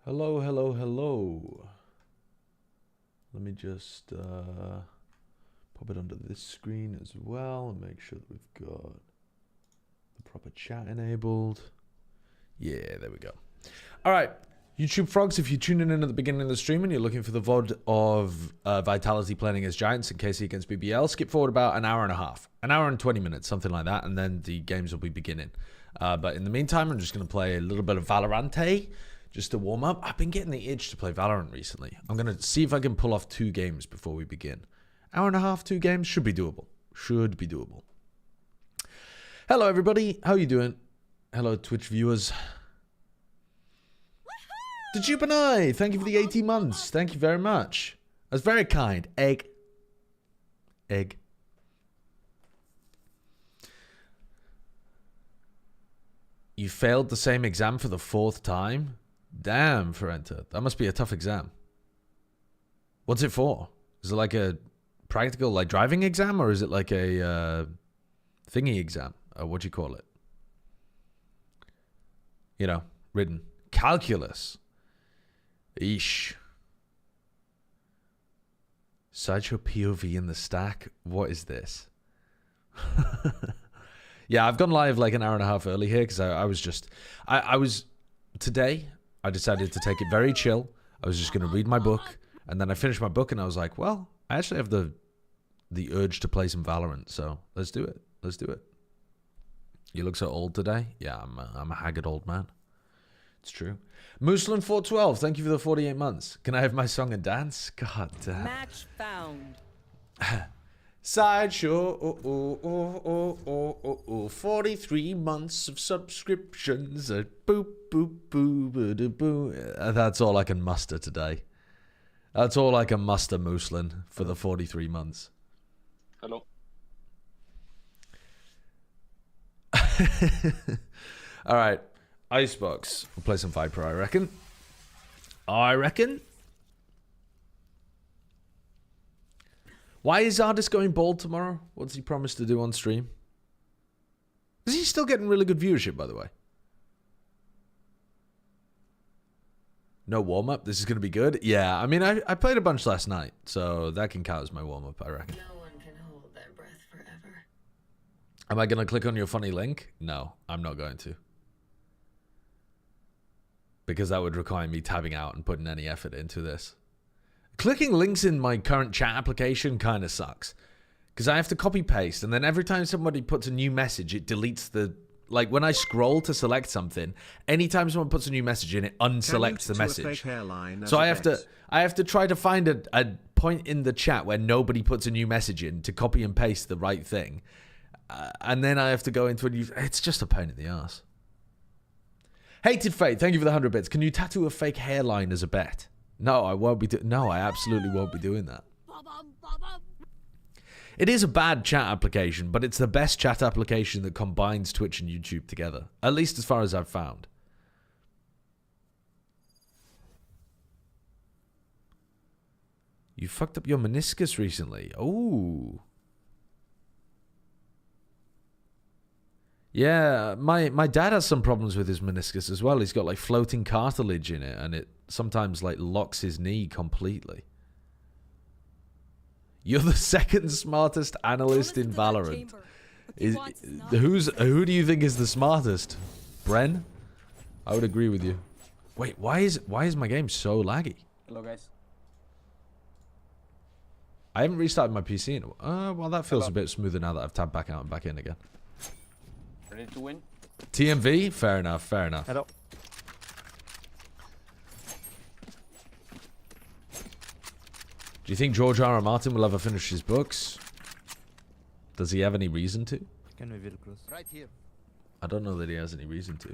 Hello, hello, hello. Let me just pop it onto this screen as well and make sure that we've got the proper chat enabled. Yeah, there we go. All right, YouTube frogs, if you're tuning in at the beginning of the stream and you're looking for the VOD of Vitality playing as Giants and KC against BBL, skip forward about an hour and a half. An hour and 20 minutes, something like that, and then the games will be beginning. But in the meantime, I'm just going to play a little bit of Valorant just to warm up. I've been getting the itch to play Valorant recently. I'm going to see if I can pull off 2 games before we begin. Hour and a half, 2 games, should be doable. Should be doable. Hello, everybody. How you doing? Hello, Twitch viewers. Dejubanai, thank you for the 18 months. Thank you very much. That's very kind. Egg. You failed the same exam for the 4th time? Damn, Ferenta. That must be a tough exam. What's it for? Is it like a practical, like driving exam? Or is it like a thingy exam? What do you call it? You know, written. Calculus. Eesh. Sideshow POV in the stack? What is this? Yeah, I've gone live like an hour and a half early here because I was today I decided to take it very chill. I was just going to read my book, and then I finished my book and I was like, well, I actually have the urge to play some Valorant, so let's do it. Let's do it. You look so old today. Yeah, I'm a haggard old man. It's true. Moosland 412, thank you for the 48 months. Can I have my song and dance? God damn. Match found. Sideshow, 43 months of subscriptions. Boop, boop, boo, boo, doo, boo. That's all I can muster today. That's all I can muster, Moosland, for the 43 months. Hello. All right. Icebox. We'll play some Viper, I reckon. Why is Ardis going bald tomorrow? What's he promised to do on stream? Is he still getting really good viewership, by the way? No warm-up? This is going to be good? Yeah, I mean, I played a bunch last night, so that can count as my warm-up, I reckon. No one can hold their breath forever. Am I going to click on your funny link? No, I'm not going to. Because that would require me tabbing out and putting any effort into this. Clicking links in my current chat application kind of sucks. Because I have to copy paste, and then every time somebody puts a new message, it deletes the... Like, when I scroll to select something, anytime someone puts a new message in, it unselects the message. So I have to try to find a point in the chat where nobody puts a new message in to copy and paste the right thing. And then I have to go into a new... It's just a pain in the ass. Hated Fate, thank you for the 100 bits. Can you tattoo a fake hairline as a bet? No, I won't be no, I absolutely won't be doing that. It is a bad chat application, but it's the best chat application that combines Twitch and YouTube together. At least as far as I've found. You fucked up your meniscus recently. Oh. Yeah, my dad has some problems with his meniscus as well. He's got like floating cartilage in it, and it sometimes like locks his knee completely. You're the second smartest analyst in Valorant. Who do you think is the smartest? Bren? I would agree with you. Wait, why is my game so laggy? Hello, guys. I haven't restarted my PC in a while. Well, that feels a bit smoother now that I've tabbed back out and back in again. Ready to win? TMV? Fair enough, fair enough. Hello. Do you think George R. R. Martin will ever finish his books? Does he have any reason to? Can we very close? Right here. I don't know that he has any reason to.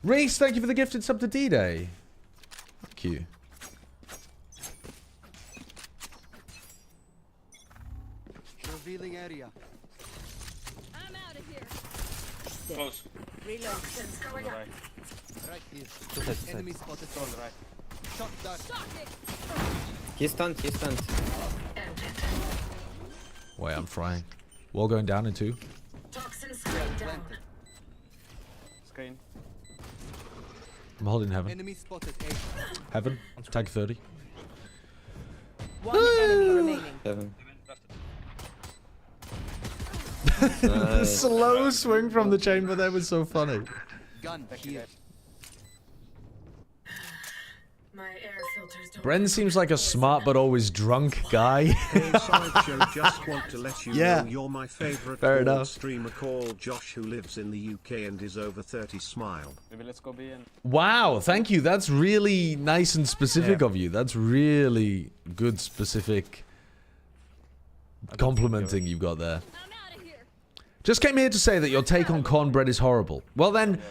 Reese, thank you for the gifted sub to D-Day. Thank you. Revealing area. I'm out of here. Close. Reload. On the right. Right here. Two sides, two Enemy sides. spotted. On the right. Shot dark. Shot it. He's stunned, he's stunned. Wait, I'm frying. Wall going down in 2. Toxin screen down. Screen. I'm holding heaven. Enemy spotted A. Heaven. Tag 30. One enemy remaining. 7. The slow swing from the chamber there was so funny. Gun here. My air filters don't. Bren seems like a smart but always drunk guy. Hey, Sideshow, just want to let you Yeah. know you're my favorite Fair board enough. streamer called Josh, who lives in the UK and is over 30. Smile. Maybe let's go B and Wow, thank you. That's really nice and specific of you. That's really good, specific complimenting you've got there. I'm out of here. Just came here to say that your take on cornbread is horrible. Well then,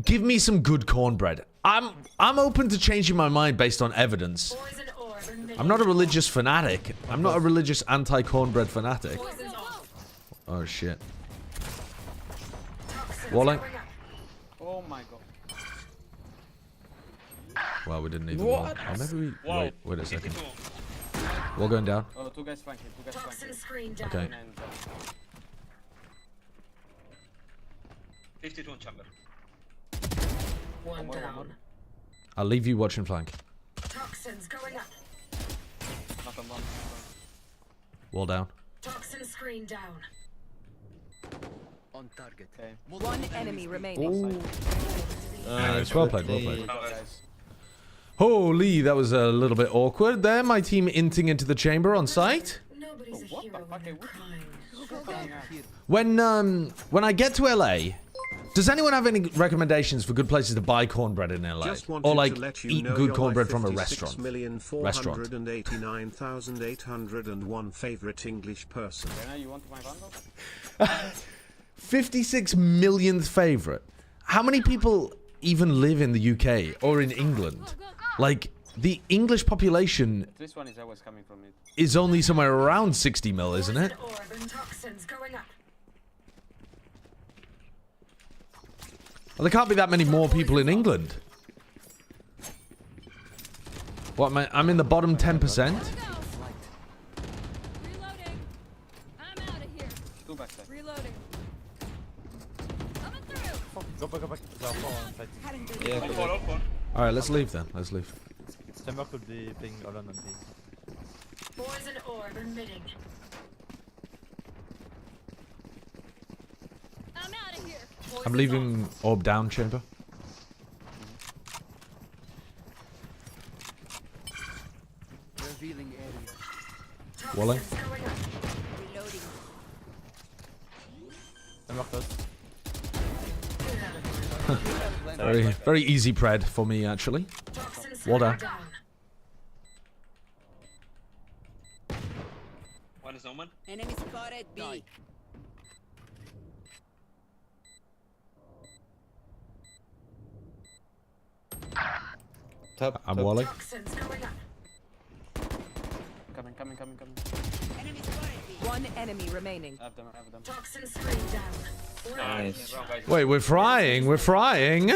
give me some good cornbread. I'm open to changing my mind based on evidence. Poison orb emitting. I'm not a religious fanatic. I'm not a religious anti-cornbread fanatic. Poison's off. Oh shit. Toxins Walling. going up. oh my god. Well, we didn't even wall. Oh, maybe we... Wow. Wait a second. 52. Wall going down. Oh, two guys flanking, two guys Toxin flanking. screen down. Okay. And 52 on chamber. One more, one down. more. I'll leave you watching flank. Toxins going up. not on one. Wall down. Toxin screen down. On target. Okay. One enemy remaining. Nice. Well played, well played. Guys. Holy, that was a little bit awkward there. My team inting into the chamber on site. Nobody's a What the hero fuck? when they're What? crying. Here. When I get to LA, does anyone have any recommendations for good places to buy cornbread in LA? Just wanted Or like to let you eat know good you're cornbread my from a restaurant? 56,489,801 favorite English person. Rena, you want my bundle? 56 millionth favorite. How many people even live in the UK or in England? Like, the English population This one is always coming from it. is only somewhere around 60 mil, isn't it? Poison orb and toxins going up. Well, there can't be that many more people in England. What, I'm in the bottom 10%? Reloading. I'm out of here. Two backside. Reloading. Coming through. Go back. They are 4 on site. Yeah, All go four, back. all four. Alright, let's leave then. Let's leave. Chamber could be playing alone on B. Poison orb emitting. I'm out of here. I'm leaving orb down chamber. Revealing area. Walling. Toxins going up. Reloading. Chamber close. Very easy pred for me, actually. Toxins Wall going down. One is Omen. Enemy spotted B. Top. I'm top. walling. Toxins going up. Coming. Enemy spotted B. One enemy remaining. I have them. Toxin screen down. Nice. Wrong, guys. Wait, we're frying. We're frying.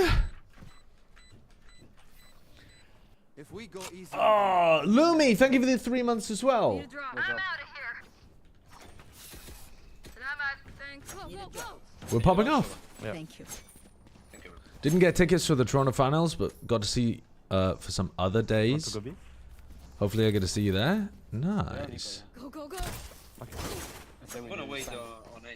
If we go easy. Oh, Lumi, thank you for the 3 months as well. Need a drop. Good job. Thanks. Go. We're popping off. Yeah. Thank you. Thank you. Didn't get tickets for the Toronto finals, but got to see for some other Want to days. go B? Hopefully I get to see you there. Nice. Go. I'm gonna wait on A.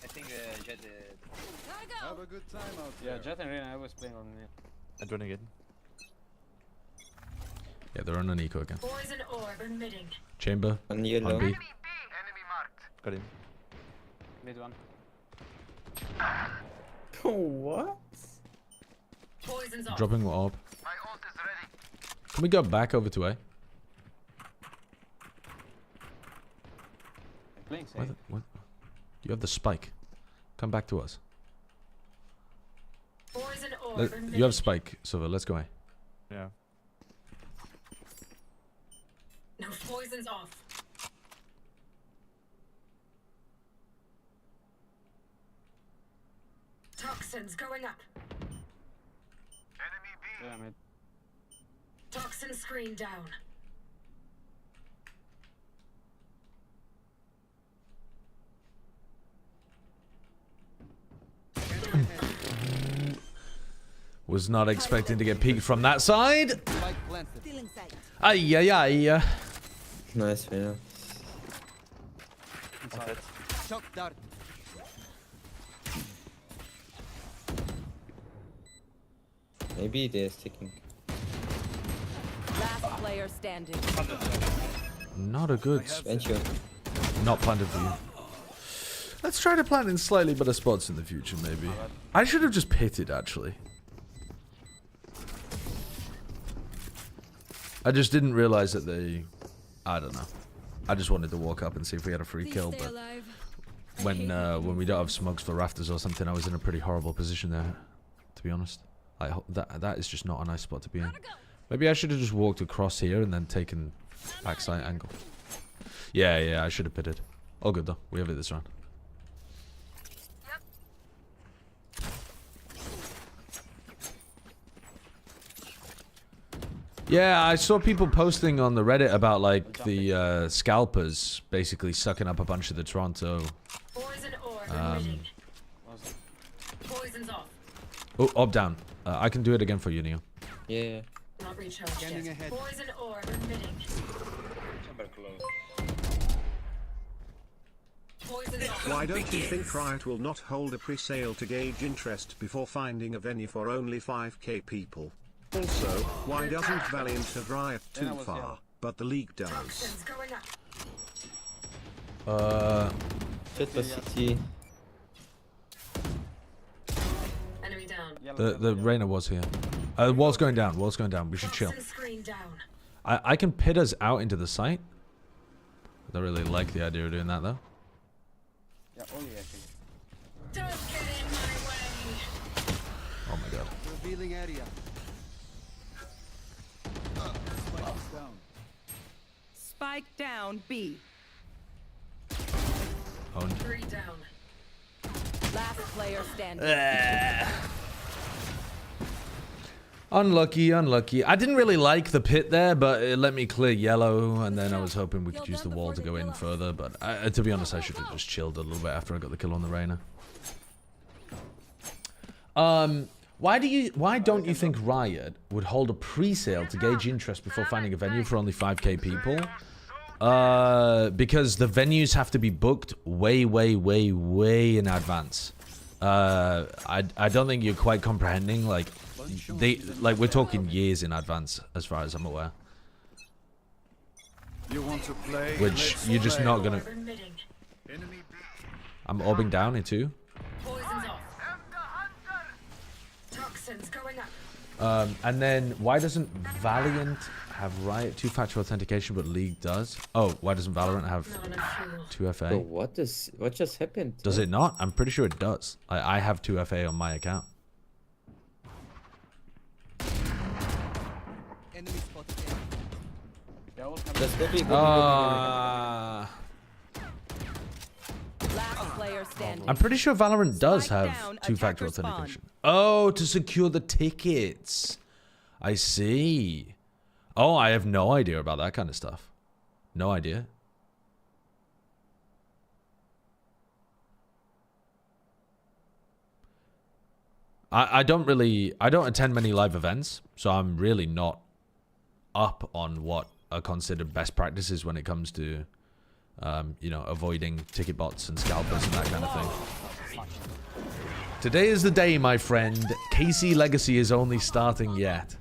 I think Jet. Gotta go. Have a good time out Yeah, there. Jet and Rena, I was playing on it. I'm joining it. Yeah, they're on an eco again. Poison orb emitting. Chamber. On On yellow. B. Got him. Mid one. What? Poison's off. Dropping orb. Can we go back over to A? Playing Why safe. what? You have the spike. Come back to us. Poison orb emitting. You have spike, Silver. Let's go A. Yeah. No, poison's off. Toxins going up. Yeah, mid. Toxin screen down. Was not expecting to get peeked from that side. Spike planted. Stealing sight. Ay, ay, ay. Nice, yeah. Inside. Shock dart. Maybe they're sticking. Last player standing. Not a good. Venture. Not planted for you. Let's try to plant in slightly better spots in the future, maybe. I should have just pitted, actually. I just didn't realize that they... I don't know. I just wanted to walk up and see if we had a free kill, but when we don't have smokes for rafters or something, I was in a pretty horrible position there, to be honest. That is just not a nice spot to be in. Maybe I should have just walked across here and then taken backside angle. Yeah, I should have pitted. All good though. We have it this round. Yeah, I saw people posting on the Reddit about like the scalpers basically sucking up a bunch of the Toronto. Poison orb emitting. Poison's off. Oh, orb down. I can do it again for you, Neo. Yeah. Not recharged Scanning yet. ahead. Poison orb emitting. Chamber close. Poison's off. Why don't you think Riot will not hold a pre-sale to gauge interest before finding a venue for only 5k people? Also, why doesn't Valiant have Riot too far, but the league does? Toxins going up. Just a CT. Enemy down. The Reyna was here. Wall's going down. Wall's going down. We should chill. Toxin screen down. I can pit us out into the site. I don't really like the idea of doing that though. Yeah, only I think. Don't get in my way. Oh my god. Revealing area. Spike is down. Spike down B. Owned. 3 down. Last player standing. Unlucky, unlucky. I didn't really like the pit there, but it let me clear yellow, and then I was hoping we could use the wall to go in further, but to be honest, I should have just chilled a little bit after I got the kill on the Reyna. Why don't you think Riot would hold a pre-sale to gauge interest before finding a venue for only 5k people? Because the venues have to be booked way in advance. I don't think you're quite comprehending, like we're talking years in advance as far as I'm aware. You want to play? Which you're just not gonna. Orb emitting. I'm orbing down in 2. Poison's off. Toxins going up. And then why doesn't Valiant have Riot 2-factor authentication but League does? Oh, why doesn't Valorant have Not enough fuel. 2FA? So what just happened? Does it not? I'm pretty sure it does. I have 2FA on my account. Enemy spotted. Yeah, all coming. Just go be. Last player standing. I'm pretty sure Valorant does Spike have down, 2-factor attacker spawn. authentication. Oh, to secure the tickets. I see. Oh, I have no idea about that kind of stuff. No idea. I don't attend many live events, so I'm really not up on what are considered best practices when it comes to, you know, avoiding ticket bots and scalpers and that kind of thing. Today is the day, my friend. KC Legacy is only starting yet.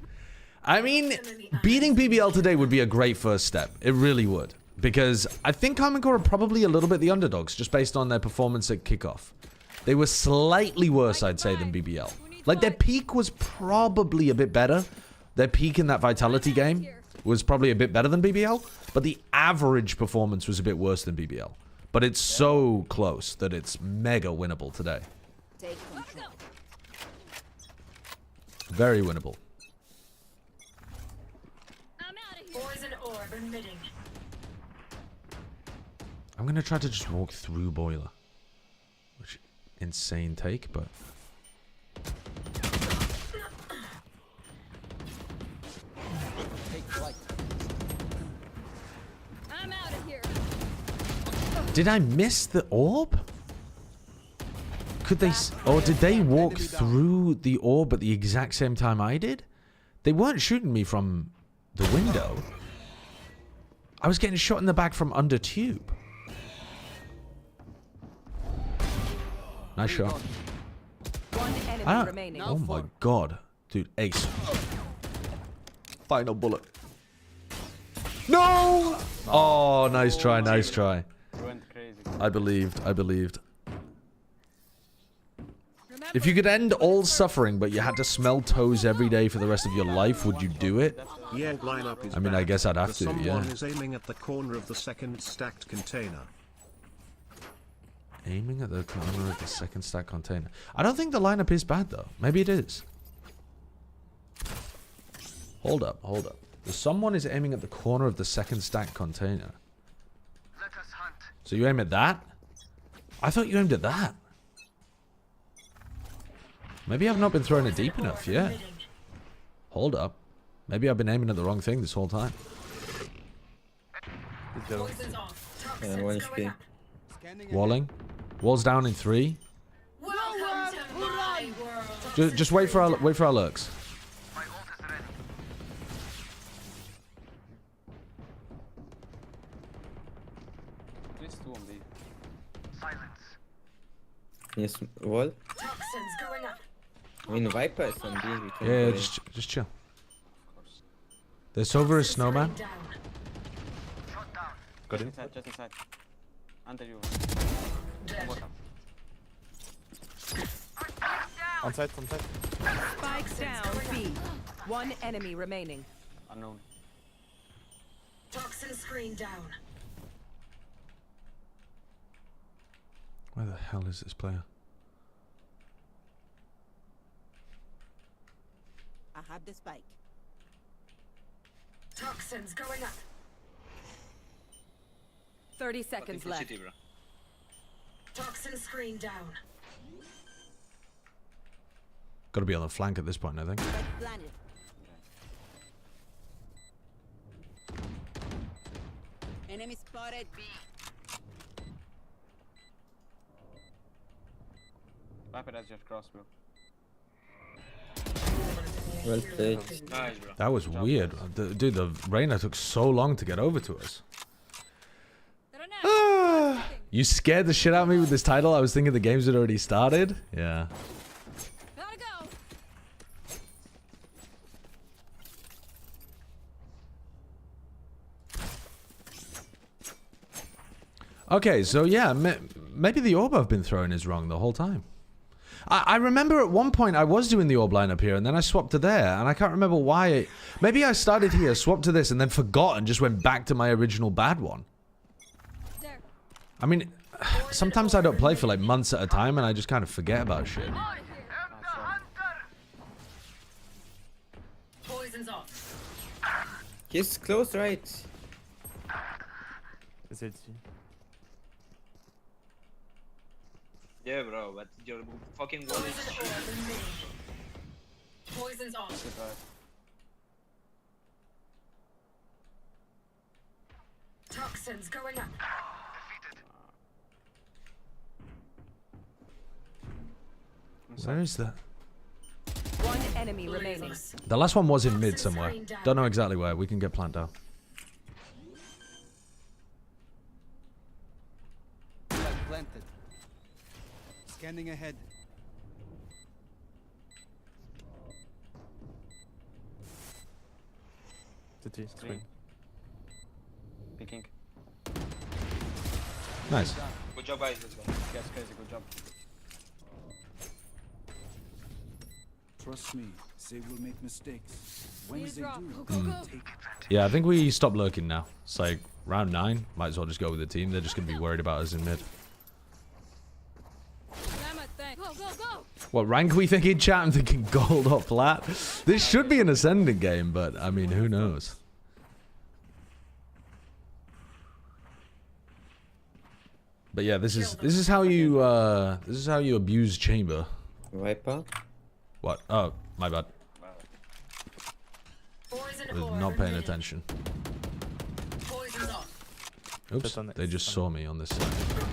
I mean, beating BBL today would be a great first step. It really would. Because I think Common Core are probably a little bit the underdogs, just based on their performance at kickoff. They were slightly worse, I'd say, than BBL. Like, their peak was probably a bit better. Their peak in that Vitality game was probably a bit better than BBL. But the average performance was a bit worse than BBL. But it's so close that it's mega winnable today. Take control. Very winnable. Poison orb emitting. I'm going to try to just walk through Boiler. Which, insane take, but... Take flight. I'm out of here. Did I miss the orb? could they... Or did they walk through the orb at the exact same time I did? They weren't shooting me from the window. I was getting shot in the back from under tube. Nice shot. One enemy remaining. Oh my god. Dude, ace. Final bullet. No! Oh, nice try, nice try. Went crazy. I believed, I believed. If you could end all suffering, but you had to smell toes every day for the rest of your life, would you do it? Yeah, lineup is I mean, I back. guess I'd have to, Someone yeah. is aiming at the corner of the second stacked container. Aiming at the corner of the second stack container. I don't think the lineup is bad, though. Maybe it is. Hold up, hold up. Someone is aiming at the corner of the second stack container. So you aim at that? I thought you aimed at that. Maybe I've not been throwing it deep enough yet. Hold up. Maybe I've been aiming at the wrong thing this whole time. Poison's off. Yeah, Toxins 1 going HP. up. Walling. Wall's down in 3. Welcome to my world. Just wait for our lurks. Please 2 on B. Yes, wall. Toxins going up. I mean, Viper is on B. We can Yeah, play. just chill. There's over a snowman. Down. Got him. Inside, just inside. Under you. Dead. On site, on site. Spikes down. B. One enemy remaining. Unknown. Toxin screen down. Where the hell is this player? I have the spike. Toxins going up. 30 seconds Fucking left. City, bro. Toxin screen down. Got to be on the flank at this point, I think. Planet. Enemy spotted. B. Viper has just crossed, bro. Well played. Nice, bro. That was weird. Dude, the Reyna took so long to get over to us. You scared the shit out of me with this title. I was thinking the games had already started. Yeah. Gotta go. Okay, so yeah, maybe the orb I've been throwing is wrong the whole time. I remember at one point I was doing the orb line up here, and then I swapped to there, and I can't remember why. Maybe I started here, swapped to this, and then forgot and just went back to my original bad one. There. I mean, sometimes I don't play for like months at a time, and I just kind of forget about shit. Poison's off. He's close, right? Is it? Yeah, bro, but your fucking wall is Poison shit. orb emitting. Poison's off. Good right. Toxins going up. Where is that? One enemy remaining. The last one was in mid somewhere. Don't know exactly where. We can get plant down. Planted. Scanning ahead. City, screen. Picking. Nice. Good job, guys. Let's go. Yes, crazy, good job. Trust me, they will make mistakes. When Need a they drop. do, Go, go, go. take Yeah, I think we stopped lurking now. It's like round 9. Might as well just go with the team. They're just going to be worried about us in mid. Go, go, go. What rank are we thinking, chat? I'm thinking gold or plat. This should be an ascending game, but I mean, who knows? But yeah, this is how you abuse chamber. Viper. What? Oh, my bad. Poison I was orb not paying emitting. attention. Poison's off. Oops, Just on they it. just saw me on this side.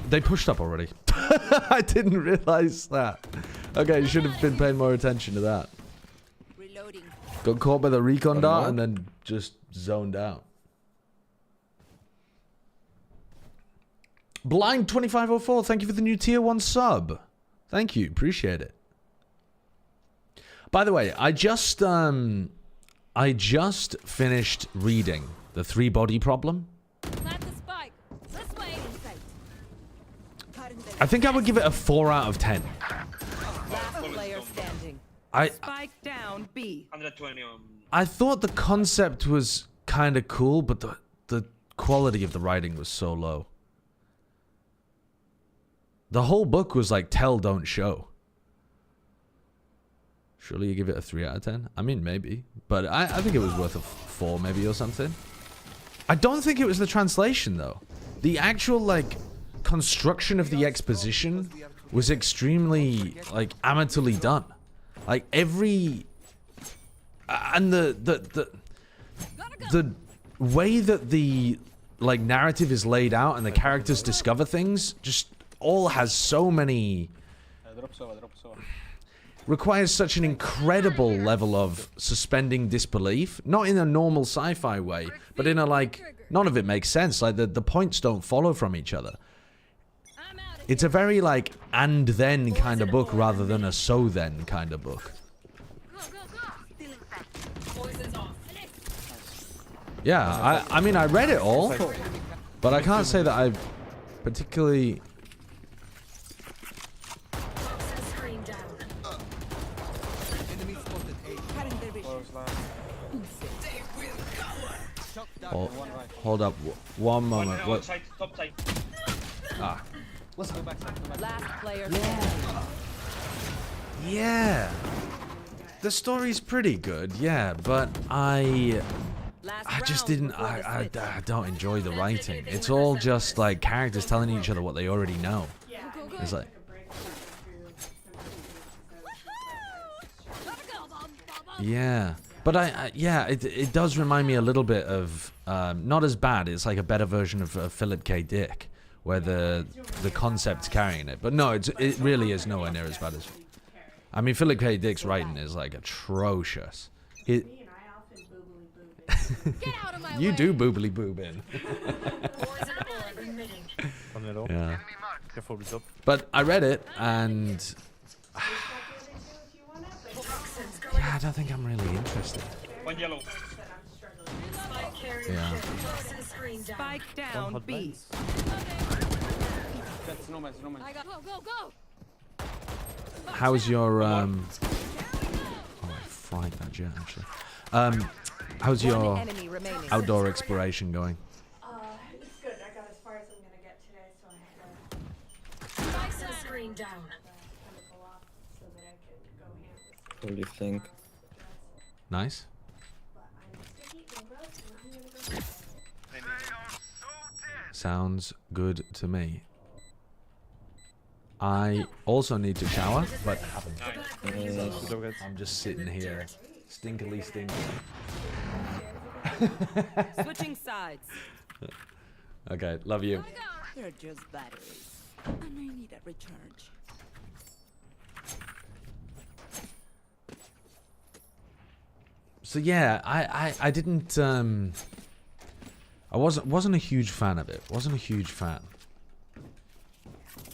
They pushed up already. I didn't realize that. Okay, you should have been paying more attention to that. Reloading. Got caught by the recon dart more? and then just zoned out. Blind 2504, thank you for the new tier 1 sub. Thank you, appreciate it. By the way, I just finished reading The 3-Body Problem. Plant the spike. This way. I think I would give it a 4 out of 10. Last player standing. I Spike down B. 120 on. I thought the concept was kind of cool, but the quality of the writing was so low. The whole book was like tell, don't show. Surely you give it a 3 out of 10? I mean, maybe. But I think it was worth a 4 maybe or something. I don't think it was the translation, though. The actual, like, construction of the exposition was extremely, like, amateurly done. Like, every... And the way that the, like, narrative is laid out and the characters discover things just all has so many... Drop Sova. requires such an incredible level of suspending disbelief. Not in a normal sci-fi way, but in a, like, none of it makes sense. Like, the points don't follow from each other. It's a very, like, and then kind of book rather than a so then kind of book. Poison's off. Yeah, I mean, I read it all, but I can't say that I particularly... Toxin screen down. Hold up, one moment. One What? side, top side. Ah, Last player standing. yeah. The story's pretty good, yeah, but I just didn't. I don't enjoy the writing. It's all just like characters telling each other what they already know. It's like, yeah, but yeah, it does remind me a little bit of not as bad. It's like a better version of Philip K. Dick, where the concept's carrying it. But no, it really is nowhere near as bad as. I mean, Philip K. Dick's writing is like atrocious. Get out of my You way. do boobly boob in. Poison orb emitting. On middle. Yeah. Careful with top. But I read it and Toxins going yeah, I don't think I'm really interested. One yellow. Spike carrier. Yeah. Toxin screen down. Spike down Hot B. lines. Snowman. I got go. How's your oh, I fried that jet actually. How's One your enemy remaining. outdoor exploration going? It's good. I got as far as I'm gonna get today, so I had Toxin screen down. to chemical off so that I could go ham with What do you think? Nice. but I'm sticky and gross and I'm gonna go. Sounds good to me. I also need to shower, but haven't. Good job, guys. I'm just sitting here, stinkily stinky. Switching sides. Okay, love you. They're just batteries. And I need a recharge. So yeah, I didn't I wasn't a huge fan of it. Wasn't a huge fan.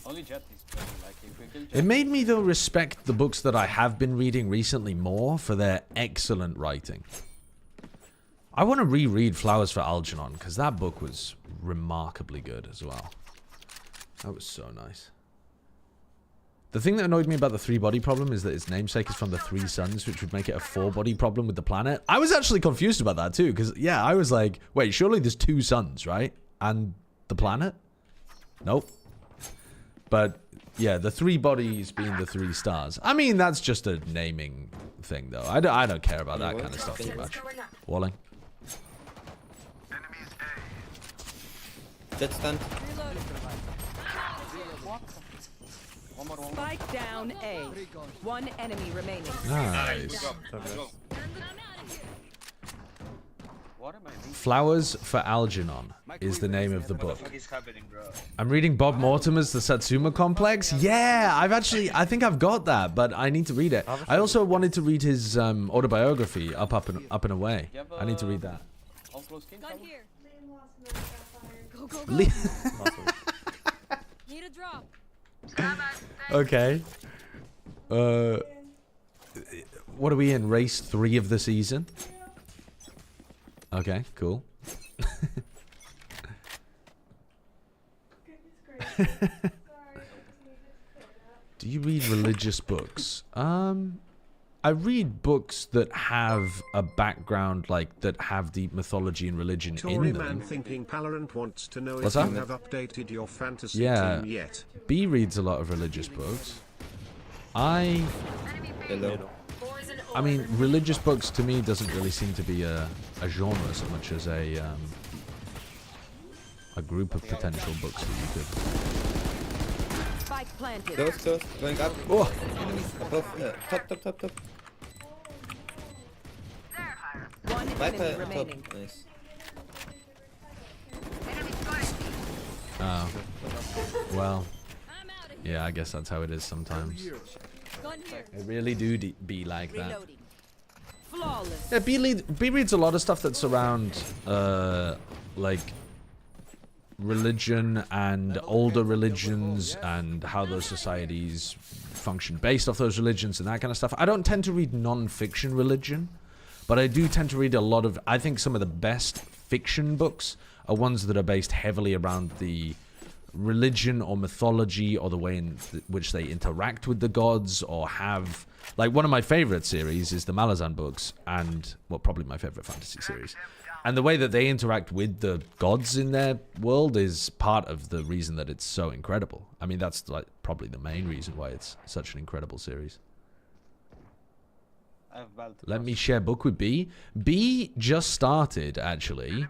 Only Jet is playing. Like if we kill Jet, It made me though respect the books that I have been reading recently more for their excellent writing. I want to reread Flowers for Algernon because that book was remarkably good as well. That was so nice. The thing that annoyed me about the 3-body problem is that its namesake is from the 3 suns, which would make it a 4-body problem with the planet. I was actually confused about that too, because yeah, I was like, wait, surely there's 2 suns, right? And the planet? Nope. But yeah, the 3 bodies being the 3 stars. I mean, that's just a naming thing, though. I don't care about that kind of stuff too much. Going up. Walling. Jet stand. one more. Spike down A. One enemy remaining. Nice. Top guys. What am I reading? Flowers for Algernon is the name of the book. What is happening, bro? I'm reading Bob Mortimer's The Satsuma Complex. Yeah, I think I've got that, but I need to read it. I also wanted to read his autobiography, Up and Away. I need to read that. All close skin. Gun here. Liam lost another sapphire. Go, go, go. Need a drop. Okay. What are we in? Race 3 of the season? Okay, cool. Goodness gracious. Sorry, I just needed to say that. Do you read religious books? I read books that have a background, like, that have deep mythology and religion Tory in man them. thinking Palorant wants to know What's if that? you have updated your fantasy Yeah. team yet. B reads a lot of religious books. I mean, religious books to me doesn't really seem to be a genre so much as a group of potential books that you could. Spike planted. Close, going up. Oh, Above, top. One Viper, enemy top. remaining. Nice. oh. Well, yeah, I guess that's how it is sometimes. Gun here. It really do be like that. Reloading. Flawless. Yeah, B reads a lot of stuff that's around, like, religion and older religions and how those societies function based off those religions and that kind of stuff. I don't tend to read non-fiction religion, but I do tend to read a lot of, I think some of the best fiction books are ones that are based heavily around the religion or mythology or the way in which they interact with the gods or have, like, one of my favorite series is the Malazan books, and, well, probably my favorite fantasy series. And the way that they interact with the gods in their world is part of the reason that it's so incredible. I mean, that's, like, probably the main reason why it's such an incredible series. Let me share book with B. B just started, actually,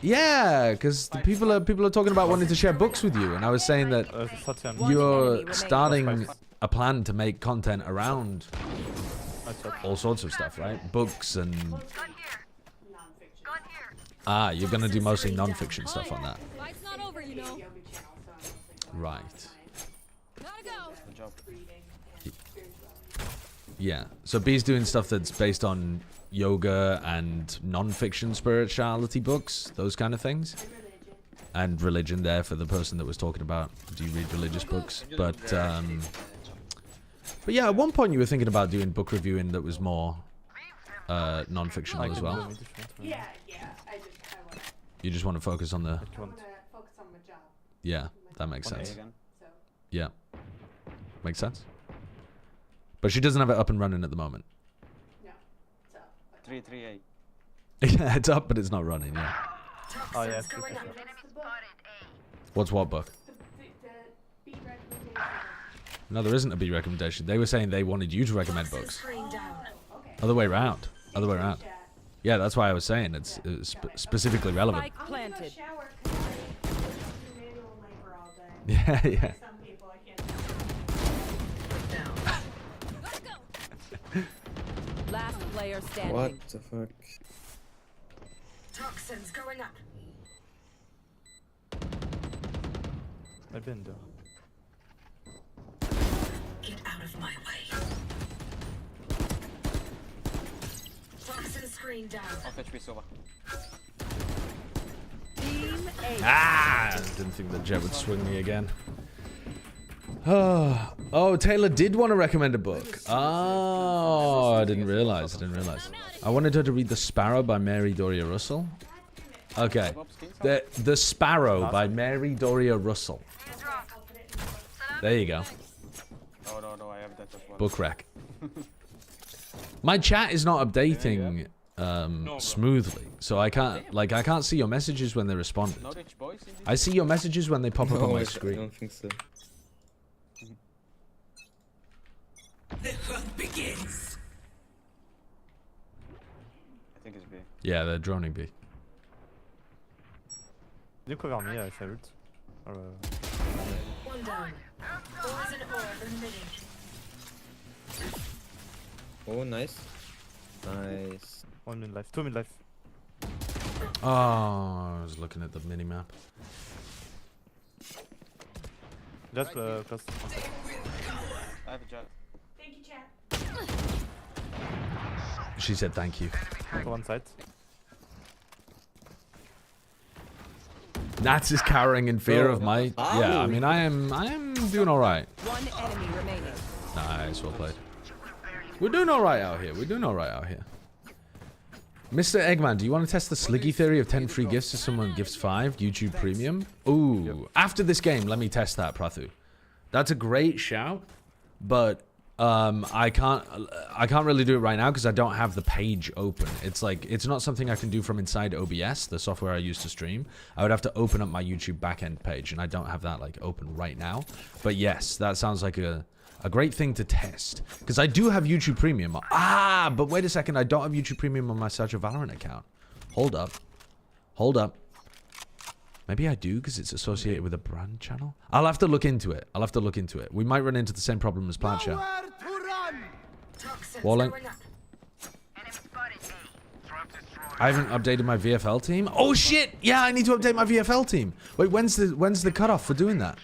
yeah, because the people are talking about wanting to share books with you, and I was saying that you're starting a plan to make content around all sorts of stuff, right? Books and you're gonna do mostly non-fiction stuff on that, Fight's not over, you know. right? Gotta go. Good job. Yeah. So B's doing stuff that's based on yoga and non-fiction spirituality books, those kind of things, and religion. There for the person that was talking about, do you read religious books? But yeah, at one point you were thinking about doing book reviewing that was more non-fictional as well. Yeah, I want You just want to focus on the. to focus on my job. Yeah, that makes Okay, sense. again. So Yeah, makes sense. But she doesn't have it up and running at the moment. no. So 338. Yeah, it's up, but it's not running. Yeah. Oh yeah. that's the book. What's what book? The B recommendation. No, there isn't a B recommendation. They were saying they wanted you to recommend books. Screen down. Okay. Other way around. Other way around. Chat. Yeah, that's why I was saying it's specifically relevant. Spike I'm gonna go planted. shower 'cause I do manual labor all day. Yeah, yeah. Like some people, I can't. Gotta go. Last player standing. What the fuck? Toxins going up. I've been there. Get out of my way. Toxin screen down. Off HP Sova. Team A. Ah! Didn't think the jet would swing me again. Oh, Taylor did want to recommend a book. Oh, I didn't realize. I wanted her to read The Sparrow by Mary Doria Russell. Okay. The Sparrow by Mary Doria Russell. There you go. Oh no, I have that as well. Book rec. My chat is not updating smoothly, so I can't see your messages when they responded. No rich boys in this? I see your messages when they pop up on my I screen. don't think so. I think it's B. Yeah, they're droning B. Du cover me avec sa ult. One down. Poison orb emitting. Oh, nice. Nice. 1 mid life, 2 mid life. Oh, I was looking at the mini map. Just plus. I have a jet. Thank you, chat. She said thank you. One side. Nats is cowering in fear of my. Ow. Yeah, I mean, I am doing all right. One enemy remaining. Nice, well played. We're doing all right out here. We're doing all right out here. Mr. Eggman, do you want to test the Sliggy theory of 10 free gifts to someone gifts 5 YouTube Premium? Ooh, after this game, let me test that, Prathu. That's a great shout, but I can't really do it right now because I don't have the page open. It's like it's not something I can do from inside OBS, the software I use to stream. I would have to open up my YouTube backend page, and I don't have that like open right now. But yes, that sounds like a great thing to test because I do have YouTube Premium. Ah, but wait a second, I don't have YouTube Premium on my Sergio Valorant account. Hold up, hold up. Maybe I do because it's associated with a brand channel. I'll have to look into it. I'll have to look into it. We might run into the same problem as Plancha. Walling. I haven't updated my VFL team. Oh shit! Yeah, I need to update my VFL team. Wait, when's the cutoff for doing that?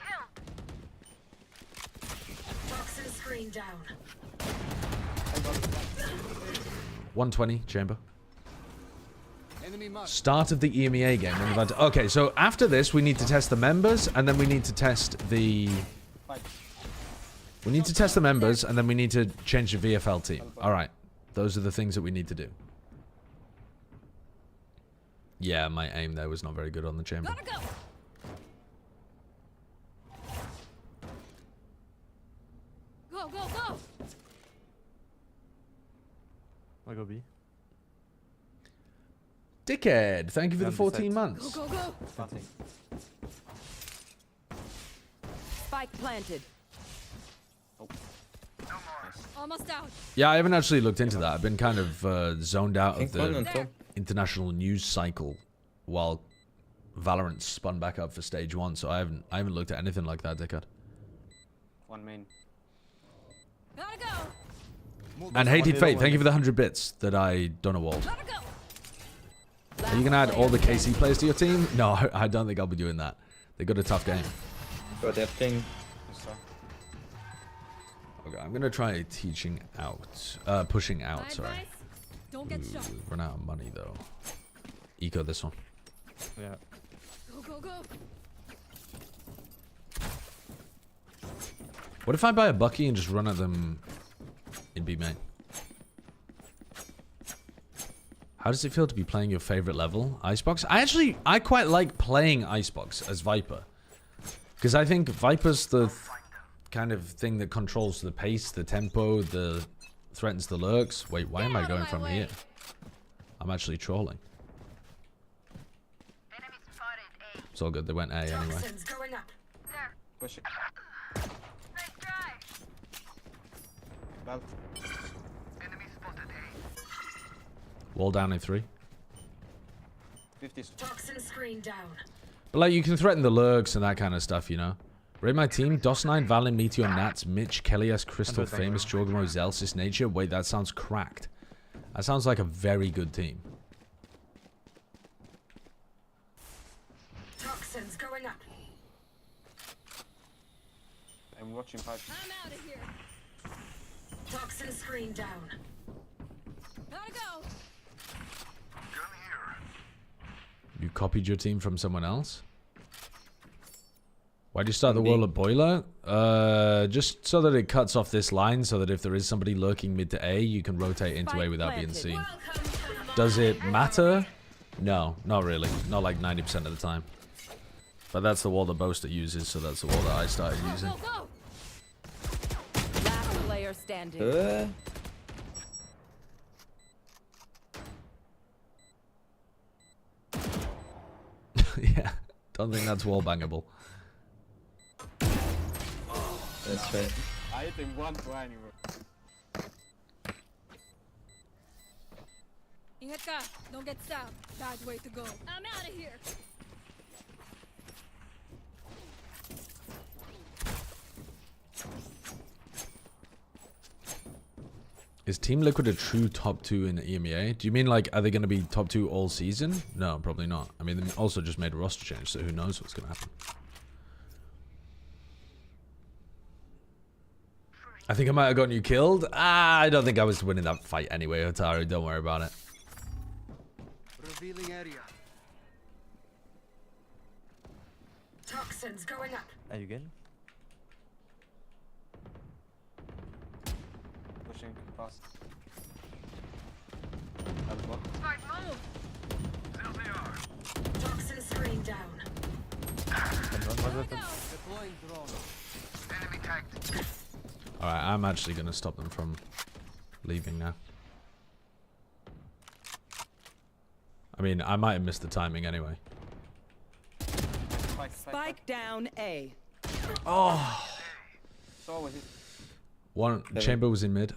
Toxin screen down. 120 chamber. Start of the EMEA game. Okay, so after this, we need to test the members, and then we need to test the. We need to test the members, and then we need to change the VFL team. All right, those are the things that we need to do. Yeah, my aim there was not very good on the chamber. Gotta go. Go, go, go. I go B. Dickhead, thank you for the Yeah, 14 besides. months. Go, go, go. Spike planted. Almost out. Yeah, I haven't actually looked into that. I've been kind of zoned out of Think one on the top. international news cycle while Valorant spun back up for stage 1, so I haven't looked at anything like that, Dickhead. One main. Gotta go. And Hated Fate, thank you for the 100 bits that I done a wall. Gotta go. Are you gonna add all the KC players to your team? No, I don't think I'll be doing that. They got a tough game. Got that thing. Yes, sir. Okay, I'm gonna try teaching out, pushing out. Sorry. Don't get shot. Ooh, run out of money though. Eco this one. Yeah. Go, go, go. What if I buy a Bucky and just run at them in B main? How does it feel to be playing your favorite level, Icebox? I quite like playing Icebox as Viper. Because I think Viper's the kind of thing that controls the pace, the tempo, the threatens the lurks. Wait, why am I going from here? I'm actually trolling. It's all good, they went A anyway. Toxins going up. Push it. Belt. Wall down in 3. 50. Toxin screen down. But like, you can threaten the lurks and that kind of stuff, you know? Rate my team: DOS9, Valen, Meteor, Nats, Mitch, Kelly S, Crystal, Famous, Jorgamo, Zelsis, Nature. Wait, that sounds cracked. That sounds like a very good team. Toxins going up. I'm watching pipe. I'm out of here. Toxin screen down. Gotta go. You copied your team from someone else? Why'd you start the wall at Boiler? Just so that it cuts off this line, so that if there is somebody lurking mid to A, you can rotate into A without being seen. Does it matter? No, not really. Not like 90% of the time. But that's the wall that Boaster uses, so that's the wall that I started using. Go, go. Last player standing. Yeah, don't think that's wall bangable. That's right. I hit him 1 try anyway. Ingat ka. Don't get stabbed. Bad way to go. I'm out of here. Is Team Liquid a true top 2 in EMEA? Do you mean like, are they going to be top 2 all season? No, probably not. I mean, they also just made a roster change, so who knows what's going to happen. I think I might have gotten you killed. I don't think I was winning that fight anyway, Otaru. Don't worry about it. Revealing area. Toxins going up. Are you getting? Pushing fast. That's what. Toxin screen down. Deploying drone. Alright, I'm actually going to stop them from leaving now. I mean, I might have missed the timing anyway. Spike down A. Oh! So was it? One chamber was in mid.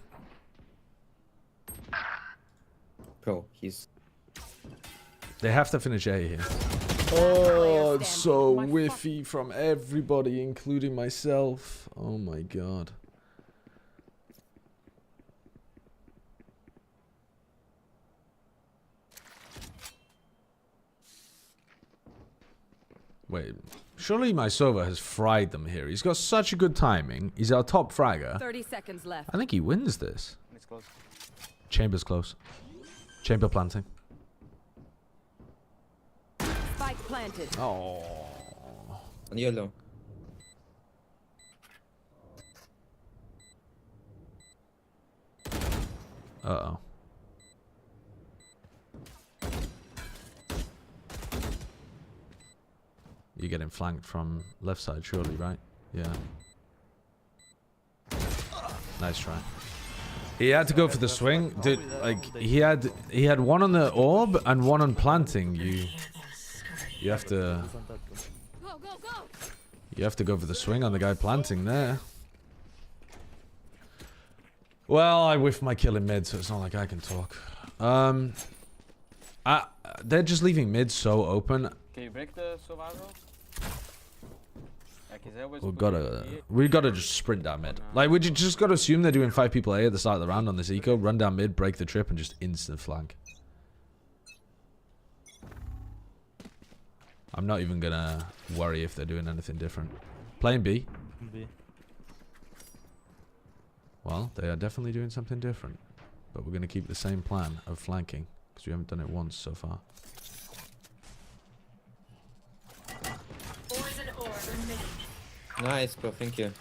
Bro, he's... They have to finish A here. Oh, it's so whiffy from everybody, including myself. Oh my god. Wait, surely my Sova has fried them here. He's got such a good timing. He's our top fragger. 30 seconds left. I think he wins this. It's close. Chamber's close. Chamber planting. Spike planted. Oh. On yellow. Uh-oh. You're getting flanked from left side, surely, right? Yeah. Nice try. He had to go for the swing. Dude, like, he had one on the orb and one on planting. You have to... Go, go, go. You have to go for the swing on the guy planting there. Well, I whiffed my kill in mid, so it's not like I can talk. They're just leaving mid so open. Can you break the survival? Like, is there always We gotta just sprint down mid. Like, we just gotta assume they're doing 5 people A at the start of the round on this eco, run down mid, break the trip, and just instant flank. I'm not even gonna worry if they're doing anything different. Playing B. B. Well, they are definitely doing something different. But we're gonna keep the same plan of flanking, because we haven't done it once so far. Poison orb emitting. Nice, bro, thank you.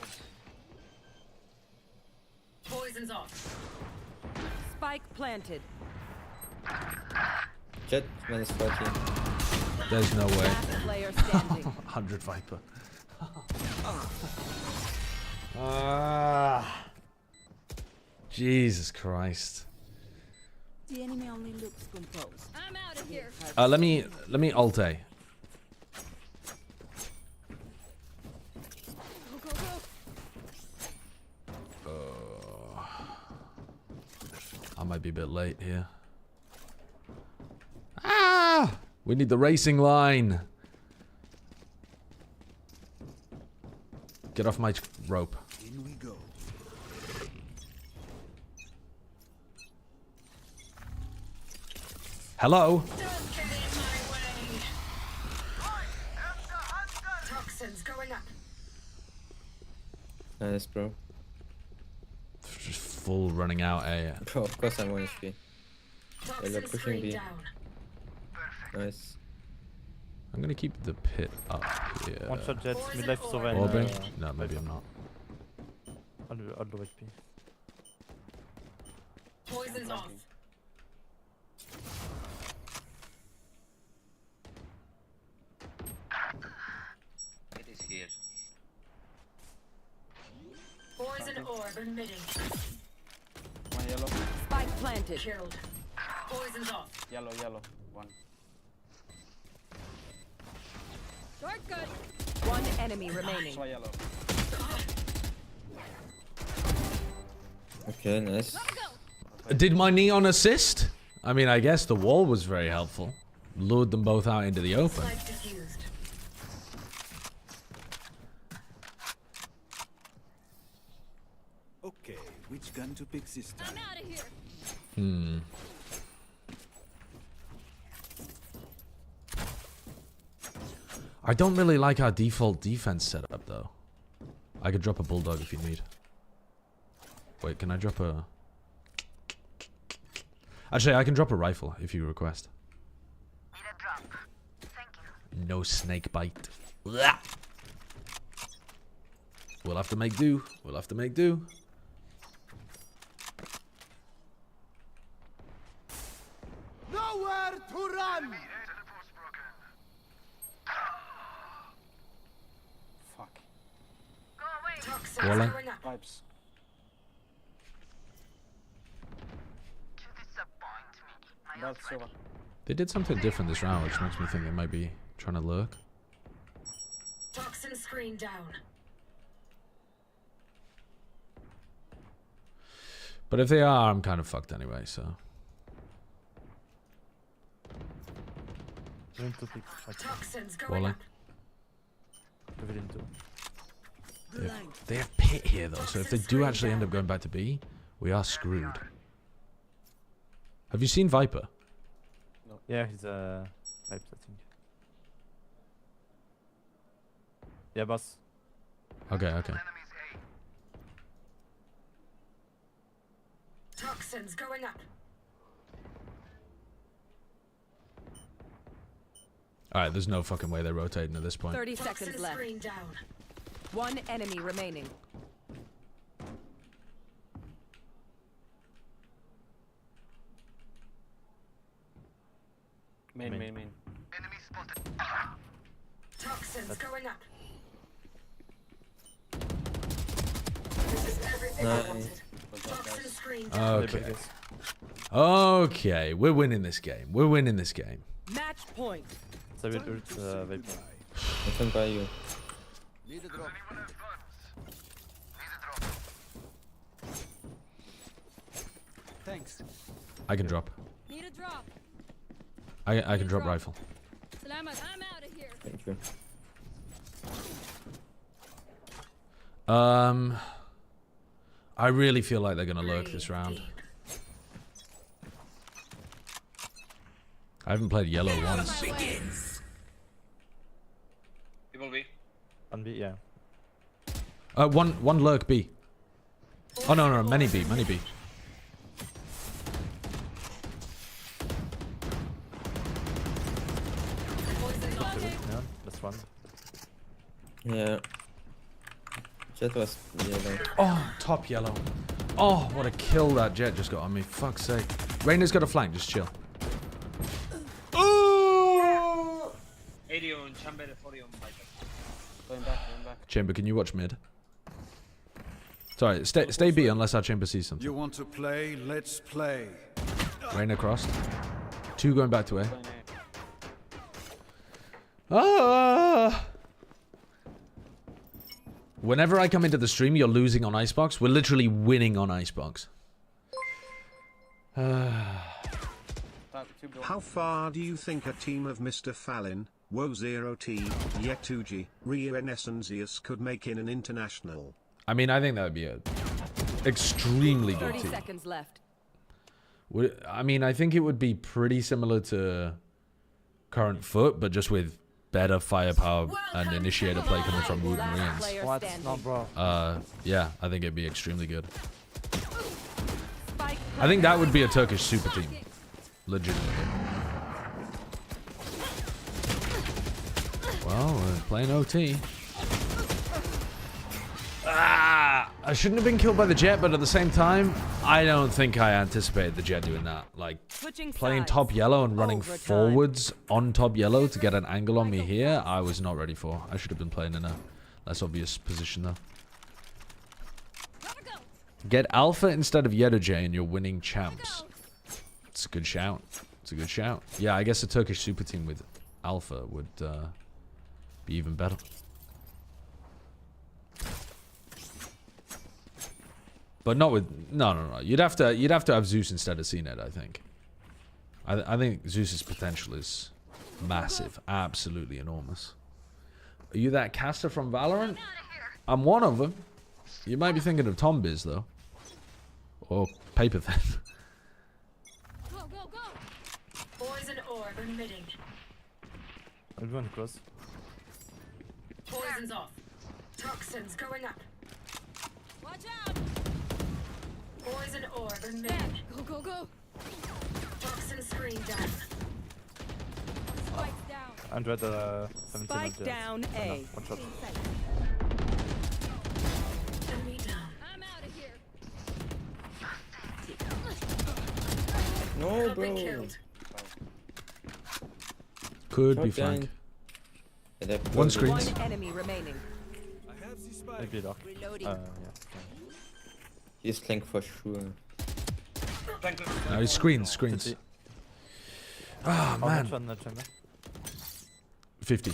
Poison's off. Spike planted. Jet minus 14. There's no way. Last player standing. 100 Viper. Jesus Christ. The enemy only looks composed. I'm out of here. Let me ult A. Go, go, go. I might be a bit late here. Ah! We need the racing line. Get off my rope. In we go. Hello? Don't get in my way. Toxins going up. Nice, bro. Just full running out A. Bro, of course I'm 1 HP. Toxin pushing screen B. down. Nice. I'm gonna keep the pit up here. One shot Jet, mid life Sova and Orbing? No, maybe I'm not. I'll low HP. Poison's off. It is here. Poison orb emitting. One yellow. Spike planted. Killed. Poison's off. Yellow, yellow. One. Shortcut. One enemy remaining. Try yellow. Okay, nice. Did my neon assist? I mean, I guess the wall was very helpful. Lured them both out into the open. Spike diffused. Okay, Which gun to pick this time? I'm out of here. Hmm. I don't really like our default defense setup though. I could drop a bulldog if you need. Wait, can I drop a... Actually, I can drop a rifle if you request. Need a drop. Thank you. No snake bite. Blah. We'll have to make do. We'll have to make do. Nowhere to run! Fuck. Go away. Toxins Walling. going up. Pipes. To disappoint me. That's Sova. They did something different this round, which makes me think they might be trying to lurk. Toxin screen down. But if they are, I'm kind of fucked anyway, so... Going to pick. Like, Toxins going Walling. up. Pavilion 2. They have pit here though, so if they do actually end up going back to B, we are screwed. Have you seen Viper? Yeah, he's pipes, I think. Yeah, boss. Okay, okay. Toxins going up. Alright, there's no fucking way they're rotating at this point. 30 Toxin seconds left. screen down. One enemy remaining. Main. Toxins going up. This is everything I Nice. wanted. Toxin screen down. Okay. Okay, we're winning this game. We're winning this game. Match point. So I will ult VIT. I can buy you. Need a drop. Thanks. I can drop. Need a drop. I can drop rifle. Salamat. I'm out of here. Thank you. I really feel like they're gonna lurk this round. I haven't played yellow once. People B. On B, yeah. One lurk B. Oh no, many B. Yeah, that's one. Yeah. Jet was yellow. Oh, top yellow. Oh, what a kill that jet just got on me. Fuck's sake. Reyna's got a flank, just chill. 80 on Chamber, 40 on Viper. Going back. Chamber, can you watch mid? Sorry, stay B unless our chamber sees something. You want to play? Let's play. Reyna crossed. Two going back to A. Going A. Ah! Whenever I come into the stream, you're losing on Icebox. We're literally winning on Icebox. How far do you think a team of Mr. Fallin, Wo0T, Yetuji, Rio Enessenzius could make in an international? I mean, I think that would be a extremely good 30 team. seconds left. I mean, I think it would be pretty similar to current foot, but just with better firepower and initiator play coming from Wood Marines. Player What? standing. No, bro. Yeah, I think it'd be extremely good. Spike I think that would be a Turkish super team. Legitimately. Well, we're playing OT. I shouldn't have been killed by the jet, but at the same time, I don't think I anticipated the jet doing that. Like, Switching playing sides. top yellow and running Overtime. forwards on top yellow to get an angle on me here, I was not ready for. I should have been playing in a less obvious position though. Get Alpha instead of Yedoj and you're winning champs. It's a good shout. It's a good shout. Yeah, I guess a Turkish super team with Alpha would be even better. But not with no. You'd have to have Zeus instead of CNET, I think. I think Zeus's potential is massive, absolutely enormous. Are you that caster from Valorant? I'm one of them. You might be thinking of Tom Biz though. Or paper then. Go, go, go! Poison orb emitting. I'll go on close. Poison's off. Toxins going up. Watch out! Poison orb emitting. Go, go, go! Toxin screen down. Spike's down. 117. Spike down A. One shot. Enemy down. I'm out of here. No, Could be bro. killed. Could be Shotgun. flank. Yeah, they're One probably- screen. One enemy remaining. I have the spike. Maybe dark. Reloading. Yeah. He's flank for sure. Thank you. No, screens, screens. City. Ah, Oh, man. man. Chamber. 50.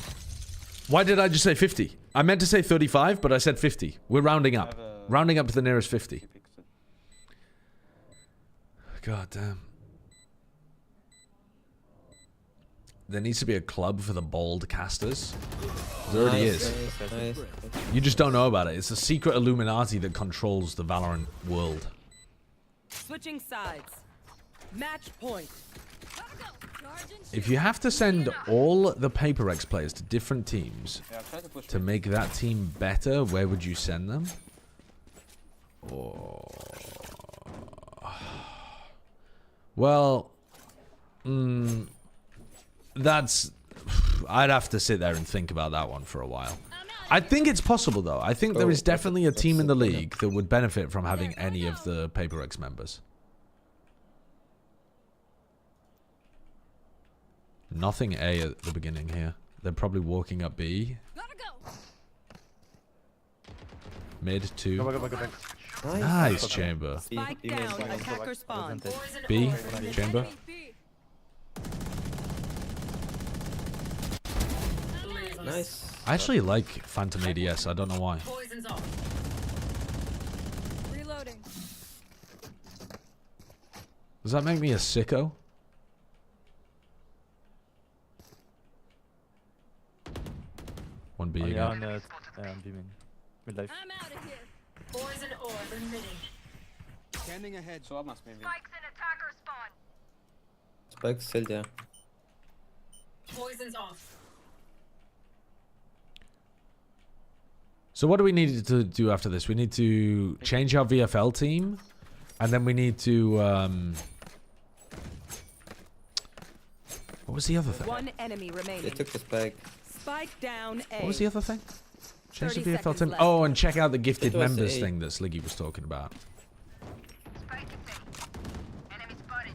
Why did I just say 50? I meant to say 35, but I said 50. We're rounding up. Rounding up to the nearest 50. God damn. There needs to be a club for the bald casters. There already Nice, is. nice. You just don't know about it. It's a secret Illuminati that controls the Valorant world. Switching sides. Match point. Gotta go! Charge and shoot! If you have to send all the Paper X players to different teams Yeah, try to push to me. make that team better, where would you send them? Well, that's... I'd have to sit there and think about that one for a while. I think it's possible, though. I think there is definitely a team in the league that would benefit from having any of the Paper X members. Nothing A at the beginning here. They're probably walking up B. Gotta go! Mid, 2. Go back. Nice, Chamber. Spike B, down. B, Attacker spawn. Poison B, orb emitting. Chamber. Enemy B. Leave us. Nice. I actually like Phantom ADS. I don't know why. Poison's off. Reloading. Does that make me a sicko? One B Oh, again. yeah, on beaming. Mid-life. I'm out of here. Poison orb emitting. Scanning ahead. So I must maybe. Spikes in attacker spawn. Spike's still there. Poison's off. So what do we need to do after this? We need to change our VFL team, and then we need to what was the other thing? One enemy They remaining. took the spike. Spike down A. What was the other thing? Change the 30 VFL seconds team. left. Oh, and check out the gifted It was members A. thing that Sliggy was talking about. Spike is A. Enemy spotted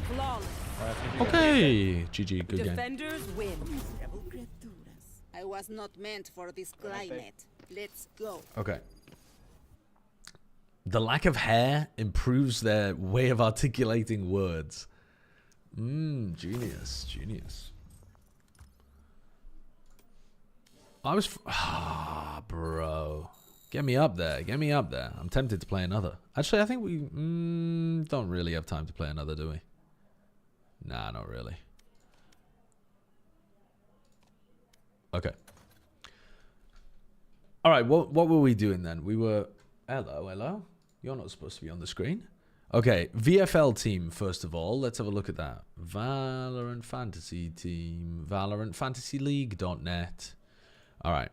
A. Flawless. Okay, GG, good game. Defenders win. I was not meant for this climate. Let's go. Okay. The lack of hair improves their way of articulating words. Genius, genius. I was... bro. Get me up there, get me up there. I'm tempted to play another. Actually, I think we don't really have time to play another, do we? Nah, not really. Okay. Alright, what were we doing then? We were... Hello? You're not supposed to be on the screen. Okay, VFL team, first of all. Let's have a look at that. Valorant Fantasy team. Valorant Fantasy League.net. Alright.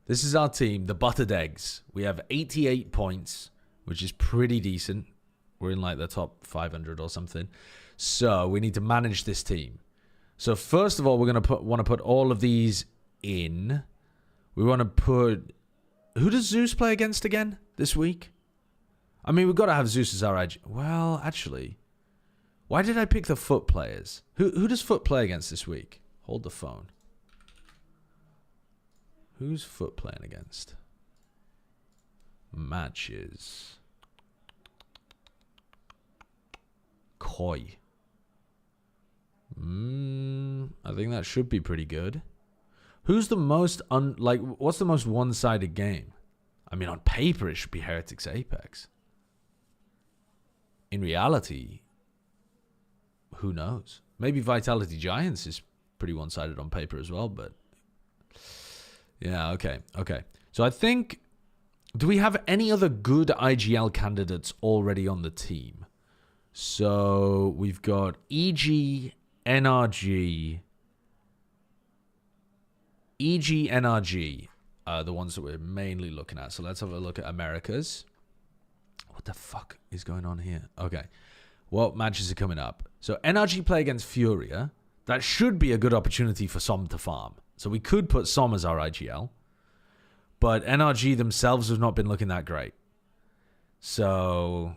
This is our team, the Buttered Eggs. We have 88 points, which is pretty decent. We're in like the top 500 or something. So we need to manage this team. So first of all, we're gonna want to put all of these in. We want to put... Who does Zeus play against again this week? I mean, we've got to have Zeus as our edge. Well, actually, why did I pick the Foot players? Who does Foot play against this week? Hold the phone. Who's Foot playing against? Matches. Koi. I think that should be pretty good. Who's the most what's the most one-sided game? I mean, on paper it should be Heretics Apex. In reality, who knows? Maybe Vitality Giants is pretty one-sided on paper as well, but Yeah, okay, okay. So I think... Do we have any other good IGL candidates already on the team? So we've got EG, NRG... EG, NRG are the ones that we're mainly looking at. So let's have a look at Americas. What the fuck is going on here? Okay. What matches are coming up? So NRG play against Furia. That should be a good opportunity for Som to farm. So we could put Som as our IGL. But NRG themselves have not been looking that great. So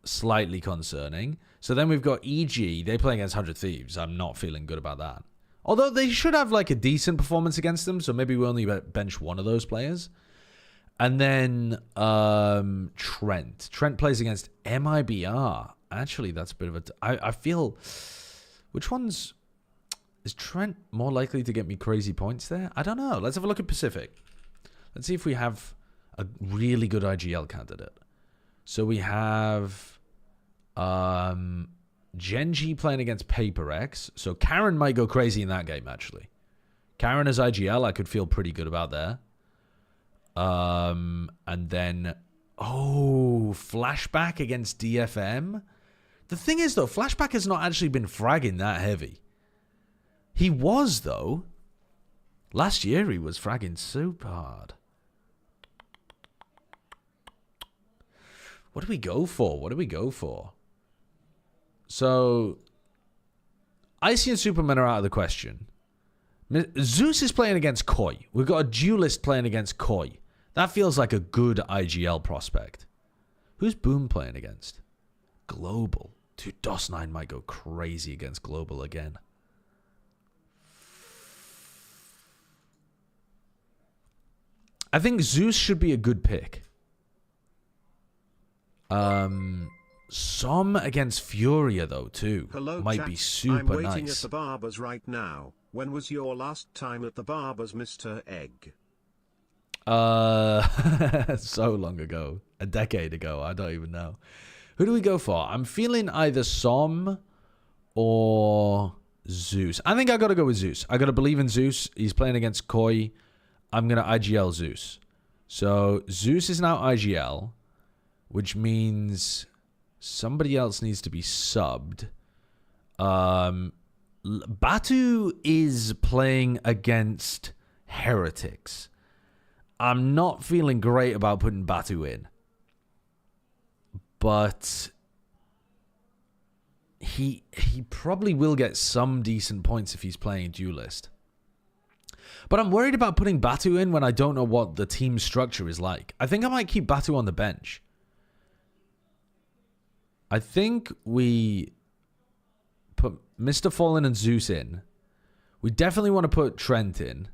slightly concerning. So then we've got EG. They play against 100 Thieves. I'm not feeling good about that. Although they should have like a decent performance against them. So maybe we only bench one of those players. And then Trent. Trent plays against MIBR. Actually, that's a bit of a... I feel... Which one's... Is Trent more likely to get me crazy points there? I don't know. Let's have a look at Pacific. Let's see if we have a really good IGL candidate. So we have... Genji playing against Paper X. So Karen might go crazy in that game, actually. Karen as IGL, I could feel pretty good about there. And then... Oh, Flashback against DFM. The thing is, though, Flashback has not actually been fragging that heavy. He was, though. Last year, he was fragging super hard. What do we go for? What do we go for? So, Icy and Superman are out of the question. Zeus is playing against Koi. We've got a duelist playing against Koi. That feels like a good IGL prospect. Who's Boom playing against? Global. Dude, DOS9 might go crazy against Global again. I think Zeus should be a good pick. Som against Furia, though, too. Hello, might chat. be super I'm waiting nice. at the barber's right now. When was your last time at the barber's, Mr. Egg? So long ago. A decade ago. I don't even know. Who do we go for? I'm feeling either Som or Zeus. I think I gotta go with Zeus. I gotta believe in Zeus. He's playing against Koi. I'm gonna IGL Zeus. So Zeus is now IGL, which means somebody else needs to be subbed. Batu is playing against Heretics. I'm not feeling great about putting Batu in. But he probably will get some decent points if he's playing Duelist. But I'm worried about putting Batu in when I don't know what the team structure is like. I think I might keep Batu on the bench. I think we put Mr. Fallen and Zeus in. We definitely want to put Trent in.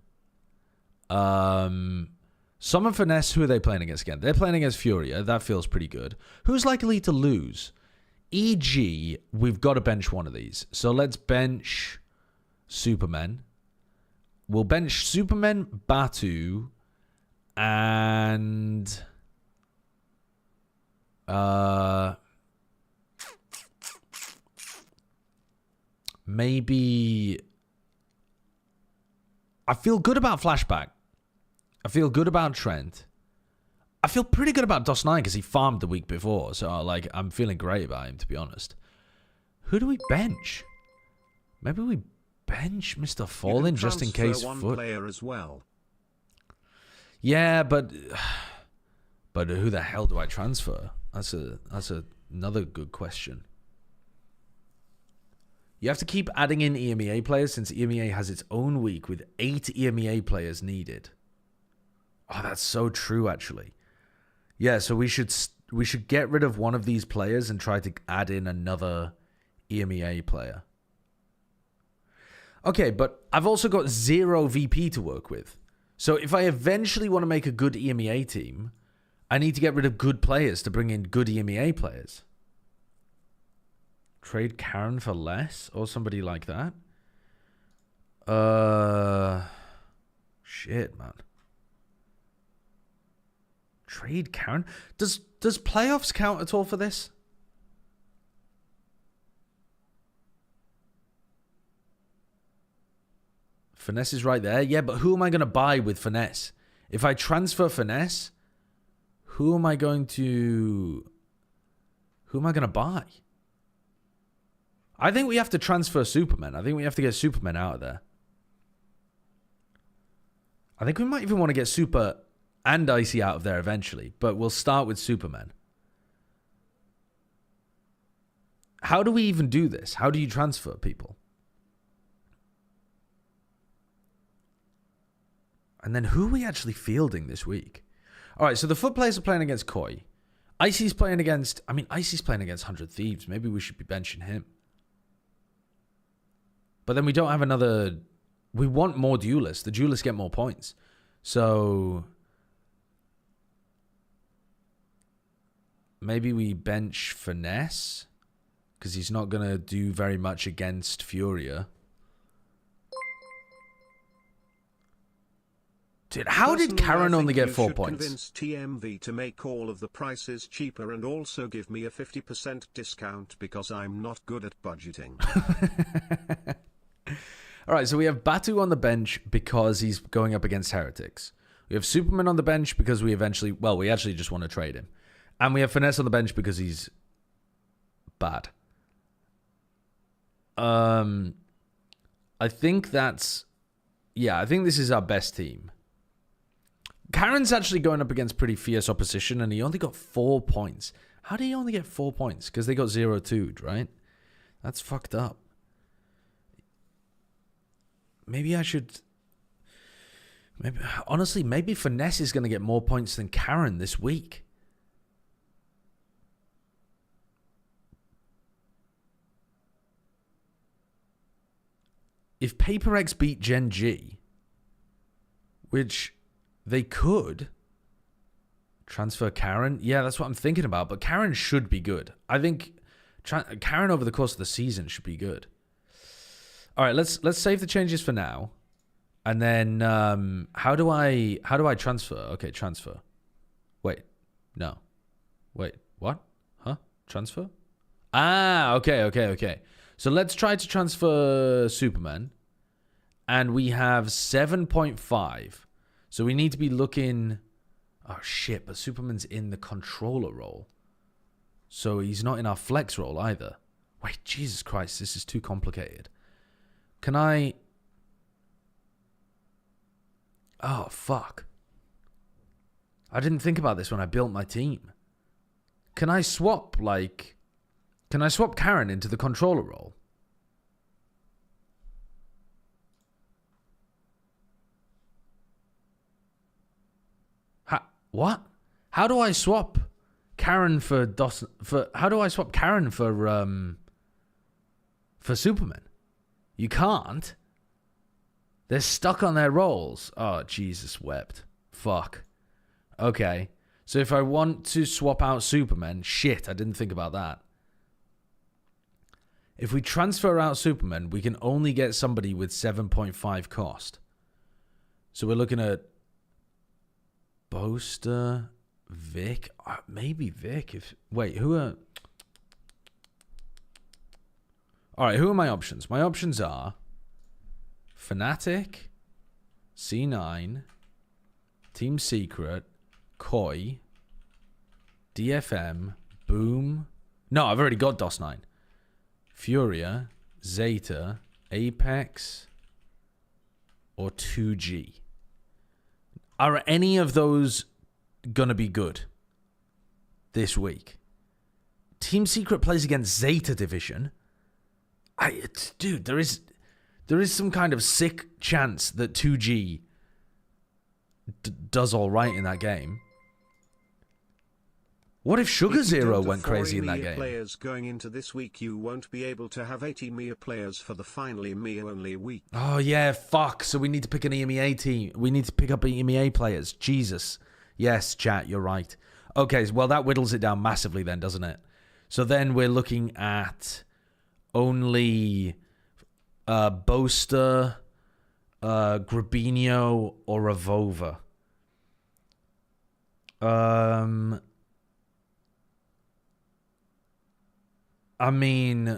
Summon Finesse, who are they playing against again? They're playing against Furia. That feels pretty good. Who's likely to lose? EG, we've got to bench one of these. So let's bench Superman. We'll bench Superman, Batu, and... maybe... I feel good about Flashback. I feel good about Trent. I feel pretty good about DOS9 because he farmed the week before. So, like, I'm feeling great about him, to be honest. Who do we bench? Maybe we bench Mr. Fallen just in case one Foot. Player as well. Yeah, but who the hell do I transfer? That's another good question. You have to keep adding in EMEA players since EMEA has its own week with 8 EMEA players needed. Oh, that's so true, actually. Yeah, so we should get rid of one of these players and try to add in another EMEA player. Okay, but I've also got 0 VP to work with. So if I eventually want to make a good EMEA team, I need to get rid of good players to bring in good EMEA players. Trade Karen for less or somebody like that? Shit, man. Trade Karen? Does playoffs count at all for this? Finesse is right there. Yeah, but who am I going to buy with Finesse? If I transfer Finesse, who am I going to buy? I think we have to transfer Superman. I think we have to get Superman out of there. I think we might even want to get Super and Icy out of there eventually, but we'll start with Superman. How do we even do this? How do you transfer people? And then who are we actually fielding this week? All right, so the foot players are playing against Koi. Icy's playing against... I mean, Icy's playing against 100 Thieves. Maybe we should be benching him. But then we don't have another... We want more duelists. The duelists get more points. So... maybe we bench Finesse. Because he's not going to do very much against Furia. Dude, how did Karen only get 4 points? Convince TMV to make all of the prices cheaper and also give me a 50% discount because I'm not good at budgeting. All right, so we have Batu on the bench because he's going up against Heretics. We have Superman on the bench because we actually just want to trade him. And we have Finesse on the bench because he's bad. I think that's... yeah, I think this is our best team. Karen's actually going up against pretty fierce opposition, and he only got 4 points. How did he only get 4 points? Because they got 0-2'd, right? That's fucked up. Maybe I should... honestly, maybe Finesse is going to get more points than Karen this week. If Paper X beat Gen G, which... they could transfer Karen. Yeah, that's what I'm thinking about. But Karen should be good. I think Karen over the course of the season should be good. All right, let's save the changes for now. And then how do I transfer? Okay, transfer. Wait. No. Wait, what? Huh? Transfer? Ah, okay. So let's try to transfer Superman. And we have 7.5. So we need to be looking... oh, shit, but Superman's in the controller role. So he's not in our flex role either. Wait, Jesus Christ, this is too complicated. Can I... oh, fuck. I didn't think about this when I built my team. Can I swap, like... can I swap Karen into the controller role? What? How do I swap Karen for how do I swap Karen for Superman? You can't. They're stuck on their roles. Oh, Jesus wept. Fuck. Okay. So if I want to swap out Superman, shit, I didn't think about that. If we transfer out Superman, we can only get somebody with 7.5 cost. So we're looking at Boaster, Vic, maybe Vic. Wait, who are... all right, who are my options? My options are Fnatic, C9, Team Secret, Koi, DFM, Boom. No, I've already got DOS9. Furia, Zeta, Apex, or 2G. Are any of those going to be good this week? Team Secret plays against Zeta Division. Dude, there is some kind of sick chance that 2G does all right in that game. What if Sugar Zero went crazy in that game? Players going into this week, you won't be able to have 8 EMEA players for the final EMEA only week. Oh yeah, fuck. So we need to pick an EMEA team. We need to pick up EMEA players. Jesus. Yes, chat, you're right. Okay, well that whittles it down massively then, doesn't it? So then we're looking at only Boaster, Grabinho, or Avova. I mean,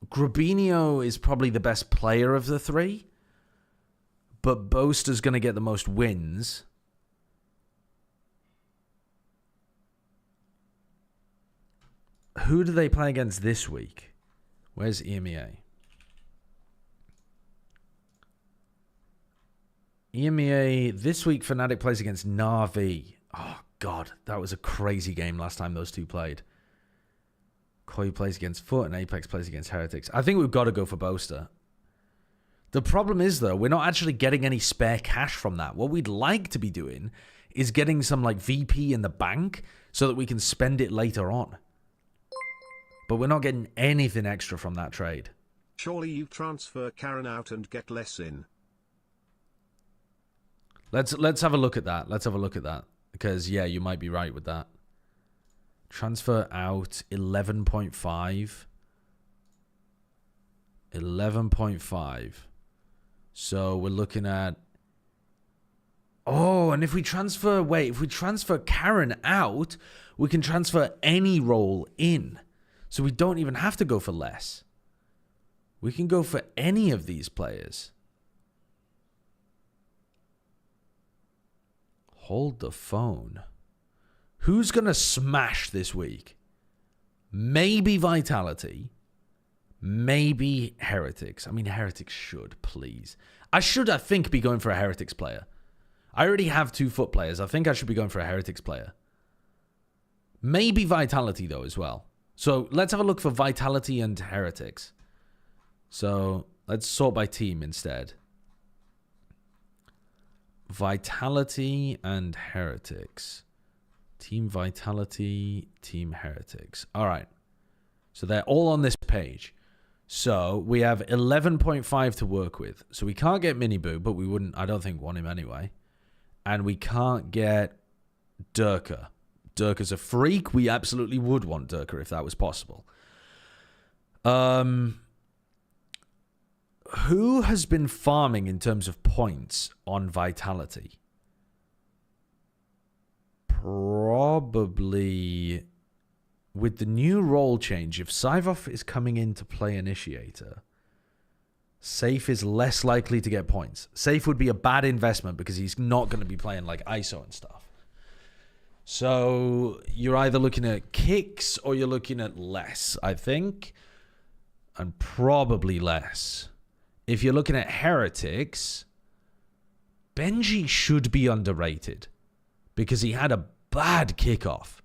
Grabinho is probably the best player of the three, but Boaster's going to get the most wins. Who do they play against this week? Where's EMEA? EMEA, this week Fnatic plays against Na'Vi. Oh, God, that was a crazy game last time those two played. Koi plays against Foot and Apex plays against Heretics. I think we've got to go for Boaster. The problem is, though, we're not actually getting any spare cash from that. What we'd like to be doing is getting some, like, VP in the bank so that we can spend it later on. But we're not getting anything extra from that trade. Surely you transfer Karen out and get less in. Let's have a look at that. Let's have a look at that. Because, yeah, you might be right with that. Transfer out 11.5. 11.5. So we're looking at... Oh, and if we transfer... Wait, if we transfer Karen out, we can transfer any role in. So we don't even have to go for less. We can go for any of these players. Hold the phone. Who's going to smash this week? Maybe Vitality. Maybe Heretics. I mean, Heretics should, please. I think, be going for a Heretics player. I already have 2 Foot players. I think I should be going for a Heretics player. Maybe Vitality, though, as well. So let's have a look for Vitality and Heretics. So let's sort by team instead. Vitality and Heretics. Team Vitality, Team Heretics. All right. So they're all on this page. So we have 11.5 to work with. So we can't get Miniboo, but we wouldn't, I don't think, want him anyway. And we can't get Durka. Durka's a freak. We absolutely would want Durka if that was possible. Who has been farming in terms of points on Vitality? Probably with the new role change, if Syvoth is coming in to play Initiator, Safe is less likely to get points. Safe would be a bad investment because he's not going to be playing like ISO and stuff. So you're either looking at kicks or you're looking at less, I think. And probably less. If you're looking at Heretics, Benji should be underrated because he had a bad kickoff.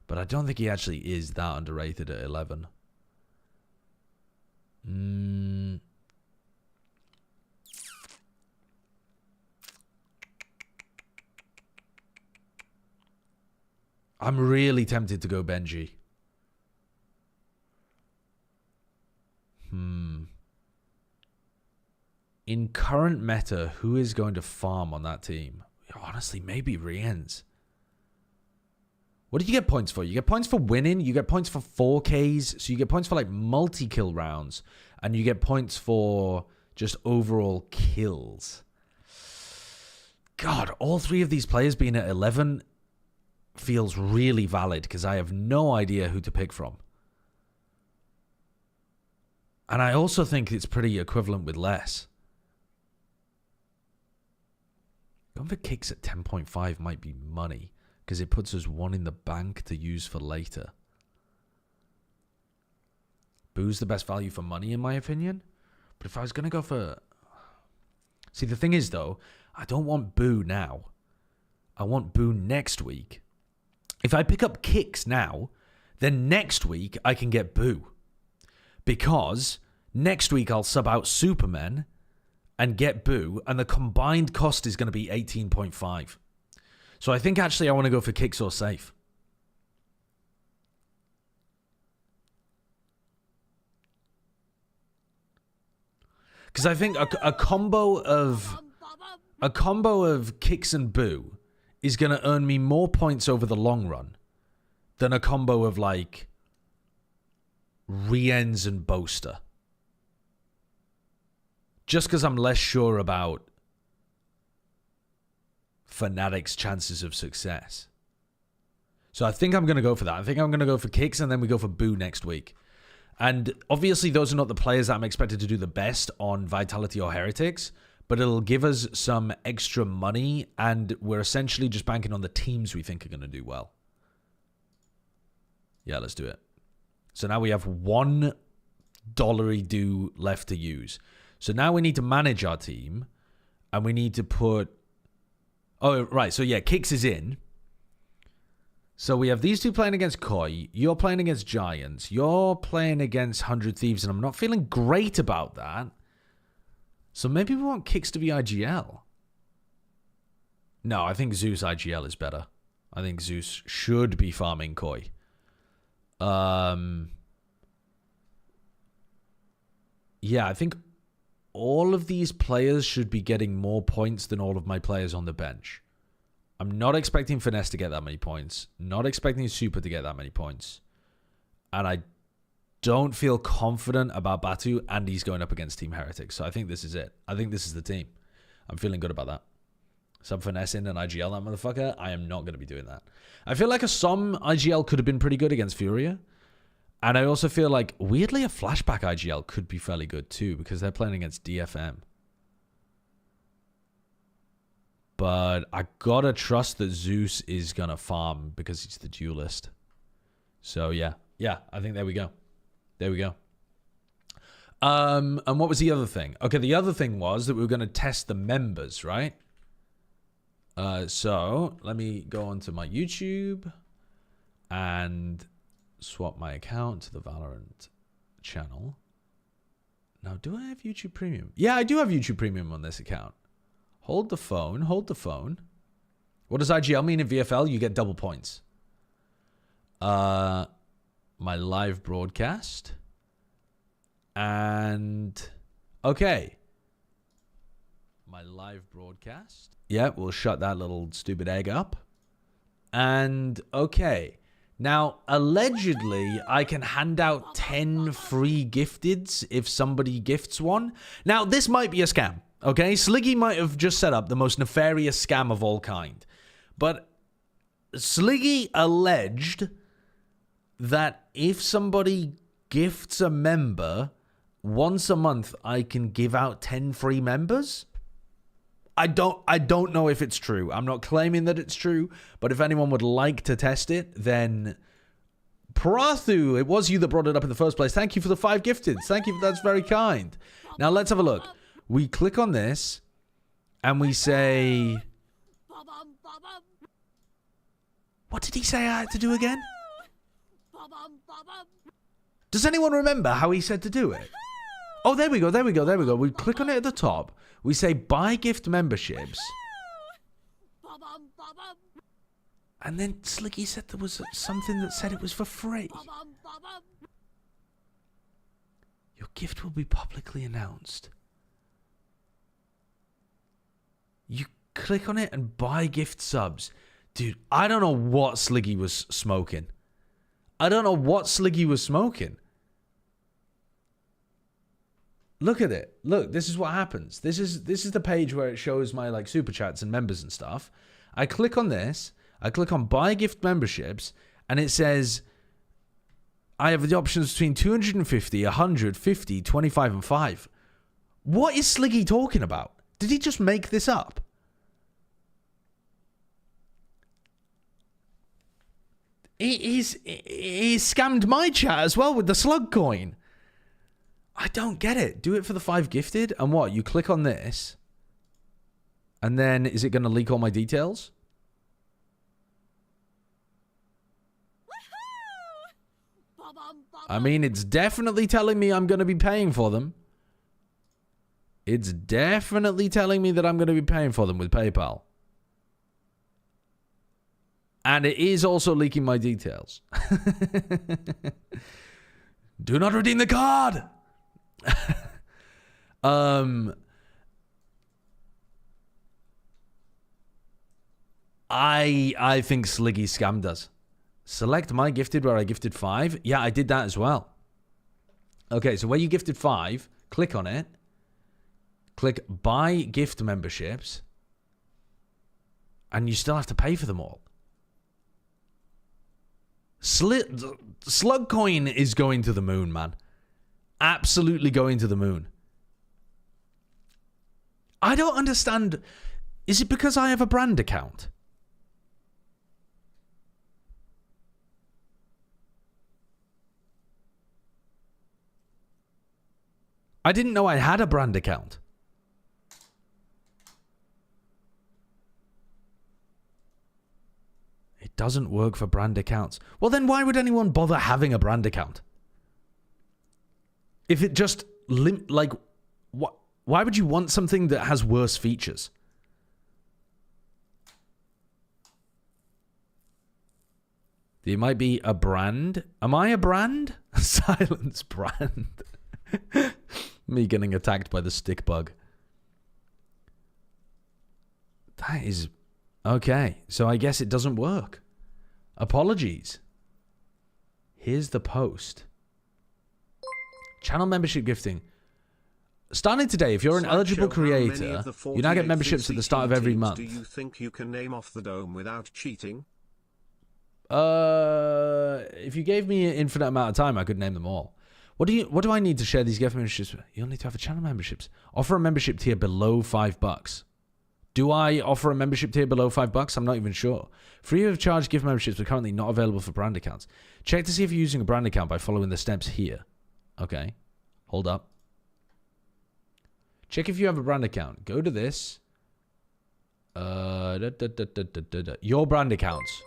But I don't think he actually is that underrated at 11. I'm really tempted to go Benji. In current meta, who is going to farm on that team? Honestly, maybe Rienz. What do you get points for? You get points for winning. You get points for 4Ks. So you get points for like multi-kill rounds. And you get points for just overall kills. God, all 3 of these players being at 11 feels really valid because I have no idea who to pick from. And I also think it's pretty equivalent with less. Going for kicks at 10.5 might be money because it puts us 1 in the bank to use for later. Boo's the best value for money in my opinion. But if I was going to go for... See, the thing is though, I don't want Boo now. I want Boo next week. If I pick up kicks now, then next week I can get Boo. Because next week I'll sub out Superman and get Boo, and the combined cost is going to be 18.5. So I think actually I want to go for kicks or safe. Because I think a combo of kicks and Boo is going to earn me more points over the long run than a combo of like Rienz and Boaster. Just because I'm less sure about Fnatic's chances of success. So I think I'm going to go for that. I think I'm going to go for kicks and then we go for Boo next week. And obviously, those are not the players that I'm expected to do the best on Vitality or Heretics, but it'll give us some extra money, and we're essentially just banking on the teams we think are going to do well. Yeah, let's do it. So now we have $1 do left to use. So now we need to manage our team, and we need to put... Oh, right. So yeah, Kicks is in. So we have these two playing against Koi. You're playing against Giants. You're playing against 100 Thieves, and I'm not feeling great about that. So maybe we want Kicks to be IGL. No, I think Zeus IGL is better. I think Zeus should be farming Koi. Yeah, I think all of these players should be getting more points than all of my players on the bench. I'm not expecting Finesse to get that many points. Not expecting Super to get that many points. And I don't feel confident about Batu, and he's going up against Team Heretics. So I think this is it. I think this is the team. I'm feeling good about that. Some Finesse in and IGL that motherfucker. I am not going to be doing that. I feel like a Som IGL could have been pretty good against Furia. And I also feel like, weirdly, a Flashback IGL could be fairly good too, because they're playing against DFM. But I gotta trust that Zeus is gonna farm because he's the duelist. So yeah, I think there we go. There we go. And what was the other thing? Okay, the other thing was that we were gonna test the members, right? So let me go onto my YouTube and swap my account to the Valorant channel. Now, do I have YouTube Premium? Yeah, I do have YouTube Premium on this account. Hold the phone. Hold the phone. What does IGL mean in VFL? You get double points. My live broadcast. And... okay. My live broadcast. Yeah, we'll shut that little stupid egg up. And, okay. Now, allegedly, I can hand out 10 free gifteds if somebody gifts one. Now, this might be a scam. Okay, Sliggy might have just set up the most nefarious scam of all kind. But Sliggy alleged that if somebody gifts a member, once a month I can give out 10 free members. I don't know if it's true. I'm not claiming that it's true, but if anyone would like to test it, then Prathu, it was you that brought it up in the first place. Thank you for the 5 gifteds. Thank you. That's very kind. Now let's have a look. We click on this, and we say... what did he say I had to do again? Does anyone remember how he said to do it? Oh, there we go, there we go, there we go. We click on it at the top. We say buy gift memberships. And then Sliggy said there was something that said it was for free. Your gift will be publicly announced. You click on it and buy gift subs. Dude, I don't know what Sliggy was smoking. I don't know what Sliggy was smoking. Look at it. Look, this is what happens. This is the page where it shows my like super chats and members and stuff. I click on this. I click on buy gift memberships, and it says I have the options between 250, 100, 50, 25, and 5. What is Sliggy talking about? Did he just make this up? He's scammed my chat as well with the slug coin. I don't get it. Do it for the 5 gifted, and what? You click on this, and then is it going to leak all my details? I mean, it's definitely telling me I'm going to be paying for them. It's definitely telling me that I'm going to be paying for them with PayPal. And it is also leaking my details. Do not redeem the card! I think Sliggy scammed us. Select my gifted where I gifted 5. Yeah, I did that as well. Okay, so where you gifted 5, click on it. Click buy gift memberships. And you still have to pay for them all. Slugcoin is going to the moon, man. absolutely going to the moon. I don't understand. Is it because I have a brand account? I didn't know I had a brand account. It doesn't work for brand accounts. Well, then why would anyone bother having a brand account? If it just like, why would you want something that has worse features? There might be a brand. Am I a brand? Silence brand. Me getting attacked by the stick bug. That is... Okay, so I guess it doesn't work. Apologies. Here's the post. Channel membership gifting. Starting today, if you're an eligible creator, you now get memberships at the start of every month. Do you think you can name off the dome without cheating? If you gave me an infinite amount of time, I could name them all. What do I need to share these gift memberships with? You'll need to have a channel memberships. Offer a membership tier below $5. Do I offer a membership tier below $5? I'm not even sure. Free of charge gift memberships are currently not available for brand accounts. Check to see if you're using a brand account by following the steps here. Okay. Hold up. Check if you have a brand account. Go to this. Your brand accounts.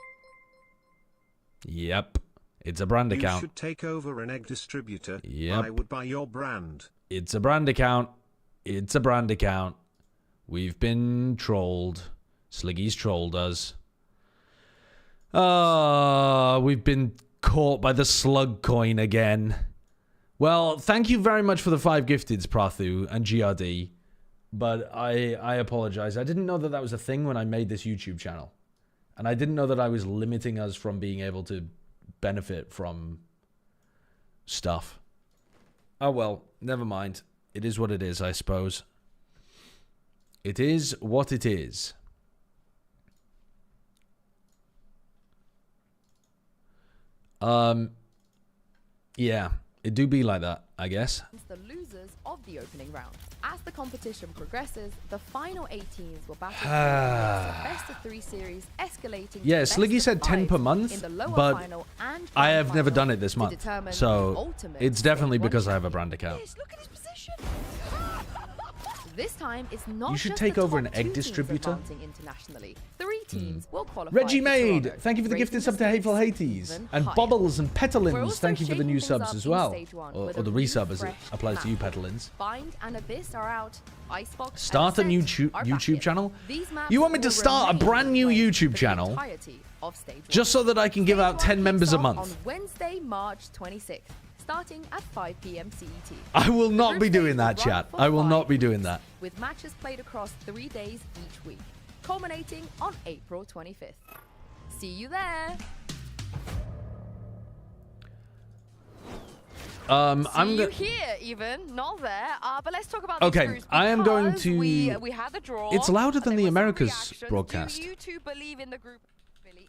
Yep. It's a brand account. You should take over an egg distributor. Yep. I would buy your brand. It's a brand account. It's a brand account. We've been trolled. Sliggy's trolled us. We've been caught by the slug coin again. Well, thank you very much for the 5 gifteds, Prathu and GRD. But I apologize. I didn't know that that was a thing when I made this YouTube channel. And I didn't know that I was limiting us from being able to benefit from stuff. Oh well, never mind. It is what it is, I suppose. It is what it is. Yeah, it do be like that, I guess. The losers of the opening round. As the competition progresses, the final 18s will battle the best of 3 series, escalating. Yeah, Sliggy said 10 per month, but I have never done it this month, so it's definitely because I have a brand account. Look at his position. This time, it's not you should just take the over top an egg 2 distributor. teams advancing internationally. 3 teams will qualify. Reggie for Maid, Toronto, thank you for the gifted sub to Hateful Hades. And Bubbles and Petalins, thank you for the new subs as well. Or the resub as it applies to you, Petalins. Bind and Abyss are out. Icebox Start a new YouTube channel? You want me to start a brand new YouTube channel just so that I can give out 10 members a month? On Wednesday, March 26th. Starting at 5 p.m. CET. I will not be doing that, chat. I will not be doing that. With matches played across 3 days each week, culminating on April 25th. See you there. I'm you here, even not there. But let's talk about okay. Groups I am going to. We had the draw. It's louder than the Americas broadcast. Do you two believe in the group?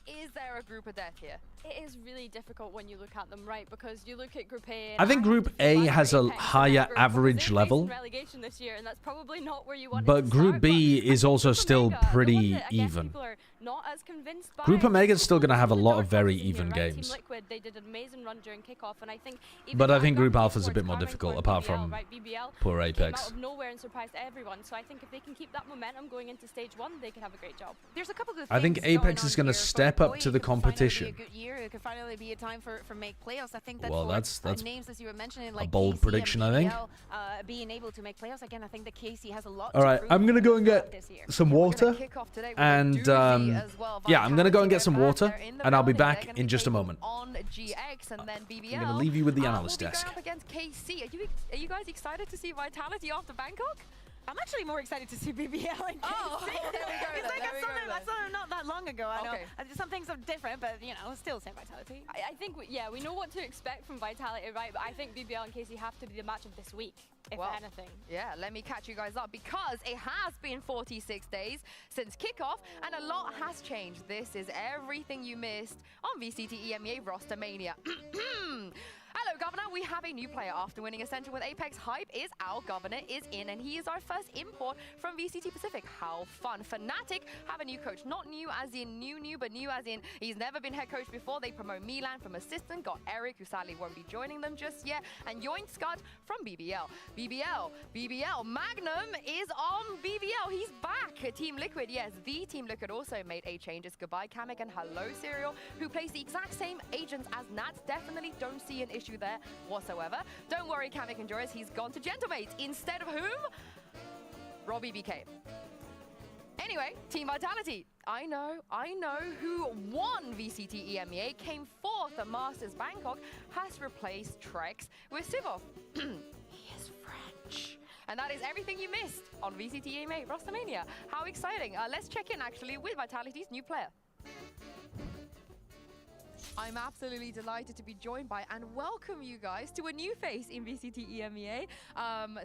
Is there a group of death here? It is really difficult when you look at them, right? Because you look at Group A. I think Group A has a higher average level. Relegation this year, and that's probably not where you want but Group B is also still pretty even. Not as convinced by Group Omega is still going to have a lot of very even games. Team Liquid, they did an amazing run during kickoff, and I think but I think Group Alpha is a bit more difficult, apart from BBL poor Apex. Came out of nowhere and surprised everyone. So I think if they can keep that momentum going into stage 1, they could have a great job. There's a couple good I think Apex is going to step up to the competition. It could finally be a time for make playoffs. I think that well, that's names as you were mentioning, like a bold KC prediction, and BBL, I think. Being able to make playoffs again, I think that KC has a lot. All right, I'm gonna go and get some water, and yeah, I'm gonna go and get some water, and I'll be back in just a moment. On GX and then BBL. I'm gonna leave you with the analyst desk. Up against KC. Are you guys excited to see Vitality after Bangkok? I'm actually more excited to see BBL and KC. Oh, there we go. It's like I saw them not that long ago. I know okay. Some things are different, but you know, still same Vitality. I think we know what to expect from Vitality, right? But I think BBL and KC have to be the match of this week, if anything. Yeah, let me catch you guys up because it has been 46 days since kickoff, and a lot has changed. This is everything you missed on VCT EMEA Roster Mania. Hello, Governor. We have a new player. After winning Ascension with Apex, Hype is our Governor is in, and he is our first import from VCT Pacific. How fun. Fnatic have a new coach. Not new as in new, but new as in he's never been head coach before. They promote Milan from assistant, got Eric, who sadly won't be joining them just yet, and Yoink Scott from BBL. BBL. Magnum is on BBL. He's back. Team Liquid, yes, the Team Liquid also made a changes. Goodbye, Kamek, and hello, Serial, who plays the exact same agents as Nats. Definitely don't see an issue there whatsoever. Don't worry, Kamek and Joris, he's gone to Gentlemates instead of whom? Robbie BK. Anyway, Team Vitality. I know who won VCT EMEA, came fourth at Masters Bangkok, has replaced Trex with Sivov. He is French. And that is everything you missed on VCT EMEA WrestleMania. How exciting. Let's check in actually with Vitality's new player. I'm absolutely delighted to be joined by and welcome you guys to a new face in VCT EMEA.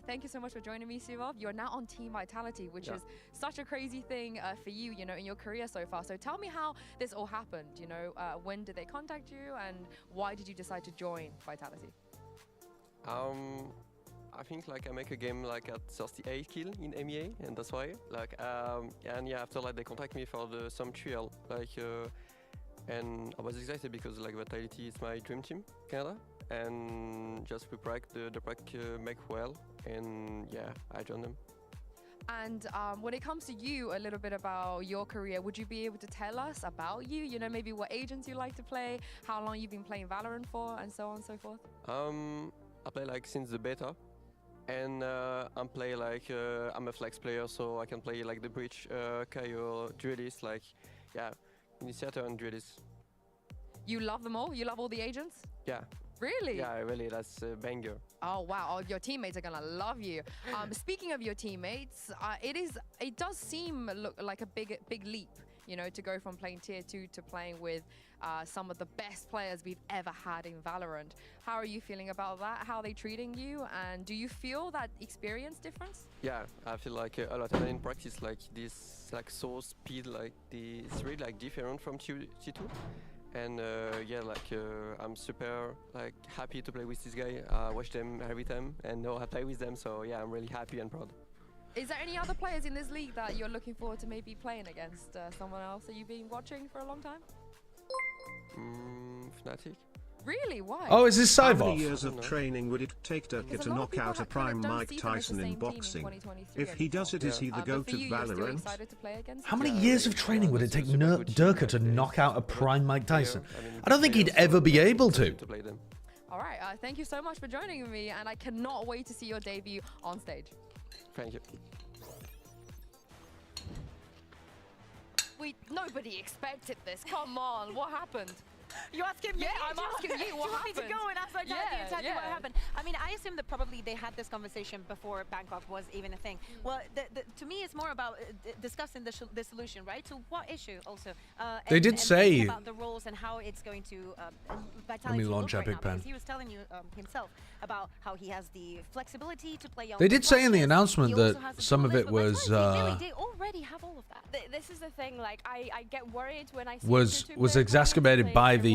Thank you so much for joining me, Sivov. You're now on Team Vitality, which is such a crazy thing for you, you know, in your career so far. So tell me how this all happened, you know, when did they contact you and why did you decide to join Vitality? I think like I make a game like at 38 kill in EMEA, and that's why like and yeah, after like they contact me for some trial like and I was excited because like Vitality is my dream team Canada, and just we the pack make well, and yeah, I joined them. And when it comes to you, a little bit about your career, would you be able to tell us about you? You know, maybe what agents you like to play, how long you've been playing Valorant for, and so on and so forth? I play like since the beta. And I'm play like I'm a flex player, so I can play like the Breach, Kaio, Druidist, like yeah, Initiator and Druidist. You love them all? You love all the agents? Yeah. Really? Yeah, really. That's a banger. Oh wow! Oh, your teammates are gonna love you. Speaking of your teammates, it does seem like a big leap, you know, to go from playing tier 2 to playing with some of the best players we've ever had in Valorant. How are you feeling about that? How are they treating you? And do you feel that experience difference? Yeah, I feel like a lot. And in practice, like this, like so speed, like it's really like different from T2. And yeah, like I'm super like happy to play with this guy. I watch them every time, and now I play with them. So yeah, I'm really happy and proud. Is there any other players in this league that you're looking forward to maybe playing against? Someone else that you've been watching for a long time? Fnatic. Really? Why? Oh, is this How Sivov? many years of training would it take Durka to knock out a prime Mike Tyson in boxing? If he does it, is he the GOAT of Valorant? How many years of training would it take Durka to knock out a prime Mike Tyson? I don't think he'd ever be able to. All right, thank you so much for joining me, and I cannot wait to see your debut on stage. Thank you. Nobody expected this. Come on, what happened? You're asking me? Yeah, I'm asking you what happened. You want me to go and ask like exactly what happened? I mean, I assume that probably they had this conversation before Bangkok was even a thing. Well, to me, it's more about discussing the solution, right? So what issue also? They did say about the roles and how it's going to Vitality. Let me launch Epic Pen. He was telling you himself about how he has the flexibility to play on. They did say in the announcement that some of it was they already have all of that. This is the thing. Like I get worried when I see was exacerbated by the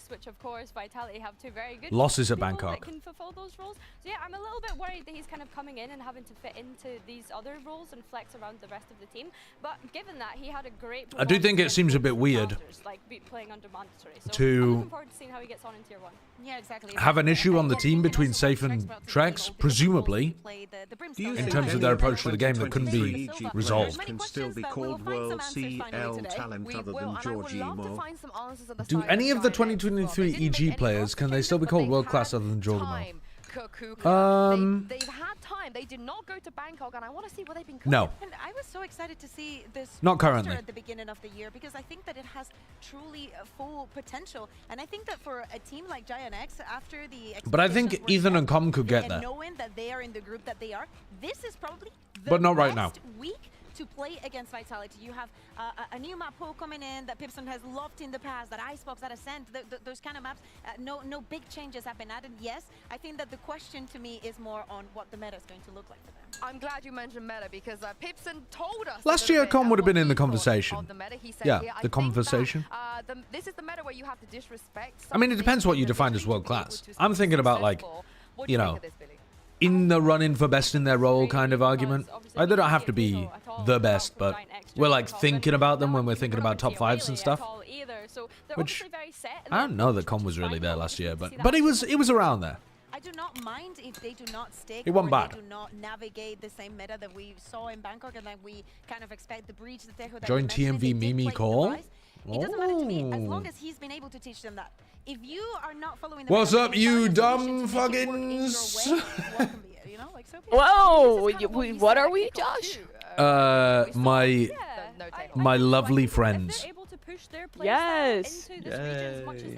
which of course Vitality have two very good losses at people Bangkok. that can fulfill those roles. So yeah, I'm a little bit worried that he's kind of coming in and having to fit into these other roles and flex around the rest of the team. But given that, he had a great. I do think it seems a bit weird playing under mandatory. So to I'm looking forward to seeing how he gets on in tier 1. Yeah, exactly. Have an issue on the team between Safe and Trex, presumably, in terms of their approach to the game that couldn't be resolved. Can still be called World CL talent other than Georgimo. Do any of the 2023 EG players, can they still be called world class other than Georgimo? They've had time. They did not go to Bangkok, and I want to see what they've been cooking. No. And I was so excited to see this not currently at the beginning of the year, because I think that it has truly full potential, and I think that for a team like GiantX, after the but I think Ethan and Com could get there. Knowing that they are in the group that they are, this is probably the but not right now. week to play against Vitality. You have a new map pool coming in that Pipson has loved in the past, that Icebox, that Ascent, those kind of maps. No big changes have been added. Yes, I think that the question to me is more on what the meta is going to look like for them. I'm glad you mentioned meta because Pipson told us Last year, Con would have been in the conversation. Yeah, the conversation. This is the meta where you have to disrespect. I mean, it depends what you define as world class. I'm thinking about, like, you know, in the running for best in their role kind of argument. Like, they don't have to be the best, but we're like thinking about them when we're thinking about top 5s and stuff. Which I don't know that Con was really there last year, but he was around there. I do not mind if they do not stick He wasn't or bad. they do not navigate the same meta that we saw in Bangkok and that we kind of expect the breach that they Join TMV Mimi call. It doesn't matter to me as long as he's been able to teach them that. If you are not following the What's meta, up, you dumb fuckins? you know, like so Whoa! What are we, Josh? My lovely friends. Yes.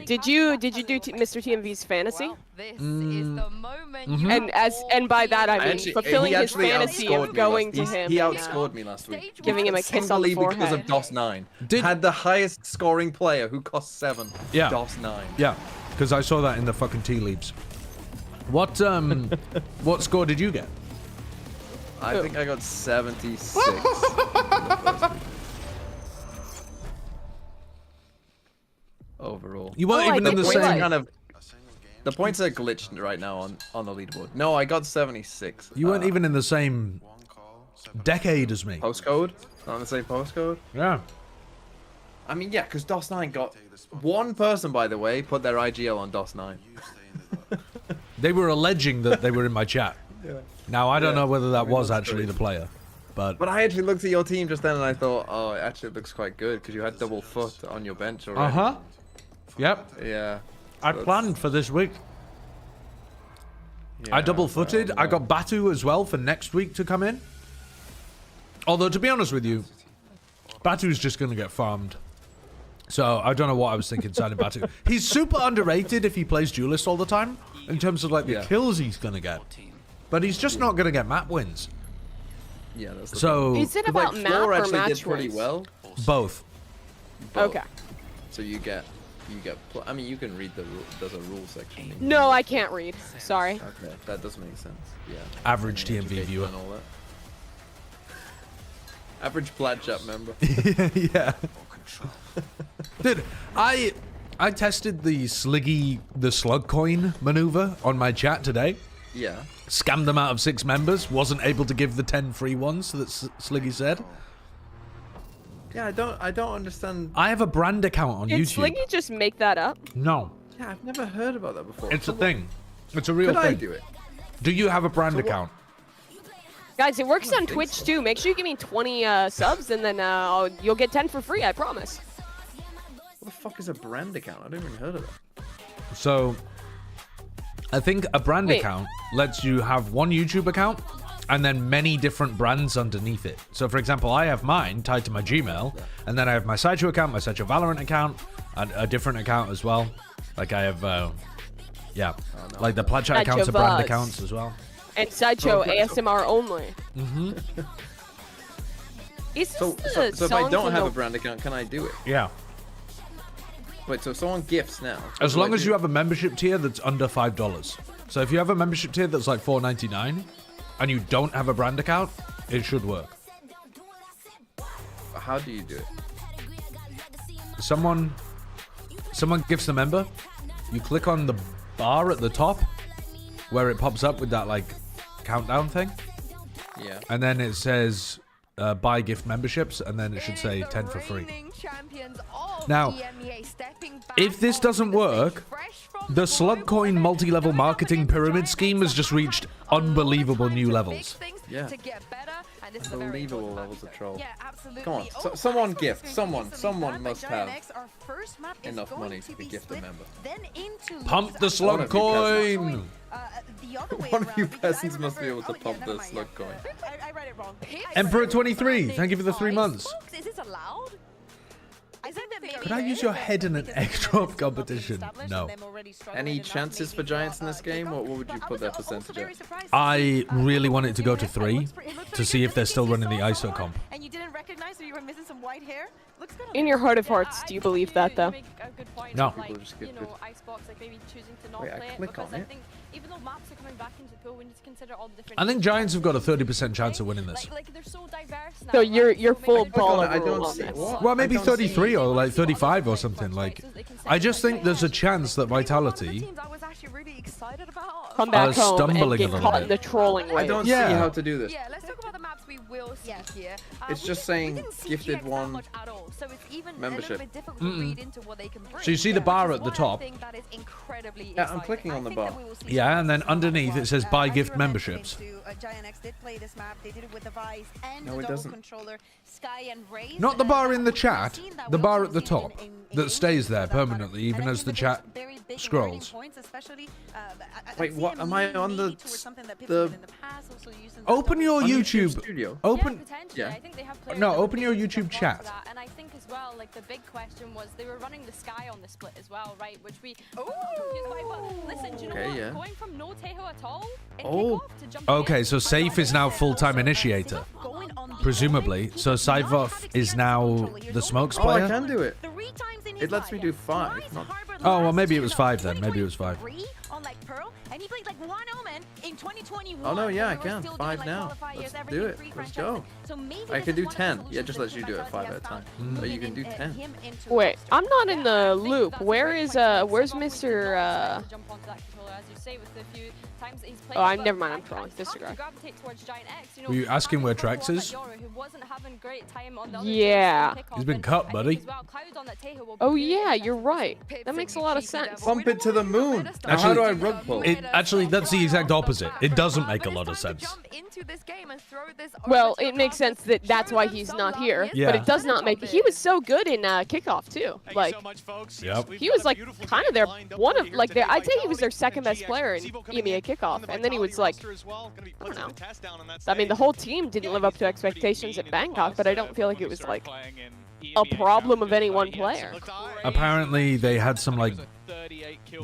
Did you do Mr. TMV's fantasy? This is the moment. And by that I mean fulfilling his fantasy of going to him. He outscored me last week. Giving him a kiss on the forehead. Because of DOS 9. Had the highest scoring player who cost 7. Yeah. DOS 9. Yeah, because I saw that in the fucking tea leaves. What what score did you get? I think I got 76. Overall. You weren't even in the same kind of. The points are glitched right now on the leaderboard. No, I got 76. You weren't even in the same decade as me. Postcode? Not in the same postcode? Yeah. I mean, yeah, because DOS 9 got... One person, by the way, put their IGL on DOS 9. They were alleging that they were in my chat. Yeah. Now, I don't know whether that was actually the player. But I actually looked at your team just then and I thought, oh, it actually looks quite good because you had double foot on your bench already. Uh-huh. Yep. Yeah. I planned for this week. Yeah, I double-footed. I got Batu as well for next week to come in. Although, to be honest with you, Batu's just going to get farmed. So, I don't know what I was thinking signing Batu. He's super underrated if he plays Duelist all the time, in terms of, like, the kills he's going to get. But he's just not going to get map wins. Yeah, that's the so. Is it about like, map Floor or actually match did pretty wins? well. Both. Okay. So you get. I mean, you can read the rule. There's a rule section. No, I can't read. Sorry. Okay, that does make sense. Yeah. Average TMV viewer. And all that. Average Plat Chat member. Yeah. Dude, I tested the slug coin maneuver on my chat today. Yeah. Scammed them out of 6 members. Wasn't able to give the 10 free ones that Sliggy said. Yeah, I don't understand. I have a brand account on Did YouTube. Sliggy just make that up? No. Yeah, I've never heard about that before. It's a thing. It's a real Could thing. I do it? Do you have a brand account? Guys, it works on Twitch too. Make sure you give me 20 subs and then you'll get 10 for free, I promise. What the fuck is a brand account? I don't even heard of that. So, I think a brand account lets you have one YouTube account and then many different brands underneath it. So, for example, I have mine tied to my Gmail, and then I have my Sideshow account, my Sideshow Valorant account, and a different account as well. Like I have, like the Plat Chat accounts are brand accounts as well. And Sideshow ASMR only. Mm-hmm. So if I don't have a brand account, can I do it? Yeah. Wait, so if someone gifts now. As long as you have a membership tier that's under $5. So if you have a membership tier that's like $4.99 and you don't have a brand account, it should work. How do you do it? Someone gifts the member. You click on the bar at the top where it pops up with that like countdown thing. Yeah. And then it says buy gift memberships, and then it should say 10 for free. Now, if this doesn't work, the Slugcoin multi-level marketing pyramid scheme has just reached unbelievable new levels. Yeah. Unbelievable levels of troll. Yeah, absolutely. Come on, someone gift. Someone must have enough money to be gift a member. Pump the Slugcoin! One of you peasants must be able to pump the Slugcoin. I read it wrong. Emperor 23, thank you for the 3 months. Is this allowed? I think that Could I use your head in an egg drop competition? No. Any chances for Giants in this game? What would you put their percentage at? I really want it to go to 3 to see if they're still running the ISO comp. And you didn't recognize that you were missing some white hair? Looks good. In your heart of hearts, do you believe that though? No. Wait, I click on it. Even though maps are coming back into the pool, we need to consider all the different. I think Giants have got a 30% chance of winning this. Like they're so diverse now. So you're full ball I overall don't on see this. what. Well, maybe 33 or like 35 or something. Like, I just think there's a chance that Vitality I was actually really excited about. Come back home and stumbling a get little caught in bit. the trolling I wave. don't see how to do this. Yeah, let's talk about the maps we will see here. It's We just didn't- we saying didn't see gifted GX that one much at all, so it's even membership. a little bit difficult to read into what they can bring. So you see the bar which at is the why I top? think that is incredibly Yeah, I'm exciting. clicking on the I think that bar. we will see Yeah, and then underneath it says buy gift As you were memberships. mentioning too, GiantX did play this map. They did it with the Vice and No, the it double doesn't. controller, Sky and Raze. Not the bar in the We've chat, seen that. the We bar also at the seen it top in that games stays there for that matter. permanently, even And I as think the that chat there's very big scrolls. learning points, especially, Wait, what? Am I on the Open your on YouTube. Studio? Open. Potentially. I think they have players No, that open would your be able to YouTube jump onto chat. that. And I think as well, like the big question was they were running the Sky on the split as well, right? Which we were confused by. But listen, do you know Okay, what? yeah. Going from no Teho at all in Oh. kickoff to jumping Okay, so Safe is now full-time initiator. Presumably. So Saivov is now the smokes Oh, I player? can do it. It lets me do 5. Not... Oh, well, maybe it was 5 then. Maybe it was 5. on like Pearl, and he played like one Omen in 2021. Oh no, yeah, I when we were can. still 5 doing, now. like, qualifiers, Let's everything, do it. free Let's franchise. go. So maybe I this can is do one of the 10. Yeah, solutions just that lets you do it Vitality 5 has at a time. found, But you moving can do 10. him into Wait, I'm not in the loop. Where's Mr. jump onto that controller, as you say, with the few times that he's played. Oh, but never mind. I'm I trolling. have to Disregard. gravitate towards GiantX, you know, Were you asking where having Trex someone is? like Yoru who wasn't having great time on the other Yeah. team's kickoff, He's been and cut, I think buddy. as well, Cloud on that Teho will be Oh really yeah, interesting you're to right. see. That makes a lot of sense. Bump it to the moon. Now, how do I rug pull? Actually, that's the exact opposite. It doesn't make a lot of sense. into this game and throw this Well, it makes sense that that's why he's not here. Yeah. But it does not make. He was so good in kickoff too. Like, Yep. he was like kind of their one of like their. I'd say he was their second best player in EMEA kickoff, and then he was like, I don't know. I mean, the whole team didn't live up to expectations at Bangkok, but I don't feel like it was like a problem of any one player. Apparently, they had some like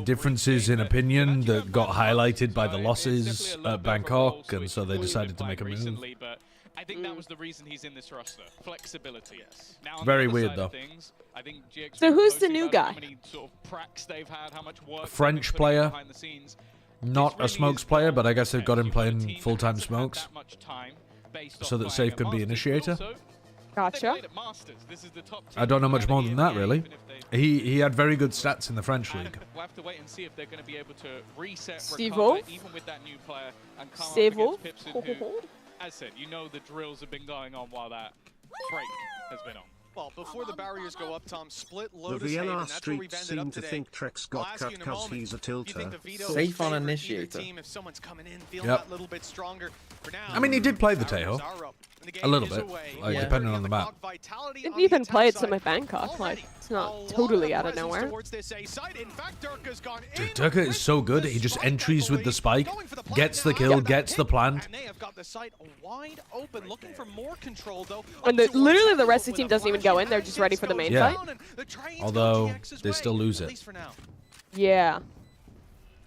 differences in opinion that got highlighted by the losses at Bangkok, and so they decided to make a move. But I think that was the reason he's in this roster. Flexibility. Yes. Now, on Very the other weird, side though. of things, I think GX So who's the posted new about how guy? many sort of practice they've had, how much work French they've been putting in player. behind the scenes. Not a smokes player, but I guess they've got him playing full-time smokes, so that Safe can be initiator. Gotcha. I don't know much more than that, really. He had very good stats in the French league. We'll have to wait and see if they're going to be able to reset, Stevo? recover, even with that new player, and come Stevo? up against Pipson, who, as said, you know the drills have been going on while that break has been on. Well, before the barriers go up, Tom, split The Lotus Haven. VNR That's where we've streets ended seem up to today. think Trex I'll got ask cut you in a because moment, he's a do you think tilter. the Vito Safe on favors either initiator. team if someone's coming in feeling Yep. that little bit stronger? For now, I mean, he did play the Arrows Tejo. are up, and the A game little is bit, away. like, Yeah. depending on the map. Vitality Didn't on the even attack play at side. some at Bangkok. Like, it's not A totally lot out of presence nowhere. towards this A side. In fact, Durka's gone in Dude, Durka is so good. He just entries with the spike, gets the kill, gets the plant. and they have got the site wide open, looking for more control though. And literally the rest of the team doesn't even go in. They're just ready for the main Yeah. fight. Although, they still lose it. Yeah.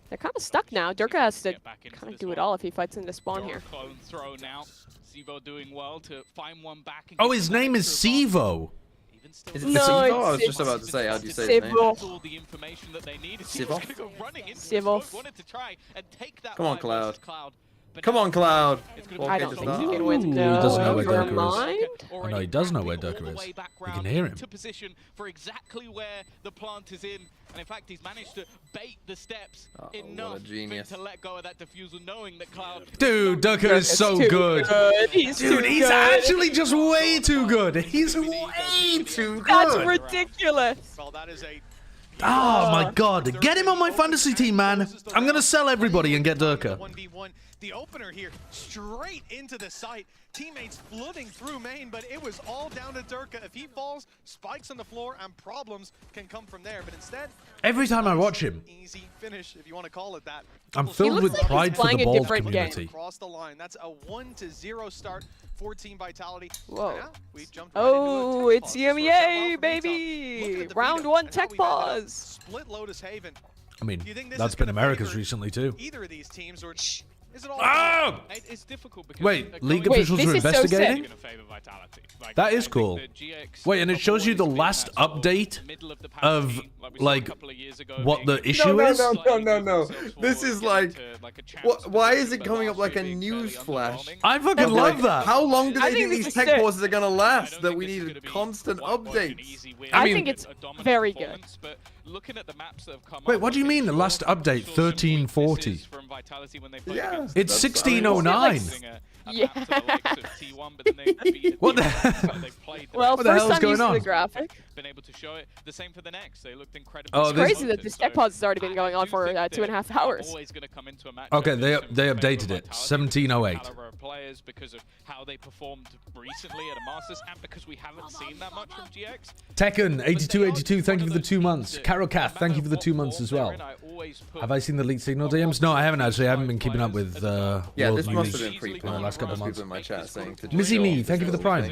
They're kind of stuck now. Durka has to kind of do it all if he fights into spawn here. Clone throw now. Sivo doing well to find one back. And Oh, get his some name is extra Sivo. Is it No, Sivo? I it's- was just about to say, how do you say his name? Sivo. all the information that they need. Sivo? Sivo's gonna go running into the Sivo. smoke, wanted to try and take that Come on, fight versus Cloud. But Come now on, Cloud. it's gonna I be don't a think he start. can win. Ooh, he No, doesn't know where never Durka is. mind. Oh, no, he does know where Durka is. You can hear him. To position for exactly where the plant is in, and in fact, he's managed to bait the steps enough what a genius. to let go of that defusal, knowing that Cloud. Dude, Durka is so too good. He's Dude, too he's good. actually just way too good. He's way too That's good. ridiculous. Well, that is a Oh my god. Get him on my fantasy team, man. I'm going to sell everybody and get Durka. 1v1. The opener here, straight into the site. Teammates flooding through main, but it was all down to Durka. If he falls, spikes on the floor, and problems can come from there. But instead, Every time I watch him, easy finish, if you want to call it that. I'm filled with looks like he's pride for playing the a bald different game. community. Across the line. That's a 1-0 start for Team Vitality. Whoa. Now, we jumped Oh, right it's into a tech pause. EMEA, Look baby! at the Round veto one and how tech we've ended up pause. Split Lotus Haven. I mean, Do you think this that's is been gonna America's favor recently too. either of these teams, or is it all? Ah! It's difficult because Wait, league Wait, officials this are is so investigating? sick. That is cool. Wait, and it shows you the last update of like what the issue is. No. This is like, what? Why is it coming up like a news flash? I fucking love that. How long do I they think think this these is tech sick. pauses are gonna last? That we need constant updates. I think it's very good. Looking at the maps that have come Wait, what do you mean? The last update, 1340. from Vitality when they Yeah, It's that's- 1609. Yeah. What the? Well, What the first hell's time going used to on? the graphic. Been able to show it. The same for the next. They looked incredible. Oh, It's this- crazy that this tech pause has already been going on for 2.5 hours. Always going to come into a match. Okay, they updated it. 1708. Caliber of players because of how they performed recently at a Masters, and because we haven't seen that much from GX. Tekken 8282, thank you for the 2 months. Carol Kath, thank you for the 2 months as well. Have I seen the leaked signal DMs? No, I haven't actually. I haven't been keeping up with Yeah, world this must news have been pre in the last couple of months. in my chat saying to Mizzy Me, thank you for the prime.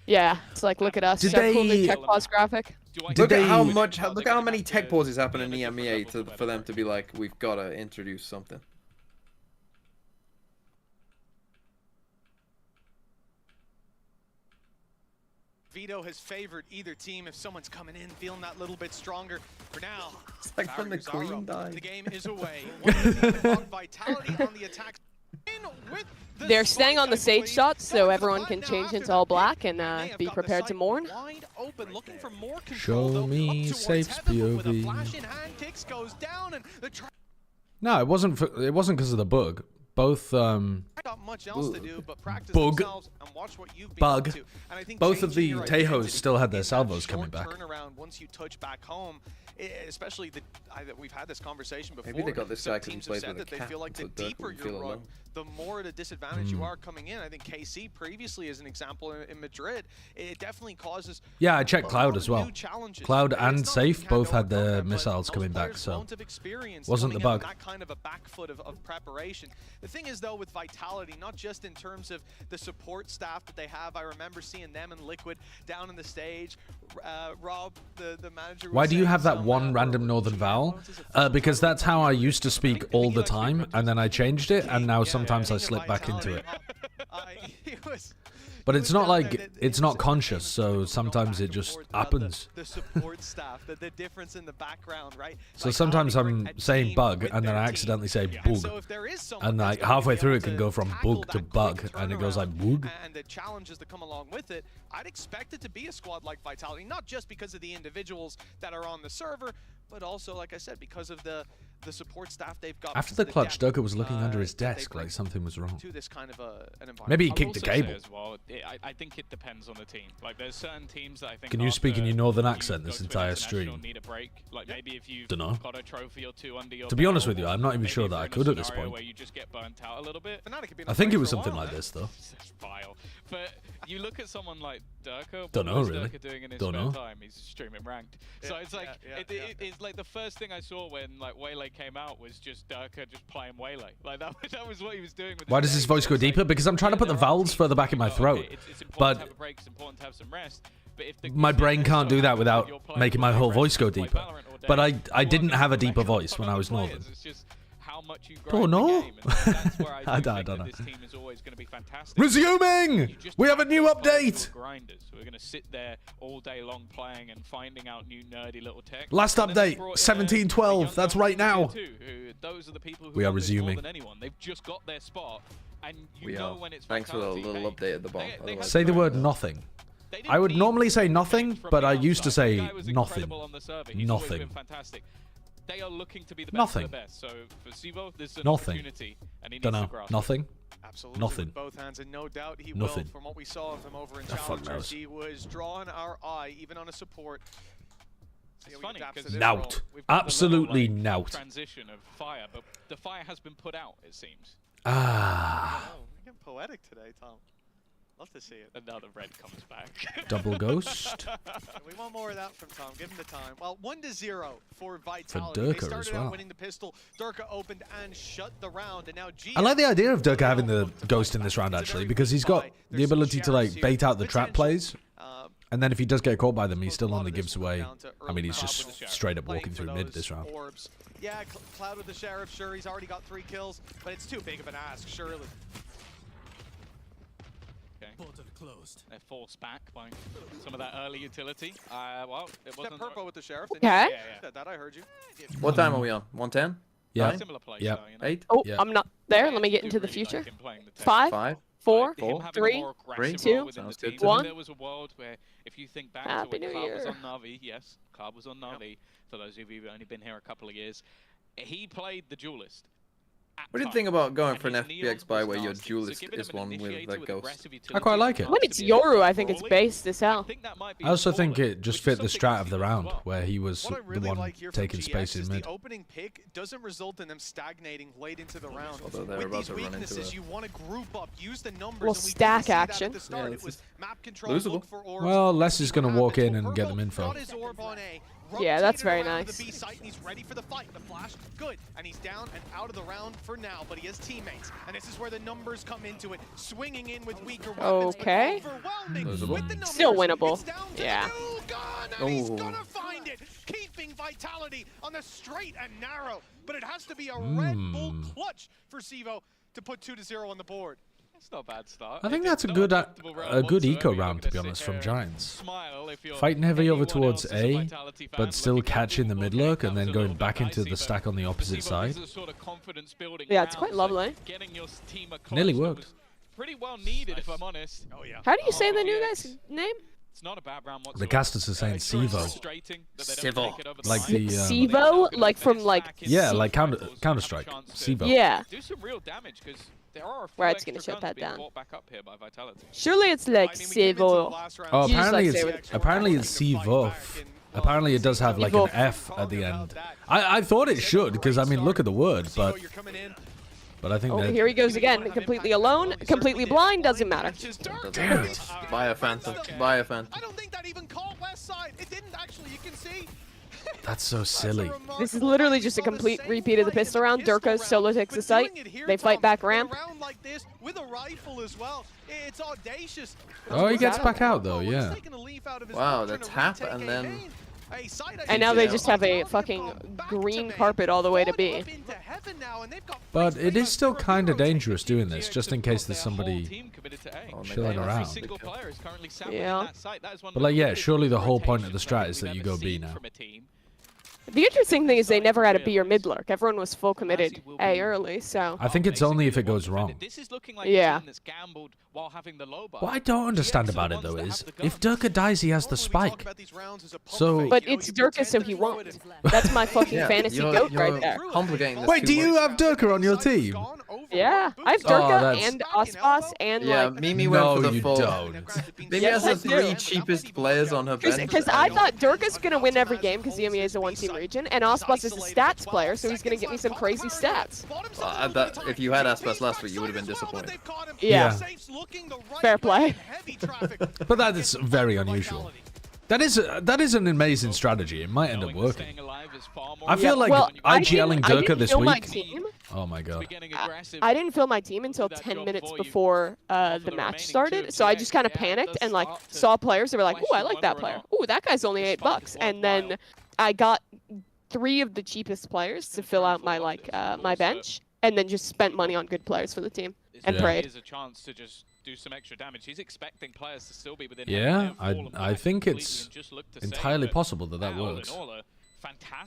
Yeah, it's like, look at us. Did Should I pull they- the tech pause graphic? Look at how much. Look at how many tech pauses happen in EMEA for them to be like, we've got to introduce something. Veto has favored either team if someone's coming in feeling that little bit stronger. For now, It's like when the barriers are queen up. died. The game is away. One of the team about Vitality on the attack. In with the They're staying on the spike, I sage shots, so believe. everyone can change into all black and be prepared to mourn. Wide open, looking for more control, Show though, me up towards Safe's heaven, but with a POV. flash in hand, Kicks goes down, and the No, it wasn't. It wasn't because of the bug. Both got much else to do but practice Bug. themselves and watch what you've been Bug. up to. And I think Both of the changing your Tejos identity still had their in that salvos coming short back. turnaround once you touch back home, especially we've had this conversation before. Maybe they got this some guy 'cause he teams have plays said with a that they cat, feel like the so Dirk deeper wouldn't your feel run, alone. the more at a disadvantage you are coming in. I think KC previously, as an example, in Madrid, it definitely causes. Yeah, I checked Cloud as well. new challenges. Cloud It's and not that Safe you can't both had overcome their them, but missiles most coming back, players so won't have experienced wasn't the coming in bug. on that kind of a back foot of preparation. The thing is, though, with Vitality, not just in terms of the support staff that they have. I remember seeing them and Liquid down in the stage. Rob, the manager. Why was do you saying have that some, one random northern vowel? Because that's how I used to speak all the time, and then I changed it, and now sometimes I slip back into it. But it's not like it's not conscious, so sometimes it just happens. The support staff, the difference in the background, right? So sometimes I'm saying bug, and then I accidentally say bug, and like halfway through it can go from bug to bug, and it goes like bug. And the challenges that come along with it, I'd expect it to be a squad like Vitality, not just because of the individuals that are on the server, but also, like I said, because of the support staff they've got. After the clutch, Durka was looking under his desk like something was wrong. To this kind of an environment. Maybe he I will kicked the also say cable. as well, I think it depends on the team. Like there's certain teams that I think. Can you speak in your after northern you accent go this to entire international, stream? Need a break. Like maybe if you've Dunno. got a trophy or two under your To be honest belt, with you, I'm not even maybe sure if that you're I in a could at this scenario point. Where you just get burnt out a little bit. I think it was something like this though. It's vile. But you look at someone like Durka. Dunno, what was really. Durka doing in his Dunno. spare time? He's streaming ranked. So it's like it's like the first thing I saw when like Waylay came out was just Durka just playing Waylay. Like that was what he was doing. With Why does his voice go deeper? Because I'm trying to put the vowels further back in my throat, It's important to but have a break. It's important to have some rest. But if the my brain can't do that without making my whole voice go deeper. But I didn't have a deeper voice when I was northern. It's just how much you Oh grind no! the game, and that's where I think don't know. that this team is always going to be fantastic. Resuming! We have a new update! Grinders. So we're going to sit there all day long playing and finding out new nerdy little tech. Last And then update, they've brought in 1712. That's right now. Those are the people who We are want this more resuming. than anyone. They've just got their spot, and you We know are. when it's Thanks for the Vitality, little hey, update at the bottom. otherwise- Say the word nothing. I would normally say nothing, but I used to say nothing. Nothing. Fantastic. They are looking to be the best Nothing. of the best. So for Sivo, this is an Nothing. opportunity, and he needs Dunno. to grasp it. Nothing. Absolutely, Nothing. with both hands, and no doubt he Nothing. will. From what we saw of him over in The fuck Challengers, knows. he was drawing our eye, even on a support. It's funny because Nout. Absolutely nout. transition of fire, but the fire has been put out. It seems. Ah. You're getting poetic today, Tom. Love to see it. Another red comes back. Double ghost. We want more of that from Tom. Give him the time. Well, 1-0 for Vitality. Durka they started as well. out winning the pistol. Durka opened and shut the round, and now I like the idea of Durka having the ghost in this round, actually, because he's got the ability to, like, bait out the trap plays. And then if he does get caught by them, he still only gives away. I mean, he's just straight up walking through mid this round. Orbs. Yeah, Cloud with the Sheriff, sure, he's already got 3 kills, but it's too big of an ask, surely. Portal closed. They're forced back by some of that early utility. Well, it wasn't. Purple with the Sheriff. Okay. Yeah. That I heard you. What time are we on? 110? Yeah. Similar place, Yeah. though, you know? 8? Oh, Yeah. I'm not there. Let me get into the future. 5, 5, 4, 3, 2, Sounds good. 1. There was a world where, if you think back Happy to when New Cloud was Year. on Na'Vi, yes, Cloud was on Na'Vi, for those of you who've only been here a couple of years, he played the duelist. What do you think about going for an FPX buy where your duelist is one with the ghost? I quite like it. When it's Yoru, I think it's based as hell. I also think it just fit the strat of the round, where he was What I the really one like here from taking GX space in is mid. the opening pick doesn't result in them stagnating late into the round. Although they're With about these to run into weaknesses, a- you want to group up, use the numbers. Little and we stack didn't see that action. At the start. Yeah, It was this map control, losable. look for orbs. Well, Les is going to walk in and Purple get them info. got his orb on A, Yeah, that's rotated very around to nice. the B site, and he's ready for the fight. The flash, good, and he's down and out of the round for now. But he has teammates, and this is where the numbers come into it. Swinging in with weaker weapons, Okay. but overwhelming Losable. with the numbers. Still winnable. It's down to Yeah. the new gun, and he's Oh. gonna find it, keeping Vitality on the straight and narrow. But it has to be a Red Bull clutch for Sivo to put 2-0 on the board. That's not a bad start. I think It's that's a not good comfortable round a good whatsoever. eco You're round, not to be gonna honest, sit from there and Giants. smile if you're Fighting heavy over anyone towards else as A, Vitality fan, but still looking at catching the Google, mid lurk it and then becomes a going little back bit into dicey, the stack on the but opposite Sivo, side. these are sort of confidence-building Yeah, it's rounds, quite lovely. like getting your team a clutch Nearly that worked. was pretty well needed, if I'm honest. Oh yeah. How do you say the new guy's name? It's not a bad round whatsoever. The casters are saying It's very Sivo. frustrating that they don't take it over the Like line. the Sivo? Like from like... yeah, like Counter-Strike. Sivo. Yeah. Do some real damage because there are a few Right, it's extra gonna shut guns that being down. brought back up here by Vitality. Surely it's like Sivo. Oh, You just, like, apparently say it's what- apparently it's Sivo. Apparently it does have like an Sivo. F at the end. I thought it should, because I mean look at the word, but I think Oh, that here he goes again. Completely alone, completely blind, doesn't matter. damn it. Buy a Phantom. Buy a Phantom. I don't think that even caught West Side. It didn't actually. You can see. That's so silly. This is literally just a complete repeat of the pistol round. Durka solo takes the site. They fight back ramp. Round like this with a rifle as well. It's audacious. Oh, he gets back out though, yeah. Wow, the tap and then... And now they just have a fucking green carpet all the way to B. But it is still kind of dangerous doing this, just in case there's somebody chilling around. Yeah. But like, yeah, surely the whole point of the strat is that you go B now. The interesting thing is they never had a B or mid lurk. Everyone was full committed A early, so... I think it's only if it goes wrong. Yeah. What I don't understand about it though is, if Durka dies, he has the spike. So... But it's Durka, so he won't. That's my fucking Yeah, fantasy you're- goat you're right there. complicating this Wait, too do you much. have Durka on your team? Yeah, I have Oh, Durka that's- and Ospas and Yeah, like... Mimi went No, for the you full... don't. Mimi Yes, has the I do. 3 cheapest players on her bench. Because I thought Durka's gonna win every game because the EMEA is a one-team region, and Ospas is a stats player, so he's gonna get me some crazy stats. If you had Aspas last week, you would have been disappointed. Yeah. Fair play. But that is very unusual. That is an amazing strategy. It might end up working. I feel like Well, I IGLing didn't Durka this fill my week. team. Oh my god. I didn't fill my team until 10 minutes before the match started, so I just kind of panicked and like saw players that were like, "Ooh, I like that player. Ooh, that guy's only $8." And then I got 3 of the cheapest players to fill out my like my bench, and then just spent money on good players for the team and prayed. Is a chance to just do some extra damage. He's expecting players to still be within. Yeah, I think it's entirely possible that that works.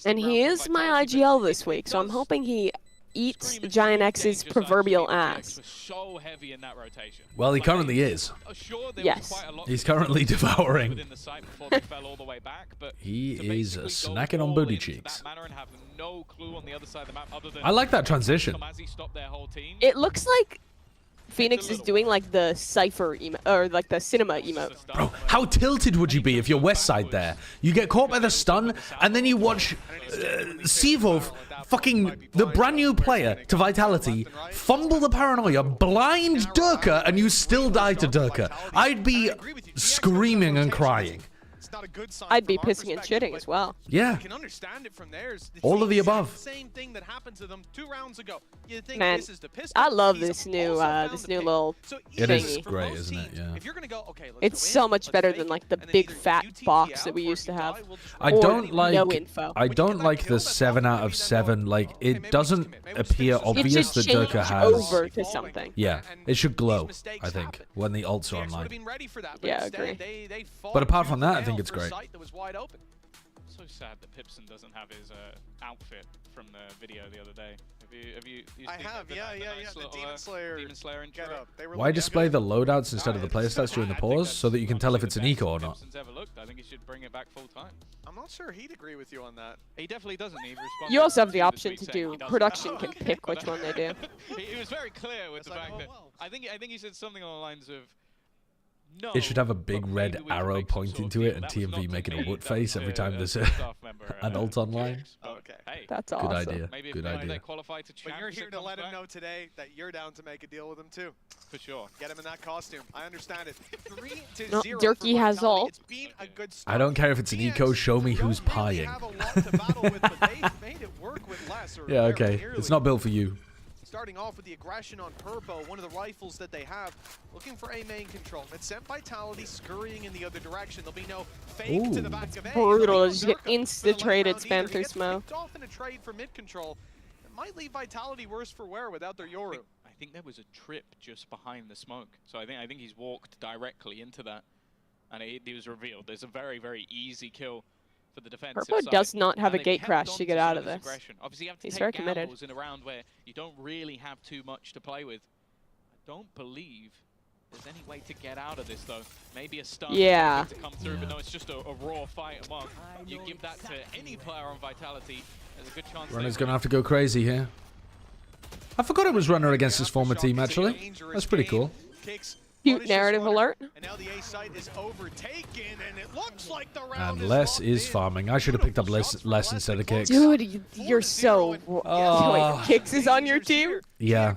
And he is my IGL this week, so I'm hoping he eats GiantX's proverbial ass. So heavy in that rotation. Well, he currently is. Yes. He's currently devouring. Within the site before they fell all the way back, but He to is basically go snacking on all booty into cheeks. that manner and have no clue on the other side of the map other than I like that transition. Tomazi stopped their whole team. It looks like Phoenix is doing like the Cypher emo, or like the cinema emote. Bro, how tilted would you be if you're West Side there? You get caught by the stun, and then you watch Sivov, fucking the brand new player to Vitality, fumble the paranoia, blind Durka, and you still die to Durka. I'd be screaming and crying. I'd be pissing and shitting as well. Yeah. I can understand it from there. All of the above. Same thing that happened to them 2 rounds ago. You think Man, this is the pistol. I love this new little It is thingy. great, isn't it? Yeah. If you're gonna go, okay, let's It's so much better than like the big fat box that we used to have. I Or don't like. no info. I don't like the 7 out of 7. Like it doesn't appear obvious that change Durka has. over to something. Yeah, it should glow. I think when the ults are online. Yeah, I agree. But apart from that, I think it's great. Wide open. So sad that Pipson doesn't have his outfit from the video the other day. Have you I have, yeah. The Demon Slayer intro. get up. They were Why display the loadouts instead of the player stats during the pause so that you can tell if it's an eco or not? Pipson's ever looked. I think he should bring it back full time. I'm not sure he'd agree with you on that. He definitely doesn't. He responded You also have the this option week to saying do he doesn't. production can pick which one they do. He was very clear with the fact that I think he said something along the lines of. No, It should have a big red arrow pointing to it and TMV making a wood face every time there's an ult online. Okay. Hey, That's Good awesome. idea. maybe Good maybe idea. they qualify to But champs. you're it here to comes let him back. know today that you're down to make a deal with him too. For sure. Get him in that costume. I understand it. 3-0 No, for Durkee has Vitality. ult. It's been a good start. I don't care if it's an eco. Show me who's Don't really pieing. have a lot to battle with, but they've made it work with less, or Yeah, very okay. nearly. It's not built for you. Starting off with the aggression on Purpo, one of the rifles that they have, looking for A main control. It's sent Vitality scurrying in the other direction. There'll be no fake to the back of A. Brutal. Just get insta-traded spam through smoke. Picked off in a trade for mid control. It might leave Vitality worse for wear without their Yoru. I think there was a trip just behind the smoke, so I think he's walked directly into that, and it was revealed. There's a very, very easy kill for the defensive Purpo side. does not have a And they've gate held crash on to get some out of this this. aggression. Obviously, you have to He's take very committed. gambles in a round where you don't really have too much to play with. I don't believe there's any way to get out of this, though. Maybe a stun Yeah. to come through, but no, it's just a raw fight. Well, you give that to any player on Vitality, there's a good chance. Runner's gonna have to go crazy here. I forgot it was Runner against his former team, actually. That's pretty cool. Cute narrative alert. And now the A site is overtaken, and it looks like the round And Les is farming. I should have picked up Les instead of Kicks. Dude, you're so... Oh. Wait, Kicks is on your team? Yeah.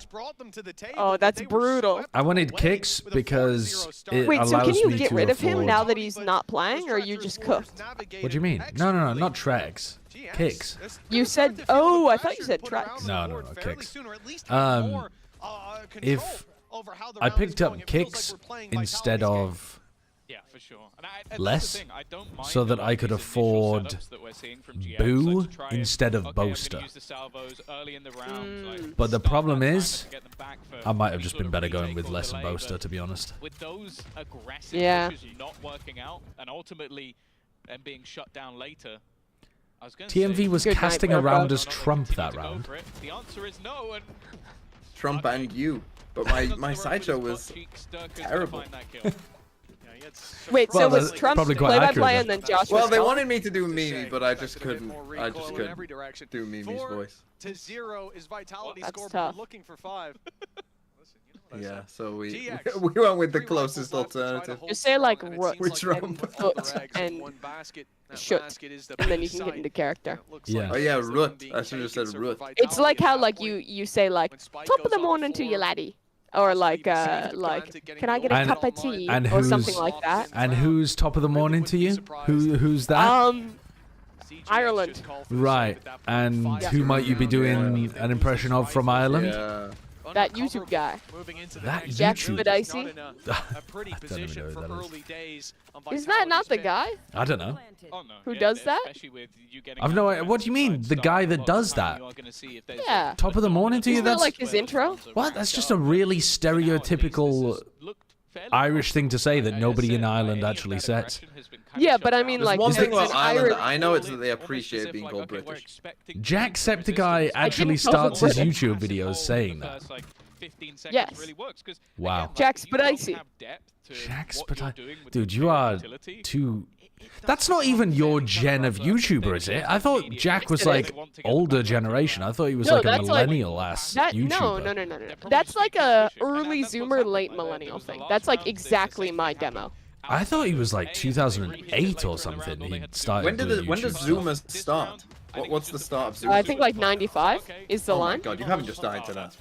Oh, that's brutal. I wanted Kicks because it Wait, so allows can you me get to rid of him afford- now that he's not playing, or are you just cooked? What do you mean? No, not Trex. Kicks. You said... Oh, I thought you said Trex. No, Kicks. If I picked up Kicks instead of Les, so that I could afford Boo instead of Boaster. But the problem is, I might have just been better going with Les and Boaster, to be honest. With those aggressive pushes not working out, and ultimately them being shut down later, I was going to TMV say, was casting around as Trump that round. The answer is no, and Trump and you. But my sideshow was terrible. Wait, so Well, was that's Trump probably quite play-by-play accurate, and then Josh Well, was they Trump? wanted me to do Mimi, but I just couldn't. I just couldn't do Mimi's voice. 4-0 is Vitality That's score, but tough. we're looking for 5. Yeah, so we GX, we went with the closest alternative. Just say like Rook Which and Foot and Shoot, and then you can get into character. Yeah. Oh yeah, Root. I should have said Root. It's like how like you say like top of the morning to you laddie, or like can I get a cup of tea And or something who's- like that. And who's top of the morning to you? Who's that? Ireland. Right. And who might you be doing an impression of from Ireland? Yeah. That YouTube guy. That Jack YouTube. Spadici. I don't even know who that is. Is that not the guy I don't know. who does that? I've no idea. What do you mean? The guy that does that? Yeah. Top of the morning to you? Isn't that That's like his intro? what? That's just a really stereotypical Irish thing to say that nobody in Ireland actually says. Yeah, but I mean There's like one thing is about this Ireland. Irish- I know it's that they appreciate being called British. Jacksepticeye actually didn't know starts his British. YouTube videos saying that. Yes. Wow. Jack Spadici. Jack Spadici. Dude, you are too That's not even your gen of YouTuber, is it? I thought Jack was like older generation. I thought he was No, like a that's like- millennial-ass That, YouTuber. no. That's like a early Zoomer, late millennial thing. That's like exactly my demo. I thought he was like 2008 or something. He started. When does Zoomers start? What's the start of Zoomers? I think like 95 is the Oh my line. god, you haven't just died to that.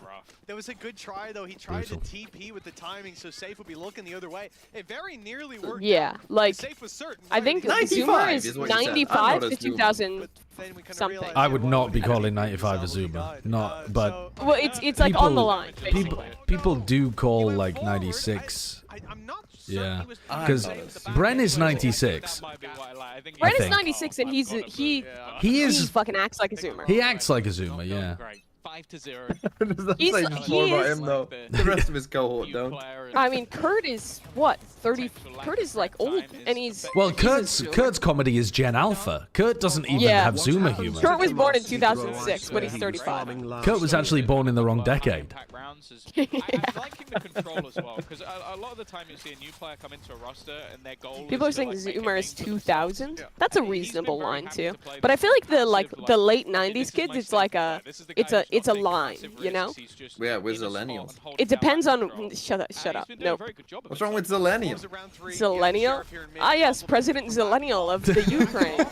There was a good try, though. He tried to TP with the timing, so Safe would be looking the other way. It very nearly worked. Yeah, like Safe was certain. I think 95 Zoomer is is what you said. 95 I'm to not a Zoomer. 2000 something. I would not be calling 95 a Zoomer. Not, but Well, it's like on the line. people do call like 96. Yeah, because Bren is 96. Bren is 96 and he fucking acts like a Zoomer. He acts like a Zoomer, yeah. 5-0. He's- Saying he more about is- him though. The rest of his cohort don't. I mean, Kurt is what 30. Kurt is like old, and he's Well, he's a Zoomer. Kurt's comedy is Gen Alpha. Kurt doesn't even Yeah. have Zoomer humor. Kurt was born in 2006, but he's 35. Kurt was actually born in the wrong decade. I'm liking the control as well, because a lot of the time you see a new player come into a roster and their goal People are is to, saying like, make a Zoomer is name for 2000. That's a reasonable line too. But I feel like the late 90s kids, it's like it's a line, you know? Yeah, with Zillennials. It depends on. Shut up. Nope. What's wrong with Zillennial? Zillennial? Ah yes, President Zillennial of the Ukraine.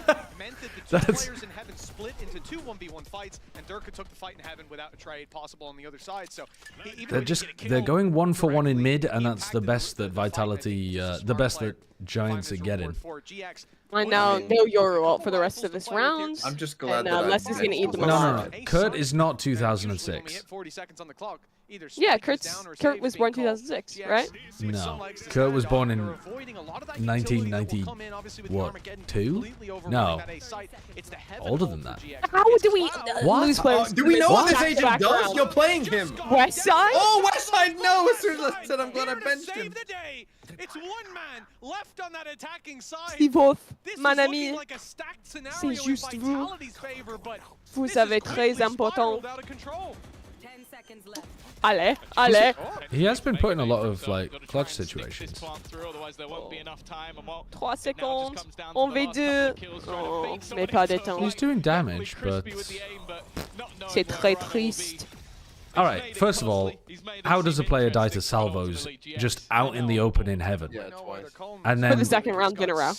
Players in Heaven split into two 1v1 fights, and Durka took the fight in Heaven without a trade possible on the other side. So They're going 1-for-1 in mid, and that's the best that Vitality, the best that Giants are getting. I know, no Yoru ult for the rest of this round. I'm just glad and, that Les is gonna eat them No. alive. Kurt is not 2006. 40 seconds on the clock. Yeah, Kurt was born 2006, right? No, Kurt was born in 1990. What? 2? No, older than that. How do we lose players? Do we know what this Back- agent back does? round. You're playing him. West side? Oh, West Side, no! As soon as I said I'm glad I benched him. It's one man left on that attacking side. Steve-Off, This mon is ami, looking like a stacked scenario c'est in juste vous. Vitality's favor, but Vous this avez is très quickly important. spiraled out of control. 10 seconds left. Allez, allez. He has been put in a lot of like clutch situations. 3 secondes. On V2. Oh, mais pas de temps. He's doing damage, but C'est très triste. all right. First of all, how does a player die to salvos just out in the open in Heaven? Yeah, twice. And For then, the second round in a row.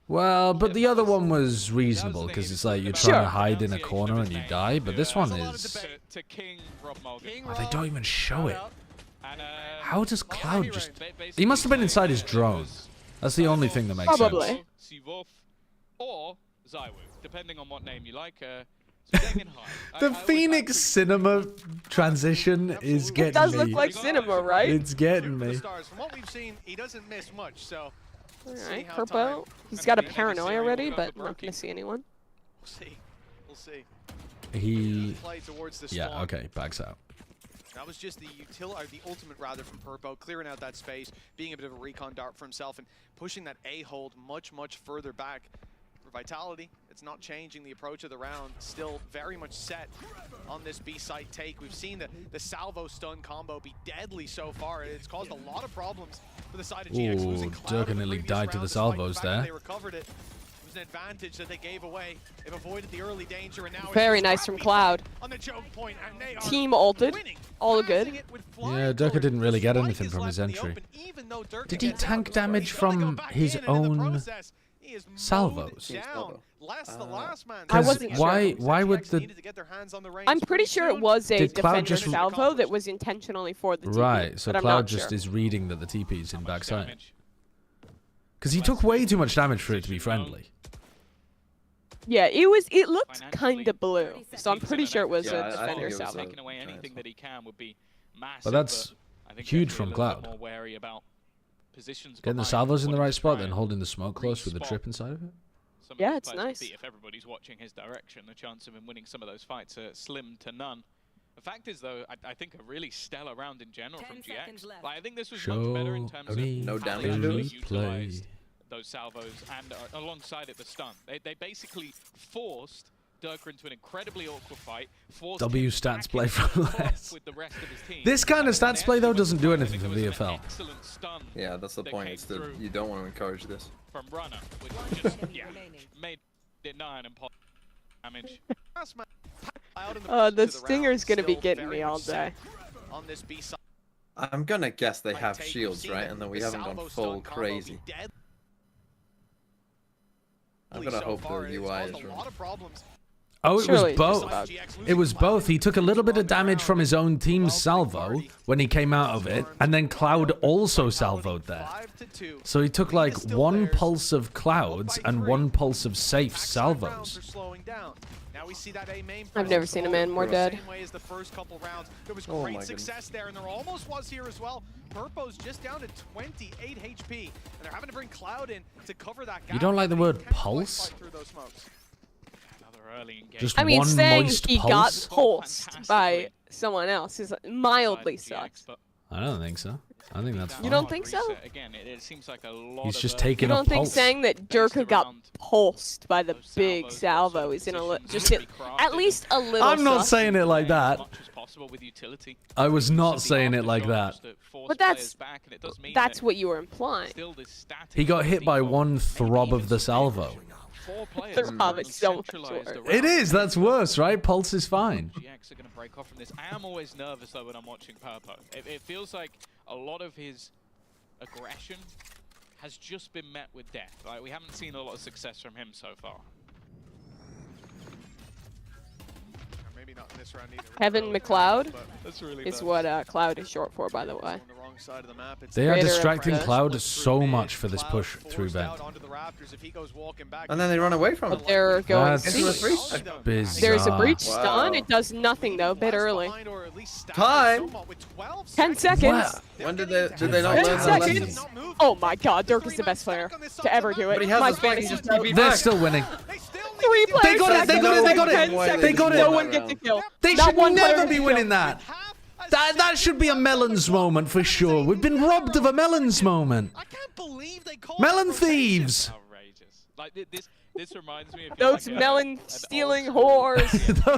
well, but the other one was reasonable because it's like you're trying to hide in a corner and you die. But this one is. Oh, they don't even show it. How does Cloud just? He must have been inside his drone. That's the only thing that makes Probably. sense. Or Zywu, depending on what name you like. The Phoenix Cinema transition is getting It does me. look like cinema, right? It's getting me. From what we've seen, he doesn't miss much, so Alright, Purpo. He's got a paranoia already, but not gonna see anyone. we'll see. We'll see. He. Play towards the Yeah. spawn. Okay. Backs out. That was just the ultimate rather from Purpo, clearing out that space, being a bit of a recon dart for himself, and pushing that A hold much further back. For Vitality, it's not changing the approach of the round. Still very much set on this B site take. We've seen the salvo stun combo be deadly so far. It's caused a lot of problems for the side of GX. Ooh, Losing Cloud in the Durka nearly previous died to round, the despite salvos fact that there. They recovered it. It was an advantage that they gave away. They've avoided the early danger, and now Very it's nice from Cloud. on the choke point, and they are Team ulted. All good. Yeah, Durka didn't really get anything from his entry. Did he tank damage from his own salvos? I wasn't Why would the... I'm pretty sure it was a Did Cloud defender just- salvo that was intentionally for the TP. Right, so but I'm Cloud not just sure. is reading that the TP's in backside. Because he took way too much damage for it to be friendly. Yeah, it looked kind of blue, so I'm pretty sure it was Yeah, a I defender think it was salvo. Taking away anything that he can would be massive. But that's I think huge they're from a little bit Cloud. more wary about positions Getting the behind, salvos in the wanting right to spot, try then and holding the smoke close with the re-spot trip inside of it. some of Yeah, these it's players nice. to beat. If everybody's watching his direction, the chance of him winning some of those fights are slim to none. The fact is, though, I think a really stellar round in general from GX. Like, I think this was much better in terms of No how they damage actually to it. utilised those salvos and alongside it the stun. They basically forced Durka into an incredibly awkward fight. W stats play from less. This kind of stats play, though, doesn't do anything for VFL. Yeah, that's the point. It's that you don't want to encourage this. From Runner, which just, yeah, made it 9 and pop damage. The Stinger's gonna be getting me all day. I'm gonna guess they have shields, right? And then we haven't gone full crazy. I'm gonna hope the UI is right. Oh, it was both. It was both. He took a little bit of damage from his own team's salvo when he came out of it, and then Cloud also salvoed there. So he took like 1 pulse of Cloud's and 1 pulse of Safe's salvos. I've never seen a man more dead. There was great success there, and there almost was here as well. Purpo's just down to 28 HP, and they're having to bring Cloud in to cover that gap. You don't like the word pulse? Just I mean, one saying moist he pulse? got pulsed by someone else is mildly sucks. I don't think so. I think that's fine. You don't think so? Again, it seems like a lot He's just of, taking You a don't think pulse. saying that Durka got pulsed by the big salvo is gonna just hit at least a little? I'm not sus? saying it like that. I was not saying it like that. But that's what you were implying. He got hit by 1 throb of the salvo. Throb is so much worse. It is. That's worse, right? Pulse is fine. GiantX are going to break off from this. I am always nervous though when I'm watching Purpo. It feels like a lot of his aggression has just been met with death. Like, we haven't seen a lot of success from him so far. Maybe not in this round either. Kevin McLeod really is what Cloud is short for, by the way. They are Creator of distracting the- Cloud so much for this push through vent. And then they run away from it. But they're going That's C. bizarre. There's a breach stun. Wow. It does nothing though. Bit early. Time? 10 seconds. When did they not 10 learn their seconds. lesson? Oh my God, Dirk is the best player to ever do it. But he has My the spike, he fantasy just team. TP They're back. still winning. 3 players. They got it, they got it, they got it. 10 seconds. They got it. No one gets a kill. They Not should one player never gets be a winning kill. that. That should be a Melons moment for sure. We've been robbed of a Melons moment. Melon thieves. Outrageous. Like this reminds me of Those like melon stealing whores.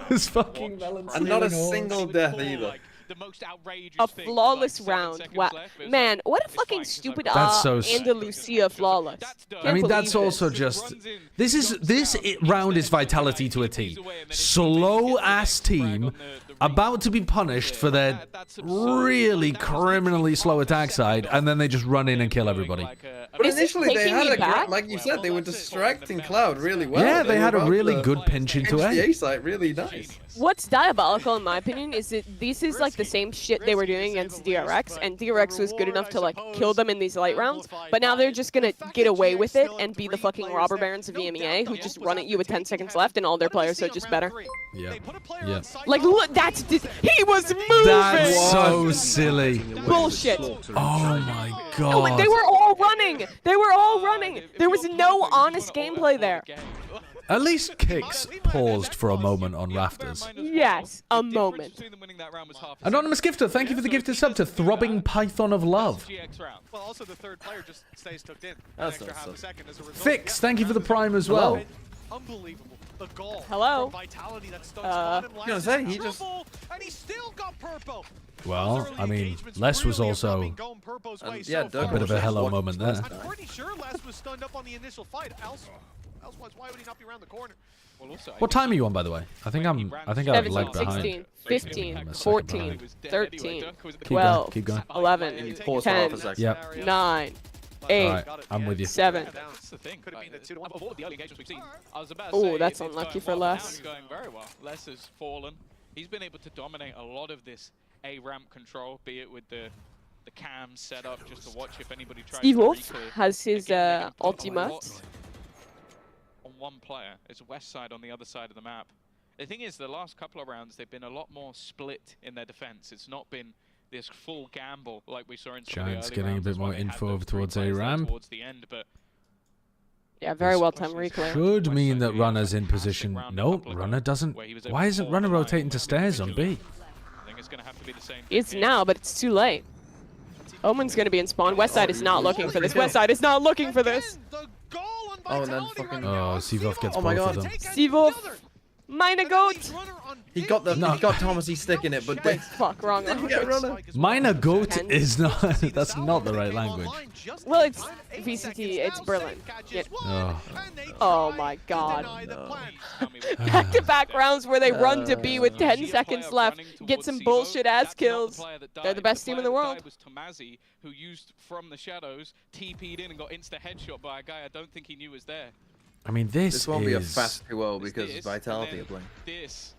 Those fucking melons. And not a stealing single death either. the most outrageous A thing flawless was, like, 7 round. seconds Wow. left. It was Man, like, what a it's fucking fine, 'cause, stupid like, That's so Andalusia flawless. I mean, that's believe also this. just. This round is vitality to a T. Slow ass team about to be punished for their really criminally slow attack side, and then they just run in and kill everybody. But Is it initially they taking had me a back? like you said, they were distracting Cloud really well. Yeah, they had a were really about to good pinch into pinch the A. A site really nice. What's diabolical in my opinion is that this is like the same shit they were doing against DRX, and DRX was good enough to like kill them in these light rounds, but now they're just gonna get away with it and be the fucking robber barons of EMEA who just run at you with 10 seconds left and all their players are just better. Yeah. Yeah. Like, look, he was moving! That's so silly. Bullshit. Oh my No, god. they were all running! They were all running! There was no honest gameplay there. At least Kicks paused for a moment on Rafters. Yes, a moment. Anonymous Gifter, thank you for the gifted sub to Throbbing Python of Love. Well, also the third player just stays tucked in. That's Extra not half so. a second as a result. Fix, thank you for the Prime as well. Unbelievable. The goal. Hello. From Vitality that stuns on him You know, last say in he just. triple, and he still got Purpo. Well, I mean, Les was also Yeah, a bit of a hello moment there. I'm pretty sure Les was stunned up on the initial fight. Elsewise, why would he not be around the corner? Well, also, What time are you on, by the way? I think I've 17, lagged behind. 16, 15, I'm a second 14, behind. 13, Keep 12, going, keep going. 11, Pause for half a 10, second. Yep. 9, 8, Alright, I'm with you. 7. That's the thing. Of all the early engagements we've seen, I was about to Ooh, say, that's it's unlucky going for well. Les. Now it's going very well. Les has fallen. He's been able to dominate a lot of this A ramp control, be it with the cams set up just to watch if anybody tries to Wolf recall. has his Again, they can put a lot ultimate. on one player. It's west side on the other side of the map. The thing is, the last couple of rounds, they've been a lot more split in their defense. It's not been this full gamble like we saw in some Giants of the early getting a rounds. bit That's why more they had info those three towards players there A-Ram. towards the end, but Yeah, very well timed reclear. Should mean that Runner's in position. No, Runner doesn't. Why isn't Runner rotating to stairs on B? I think it's going to have to be the same. It's now, but it's too late. Omen's gonna be in spawn. Westside is not looking for this. Westside is not looking for this. Oh, and then fucking. Oh, Sivov gets Oh my both god. of them. Sivov Minor goat. He got Thomasy stick in it, but Wait, fuck, wrong language. Minor goat is not. That's not the right language. Well, it's VCT. It's Berlin. Yeah. Oh. Oh my god. Back-to-back rounds where they run to B with 10 seconds left, get some bullshit ass kills. They're the best team in the world. Was Tomazi, who used from the shadows, TP'd in and got insta headshot by a guy I don't think he knew was there. I mean, this won't is... be a fast 2-0 because Vitality are playing.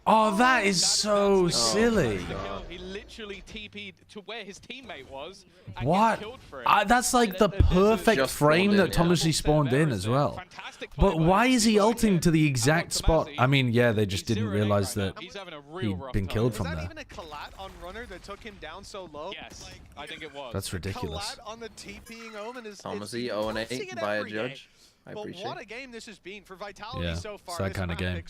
Oh, that is so silly. He literally TP'd to where his teammate was. And What? killed for it. That's like the perfect frame that Thomasy spawned in as well. But why is he ulting to the exact spot? I mean, yeah, they just didn't realize that he'd been killed from there. Even a collat on runner that took him down so low? Yes, I think it was. That's ridiculous. Collat on the TPing Omen is Thomasy 0-8 by a judge. I appreciate it. What a game this has been for Vitality so far. It's that kind of game.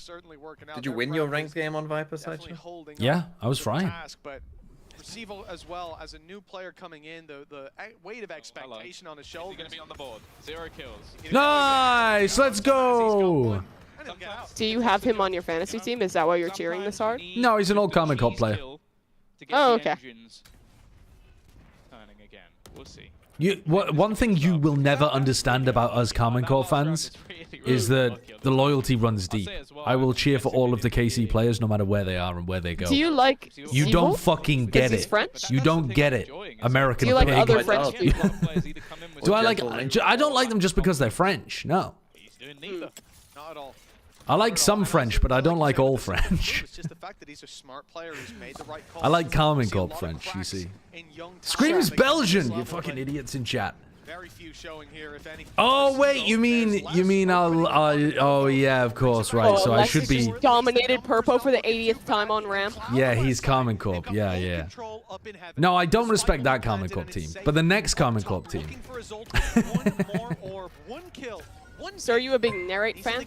Did you win your ranked game on Viper side? Yeah, I was fine. But Receival as well as a new player coming in, the weight of expectation on his shoulders. He's going to be on the board. 0 kills. Nice! Let's go! Do you have him on your fantasy team? Is that why you're cheering this hard? No, he's an old Common Cop player. Oh, okay. Turning again. We'll see. One thing you will never understand about us Carmen Corp fans is that the loyalty runs deep. I will cheer for all of the KC players no matter where they are and where they go. Do you like You Zeeble? don't fucking get he's it. French? You don't get it. American Do you like pig. other French people? Do I like... I don't like them just because they're French. No. Not at all. I like some French, but I don't like all French. It's just the fact that he's a smart player who's made the right call. I like Carmen Corp French, you see. Screams Belgian, you fucking idiots in chat. Very few showing here, if any. Oh wait, you mean oh yeah, of course, right. Oh, So I should be. Dominated Purpo for the 80th time on ramp. Yeah, he's Carmen Corp. Yeah. No, I don't respect that Carmen Corp team, but the next Carmen Corp team. So are you a big narrate fan?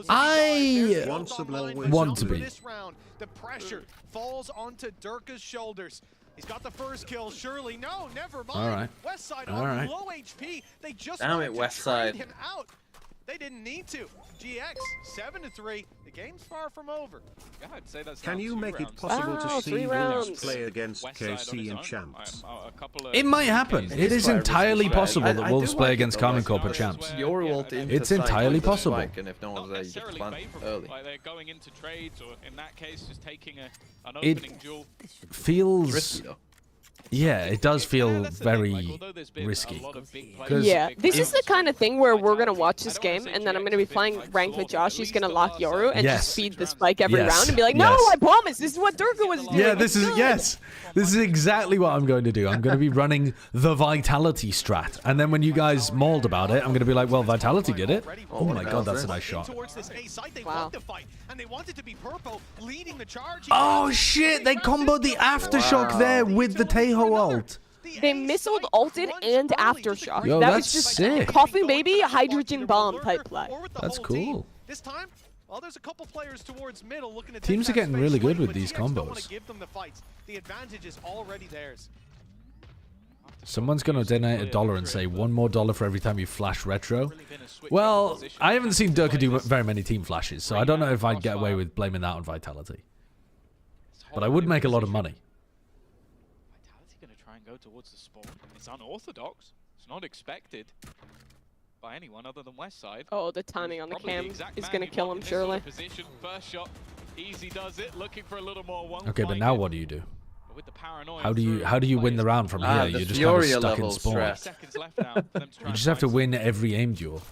I want to be. The pressure falls onto Durka's shoulders. He's got the first kill, surely. No, never mind. All right. Westside All right. low HP. They just Damn wanted it, to Westside. trade him out. They didn't need to. GX 7-3. The game's far from over. Yeah, I'd say that's Can now you 2 make it rounds. possible to see 3 Wolves rounds. play against Westside on KC his and own. Champs? It might happen. It is entirely possible that Wolves play against Carmen Corp or Champs. It's entirely possible. And if no one's there, you just plant early. Like they're going into trades, or in that case, just taking an It opening duel. feels. Yeah, it does feel very risky. Yeah, this is the kind of thing where we're going to watch this game, and then I'm going to be playing ranked with Josh. He's going to lock Yoru and just feed the spike every round and be like, no, I promise, this is what Durka was doing. Yeah, this is exactly what I'm going to do. I'm going to be running the Vitality strat. And then when you guys mauled about it, I'm going to be like, well, Vitality did it. Oh my god, that's a nice shot. Wow. Oh shit, they comboed the Aftershock there with the Tejo ult. They missiled, ulted, and aftershock. Yo, that that's was just sick. coughing baby, hydrogen bomb type play. That's cool. This time, well, there's a couple players towards middle looking to Teams are getting really good with these combos. The advantage is already theirs. Someone's going to donate $1 and say $1 more for every time you flash retro. Well, I haven't seen Durka do very many team flashes, so I don't know if I'd get away with blaming that on Vitality. But I would make a lot of money. Vitality going to try and go towards the spawn. It's unorthodox. It's not expected by anyone other than Westside. Oh, the timing on the cam is going to kill him, surely. First shot, easy does it. Looking for a little more. Okay, but now what do you do? With the paranoia How do you win the round from here? You're just kind of stuck in spawn. You just have to win every aim duel.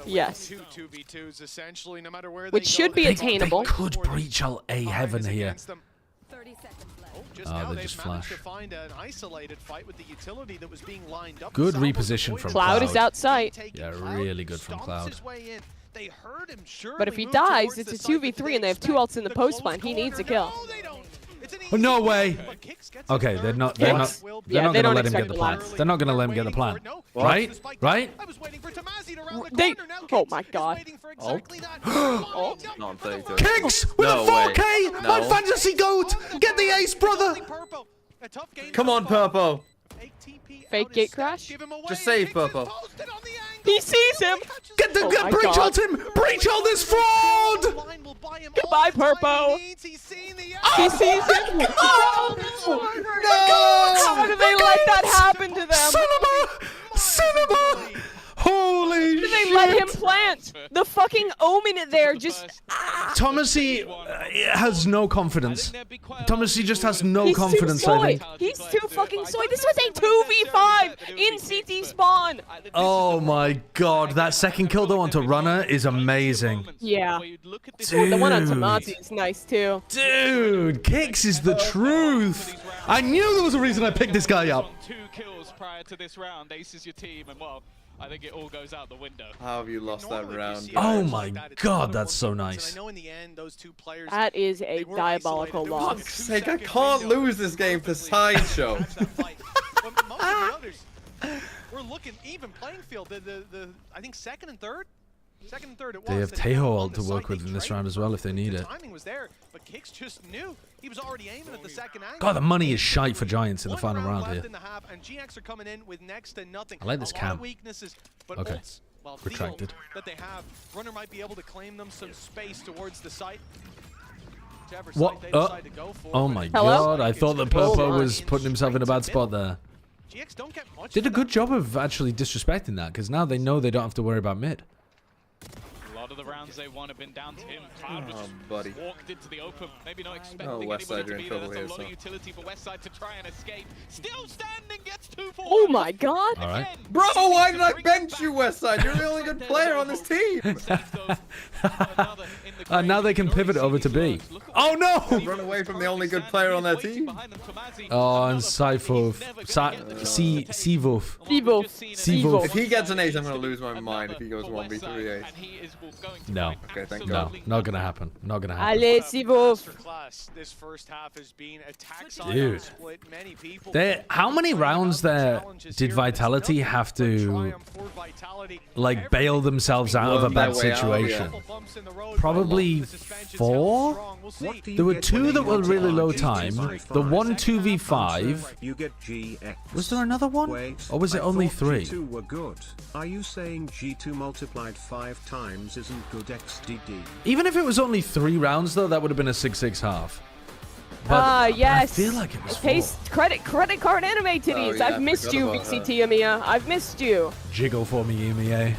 Yes. 2v2s essentially, no matter where Which should be attainable. They could breach A heaven here. 30 seconds left. Oh, they just flash. To find an isolated fight with the utility that was being lined up. Good reposition from Cloud is outside. Yeah, really good from Cloud. They heard him, But if he dies, it's a 2v3 and they have 2 ults in the post plant. He needs a kill. Oh, no way. Okay, they're not going to let him get the plant. They're not going to let him get the plant. Right? Right? They... Oh my god. Kicks with a 4K! My fantasy goat! Get the ace, brother! Come on, Purpo. Fake gate crash? Just save Purpo. He sees him. Get the breach ult him. Breach ult this fraud. Goodbye, Purpo. He sees him. Oh, No! How do they let that happen to them? Cinema! Holy shit! They let him plant the fucking omen there. Just Thomasy has no confidence. Thomasy just has no confidence, I think. He's too fucking soy. This was a 2v5 in CT spawn. Oh my god, that second kill though onto Runner is amazing. Yeah. Dude. The one on Tomazi is nice too. Dude, Kicks is the truth. I knew there was a reason I picked this guy up. 2 kills prior to this round, aces your team, and well, I think it all goes out the window. How have you lost that round? Oh my god, that's so nice. That is a diabolical For loss. fuck's sake, I can't lose this game to Sideshow. We're looking even playing field. I think second and third it was. They have Teho ult to work with in this round as well if they need it. Timing was there, but Kicks just knew he was already aiming at the second angle. God, the money is shite for Giants in the final round here. And GiantX are coming in with next to nothing. I like this cam. Weaknesses, but Okay, ults, well, retracted. that they have. Runner might be able to claim them some space towards the site. Whichever What? site they decide to go for. Oh my god, I thought that Purpo was putting himself in a bad spot there. GX don't get much. Did a good job of actually disrespecting that, because now they know they don't have to worry about mid. A lot of the rounds they won have been down to him. Cloud was just buddy. walked into the open, maybe not expecting Westside anybody are to in be there. trouble There's here, a lot so. of utility for Westside to try and escape. Still standing, gets 2 for Oh my god. All right. Bro, why did I bench you, Westside? You're the only good player on this team. Now they can pivot over to B. Oh no! Run away from the only good player on their team. Oh, and Sivov. Sivov. If he gets an ace, I'm going to lose my mind if he goes 1v3 ace. No. Okay, thank No, God. not gonna happen. Not gonna happen. Allez, Sivov. This first half has been attack Dude. How many rounds there did Vitality have to like bail themselves out of a bad situation? Probably 4? There were 2 that were really low time. The 1 2v5. You get GX. Was there another one? Or was it only 3? G2 were good. Are you saying G2 multiplied 5 times isn't good XDD? Even if it was only 3 rounds though, that would have been a 6-6 half. But yes. I feel like it was 4. Paste credit card anime titties. yeah, I've missed you, VCT EMEA. I've missed you. Jiggle for me, EMEA.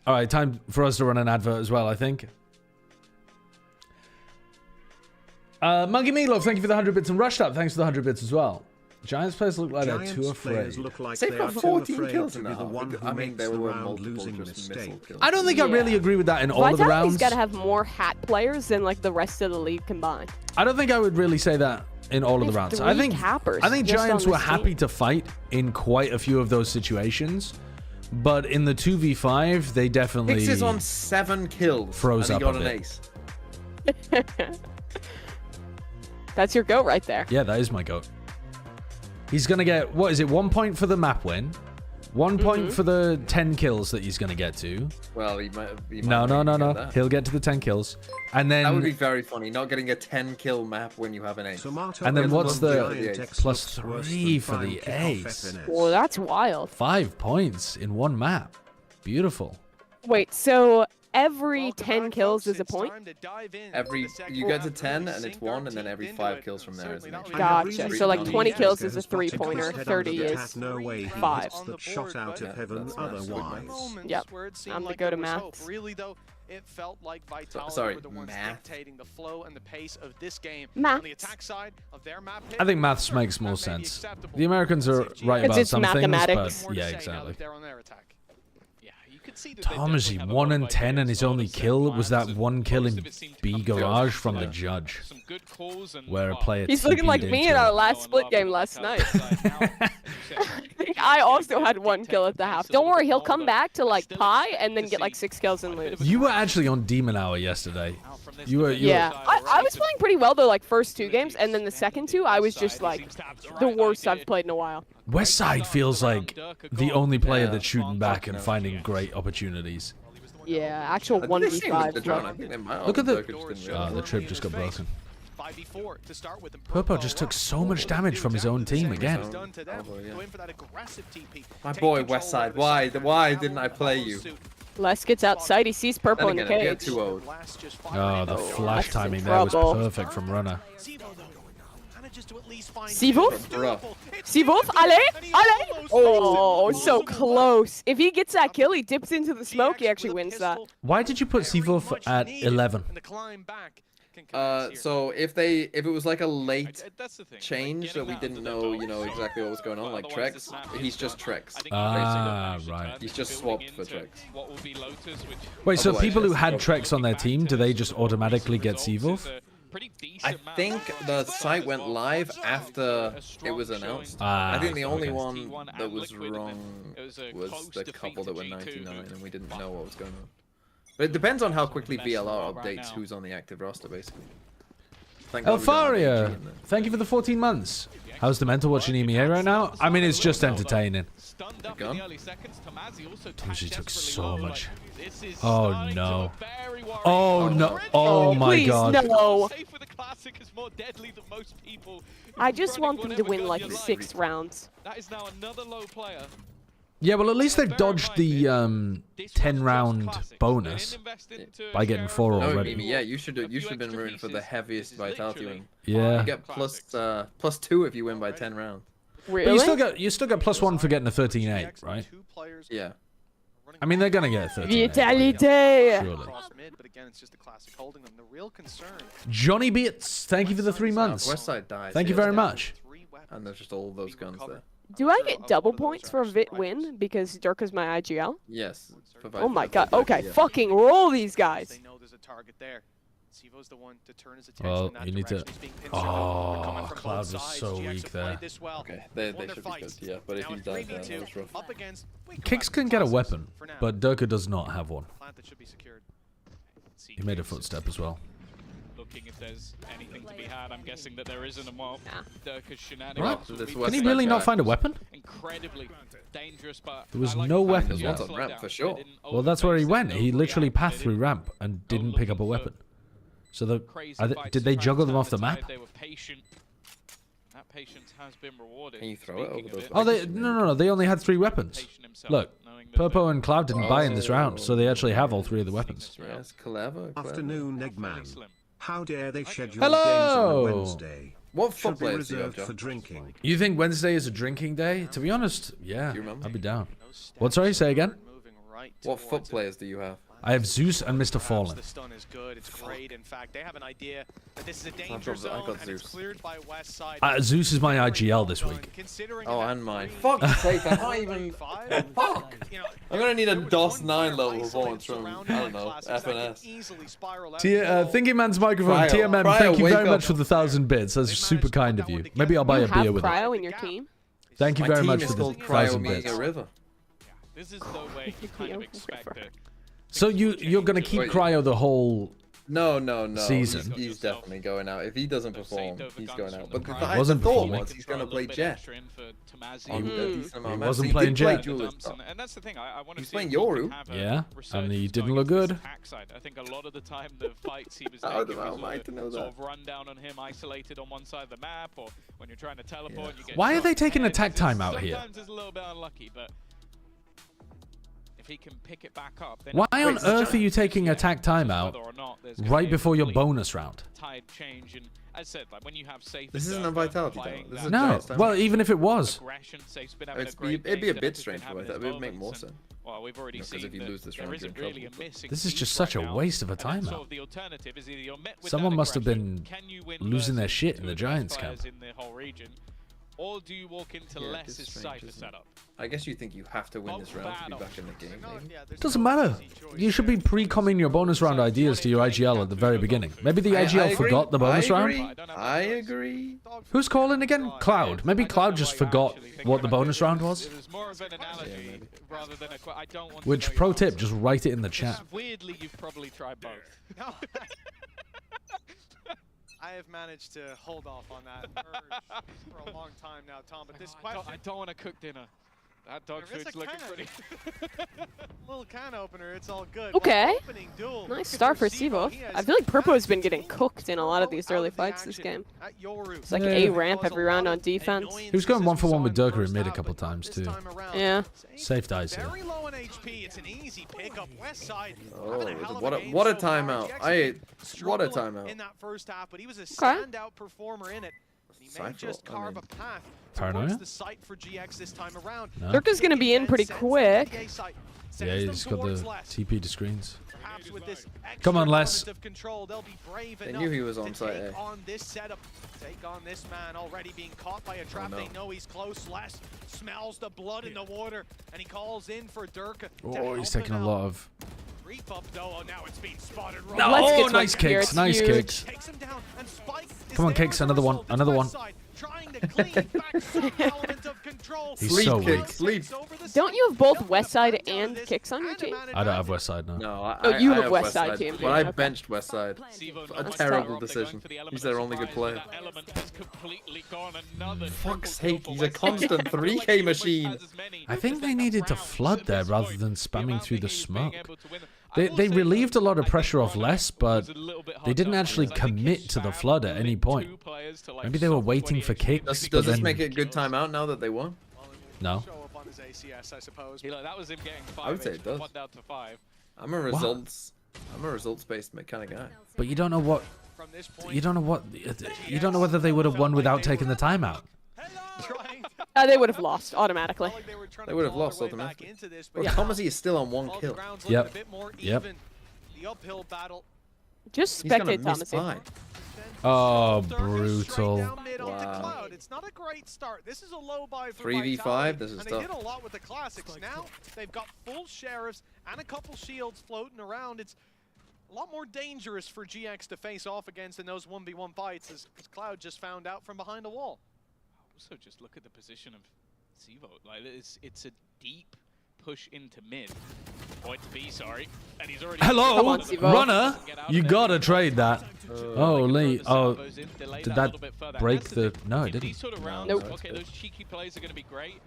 All right, time for us to run an advert as well, I think. Monkey Meatloaf, thank you for the 100 bits, and Rushed Up, thanks for the 100 bits as well. Giants players look like they're too afraid. Look like They've they got are 14 too afraid kills to in be that the half. one who I mean, makes there the were round multiple losing just missile mistake. kills. I don't think I really agree with that in all of the Vitality's rounds. got to have more hat players than like the rest of the league combined. I don't think I would really say that in all of the rounds. I think Giants were happy to fight in quite a few of those situations, but in the 2v5, they definitely Hicks is on 7 kills. froze and up he got a an bit. ace. That's your goat right there. Yeah, that is my goat. He's going to get, what is it, 1 point for the map win, 1 point for the 10 kills that he's going to get to. Well, he might No. get that. He'll get to the 10 kills. And then... That would be very funny, not getting a 10-kill map when you have an ace. And then what's the GiantX plus looks 3 worse for than the fine kickoff ace? FNS. Well, that's wild. 5 points in one map. Beautiful. Wait, so every 10 kills is a point? You get to 10 and it's 1, and then every 5 kills from there is an extra. Gotcha. So like 20 kills is a 3-pointer, 30 is no way 5. that shot out of heaven otherwise. Yep. I'm the go-to maths. Really though, it felt like Vitality sorry, were the ones math? dictating the flow and the pace of this game. Math. On the attack side of their map I think maths makes more sense. The Americans are right about it's some things, mathematics. but yeah, exactly. they're on their attack. Thomas, 1 and 10, and his only kill was that 1 kill in B garage from the judge, where a player. He's looking like me in our last split game last night. I also had 1 kill at the half. Don't worry, he'll come back to like pie and then get like 6 kills and lose. You were actually on Demon Hour yesterday. You were. I was playing pretty well though, like first 2 games, and then the second 2, I was just like the worst I've played in a while. Westside feels like the only player that's shooting back and finding great opportunities. Yeah, actual 1v5. Look at the trip just got broken. 5v4 to start with. And Purpo just took so much damage from his own team again. My boy Westside, why didn't I play you? Les gets outside. He sees Purpo in the cage. Oh, the flash timing there was perfect from Runner. Sivov? Sivov? Allez! Oh, so close. If he gets that kill, he dips into the smoke, he actually wins that. Why did you put Sivov at 11? So if it was like a late change that we didn't know, exactly what was going on, like Trex, he's just Trex. Ah, right. He's just swapped for Trex. Wait, so people who had Trex on their team, do they just automatically get Sivov? I think the site went live after it was announced. I think the only one that was wrong was the couple that were 99 and we didn't know what was going on. But it depends on how quickly VLR updates who's on the active roster, basically. Elfaria, thank you for the 14 months. How's the mental watching EMEA right now? I mean, it's just entertaining. She took so much. Oh no. Oh no. Oh my god. No. I just want them to win like 6 rounds. That is now another low player. Yeah, well, at least they've dodged the 10-round bonus by getting 4 already. Yeah, you should have been rooting for the heaviest vitality win. Yeah. You get plus 2 if you win by 10 rounds. Really? But you still get +1 for getting a 13-8, right? Yeah. I mean, they're gonna get a 13-8. Vitality. Surely. But again, it's just the classic holding them. The real concern. Johnny Beats, thank you for the 3 months. Westside dies. Thank you very much. And there's just all those guns there. Do I get double points for a VIT win because Durka's my IGL? Yes. Oh my god. Okay, fucking roll these guys. They know there's a target there. Sivo's the one to turn his attention Well, in that you need to. direction. He's being pinned Oh, from Cloud both was sides. so GX weak have there. played this well. Okay, they Won their should be good, fights. yeah. But if Now he it's dies there, 3v2 that was rough. up against Kicks can get a weapon, but Durka does not have one. plant that should be secured. He made a footstep as well. Looking if there's anything to be had. I'm guessing that there isn't. Well, Durka's shenanigans. What? Can he really not find a weapon? Incredibly dangerous, but There was no weapon. There's ones on ramp for sure. Well, that's where he went. He literally passed through ramp and didn't pick up a weapon. So did they juggle them off the map? They were patient. That patience has been rewarded. Can you throw it over those? Oh, no. They only had 3 weapons. Look, Purpo and Cloud didn't buy in this round, so they actually have all 3 of the weapons. Yes, clever. Afternoon, Eggman. How dare they schedule Hello! games on a Wednesday? What Should be players do you have, reserved Joe? for drinking. You think Wednesday is a drinking day? To be honest, yeah, Do you remember? I'd be down. What, sorry, say again? What foot players do you have? I have Zeus and Mr. Fallen. The stun is good. It's great. In fact, they have an idea that this is a danger zone and it's cleared by West Side. Zeus is my IGL this week. Oh, and mine. Fuck's sake, I can't even. Fuck! I'm gonna need a DOS 9 level performance from, I don't know, FNS. Thinking Man's microphone, TMM, thank you very much for the 1,000 bits. That's super kind of you. Maybe I'll buy a beer with it. Cryo in your team? Thank you very much for the called 1,000 Cryo bits. River. This is the way you kind of expect it. So you're gonna keep Cryo the whole No. season? He's definitely going out. If he doesn't perform, he's going out. But the wasn't thought performing. was he's gonna play Jet. On a decent amount of He maps. wasn't He playing did play Jet. Duelist. And that's the thing. I want to He's see playing if he can Yoru. have a Yeah, and he resurgence didn't going look into his good. attack side. I think a lot of the time the fights he was How taking am I was to know sort that? of run down on him, isolated on one side of the map, or when you're trying to teleport, you get Why are shot they in the taking head. attack time out here? Sometimes it's a little bit unlucky, but if he can pick it back up, then Why on earth are you taking attack time out right before your bonus round? tide change? And as I said, like when you have safe. This isn't a vitality time. This is a No, Giants time. well, even if it was. It'd be a bit strange for vitality. It would make more sense. Well, we've already Because seen if you that lose this there round, you're isn't in really trouble. a missing This is piece just such a right now, waste of a and then sort timeout. of the alternative is either you're met with Someone that must have aggression, been can you win losing their versus shit two in the of Giants players camp. in the whole region, or do you walk into Yeah, less it is strange, cipher isn't it? setup? I guess you think you have to win this round to be back in the game, maybe? Doesn't matter. You should be pre-comming your bonus round ideas to your IGL at the very beginning. Maybe the IGL forgot the bonus round. I agree. Who's calling again? Cloud. Maybe Cloud just forgot what the bonus round was. It was more of an analogy rather than a. I don't want. Which, pro tip, just write it in the chat. Weirdly, you've probably tried both. No. I have managed to hold off on that urge for a long time now, Tom. But this question. I don't want to cook dinner. That dog There is food's a looking can. pretty. Little can opener, it's all good. Okay. Opening duel Nice start for Sivo. I feel like Purpo has been getting cooked in a lot of these early fights this game. It's like A ramp every round on defense. He was going 1-for-1 with Durka in mid a couple times too. Yeah. Safe dice here. Very low on HP. It's an easy pickup. West Side. Oh, what a timeout. What a timeout. In that first half, but he was a standout performer in it. He may just carve a path towards the site for GX this time around. No. Durka's gonna be in pretty quick. Yeah, he's got the TP to screens. With this Come on, Les. of control, they'll be brave They knew he was on to site take A. on this setup. Take on this man already being caught by a trap. no. They know he's close. Les smells the blood in the water, and he calls in for Durka. Oh, he's taking a lot of... Reef up though. Oh, now it's being spotted. No, oh, nice kicks, nice kicks. Takes him down, and Spike is Come on, there kicks, another one, another one. trying to clean back some element of control. He's so weak. Don't you have both Westside and Kicks on your team? I don't have Westside now. No, Oh, you I have Westside team. But I Okay. benched Westside. A terrible decision. He's their only good player. Fuck's sake, he's a constant 3K machine. I think they needed to flood there rather than spamming through the smoke. They relieved a lot of pressure off Les, but they didn't actually commit to the flood at any point. Maybe they were waiting for kicks. Does this make it a good timeout now that they won? No. That was him getting 5 I would say it does. 1 down to 5. I'm a results-based kind of guy. But you don't know what. You don't know whether they would have won without taking the timeout. They would have lost automatically. They would have lost automatically. Bro, Yeah. Tomasi is still on 1 kill. Yep. Yep. The uphill battle. Just He's gonna spectate miss Thomas. by. Oh, brutal. Wow. It's not a great start. This is a low buy for 3v5, Vitality, this is and tough. they did a lot with the classics. Now they've got full sheriffs and a couple shields floating around. It's a lot more dangerous for GX to face off against in those 1v1 fights, as Cloud just found out from behind a wall. Also, just look at the position of Sivo. Like, it's a deep push into mid. Point to B, sorry. And he's already... Hello, runner. You gotta trade that. Holy. Oh, did that break the? No, it didn't. These sort of rounds, Nope. okay, those cheeky plays are going to be great,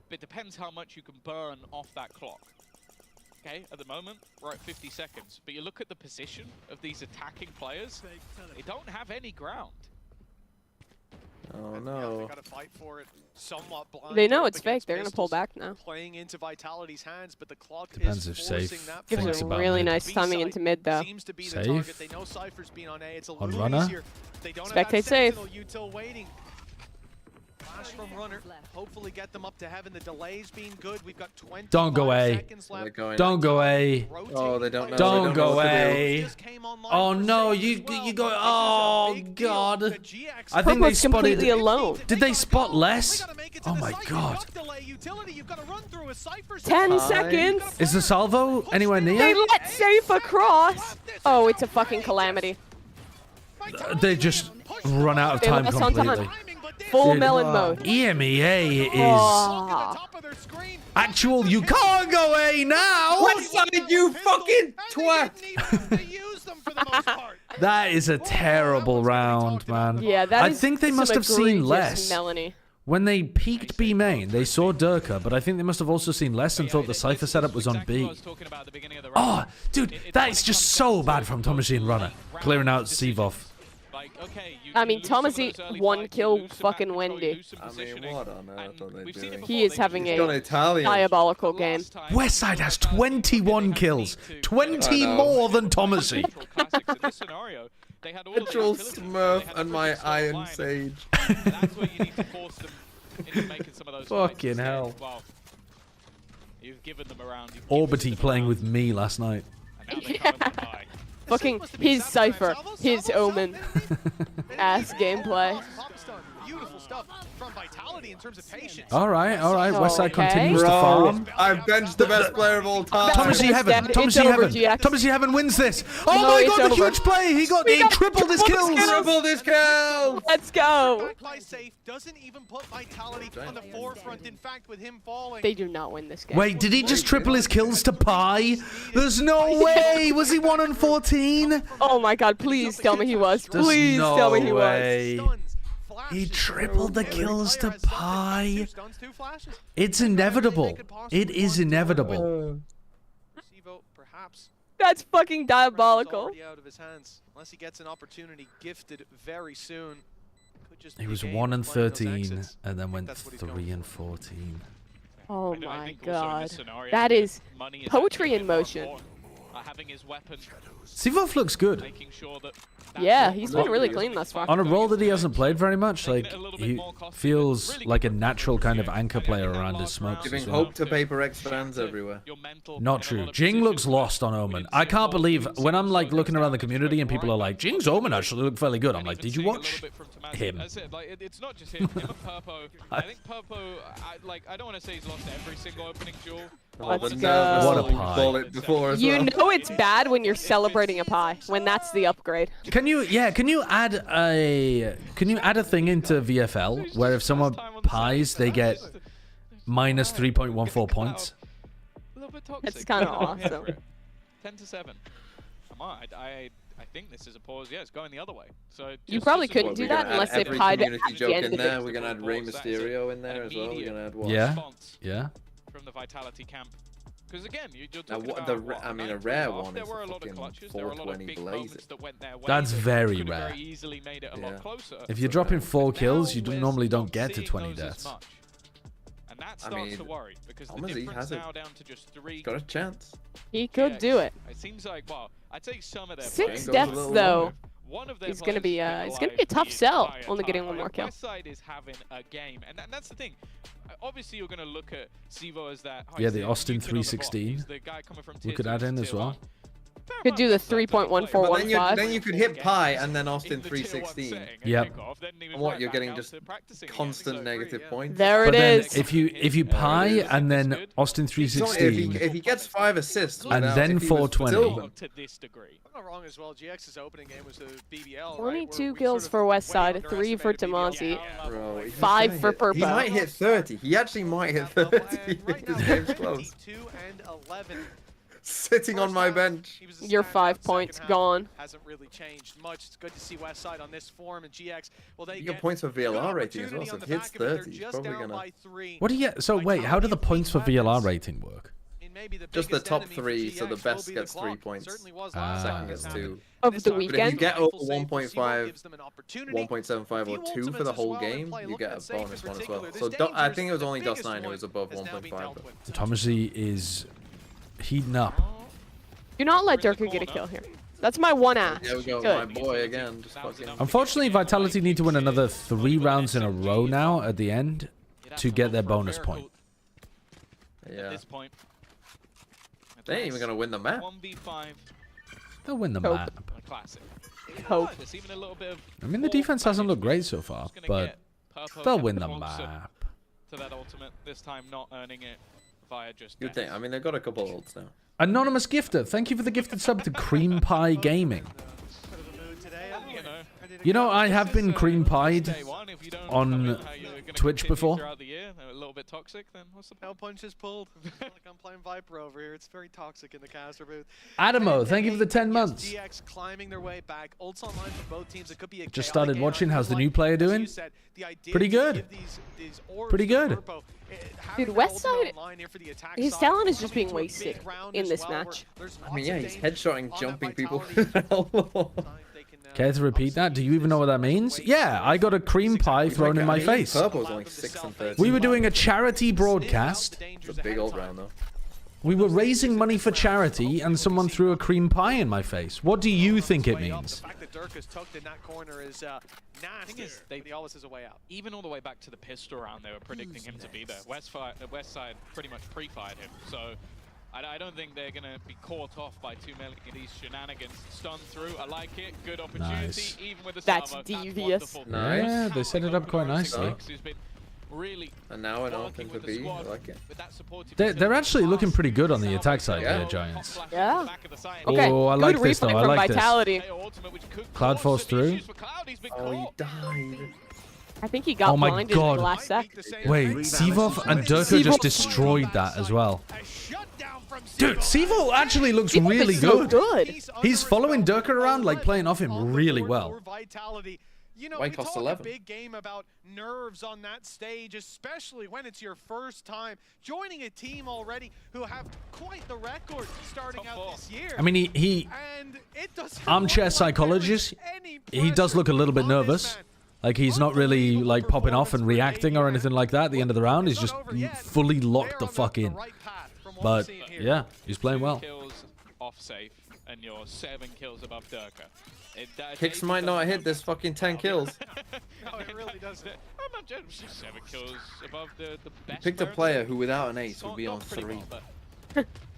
but it depends how much you can burn off that clock. Okay, at the moment, we're at 50 seconds. But you look at the position of these attacking players, they don't have any ground. Oh They no. gotta fight for it somewhat blind. They know up it's fake. against They're gonna pull pistols, back now. Playing into Vitality's hands, but the clock Depends is if forcing Safe that Gives thinks a about really mid. nice timing into mid though. Seems to be the Safe. target. They know Cypher's being on A. It's a On little runner. easier. They don't Spectate have that safe. Sentinel, Util waiting. Flash from runner. Hopefully get them up to heaven. The delay's being good. We've got 20 Don't go A. seconds left. Don't go A. Oh, they don't know. Don't they don't know go what to do. A. Oh no, you go. Oh god. I think they Purple's spotted. completely alone. Did they spot Les? Oh my god. 10 seconds. Is the salvo anywhere They near? let Safe across. Oh, it's a fucking calamity. They just run out of They time lost on time. completely. Full Dude, melon mode. EMEA is Oh. actual. You can't go A now. Westside, you fucking twat! That is a terrible round, man. Yeah, that I is think they some must have seen egregious less. Melanie. When they peeked B main, they saw Durka, but I think they must have also seen less and thought the Cypher setup was on B. Oh, dude, that is just so bad from Tomasi and Runner. Clearing out Sivov. I mean, Tomasi 1 kill fucking Wendy. I mean, what on earth are they doing? He is having He's gone a Italian. diabolical game. Westside has 21 kills. 20 more than Tomasi. Literal Smurf and my Iron Sage. Fucking hell. Well, you've given them around. Orbity playing with me last night. Fucking his Cypher, his Omen. Ass gameplay. Beautiful stuff from Vitality in terms of patience. All right. Westside Okay. continues to farm. I've benched the best player of all time. Tomasi Heaven. It's Tomasi over, Heaven. GX. Tomasi Heaven wins this. Oh No, my it's god, the over. huge play. He tripled his kills. Tripled his kills. Let's go. Back by Safe doesn't even put Vitality on the forefront. In fact, with him falling. They do not win this game. Wait, did he just triple his kills to pi? There's no way. Was he 1 and 14? Oh my god, please tell me he was. Please tell me he was. Stuns, He tripled the kills to Pi. It's inevitable. It is inevitable. That's fucking diabolical. Out of his hands. Unless he gets an opportunity gifted very soon. He was 1 and 13 and then went 3 and 14. Oh my god. That is poetry in motion. Having his weapon. Sivov looks good. Yeah, he's been really clean thus far. On a role that he hasn't played very much, like, he feels like a natural kind of anchor player around his smokes. Giving hope to Paper X fans everywhere. Not true. Jing looks lost on Omen. I can't believe when I'm like looking around the community and people are like, Jing's Omen actually look fairly good. I'm like, did you watch him? It's not just him. Him and Purpo. I think Purpo, I don't want to say he's lost every single opening duel. What a pie. You know it's bad when you're celebrating a pie, when that's the upgrade. Can you add a thing into VFL where if someone pies they get minus 3.14 points? It's kind of awesome. 10 to 7. I think this is a pause. Yeah, it's going the other way. So you probably couldn't do that unless they pied at the end of it. We're gonna add Rey Mysterio in there as well. We're gonna add what? Yeah. From the Vitality camp. Because again, you're talking about a rare one there is were a lot of clutches, there were a lot of big moments that went their way. That's very rare. Very easily made it a lot closer. If you're dropping 4 kills, you normally don't get to 20 deaths. And that starts to worry because the difference now down to just 3. Got a chance. He could do it. It seems like, well, I'd take some of their 6 deaths though. He's gonna be a tough sell. Only getting 1 more kill. Westside is having a game, and that's the thing. Obviously, you're gonna look at Sivo as that. Yeah, the Austin 316. We could add in as well. Could do the 3.1415. Then you could hit Pi and then Austin 316. Yep. And what, you're getting just constant negative points? There it is. If you Pi and then Austin 316. If he gets 5 assists and then 420. I'm not wrong as well. GX's opening game was the BBL. 22 kills for Westside, 3 for Tamansi, 5 for Purpo. He might hit 30. He actually might hit 30 if this game's close. 2 and 11. Sitting on my bench. Your 5 points gone. Hasn't really changed much. It's good to see Westside on this form and GX. Well, they get points for VLR rating as well. So if it hits 30, he's probably gonna. What do you? So wait, how do the points for VLR rating work? Just the top 3, so the best gets 3 points. Second gets 2. Of the weekend? But if you get over 1.5, 1.75, or 2 for the whole game, you get a bonus one as well. So I think it was only Dust9 who was above 1.5. Thomasy is heating up. Do not let Durka get a kill here. That's my one ask. There we go, good. my boy again. Just fucking... Unfortunately, Vitality need to win another 3 rounds in a row now at the end to get their bonus point. Yeah. At this point. They ain't even gonna win the map. 1v5. They'll win the map. Classic. Hope. Even a little bit of I mean, the defense hasn't looked great so far, but they'll win the map. To that ultimate, this time not earning it via just Good thing. I mean, they've got a couple of ults now. Anonymous Gifter, thank you for the gifted sub to Cream Pie Gaming. You know, I have been cream pied on Twitch before. A little bit toxic, then what's the point? Punch is pulled. Like I'm playing Viper over here. It's very toxic in the caster booth. Adamo, thank you for the 10 months. GX climbing their way back. Ults online for both teams. It could be a just started watching. How's the new player doing? Pretty good. Pretty good. Dude, Westside, his talent is just being wasted in this match. I mean, yeah, he's headshotting, jumping people. Care to repeat that? Do you even know what that means? Yeah, I got a cream pie thrown in my face. Purple's only 6 and 13. We were doing a charity broadcast. It's a big old round, though. We were raising money for charity, and someone threw a cream pie in my face. What do you think it means? The fact that Dirk is tucked in that corner is nasty. They always has a way out. Even all the way back to the pistol round, they were predicting him to be there. Westside pretty much pre-fired him, so I don't think they're going to be caught off by too many of these shenanigans. Stun through, I like it. Good opportunity, nice. Even with the That's salvo. devious. Nice. Yeah, they set it up quite nicely. Really and now an open for B, I like it. They're actually looking pretty good on the attack side, yeah. Giants. Yeah. Okay. Oh, I like this though. I like Vitality. this. Cloud falls through. Oh, he died. I think he got blinded in the last sec. Wait, Sivov and Durka just destroyed that as well. Dude, Sivo actually looks really good. So good. He's following Durka around, like playing off him really well. You know, Why we cost talk 11? a big game about nerves on that stage, especially when it's your first time joining a team already who have quite the record starting out this year. I mean, he and it doesn't armchair psychologist, he does look a little bit nervous. Like, he's not really, like, popping off and reacting or anything like that at the end of the round. He's just fully locked the fuck in. But, yeah, he's playing well. 2 kills off safe, and you're 7 kills above Durka. Kicks might not hit this fucking 10 kills. No, it really doesn't. I'm not joking, 7 kills above the best. Picked a player who without an ace would be on 3.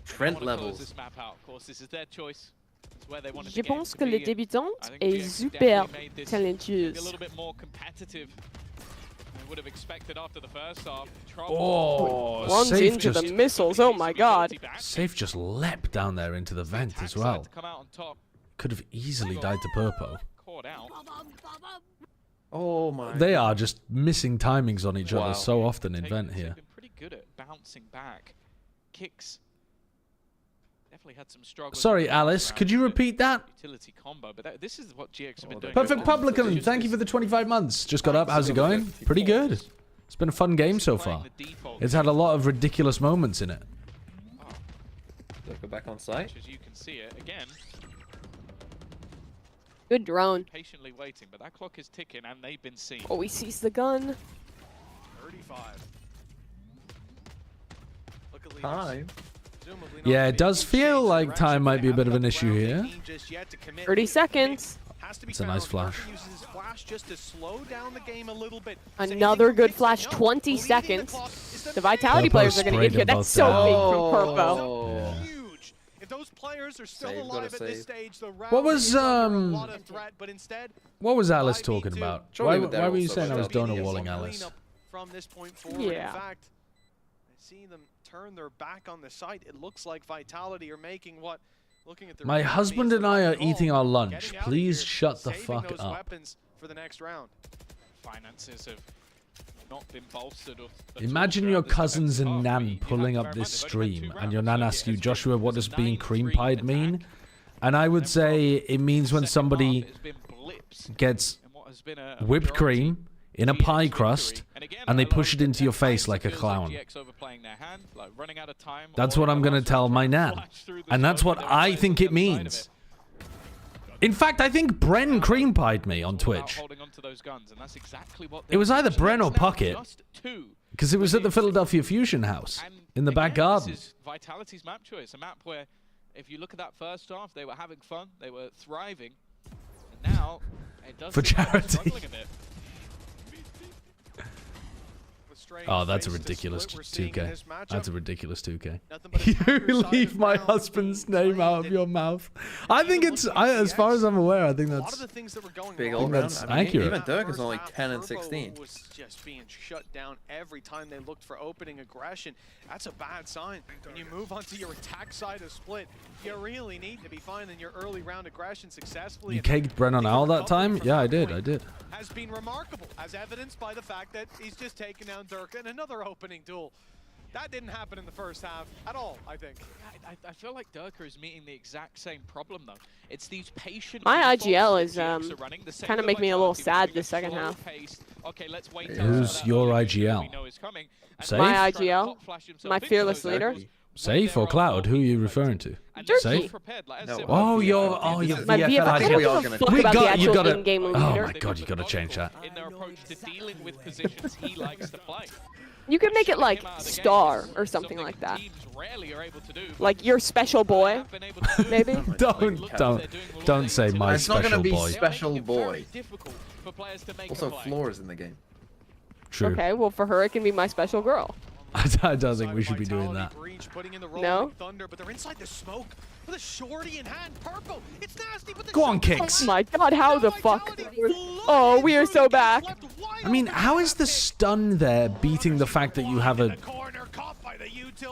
Trent levels. This map out. Of course, this is their choice. It's where they wanted Je to get pense to que be, les débutantes I think est GX super definitely made this talentueuse. a little bit more competitive than we would have expected after the first half. Oh, runs Safe into just, the missiles. Oh my god. Safe just leapt down there into the vent as well. To come out on top. Could have easily died to Purpo. Caught out. Oh my. They are just missing timings on each Wow. other so often in vent here. Been pretty good at bouncing back. Kicks. Definitely had some struggles. Sorry, Alice, could you repeat that? Utility combo, but this is what GX have been doing. Perfect Publican, thank you for the 25 months. Just got up. How's it going? Pretty good. It's been a fun game so far. It's had a lot of ridiculous moments in it. Go back on site. As you can see it again. Good drone. Patiently waiting, but that clock is ticking, and they've been seen. Oh, he sees the gun. 35. Time. Yeah, it does feel like time might be a bit of an issue here. 30 seconds. It's a nice flash. Another good flash. 20 seconds. The Vitality players are going to get here. That's so big from Purpo. If those players are still alive at this stage, the round What was a lot of threat, but instead, what was Alice talking about? Surely Why were you also saying I was still donor be walling some Alice? from this point forward, Yeah. in fact, I see them turn their back on the site. It looks like Vitality are making what, looking at the My husband and I are eating our lunch. Please shut the fuck those up. weapons for the next round. Finances have not been bolstered. Imagine your cousins and Nan pulling up this stream, and your Nan asks you, Joshua, what does being cream pied mean? And I would say it means when somebody gets whipped cream in a pie crust, and they push it into your face like a clown. That's what I'm going to tell my Nan. And that's what I think it means. In fact, I think Bren cream pied me on Twitch. It was either Bren or Puckett, because it was at the Philadelphia Fusion House in the back garden. This is Vitality's map choice, a map where, if you look at that first half, they were having fun, they were thriving, and now it does For seem like they're charity. struggling a bit. Oh, that's a ridiculous 2K. That's a ridiculous 2K. You leave my husband's name out of your mouth. I think it's, as far as I'm aware, I think that's Big I old think round. that's I mean, accurate. even Dirk is only 10 and 16. Was just being shut down every time they looked for opening aggression. That's a bad sign. When you move onto your attack side of split, you really need to be finding your early round aggression successfully. You caked Bren on Owl that time? Yeah, I did. Has been remarkable, as evidenced by the fact that he's just taken down Dirk in another opening duel. That didn't happen in the first half at all, I think. I feel like Durka is meeting the exact same problem, though. It's these patient... My defaults IGL that is GX are running, the same kind of with make me a little Vitality, sad this second slow half. paced, okay, let's wait Who's your IGL? Safe? My IGL, my fearless leader. Safe or Cloud? Who are you referring to? Jerky. Safe? Oh, you're My VF. I don't give a fuck We about got the you. actual Got to. in-game Oh leader. my god, you got to change that. In their approach to dealing with positions he likes to play. You could make it like Star or something like that. Teams rarely are able to do. Like your special boy, maybe. Don't say my It's not special gonna be boy. special boy. For players to make Also, a play. Floor is in the game. True. Okay, well for her it can be my special girl. I don't think we should be doing that. No. Thunder, but they're inside the smoke with a shorty in hand. Purple. It's nasty, but the Go on, Kicks. Oh my god, how the fuck? Oh, we are so back. I mean, how is the stun there beating the fact that you have a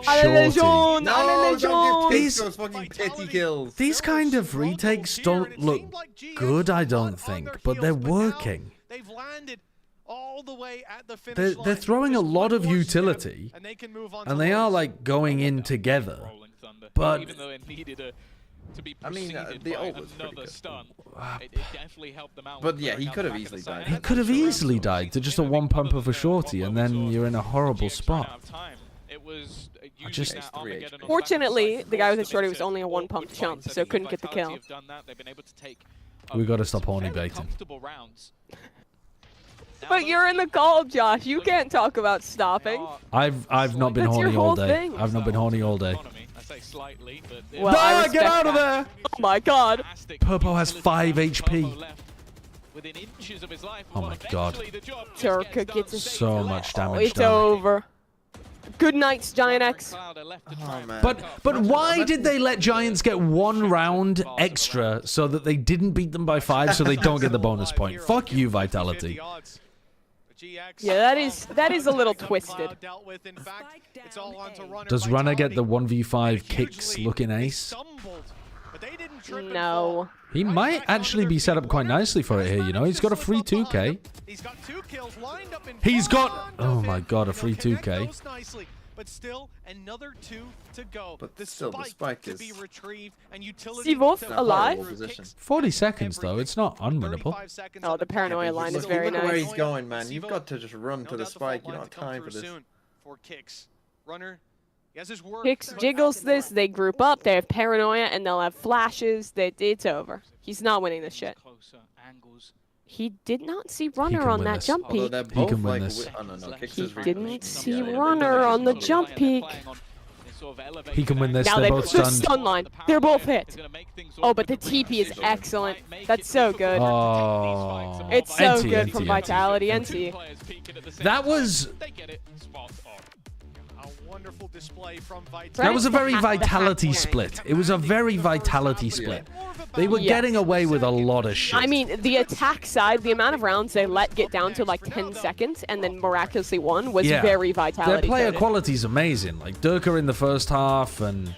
Allez, shorty? Legion! No, Allez, don't give Legion! Kicks those fucking petty kills. These kind of retakes don't look good, I don't think, but they're working. They've landed all the way at the finish They're line. throwing a lot of utility, And they can move on and to they are Lowe's. like going in together. Rolling Thunder. But even though it needed a to be I mean, preceded the by ult was pretty another good. stun. It definitely helped them out. But with yeah, clearing he out could the have back of the easily side. died. He could have easily died to just a one pump of a shorty, and then you're in a horrible spot. It was just- Fortunately, the guy with the shorty was only a one pump chump, so couldn't get the kill. We gotta stop horny baiting. But you're in the call, Josh. You can't talk about stopping. I've not been That's your horny all whole day. thing. I've not been horny all day. Well, No, I get respect out of that. there! Oh my god. Purpo has 5 HP. Oh my god. Turka gets a So much Oh, damage it's done. over. Good nights, GiantX. Oh, man. But why did they let Giants get 1 round extra so that they didn't beat them by 5 so they don't get the bonus point? Fuck you, Vitality. Yeah, that is a little twisted. Does Runner get the 1v5 kicks looking ace? No. He might actually be set up quite nicely for it here, you know? He's got a free 2k. He's got... Oh my god, a free 2k. But still, another 2 to go. But still, the spike is... Wolf alive? 40 seconds, though. It's not unwinnable. Oh, the paranoia line is very Look at where nice. he's going, man. You've got to just run to the spike. You don't have time for this. For Kicks. Runner, he has his work. Hicks jiggles this, they group up, they have paranoia, and they'll have flashes. It's over. He's not winning this shit. He did not see Runner on that jump peak. He can win this. He didn't see Runner on the jump peak. He can win this. Now They're they both put the stunned. stun line. They're both hit. Oh, but the TP is excellent. That's so good. Oh. It's so NT, good NT, from NT. Vitality. NT. That was... Wonderful display from Vitality. That was a very Vitality split. It was a very Vitality split. They were getting away with a lot of shit. I mean, the attack side, the amount of rounds they let get down to like 10 seconds and then miraculously won was very Vitality. Their player coded. quality is amazing. Like Durka in the first half and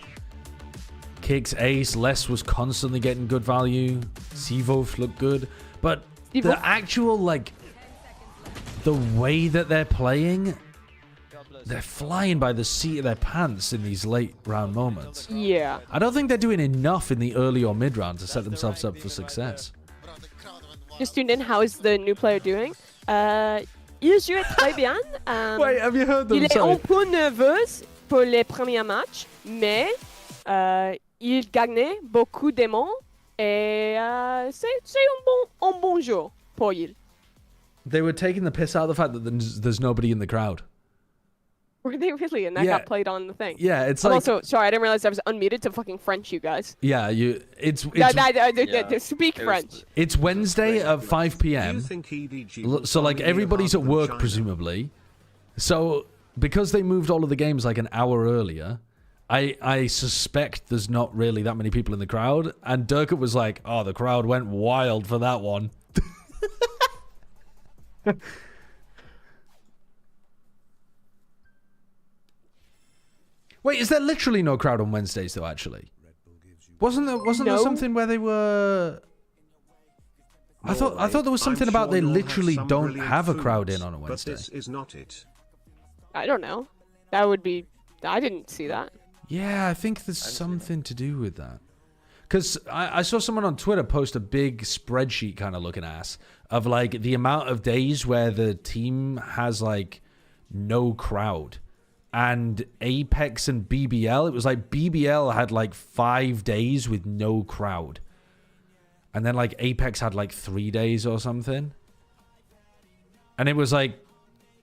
Kicks ace. Les was constantly getting good value. Sivov looked good. But the actual, like, the way that they're playing... They're flying by the seat of their pants in these late round moments. Yeah. I don't think they're doing enough in the early or mid round to set themselves up for success. Just tuned in. How is the new player doing? Il jouait très bien. Wait, have you heard them Il est say? un peu nerveux pour les premiers matchs, mais il gagnait beaucoup d'aimants et c'est un bon jour pour il. They were taking the piss out of the fact that there's nobody in the crowd. Were they really? And that got played on the thing. Yeah, it's I'm like... Also, sorry, I didn't realize I was unmuted to fucking French, you guys. Yeah, it's speak French. It's Wednesday at 5 p.m. So, like, everybody's at work, presumably. So, because they moved all of the games, like, an hour earlier, I suspect there's not really that many people in the crowd. And Durkut was like, oh, the crowd went wild for that one. Wait, is there literally no crowd on Wednesdays though? Actually, wasn't there something where they were? I thought there was something about they literally don't have a crowd in on a Wednesday. But this is not it. I don't know. That would be. I didn't see that. Yeah, I think there's something to do with that. Because I saw someone on Twitter post a big spreadsheet kind of looking ass of like the amount of days where the team has like no crowd. And Apex and BBL, it was like BBL had like 5 days with no crowd. And then like Apex had like 3 days or something. And it was like,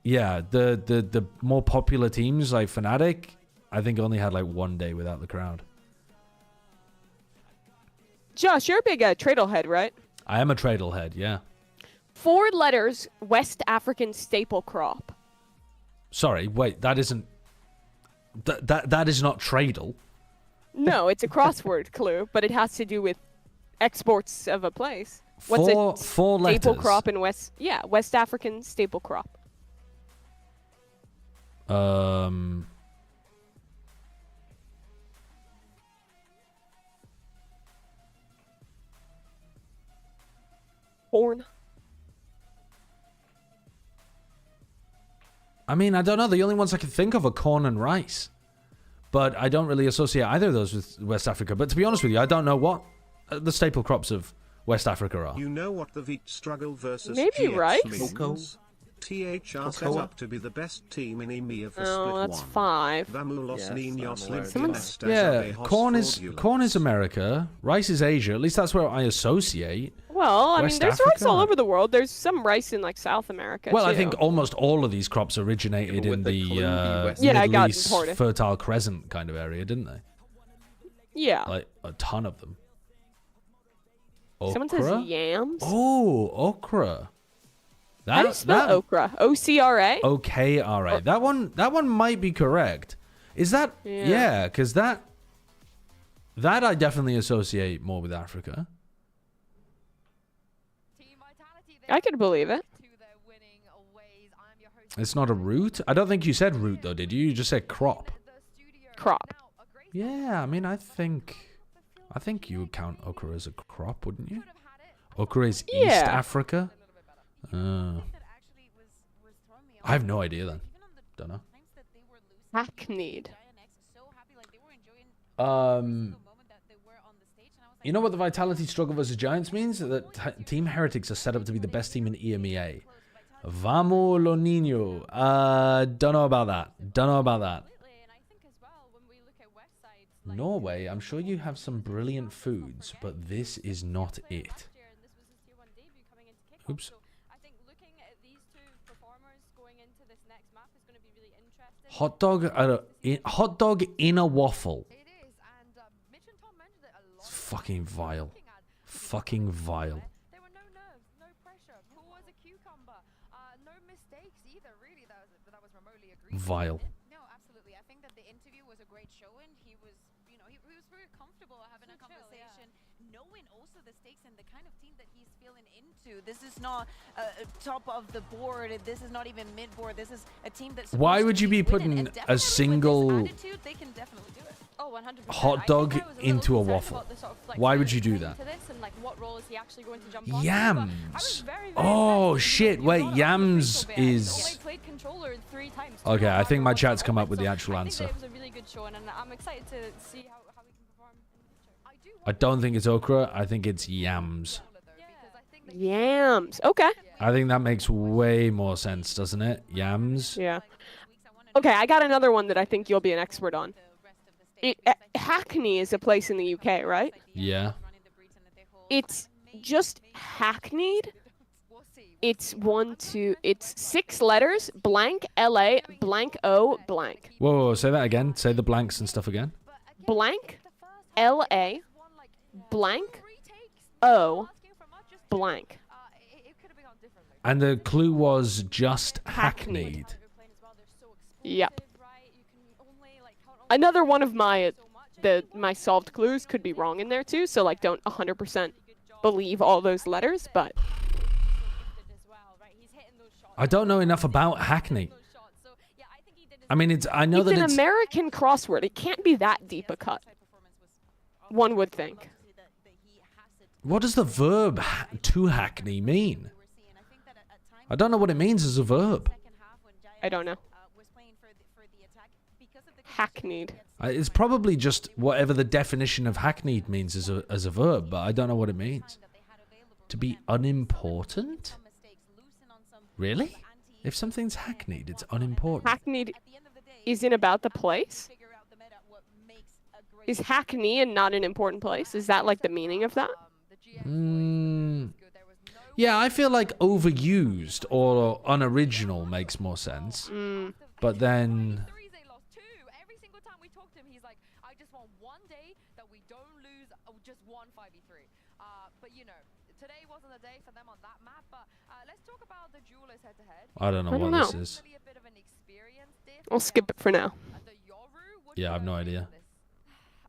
yeah, the more popular teams like Fnatic, I think only had like 1 day without the crowd. Josh, you're a big Tradlehead, right? I am a Tradlehead, yeah. 4 letters, West African staple crop. Sorry, wait, that isn't... That is not Tradle. No, it's a crossword clue, but it has to do with exports of a place. What's four staple letters. crop in West? Yeah, West African staple crop. Corn. I mean, I don't know. The only ones I can think of are corn and rice. but I don't really associate either of those with West Africa. But to be honest with you, I don't know what the staple crops of West Africa are. You know what the VIT struggle versus Maybe GX rice? means? THR set up to be the best team in EMEA for Oh, split that's 1. 5. Vamos Yes, niños I'm aware of limpias that. Yeah, abejas corn is fraudulentas. America, rice is Asia. At least that's where I associate. Well, I mean, West there's rice Africa? all over the world. There's some rice in like South America. Well, too. I think almost all of these crops originated Yeah, but in with the clue, the West- Yeah, I Middle got East imported. Fertile Crescent kind of area, didn't they? Yeah. Like a ton of them. Someone says Okra? yams. Oh, okra. How do you spell okra? O-C-R-A? O-K-R-A. That one might be correct. Is that? Yeah, because that I definitely associate more with Africa. I could believe it. It's not a root. I don't think you said root though, did you? You just said crop. Crop. Yeah, I mean, I think you would count okra as a crop, wouldn't you? Okra is East Yeah. Africa. I have no idea then. Don't know. Hackneyed. You know what the Vitality struggle versus Giants means? That Team Heretics are set up to be the best team in EMEA. Vamos lo niño. Don't know about that. Norway, I'm sure you have some brilliant foods, but this is not it. Oops. Hot dog in a waffle. It's fucking vile. Fucking vile. There were no nerves, no pressure. Cool as a cucumber. No mistakes either, really. That was remotely agreed. Vile. No, absolutely. I think that the interview was a great showing. He was, you know, he was very comfortable having a conversation, knowing also the stakes and the kind of team that he's feeling into. This is not top of the board. This is not even mid board. This is a team that's. Why would you be putting a single attitude, they can definitely do it. Oh, 100%. hot dog into a waffle? Why would you do that? Yams. Oh shit! Wait, yams is. Okay, I think my chat's come up with the actual answer. It was a really good show, and I'm excited to see how we can perform in the future. I don't think it's okra. I think it's yams. Yams. Okay. I think that makes way more sense, doesn't it? Yams. Yeah. Okay, I got another one that I think you'll be an expert on. Hackney is a place in the UK, right? Yeah. It's just hackneyed. It's 6 letters, blank, LA, blank, O, blank. Whoa, say that again. Say the blanks and stuff again. Blank, LA, blank, O, blank. And the clue was just hackneyed. Yep. Another one of my solved clues could be wrong in there too, so like don't 100% believe all those letters, but I don't know enough about Hackney. I mean, I know that it's it's an American crossword. It can't be that deep a cut. One would think. What does the verb to hackney mean? I don't know what it means as a verb. I don't know. Hackneyed. It's probably just whatever the definition of hackneyed means as a verb, but I don't know what it means. To be unimportant? Really? If something's hackneyed, it's unimportant. Hackneyed isn't about the place? Is Hackney and not an important place? Is that like the meaning of that? Yeah, I feel like overused or unoriginal makes more sense. But then... I don't know what this is. I'll skip it for now. Yeah, I have no idea.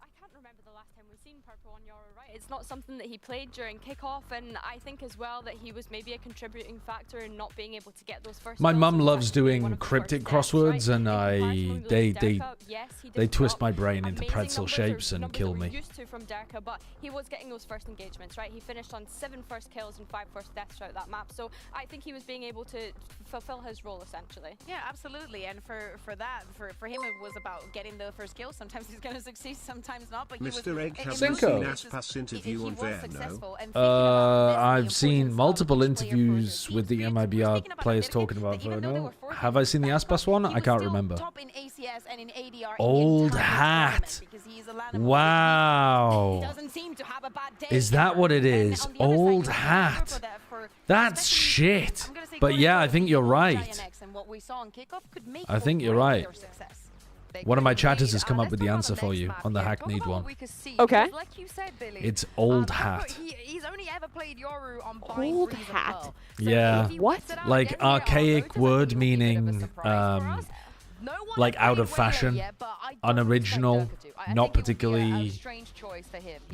I can't remember the last time we've seen purple on Yoru, right? it's not something that he played during kickoff, and I think as well that he was maybe a contributing factor in not being able to get those first. My kills. mum So loves actually one doing of the cryptic first steps, crosswords, right? and In comparison when we they lose Derka, yes, he they did twist drop my brain into amazing pretzel numbers, or shapes and numbers kill that we're me. used to from Derka, but he was getting those first engagements, right? He finished on 7 first kills and 5 first deaths throughout that map. So I think he was being able to fulfill his role essentially. Yeah, absolutely. And for that, for him, it was about getting the first kill. Sometimes he's going to succeed, sometimes not. But Mr. Egg, have you seen Aspas interview on Verno? I've seen multiple interviews with the MIBR players talking about Verno. Have I seen the Aspas one? I can't remember. Old hat. Wow. Is that what it is? Old hat. That's shit. But yeah, I think you're right. I think you're right. One of my chatters has come up with the answer for you on the hackneyed one. Okay. It's old hat. He's only ever played Yoru on Old hat? Yeah. What? Like archaic word meaning like out of fashion, unoriginal, not particularly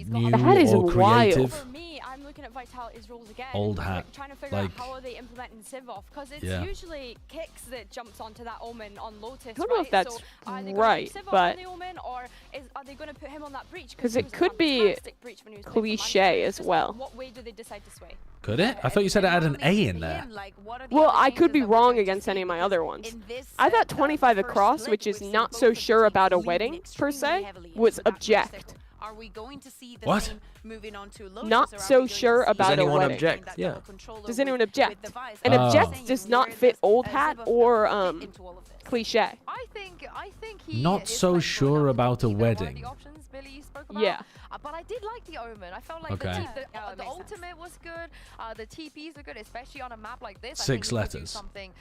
new That is or creative. For me, I'm looking at Vitality's rules again. Old and hat. Trying to figure Like, out how are they implementing Civ off, because it's yeah. usually Kicks that jumps onto that Omen on Lotus. I don't know right? if that's so are they right, Civ off but on the Omen, or are they going to put him on that breach? because he it was a could be fantastic breach when he was playing for cliche Manchester. as well. What way do they decide to sway? Could it? I thought you said it had an A in there. Well, I could be wrong against any of my other ones. I thought 25 across, which is not so sure about a wedding per se, was object. Are we going to see the What? same moving on to Lotus, Not or are so we going to sure see about Does a anyone wedding. object? Yeah. Does anyone object? An Oh. object does not fit old hat or cliche. I think he Not is so like sure about a one of the wedding. options Billy you spoke about. Yeah. But I did like the Omen. I felt like Okay. the ultimate was good. The TPs are good, especially on a map like this. 6 I think we could do letters. Something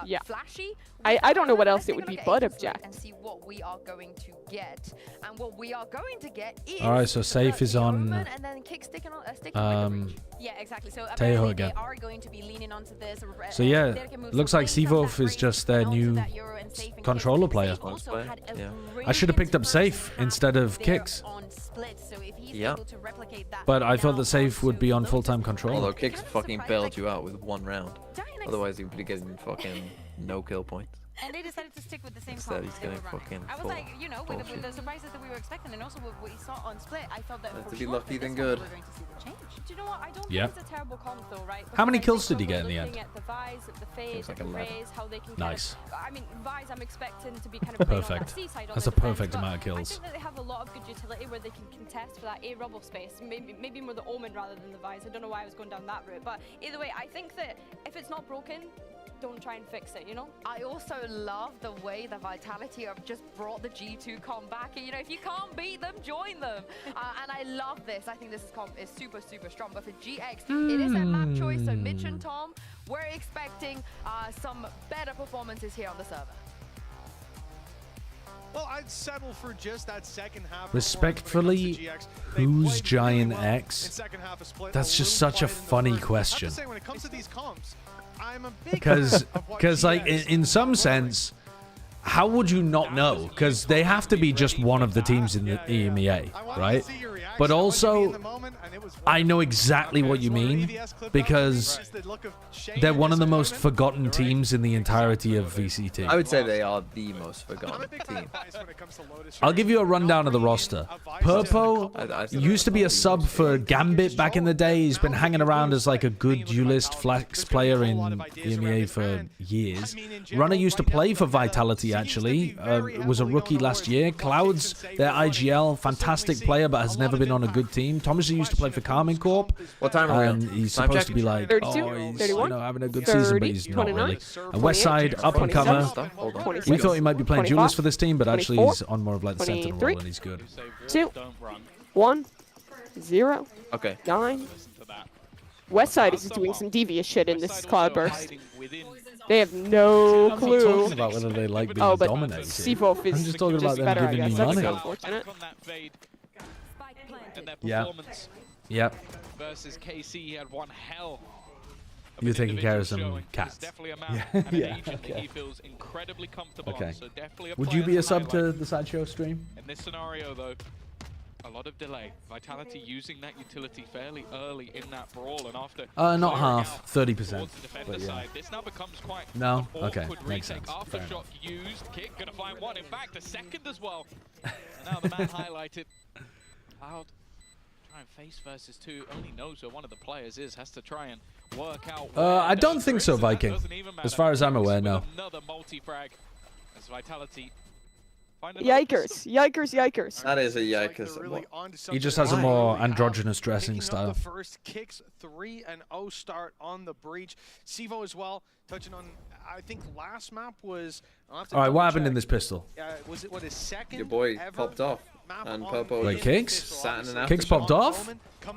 Yeah. flashy. I don't know what else Let's it would take be a look but at Apex object. and see what we are going to get. And what we are going to get is Alright, so Safe is the on Omen and then Kick sticking on with the breach. Yeah, exactly. So Tejo apparently again. they are going to be leaning onto this. So yeah, looks like Sivov is just their new controller player. I should have picked up Safe instead of Kicks. Yeah. But I thought that Safe would be on full-time controller. Although Kicks fucking bailed you out with 1 round. Otherwise he would be getting fucking no kill points. And they decided to stick with the same Instead, comp he's they were getting running. fucking I was full like, you know, with bullshit. the surprises that we were expecting, and also what we saw on Split, I felt that To for be sure lucky for than this one, good. we were going to see the change. Do you know what? I don't Yeah. think it's a terrible comp though, right? How many Because I kills think did he when get in the we're end? looking at the Vise, the Phase, Seems like the 11. Raze, how they can Nice. I mean, Vise, I'm expecting to be kind of playing on Perfect. that C side on That's the a defense, perfect but amount of I kills. think that they have a lot of good utility where they can contest for that A rubble space. Maybe more the Omen rather than the Vise. I don't know why I was going down that route, but either way, I think that if it's not broken, don't try and fix it, you know? I also love the way the Vitality have just brought the G2 comp back. You know, if you can't beat them, join them. And I love this. I think this comp is super, super strong. But for GX, it is a map choice. So Mitch and Tom, we're expecting some better performances here on the server. Well, I'd settle for just that second half. Respectfully, who's GiantX? That's just such a funny question. I have to say, when it comes to these comps, I'm a big Because, fan of what like, GX in some sense, how would you not know? Because they have to be just one of the teams in the EMEA, right? But also, I know exactly what you mean, because they're one of the most forgotten teams in the entirety of VCT. I would say they are the most forgotten team. I'll give you a rundown of the roster. Purpo used to be a sub for Gambit back in the day. He's been hanging around as like a good duelist flex player in EMEA for years. Runner used to play for Vitality, actually. Was a rookie last year. Clouds, their IGL, fantastic player, but has never been on a good team. Thomas used to play for Carmine Corp. What time are we And on? he's Time supposed check? to be like, 32, oh, he's 31, having a good 30, season, but he's not 29, really. And Westside, up and 27, comer. 26, We thought he might be playing 25, duelist for this team, but actually 24, he's on more of like the sentinel 23, role, and he's good. 2, 1, 0, Okay. 9. Westside is doing some devious shit in this cloudburst. They have no I'm clue. not talking about whether they like being Oh, but dominated. Sivov is I'm just talking about them better, I giving guess. me That's money. unfortunate. And their Yeah. performance Yep. versus KC, he had one hell. of You're an taking care of individual some showing. cats. It's definitely a map Yeah. and an Yeah, agent that okay. he feels incredibly comfortable Okay. on. So definitely a Would you player be a to sub to highlight. the Sideshow stream? In this scenario, though, A lot of delay. Vitality using that utility fairly early in that brawl, and after not half, 30%. towards the defender side, this now becomes quite No? an Okay, awkward makes retake. sense. Fair Aftershock used, Kick gonna find one, in fact a second as well. And now the man highlighted. Cloud try and face versus 2, only knows where one of the players is, has to try and work out. I don't think so, Viking. As far as I'm aware, no. Another multi-frag as Vitality. Yikers, yikers, yikers. That is a yikers. He just has a more androgynous dressing style. The first Kicks 3-0 start on the breach. Sivo as well, touching on, I think last map was... Alright, what happened in this pistol? Was it his second? Your boy popped off. And Popo Wait, Kicks? sat in an Kicks aftershock. popped off?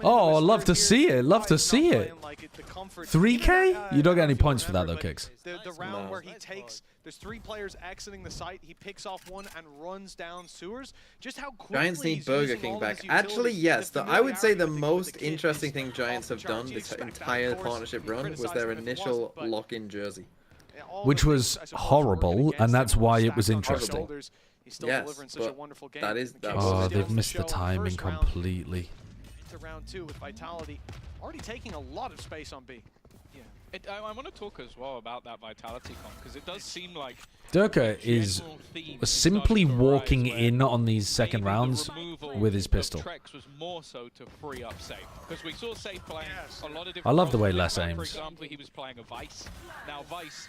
Oh, I'd love to see it. Love to see it. 3K? You don't get any points for that though, Kicks. The round where he takes, there's 3 players exiting the site, he picks off one and runs down sewers. Just how quickly Giants need Burger King back. Actually, yes. I would say the most interesting thing Giants have done this entire partnership run was their initial lock-in jersey. Which was horrible, and that's why it was interesting. Yes, but that is... Oh, they've missed the timing completely. To round 2 with Vitality already taking a lot of space on B. I want to talk as well about that Vitality comp, because it does seem like Durka is simply walking in on these second rounds with his pistol. Trex was more so to free up Safe, because we saw Safe playing a lot of different I love the way roles. Les For aims. example, he was playing a Vice. Now Vice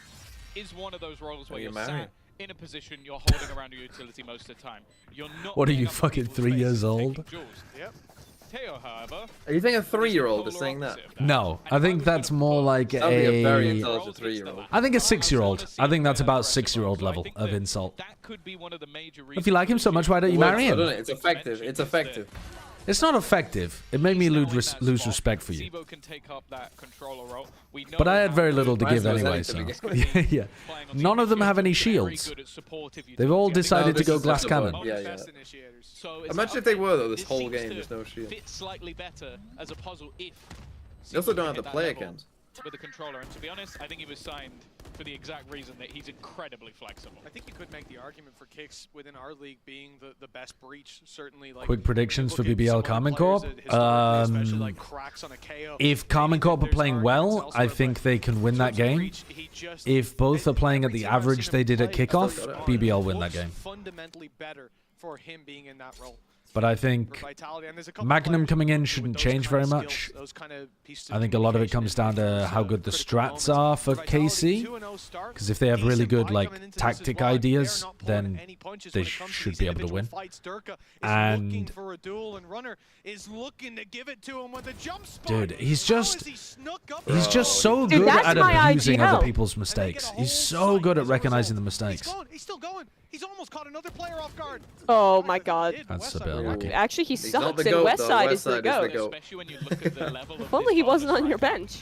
is one of those roles where Are you you're married? sat in a position, you're holding around your utility most of the time. You're not. What are you, getting up fucking people's 3 faces years and old? taking jewels. Yep. Teo, however, Are you think a 3-year-old is saying that? No, I think that's more like That would be a very a... intelligent 3-year-old. I think a 6-year-old. I think that's about 6-year-old level of insult. that could be one of the major reasons. If you like him so much, why don't you marry him? It's effective. It's effective. It's not effective. It made me lose respect for you. Sivo can take up that controller role. We know But I had very little to Mine's give was anyway, anything so... to begin yeah. None of them have any shields. They've all decided to go glass cannon. Yeah, yeah. So Imagine if they were, though, this whole game, there's no shield. Fit slightly better as a puzzle if They also Sivo don't can have the hit that player level cams. with the controller, and to be honest, I think he was signed for the exact reason that he's incredibly flexible. I think you could make the argument for Kicks within our league being the best breach, certainly. Like, Quick predictions for look at some BBL of the Carmen players Corp. that historically, especially, like, cracks on a KO. If Carmen Corp are playing well, I think they can win that game. If both are playing at the average they did at kickoff, BBL win that game. Fundamentally better for him being in that role. But I think Magnum coming in shouldn't change very much. I think a lot of it comes down to how good the strats are for KC. Because if they have really good like tactic ideas, then they should be able to win. And dude, he's just so good at abusing other people's mistakes. He's so good at recognizing the mistakes. He's still going. He's almost caught another player off guard. Oh my god. That's a bit unlucky. Actually, he He's not sucks, the and goat, West though. Side West is the Side is the goat. goat. Especially when you look at the level of If only he wasn't on your bench.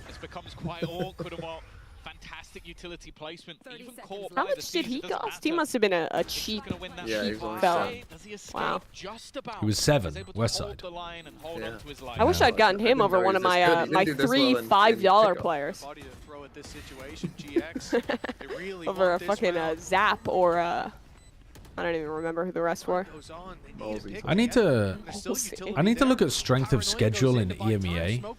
This becomes quite awkward and what fantastic utility placement. Even caught How by the much did he season, doesn't cost? He matter. must have been a cheap, Yeah, he cheap was only fella. 7. Does he escape Wow. just about? He was 7, West Hold Side. the line and hold on to his life. I wish I'd gotten him over one of my my three $5 players. Body to throw at this situation, GX. They really Over a want this fucking round. Zap or I don't even remember who the rest were. Goes on. They need a pick I need to again. look at strength of schedule in EMEA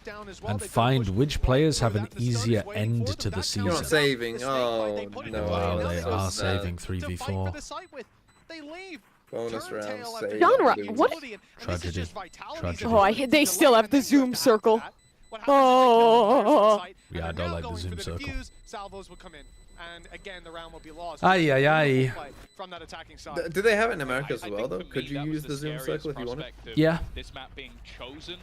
and find which players have an easier end to the You're not season. saving. Oh, no. Wow, they That's so are sad. saving 3v4. They leave. Bonus round save. Genre, what? Tragedy. Tragedy. Oh, they still have the zoom circle. Oh. Yeah, I don't like the zoom circle. Salvos will come in. And again, the round will be lost. Aye, aye, aye. From that attacking side. Do they have it in America as I well, think though? for me, Could you that was use the the zoom scariest circle if you wanted? prospect of Yeah. This map being chosen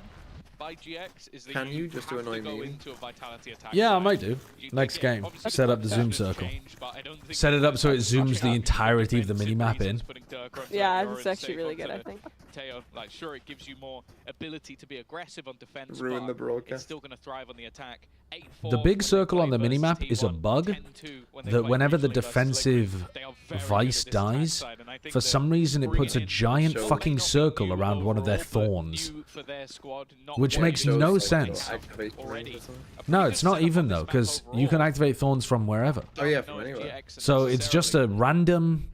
by GX is that Can you just have to annoy to go me? into a Vitality attack Yeah, I side. might do. You Next can game. obviously Set up the that zoom has circle. changed, but I don't think Set it up so it there's much zooms the happy entirety of the defensive minimap in. reasons putting Durka onto Yeah, Aurora it's and actually Safe really good, onto I think. Teo, like, sure, it gives you more ability to be aggressive on defense, Ruin but the broadcast. it's still going to thrive on the attack. 8-4 The when big they circle play on the versus minimap is a T1, bug 10-2 when they that play whenever the regionally versus defensive Liquid. They are very Vice good at this attack dies, side, and I think for that some reason it puts a bringing in giant Show. fucking circle around one of their thorns. new for their squad, not Which very makes good no for sense. Activate already. or something. No, it's not even though, because you can activate thorns from wherever. Oh yeah, from anywhere. So it's just a random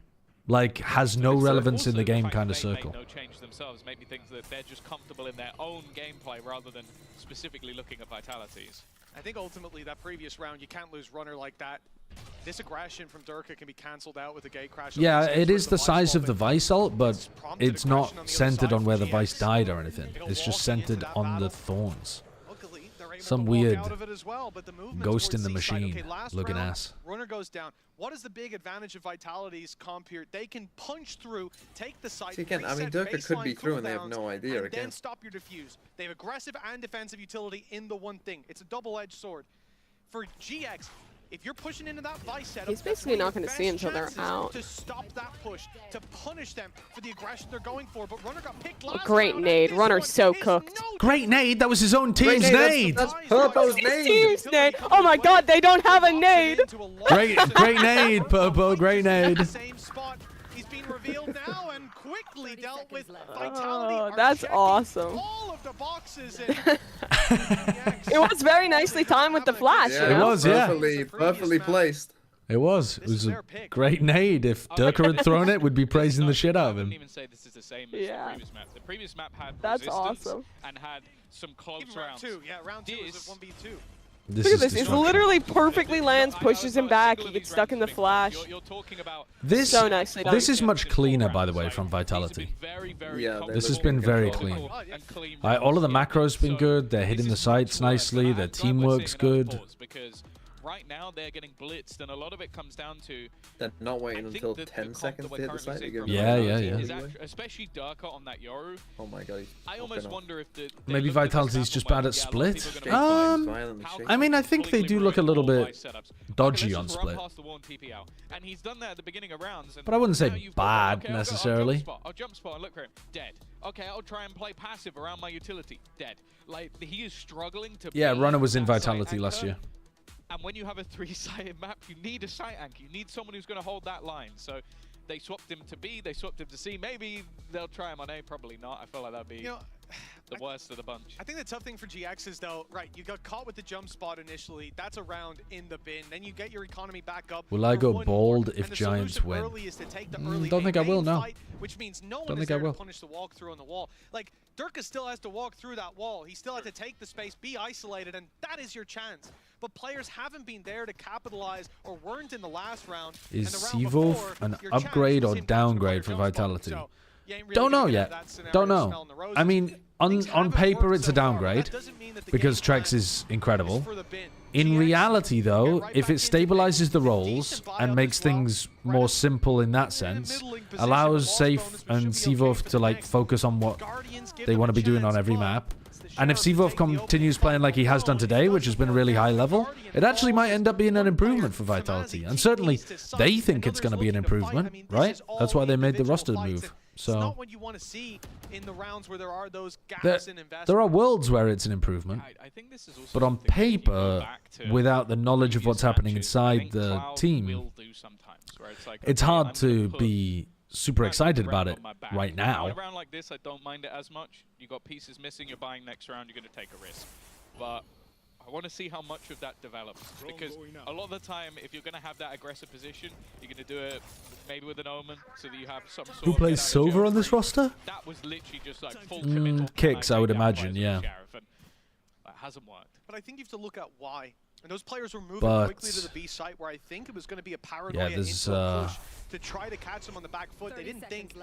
like has no relevance in the game kind of They circle. make no change themselves. Make me think that they're just comfortable in their own gameplay rather than specifically looking at vitalities. I think ultimately that previous round, you can't lose runner like that. This aggression from Durka can be cancelled out with a gate crash. Yeah, it is the size of the Vice ult, but it's not centered on where the Vice died or anything. It's just centered on the thorns. Some weird ghost in the machine looking ass. Runner goes down. What is the big advantage of Vitality's comp here? They can punch through, take the site. See, again, I mean, Durka could be through and they have no idea and again. then stop your defuse. They have aggressive and defensive utility in the one thing. It's a double-edged sword. For GX, if you're pushing into that Vice setup, He's basically not going to see until they're out. To stop that push, to punish them for the aggression they're going for. But Runner got picked last Great nade. Runner's so cooked. Great nade. That was his own team's nade. That's Purpo's nade. Team's nade. Oh my God, they don't have a nade. Great nade, Purpo. Great nade. Same spot. He's being revealed now and quickly dealt with. Vitality. Oh, that's awesome. All of the boxes. It was very nicely timed with the flash. Yeah, you know? It was, yeah. Perfectly placed. It was. It was a great nade. If Durka had thrown it, we'd be praising the shit out of I him. wouldn't even say this is the same as the previous map. The previous map had That's resistance awesome. and had some close Even rounds. round 2. Yeah, round 2 is a 1v2. This Look is at this. It destruction. literally perfectly lands, pushes him back. He gets stuck in the flash. This so nicely done. This is much cleaner, by the way, from Vitality. Yeah, This has been very clean. All of the macros been good. They're hitting the sights nicely. Their teamwork's good. Because right now they're getting blitzed, and a lot of it comes down to They're not waiting until 10 seconds to hit the site. Yeah. Especially Durka on that Yoru. Oh my God. I almost wonder if the Maybe Vitality's just bad at split. I mean, I think they do look a little bit dodgy on split. And he's done that at the beginning of rounds. But I wouldn't say bad necessarily. I'll jump spot and look for him. Dead. Okay, I'll try and play passive around my utility. Dead. Like, he is struggling to. Yeah, Runner was in Vitality last year. And when you have a 3-sided map, you need a site anchor. You need someone who's going to hold that line. So they swapped him to B, they swapped him to C. Maybe they'll try him on A, probably not. I feel like that'd be the worst of the bunch. I think the tough thing for GX is, though, right, you got caught with the jump spot initially. That's a round in the bin. Then you get your economy back up. Will I go bold if Giants win? Don't think I will, no. Which means no one is there to punish the walkthrough on the wall. Like, Durka still has to walk through that wall. He still had to take the space, be isolated, and that is your chance. But players haven't been there to capitalize or weren't in the last round. Is Sevolf an upgrade or downgrade for Vitality? Don't know yet. Don't know. I mean, on paper it's a downgrade because Trex is incredible. In reality, though, if it stabilizes the roles and makes things more simple in that sense, allows Safe and Sevolf to like focus on what they want to be doing on every map. And if Sevolf continues playing like he has done today, which has been a really high level, it actually might end up being an improvement for Vitality. And certainly, they think it's going to be an improvement, right? That's why they made the roster move. So there are worlds where it's an improvement, but on paper, without the knowledge of what's happening inside the team, it's hard to be super excited about it right now. In a round like this, I don't mind it as much. You got pieces missing, you're buying next round, you're going to take a risk. But I want to see how much of that develops, because a lot of the time, if you're going to have that aggressive position, you're going to do it maybe with an Omen, so that you have some sort Who plays Silver on this roster? That was literally just like full committal. Kicks, I would imagine, yeah. That hasn't worked. But I think you have to look at why. And those players were moving quickly to the B site, where I think it was going to be a paranoia into a push to try to catch them on the back foot. They didn't think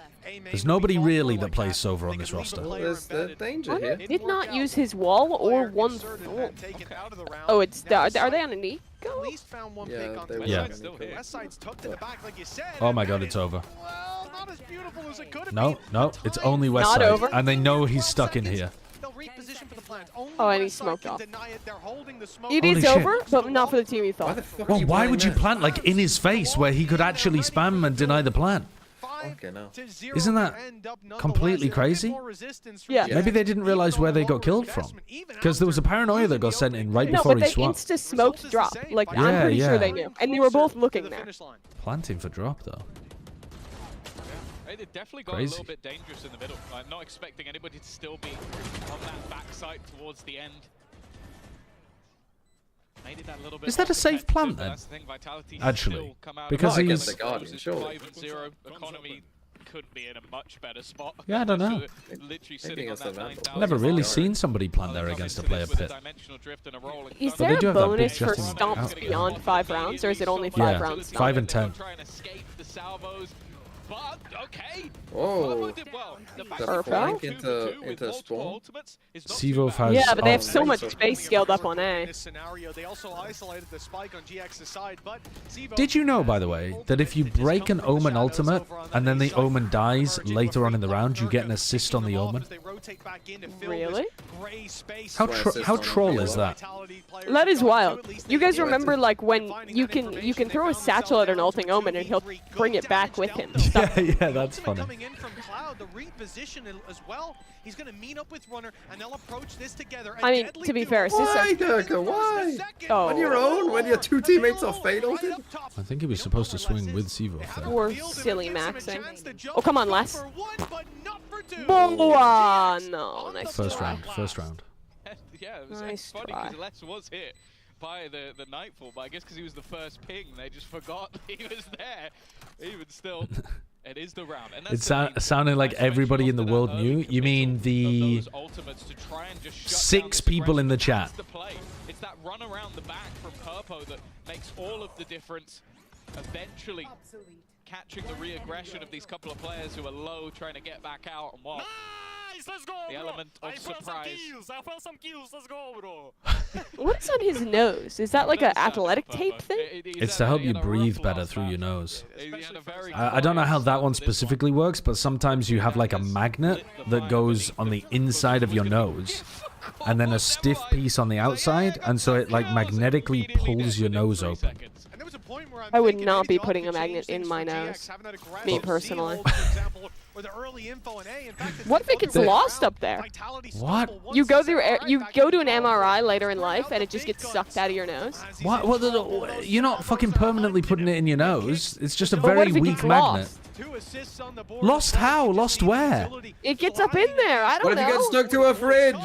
there's nobody really that plays Silver on this roster. Well, there's the danger here. Did not use his wall or one. Oh, it's are they on a knee? At least found one pick on the West side's tucked in the back, like you said. Oh my God, it's over. Well, not as beautiful as it could have No, no, it's only West Not side, over. and they know he's stuck in here. Oh, and he smoked off. It Holy is shit. over, but not for the team he thought. Well, why would you plant like in his face where he could actually spam and deny the plant? Okay, no. Isn't that completely crazy? Yeah. Maybe they didn't realize where they got killed from, because there was a paranoia that got sent in right No, before but he they swapped. insta-smoked drop. Like, Yeah, I'm pretty yeah. sure they knew. And they were both looking there. Planting for drop though. They definitely got Crazy. a little bit dangerous in the middle. I'm not expecting anybody to still be on that backside towards the end. Made it that little bit Is that a safe plant then? that's the thing, Vitality Actually, still come out because of he's the Guardian, surely. 5-0 economy could be in a much better spot. Yeah, I don't know. Literally sitting on that 9,000. I've never really seen somebody plant there against a player pit. Is But there they do a have that big bonus for Justin stomps out. beyond 5 rounds, or is it only 5 Yeah, rounds? 5 and 10. Try and escape the salvos, but okay. Whoa. Did well. The fact The that flank they're into 2-2 with spawn. multiple ultimates is not Sivov has. Yeah, but they have oh, so much space scaled up on A. This scenario, they also isolated the spike on GX's side, but Zivo Did you know, by the way, that if you break an Omen ultimate and then the Omen dies later on in the round, you get an assist on the Omen? Really? How troll is that? That is wild. You guys remember like when you can throw a satchel at an ulting Omen and he'll bring it back with him. Yeah, that's funny. Coming in from Cloud, the reposition as well. He's going to meet up with Runner, and they'll approach this together. I mean, to be fair, Why, Durka? Why? Oh. On your own, when your 2 teammates are fataled? I think he was supposed to swing with Sivov there. Or silly maxing. Oh, come on, Les. Boa! No, nice First try. round, first round. Yeah, it was Nice funny try. because Les was hit by the Nightfall, but I guess because he was the first ping, they just forgot he was there. Even still, it is the round. And It sounded like everybody in the world knew. You mean the 6 people in the chat? It's that run around the back from Purpo that makes all of the difference. Eventually, catching the re-aggression of these couple of players who are low, trying to get back out and what. Let's go, the element of surprise. I found some kills. Let's go, bro. What is on his nose? Is that like an athletic tape thing? It's to help you breathe better through your nose. I don't know how that one specifically works, but sometimes you have like a magnet that goes on the inside of your nose and then a stiff piece on the outside, and so it like magnetically pulls your nose open. I would not be putting a magnet in my nose. Me personally. What if it gets lost up there? What? You go to an MRI later in life and it just gets sucked out of your nose? What? Well, you're not fucking permanently putting it in your nose. It's just a But what very if it weak gets magnet. lost? Lost how? Lost where? It gets up in there. I don't What if know. you get stuck to a fridge?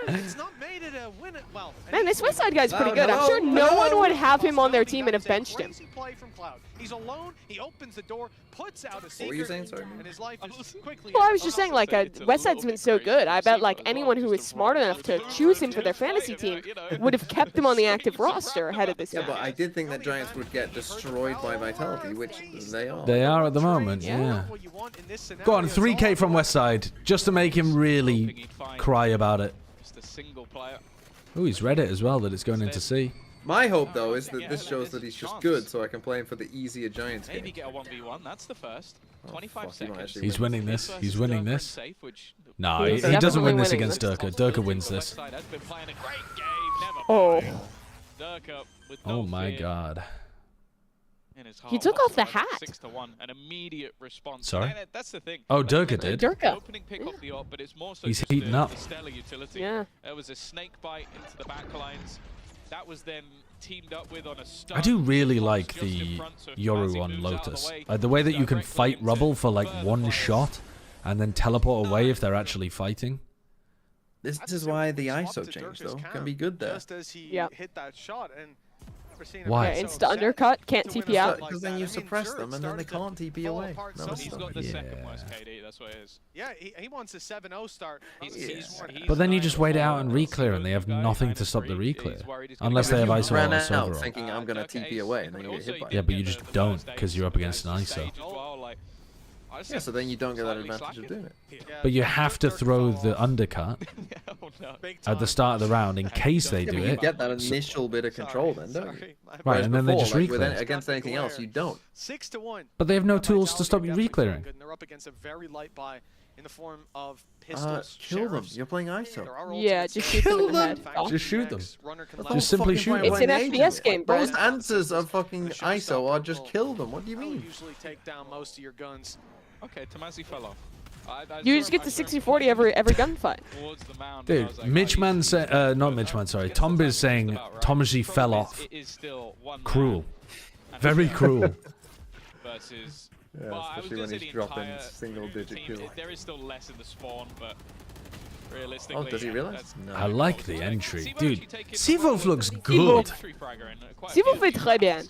It's not made it a win. Well, Man, this West Side guy's pretty No, good. I'm no, sure no no. one would have him on their team and have benched him. Crazy play from Cloud. He's alone. He opens the door, puts out a secret. What were you saying, sorry? And his life is quickly. Well, I was just saying, like, West Side's been so good. I bet, like, anyone who was smart enough to choose him for their fantasy team would have kept him on the active roster ahead of this Yeah, season. but I did think that Giants would get destroyed by Vitality, which they are. They are at the moment, yeah. Go on, 3K from Westside, just to make him really cry about it. Just a single player. Oh, he's read it as well, that it's going into C. My hope, though, is that this shows that he's just good, so I can play him for the easier Giants game. Maybe get a 1v1. That's the first. 25 seconds. He's winning this. He's winning this. Safe, which No, He's he doesn't win definitely this winning against this. Durka. Durka wins this. Has been playing a great game. Never Oh. Durka with Oh no my fear god. in his He heart took off the whatsoever. hat. 6-1, an immediate response. Sorry? And that's the thing. Oh, Like, Durka the did? Durka. Opening pick off the op, but it's more so He's just heating the, up. the stellar utility. Yeah. There was a snake bite into the back lines. That was then teamed up with on a stun. I do really like just in the front, so if Yoru Mazzy on moves out of Lotus. the way, The way that you can directly fight into Rubble for like further one fires. shot and then teleport away if they're actually fighting. This is why the ISO change, though, can be good there. Just as he Yep. hit that shot, and never seen Why? him Yeah, so insta upset undercut, can't to win TP a out. shot like Because then that. you I mean, suppress sure, them, it and then they started can't to TP fall away. apart No, some. it's He's not. got the second Yeah. worst KD, that's what it is. Yeah, he wants a 7-0 start. He's But then you just wait it out and re-clear, and they have nothing to stop the re-clear. Unless they have ISO Ran on out server. thinking I'm gonna TP away, and then you get hit by Yeah, it. but you just don't, because you're up against an ISO. Yeah, so then you don't get that advantage of doing it. But you have to throw the undercut at the start of the round in case they Yeah, do but you it. get that initial bit of control then, don't you? Right, Whereas and then they before, just like, with re-clear. against anything else, you don't. 6-1. But they have no tools to stop you re-clearing. And they're up against a very light buy in the form of pistols. Kill them. sheriffs. You're playing ISO. There are Yeah, ultimates just there. shoot them in the Kill head. them. Oh. Just shoot them. Runner can That's level. Just simply fucking shoot point them. It's an when FPS agent- game, Those Brad. answers of fucking ISO are just kill them. What do you That'll mean? usually take down most of your guns. Okay, Tomasi fell off. You just get the 60-40 every gunfight. Towards the mound, and I Dude, was like, Mitchman said, not Mitchman, sorry. Tombiz saying Tomaji fell off. It is still one Cruel. man Very cruel. versus. Yeah, Well, I was especially gonna when say he's the dropping entire single-digit team. kills. There is still less in the spawn, but realistically. Oh, does he realize? No. I like the entry. Dude, Sivov looks good. Sivov fait très bien.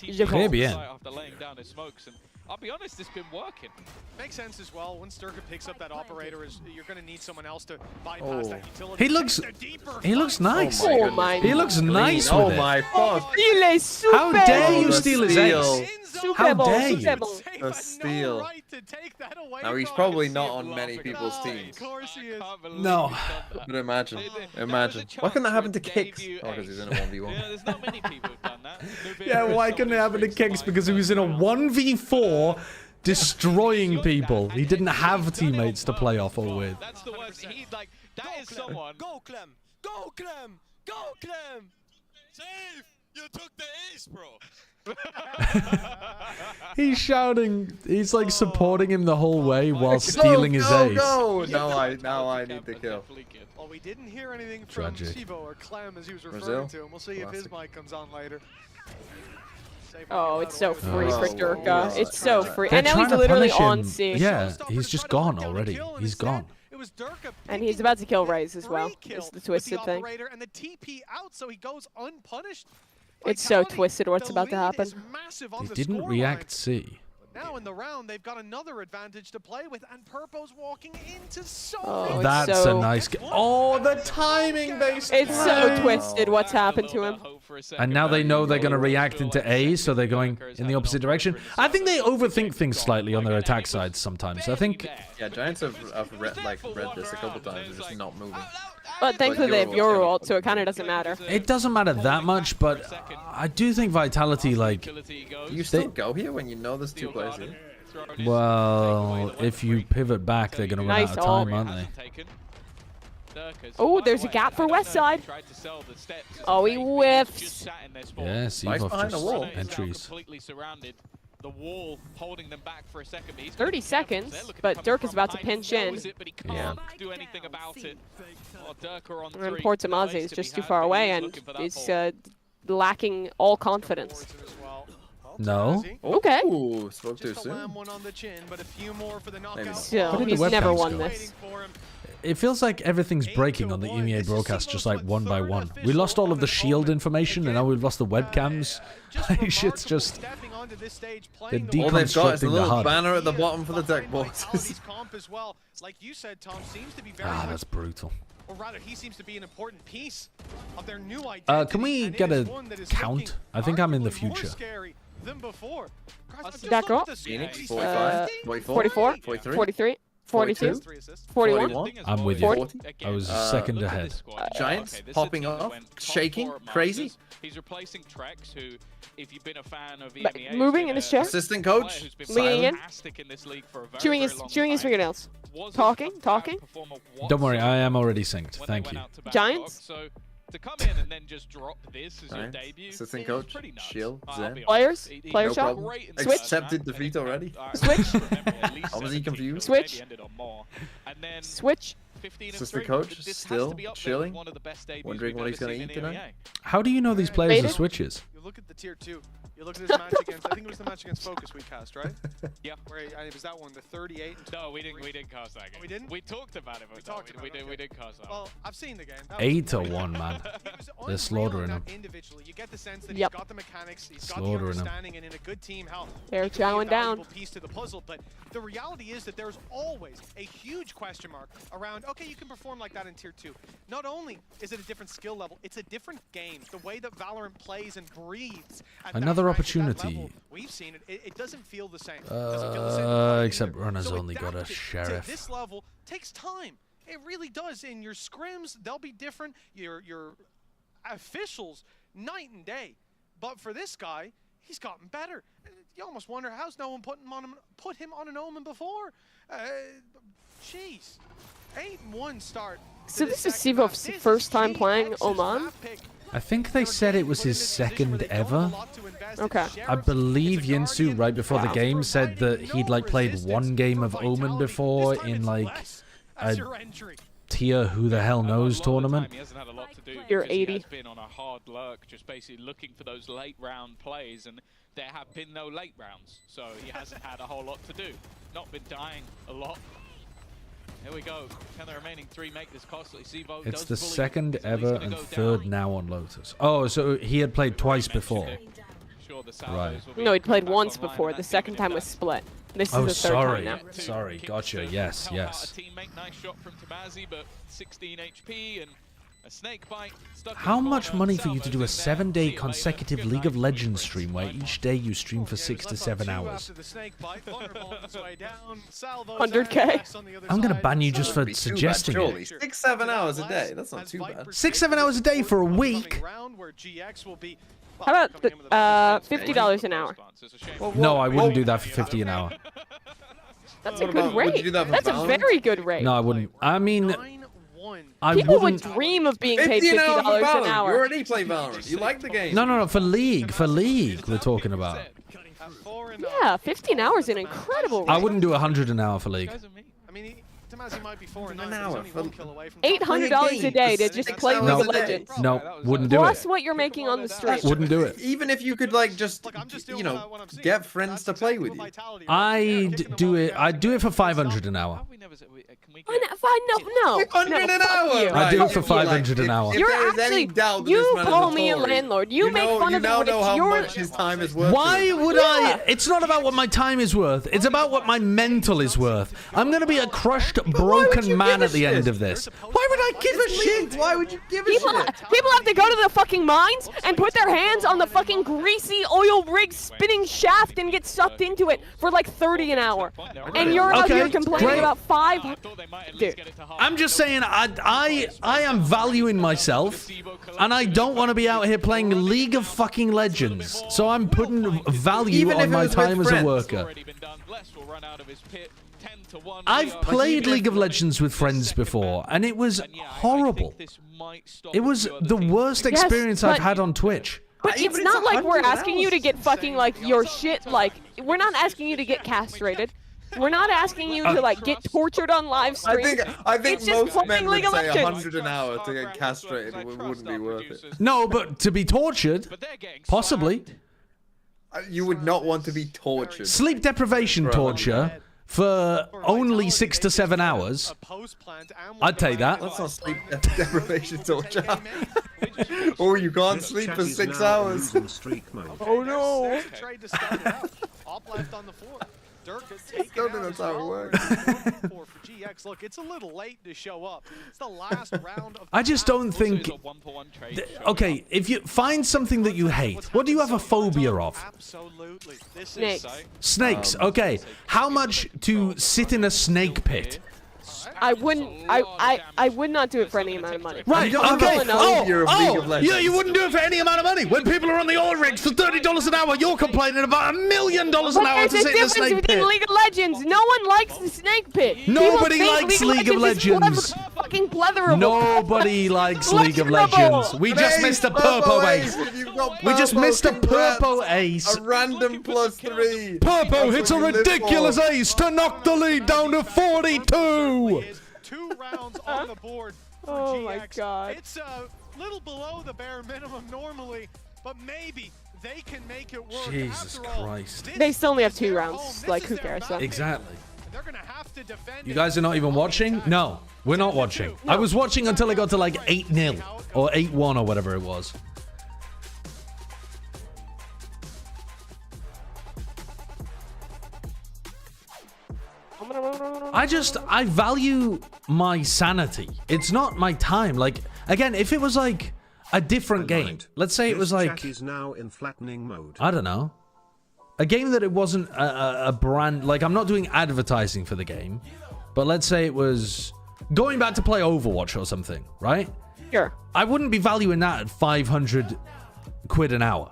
Je Très pense. bien. After laying down his smokes, and I'll be honest, it's been working. Makes sense as well. Once Durka picks up that operator, you're going to need someone else to bypass that utility. He looks nice. Oh my He looks nice Oh with it. my fuck. Il est super. How dare you the steal his steal. ace? Super How bon, dare super you? bon. A steal. Now he's probably not on many people's teams. No. But imagine. Why couldn't that happen to Kicks? Oh, because he's in a 1v1. Yeah, there's not many people who've done that. Yeah, why couldn't it happen to Kicks? Because he was in a 1v4 destroying people. He didn't have teammates to play off or with. That's the worst. That is someone. Go, Clem! Go, Clem! Go, Clem! Save! You took the ace, bro. He's shouting. He's like supporting him the whole way while stealing his ace. Go! Now I need the kill. Well, we didn't hear anything from Sivo or Clem as he was referring to him. We'll see if his mic comes on later. Oh, it's so free for Oh, Durka. yeah. It's so free. They're And now he's trying to literally punish on him. C. Yeah, he's just gone already. He's gone. And he's about to kill Raze as well. It's the twisted thing. And the TP out, so he goes unpunished. It's so twisted what's about to happen. He didn't react C. Now in the round, they've got another advantage to play with, and Purpo's walking into so Oh, That's it's so... a nice. Oh, the timing based. It's so twisted what's happened to him. And now they know they're going to react into A, so they're going in the opposite direction. I think they overthink things slightly on their attack sides sometimes. I think. Yeah, Giants have read this a couple times. They're just not moving. But thankfully they have your ult, so it kind of doesn't matter. It doesn't matter that much, but I do think Vitality, like. You still go here when you know there's two players here? Well, if you pivot back, they're going to run out of time, aren't they? Oh, there's a gap for West Side. Oh, he whiffs. Yeah, Sivov just entries. The wall holding them back for a second. 30 seconds, but Dirk is about to pinch in. Yeah. Do anything about it. And Portamaze is just too far away, and is lacking all confidence. No. Okay. Ooh, spoke too soon. So he's never won this. It feels like everything's breaking on the EMEA broadcast, just like one by one. We lost all of the shield information, and now we've lost the webcams. Shit's just. They're All they've got is deconstructing a the little HUD. banner at the bottom for the deck boxes. Ah, that's brutal. Or rather, he seems to be an important piece of their new identity. Can we get a count? I think I'm in the future. D'accord. Phoenix, 45, 44, 43, 43, 42, 41. I'm with you. I was a second ahead. Giants popping off, shaking, crazy. He's replacing Trex, who, if you've been a fan of But EMEA, moving in his chair. Assistant coach, Leaning in. in this league for a very, Chewing very his long fingernails. Talking. Don't worry, I am already synced. Thank you. Giants. So to come in and then just drop this as your Giants, debut, assistant is coach, pretty nuts. Shield, I'll Zen. be Players. honest. Player No shot. problem. Switch. Accepted defeat already. Switch. Switch. Switch. And then Switch. 15 Assistant 3. coach, This has still to be up there chilling, with one of the best debuts wondering we've what ever he's gonna seen eat in tonight. EMEA. How do you know these players are Baited? switches? You look at the tier 2. You look at this match against. I think it was the match against Focus we cast, right? Yeah. Where it was that one, the 38. No, we didn't cast that game. We didn't? We talked about it, but we didn't cast that. Well, I've seen the game. 8-1, man. They're slaughtering him. Individually, you get the sense that Yep. he's got the mechanics, he's got the Slaughtering him. understanding, and in a good team, how They're he can be a chowing down. valuable piece to the puzzle. But the reality is that there's always a huge question mark around. Okay, you can perform like that in tier 2. Not only is it a different skill level, it's a different game. The way that Valorant plays and breathes. At Another that rank, at that opportunity. level, we've seen it. It doesn't feel the same. It doesn't feel the same quality Except either. Runner's So only got a adapting to sheriff. this level takes time. It really does. In your scrims, they'll be different. Your officials, night and day. But for this guy, he's gotten better. You almost wonder how's no one put him on an Omen before. Jeez, 8-1 start. So this is Sivov's first time playing Oman. I think they said it was his second ever. Okay. I believe Yinsu, right before the game, said that he'd like played one game of Omen before in like a tier who the hell knows tournament. He hasn't had a lot to do You're because he 80. has been on a hard lurk, just basically looking for those late round plays, and there have been no late rounds, so he hasn't had a whole lot to do. Not been dying a lot. Here we go. Can the remaining 3 make this costly? Zevo It's does the bully, second so he's ever gonna and go third down. now on Lotus. Oh, so he had played twice before. Sure, the Right. salvos will be No, he played back once online, before. and The that second giving him time was that split. This Oh, is the third time sorry. now. Sorry. Gotcha. to Yes, help out yes. a teammate. Nice shot from Tamazi, but 16 HP and a snake bite stuck in How the much corner. money for you to do a Salvos in there. 7-day See you later. consecutive Good League night. of Legends stream where each day you stream for 6 to 7 hours? After the snake bite, Vulnerable on his way down. Salvos 100K. and Lex on the other I'm gonna side. ban you just for Be too bad, suggesting surely. it. 6-7 hours a day. That's not too bad. 6-7 hours a day for a week? Where GX will be, How about $50 an hour? No, I wouldn't do that for 50 an hour. That's a What good about- would you rate. do that for That's a Valorant? very good rate. No, I wouldn't. I mean, I People would wouldn't. dream of being paid 50 an hour for $50 Valorant. an You hour. already play Valorant. You like the game. No, for League. For League, we're talking about. Yeah, 15 hours is an incredible rate. I wouldn't do 100 an hour for League. I mean, Tamazi might be 4 and 9, An but he's hour only for 1 kill away from $800 a day to just play League No, of Legends. no, wouldn't do Plus it. what you're making on the stream. Wouldn't do it. Even if you could like just, you know, get friends to play with you. I'd do it. I'd do it for 500 an hour. No. 500 an fuck hour. you. I'd do it for Like, 500 an hour. If You're there is any actually, doubt that you this man is call me a Tory, landlord. You make fun you of now it when know it's how your... much his time is worth. Why would Yeah. I? It's not about what my time is worth. It's about what my mental is worth. I'm going to be a crushed, broken man at the end of this. Why would I give a shit? Why would you give a People, shit? people have to go to the fucking mines and put their hands on the fucking greasy oil rig spinning shaft and get sucked into it for like 30 an hour. And you're out here complaining great. about 5. Dude. I'm just saying, I am valuing myself, and I don't want to be out here playing League of fucking Legends. So I'm putting value Even if on it my was with time as a friends. worker. I've played League of Legends with friends before, and it was horrible. It was the worst Yes, experience I've but- had on Twitch. But it's not like we're asking you to get fucking like your shit like we're not asking you to get castrated. We're not asking you to like get tortured on live stream. I think It's just most playing men would League of say Legends. 100 an hour to get castrated wouldn't be worth it. No, but to be tortured, possibly. You would not want to be tortured. Sleep deprivation torture for only 6 to 7 hours. I'd take that. That's not sleep deprivation torture. Oh, you can't This sleep chat for is 6 now hours. in streak mode. Oh no. There's a trade to start it out. Op left on the floor. Dirk has taken don't think out that's his how it follower. works. For GX. Look, it's a little late to show up. It's the last round of I just don't think. Okay, if you find something that you hate, what do you have a phobia of? Absolutely. This Snakes. is Snakes. Okay, how much to sit in a snake pit? I wouldn't I would not do it for any amount of money. Right, don't have okay. a phobia of League of Yeah, Legends. you wouldn't do it for any amount of money. When people are on the oil rigs for $30 an hour, you're complaining about $1 million an But hour there's to a sit in a difference snake between pit. League of Legends. No one likes the snake pit. People Nobody think likes League of is Legends. fucking pleatherable. Nobody likes League of Legends. We just missed a purple ace. We just missed a purple ace. A random +3. Purple hits a what you live ridiculous for. ace to knock the lead down to 42. 2 rounds on the board for Oh GX. my god. It's a little below the bare minimum normally, but maybe they can make it work. Jesus After all, Christ. this They still only have is 2 their rounds. home. This Like is who their cares? So. mountain. Exactly. And they're gonna have to defend You it. guys are not even watching? No, we're not watching. I was watching until it got to like 8-0 or 8-1 or whatever it was. I value my sanity. It's not my time. Like, again, if it was like a different game, let's say it was This like, chat is now in flattening mode. I don't know, a game that it wasn't a brand, like I'm not doing advertising for the game, but let's say it was going back to play Overwatch or something, right? Sure. I wouldn't be valuing that at 500 quid an hour.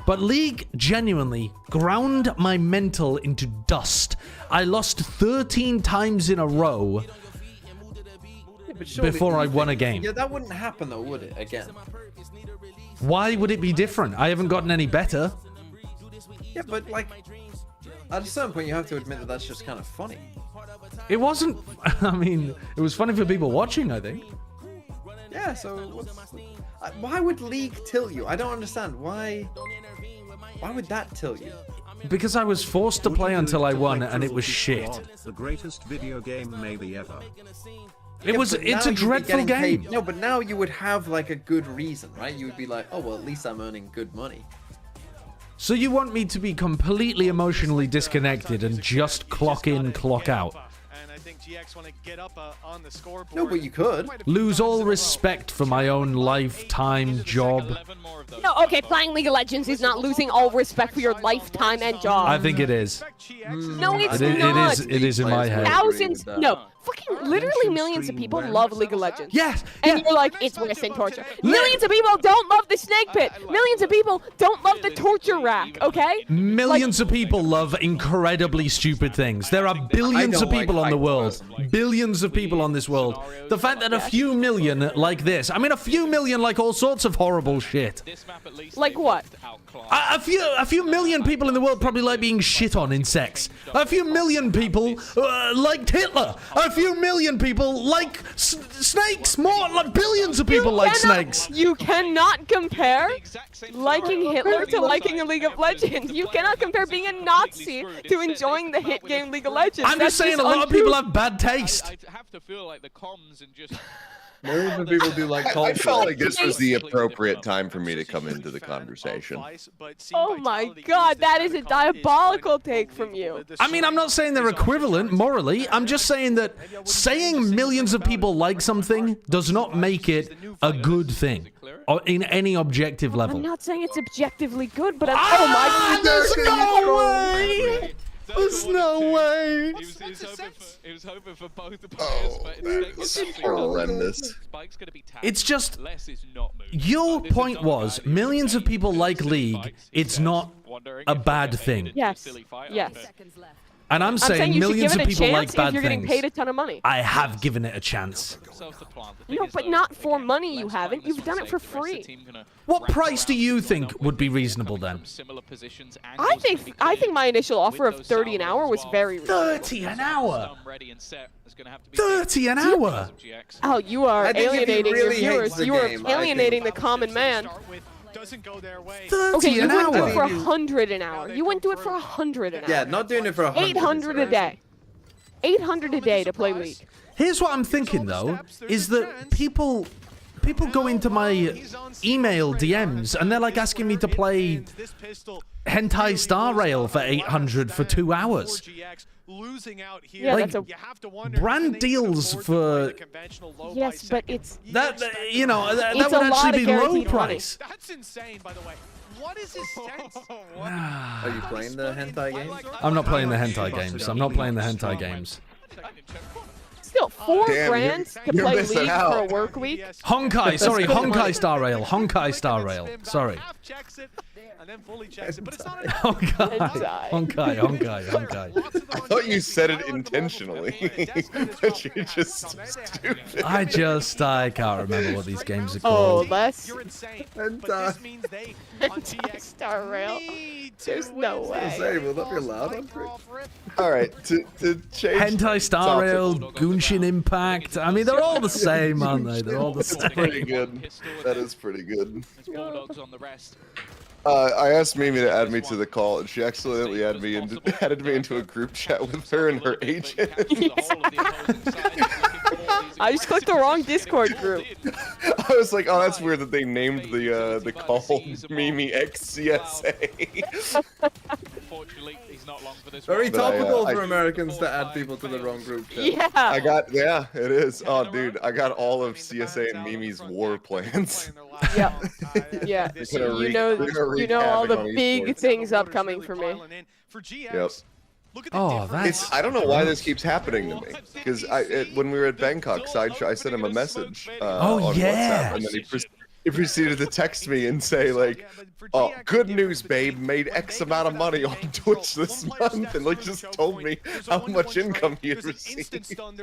But League genuinely ground my mental into dust. I lost 13 times in a row But surely before I won a game. Yeah, that wouldn't happen though, would it? Again. Why would it be different? I haven't gotten any better. Yeah, but like, at a certain point you have to admit that that's just kind of funny. It wasn't, I mean, it was funny for people watching, I think. Yeah, so why would League tilt you? I don't understand. Why would that tilt you? Because I was forced to play until I won, and it was shit. The greatest video game maybe ever. It's a dreadful game. No, but now you would have like a good reason, right? You would be like, oh well, at least I'm earning good money. So you want me to be completely emotionally disconnected and just clock in, clock out? And I think GX want to get up on the scoreboard. No, but you could. Lose all respect for my own lifetime job. No, okay, playing League of Legends is not losing all respect for your lifetime and job. I think it is. No, it's not. It is in my head. Thousands, no, fucking literally millions of people love League of Legends. Yes. And you're like, it's worse than torture. Millions of people don't love the snake pit. Millions of people don't love the torture rack, okay? Millions of people love incredibly stupid things. There are billions of people on the world. Billions of people on this world. The fact that a few million like this, I mean a few million like all sorts of horrible shit. Like what? A few million people in the world probably like being shit on in sex. A few million people liked Hitler. A few million people like snakes. More like billions of people like snakes. You cannot compare liking Hitler to liking a League of Legends. You cannot compare being a Nazi to enjoying the hit game League of Legends. I'm just saying a lot of people have bad taste. I have to feel like the comms and just... Millions of people do like I felt like this was the appropriate time for me to come into the conversation. Oh my god, that is a diabolical take from you. I mean, I'm not saying they're equivalent morally. I'm just saying that saying millions of people like something does not make it a good thing or in any objective level. I'm not saying it's objectively good, but oh my god, there's no way! There's no way! He was hoping for both the players, but it's horrendous. It's just, your point was, millions of people like League, it's not a bad thing. Yes, yes. And I'm saying millions of people like bad if you're getting things. paid a ton of money. I have given it a chance. No, but not for money. You haven't. You've done it for free. What price do you think would be reasonable then? I think my initial offer of 30 an hour was very reasonable. 30 an hour. 30 an hour. Oh, you are alienating your viewers. You are alienating the common man. Doesn't go their way. 30 okay, you an wouldn't do hour. it for 100 an hour. You wouldn't do it for 100 an hour. Yeah, not doing it for 100. 800 a day. 800 a day to play League. Here's what I'm thinking though, is that people go into my email DMs and they're like asking me to play Hentai Star Rail for 800 for 2 hours. Yeah, like, brand deals for... Yes, but it's... That, you know, that would actually be low price. That's insane, by the way. What is his sense? Are you playing the hentai games? I'm not playing the hentai games. I'm not playing the hentai games. Still, $4 grand to you're play missing League out. for a work week? Honkai, sorry, Honkai Star Rail. Honkai Star Rail. Sorry. And then fully checks it, but it's not Honkai. I thought you said it intentionally, but you're just stupid. I can't remember what these games are Oh, called. less? You're insane. But this means they on GX Star Rail. There's no way. Say, will that be allowed on Twitch? All right, to change. Hentai Star Rail, Gunshin Impact. I mean, they're all the same, aren't they? They're all the That's pretty same. good. That is pretty good. Bulldogs on the rest. I asked Mimi to add me to the call, and she accidentally added me into a group chat with her and her agent. I just clicked the wrong Discord group. I was like, oh, that's weird that they named the call Mimi XCSA. Unfortunately, he's not long for this. Very But topical for Americans to add people to the wrong group chat. Yeah. Yeah, it is. Oh, dude, I got all of CSA and Mimi's war plans. Yeah. Yeah. You know all the big things upcoming for me. Yep. Oh, that's... I don't know why this keeps happening to me. Because when we were at Bangkok Sideshow, I sent him a message on WhatsApp, and then he proceeded to text me and say, like, oh, good news, babe, made X amount of money on Twitch this month, and like just told me how much income he had received. Because he thought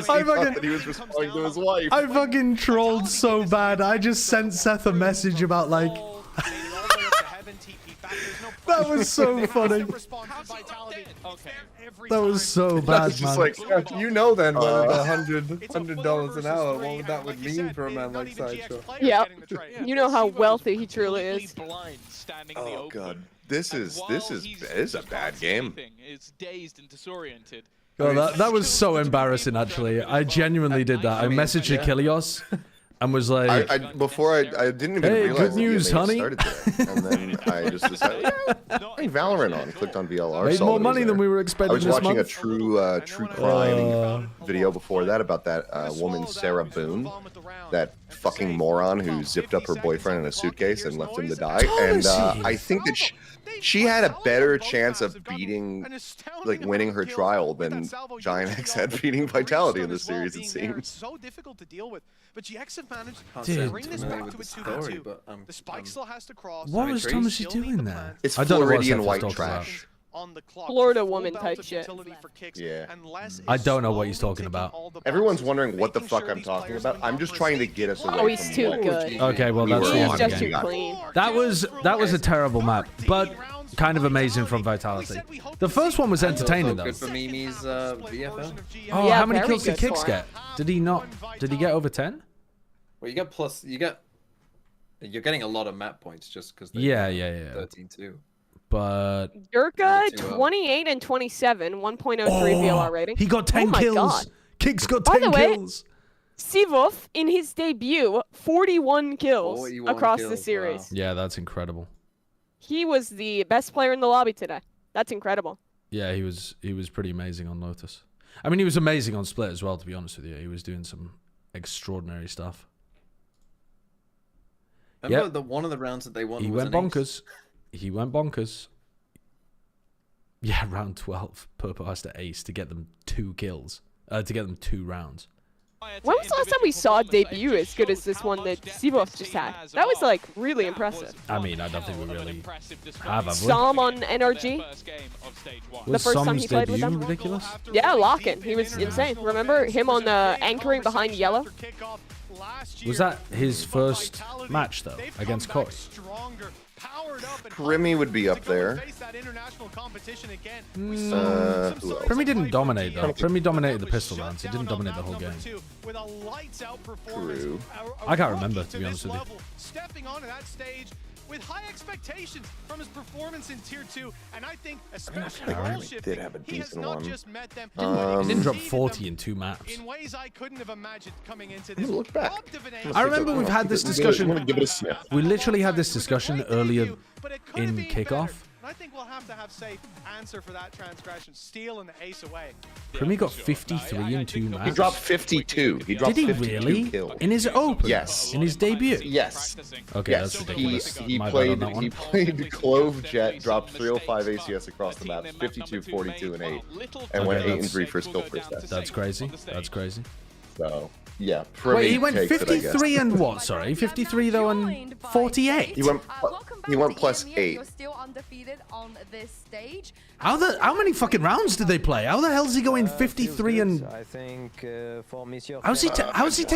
that he was responding to his wife. I fucking trolled so bad. I just sent Seth a message about like... That was so funny. That was so bad, That's man. just like, You know then whether the $100 an hour, what would that would mean for a man like Sideshow? Yeah. You know how wealthy he truly is. Oh god, this is a bad game. It's dazed and disoriented. Oh, that was so embarrassing, actually. I genuinely did that. I messaged Achilles and was like... I didn't even realize good news, that honey. started today. And then I just decided, hey, Valorant on. Clicked on VLR. Made saw more it was money than there. we were expecting I was this watching month. a true crime video before that about that woman, Sarah Boone, that fucking moron who zipped up her boyfriend in a suitcase and left him to die. And I think that she had a better chance of winning her trial than GiantX had beating Vitality in the series, it seems. So difficult to deal with, but GX have managed Dude. to bring this back to a 2v2. The spike still has to cross. What was Thomas doing there? It's I don't know what Floridian Seth was white talking trash. about. On the clock. Florida woman type shit. Yeah. I don't know what he's talking about. Everyone's wondering what the fuck I'm talking about. I'm just trying to get us away. Oh, he's from too what good. Okay, well, we that's were the He's on just again. too clean. That was a terrible map, but kind of amazing from Vitality. The first one was entertaining, though. Good for Mimi's VFL. Oh, Yeah, how many very kills did good Kix for get? Did he not? Did he get over 10? Well, you're getting a lot of map points just because. Yeah. 13-2. But Durka, 28 and 27, 1.03 VLR rating. he got 10 oh my kills. God. Kix got By 10 the way, kills. Sivov, in his debut, 41 kills 41 across the kills, series. wow. Yeah, that's incredible. He was the best player in the lobby today. That's incredible. Yeah, he was pretty amazing on Lotus. I mean, he was amazing on Split as well, to be honest with you. He was doing some extraordinary stuff. Remember one of the rounds that they won He was went an ace? bonkers. He went bonkers. Yeah, round 12, Purple has to ace to get them 2 kills. To get them 2 rounds. When was the last time we saw a debut as good as this one that Sivov just had? That was, like, really impressive. I mean, I don't think we really have we? Psalm on NRG. The first time he played with them. Ridiculous? Yeah, Lock-in. He was insane. Remember him on anchoring behind Yellow? Was that his first match, though, against Corey? Primi would be up there. Primi didn't dominate, though. Primi dominated the pistol rounds. He didn't dominate the whole game. True. I can't remember, to be honest with you. Stepping onto that stage with high expectations from his performance in Tier 2, and I think especially did have a decent one. just met them He didn't drop 40 in 2 maps. in ways I couldn't have imagined coming into Let me this. look back. I remember we've had this discussion. Give it a sniff. We literally had this discussion earlier in kickoff. I think we'll have to have safe answer for that transgression. Steal and the ace away. Primi got 53 in 2 maps. He dropped 52. He dropped Did he 52 really? kills. In his open? Yes. In his debut? Yes. Okay, Yes. that's ridiculous. He My bad on that one. played Clove Jet, dropped 305 ACS across the map, 52, 42, and 8, and went 8 and 3 for skill first test. That's crazy. That's crazy. So, yeah. Wait, he went takes it, I guess. 53 and what? Sorry, 53 though and 48. He went plus 8. You're still undefeated on this stage. How many fucking rounds did they play? How the hell is he going 53 and? I think for Monsieur. How is he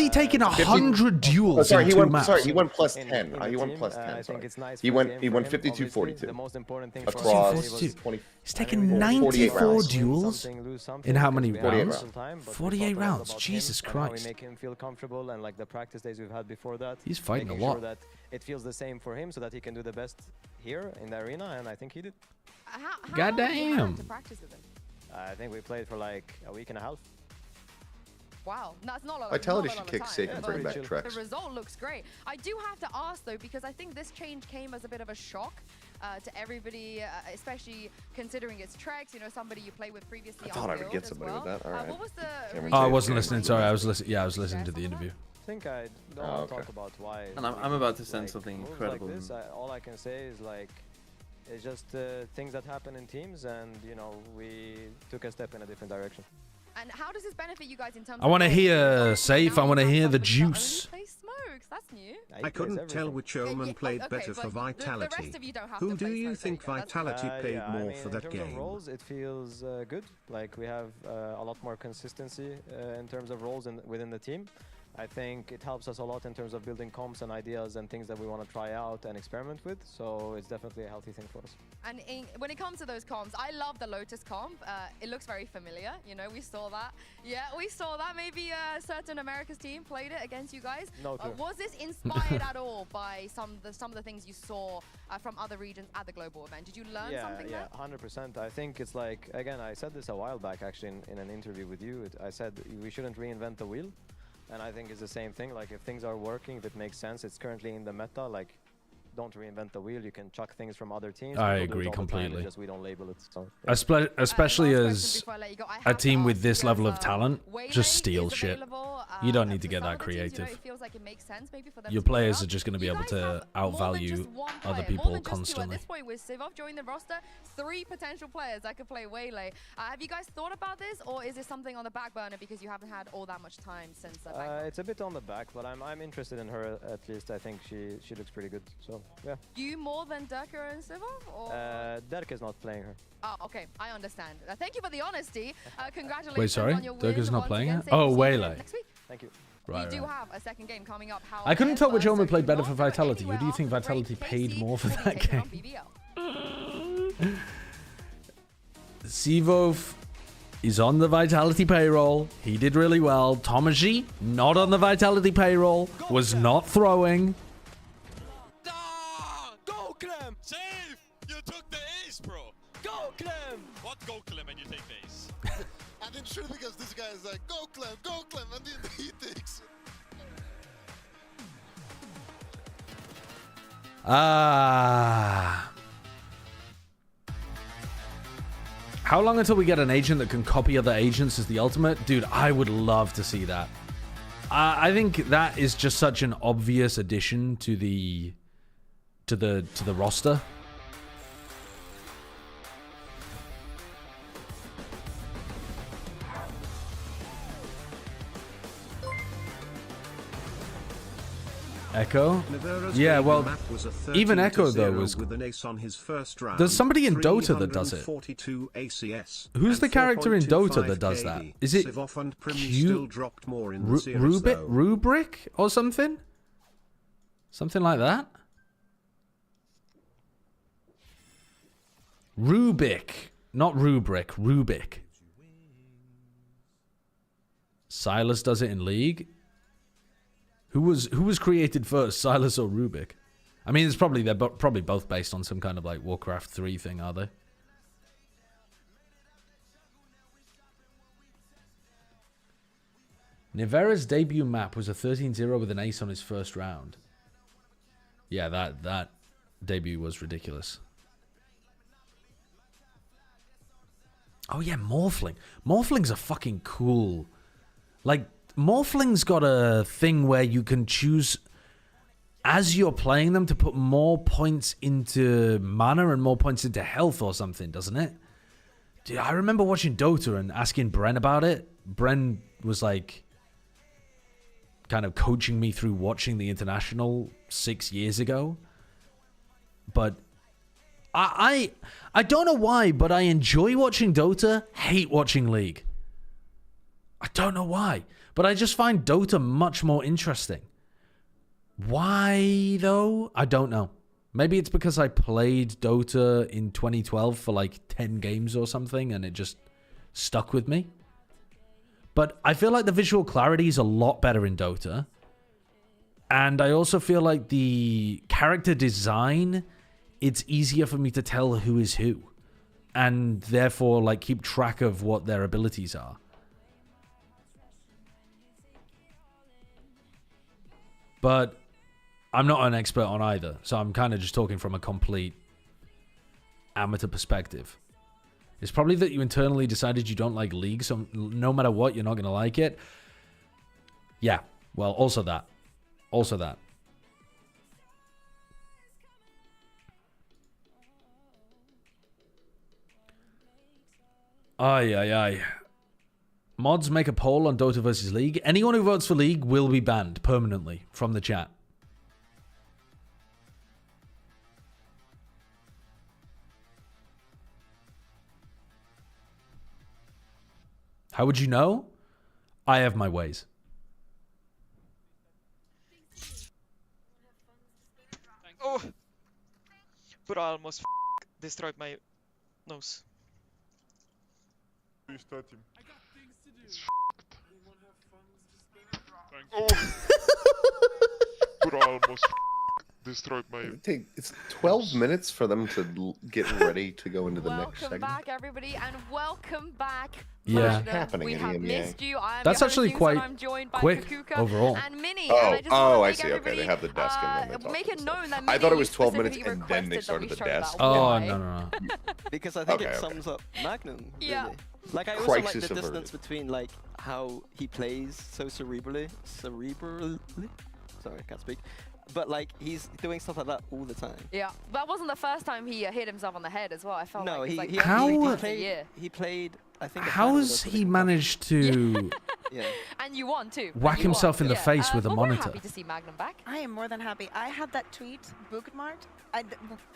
taking 100 duels Oh, sorry, in he 2 went. maps? Sorry, he went plus 10. He went plus 10. Sorry. He went 52, 42 across 20. He's taken 48 94 rounds. duels in how many 48 rounds? 48 rounds. Jesus We Christ. make him feel comfortable, and like the practice days we've had before that. He's fighting a making lot. Sure that it feels the same for him, so that he can do the best here in the arena, and I think he did. Goddamn. To practice with him? I think we played for like a week and a half. Wow, that's not a Vitality not a should lot of kick time. sick and bring back Trex. The result looks great. I do have to ask though, because I think this change came as a bit of a shock to everybody, especially considering it's Trex, you know, somebody you played with previously. I thought I would get as somebody well. with that. All right. What was the? Oh, I wasn't listening. Sorry, I was listening. Yeah, I was listening to the interview. I think I don't want to talk about why. And I'm about to send something moves incredible. Like this, all I can say is like, it's just things that happen in teams, and you know, we took a step in a different direction. And how does this benefit you guys in terms? I want to hear Safe. I want to hear the juice. Play smokes. That's new. I couldn't tell which Omen played better for Vitality. Who do you think Vitality played more for that in terms game? of roles, it feels good. Like we have a lot more consistency in terms of roles within the team. I think it helps us a lot in terms of building comps and ideas and things that we want to try out and experiment with. So it's definitely a healthy thing for us. And when it comes to those comps, I love the Lotus comp. It looks very familiar. You know, we saw that. Yeah, we saw that. Maybe a certain America's team played it against you guys. No clue. Was this inspired at all by some of the things you saw from other regions at the global event? Did you learn something there? Yeah, 100%. I think it's like, again, I said this a while back actually in an interview with you. I said we shouldn't reinvent the wheel. And I think it's the same thing. Like, if things are working, if it makes sense, it's currently in the meta. Like, don't reinvent the wheel. You can chuck things from other teams. I agree completely. Just we don't label it. So, yeah. Especially as a team with this level of talent, just steal shit. You don't need to get that creative. Your players are just going to be able to outvalue other people constantly. At this point, with Sivov joining the roster, 3 potential players that could play Waylay. Have you guys thought about this, or is this something on the back burner because you haven't had all that much time since? It's a bit on the back, but I'm interested in her at least. I think she looks pretty good. So yeah. You more than Derker and Sivov? Or? Derker's not playing her. Oh, okay. I understand. Thank you for the honesty. Congratulations Wait, sorry? on your win. Derker's not playing again. it? Oh, Waylay. Next week. Thank you. We do have a second game coming up. I couldn't tell which Omen played better for Vitality. Who do you think Vitality paid more for that game? Sivov is on the Vitality payroll. He did really well. Tomaji, not on the Vitality payroll, was not throwing. Go, Clem! Save! You took the ace, bro! Go, Clem! What go, Clem, and you take the ace? I didn't shoot because this guy is like, go, Clem, and then he takes it. How long until we get an agent that can copy other agents as the ultimate? Dude, I would love to see that. I think that is just such an obvious addition to the roster. Echo? Yeah, well, even Echo though was. With an ace on his first round, There's somebody in Dota that does it. Who's the character in Dota that does that? Is it Rubric or something? Something like that? Rubik, not Rubric. Rubik. Silas does it in League. Who was created first, Silas or Rubik? I mean, they're probably both based on some kind of like Warcraft 3 thing, are they? Nivera's debut map was a 13-0 with an ace on his first round. Yeah, that debut was ridiculous. Oh yeah, Morphling. Morphlings are fucking cool. Like, Morphling's got a thing where you can choose as you're playing them to put more points into mana and more points into health or something, doesn't it? Dude, I remember watching Dota and asking Bren about it. Bren was like kind of coaching me through watching the International 6 years ago. But I don't know why, but I enjoy watching Dota, hate watching League. I don't know why. But I just find Dota much more interesting. Why, though? I don't know. Maybe it's because I played Dota in 2012 for like 10 games or something, and it just stuck with me. But I feel like the visual clarity is a lot better in Dota. And I also feel like the character design, it's easier for me to tell who is who. And therefore, like, keep track of what their abilities are. But I'm not an expert on either, so I'm kind of just talking from a complete amateur perspective. It's probably that you internally decided you don't like League, so no matter what, you're not going to like it. Yeah, well, also that. Also that. Ay. Mods, make a poll on Dota versus League. Anyone who votes for League will be banned permanently from the chat. How would you know? I have my ways. Bro almost destroyed my nose. Restart him. Oh. Bro almost destroyed my. It's 12 minutes for them to get ready to go into the next Welcome segment. back, everybody, and welcome back. Yeah. Magnum. Happening we in have EMEA. missed you. I am That's your actually host, Susan. quite I'm joined by quick Kakuka overall. and Minnie. Oh, and I just want to I make see. Okay, everybody, they have the desk and then they talk make it known that I thought it Minnie was 12 minutes specifically and then they requested started that the we show desk. that. Oh, Why? no. Because I think Okay, it okay. sums up Magnum. Yeah. Really. Like I also Crisis like the averted. distance between like how he plays so cerebrally. Sorry, I can't speak. But like he's doing stuff like that all the time. Yeah, that wasn't the first time he hit himself on the head as well. I felt No, like it's like he played. I think. a How final has with he a managed to Yeah. And you won too. whack And you himself won. in the Yeah. face with a But monitor? We're happy to see Magnum back. I am more than happy. I had that tweet bookmarked.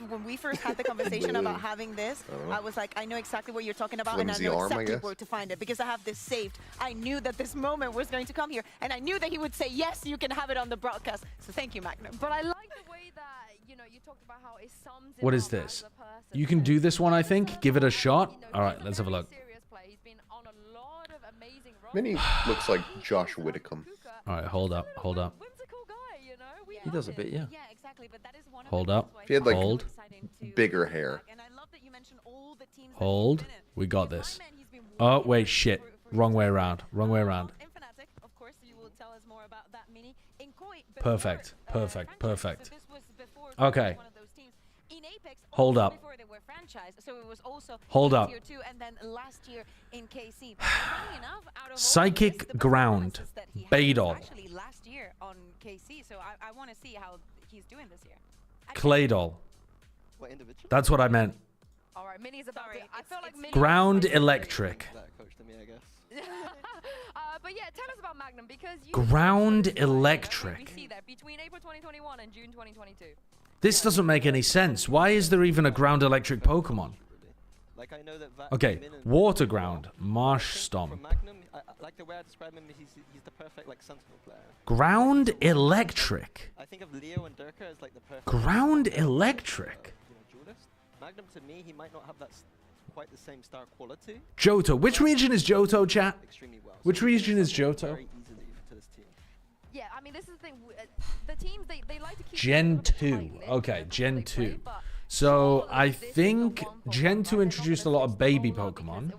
When we first had the conversation about having this, I was like, I know exactly what you're talking about, and I Flimsy know arm, I exactly guess. where to find it because I have this saved. I knew that this moment was going to come here, and I knew that he would say, yes, you can have it on the broadcast. So thank you, Magnum. But I like the way that, you talked about how it sums him What is up this? as a person. You can do this one, I think. Give it a shot. All right, let's have a look. Serious play. He's been on a lot of amazing runs. Minnie looks like Josh Whitcomb. All right, hold up. He does a bit, yeah. Yeah, exactly. But that is one of Hold the up. reasons why If he had like Hold. bigger hair. And I love that you mentioned all the teams Hold. We got this. Oh, wait, shit. Wrong way around. Wrong way around. in Fnatic. Of course, you will tell us more about that, Mini. In Koi, Perfect. Perfect. Perfect. So this was before Okay. one of those teams. In Apex, Hold also up. before they were franchised, so it was also Hold in up. Tier 2 and then last year in KC. Funny enough, out of all Psychic of this, the Ground. performances that he had Badal. was actually last year on KC, so I want to see how he's doing this year. Claydol. What individual? That's what I meant. All right, Minnie's about to. I feel like Minnie. Ground Electric. That coach to me, I guess. But yeah, tell us about Magnum because you. Ground Electric. We see that between April 2021 and June 2022. This doesn't make any sense. Why is there even a Ground Electric Pokemon? Like I know that Okay, Water Ground, Marsh Stomp. From Magnum, like the way I describe him, he's the perfect like sentinel player. Ground Electric. I think of Leo and Durka as like the perfect. Ground Electric. Duelist. Magnum to me, he might not have that quite the same star quality. Johto. Which region is Johto, chat? Extremely well. Which region is Johto? Very easily to this team. Yeah, I mean this is the thing. The teams they like to keep. Gen 2. Okay, Gen 2. So I think Gen 2 introduced a lot of baby Pokemon.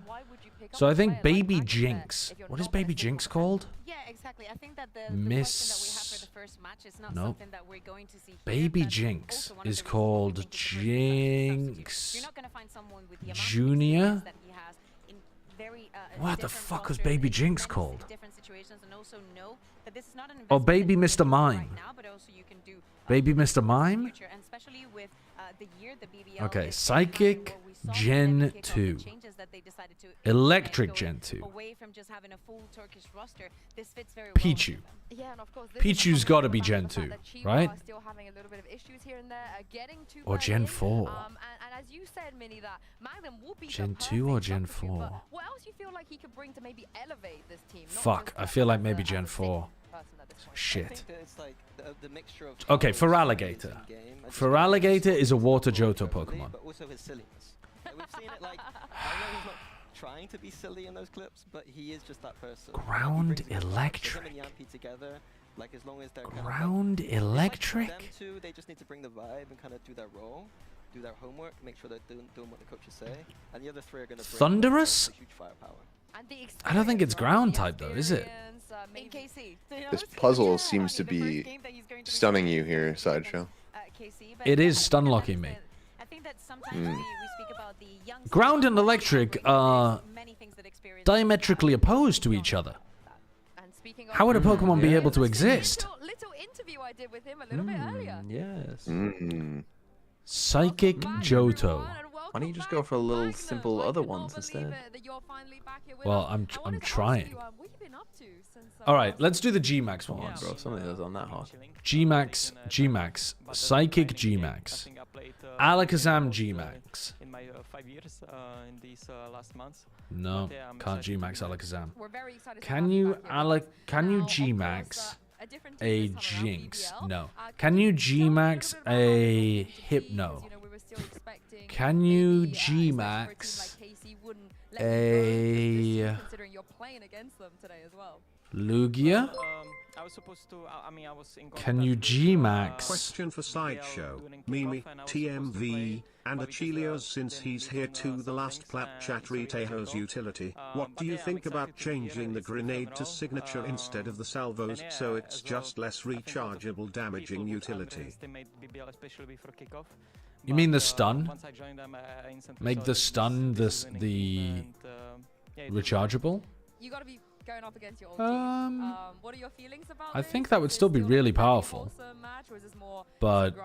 So I think Baby Jinx. What is Baby Jinx called? Yeah, exactly. I think that the Miss. question that we have for the first match is not Nope. something that we're going to see here. Baby That's Jinx also one of is the reasons called why I think it's a very special substitute. Jinx You're not going to find someone with the amount of Junior. experience that he has in very What the different fuck was rosters, Baby in Jinx many called? different situations, and also know that this is not an Oh, investment Baby that you Mr. can do Mime. right now, but also you can do Baby in the Mr. Mime? future, and especially with the year the BBL Okay, is Psychic what we saw with Gen them kick off the 2. changes that they decided to Electric going Gen 2. away from just having a full Turkish roster. This fits very well. Pichu. Yeah, and of course, this Pichu's is got to be the Gen fact 2, that Chiba right? are still having a little bit of issues here and there, getting to Or Gen Berlin. 4. And as you said, Minnie, that Magnum will be Gen the 2 or perfect Gen substitute, 4? but what else you feel like he could bring to maybe elevate this team? Not Fuck, just I as feel like a- maybe as Gen a 4. person at this point. I Shit. think that it's like the mixture of. Okay, powers Feraligatr. in-game and just Feraligatr is a Water Johto perfectly, Pokemon. But also his silliness. Like, we've seen it like. I know he's not trying to be silly in those clips, but he is just that person. Ground Him and Electric. Yampi together, like as long as they're Ground kind of Electric? Them two, they just need to bring the vibe and kind of do their role, do their homework, make sure they're doing what the coaches say, and the other three are going to bring Thunderous? huge firepower. And the I don't think it's ground type though, is it? In KC. This puzzle seems to be stunning you here, Sideshow. KC, but It is I think stun that locking that's me. I think that sometimes we speak about the young Ground and Electric are diametrically opposed to each other. How would a Pokemon be able to exist? Little interview I did with him a little bit earlier. Yes. Psychic Johto. Why don't you just go for a little simple other ones instead? Well, I'm trying. What you been up to since? All right, let's do the Gmax Come on, ones. bro. Some of those aren't that hard. Gmax, Psychic Gmax, Alakazam Gmax. In my 5 years in these last months. No, But, I'm can't excited to Gmax be here. Alakazam. We're very excited to Can have you back here. Can you Now, of Gmax course, a different a team is coming out, Jinx? BBL. No. Can you Gmax a Hypno? Can you G-Max a considering you're playing against them today as well? Lugia? I was supposed to, I was in Can you G-Max? Question for Sideshow, Mimi, TMV, and Achilles since he's here too. The last plat chat Ritejo's utility. What do you think about changing the grenade to signature instead of the salvos so it's just less rechargeable damaging utility? You mean the stun? Make the stun the rechargeable? You gotta be going up against your old team. What are your feelings about I think that would still be really powerful. Match, or is this more But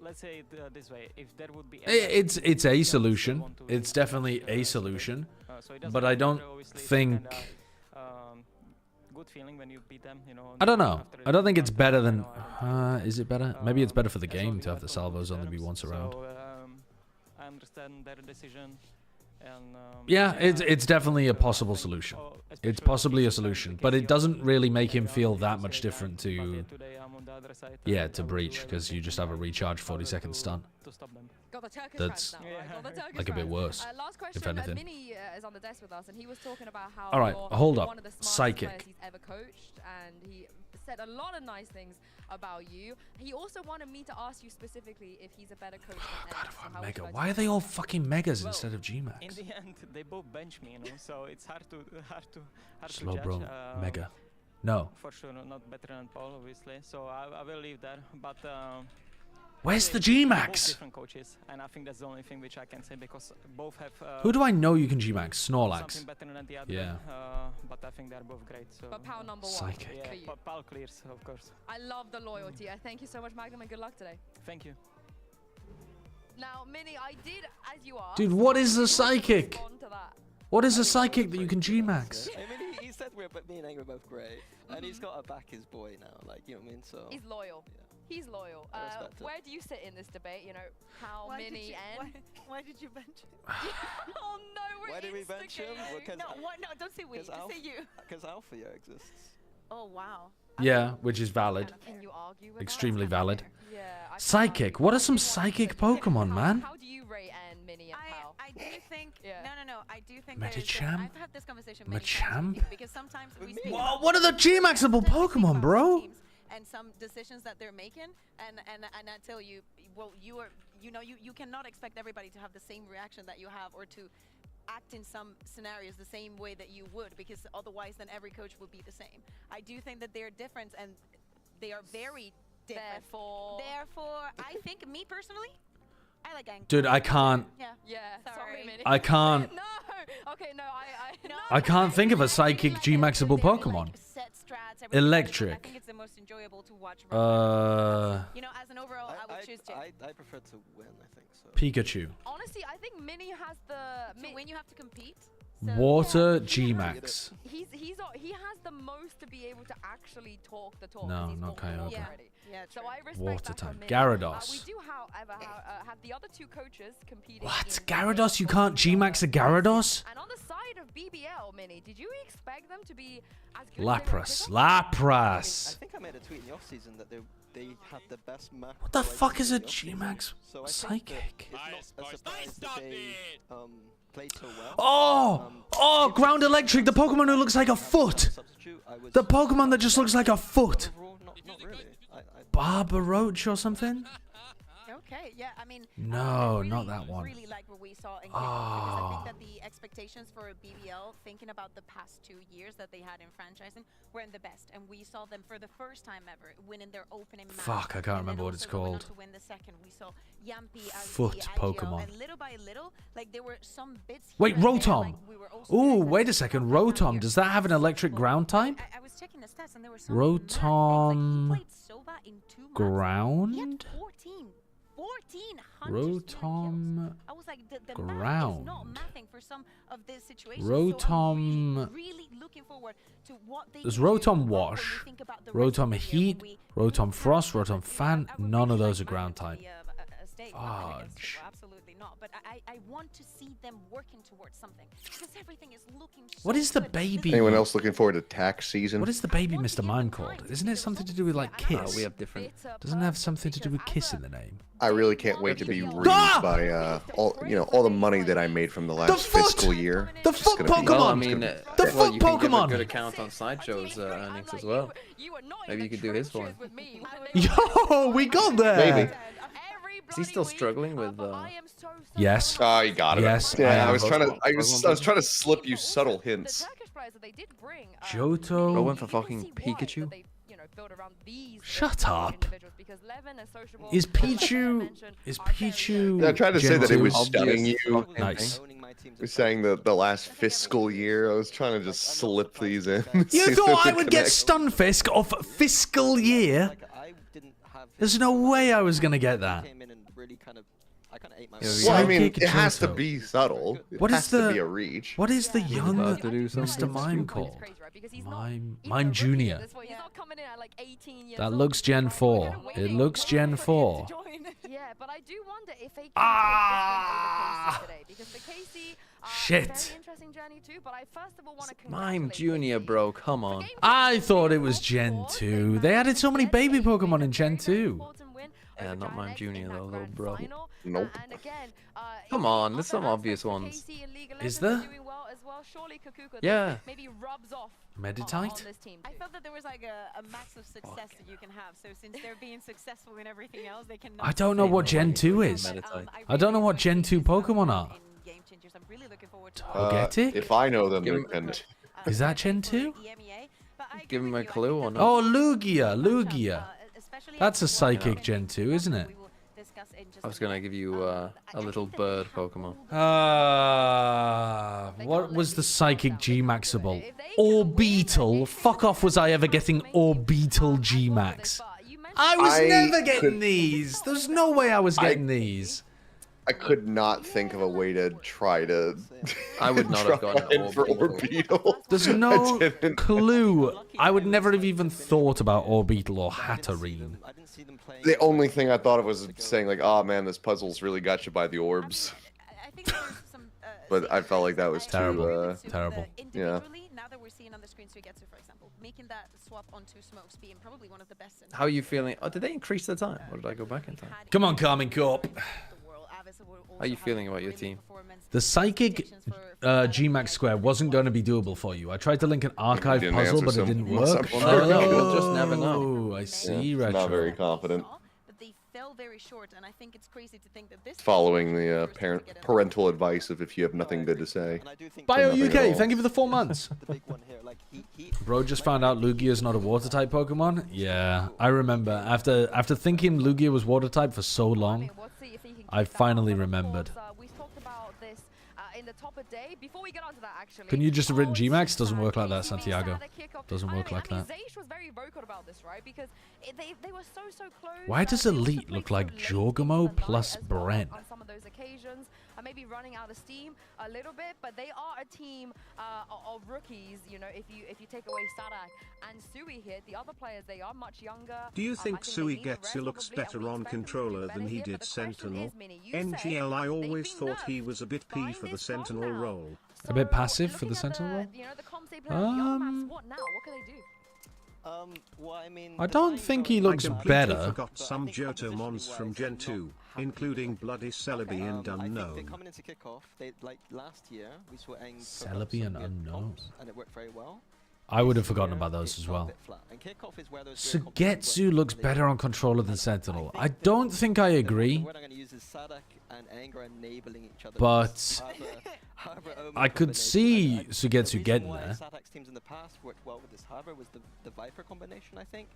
let's say it this way, if there would be it's a solution. It's definitely a solution. But I don't think good feeling when you beat them, you know. I don't know. I don't think it's better than is it better? Maybe it's better for the game to have the salvos only be once around. I understand their decision. And, yeah, it's definitely a possible solution. It's possibly a solution, but it doesn't really make him feel that much different to to Breach, because you just have a recharge 40-second stun. That's like a bit worse, last question, if anything. Mini is on the desk with us, and he was talking about how all right, hold up. One of the smartest Psychic. players he's ever coached, and he said a lot of nice things about you. He also wanted me to ask you specifically if he's a better coach than Ed. Mega. Why are they all fucking megas instead of G-Max? In the end, they both bench me, you know, so it's hard to Slow, judge. bro. Mega. No. For sure, not better than Paul, obviously. So I will leave that. But where's the both G-Max? different coaches, and I think that's the only thing which I can say, because both have. Who do I know you can G-Max? Snorlax. Something better than the other. Yeah. But I think they're both great. So. But Pal number one. Psychic. Yeah, Pal clears, of course. I love the loyalty. I thank you so much, Magnum, and good luck today. Thank you. Now, Mini, I did as you are. Dude, what is a psychic? What is a psychic that you can G-Max? I mean, he said me and Ang were both great, and he's got to back his boy now, like, you know what I mean? So he's loyal. Yeah. He's loyal. Where do you sit in this debate? You know, how Mini and... Why did you bench him? Oh no, we're why did we bench him? No, don't say we, just say you. Because Alpha exists. Oh, wow. Yeah, which is valid. Can you argue with extremely valid. Yeah, Psychic. What are some psychic Pokemon, man? How do you rate N, Mini, and Pal? I do think... No. I do think Medicham? I've had this conversation many Machamp? times because sometimes we speak Whoa, what are the G-Maxable Pokemon, bro? And some decisions that they're making, and I tell you, well, you cannot expect everybody to have the same reaction that you have, or to act in some scenarios the same way that you would, because otherwise then every coach would be the same. I do think that they're different, and they are very different. Therefore, I think, me personally, I like Ang. Dude, I can't. Yeah, sorry, Mini. I can't. No. Okay, no, I can't think of a psychic G-Maxable Pokemon. Electric. I think it's the most enjoyable to watch. You know, as an overall, I would choose to. I prefer to win, I think so. Pikachu. Honestly, I think Mini has the... To win, you have to compete. Water G-Max. He has the most to be able to actually talk the talk. No, not Kyogre. Yeah, so I respect Water that type. from Mini. Gyarados. We do, however, have the other two coaches competing. What? Gyarados? You can't G-Max a Gyarados? And on the side of BBL, Mini, did you expect them to be as good Lapras. as Lapras. I think I made a tweet in the off-season that they had the best map. What the fuck is a G-Max psychic? It's not a surprise that they played so well. Oh, Ground Electric, the Pokemon who looks like a foot. The Pokemon that just looks like a foot. Not really. Barbaroach or something? Okay, yeah, I mean... No, not that one. Really like what we saw in Kickoff, because I think that the expectations for BBL, thinking about the past 2 years that they had in franchising, weren't the best. And we saw them for the first time ever winning their opening match. Fuck, I can't remember what it's called. To win the second. We saw Yampi as Foot the Pokemon. and little by little, like there were some bits... Wait, Rotom! Ooh, wait a second. Rotom, does that have an electric ground type? I was checking the stats and there were some... Rotom... Ground? 1400 Rotom I was like, the ground. is not mathing for some of these situations. Rotom. So really looking forward to what they There's Rotom Wash, Rotom Heat, Rotom Frost, Rotom Fan. None of those are ground type. day. Nothing against it, well, absolutely not. But I want to see them working towards something because everything is looking. So What is the good. baby? Anyone else looking forward to tax season? What is the baby Mr. Mime called? Isn't it something to do with like kiss? We have different. Doesn't it have something to do with kiss in the name? I really can't wait to be ruined by all the money that I made from the last fiscal year. The foot Pokemon. Well, I mean, the well, foot you can give a Pokemon. good account on Sideshow's earnings as well. Maybe you could do his for him. Yo, we got there. Maybe. Is he still struggling with? Yes. Oh, you got it. Yes. Yeah, I was trying to slip you subtle hints. Johto. Bro went for fucking Pikachu. Shut up. Is Pichu? Yeah, I tried to say that it was stunning you. Nice. We're saying the last fiscal year. I was trying to just slip these in. You thought I would get Stunfisk off fiscal year? There's no way I was gonna get that. Well, I mean, it has to be subtle. It has to be a reach. What is the young Mr. Mime called? Mime Junior. That looks Gen 4. It looks Gen 4. Yeah, but I do wonder if they Shit. Mime Junior, bro, come on. I thought it was Gen 2. They added so many baby Pokemon in Gen 2. Yeah, not Mime Junior though, little bro. Nope. Come on, there's some obvious ones. Is there? Yeah. Meditite? I felt that there was like a max of success that you can have. So since they're being successful in everything else, they can. I don't know what Gen 2 is. I don't know what Gen 2 Pokemon are. Togetic? If I know them, you can. Is that Gen 2? Give him a clue or not? Oh, Lugia. Lugia. That's a Psychic Gen 2, isn't it? I was gonna give you a little bird Pokemon. What was the Psychic G-Maxable? Orbeetle? Fuck off, was I ever getting Orbeetle G-Max? I was never getting these. There's no way I was getting these. I could not think of a way to try to. I would not have gotten for Orbeetle. There's no clue. I would never have even thought about Orbeetle or Hatterene. The only thing I thought of was saying like, "Oh man, this puzzle's really got you by the orbs." But I felt like that was terrible. Too, terrible. Yeah. Now that we're seeing on the screen Suigetsu, for example, making that swap onto Smokes being probably one of the best. How are you feeling? Oh, did they increase the time? Or did I go back in time? Come on, Carmine Corp. How are you feeling about your team? The Psychic G-Max Square wasn't going to be doable for you. I tried to link an archive puzzle, but it didn't work. Well, no, we'll just never know. I see, Yeah, Retro. not very confident. But they fell very short, and I think it's crazy to think that this. Following the parental advice of if you have nothing good to say. Bio then nothing at UK, all. thank you for the 4 months. Bro just found out Lugia's not a water type Pokemon. Yeah, I remember. After thinking Lugia was water type for so long, I finally remembered. Can you just have written G-Max? Doesn't work like that, Santiago. Doesn't work like that. Why does Elite look like Jorgamo plus Bren? Maybe running out of steam a little bit, but they are a team of rookies. You know, if you take away Sadak and Sui here, the other players, they are much younger. Do you think Suigetsu looks better on controller than he did Sentinel? NGL, I always thought he was a bit P for the Sentinel role. A bit passive for the Sentinel role? What now? What can they do? Well, I mean, I don't think he looks I completely better. forgot some Johto mons from Gen 2, including Bloody Celebi and Unknown. coming into kickoff, they like last year we saw Aang Celebi and Unknown. and it worked very well. I would have forgotten about those as well. Sugetsu looks better on controller than Sentinel. I don't think I agree, but I could see Sugetsu getting there. Sadak's teams in the past worked well with this Harbor was the Viper combination, I think.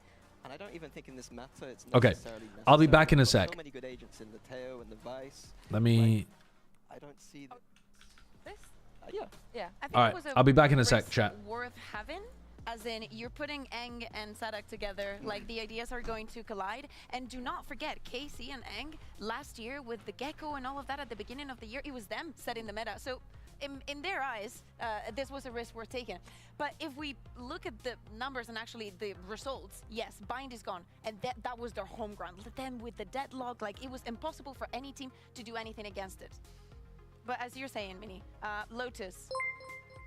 And I don't even think in this meta it's Okay, I'll be back in a sec. So many good agents in the Teo and the Vice. Let me... I don't see that. Yeah. I think All right, it was a I'll be back in a risk sec, chat. Worth having, as in you're putting Aang and Sadak together, like the ideas are going to collide. And do not forget, KC and Aang last year with the Gecko and all of that at the beginning of the year, it was them setting the meta. So in their eyes, this was a risk worth taking. But if we look at the numbers and actually the results, yes, Bind is gone, and that was their home ground. Then with the deadlock, like it was impossible for any team to do anything against it. But as you're saying, Mini, Lotus.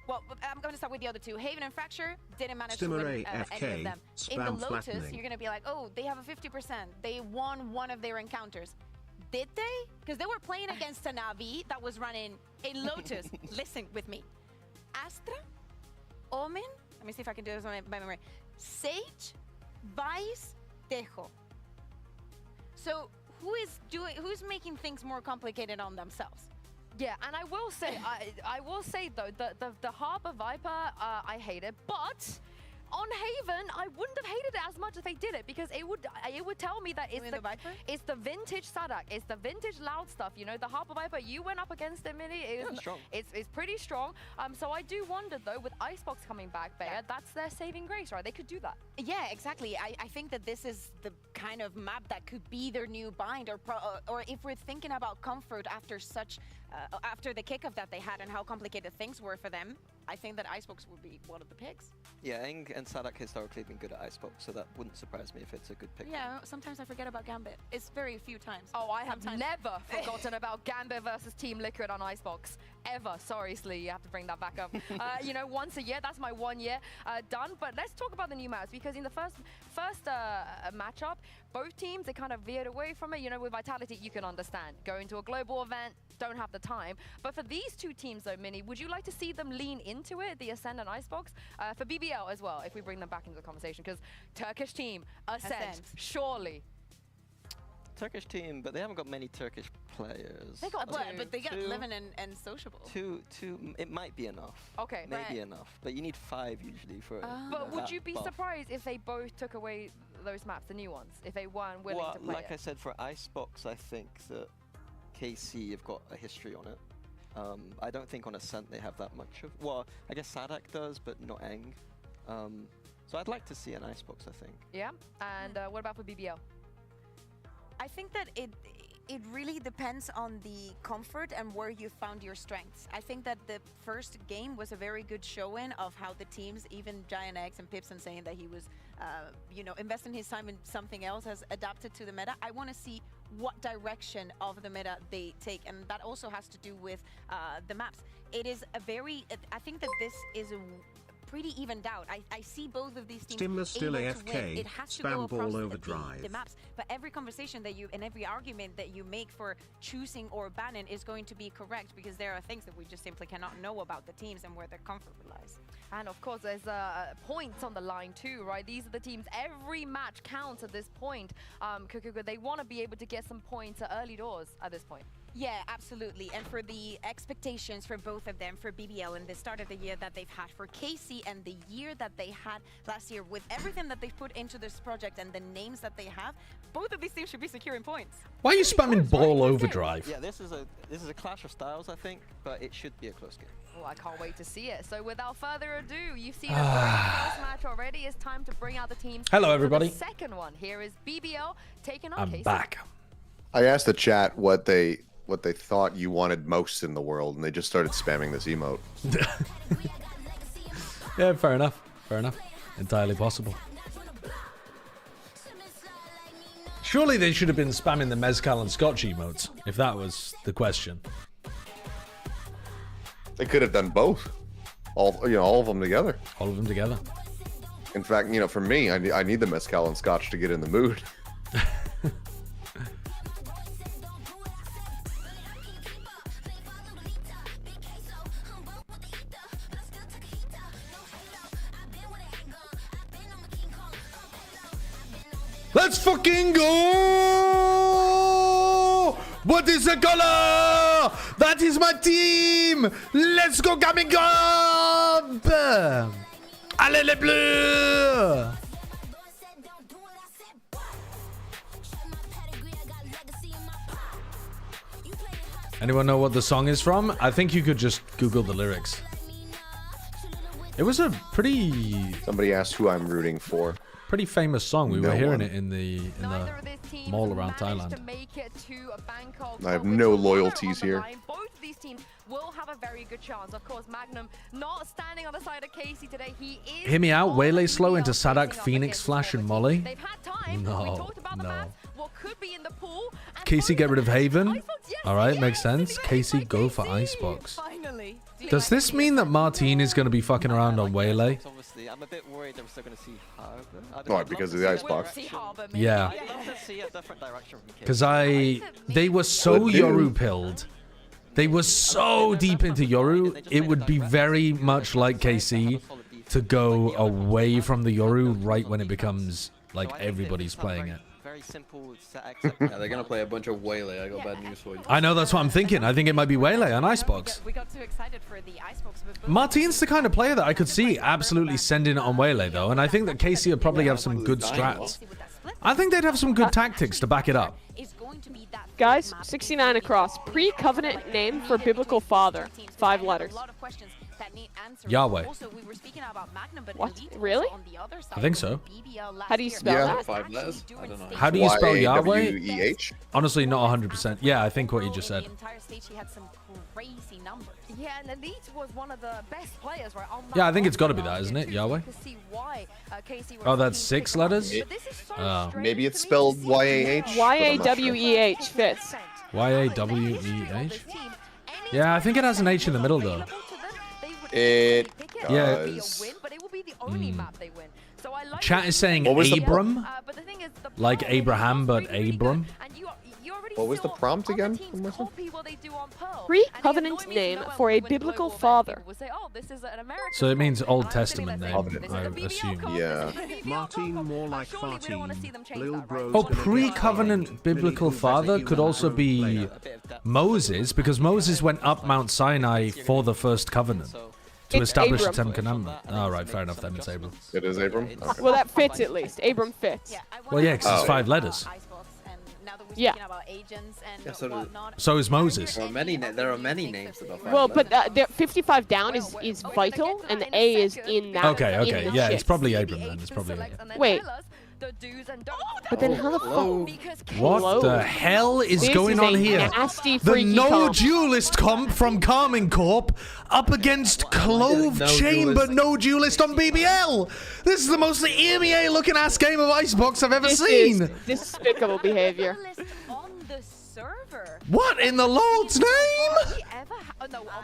Well, I'm going to start with the other two. Haven and Fracture didn't manage to win any of them. In the Lotus, you're going to be like, oh, they have a 50%. They won one of their encounters. Did they? Because they were playing against a Na'Vi that was running a Lotus. Listen with me. Astra, Omen, let me see if I can do this by memory. Sage, Vice, Tejo. So who's making things more complicated on themselves? Yeah, and I will say, I will say though, the Harbor Viper, I hate it, but on Haven, I wouldn't have hated it as much if they did it, because it would tell me that it's the vintage Sadak, it's the vintage loud stuff. You know, the Harbor Viper, you went up against it, Mini. It's pretty strong. So I do wonder though, with Icebox coming back, Bea, that's their saving grace, right? They could do that. Yeah, exactly. I think that this is the kind of map that could be their new Bind, or if we're thinking about comfort after such. After the kickoff that they had and how complicated things were for them, I think that Icebox would be one of the picks. Yeah, Eng and Sadak historically have been good at Icebox, so that wouldn't surprise me if it's a good pick. Yeah, sometimes I forget about Gambit. It's very few times. Oh, I have never forgotten about Gambit versus Team Liquid on Icebox. Ever. Sorry, Slee, you have to bring that back up. You know, once a year, that's my 1 year done. But let's talk about the new maps, because in the first matchup, both teams, they kind of veered away from it. You know, with Vitality, you can understand. Going to a global event, don't have the time. But for these two teams, though, Mini, would you like to see them lean into it, the Ascend and Icebox? For BBL as well, if we bring them back into the conversation, because Turkish team, Ascend, surely. Turkish team, but they haven't got many Turkish players. They got but they got Livin and Sociable. Two, it might be enough. Okay. Maybe enough, but you need 5 usually for But would you be surprised if they both took away those maps, the new ones, if they weren't willing to play like I said, for Icebox, I think that KC have got a history on it. I don't think on Ascent they have that much of. Well, I guess Sadak does, but not Eng. So I'd like to see an Icebox, I think. Yeah, and what about for BBL? I think that it really depends on the comfort and where you found your strengths. I think that the first game was a very good showing of how the teams, even GiantX and Pipson saying that he was, you know, investing his time in something else, has adapted to the meta. I want to see what direction of the meta they take, and that also has to do with the maps. It is a very, I think that this is a pretty evened out. I see both of these teams Stimler still able AFK, to win. It has to go spam ball across overdrive. the maps, but every conversation that you and every argument that you make for choosing or banning is going to be correct, because there are things that we just simply cannot know about the teams and where their comfort lies. And of course, there's points on the line too, right? These are the teams. Every match counts at this point. They want to be able to get some points early doors at this point. Yeah, absolutely. And for the expectations for both of them, for BBL and the start of the year that they've had, for KC and the year that they had last year, with everything that they've put into this project and the names that they have, both of these teams should be securing points. Why are you spamming ball overdrive? Yeah, this is a clash of styles, I think, but it should be a close game. Oh, I can't wait to see it. So without further ado, you've seen the first match already. It's time to bring out the teams. Hello, everybody. For the second one. Here is BBL taking on I'm KC. back. I asked the chat what they thought you wanted most in the world, and they just started spamming this emote. Yeah, fair enough. Fair enough. Entirely possible. Surely they should have been spamming the Mezcal and Scotch emotes, if that was the question. They could have done both. All of them together. All of them together. In fact, you know, for me, I need the Mezcal and Scotch to get in the mood. Let's fucking go! What is the color? That is my team! Let's go, coming up! Allez les bleus! Anyone know what the song is from? I think you could just Google the lyrics. It was a pretty... Somebody asked who I'm rooting for. Pretty famous song. We were hearing it in the mall around Thailand. I have no loyalties here. Both of these teams will have a very good chance. Of course, Magnum not standing on the side of Casey today. He is. Hear me out. Waylay slow into Sadak, Phoenix, Flash, and Molly. They've had time. We talked about the maps. What could be in the pool. Casey get rid of Haven. All right, makes sense. Casey go for Icebox. Does this mean that Martin is going to be fucking around on Waylay? Obviously, I'm a bit worried they're still going to see Harbor. Why? Because of the Icebox? Yeah. I'd love to see a different direction from Casey. Because they were so Yoru pilled. They were so deep into Yoru, it would be very much like KC to go away from the Yoru right when it becomes like everybody's playing it. Very simple set. Yeah, they're gonna play a bunch of Waylay. I got bad news for you. I know, that's what I'm thinking. I think it might be Waylay on Icebox. We got too excited for the Icebox. Martin's the kind of player that I could see absolutely sending it on Waylay, though, and I think that Casey would probably have some good strats. I think they'd have some good tactics to back it up. Guys, 69 across. Pre-covenant name for biblical father. 5 letters. Yahweh. What? Really? I think so. How do you spell that? 5 letters? I don't know. How do you spell Yahweh? Y-A-W-E-H? Honestly, not 100%. Yeah, I think what you just said. Yeah, and Elite was one of the best players, right? Yeah, I think it's got to be that, isn't it? Yahweh? Oh, that's 6 letters? Maybe it's spelled Y-A-H? Y-A-W-E-H fits. Y-A-W-E-H? Yeah, I think it has an H in the middle, though. It Yeah. does. Chat is saying Abram, like Abraham, but Abram. What was the prompt again? Pre-covenant name for a biblical father. So it means Old Testament name, I assume. Yeah. Martin more like Fartine. Lil Bros Oh, gonna get pre-covenant biblical father could also be Moses, because Moses went up Mount Sinai for the first covenant to It's establish the Abram. Ten Commandments. All right, fair enough then, it's Abram. It is Abram? Okay. Well, that fits at least. Abram fits. Well, yeah, because it's 5 letters. Yeah. So is Moses. There are many names that are 5 Well, letters. but 55 down is vital, and the A is in that. Okay, in okay, the yeah, shit. it's probably Abram then. It's probably Abram. Wait. But then how the fuck? What the hell is This going is on a here? nasty, The freaky no comp. duelist comp from Carmine Corp up against Clove no Chamber duelist? no duelist on BBL. This is the most EMEA looking ass game of Icebox I've ever This seen. is despicable behavior. What in the Lord's name?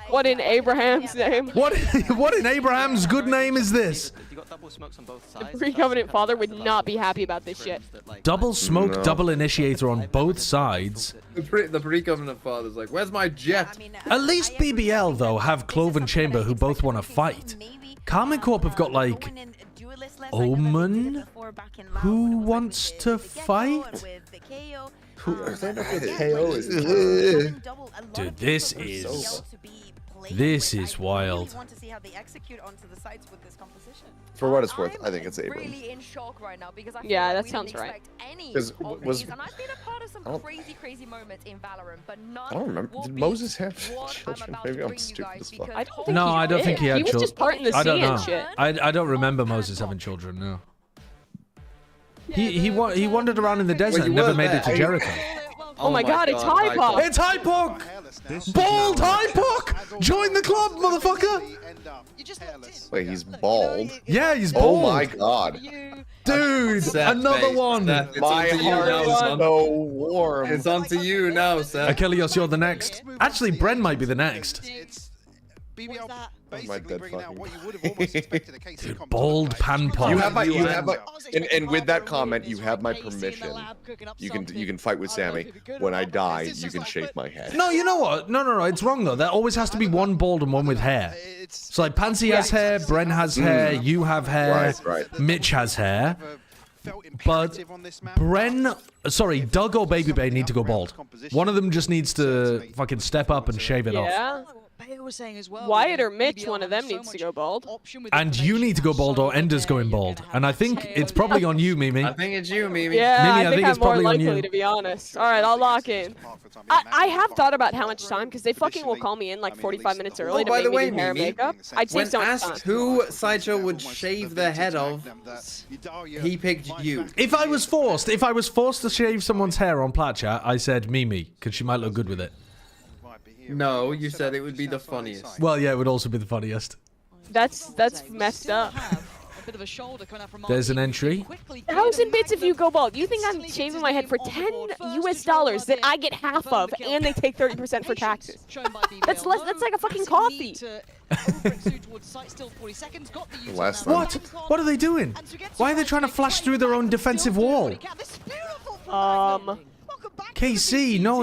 What in Abraham's name? What in Abraham's good name is this? The pre-covenant father would not be happy about this shit. Double smoke, No. double initiator on both sides. The pre-covenant father's like, where's my jet? At least BBL, though, have Clove and Chamber who both want to fight. Carmine Corp have got, like, Omen, who wants to fight? Dude, this is wild. For what it's worth, I think it's Abram. Really in shock right now because I feel Yeah, like that we sounds didn't right. expect any Because of was- these, and I've been a part of some I don't- crazy moments in Valorant, but none I don't remember. will Did be Moses have what children? about Maybe to I'm bring you stupid guys as fuck. because I don't think No, he I don't did. think he had He was children. just parting the I don't sea and know. shit. I don't remember Moses having children. No. He wandered around in the desert and never made it to Jericho. Oh my god, it's Hypok! It's Hypok! Bald Hypok! Join the club, motherfucker! Wait, he's bald? Yeah, he's Oh bald. my god. Dude, Seth, another mate, one. Seth, it's My on to you heart now, is son. so warm. It's on to you now, Seth. Achilles, you're the next. Actually, Bren might be the next. My Basically dead bringing out fucking- what you would have almost expected a KC comp to Bald look like. pan You pot. have my, and with that comment, you have my permission. You can fight with Sammy. When I die, you can shave my head. No, you know what? No, it's wrong though. There always has to be one bald and one with hair. So like Pansy has hair, Bren has hair, you have hair, Right. Mitch has hair. But Doug or Baby Bay need to go bald. One of them just needs to fucking step up and shave it off. Yeah. Wyatt or Mitch, one of them needs to go bald. And you need to go bald or Ender's going bald. And I think it's probably on you, Mimi. I think it's you, Mimi. Yeah, Mimi, I think it's I'm more probably on likely you. to be honest. All right, I'll lock in. I have thought about how much time, because they fucking will call me in like 45 minutes early to by make the me way, do hair and Mimi, makeup. I'd when save so much asked time. who Sideshow would shave the head of, he picked you. If I was forced to shave someone's hair on Plat Chat, I said Mimi, because she might look good with it. No, you said it would be the funniest. Well, yeah, it would also be the funniest. That's messed up. There's an entry. 1,000 bits if you go bald. You think I'm shaving my head for $10 US that I get half of, and they take 30% for taxes? That's less. That's like a fucking coffee. What? What are they doing? Why are they trying to flash through their own defensive wall? KC, no.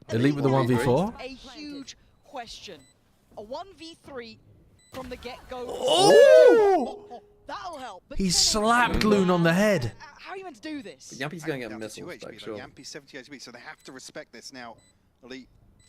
Elite with the 1v4. A huge question. A 1v3 from the get-go. Oh! That'll help. He slapped Loon on the head. How are you meant to do this? Yampy's going to get missiles back, sure. Yampy 78 HP, so they have to respect this now. Elite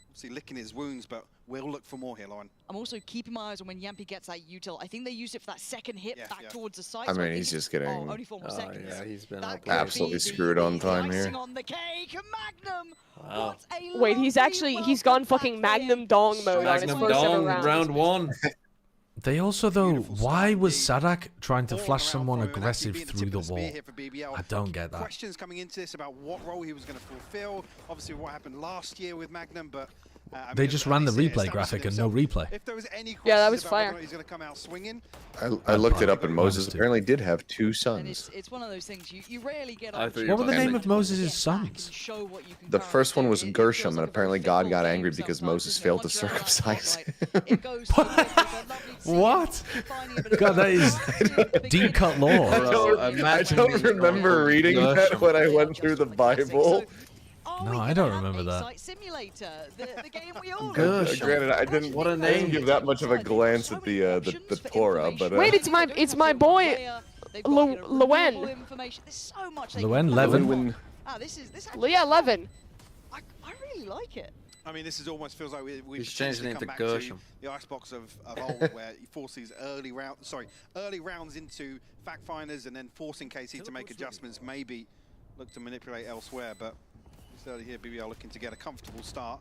obviously licking his wounds, but we'll look for more here, Lauren. I'm also keeping my eyes on when Yampy gets that util. I think they used it for that second hit back towards the site. I mean, he's just getting only 4 more seconds. Yeah, he's been absolutely screwed on time here. On the cake, Magnum. Wow. Wait, he's gone fucking Magnum Dong mode on his first ever round. Round 1. They also, though, why was Sadak trying to flash someone aggressive through the wall? I don't get that. Questions coming into this about what role he was going to fulfill. Obviously, what happened last year with Magnum, but they just ran the replay graphic and no replay. Yeah, that was fire. I looked it up, and Moses apparently did have 2 sons. It's one of those things you rarely get. What were the name of Moses' sons? The first one was Gershom, and apparently God got angry because Moses failed to circumcise him. What? God, that is deep cut lore. I don't remember reading that when I went through the Bible. No, I don't remember that. Good. Granted, I didn't. What a name. I didn't give that much of a glance at the Torah, but wait, it's my boy, Luen. Luen, Levin. Yeah, Levin. I really like it. I mean, this is almost feels like we've changed the name to back Gershom. The Icebox of old, where you force these early rounds into fact finders, and then forcing KC to make adjustments, maybe look to manipulate elsewhere. But it's early here, BBL looking to get a comfortable start.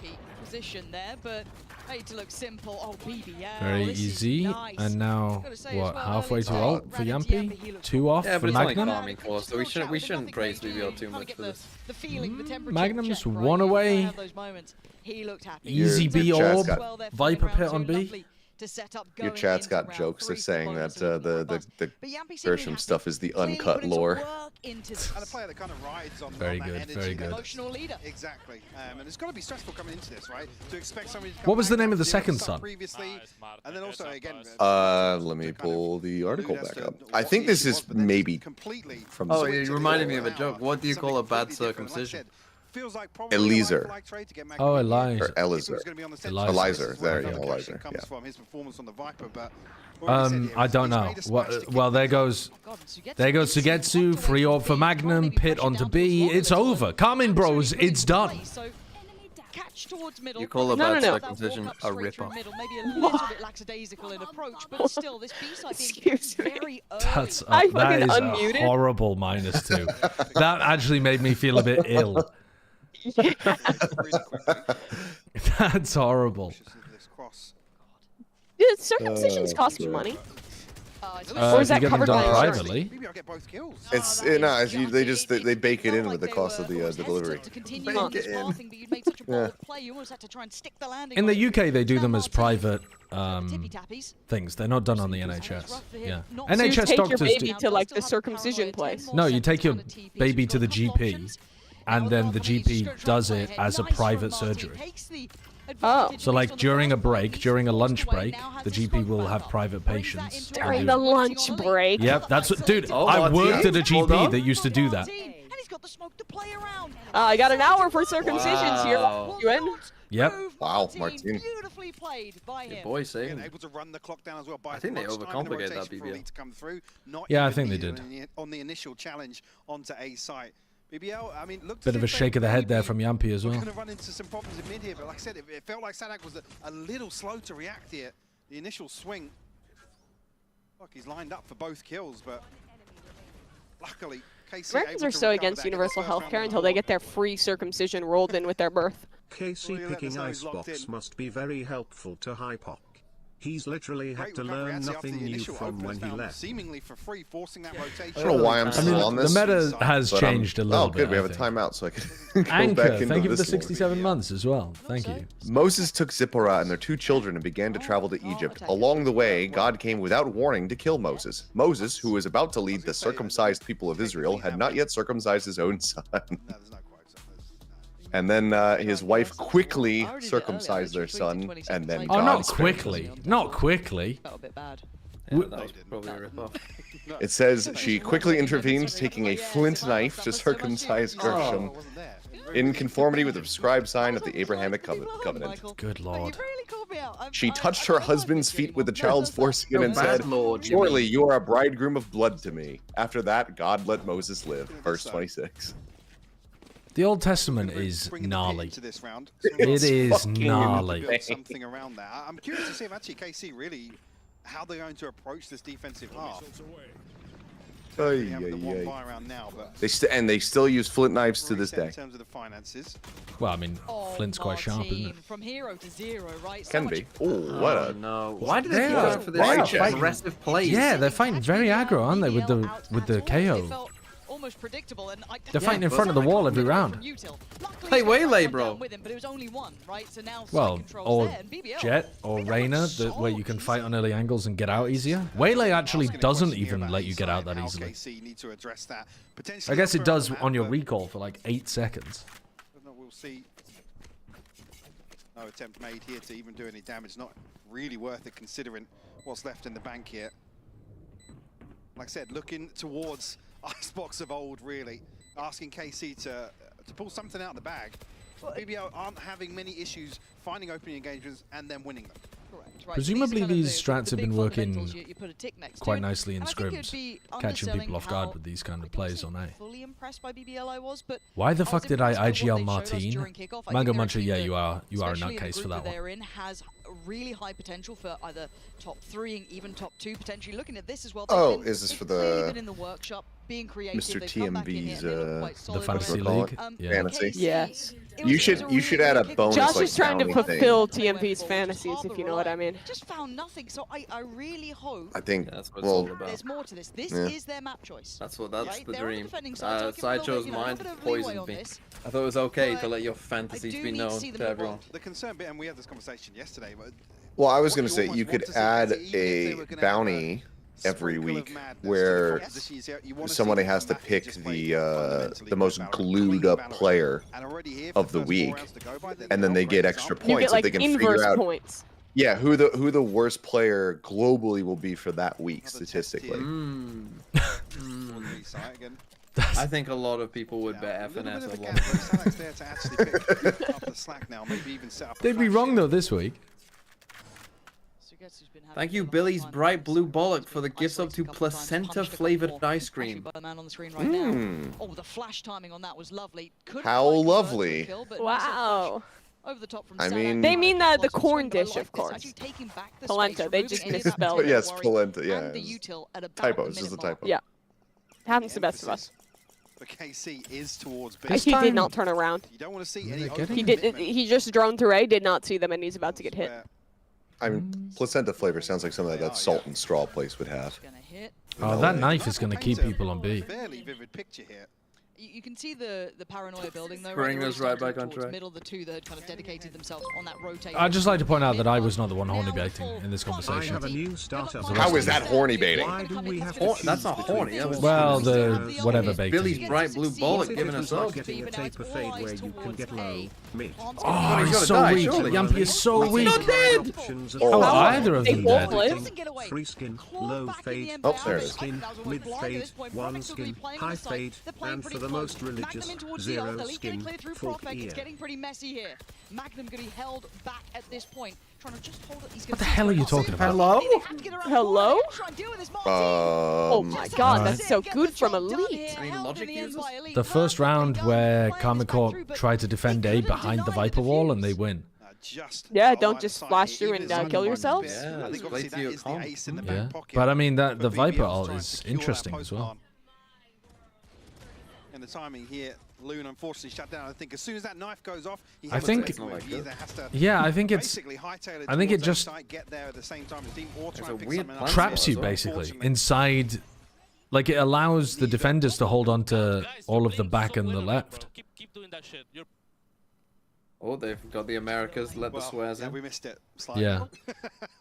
Keep position there, but made to look simple. Oh, BBL. Very easy. Nice. And now, what, halfway to ult for Yampy? 2 off for Magnum? Farming for us, so we shouldn't praise BBL too much for this. Magnum's 1 away. Easy B orb. Viper pit on B. Your chat's got jokes. They're saying that the Gershom stuff is the uncut lore. Very good, very good. Exactly. And it's got to be stressful coming into this, right? To expect somebody to come what was the back name of the to second the son? Previously, and then also again. Let me pull the article back up. I think this is maybe from. Oh, you reminded me of a joke. What do you call a bad circumcision? Eliezer. Oh, Elijah. Or Elizer. Elizer. There you go, Elizer. Yeah. I don't know. Well, there goes Sugetsu. Free orb for Magnum. Pit onto B. It's over. Come in, bros. It's done. You call a bad circumcision a ripper. Maybe a little bit lackadaisical in approach, but still, this B side being very early. That is a horrible -2. That actually made me feel a bit ill. That's horrible. Dude, circumcisions cost me money. Or is that covered by privately? It's they bake it in with the cost of the delivery. In the UK, they do them as private things. They're not done on the NHS. Yeah, so NHS you take doctors your baby to like the circumcision place. No, you take your baby to the GP, and then the GP does it as a private surgery. Oh. So like during a lunch break, the GP will have private patients. During the lunch break? Yep, that's what, dude, I worked at a GP that used to do that. I got an hour for circumcisions here. You in? Yep. Wow, Martin. Beautifully played by him. Boy, saying. Able to run the clock down as well. I think they overcomplicate that BBL. Yeah, I think they did. On the initial challenge onto A site. BBL, I mean, bit of a shake of the head there from Yampy as well. We're going to run into some problems in mid here, but like I said, it felt like Sadak was a little slow to react here. The initial swing. Look, he's lined up for both kills, but luckily, KC Americans are so against universal healthcare until they get their free circumcision rolled in with their birth. KC picking Icebox must be very helpful to Hypoc. He's literally had to learn nothing new from when he left. Seemingly for free, forcing that rotation. I don't know why I'm still on this. The meta has changed a little bit. Oh, good. We have a timeout, so I can go Anchor, back into thank you for the this 67 months as well. Thank you. Moses took Zipporah and their 2 children and began to travel to Egypt. Along the way, God came without warning to kill Moses. Moses, who was about to lead the circumcised people of Israel, had not yet circumcised his own son. And then his wife quickly circumcised their son, and then God not quickly. Not quickly. Felt a bit bad. Yeah, that was probably a rip-off. It says she quickly intervened, taking a flint knife to circumcise Gershom, in conformity with the prescribed sign of the Abrahamic covenant. Good lord. She touched her husband's feet with the child's foreskin and said, "Surely you are a bridegroom of blood to me." After that, God let Moses live. Verse 26. The Old Testament is gnarly. It is gnarly. Something around that. I'm curious to see if actually KC really how they're going to approach this defensive half. They still use flint knives to this day. In terms of the finances. Well, I mean, flint's quite sharp, isn't it? From 0 to 0, right? Can be. Oh, what a no! Why did they go for this aggressive plays? Yeah, they're fighting very aggro, aren't they, with the KO? Almost predictable, and They're fighting in front of the wall every round. Play Waylay, bro. Well, or Jet or Reyna, where you can fight on early angles and get out easier. Waylay actually doesn't even let you get out that easily. I guess it does on your recall for like 8 seconds. We'll see. No attempt made here to even do any damage. Not really worth it considering what's left in the bank here. Like I said, looking towards Icebox of old, really, asking KC to pull something out of the bag. BBL aren't having many issues finding opening engagements and then winning them. Correct, right. Presumably these strats have been working you put a tick next quite to. nicely in And I think it'd scrims, be catching people underselling off guard how with these kind of plays on A. fully impressed by BBL I was, but Why the I fuck was did I impressed by what IGL they showed us Martine? during kickoff. I Mango think they're a Muncher, team yeah, that, you are a especially in the nutcase for group that one. they're in, has really high potential for either top 3, even top 2, potentially. Looking at this as well. Oh, is this for the been in the workshop, being creative. Mr. They've come back in here, TMV's and they look quite The solid fantasy already. league? Yeah. fantasy? Yes. You should add a bonus. Josh like is trying to bounty thing. fulfill TMV's fantasies, if you know what I mean. Just found nothing, so I really hope I think. That's what it's all about. there's more to this. This Yeah. is their map choice. That's the Right? They're on the dream. defending side, so I'll give them a little Sideshow's bit, you know, a mind bit of leeway poisoned on me. this. I thought it was okay to But let your I fantasies do be need to known see them to move everyone. on. The concern bit, and we had this conversation yesterday, but Well, I was going to say you could add a bounty every week where somebody has to pick the most glued up player of the week, and then they get extra You points get like if they can inverse figure out. points. Yeah, who the worst player globally will be for that week statistically. I think a lot of people would bet FNS of one. They'd be wrong though this week. Thank you, Billy's Bright Blue Bollock, for the gift sub to placenta-flavored ice cream. Oh, the flash timing on that was lovely. How lovely! Wow. Over the top from I mean, They mean the corn dish, of course. Polenta. They just misspelled it. Yes, polenta. Yeah, typo. It's just a typo. Yeah. Happens to the best of us. the KC is towards B. He did not turn around. You don't want to see any He did. He just droned through A, did not see them, and he's about to get hit. I mean, placenta flavor sounds like something that Salt and Straw place would have. Oh, that knife is going to keep people on B. Fairly vivid picture here. You can see the paranoia building though. Bring right? us right back on track. Middle of the two that had kind of dedicated themselves on that rotation. I'd just like to point out that I was not the one horny baiting in this conversation. How is that horny baiting? That's not horny. That was well, the whatever baiting. Billy's Bright Blue Bollock giving us up. Getting a taper fade where you can get low, mid. Oh, he's so weak. Yampy is so weak. Not dead. Oh, either of them dead. Free skin, low fade, oh, there it is. skin, mid fade, one skin, high fade, and for the most religious, zero skin, fork ear. It's getting pretty messy here. Magnum going to be held back at this point, trying to just hold it. He's What the hell are you talking about? Hello? Hello? Oh my god, that's so good from Elite. The first round where Kamiko tried to defend A behind the Viper wall and they win. Yeah, don't just flash through and kill yourselves. Yeah, play to your comp. Yeah, but I mean that the Viper ult is interesting as well. the timing here. Loon unfortunately shut down. I think as soon as that knife goes off, he I has think- to make the move. He either has to Yeah, I think it's. basically hightail it I think it towards just site, get there at the same time as team, or try There's and a pick weird something up. traps you basically inside. Like it allows the defenders to hold on to all of the back and the left. Keep doing that shit. You're Oh, they've got the Americas. Let the swears in. We missed it. Slightly. Yeah.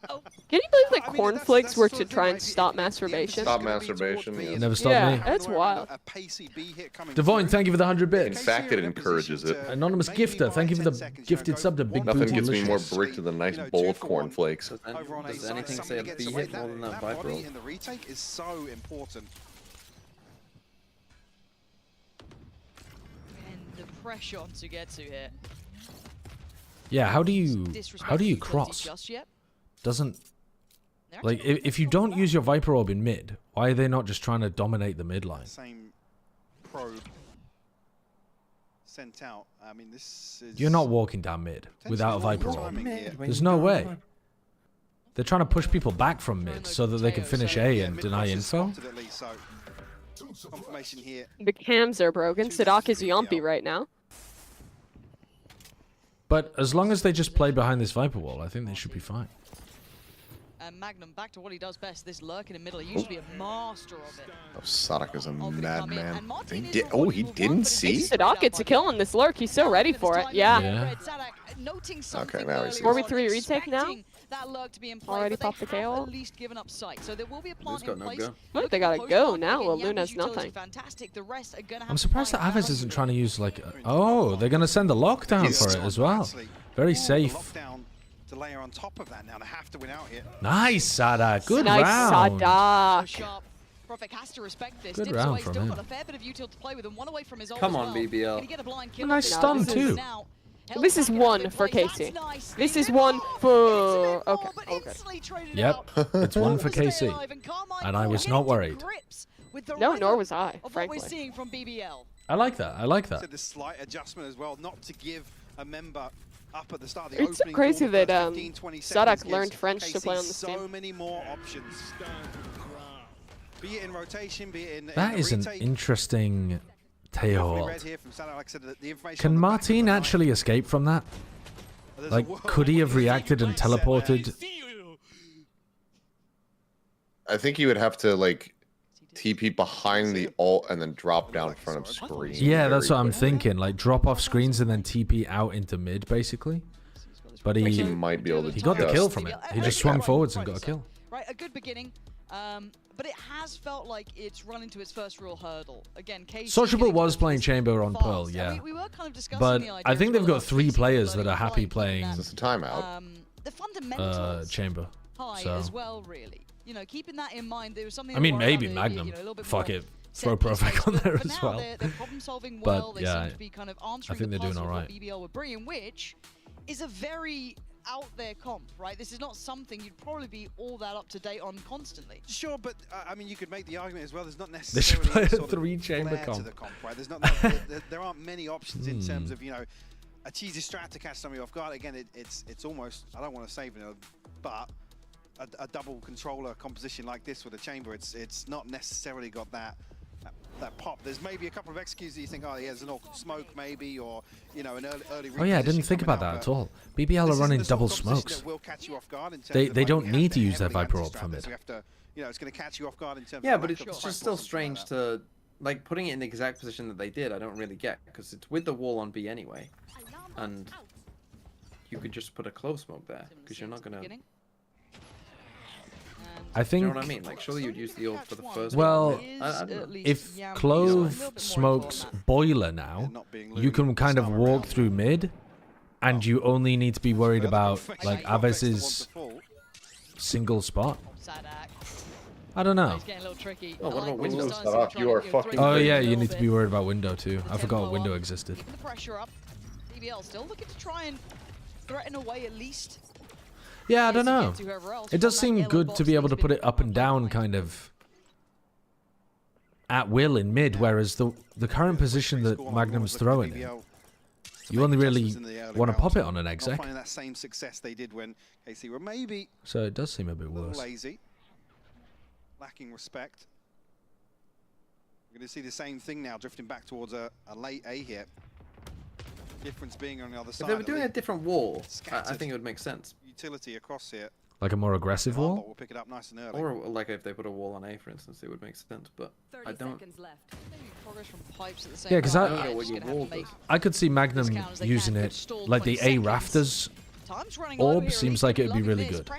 Oh. Can you believe that cornflakes were to try and stop masturbation? Stop masturbation. Yeah. Never stopped Yeah, me. that's wild. Devoin, thank you for the 100 In bits. fact, it encourages it. Anonymous gifter, thank you for the gifted sub to Big Nothing Booty gets me more Delicious. bricked than a nice bowl of cornflakes. Does anything say a B hit more than that Viper roll? And the retake is so important. And the pressure on Sugetsu here. Yeah, how do you Disrespectfully cross? just yet. Doesn't like if you don't use your Viper Orb in mid, why are they not just trying to dominate the mid line? Same probe sent out. I mean, this is. You're not walking down mid without a Viper Orb. timing here. There's no way. They're trying to push people back from mid so that they can finish A and deny info. Spotted at least, so confirmation here. The cams are broken. Sadak is Yompy right now. But as long as they just play behind this Viper wall, I think they should be fine. And Magnum back to what he does best. This lurk in the middle. He used to be a master of it. Oh, Sadak is a madman. Martin He didn't see? Sadak gets a kill on this lurk. He's so ready for it. Yeah. Okay, now he's 4v3 retake now. That lurk to be in play, Already but popped the they have KO. at least given up sight. So there will be a plant got in no place. go. Look, they gotta go now. Well, Luna's nothing. Fantastic. The rest are gonna have I'm surprised that Aves isn't trying to use like. Oh, they're going to send a lockdown for it as well. Very safe. Lockdown to layer on top of that. Now they have to win out here. Nice, Sadak. Good Nice round. Sadak. Prophet has to respect this. Good Dips round away, from still him. got a fair bit of util to play with, and one away from his ult Come as on, well. BBL. Can he get a blind kill? A nice stun too. This is one for Casey. This is one for. Okay. Okay. Yep, it's one for KC. And I was not worried. No, nor was I, Of what frankly. we're seeing from BBL. I like that. I like So that. the slight adjustment as well, not to give a member up at the start of the It's so opening crazy call, the that first 15, 20 Sadak seconds gives learned French to KC play on this so team. many more options. Be it in rotation, be it in That in is an retake. interesting Hopefully tail read ult. here from Sadak, like I said, the information Can on the back of Martin the line. actually escape from that? There's Like, a world could he have reacted and teleported? I think he would have to like TP behind the ult and then drop down in front of screen. Yeah, that's Very what I'm quickly. thinking. Like, drop off screens and then TP out into mid, basically. But I think he might be able to. he got the just- kill from it. He just swung forwards and got a kill. Right, a good beginning. But it has felt like it's run into its first real hurdle. Again, KC Sociable getting was close playing to Chamber on fast. Pearl, And yeah. we were kind of discussing But the idea I think as they've well got about 3 KC players that learning are to happy play, playing keeping It's a timeout. the fundamentals Chamber. high So as well, really. You know, keeping that in mind, there was something. I mean, that were maybe around Magnum. you know, a little bit Fuck more it. Throw Profec on there for as now, well. they're problem solving But well. They yeah, seem to be kind of I answering think the they're doing puzzle of alright. what BBL were bringing, which is a very out there comp, right? This is not something you'd probably be all that up to date on constantly. Sure, but I mean, you could make the argument as well. There's not They should necessarily play a sort of 3-chamber flair to comp. the comp, right? There's not there aren't many options in terms of, you know, a cheesy strat to catch somebody off guard. Again, it's almost, I don't want to say vanilla, but a double controller composition like this with a chamber, it's not necessarily got that pop. There's maybe a couple of executions that you think, oh, yeah, there's an awkward smoke maybe, or, you know, an early Oh yeah, I didn't reposition think coming about that out, at but all. BBL are this running isn't the sort double of composition smokes. that will catch you off guard in terms They of, they like, don't we need have to use their heavily Viper Orb anti-strat from this. mid. We have to, you know, it's going to catch you off guard in terms Yeah, of but lack it's of just prep still or something strange like that. to like putting it in the exact position that they did. I don't really get because it's with the wall on B anyway, and you could just put a close smoke there because you're not gonna. I think. You know what I mean? Like, surely you'd use the ult for the first. Well, one. I don't know. if Clove smokes Boiler now, you can kind of walk through mid, and you only need to be worried about like Aves's single spot. I don't know. Oh, what about window? Sadak, you are fucking Oh crazy. yeah, you need to be worried about window too. I forgot window existed. Keeping the pressure up. BBL still looking to try and threaten away at least. Yeah, I don't know. It does seem good to be able to put it up and down kind of at will in mid, whereas the current position that Magnum's throwing in, you only really want to pop it on an Not exec. finding that same success they did when KC were maybe So it does seem a bit a little worse. lazy, lacking respect. We're going to see the same thing now, drifting back towards a late A here. Difference being on the other If side. they were doing a different wall, I think it would make sense. Utility across here. Like a more aggressive wall? We'll pick it up nice and early. Or like if they put a wall on A, for instance, it would make sense. But I don't. Yeah, because I don't know what your wall does. I could see Magnum using it like the A rafters. Orb seems like it'd be really good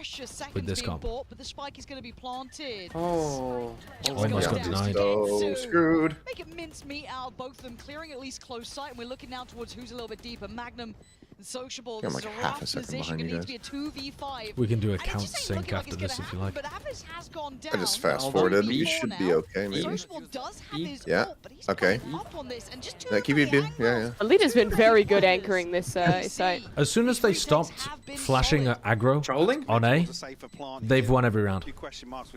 with this comp. But the spike is going to be planted. Oh, almost got denied. So screwed. Making mincemeat out of both of them, clearing at least close sight. And we're looking now towards who's a little bit deeper. Magnum and Sociable. I'm This like is a half rough a second position. behind Going you to need to be a 2v5. We can do a And it's count just ain't sync looking like after it's this gonna if you happen, like. But Avis has gone down. I just fast forwarded. You should be okay, maybe. Sociable does have his Yeah. ult, but he's Okay. up on this. And just Yeah, keep it. Yeah. Alita's been very good anchoring this site. As soon as they stopped flashing aggro on A, they've won every round.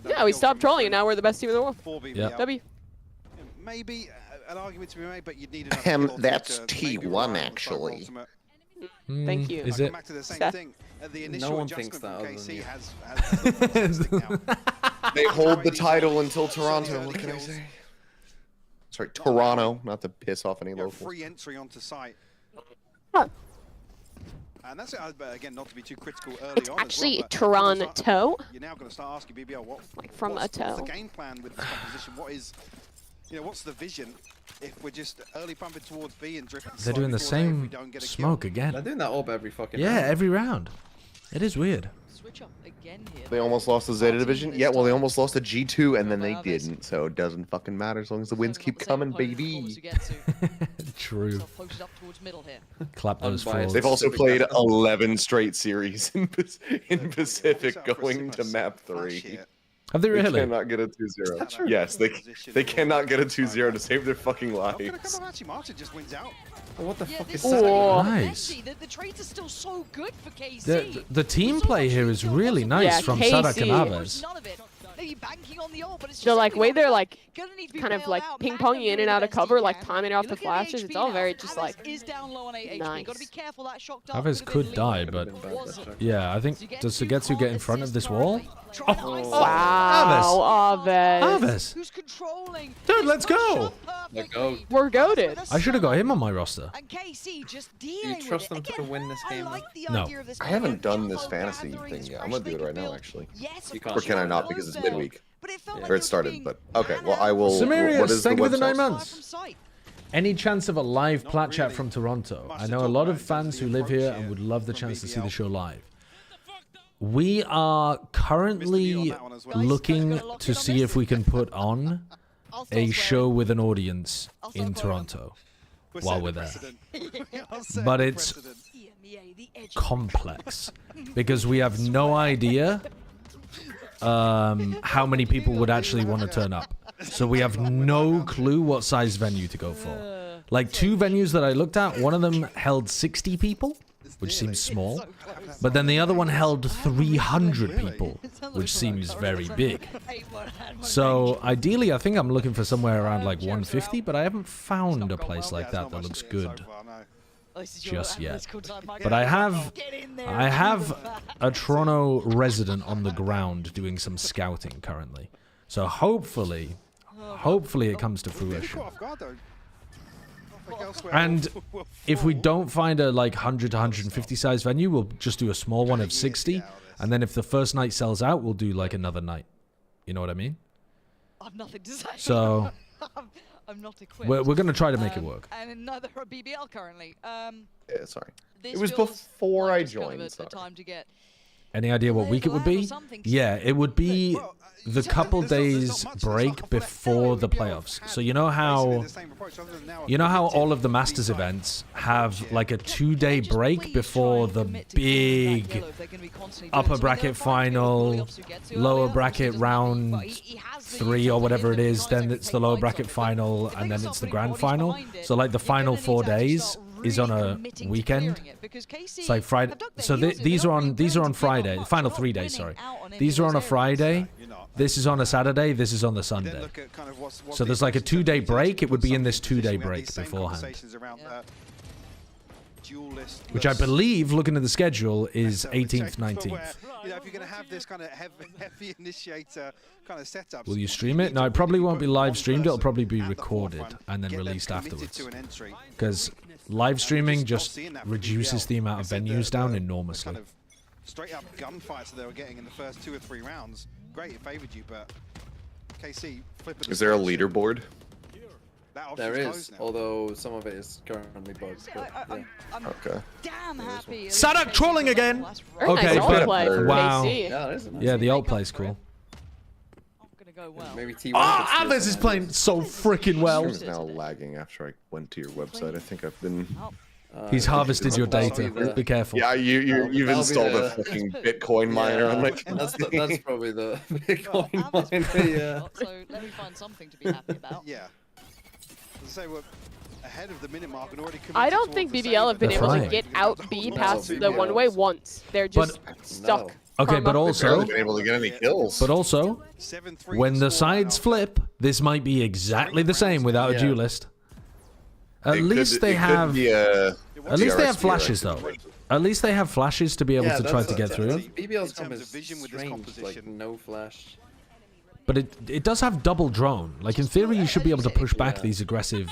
Yeah, we stopped trolling and now we're the best team in the world. Yeah. W. Maybe an argument to be made, but you'd need enough That's T1 actually. Thank you. Is it? Back to the same Seth. thing. The No initial one thinks adjustment that from other than KC you. They hold the title until Toronto. What can I say? Sorry, Toronto, not to piss off any locals. Free entry onto site. Huh. And that's again not to be too critical early on. Actually, as well, Toronto. you're now going to start asking BBL From what's the toe. game plan with this composition? What is, what's the vision if we're just early pumping towards B and drifting? They're doing the same smoke again. They're doing that orb every fucking Yeah, round. every round. It is weird. Switch up again here. They almost lost the Zeta division. Yeah, well, they almost lost the G2, and then they didn't. So it doesn't fucking matter as long as the wins keep coming, baby. True. Posted up towards middle here. Clap those frauds. They've also played 11 straight series in Pacific going to map 3. Have they really? They cannot get a 2-0. Yes, they cannot get a 2-0 to save their fucking lives. Martin just wins out. What the fuck is that? Oh, nice. The trades are still so good for KC. The team play here is really nice Yeah, from KC. Sadak and Aves. None of it. Maybe banking on the ult, but it's They're just like way they're like gonna need to be kind of bailed like out. ping ponging in and out of cover, like timing off the flashes. It's all very just like is down low on 8 HP. nice. Gotta be careful that shock dart Aves could die, but yeah, I think does Sugetsu get in front of this wall? Oh, wow, Aves. Aves. Who's controlling? Dude, let's go. Let's go. We're goated. I should have got him on my roster. And KC just Do you dealing trust with them to win this game? No. I haven't done this fantasy thing yet. I'm gonna do it right now, actually. Or can I not because it's midweek? Or it started, but okay. Well, I will. What is thank you for the website? 9 months. Any chance of a live plat chat from Toronto? I know a lot of fans who live here and would love the chance to see the show live. We are currently looking to see if we can put on a show with an audience in Toronto while we're there. But it's complex because we have no idea how many people would actually want to turn up. So we have no clue what size venue to go for. Like 2 venues that I looked at, one of them held 60 people, which seems small. But then the other one held 300 people, which seems very big. So ideally, I think I'm looking for somewhere around like 150, but I haven't found a place like that that looks good just yet. But I have a Toronto resident on the ground doing some scouting currently. So hopefully it comes to fruition. And if we don't find a like 100 to 150 size venue, we'll just do a small one of 60. And then if the first night sells out, we'll do like another night. You know what I mean? I've nothing to say. So I'm not equipped. we're going to try to make it work. And neither are BBL currently. Yeah, sorry. This It was feels before I like just kind of joined. a Sorry. time to get Any idea what week it would be? Yeah, it would be the couple days break before the playoffs. So you know how all of the Masters events have like a 2-day break before the big upper bracket final, lower bracket round 3 or whatever it is, then it's the lower bracket final, and then it's the grand final. So like the final 4 days is on a weekend. It's like Friday. So these are on Friday. The final 3 days, sorry. These are on a Friday. This is on a Saturday. This is on the Sunday. So there's like a 2-day break. It would be in this 2-day break beforehand. dual list. Which I believe, looking at the schedule, is 18th, 19th. You know, if you're going to have this kind of heavy initiator kind of setup. Will you stream it? No, it probably won't be live streamed. It'll probably be recorded and then released afterwards. Because live streaming just reduces the amount of venues down enormously. Kind of straight up gunfights that they were getting in the first 2 or 3 rounds. Great, it favored you, but KC flipping. Is there a leaderboard? There is, although some of it is currently bugged. I'm okay. damn happy. Sadak trolling again. Very Okay, nice ult play from wow. KC. Yeah, that is nice. Yeah, the ult play's cool. Maybe T1. Ah, Aves is playing so freaking well. Stream is now lagging after I went to your website. I think I've been. He's harvested your data. Be careful. Yeah, you've installed a fucking Bitcoin miner on my. That's probably the Bitcoin miner. Yeah. So let me find something to be happy about. Yeah. As I say, we're ahead of the minute mark and already committed I don't think BBL have been able to get out B past the one-way once. They're just stuck. Okay, but also, been able to get any kills. But also, when the sides flip, this might be exactly the same without a duelist. At least they have. At least they have flashes, though. At least they have flashes to be able to try to get through. BBL's comp is strange, like no flash. But it does have double drone. Like, in theory, you should be able to push back these aggressive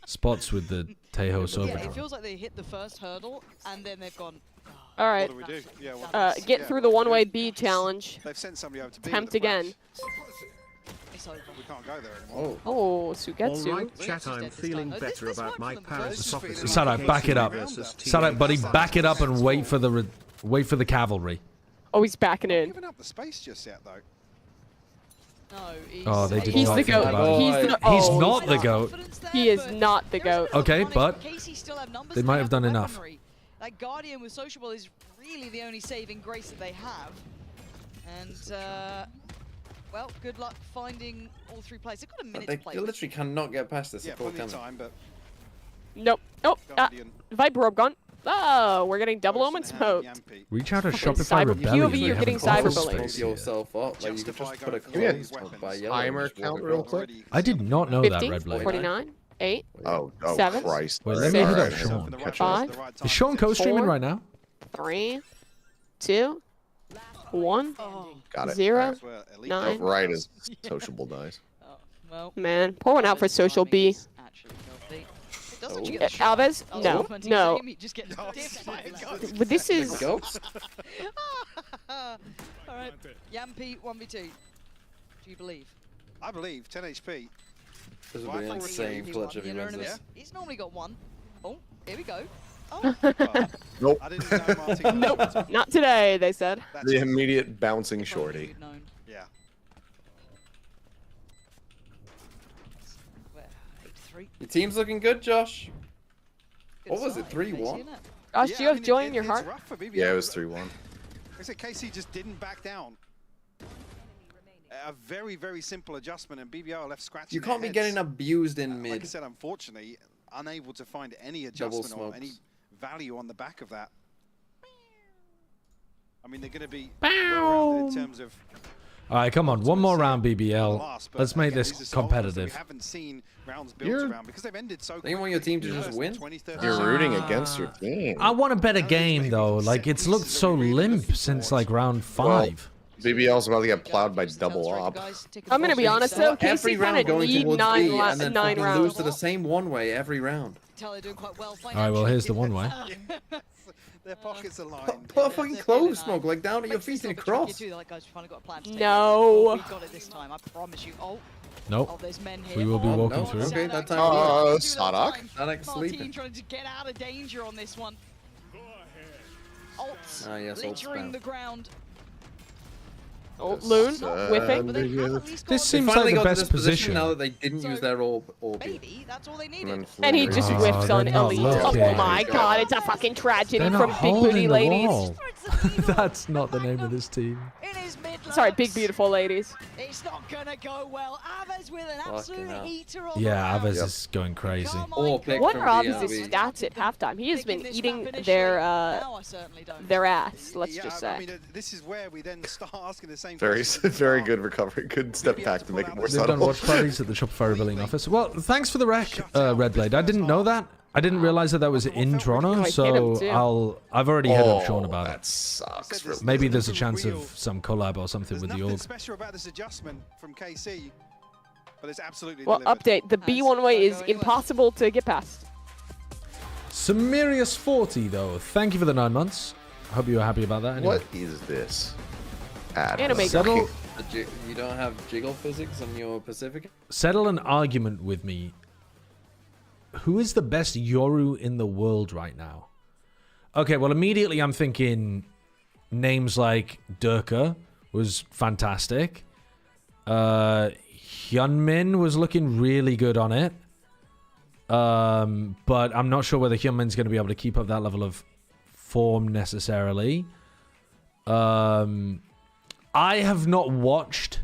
spots with the Tejo Yeah, Sobra it drone. feels like they hit the first hurdle and then they've gone. All right. What do we do? Yeah, Get through the one-way B challenge. They've sent somebody over to B. Attempt again. We can't go there anymore. Oh, Sugetsu. Alright, chat, I'm feeling better about my Paris soccer. Sadak, back it up. Sadak, buddy, back it up and wait for the cavalry. Oh, he's backing in. Giving up the space just yet, though. No, Oh, they did He's not the think goat. about it. He's not the goat. He is not the goat. Okay, but they might have done enough. Like Guardian with Sociable is really the only saving grace that they have. And, well, good luck finding all 3 players. They've got a minute to play. They literally cannot get past this. Yeah, plenty of time, but... Nope. Nope. Viper Robe gone. Oh, we're getting double omen smoke. Reach out to Fucking Shopify Rebellion. POV, you're getting cyberbullied. yourself up. Like you could just put a close by yellow. Timer count real quick. I did not know that, 50, Red Blade. 49, 8, Oh 7, Christ. Wait, let me hit up 6, Sean. 5, Is Sean co-streaming 4, right now? 3, 2, 1, Got it. 0, 9. Right as sociable dies. Man, pour one out for Social B. Alves? No. No. But this is... Alright, Yampi 1v2. Do you believe? I believe. 10 HP. This will be an insane clutch if he wins this. He's normally got 1. Oh, here we go. Oh. Nope. I didn't know Martin. Nope. Not today, they said. The immediate bouncing shorty. Yeah. Your team's looking good, Josh. What was it, 3-1? Josh, do you have joy in your heart? Yeah, it was 3-1. I said KC just didn't back down. A very, very simple adjustment, and BBL left scratching. You can't be getting abused in mid. Like I said, unfortunately, unable to find any adjustment or any value on the back of that. I mean, they're going to be well in terms of. All right, come on. One more round, BBL. Let's make this competitive. We haven't seen rounds built around because they've ended so. Do you want your team to just win? You're rooting against your team. I want a better game, though. Like, it's looked so limp since, like, round 5. Well, BBL's about to get plowed by double op. I'm going to be honest, though. Every KC round kind of going need towards nine B and then fucking rounds. lose to the same one-way every round. All right, well, here's the one way. Their pockets are lined. Put a fucking clove smoke, like, down at your feet and across. No. We got it this time, I promise you. Oh. Nope. Oh, there's men here. We will be walking through. Okay, that time. Sadak? Sadak's sleeping. Martin trying to get out of danger on this one. Ults yes, ult littering spam. the ground. Oh, Loon, whipping. This seems like the best position. Now that they didn't use their orb. Maybe that's all they needed. And he just whiffs on they're not Elite. looking. Oh my god, it's a fucking tragedy They're from not Big Booty holding the Ladies. wall. That's not the name of this team. Sorry, Big Beautiful Ladies. It's not gonna go well. Aves with an absolute heater on Yeah, the Aves is going crazy. What are Aves' stats at halftime? He has been eating their ass, let's just I say. mean, this is where we then start asking the same Very, questions. very good recovery. Good step back to make it more They've done subtle. watch parties at the Shopify Rebellion office. Well, thanks for the rec, Red Blade. I didn't know that. I didn't realize that was in Toronto, I hate him so too. I've already hit up Sean about that it. sucks. Maybe there's a chance of some collab or something with the Nothing org. special about this adjustment from KC, but it's absolutely Well, delivered. update. The B1 way is impossible to get past. Samirius40 though, thank you for the 9 months. I hope you were happy about that. Anyway. What is this? Ad. Anime Settle, You don't have jiggle physics on your Pacific? settle an argument with me. Who is the best Yoru in the world right now? Okay, well, immediately I'm thinking names like Durka was fantastic. Hyunmin was looking really good on it. But I'm not sure whether Hyunmin's going to be able to keep up that level of form necessarily. I have not watched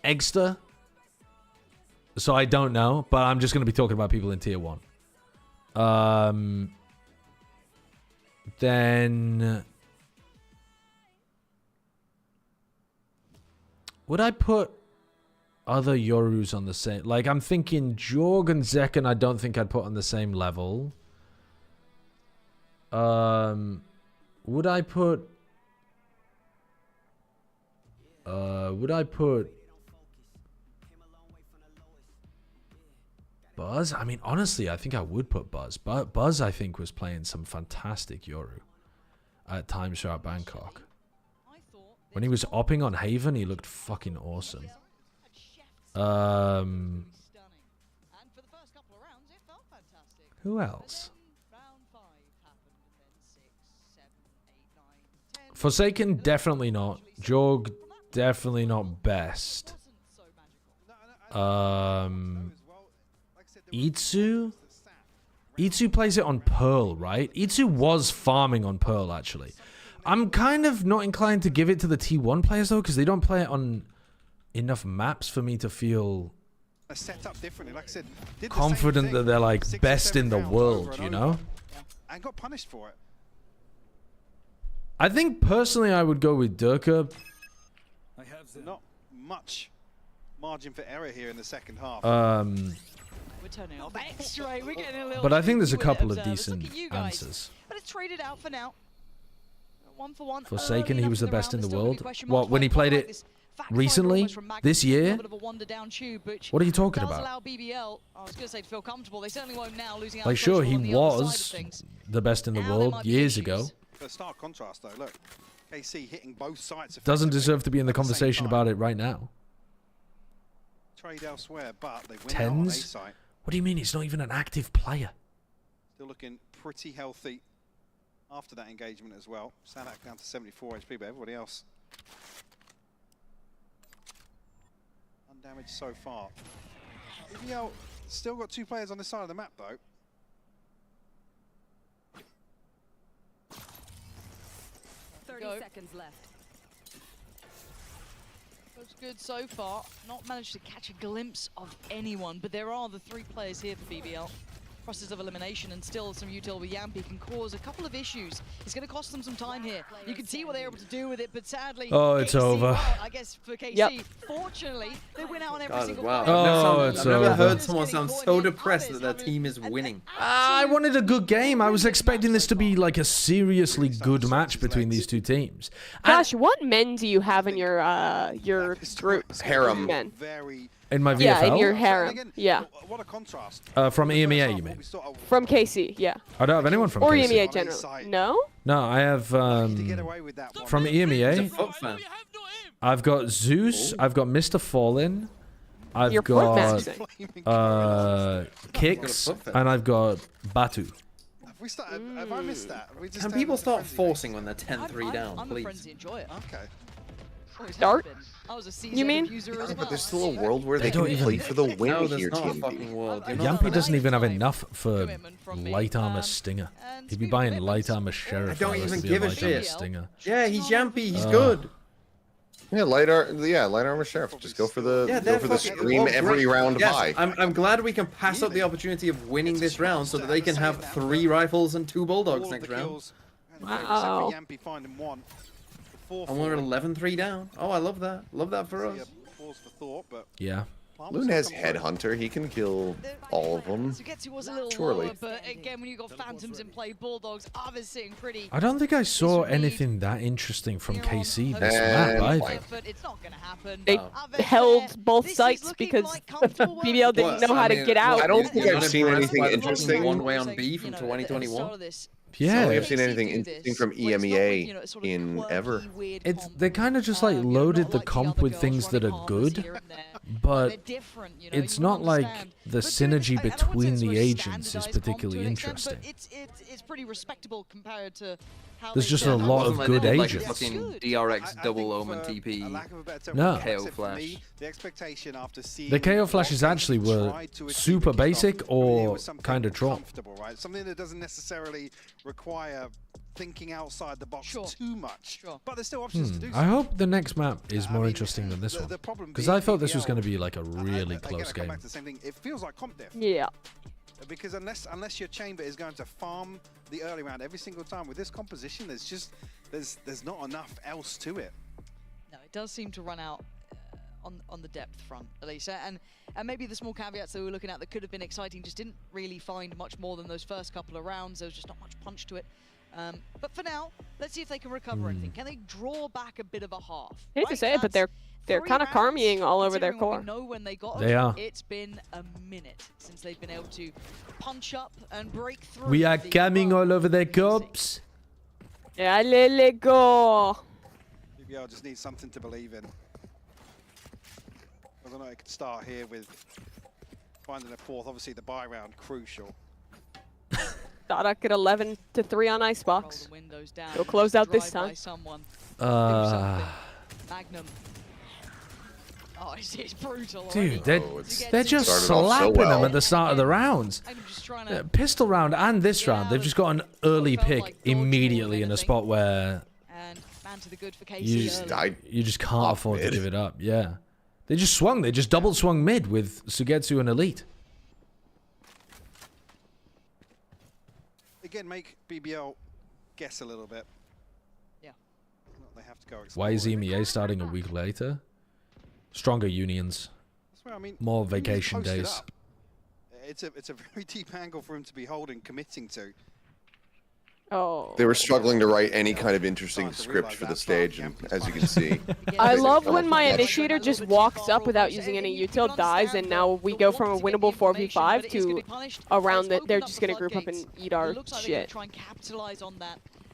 Eggster, so I don't know, but I'm just going to be talking about people in tier 1. Then would I put other Yorus on the same? Like, I'm thinking Jorg and Zekken I don't think I'd put on the same level. Would I put Buzz? I mean, honestly, I think I would put Buzz. But Buzz, I think, was playing some fantastic Yoru at times throughout Bangkok. When he was opping on Haven, he looked fucking awesome. Who else? Forsaken, definitely not. Jorg, definitely not best. Itsu? Itsu plays it on Pearl, right? Itsu was farming on Pearl, actually. I'm kind of not inclined to give it to the T1 players, though, because they don't play it on enough maps for me to feel Set up differently. Like I said, confident that they're, like, best in the world, you know? And got punished for it. I think, personally, I would go with Durka. Not much margin for error here in the second half. We're turning off X-ray. We're getting a little. But I think there's a couple of observers. decent Look at you guys. answers. But it's traded out for now. 1 for 1. Forsaken, he was the best in the world. What, What, when he played it recently? This year? What are you talking about? Allow BBL, I was going to say to feel comfortable. They certainly won't now, losing out Like, sure, he on the other was side of things. the best in the world years ago. A stark contrast, though. Look, KC hitting both sides. Doesn't deserve to be in the conversation about it right now. Trade elsewhere, but they win out on A Tens? site. What do you mean? He's not even an active player. Still looking pretty healthy after that engagement as well. Sadak down to 74 HP, but everybody else undamaged so far. BBL still got 2 players on this side of the map, though. Seconds left. Looks good so far. Not managed to catch a glimpse of anyone, but there are the 3 players here for BBL. Process of elimination and still some util with Yampi can cause a couple of issues. It's going to cost them some time here. You can see what they're able to do with it, but sadly, Oh, it's KC, over. well, I guess for KC, fortunately, they win out on every single Wow. play. I've never heard someone sound so depressed that their team is winning. I wanted a good game. I was expecting this to be like a seriously good match between these two teams. Gosh, what men do you have in your group? Harem. Men. In my VFL? Yeah, in your harem. Yeah. What a contrast. From EMEA, you mean? From KC, yeah. I don't have anyone from Or KC. EMEA generally. No? No, I have from EMEA. I've got Zeus. I've got Mr. Fallen. I've You're got fort Kicks, and I've got Batu. Have I missed that? Can people start forcing when they're 10-3 down, I'm a please? frenzy, enjoy it. Okay. Start? I was a CZ You mean? user as well. But there's still a world where they don't can even- play for the win No, there's here, not a TMD. fucking world. Yampi doesn't even have enough for light armor Stinger. He'd be buying light armor Sheriff. I don't if even to be give a light armor shit. Stinger. Yeah, he's Yampi. He's good. Yeah, light armor sheriff. Just go for the scream every round yes, buy. I'm glad we can pass up the opportunity of winning this round so that they can have 3 rifles and 2 bulldogs next round. Wow. And we're 11-3 down. Oh, I love that. Love that for us. Pause for thought, but Yeah. Lunez Headhunter, he can kill all of them. Sugetsu was a little Surely. lower, but again, when you got Phantoms in play, Bulldogs, others sitting pretty. I don't think I saw anything that interesting from KC this map either. But it's not going to happen. They held both sites because BBL didn't know how to get out. I don't think I've seen anything interesting. One way on B from 2021. Yeah. I don't think I've seen anything interesting from EMEA in ever. They kind of just like loaded the comp with things that are good, but it's not like the synergy between the agents is particularly interesting. It's pretty respectable compared to how There's just a lot of good agents. Fucking DRX double omen TP. No. KO flash. The KO flashes actually were super basic or kind of troll. Right? Something that doesn't necessarily require thinking outside the box too much, but there's still options to do so. I hope the next map is more interesting than this one, because I thought this was going to be like a really close game. Back to the same thing. It feels like comp diff. Yeah. Because unless your chamber is going to farm the early round every single time with this composition, there's not enough else to it. No, it does seem to run out on the depth front, at least, and maybe the small caveats that we were looking at that could have been exciting just didn't really find much more than those first couple of rounds. There was just not much punch to it. But for now, let's see if they can recover anything. Can they draw back a bit of a half? I hate to say it, but they're kind of Karmying all over their core. They are. It's been a minute since they've been able to punch up and break through. We are coming all over their cups. Yeah, let go. BBL just needs something to believe in. I don't know, it could start here with finding a fourth. Obviously, the buy round crucial. Darak at 11-3 on Icebox. They'll close out this time. Magnum. Oh, it's brutal. Dude, they're just slapping them at the start of the rounds. Pistol round and this round, they've just got an early pick immediately in a spot where you just can't afford to give it up. Yeah. They just swung. They just double swung mid with Sugetsu and Elite. Again, make BBL guess a little bit. Yeah. They have to go. Why is EMEA starting a week later? Stronger unions. That's where, I mean, more vacation days. It's a very deep angle for him to be holding, committing to. Oh. They were struggling to write any kind of interesting script for the stage, and as you can see. I love when my initiator just walks up without using any util, dies, and now we go from a winnable 4v5 to a round that they're just gonna group up and eat our shit.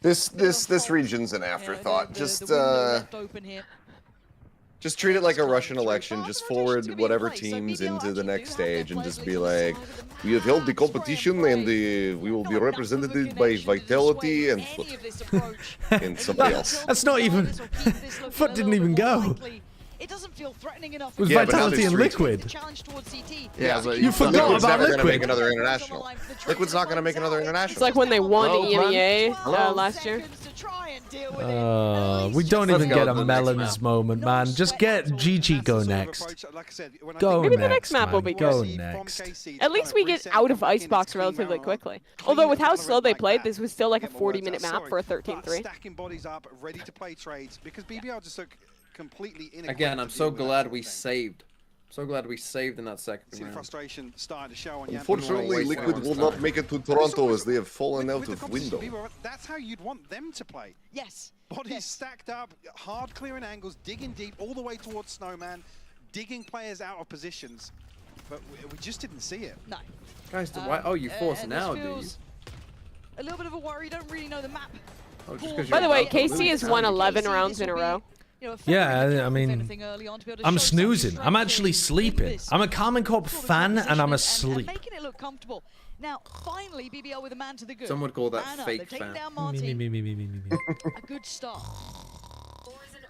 This region's an afterthought. Just treat it like a Russian election. Just forward whatever teams into the next stage and just be like, we have held the competition and we will be represented by Vitality and Foot. And somebody else. That's not even... Foot didn't even go. It doesn't feel threatening enough. It was Vitality and Liquid. Yeah, but you forgot Liquid's about never Liquid. gonna make another international. Liquid's not gonna make another international. It's like when they won EMEA last year. We don't even get a Melons moment, man. Just get GG go next. Go Maybe next, the next map will be Go good. next. At least we get out of Icebox relatively quickly. Although with how slow they played, this was still like a 40-minute map for a 13-3. Stacking bodies up, ready to play trades, because BBL just look completely Again, I'm so glad we saved. So glad we saved in that second See the round. frustration starting to show on Unfortunately, Liquid will not make it to Toronto as they have fallen out of window. That's how you'd want them to play. Yes. Bodies stacked up, hard clearing angles, digging deep all the way towards Snowman, digging players out of positions. But we just didn't see it. No. Guys, why? Oh, you force now, do you? A little bit of a worry. You don't really know the map. Oh, just 'cause By the you're way, about to KC lose. has won 11 rounds in a row. Yeah, I mean, I'm snoozing. I'm actually sleeping. I'm a Carmen Corp fan and I'm asleep. Making it look comfortable. Now, finally, BBL with a man to the good. Some would call that Man up. fake They're taking fan. down Martin. A good start.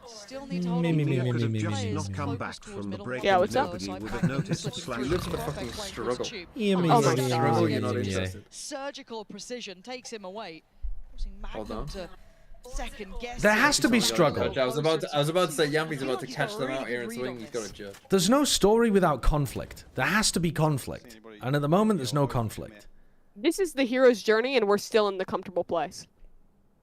Still need to hold on. Because have just not come back from the break. Yeah, what's up? Would have noticed Look at the fucking struggle. Oh my Struggle, you're not interested. Surgical precision takes him away. Hold on. Second guess. There has to be struggle. I was about to say Yampi's about to catch them out here and swing. He's got a judge. There's no story without conflict. There has to be conflict. And at the moment, there's no conflict. This is the hero's journey, and we're still in the comfortable place.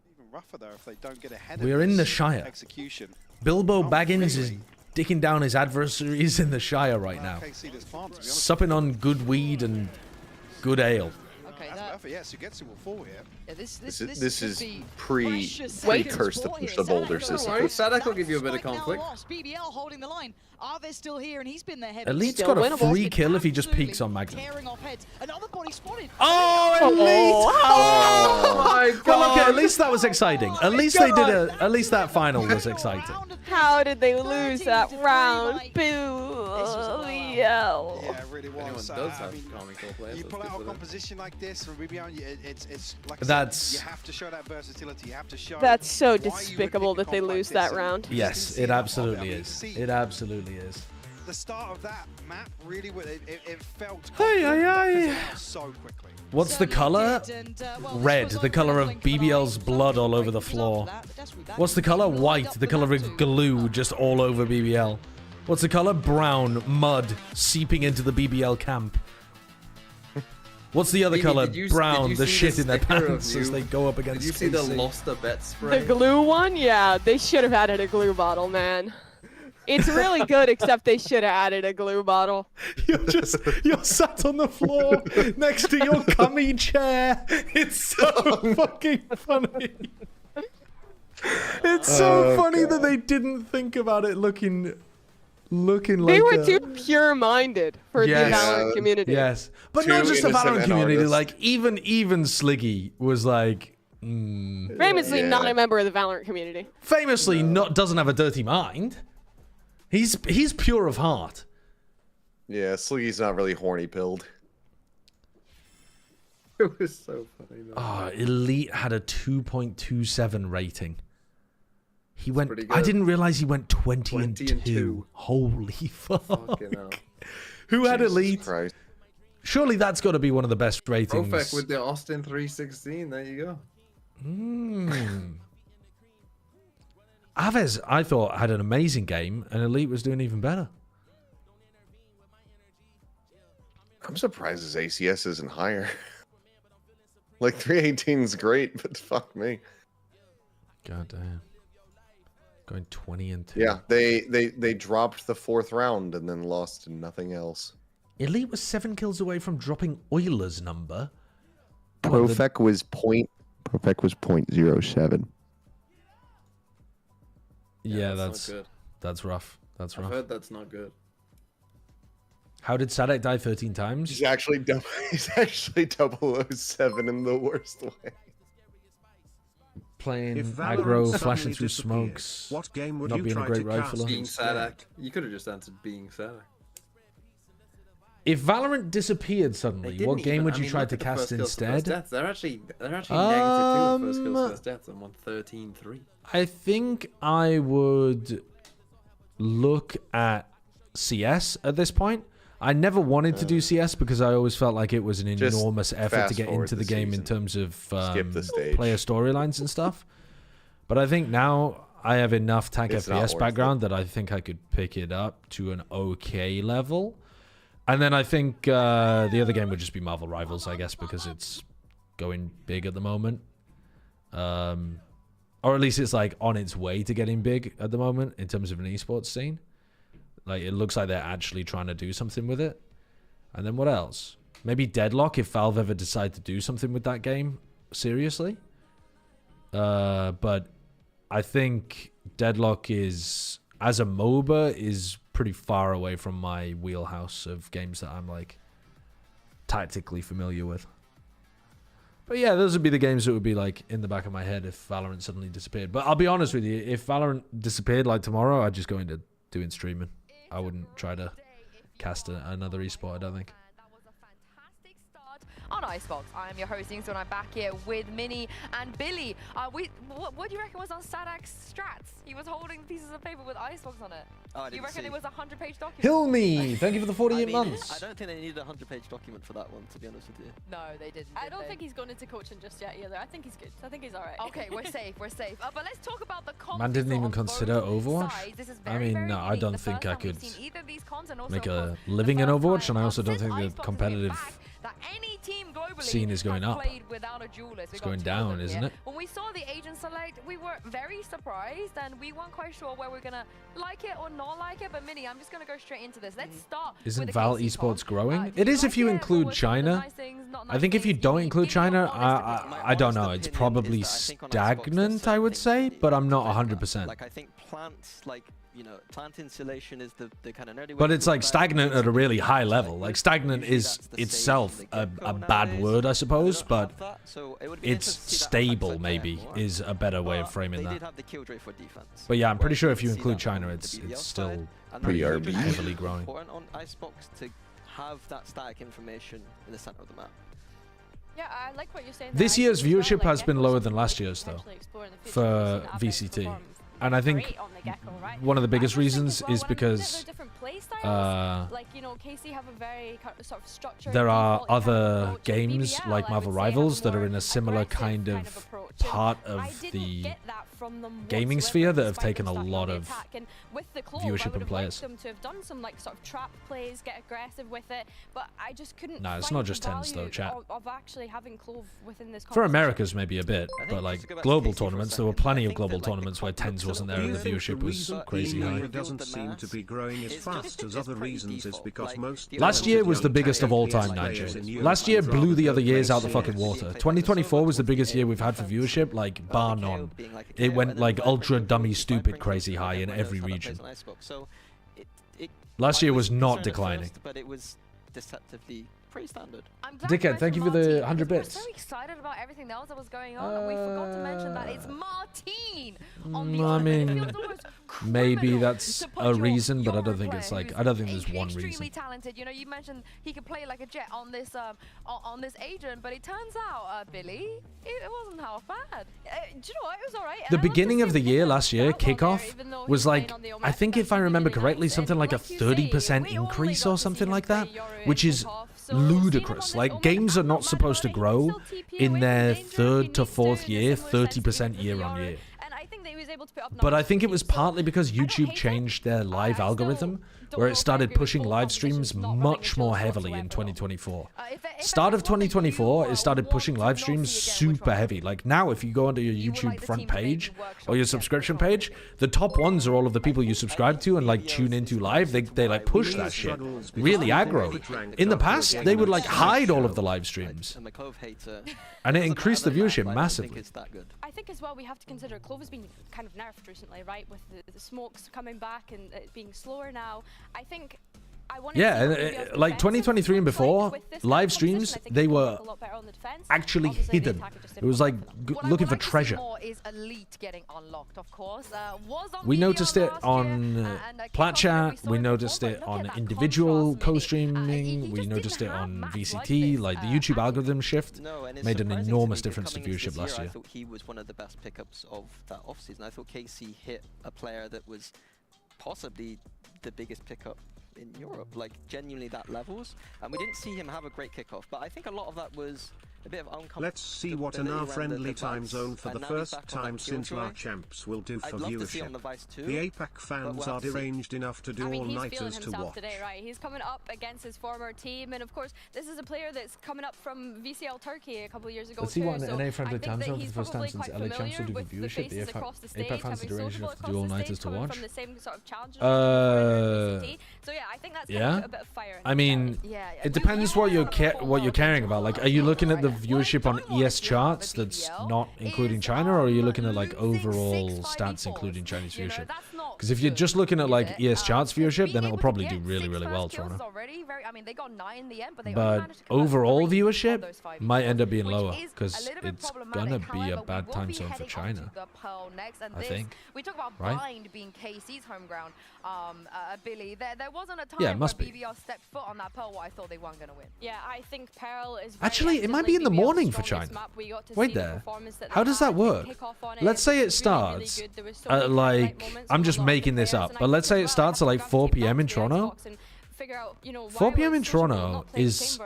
Even rougher though if they don't get ahead We're of in the this Shire. execution. Bilbo Baggins is dicking down his adversaries in the Shire right now. Supping on good weed and good ale. Okay, yeah, Sugetsu will fall here. Yeah, this is pre-curse to push the boulder system. Don't worry, Sadak will give you a bit of conflict. BBL holding the line. Are they still here? And he's been there heavy. Elite's got a free kill if he just peeks on Magnum. Tearing off heads. Another body spotted. Oh, Elite! Oh my god! Well, okay, at least that was exciting. At least they did a. At least that final was exciting. How did they lose that round? Boo! Yeah, it really was. Anyone does have comical players. You pull out a composition like this from BBL, it's like That's. you have to show that versatility. You have to show. That's so despicable that they lose that round. Yes, it absolutely is. It absolutely is. The start of that map really, it felt so quickly. What's the color? Red, the color of BBL's blood all over the floor. What's the color? White, the color of glue just all over BBL. What's the color? Brown, mud seeping into the BBL camp. What's the other color? Brown, the shit in their pants as they go up against. Did you see the lost a bet spray? The glue one? Yeah, they should have added a glue bottle, man. It's really good, except they should have added a glue bottle. You're sat on the floor next to your cummy chair. It's so fucking funny. It's so funny that they didn't think about it looking like they were too pure-minded for the Valorant community. Yes, but not just the Valorant community. Like even Sliggy was like, famously not a member of the Valorant community. Famously doesn't have a dirty mind. He's pure of heart. Yeah, Sliggy's not really horny pilled. It was so funny. Oh, Elite had a 2.27 rating. He went. pretty I good. didn't realize he went 20 and 2. Holy fuck! Who had Elite? Christ. Surely that's got to be one of the best ratings. Profek with the Austin 316. There you go. Aves, I thought, had an amazing game, and Elite was doing even better. I'm surprised his ACS isn't higher. Like 318 is great, but fuck me. God damn. Going 20 and 2. Yeah, they dropped the 4th round and then lost to nothing else. Elite was 7 kills away from dropping Euler's number. Profek was 0.07. Yeah, that's not good. That's rough. That's rough. I've heard that's not good. How did Sadak die 13 times? He's actually 007 in the worst way. Playing If Valorant aggro, suddenly flashing through disappeared, smokes, what game would not you being a try great to cast rifler. Being instead? Sadak. You could have just answered being Sadak. If Valorant disappeared suddenly, what game would you try to cast instead? They're actually -2 on first kills, first deaths, and 113-3. I think I would look at CS at this point. I never wanted to do CS because I always felt like it was an enormous effort to get into the game in terms of player storylines and stuff. But I think now I have enough tank FPS background that I think I could pick it up to an okay level. And then I think the other game would just be Marvel Rivals, I guess, because it's going big at the moment. Or at least it's like on its way to getting big at the moment in terms of an esports scene. Like it looks like they're actually trying to do something with it. And then what else? Maybe Deadlock if Valve ever decide to do something with that game seriously. But I think Deadlock is, as a MOBA, is pretty far away from my wheelhouse of games that I'm like tactically familiar with. But yeah, those would be the games that would be like in the back of my head if Valorant suddenly disappeared. But I'll be honest with you, if Valorant disappeared like tomorrow, I'd just go into doing streaming. I wouldn't try to cast another esport, I don't think. On Icebox, I am your hosting, so I'm back here with Minnie and Billy. What do you reckon was on Sadak's strats? He was holding pieces of paper with Icebox on it. Oh, you reckon it was a 100-page document? Hilmi, thank you for the 48 I months. don't think they needed a 100-page document for that one, to be honest with you. No, they didn't. I don't think he's gone into coaching just yet either. I think he's good. I think he's all right. Okay, we're safe. We're safe. But let's talk about the comps. Man didn't even consider Overwatch. This is I very, mean, very no, I unique. don't The think first I time we've could seen either of these cons and also, make of a course, living in the first Overwatch, time and I also don't since think the Icebox has been competitive back that any team globally scene is going up. played without a duelist. It's going down, isn't it? When we saw the Agent Select, we were very surprised and we weren't quite sure where we're going to like it or not like it. But Minnie, I'm just going to go straight into this. Let's start Isn't with Val the Esports growing? It is if you include China. I think if you don't include China, I don't know. It's probably stagnant, I would say, but I'm not 100%. Like I think plants, like plant insulation is the kind of nerdy way. But it's like stagnant at a really high level. Like stagnant is itself a bad word, I suppose, but it's stable maybe is a better way of framing that. But yeah, I'm pretty sure if you include China, it's still pretty heavily growing. Important on Icebox to have that static information in the center of the map. Yeah, I like what you're saying. This year's viewership has been lower than last year's though, for VCT. And I think one of the biggest reasons is because there are other games like Marvel Rivals that are in a similar kind of part of the gaming sphere that have taken a lot of viewership and players. To have done some like sort of trap plays, get aggressive with it, but I just couldn't. No, it's not just tens though, chat. Of actually having Clove within this. For Americas, maybe a bit, but like global tournaments, there were plenty of global tournaments where tens wasn't there and the viewership was crazy high. Doesn't seem to be growing as fast as other reasons is because most. Last year was the biggest of all time, Nigel. Last year blew the other years out the fucking water. 2024 was the biggest year we've had for viewership, like bar none. It went like ultra dummy stupid crazy high in every region. Last year was not declining. But it was deceptively pretty standard. Dickhead, thank you for the 100 bits. I'm so excited about everything else that was going on, and we forgot to mention that it's Martine on the I mean, maybe that's a reason, but I don't think it's like, I don't think there's one reason. Extremely talented. You mentioned he could play like a jet on this agent, but it turns out, Billy, it wasn't half bad. Do you know what? It was all right. The beginning of the year last year, kickoff, was like, I think if I remember correctly, something like a 30% increase or something like that, which is ludicrous. Like, games are not supposed to grow in their third to fourth year 30% year on year. But I think it was partly because YouTube changed their live algorithm, where it started pushing live streams much more heavily in 2024. Start of 2024, it started pushing live streams super heavy. Like now, if you go onto your YouTube front page or your subscription page, the top ones are all of the people you subscribe to and like tune into live. They like push that shit. Really aggro. In the past, they would like hide all of the live streams. And it increased the viewership massively. I think as well we have to consider Clove has been kind of nerfed recently, right? With the smokes coming back and it being slower now. I think I want to like 2023 and before, live streams, they were actually hidden. It was like looking for treasure. We noticed it on Plat Chat, we noticed it on individual co-streaming, we noticed it on VCT, like the YouTube algorithm shift made an enormous difference to viewership last year. I thought he was one of the best pickups of that offseason. I thought KC hit a player that was possibly the biggest pickup in Europe, like genuinely that levels, and we didn't see him have a great kickoff, but I think a lot of that was a bit of uncomfortable. Let's see what an hour-friendly time zone for the first time since our champs will do for viewership. The APAC fans are deranged enough to do all-nighters to watch. Today, right? He's coming up against his former team, and of course, this is a player that's coming up from VCL Turkey a couple of years ago. Let's see what an NA-friendly time zone for the first time since LA champs will do for viewership. The APAC fans are deranged enough to do all-nighters to watch. So yeah, I think that's a bit of fire. I mean, it depends what you're caring about. Like, are you looking at the viewership on ES charts that's not including China, or are you looking at like overall stats including Chinese viewership? Because if you're just looking at like ES charts viewership, then it'll probably do really, really well, Toronto. But overall viewership might end up being lower because it's gonna be a bad time zone for China, I think. We talk about right? Blind being KC's home ground, Billy. There wasn't a time where BBL stepped foot on that Pearl where I thought they weren't going to win. Yeah, I think Pearl is actually, it might be in the morning for China. Wait there. How does that work? Let's say it starts at like, I'm just making this up, but let's say it starts at like 4 p.m. in Toronto. 4 p.m. in Toronto is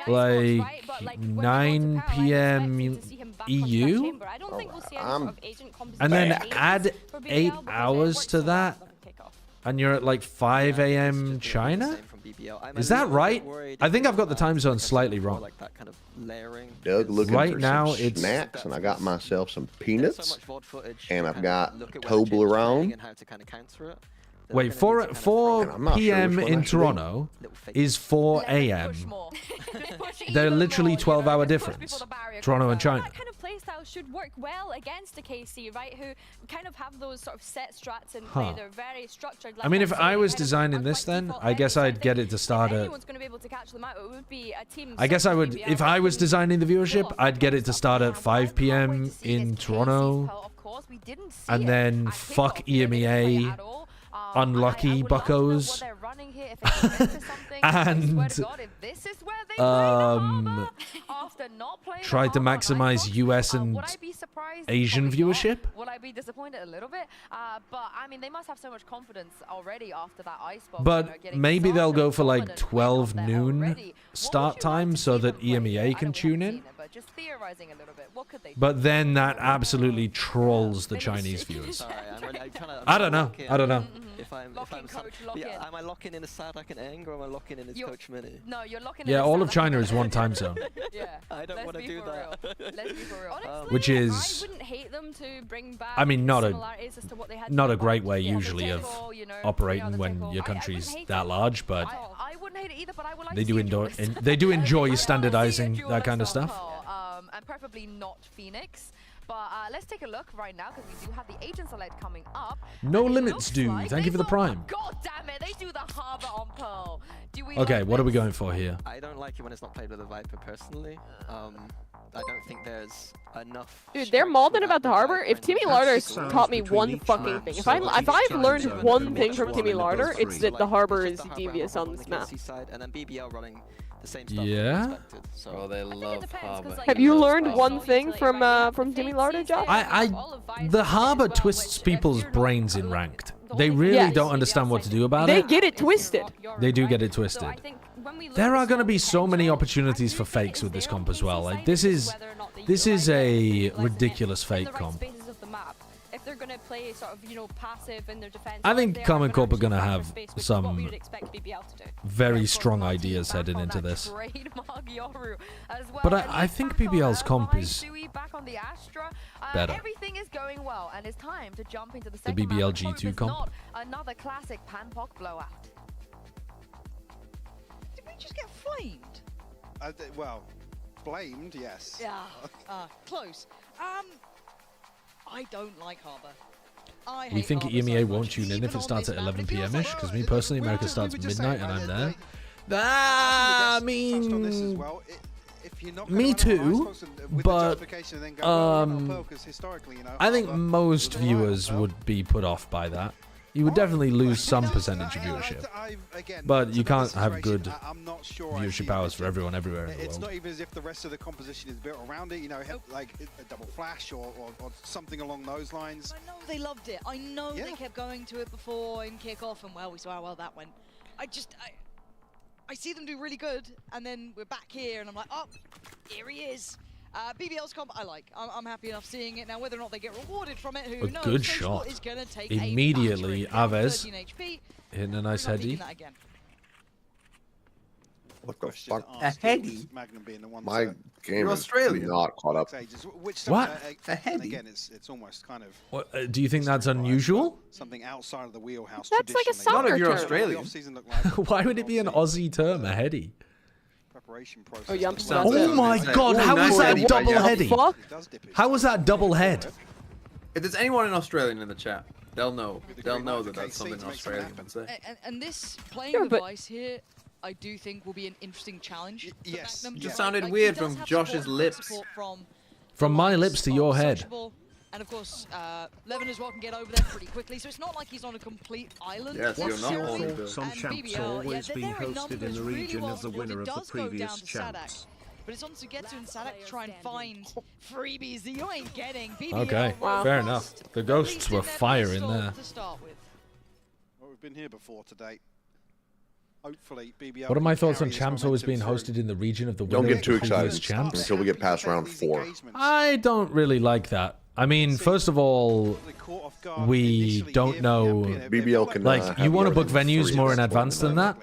like 9 p.m. EU, and then add 8 hours to that, and you're at like 5 a.m. China. BBL. I'm Is that right? I think I've got the time zone slightly wrong. Like that kind of layering. Doug looking right for now, some it's snacks, and I got myself some peanuts, so much VOD footage and I've got look at where the Toblerone. and how to kind of counter it. Wait, 4 p.m. in Toronto is 4 a.m. They're literally 12-hour difference. Toronto and China. That kind of playstyle should work well against a KC, right? Who kind of have those sort of set strats in play. They're very structured. I mean, if I was designing this, then I guess I'd get it to start at. I guess I would, if I was designing the viewership, I'd get it to start at 5 p.m. in Toronto, and then fuck EMEA. Unlucky buckos. And tried to maximize US and Asian viewership. Will I be disappointed a little bit? But I mean, they must have so much confidence already after that Icebox. But maybe they'll go for like 12 noon start time so that EMEA can tune in. Just theorizing a little bit. What could they do? But then that absolutely trolls the Chinese viewers. I don't know. I don't know. If I'm am I locking in a Sadak and Eng, or am I locking in his Coach Mini? No, you're locking Yeah, in all of China is one time zone. Yeah, I don't want to do that. Let's be for real. Honestly, Which is, I wouldn't hate them to bring back I mean, not a a great way usually of operating when your country's that large, but I wouldn't hate it either, but I would like they do enjoy standardizing that kind of stuff. And preferably not Phoenix. But let's take a look right now, because we do have the Agent Select coming up. No limits, dude. Thank you for the prime. God damn it, they do the Harbor on Pearl. Okay, what are we going for here? I don't like it when it's not played with a Viper personally. I don't think there's enough. Dude, they're mauled about the Harbor. If Timmy Larder's taught me one fucking thing, if I've learned one thing from Timmy Larder, it's that the Harbor is devious on this map. And then BBL running the same stuff. Yeah. Oh, they love Harbor. Have you learned one thing from Timmy Larder, Josh? The Harbor twists people's brains in ranked. They really don't understand what to do about They it. get it twisted. They do get it twisted. There are going to be so many opportunities for fakes with this comp as well. Like this is a ridiculous fake comp. If they're going to play sort of, passive in their defense. I think Common Corp are going to have some very strong Well, ideas heading into this. Well. But I think BBL's comp is back on the Astra. better. Everything is going well, and it's time to jump into the The second BBL round. Hope G2 it's comp. not another classic Panpoc blowout. Did we just get flamed? Well, flamed, yes. Yeah, close. I don't like Harbor. We think EMEA won't tune in if it starts at 11 p.m.-ish, because me personally, America starts midnight and I'm there. I mean, me too, but I think most viewers would be put off by that. You would definitely lose some percentage of viewership, but you can't have good viewership hours for everyone everywhere in the world. It's not even as if the rest of the composition is built around it, like a double flash or something along those lines. I know they loved it. I know they kept going to it before in kickoff, and well, we saw how well that went. I see them do really good, and then we're back here, and I'm like, oh, here he is. BBL's comp, I like. I'm happy enough seeing it. Now, whether or not they get rewarded from it, who knows? Good Social shot. is gonna take Immediately, a battering. Aves 13 HP. hitting a nice heady. What the fuck? A heady? My game You're is Australian. not caught up. What? A heady? Again, it's almost kind of What, do you think that's unusual? something outside of the wheelhouse. That's like a soccer Not if you're term. Australian. Why would it be an Aussie term, a heady? Process. Oh, Yump, Oh my god, how was that heady, double yeah. heady? Fuck? How was that double head? If there's anyone in Australian in the chat, they'll know. They'll know that that's something to make Australian something would say. And this playing Sure, but- device here, I do think will be an interesting challenge. Yes. For Magnum. Just Like, sounded he weird does from have Josh's support lips. From my likes lips to of your head. Sociable, and of course, Levin as well can get over there pretty quickly, so it's not like he's on a complete island. Yes, you're not necessarily. holding Thoughts on And champs BBL, always they're being there in hosted in numbers the really region well of the supported. winner It of the does go down previous to champs. Sadak. But it's on Sugetsu and Sadak to try and find freebies that you ain't getting. BBL Okay, will fair must enough. The ghosts at were least in fire their in best there. to start with. Well, we've been here before today. Hopefully, BBL. What are my can thoughts on carry this champs always being momentum hosted in the region of the Don't winner get of too the previous excited champs? until we get past round 4. I don't really like that. I mean, first of all, we don't know. BBL can like, you want to book venues more in advance than that,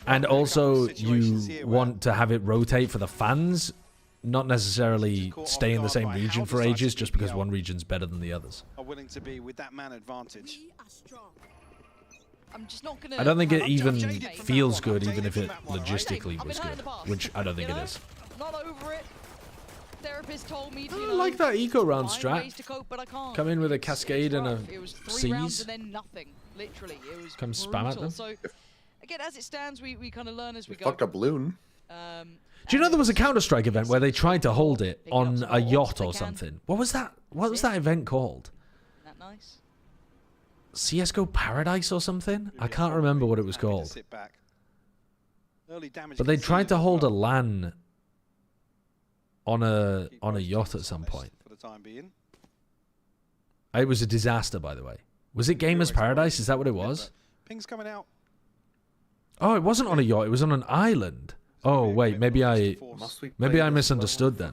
and also you want to have it rotate for the fans, not necessarily stay in the same region for ages just because one region's better than the others. Are willing to be with that man advantage. I'm just not gonna. I don't think it even feels good, even if it logistically was good, which I don't think it is. Not over it. Therapist told me to, I like that eco round find ways strat. to cope, but I can't. Come in with a cascade and a It was 3 rounds seize. and then nothing. Literally, it was Come spam at brutal. them. So again, as it stands, we kind of learn as we go. Fucked up loon. Do you know there was a Counter-Strike event where they tried to hold it on a yacht or something? What was that? What was that event called? That nice. CS:GO Paradise or something? I can't remember what it was called. But they tried to hold a LAN on a yacht at some point. For the time being. It was a disaster, by the way. Was it Gamers Paradise? Is that what it was? Ping's coming out. Oh, it wasn't on a yacht. It was on an island. Oh wait, maybe I misunderstood then.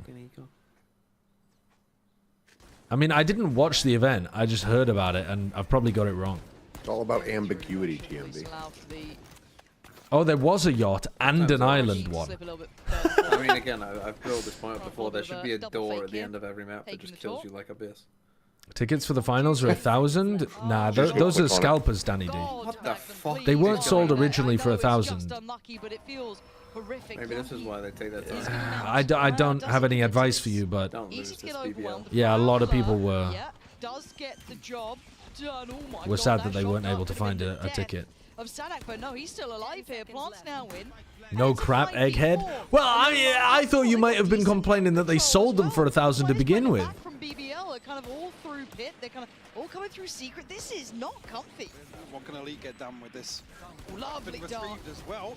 I mean, I didn't watch the event. I just heard about it, and I've probably got it wrong. It's all about ambiguity, TMB. Oh, there was a yacht and an island one. I mean, again, I've built this point up before. There should be a door at the end of every map that just kills you like Abyss. Tickets for the finals are 1,000. Nah, those are scalpers, Danny D. What the fuck? They weren't sold originally for 1,000. Maybe this is why they take that time. I don't have any advice for you, but Don't lose this BBL. yeah, a lot of people were Does get the job done. Oh my were God, sad that that they shot weren't able to could've find been a the ticket. death Of Sadak, but no, he's still alive here. Plants now win. No crap, Egghead. Well, I thought you might have been complaining that they sold them for 1,000 to begin with. From BBL are kind of all through pit. They're kind of all coming through secret. This is not comfy. What can Elite get done with this? Lovely Been dart. retrieved as well.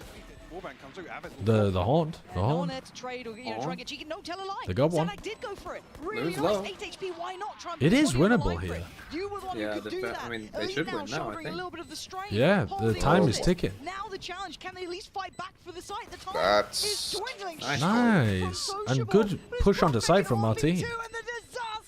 Warband comes through. The haunt, the No one haunt. there to trade or try and get cheeky. No, tell a lie. They got one. Sadak did go for it. Really Moves nice. low. 8 HP. Why not try and It is put on the winnable line for here. it? You were the one Yeah, who could do that. I mean, they Elite should now win now, I shouldering a think. little bit of the strain. Yeah, the holding time on is it. ticking. Now the challenge, can they at least fight back for the site? The time That's is dwindling. Nice. And good push onto site from Martine.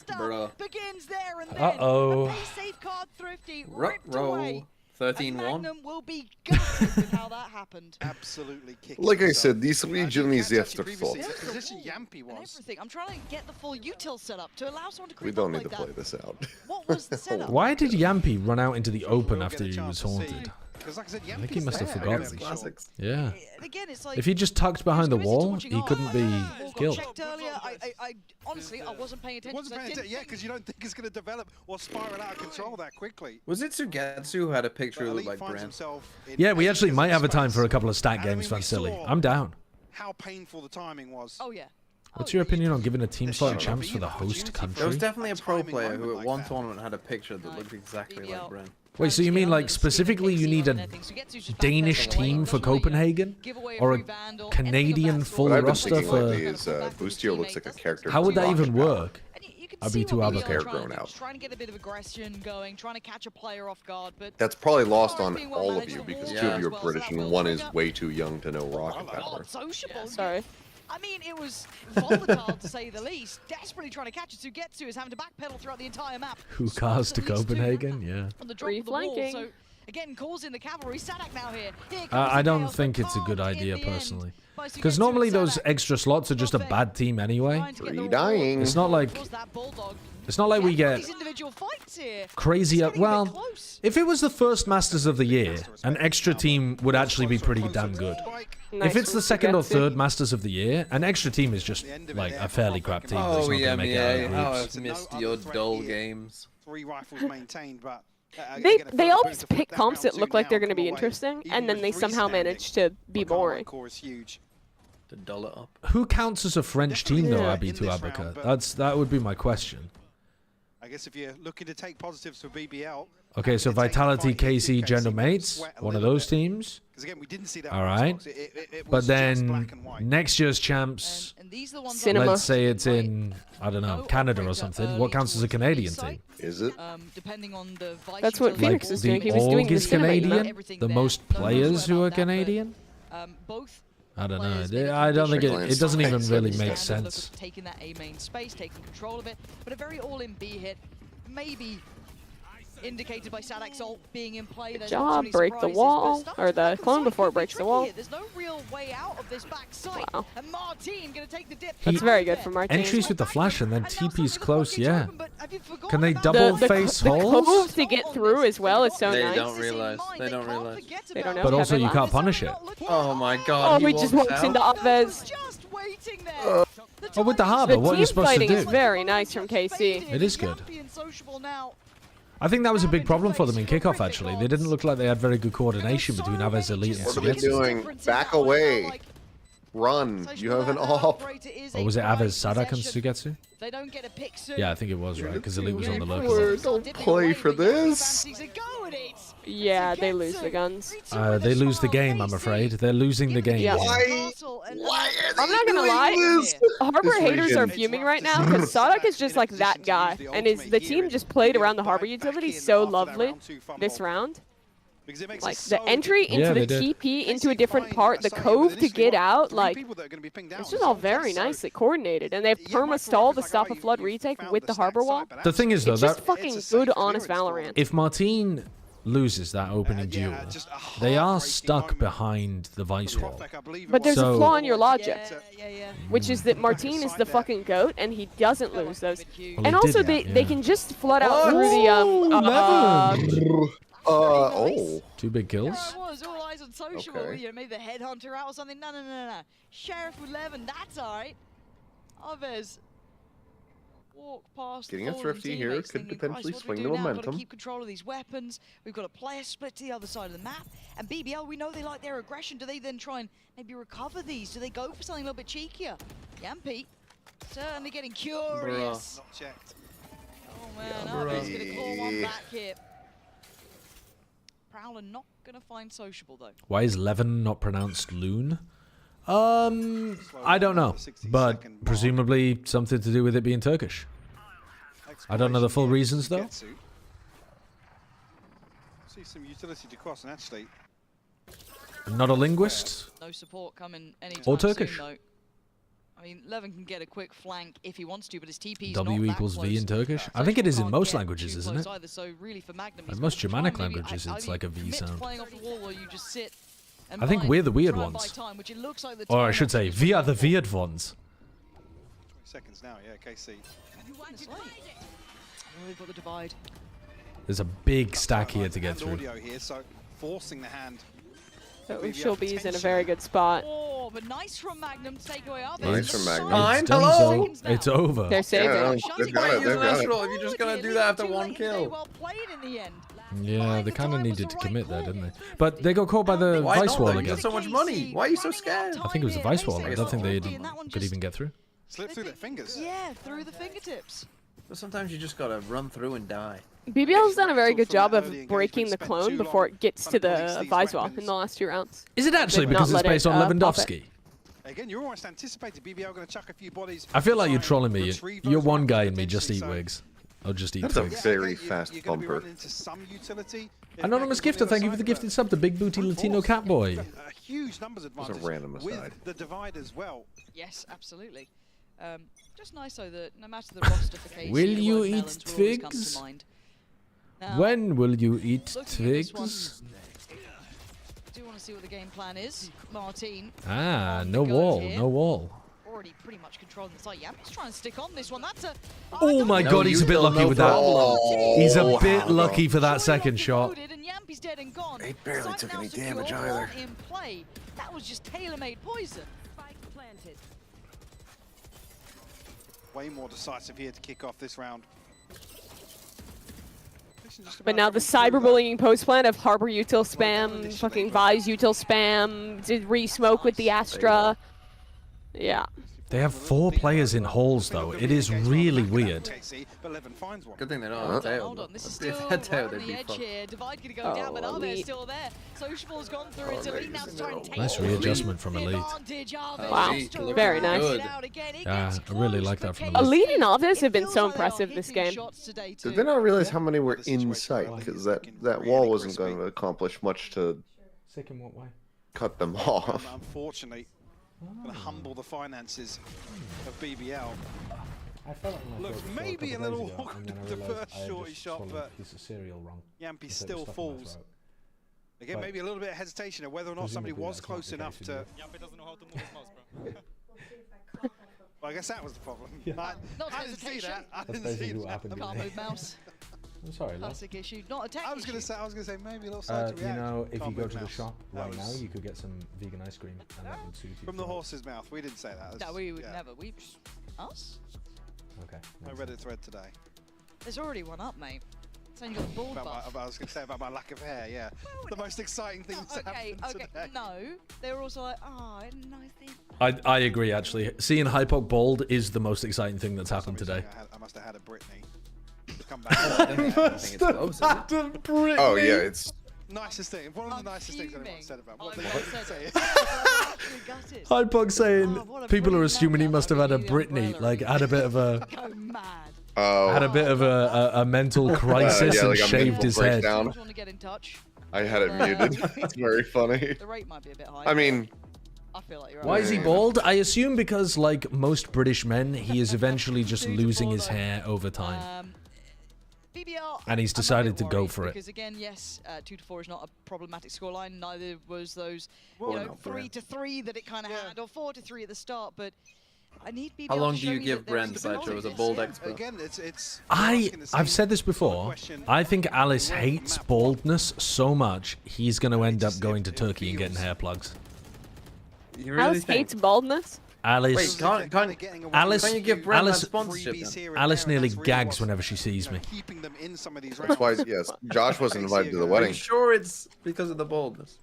Bruh. Begins there and then. Uh-oh. A safeguard Thrifty ripped Roll. away. 13-1. Magnum will be gutted with how that happened. Absolutely kicking. Like I said, this region is the afterthought. Position Yampy And was. everything. I'm trying to get the full util set up to allow someone to We creep don't up need to like play this out. What was the setup? Why did Yampy run out into the open after he was haunted? Because like I said, I think he must have forgotten. Classics. Yeah. Again, it's like If he just tucked behind the wall, he couldn't be killed. checked earlier. I honestly, I wasn't paying attention. Wasn't paying attention, yeah, because you don't think it's going to develop or spiral out of control that quickly. Was it Sugetsu who had a picture who looked like Brent? Yeah, we actually might have a time for a couple of stat games, Fancilly. I'm down. How painful the timing was. Oh yeah. What's your opinion on giving a team slot and champs for the host There was country? definitely a pro player who at one tournament had a picture that looked exactly like Brent. Wait, so you mean like specifically you need a Danish team for Copenhagen? Or a Canadian full What I've been roster thinking for... lately is Boostio looks like a character. How would that from even Rocket work? I'd be too Hair avocado. grown out. Trying to get a bit of aggression going, trying to catch a player off guard, but That's probably lost on all of you because two of you are British and one is way too young to know rocket power. sociable. Sorry. I mean, it was volatile to say the least. Desperately trying to catch it. Sugetsu is having to backpedal throughout the entire map. Who cars to Copenhagen? Yeah. On the drop of the wall, so again, calls in the cavalry. Sadak now here. I don't think it's a good idea, personally. Because normally those extra slots are just a bad team anyway. Three dying. It's not like... It's not like we get crazy... Well, if it was the first Masters of the year, an extra team would actually be pretty damn good. If it's the second or third Masters of the year, an extra team is just like a fairly crap team. that's Oh, not gonna make it out of EMEA, how groups. I've missed your dull games. 3 rifles maintained, but They always pick comps that look like they're going to be interesting, and then they somehow manage to be boring. To dull it up. Who counts as a French team though, Yeah. Abby to Abaca? That would be my question. I guess if you're looking to take positives for BBL, Okay, so Vitality, KC, Gender Mates, one of those teams. because again, we didn't see that. All right. But then next year's champs, Cinema. let's say it's in, I don't know, Canada or something. What counts as a Canadian team? Is it? Depending on the That's what Like Phoenix is doing. He was the doing org the is cinema, you know? Canadian? The most players who are Canadian? both I don't know. I don't think it doesn't even really make sense. Taking that A main space, taking control of it, but a very all-in B hit, maybe indicated by SADAC's ult being in play. Good job, break the wall, or the clone before it breaks the wall. There's no real way out of this back side. Wow. And Martin gonna take the dip. That's very good for Martin. Entries with the flash and then TP's close, yeah. Can they double face the holes? cove to get through as well is so They nice. don't realize. They don't realize. They don't know. But also Kevin you can't punish it. Oh my god. Oh, he just walks into Aves. Oh, with the harbor, what are you supposed to The team fighting do? is very nice from KC. It is good. I think that was a big problem for them in kickoff, actually. They didn't look like they had very good coordination between Aves Elite and What are they Sugetsu. doing? Back away. Run. You have an op. Or was it Aves, Sadak, and Sugetsu? They don't get a pick soon. Yeah, I think it was, right? Because Elite was on the local. Don't play for this. Yeah, they lose the guns. They lose the game, I'm afraid. They're losing the game. Yeah. Why I'm not gonna lie, Harbor haters are fuming right now because Sadak is just like that guy, and the team just played around the Harbor utility so lovely this round. Like the entry into the TP into a different part, the cove to get out, like it's just all very nicely coordinated, and they have perma stall to stop a flood retake with the Harbor wall. The thing is, though, it's just fucking good, honest Valorant. if Martin loses that opening duel, they are stuck behind the Vice wall. But there's a flaw in your logic, which is that Martin is the fucking GOAT, and he doesn't lose those. Well, and also, they can just flood out through the 2 big kills. Yeah, it was all eyes on social. Okay. You know, maybe the headhunter out or something. No. Sheriff with 11. That's all right. Aves walk past. Getting a fallen thrifty here teammates could thinking, potentially "Christ, what swing do we the do now? We've got momentum." to keep control of these weapons. We've got a player split to the other side of the map. And BBL, we know they like their aggression. Do they then try and maybe recover these? Do they go for something a little bit cheekier? Yampy certainly getting curious. Not checked. Oh man, Aves gonna call one back here. Prowler not gonna find sociable though. Why is Levin not pronounced loon? I don't know, but presumably something to do with it being Turkish. I don't know the full reasons though. See some utility to cross, and actually Not a linguist. No support coming anytime Or Turkish. soon, though. I mean, Levin can get a quick flank if he wants to, but his TP's W not that equals V in close. Turkish. I think it is in most languages, isn't it? Either, so really for Magnum, In he's most got to try Germanic and maybe languages, it's either like a V commit to sound. playing off the wall, or you just sit and I think bind, we're the weird try and buy ones. time, which it looks like the Or I time should say, we are the weird ones. 20 seconds now, yeah, KC. Oh, they've got the divide. There's a big stack here to get through. Audio here, so forcing the hand. So Shulby's in a very good spot. Oh, but nice from Magnum to take away others. Nice from Magnum. It's done, so it's over. They're saving. Yeah, they've got it. They've got it. If you're just gonna do that after 1 kill. Well played in the end. Yeah, they kind of needed to commit there, didn't they? But they got caught by the Why Vice not? wall They again. got so much money. Why are you so scared? I think it was the Vice wall. I don't think they could even get through. Slip through their fingers. Yeah, through the fingertips. But sometimes you just gotta run through and die. BBL's done a very good job of breaking the clone before it gets to the Vice wall in the last 2 rounds. Is it actually They've because not it's let based it, on pop it. Lewandowski? Again, you're almost anticipated BBL going to chuck a few bodies. I feel like you're trolling me. You're one guy and me just eat wigs. I'll just eat That's a pigs. very fast You're going to be bumper. running into some utility. Anonymous Gifter, thank you for the gifted sub, the big booty Latino cat boy. A huge numbers advantage random with aside. the divide as well. Yes, absolutely. Just nice though that no matter the roster for KC, Will the you word eat melons will always come to twigs? mind. Now, When will you eat looking at this one, twigs? do want to see what the game plan is. Martin. Ah, on no the go wall, here. no wall. Already pretty much controlling the site. Yeah, he's trying to stick on this one. That's a. Oh my god, he's a bit lucky with that. He's a bit lucky for that second shot. And Yampy's dead and gone. He barely Site took now any secure, damage either. one in play. That was just tailor-made poison. Planted. Way more decisive here to kick off this round. But now the cyberbullying post plan of Harbor util spam, fucking Vise util spam, did re-smoke with the Astra. Yeah. They have 4 players in halls though. It is really weird. Good thing they're not on tail. Hold on, this is still If they had tail, right on they'd the be edge fucked. here. Divide gonna go down, but Arve's Elite. still there. Sociable's gone through. It's Elite now to try and take Nice the readjustment from Elite. advantage. Arve's Wow, just to very round nice. it out again. It Yeah, gets I really close like for that from KC. Elite. Elite and Aves have been Feels so like they are impressive this hitting game. shots today Did too. they not realize how many were in sight? Because that wall wasn't going to accomplish much to Sick in what way? cut them off. Unfortunately, Gonna humble the finances of BBL. I felt like my Looks throat for maybe a couple little days ago, awkward and then I with the realised first I had shorty just shot, swallowed but a piece of cereal wrong. Yampy so it still was stuck in my falls. throat. Again, But maybe a little bit of hesitation of whether or not somebody presumably was that's not close the enough case to. Yampy doesn't know how to move his mouse, bro. Well, I guess that was the problem. Yeah. I didn't see that. I That's didn't see basically what that. happened. Can't move mouse. I'm sorry, love. Classic issue, not a tech I was issue. gonna say maybe a little side to You react. know, if you Can't go move to the mouse. shop That right now, was you could get some vegan ice cream, and that would suit you. from the for- horse's mouth. We didn't say that. No, That's- we would yeah. never. We us? Okay. I read a thread today. There's already one up, mate. It's only got a bald buff. I was going to say about my lack of hair, yeah. The most exciting thing that's happened today. No, they were also like, oh, nice thing. I agree, actually. Seeing Hypoc bald is the most exciting thing that's happened today. I must have had a Britney. Come back. Oh yeah, it's Nicest thing. One of the nicest things anyone said about what they say. Hypoc saying people are assuming he must have had a Britney, like had a bit of a had a bit of a mental crisis yeah, and like a shaved mental his head. breakdown. Want to get in touch? I had it muted. It's very funny. The rate might be a bit high. I mean, I feel like you're Why is he bald? I assume because, like most British men, he is eventually just losing his hair over time. BBL, And he's I'm a decided bit to go worried for it. Because again, yes, 2-4 is not a problematic scoreline. Neither was those, Well, you know, no, 3-3 that it kind of had, or 4-3 at the start. But I need BBL How long to do show you me give that there is Brent stability. Sideshow as a bald expert? Again, it's. I've said this before. I think Alice hates baldness so much, he's going to end up going to Turkey and getting hair plugs. You really Alice think? hates baldness. Alice, Wait, Alice, can't you give Brent Alice, that sponsorship then? Alice nearly gags whenever she sees me. Keeping them in some of these that's why. Yes, Josh wasn't invited to the Are wedding. you sure it's because of the baldness?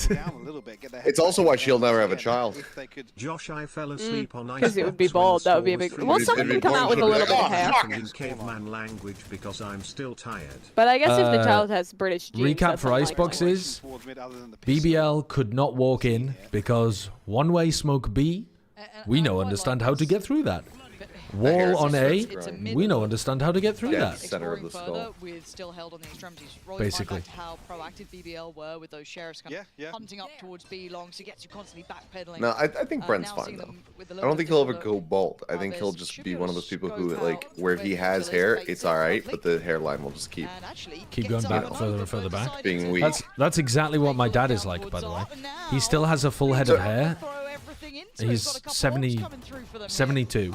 down a little bit, get their head It's also back why in she'll there. never have a Again, child. if they could- Josh, I fell asleep on Because it would be Icebox when bald. the That would be a score big. was Well, three. someone it'd can be come out with a boring little to bit of be hair. like, In caveman language because I'm still tired. But I guess if the Uh, child has British genes, Recap that's for unlikely. Icebox is towards mid other than the pistol. BBL could not walk in because one-way smoke B, we know understand how to get through that. Wall on A, we know understand how to get through that. Center of the Exploring further skull. with still held on the extremities. Rolling Basically. back to how proactive BBL were with those sheriffs kind of hunting up towards B long, so he gets you constantly backpedaling. No, I think Brent's now fine seeing though. them with a I little don't think bit he'll of ever a go bald. I think There's he'll just should be be one a of those people scope who, out like, where he fake has till his hair, face it's is alright, lovely. but the hairline will just keep And actually Keep gets going back up further over, and further but back. decided being to weak. That's exactly what my dad is like, by the way. He still has a full head of hair. throw everything into it. He's Got a couple 70, odds coming through for them here. 72.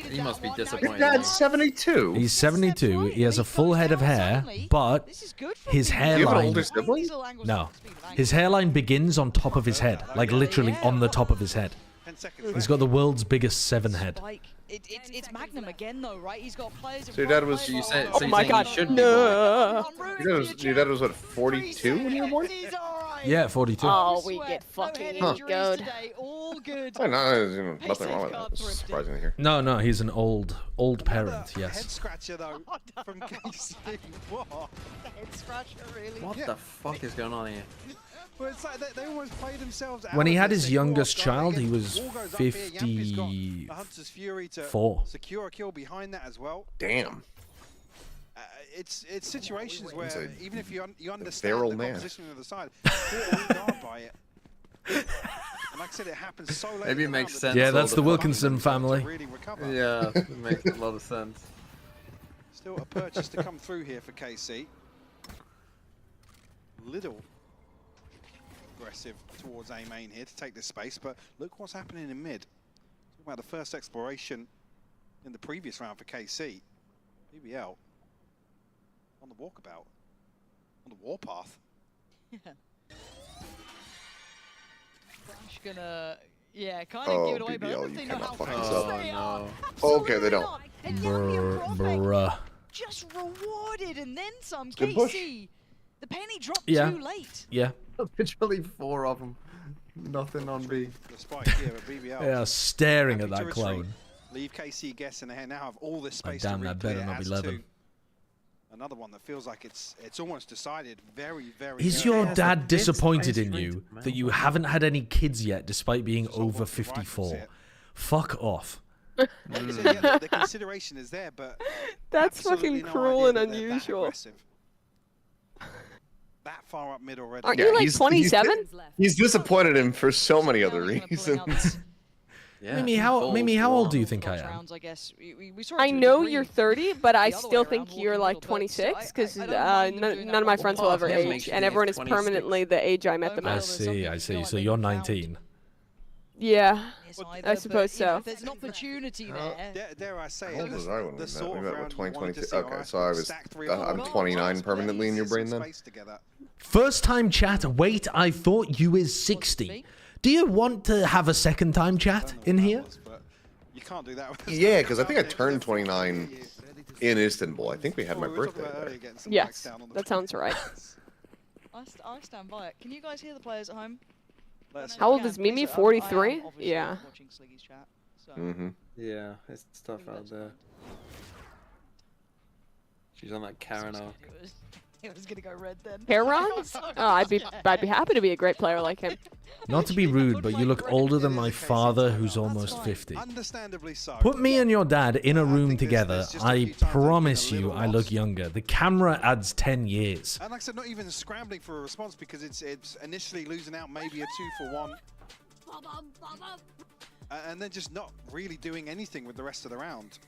He must be disappointed. Dad's 72. He's 72. He has a full head of hair, but his Do you have an hairline. older sibling? No, his hairline begins on top of his head, like literally on the top of his head. He's got the world's biggest 7 head. Like, it's Magnum again, though, right? He's got players. So your dad was. You said, Oh my god, no. Your dad was what, 42 when you were born? Yeah, 42. Oh, we get fucking good. All good. Oh, no, there's nothing wrong with that. It's surprising to hear. No, he's an old parent. Head Yes. scratcher though from KC. What? Head scratcher, really? What the fuck is going on here? Well, it's like they almost played themselves out. When he of had this. his They go youngest off, child, again, he was ball goes up here, Yampy's got the Hunter's Fury to 54. secure a kill behind that as well. Damn. It's situations where a even if you understand feral the man. composition of the side, you're on guard by it. And like I said, it happens so late. Maybe it in makes round sense. Yeah, all that's the fucking Wilkinson to family. really recover. Yeah, it makes a lot of sense. Still a purchase to come through here for KC. Little aggressive towards A main here to take this space, but look what's happening in mid. Talking about the first exploration in the previous round for KC. BBL on the walkabout, on the warpath. Crash gonna, yeah, kind of give it away, but I don't BBL, think you they know how cannot fuck fast this up. they are. Okay, they don't. And Yampy and Prophet Bruh. just rewarded and then some. Good push. KC, the penny dropped Yeah. too late. Yeah. Literally 4 of them. Nothing on B. The spike here at BBL. They are staring Happy at to that retreat. clone. Leave KC guessing they now have all this space damn, to that replay better it not be as 11. to another one that feels like it's almost decided very, very Is early. your Yeah, dad it's disappointed in ice you cream. that you haven't had any kids yet despite being Just hold over on to the rifles 54? here. Fuck off. So, yeah, the consideration is there, but That's absolutely fucking no cruel idea and that they're that unusual. aggressive. that far up mid already. Aren't you like 27? He's disappointed him for so many other reasons. Yeah. Mimi, how old do you think I am? I know you're 30, but I still think you're like 26 because none of my friends will ever age, and everyone is permanently the age I met them I at. see. So you're 19. Yeah, I suppose so. There's an opportunity there. Dare I say How old was I when we met? sort We of met round with you wanted to 2022. see, Okay, alright, so I was. stack 3 or I'm 4 29 permanently in your brain then. First time chat. Wait, I thought you is 60. Do you want to have a second time chat in here? You can't do that. Yeah, because I think I turned 29 in Istanbul. I think we had my birthday there. Yes, that sounds right. I stand by it. Can you guys hear the players at home? How old is Mimi? 43? Yeah. Yeah, it's tough out there. She's on that Karen arc. It was gonna go red then. Karen? Oh, I'd be happy to be a great player like him. Not to be rude, but you look older than my father, who's almost 50. Understandably so. Put me and your dad in a room together. I promise you, I look younger. The camera adds 10 years. And like I said, not even scrambling for a response because it's initially losing out maybe a 2-for-1. And then just not really doing anything with the rest of the round.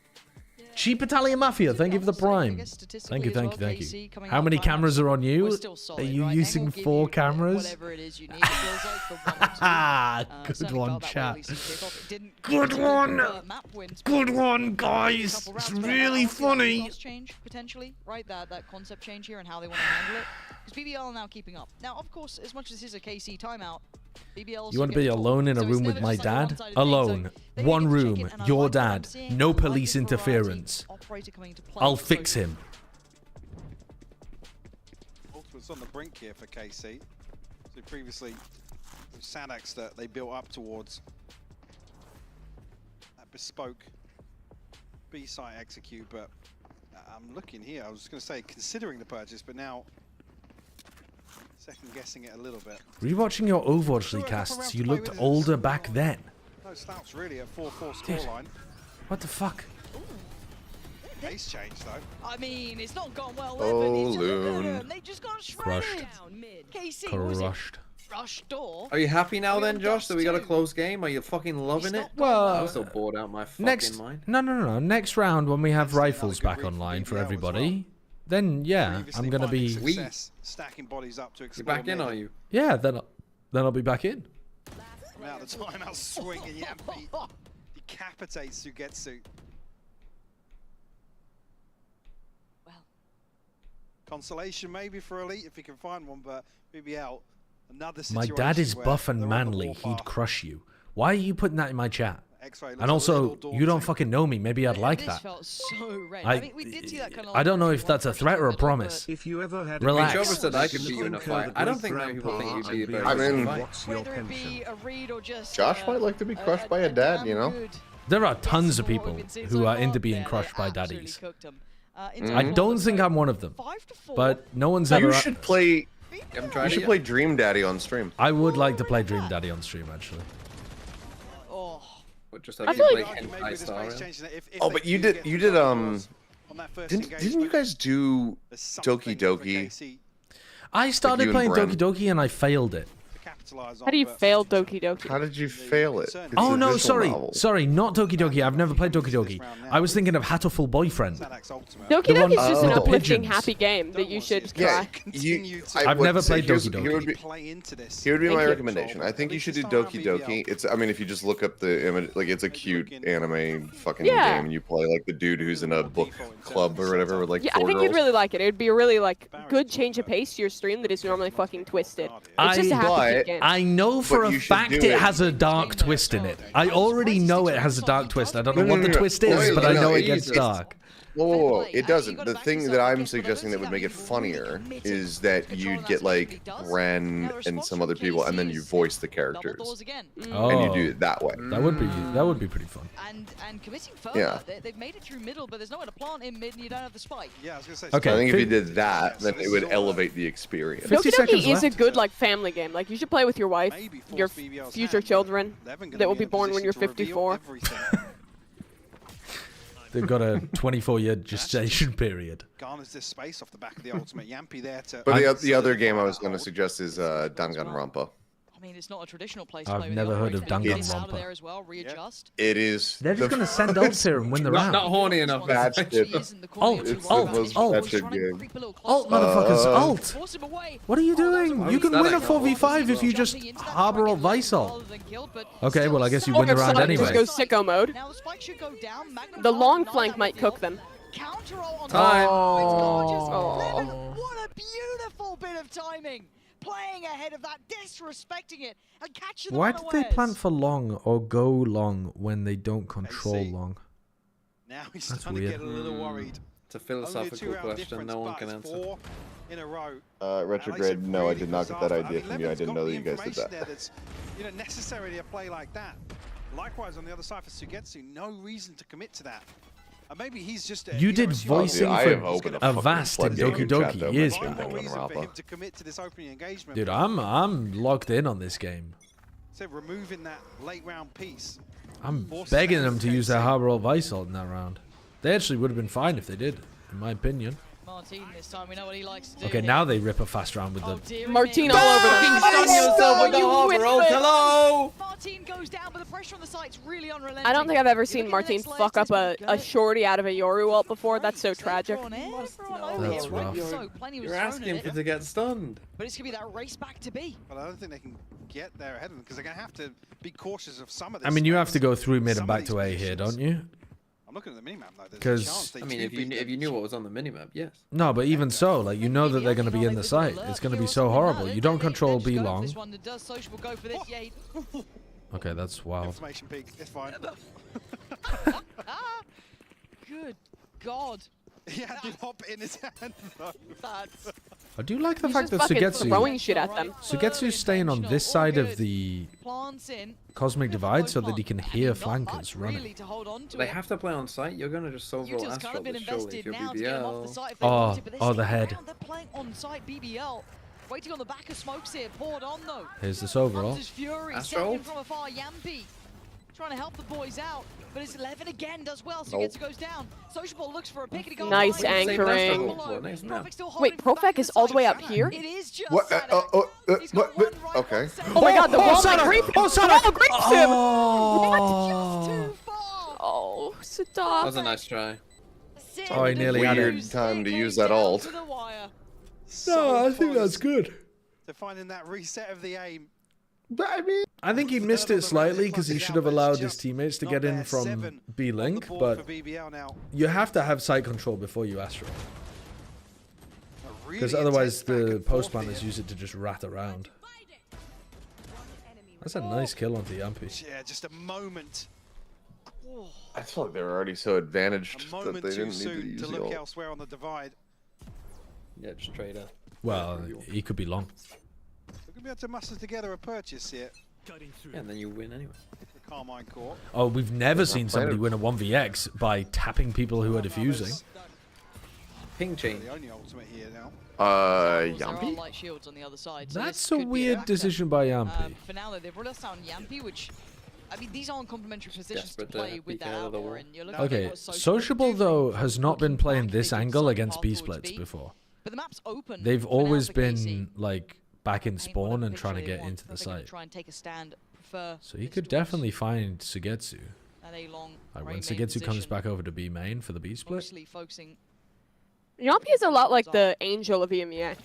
Cheap Italian Mafia, thank you for the prime. Thank you. How many cameras are on you? Are you using 4 cameras? Good one, chat. Good one! Good one, guys! It's really funny! Change, potentially, right? That concept change here and how they want to handle it. Because BBL are now keeping up. Now, of course, as much as this is a KC timeout, BBL... You want to be alone in a room with my dad? Alone. One room. Your dad. No police interference. I'll fix him. Ultimate's on the brink here for KC. So previously, Sadax that they built up towards that bespoke B-site execute, but I'm looking here. I was going to say considering the purchase, but now second guessing it a little bit. Rewatching your Overwatch League casts, you looked older back then. No slouch really at 4-4 scoreline. What the fuck? Ace change though. I mean, it's not gone well. Loon. They just got Crushed. KC, Crushed. Rush door. Are you happy now then, Josh, that we got a close game? Are you fucking loving it? Well, I'm still bored out my fucking mind. No. Next round, when we have rifles back online for everybody, then yeah, I'm gonna be. Stacking bodies up to You're back in, are you? Yeah, then I'll be back in. Now the timeout swing and Yampi decapitates Sugetsu. Consolation maybe for Elite if he can find one, but BBL, another My situation. dad is where buff and they're on the manly. warpath. He'd crush you. Why are you putting that in my chat? X-ray looks And a also, little you don't daunting. fucking know me. Maybe I'd like This that. felt so red. I mean, we did see that kind of I don't know if that's a threat or a promise. If you ever had Relax. Jover said I could beat you in a fight. I don't think many people think you'd be a very I good mean, fight. whether it be a read or just Josh might like to be crushed by a dad, you know? There are tons of people who are into being crushed by daddies. I don't think I'm one of them, but no one's ever. You should play. You should play Dream Daddy on stream. I would like to play Dream Daddy on stream, actually. What, just I have feel you like- play hentai style, really? Oh, but you did. Didn't you guys do Doki Doki? I started you and playing Bren. Doki Doki and I failed it. How do you fail Doki Doki? How did you fail it? It's Oh a no, visual sorry, novel. not Doki Doki. I've never played Doki Doki. I was thinking of Hatoful Boyfriend. Doki The one Doki is just an with the uplifting, pigeons. happy game that you should Yeah, try. I've never played here's- Doki Doki. Here would be Thank my you. recommendation. I think you should do Doki Doki. It's. I mean, if you just look up the image, like it's a cute anime fucking Yeah. game, and you play like the dude who's in a book club or whatever with like Yeah, I 4 think girls. you'd really like it. It would be a really like good change of pace to your stream that is normally fucking twisted. It's just a happy cute game. I know for But a you should fact do it it. has a dark twist in it. I already know it has a dark twist. I don't know No, what the no, no. twist is, Wait, but I no, know it it gets is. dark. Whoa, it doesn't. The thing that I'm suggesting that would make it funnier is that you'd get like Ren and some other people, and then you voice the characters, and you do it that way. That would be pretty fun. And committing further, Yeah. they've made it through middle, but there's nowhere to plant in mid, and you don't have the spike. Yeah, I was gonna say. Okay, I think if you fi- did that, then it would elevate the experience. 50 Doki seconds Doki is a left. good like family game. Like you should play with your wife, your future children that will be born when you're 54. They've got a 24-year gestation period. Garners this space off the back of the ultimate. Yampy there to... But the other game I was going to suggest is Danganronpa. I mean, it's not a traditional place. I've never heard of Danganronpa. There as well, readjust. It is. They're just going to send ults here and win the round. Not horny enough. That's it. Alt, alt, alt. That's a game. Alt, motherfuckers, alt. What are you doing? You can win a 4v5 if you just harbor alt Vice ult. Okay, well, I guess you win the round anyway. Just go sicko mode. The long flank might cook them. Time. Oh. What a beautiful bit of timing. Playing ahead of that, disrespecting it, and catching them Why did they plant for long or go long when they don't control long? Now he's That's starting weird. to get a little worried. It's a philosophical question no one can answer. 4 in a row. Retrograde, no, I did not get that idea from you. I didn't know that you guys did that. That's, necessarily a play like that. Likewise, on the other side for Sugetsu, no reason to commit to that. Maybe he's just you did voicing for Avast in Doki Doki years ago. Dude, I'm locked in on this game. So removing that late round piece. I'm begging them to use their Harbor Ult Vice ult in that round. They actually would have been fine if they did, in my opinion. Martin this time, we know what he likes to do. Okay, now they rip a fast round with the... Martin all over them. Stun yourself with the Harbor Ult, hello! Martin goes down, but the pressure on the site's really unrelenting. I don't think I've ever seen Martin fuck up a shorty out of a Yoru ult before. That's so tragic. That's rough. You're asking for to get stunned. But it's going to be that race back to B. But I don't think they can get there ahead of them because they're going to have to be cautious of some of this. I mean, you have to go through mid and back to A here, don't you? I'm looking at the minimap though. Because I mean, if you knew what was on the minimap, yes. No, but even so, like you know that they're going to be in the site. It's going to be so horrible. You don't control B long. Okay, that's wild. Information peak. It's fine. Good God. He had the hop in his hand though. I do like the fact that throwing shit at them. Sugetsu's staying on this side of the Cosmic Divide so that he can hear flankers running. They have to play on site. You're going to just overall Astral this surely if you're BBL. Oh, the head. They're playing on site BBL. Waiting on the back of smokes here. Poured on though. Here's this overall. Astral from afar. Yampy trying to help the boys out. But it's 11 again, does well, so Sugetsu goes down. Sociable looks for a pick and he goes nice anchoring. Wait, Profek is all the way up here? It is just what? Okay. Oh my god, the wall creep! Oh, Sana! Oh, creeps him! Oh, stop. That was a nice try. Oh, he nearly had it. Weird time to use that ult. No, I think that's good. So finding that reset of the aim. I think he missed it slightly because he should have allowed his teammates to get in from B-Link, but you have to have site control before you Astral. Because otherwise the post planners use it to just rat around. That's a nice kill onto Yampy. Yeah, just a moment. I feel like they were already so advantaged A that moment they too didn't need to soon use to the look ult. elsewhere on the divide. Yeah, just trade her. Well, he could be long. We're going to be able to muster together a purchase here. Yeah, and then you win anyway. The Carmine Court. Oh, we've never seen somebody win a 1vx by tapping people who are defusing. Ping chain. The only ultimate here now. Yampy? light shields on the other side, That's a weird decision by Yampy. For now, they've ruled us down Yampy, which, I mean, these aren't complementary positions to play with that outlaw. And you're looking Okay, at what Sociable though has not been playing this angle against B-splits before. But the map's open. They've always been like back in spawn and trying to get into the site. Try and take a stand, prefer So he could definitely find Sugetsu. at a long Like when Sugetsu comes back over to B main for the B split. mostly focusing. Yampy is a lot like the angel of EMEA.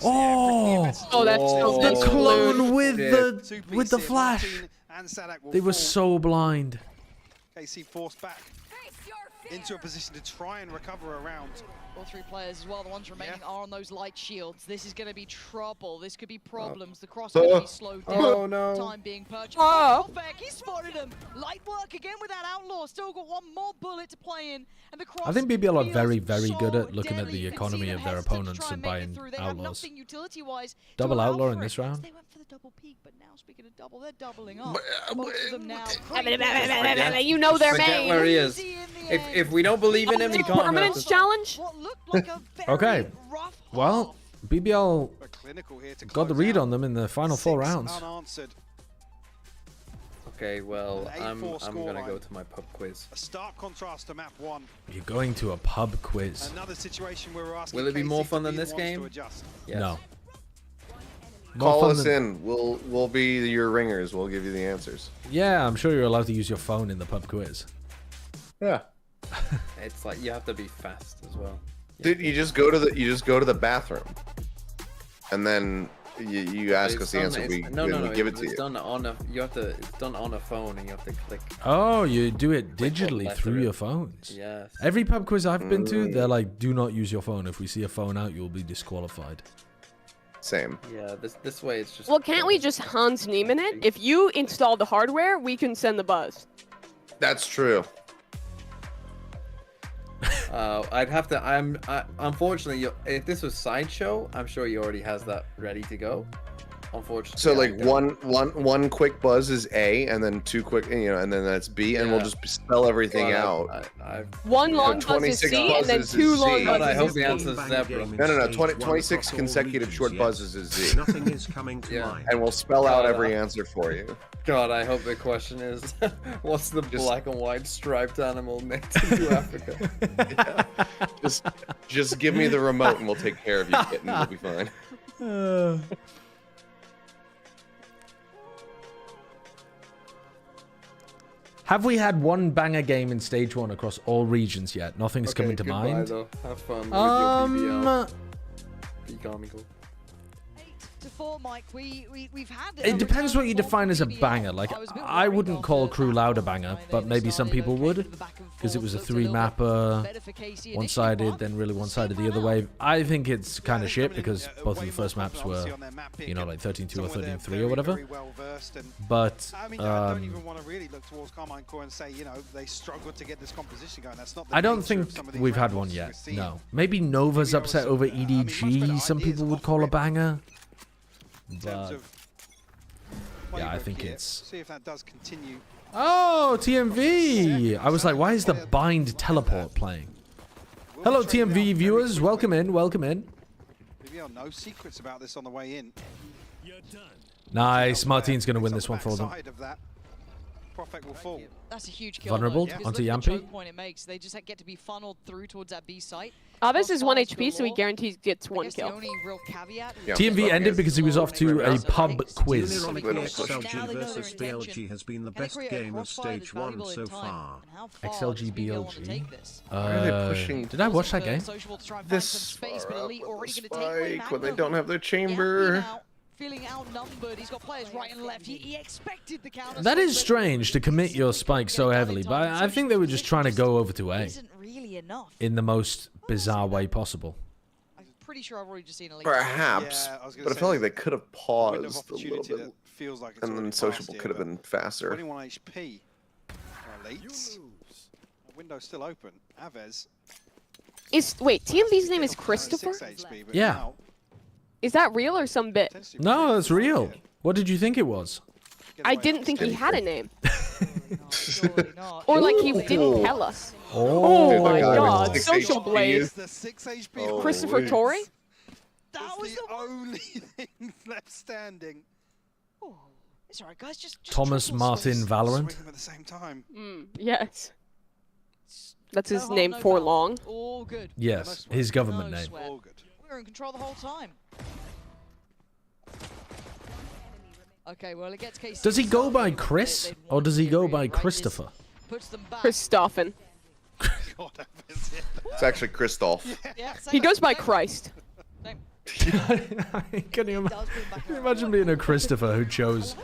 Oh, that's so the good. clone with Two the piece here. flash. Martin and Sadak will They were fall. so blind. KC forced back into a position to try and recover around. All three players as well, the ones remaining are on those light shields. This is going to be trouble. This could be problems. The cross could be slowed down. Oh, no. Time being purchased. Oh. Profek, he spotted him. Light work again with that outlaw. Still got one more bullet to play in. And the cross I think BBL are feels very, very so good at looking at deadly. the You can see economy them of their hesitant to opponents try and make it buying through. They have outlaws. nothing utility-wise to Double allow outlaw for in it. this round. They went for the double peak, but now speaking of double, they're doubling up. Both of them now. You know their Forget where he main. is. If we don't believe in him, he can't hurt Permanence us. challenge? What looked like a very Okay. rough Well, BBL But clinical here to got the close read out. on them in the final 4 rounds. Unanswered. Okay, well, An I'm 8-4 gonna scoreline. go to my pub quiz. A stark contrast to map 1. You're going to a pub quiz. Another situation where we're asking Will it be KC more to fun be than the this ones to game? adjust. Yes. No. Call More fun us than- in. We'll be your ringers. We'll give you the answers. Yeah, I'm sure you're allowed to use your phone in the pub quiz. Yeah. It's like you have to be fast as well. Dude, you just go to the bathroom, and then you ask us the answer. We give it to It's you. done on a. It's done on a phone, and you have to click. Oh, you do it digitally letter through it. your phones. Yes. Every pub quiz I've been to, they're like, do not use your phone. If we see a phone out, you'll be disqualified. Same. Yeah, this way it's just. Well, can't we just Hans Niemann it? If you install the hardware, we can send the buzz. That's true. I'd have to. Unfortunately, if this was Sideshow, I'm sure he already has that ready to go. Unfortunately. So I like don't. one quick buzz is A, and then two quick, and then that's B, and we'll just spell everything out. One long buzz is C, and then two long buzzes I hope is the B. answer is zebra. No. 26 consecutive short buzzes is Z. Nothing is coming to mind. And we'll spell out every answer for you. God, I hope the question is, what's the black and white striped animal native to Africa? Just give me the remote, and we'll take care of you, kitten. We'll be fine. Have we had one banger game in stage 1 across all regions yet? Nothing's coming to goodbye, mind. Though. Have fun with your BBL. Be comical. To 4, Mike, we've had. It depends what you define as a banger. Like, I wouldn't call Crew Loud a banger, but maybe some people would, because it was a 3-mapper, one-sided, then really one-sided the other way. I think it's kind of shit because both of the first maps were, like 13-2 or 13-3 or whatever. But I mean, I don't even want to really look towards Carmine Core and say, they struggled to get this composition going. That's not. The I don't nature of think some of these we've had round one ones yet. we've seen. No. Maybe Nova's upset over EDG. Some people would call a banger. But yeah, I think it's. See if that does continue. Oh, TMV! I was like, why is the bind teleport playing? Hello, TMV viewers. Welcome in. Welcome in. BBL, no secrets about this on the way in. Nice. Martin's going to win this one for them. Side of that, Prophet will fall. That's a huge kill. Vulnerable because onto look at the Yampi. choke point it makes. They just get to be funneled through towards that B site. Aves is 1 HP, so he guarantees gets 1 kill. The only real caveat TMV ended because he was off to a pub quiz. Ironically, XLG versus BLG has been the best game of stage 1 so far. XLG BLG. Why are they pushing? Did I watch that game? This far up with the spike when they don't have their chamber. Feeling outnumbered, he's got players right and left. He expected the counter. That is strange to commit your spike so heavily, but I think they were just trying to go over to A Isn't really enough. in the most bizarre way possible. I'm pretty sure I've already just seen a link. Perhaps, but I felt like they could have paused a little bit, Feels like it's and then already Sociable passed could have here, been but faster. 21 HP. Late. Window's still open. Aves. Wait, TMV's name is Christopher? 6 HP, but Yeah. now Is that real or some bit? No, that's real. What did you think it was? I didn't think he had a name. Or like he didn't tell us. Oh, Dude, my that guy god, with 6 Social HP. Blaze. the 6 HP. Oh, Christopher wait. Torrey? That was the only thing left standing. Oh, it's alright, guys. Just Thomas Martin Valorant. Swing them at the same time. Yes. That's his No harm, name no for foul. long. All good. Yes, his government No name. sweat. All good. We were in control the whole time. Okay, well it gets KC. Does he go by Chris or does he go by Christopher? Puts them back. Christoffen. It's actually Christoph. Yeah, He goes by Christ. Can you imagine being a Christopher who chose?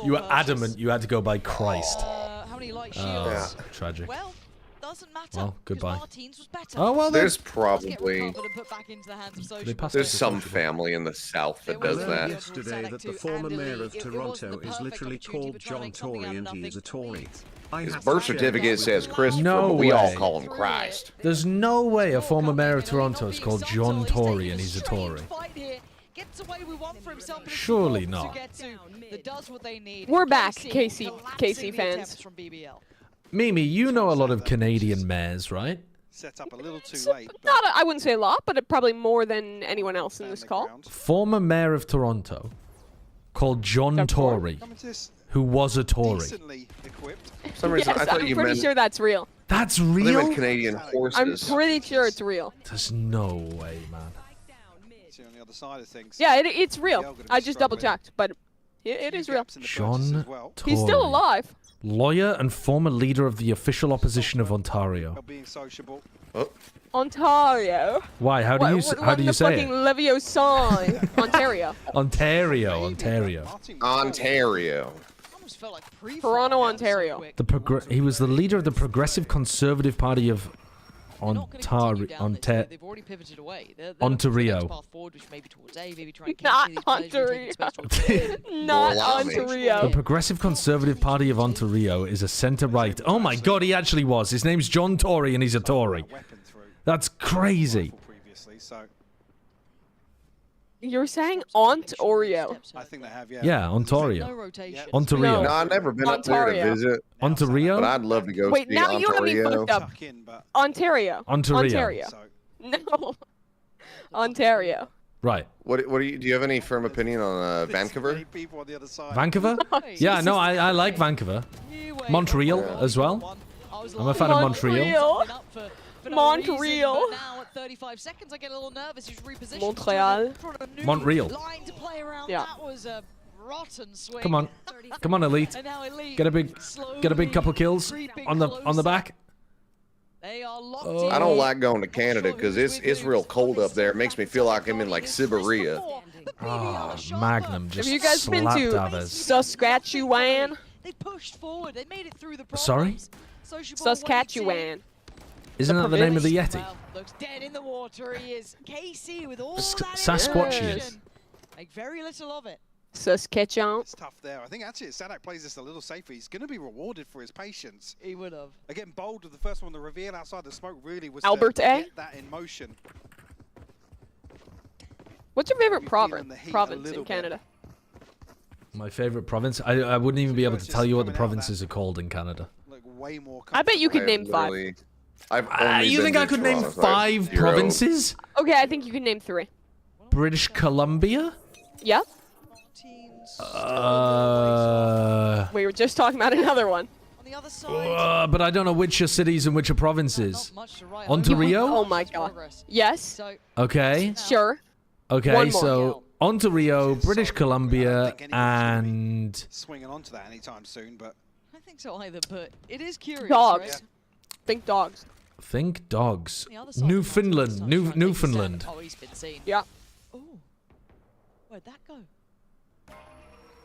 You were adamant you had to go by Christ. How many light Oh, shields? tragic. Well, doesn't matter. Well, goodbye. Martin's was better. Oh well, There's Let's get probably recovered and put back into the hands of They Social. passed there's it to some Sociable. family in the south that does Learned that. yesterday that the former mayor of Toronto is literally called John Tory and he is a Tory. His birth certificate says Christopher, No but we all way. call him Christ. There's no way a former mayor of Toronto is called John Tory and he's a Tory. Gets away with one for himself, but it's Surely enough not. to get to that does what they need. We're back, KC KC collapsing the fans. attempts from BBL. Mimi, you know a lot of Canadian mayors, right? Set up a little too So, late. not I wouldn't say a lot, but probably more than anyone else in this call. Former mayor of Toronto called John Tory. Coming to this who was a Tory. Decently equipped. For some reason, Yes, I thought I'm you pretty meant. sure that's real. That's I thought you real? meant Canadian horses. I'm pretty sure it's real. There's no way, man. See on the other side of things. Yeah, it's real. I just double checked, but it is real. John Tory. He's still alive. Lawyer and former leader of the official opposition of Ontario. Being sociable. Oh. Ontario. Why? How do you say it? Leviosa. Ontario. Ontario. Ontario. Toronto, Ontario. He was the leader of the Progressive Conservative Party of Ontario. They've already pivoted away. Ontario. Not Ontario. Not Ontario. The Progressive Conservative Party of Ontario is a centre-right. Oh my God, he actually was. His name's John Tory, and he's a Tory. That's crazy. You're saying Ontario. I think they have, yeah. Yeah, Ontario. Ontario. No, I've never been up there to visit. Ontario? But I'd love to go Wait, see now you have me Ontario. fucked up. Ontario. Ontario. No. Ontario. Right. What do you have any firm opinion on Vancouver? Vancouver? Yeah, no, I like Vancouver. Montreal as well. I'm a fan of Montreal. Montreal. Now at 35 seconds, I get a little nervous. He's repositioned. Montreal. Montreal. Line to play around. Yeah. That was a rotten swing. Come on, Elite. And now Elite Get a big couple kills on the back. They are locked I don't like going to Canada because it's real cold up there. It makes me feel like I'm in like Siberia. Oh, Magnum just Have you guys been to Dabbers. Saskatchewan? They pushed forward. They made it through the problems. Sorry? Saskatchewan. Isn't that the name of the Yeti? Well, looks dead in the water. He is. KC with all that Sasquatchian. information. Like very little of it. Saskatchewan. It's tough there. I think actually Sadak plays this a little safer. He's going to be rewarded for his patience. He would have. Again, bold with the first one. The reveal outside the smoke really was Albert to A? get that in motion. What's your favorite province in Canada? My favorite province? I wouldn't even be able to tell you what the provinces are called in Canada. Way more I bet you could name 5. You think I could name 5 provinces? Okay, I think you can name 3. British Columbia? Yeah. We were just talking about another one. But I don't know which are cities and which are provinces. Ontario? Oh my God. Yes. Okay. Sure. Okay, One more. so Ontario, British Columbia, and Swinging onto that anytime soon, but I think so either, but it is curious. Dogs. Right? Think dogs. think dogs. The other side of Newfoundland, Newfoundland. Oh, he's been seen. Yeah. Oh, where'd that go?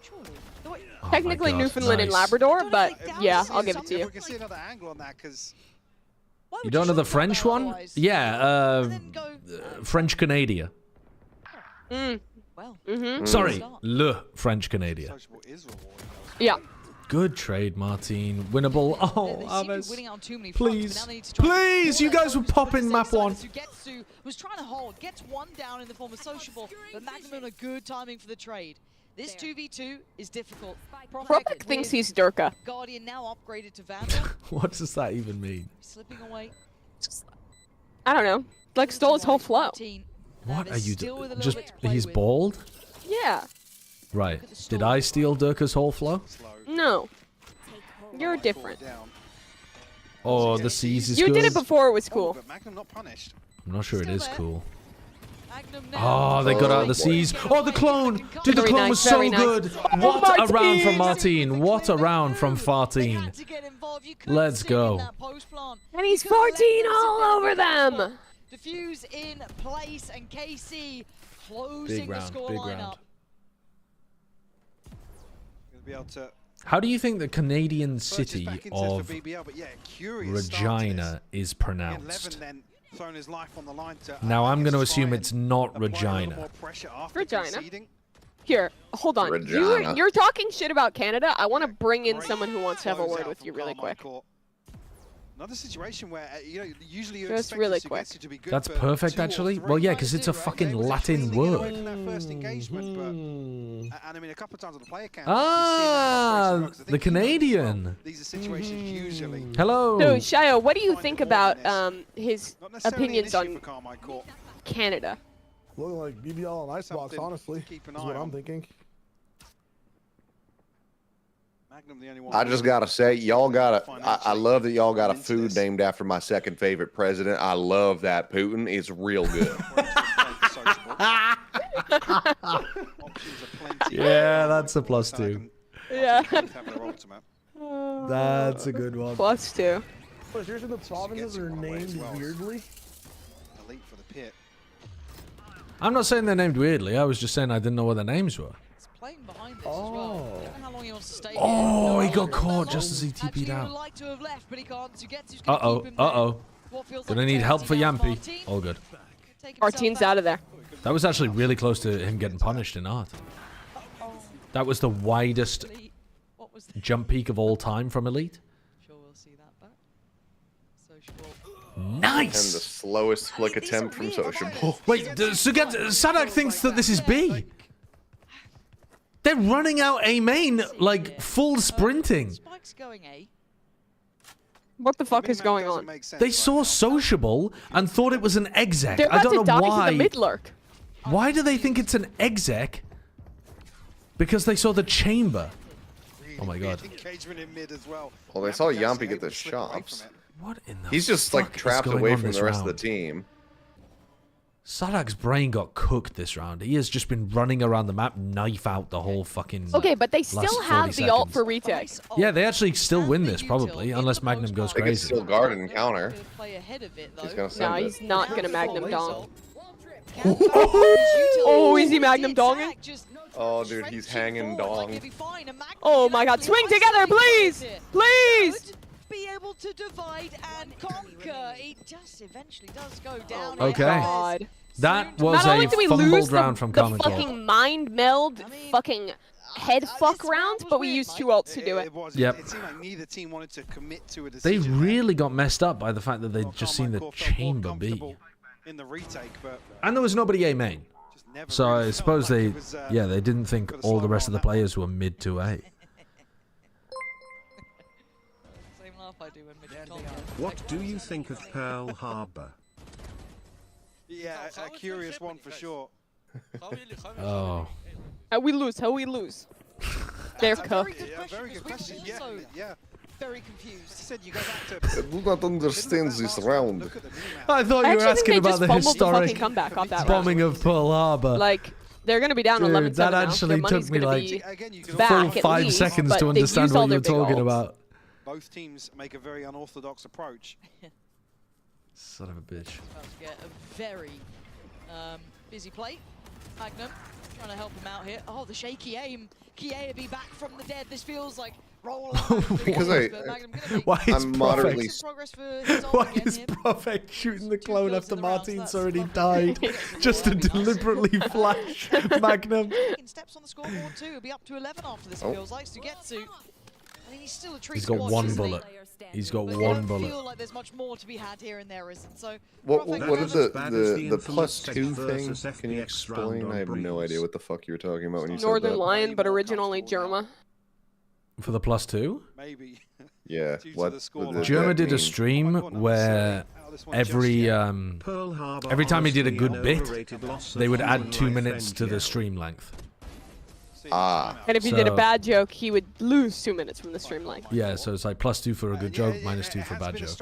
Surely. Technically God, Newfoundland and nice. Labrador, but yeah, I'll give it to you. we can see another angle on that because You don't know the French one? Yeah, French Canada. Well. Sorry, Le French Canada. Yeah. Good trade, Martin. Winnable. Oh, They seem to be Aves. winning on too many fronts, Please. but now they need to try and Please, you guys were popping map one. Sugetsu was trying to hold, gets one down in the form of Sociable, but Magnum on a good timing for the trade. This 2v2 is difficult. Propek thinks he's Durka. Guardian now upgraded to Vandal, What does that even mean? slipping away. I don't know. Like stole his whole flow. What are you doing? Just he's bald? Yeah. Right. Did I steal Durka's whole flow? No. You're different. Oh, the seas is You good. did it before it was cool. Magnum not punished. I'm not sure it is cool. Oh, they got out of the seas. Oh, the clone! Dude, the Very clone nice, was so very nice. good. Oh, What a round from Martin! Martin. What a round from Fartine. Let's go. And he's 14 all over them. Diffuse in place and KC closing the score line up. Gonna be able to How do you think the Canadian city back into of for BBL, but yeah, curious start to Regina is this. pronounced? 11 then thrown his life on the line to Now I'm going to try assume and it's not apply a little Regina. more pressure after Regina. conceding. Here, hold on. Regina. You're talking shit about Canada. I want to bring in someone who wants to have a word with you really quick. Another situation where usually you Just expect really the quick. Sugetsu to be good That's for perfect, 2 or actually. 3. Well, yeah, because it's a fucking They were just Latin feeling it away word. from that first engagement, but and I mean a couple of times on the player count. Ah, the Canadian. These are situations usually. Hello. So, Shayo, what do you think about his Not necessarily an opinions issue on for Carmine Court. Canada? Looking like BBL and Icebox, Something honestly. to keep an Is eye what on. I'm thinking. I just gotta say, y'all got I love that y'all got a food named after my second favorite president. I love that Putin. It's real good. Yeah, that's a +2. Yeah. That's a good one. +2. But seriously, the provinces are named weirdly. Elite for the pit. I'm not saying they're named weirdly. I was just saying I didn't know what their names were. Oh, he got caught just as he TP'd out. Uh-oh, uh-oh. Gonna need help for Yampy. All good. Our team's out of there. That was actually really close to him getting punished in art. That was the widest jump peak of all time from Elite. Nice! And the slowest flick attempt from Sociable. Wait, Sadak thinks that this is B. They're running out A main, like, full sprinting. What the fuck is going on? They saw Sociable and thought it was an exec. They're I about don't to know die why. to the mid-lurk. Why do they think it's an exec? Because they saw the chamber. Oh my god. Well, they saw Yampy get the shots. What in the He's just like fuck is trapped going away on from this the rest of round? the team. Sadak's brain got cooked this round. He has just been running around the map, knife out the whole fucking. Okay, but they last still 40 have the ult seconds. for retake. Yeah, they actually still win this probably, unless Magnum goes They could crazy. still guard and counter. He's gonna send No, it. he's not gonna Magnum Dong. Oh, easy Magnum Donging. Oh, dude, he's hanging dong. Oh my god, swing together, please! Please! Be able to divide and conquer. It just eventually does go down. Okay. God. That was Not only a do we lose fumbled the, round from the Common Cold. fucking mind meld, fucking head fuck round, but we used 2 ults to do it. Yep. It seemed like neither team wanted to commit to a They decision. really got messed up by the fact that they'd just seen the chamber B. In the retake, but And there was nobody A main. So I suppose they, yeah, they didn't think all the rest of the players were mid to A. What do you think of Pearl Harbor? yeah, a curious one for sure. Oh. How we lose? How we lose? They're cooked. Very good question. Yeah. Very confused. Said you go back to. I do not understand this round. I thought you were asking about the historic comeback off that bombing of Pearl Harbor. Like, they're gonna be down 11-7 Dude, that now. actually Their took money's me gonna like be full back at 5 least, seconds but to they've understand used all what their you're big talking ults. about. Both teams make a very unorthodox approach. Son of a bitch. About to get a very busy play. Magnum trying to help him out here. Oh, the shaky aim. Kie be back from the dead. This feels like roll. Because I'm moderately. Why is Prophet shooting the clone after Martin's already died? Just to deliberately flash Magnum. Steps on the scoreboard too. He'll be up to 11 after this. Feels like to get to. I mean, he's still a treat. He's got one bullet. He's got one bullet. I feel like there's much more to be had here, and there isn't. So. What is the +2 thing? Can you explain? I have no idea what the fuck you were talking about when you said Northern that. Lion, but originally Germa. For the +2? Maybe. Yeah. What? Germa did a stream where every time he did a good bit, they would add 2 minutes to the stream length. Ah. And if he did a bad joke, he would lose 2 minutes from the stream length. Yeah, so it's like +2 for a good joke, -2 for a bad joke.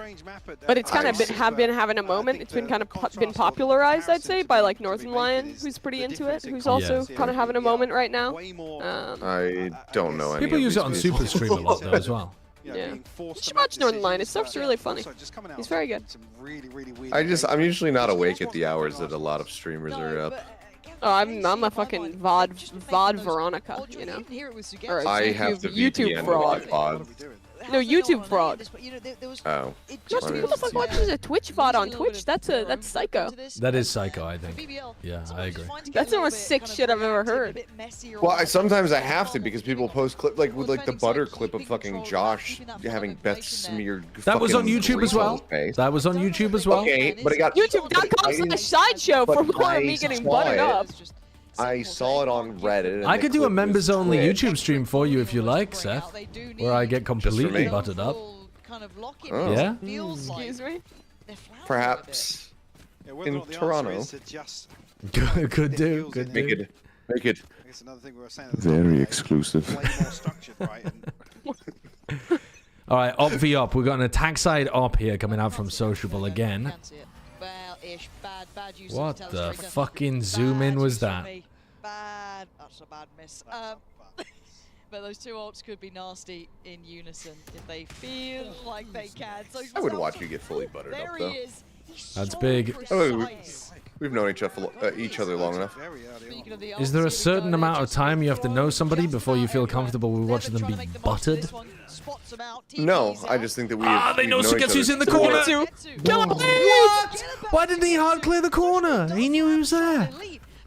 But it's kind of been having a moment. It's been kind of been popularized, I'd say, by like Northern Lion, who's pretty into it, who's also kind of having a moment right now. I don't know any. People of use these it on people. Super Stream a lot though as well. Yeah. You should watch Northern Lion. His stuff's really funny. He's very good. I'm usually not awake at the hours that a lot of streamers are up. Oh, I'm a fucking VOD Veronica, you know? Or a I have the YouTube VPN frog. VOD. No, YouTube frog. Oh. Who the fuck watches a Twitch VOD on Twitch? That's psycho. That is psycho, I think. Yeah, I agree. That's the most sick shit I've ever heard. Well, sometimes I have to because people post clip like with like the butter clip of fucking Josh having Beth smeared. That was on YouTube as well. That was on YouTube as well. Okay, but it got YouTube.com/sideshow for more of me getting buttered up. I saw it on Reddit. And I could do a clip was members-only Twitch. YouTube stream for you if you like, Seth, where I get completely me? buttered up. Oh. Yeah? Excuse me? Perhaps in Toronto. Could do. Make Make it I guess another thing we were saying very exclusive. way more structured, right? And All right, op v op. We've got an attack side op here coming out from Sociable again. What the fucking zoom in was that? Bad. That's a bad miss. But those two ults could be nasty in unison if they feel like they can. So I would watch you get fully buttered up, though. That's big. Oh, we've known each other long enough. Is there a certain amount of time you have to know somebody before you feel comfortable with watching them be buttered? No, I just think that we. They know Sugetsu's in the corner. Kill him, please! Why didn't he hard clear the corner? He knew he was there.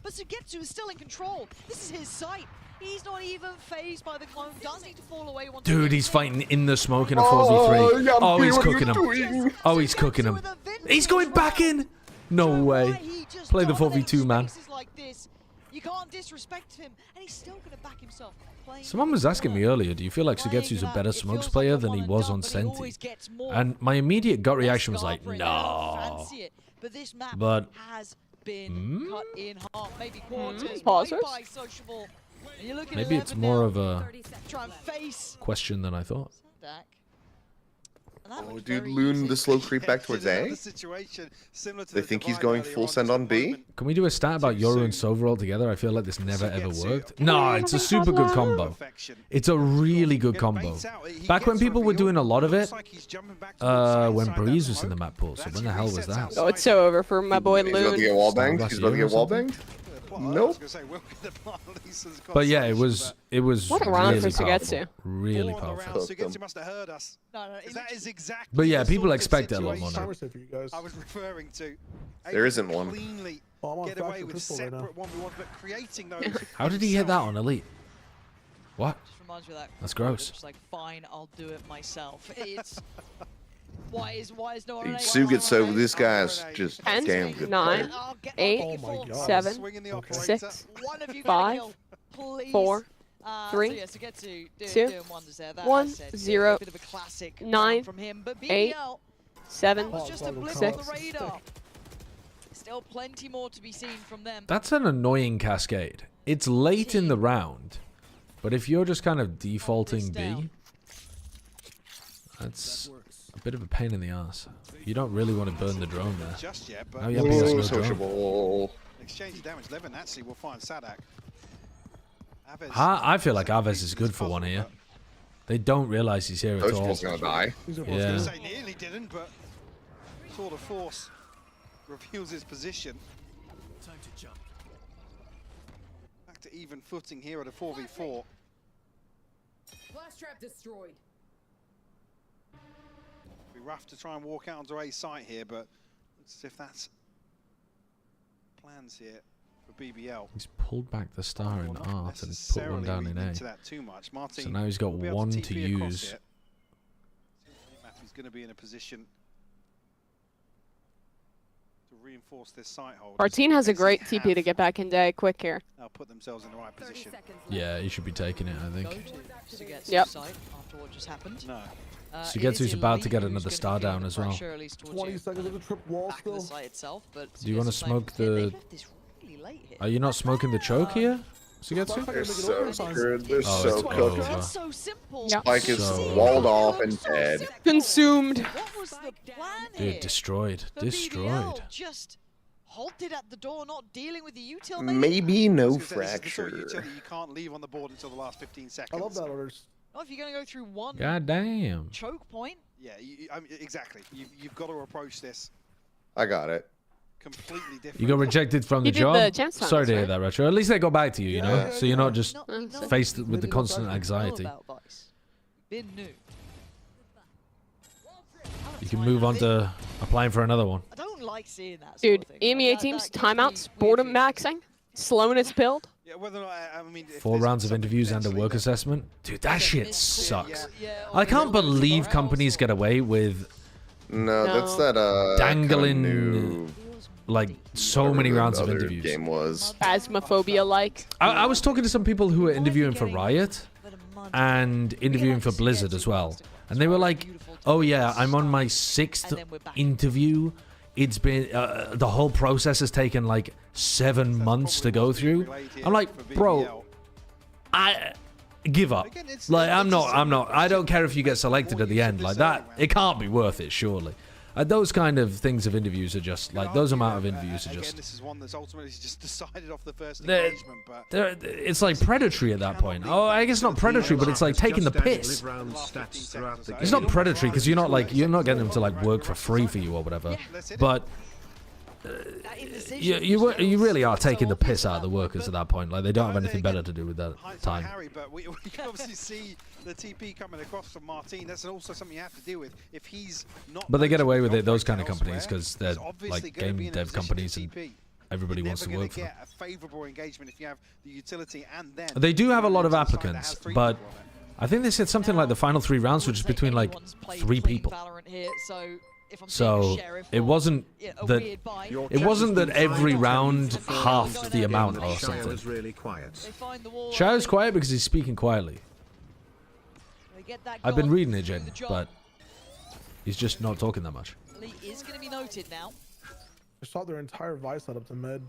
But Sugetsu is still in control. This is his site. He's not even phased by the clone. Does need to fall away once. Dude, he's fighting in the smoke in a 4v3. Oh, he's cooking him. Oh, he's cooking him. He's going back in. No way. Play the 4v2, man. You can't disrespect him, and he's still going to back himself. Someone was asking me earlier, do you feel like Sugetsu's a better smokes player than he was on Senti? And my immediate gut reaction was like, no. But maybe it's more of a question than I thought. Oh, dude, Loon the slow creep back towards A? They think he's going full send on B? Can we do a stat about Yoru and Sova all together? I feel like this never ever worked. No, it's a super good combo. It's a really good combo. Back when people were doing a lot of it, when Breeze was in the map pool. So when the hell was that? Oh, it's so over for my boy Loon. He's about to get wallbanged? He's about to get wallbanged? Nope. But yeah, it was what a round for Sugetsu. Really powerful. Sugetsu must have heard us. That is exactly. But yeah, people expect it a lot more now. I was referring to. There isn't one. Cleanly get away with separate 1v1s, but creating those. How did he hit that on Elite? What? Just reminds me of that. That's gross. It's like, fine, I'll do it myself. It's why is no one? Sugetsu, this guy's just 10, damn good. 9, 8, 7, 6, 5, 4, 3, 2, 1, 0, 9, 8, 7, 6. Still plenty more to be seen from them. That's an annoying cascade. It's late in the round, but if you're just kind of defaulting B, that's a bit of a pain in the ass. You don't really want to burn the drone there. Just yet, but now you have no drone. Exchange of damage. Levin actually will find Sadak. I feel like Aves is good for one here. They don't realize he's here at all. He's gonna die. Yeah. Say nearly didn't, but Sword of Force reveals his position. Time to jump. Back to even footing here at a 4v4. Blast trap destroyed. Be rough to try and walk out onto A site here, but let's see if that's plans here for BBL. He's pulled back the star in art and put one down in A. So now he's got one to use. He's going to be in a position to reinforce this site hold. Martin has a great TP to get back into A quick here. They'll put themselves in the right position. Yeah, he should be taking it, I think. Yep. After what just happened. No. Sugetsu's about to get another star down as well. 20 seconds of the trip wall still. Do you want to smoke the... Are you not smoking the choke here, Sugetsu? They're so screwed. They're so cooked. It's so simple. Spike is walled off and dead. Consumed. What was the plan Dude, here? destroyed. BBL just halted at the door, not dealing with the util. Maybe no This is the sort of fracture. utility you can't leave on the board until the last 15 seconds. I love that orders. Not if you're going to go through one God damn. choke point. Yeah, I mean, exactly. You've got to approach this I got it. completely different. You got rejected from the He did job? the chance finals, Sorry to hear right? that, Retro. At least they got back to you, you know? Yeah. So you're not just Not faced with the constant anxiety. Been new. You can move on to applying for another one. I don't like seeing that. Dude, EMEA teams, timeouts, boredom maxing, slowness build. Yeah, whether or not, I mean, if 4 there's rounds of something interviews and a mentally work that- assessment. Dude, that shit sucks. Yeah, I can't believe companies get away with No, that's that dangling new, like so many whatever rounds the of other interviews. Game was. Phasmophobia-like. I was talking to some people who were interviewing for Riot and interviewing for Blizzard as well. And they were like, oh yeah, I'm on my 6th interview it's been the whole process has taken like 7 months to go through. I'm like, bro, I give up. Like, I'm not. I don't care if you get selected at the end like that. It can't be worth it, surely. Those kind of things of interviews are just like those amount of interviews are just. This is one that's ultimately just decided off the first engagement, but it's like predatory at that point. Oh, I guess not predatory, but it's like taking the piss. It's not predatory because you're not getting them to like work for free for you or whatever. But you really are taking the piss out of the workers at that point. Like they don't have anything better to do with that time. Harry, but we can obviously see the TP coming across from Martin. That's also something you have to deal with if he's not. But they get away with it, those kind of companies, because they're like game dev companies and everybody wants to work for them. A favorable engagement if you have the utility and then they do have a lot of applicants, but I think they said something like the final 3 rounds, which is between like 3 people. So it wasn't that every round halved the amount or something. Shadow's quiet because he's speaking quietly. I've been reading it, Jen, but he's just not talking that much. Is going to be noted now. I saw their entire VI setup to mid.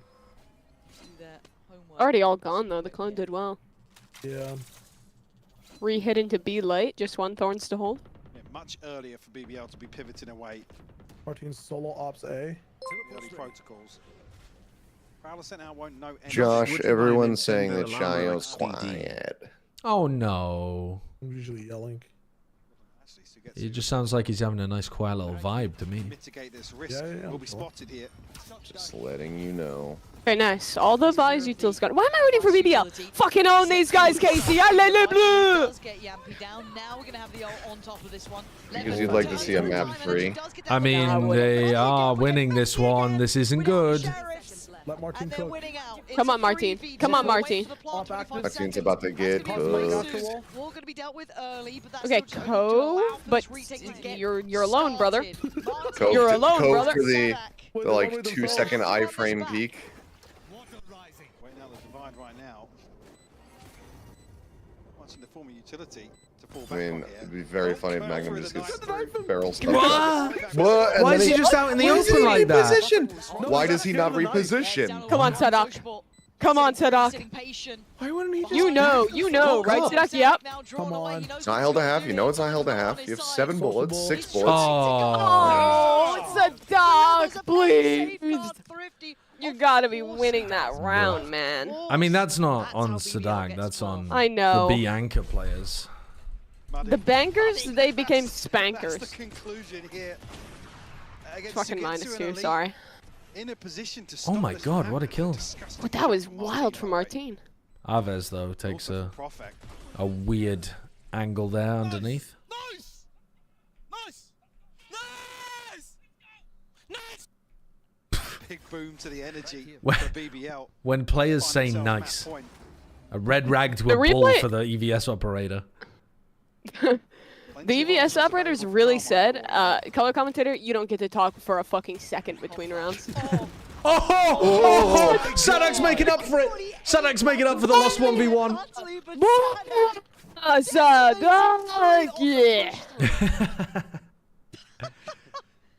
Already all gone though. The clone did well. Yeah. 3 hit into B late, just 1 thorns to hold. Yeah, much earlier for BBL to be pivoting away. Martin's solo ops A. Early protocols. Prowler sent out won't know anything. Josh, everyone's saying that Shio's quiet. Oh no. I'm usually yelling. It just sounds like he's having a nice quiet little vibe to me. Mitigate this risk. Will be spotted here. Just letting you know. Okay, nice. All the buys utils got. Why am I waiting for BBL? Fucking own these guys, Casey. Allez bleu! Because you'd like to see a map 3. I mean, they are winning this one. This isn't good. Let Martin cook. Come on, Martin. Come on, Martin. Martin's about to get cooked. Okay, Cove, but you're alone, brother. Cove You're alone, brother. for the like 2-second iframe peak. Waiting out the divide right now. Watching the former utility to fall back I mean, on here. it'd be very funny if Magnum just gets barrels. What? What? Why is he just out in the open like that? Why does he not reposition? Come on, Sadak. Come on, Sadak. Why wouldn't he just you know, right, Sadak? Yep. Come on. It's not held to half. You know it's not held to half. You have 7 bullets, 6 bullets. Oh, Sadak, please. You gotta be winning that round, man. I mean, that's not on Sadak. That's on I know. the B anchor players. The bankers, they became spankers. That's the conclusion here. Fucking -2, sorry. In a position to Oh my god, what a kill. But that was wild from Martin. Aves, though, takes a weird angle there underneath. Nice! Nice! Nice! Nice! Big boom to the energy When- for BBL. When players say nice. A red rag to a The bull replay- for the EVS operator. The EVS operators really said, color commentator, you don't get to talk for a fucking second between rounds. Oh! Sadak's making up for it! Sadak's making up for the lost 1v1. Sadak, yeah!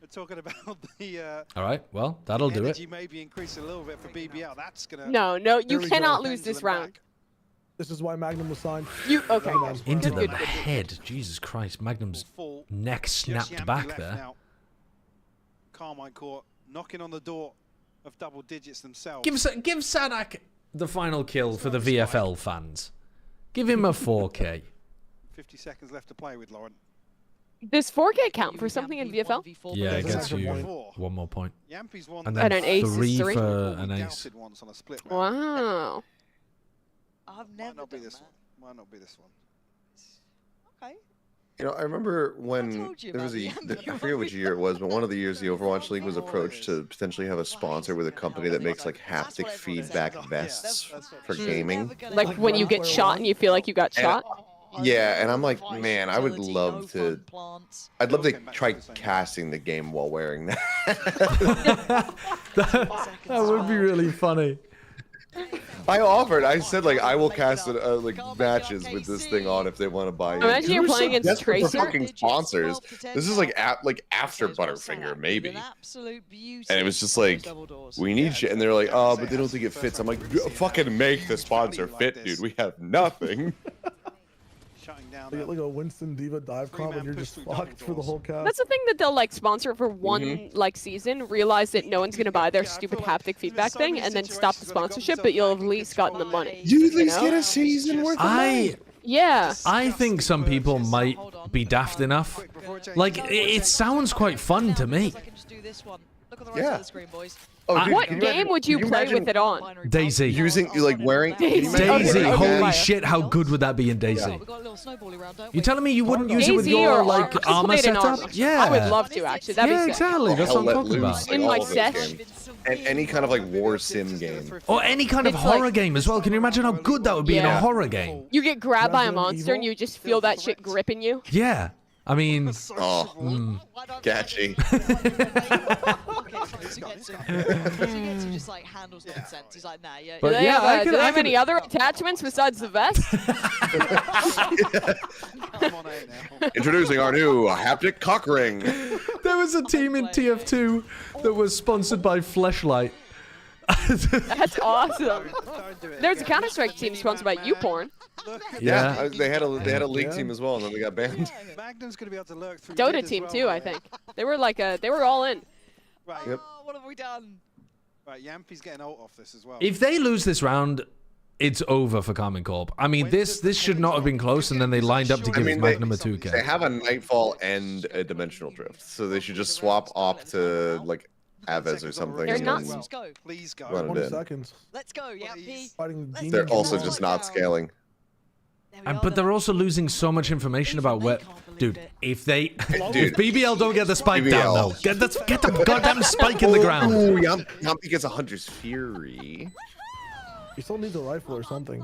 We're talking about the Alright, well, that'll do it. energy maybe increase a little bit for BBL. That's gonna No, you Here we cannot go. lose this round. This is why Magnum was signed. Okay. Into the Good. head. Jesus Christ, Magnum's neck snapped back there. now. Carmine Court knocking on the door of double digits themselves. Give Sadak the final kill for the VFL fans. Give him a 4K. 50 seconds left to play with, Lauren. Does 4K count for something in VFL? Yeah, it gets you 1 more point. Yampi's won And And then an ace is 3 3? for an ace. once on a split round. Wow. I've Might never not be done this that. one. Might not be this one. Okay. You know, I remember when told you there was about I forget which year it was, but one of the years the Overwatch League was approached to potentially have a sponsor with a company that makes like haptic feedback vests for gaming. Like when you get shot and you feel like you got shot? Yeah, and I'm like, man, I would love to. I'd love to try casting the game while wearing that. That would be really funny. I offered. I said like I will cast like matches with this thing on if they want to buy it. Imagine you're playing against For Tracer. fucking sponsors. This is like after Butterfinger maybe. And it was just like we need shit, and they're like, oh, but they don't think it fits. I'm like, fucking make the sponsor fit, dude. We have nothing. You get like a Winston Diva dive comp and you're just fucked for the whole cast. That's the thing that they'll like sponsor for one like season, realize that no one's gonna buy their stupid haptic feedback thing, and then stop the sponsorship, but you'll have at least gotten the money. You at least get a season worth of money. Yeah. I think some people might be daft enough. Like, it sounds quite fun to me. Yeah. What game would you play with it on? Daisy. Using, like, wearing... Daisy. Holy shit, how good would that be in Daisy? You're telling me you wouldn't use it with your, like, armor setup? Yeah. I would love to, actually. That'd be sick. Exactly. That's what I'm talking about. In my set. And any kind of, like, war sim game. Or any kind of horror game as well. Can you imagine how good that would be in a horror game? You get grabbed by a monster and you just feel that shit gripping you. Yeah. I mean... Oh. Catchy. Sugetsu just like handles the consent. He's like, nah, yeah. But yeah, do they have any other attachments besides the vest? Introducing our new haptic cock ring. There was a team in TF2 that was sponsored by Fleshlight. That's awesome. There's a Counter-Strike team sponsored by YouPorn. Yeah, they had a league team as well, and then they got banned. Magnum's gonna be able to lurk through Dota team too, I think. They were like they were all in. Right. Yep. What have we done? Right, Yampi's getting ult off this as well. If they lose this round, it's over for Carmine Corp. I mean, this should not have been close, and then they lined up to give Magnum a 2K. They have a Nightfall and a Dimensional Drift, so they should just swap op to like Aves or something. They're and not. then Let's go. Please go. run it 20 in. seconds. Let's go, Yampy. They're also just not scaling. But they're also losing so much information about where... Dude, if they... If BBL don't get the spike down, though. Get the goddamn spike in the ground. Ooh, Yampi gets a Hunter's Fury. You still need the rifle or something.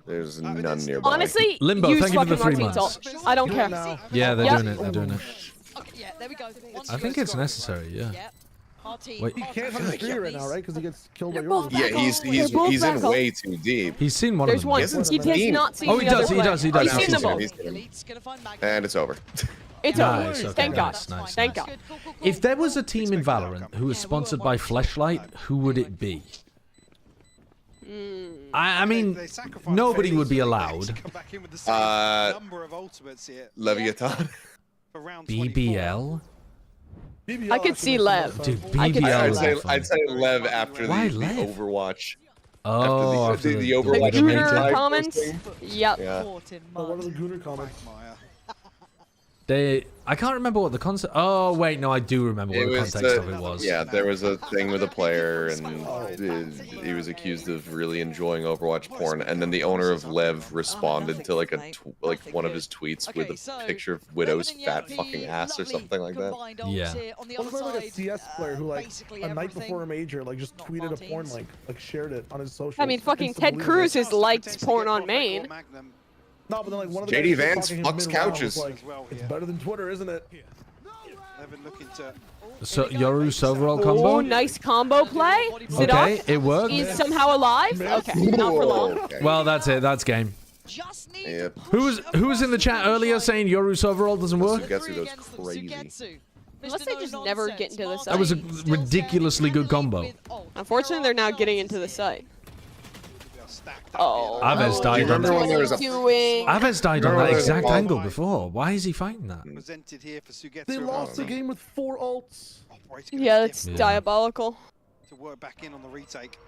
There's none nearby. Honestly, Limbo, use thank you for the fucking 3 Martine's months. ult. I don't care. Yeah, they're doing it. They're doing it. Okay, yeah, there we go. I think it's necessary, yeah. Wait. He can't have his spear right now, right? Because he gets killed by yours. Yeah, he's in way too deep. He's seen one There's of them. one. He hasn't He has seen- not seen Oh, he the other does, he player. does, he does. He's seen them all. And it's over. It's Nice, over. okay, Thank God. nice. Thank God. If there was a team in Valorant who was sponsored by Fleshlight, who would it be? I mean, nobody would be allowed. Leviathan. BBL? I could see Lev. Dude, I could BBL see would be I'd say Lev after Why the Lev? Overwatch. Oh, after the The Overwatch. Gooner Night comments? posting. Yep. Yeah. What are the Gooner comments? I can't remember what the concept... Oh, wait, no, I do remember what the context of it was. Yeah, there was a thing with a player, and he was accused of really enjoying Overwatch porn, and then the owner of Lev responded to like one of his tweets with a picture of Widow's fat fucking ass or something like that. Yeah. What about like a CS player who like a night before a major like just tweeted a porn link, like shared it on his social? I mean, fucking Ted Cruz has liked porn on main. No, but then like one of the JD guys Vance talking fucks mid-round was couches. Like, it's better than Twitter, isn't it? So, Yoru's overall combo? Oh, nice combo play. Sit Okay, off. it worked. He's somehow alive. Okay, not for long. Well, that's it. That's game. Yep. Who was in the chat earlier saying Yoru's overall doesn't work? Sugetsu goes crazy. Unless they just never get into the site. That was a ridiculously good combo. Unfortunately, they're now getting into the site. Oh. Aves died on Remember when there was a doing? Aves died on that Remember exact when- angle before. Why is he fighting that? Presented here for Sugetsu. They lost the game with 4 ults. Yeah, it's Yeah. diabolical. To work back in on the retake.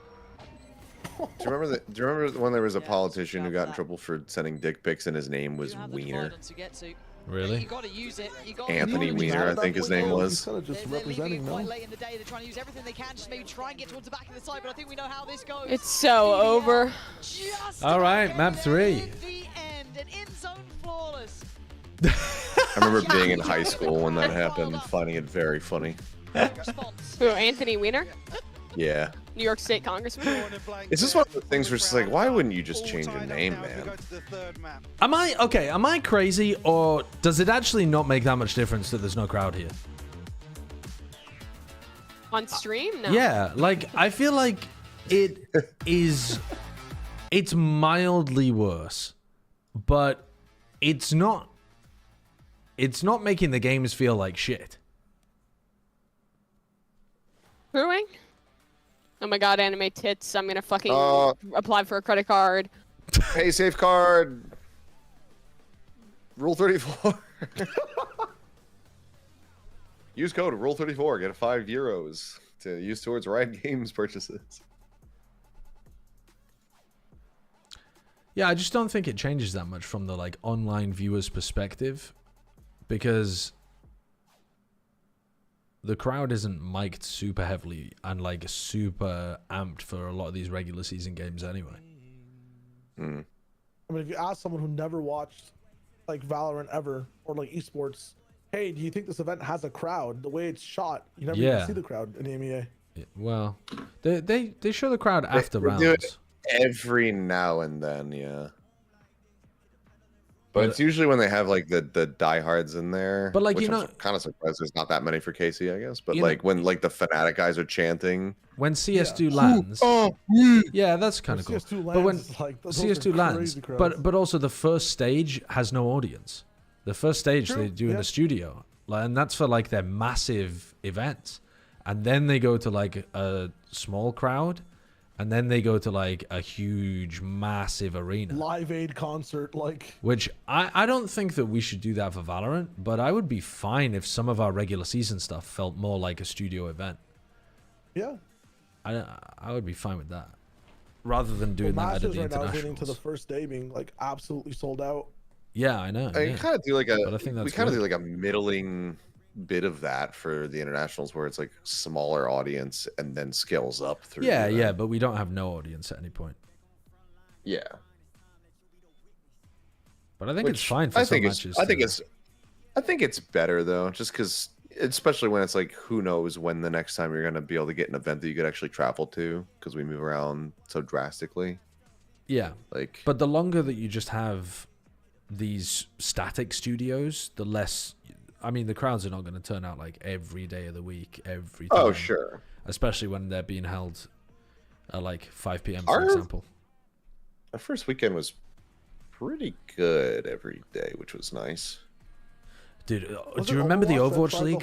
Do you remember when there was a politician who got in trouble for sending dick pics and his name was Wiener? Really? You gotta use it. You gotta Anthony use it. Wiener, I think his name was. He's kind of just They're leaving representing, it no? quite late in the day. They're trying to use everything they can, just maybe try and get towards the back of the side. But I think we know how this goes. It's so over. All right, map 3. The end, an in-zone flawless. I remember being in high school when that happened, finding it very funny. Who, Anthony Weiner? Yeah. New York State Congressman? It's just one of the things where it's just like, why wouldn't you just change your name, man? Am I crazy, or does it actually not make that much difference that there's no crowd here? On stream? No. Yeah, like, I feel like It's mildly worse, but it's not making the games feel like shit. Brewing? Oh my god, anime tits. I'm gonna fucking apply for a credit card. Pay safe card. Rule 34. Use code Rule 34. Get €5 to use towards Riot Games purchases. Yeah, I just don't think it changes that much from the like online viewer's perspective, because the crowd isn't mic'd super heavily and like super amped for a lot of these regular season games anyway. I mean, if you ask someone who never watched like Valorant ever or like esports, hey, do you think this event has a crowd? The way it's shot, you never even see the crowd in the EMEA. Yeah, well, they show the crowd after They rounds. do it every now and then, yeah. But it's usually when they have like the diehards in there. But like, which you know, I'm kind of surprised there's not that many for KC, I guess. But you like know, when like the Fnatic guys are chanting. When CS2 lands, yeah, that's kind of cool. But when CS2 lands, but also the first stage has no audience. The first stage they do in the studio, and that's for like their massive events. And then they go to like a small crowd, and then they go to like a huge, massive arena. Live Aid concert, like. Which I don't think that we should do that for Valorant, but I would be fine if some of our regular season stuff felt more like a studio event. Yeah. I would be fine with that, rather than doing that at the internationals. Now leading to the first day being like absolutely sold out. Yeah, I know. I kind of do like But I think we that's kind of good. do like a middling bit of that for the internationals, where it's like smaller audience and then scales up through. Yeah, the yeah, event. but we don't have no audience at any point. Yeah. But I think it's fine for some matches. I think it's better though, just because, especially when it's like, who knows when the next time you're gonna be able to get an event that you could actually travel to, because we move around so drastically. Yeah, like, but the longer that you just have these static studios, the less. I mean, the crowds are not going to turn out like every day of the week, every time. Oh, sure. Especially when they're being held at like 5 p.m. for example. Our first weekend was pretty good every day, which was nice. Dude, do you remember the Overwatch League?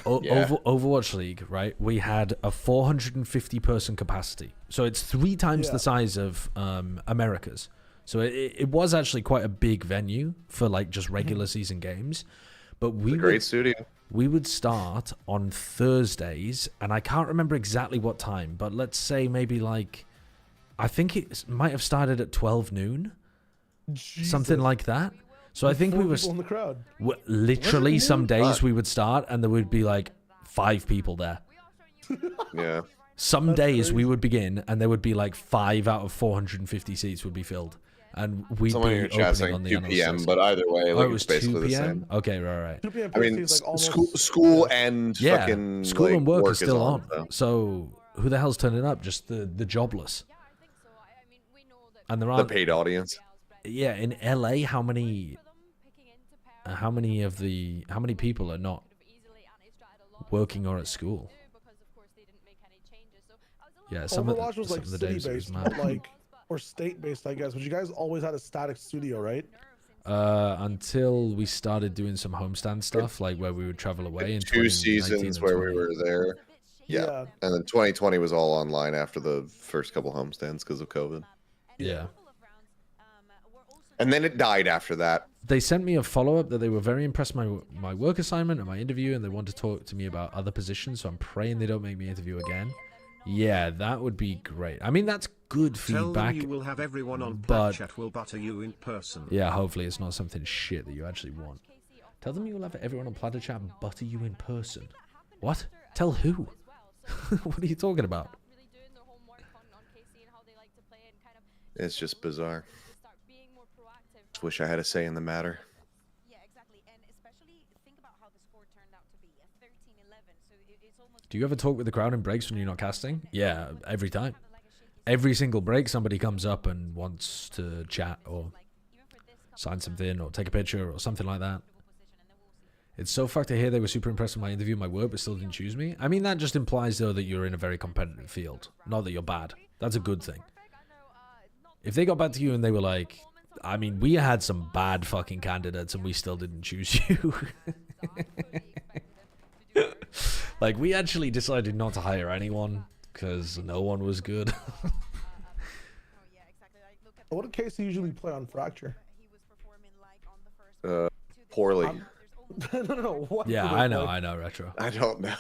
Overwatch League, right? We had a 450 person capacity. So it's 3 times the size of America's. So it was actually quite a big venue for like just regular season games. But great studio. We would start on Thursdays, and I can't remember exactly what time, but let's say maybe like, I think it might have started at 12 noon. Jesus. Something like that. So I think we were in the crowd. Literally some days we would start and there would be like 5 people there. Yeah. Some days we would begin and there would be like 5 out of 450 seats would be filled. And we'd Someone be in your chat opening on saying the 2 p.m., but either way, like, it was it's basically 2 the p.m.? same. Okay, right. 2 p.m. I mean, like school and fucking school like, and work are is still on. so. So who the hell's turning up? Just the jobless. And there are The paid audience. Yeah, in LA, how many people are not working or at school? Yeah, some of Overwatch was like the days it was city-based, mad. but like, or state-based, I guess. But you guys always had a static studio, right? Until we started doing some homestand stuff, like where we would travel away. In 2 seasons where we were there. Yeah. And then 2020 was all online after the first couple homestands because of COVID. Yeah. And then it died after that. They sent me a follow-up that they were very impressed with my work assignment and my interview, and they want to talk to me about other positions, so I'm praying they don't make me interview again. Yeah, that would be great. I mean, that's good feedback. Tell them you will have everyone on but chat will butter you in person. yeah, hopefully it's not something shit that you actually want. Tell them you will have everyone on Platter Chat butter you in person. What? Tell who? What are you talking about? It's just bizarre. Just wish I had a say in the matter. Do you ever talk with the crowd in breaks when you're not casting? Yeah, every time. Every single break, somebody comes up and wants to chat or sign something or take a picture or something like that. It's so fucked to hear they were super impressed with my interview and my work, but still didn't choose me. I mean, that just implies, though, that you're in a very competitive field. Not that you're bad. That's a good thing. If they got back to you and they were like, I mean, we had some bad fucking candidates and we still didn't choose you. Like, we actually decided not to hire anyone because no one was good. What did Casey usually play on Fracture? Poorly. No. What Yeah, I know, Retro. I don't know.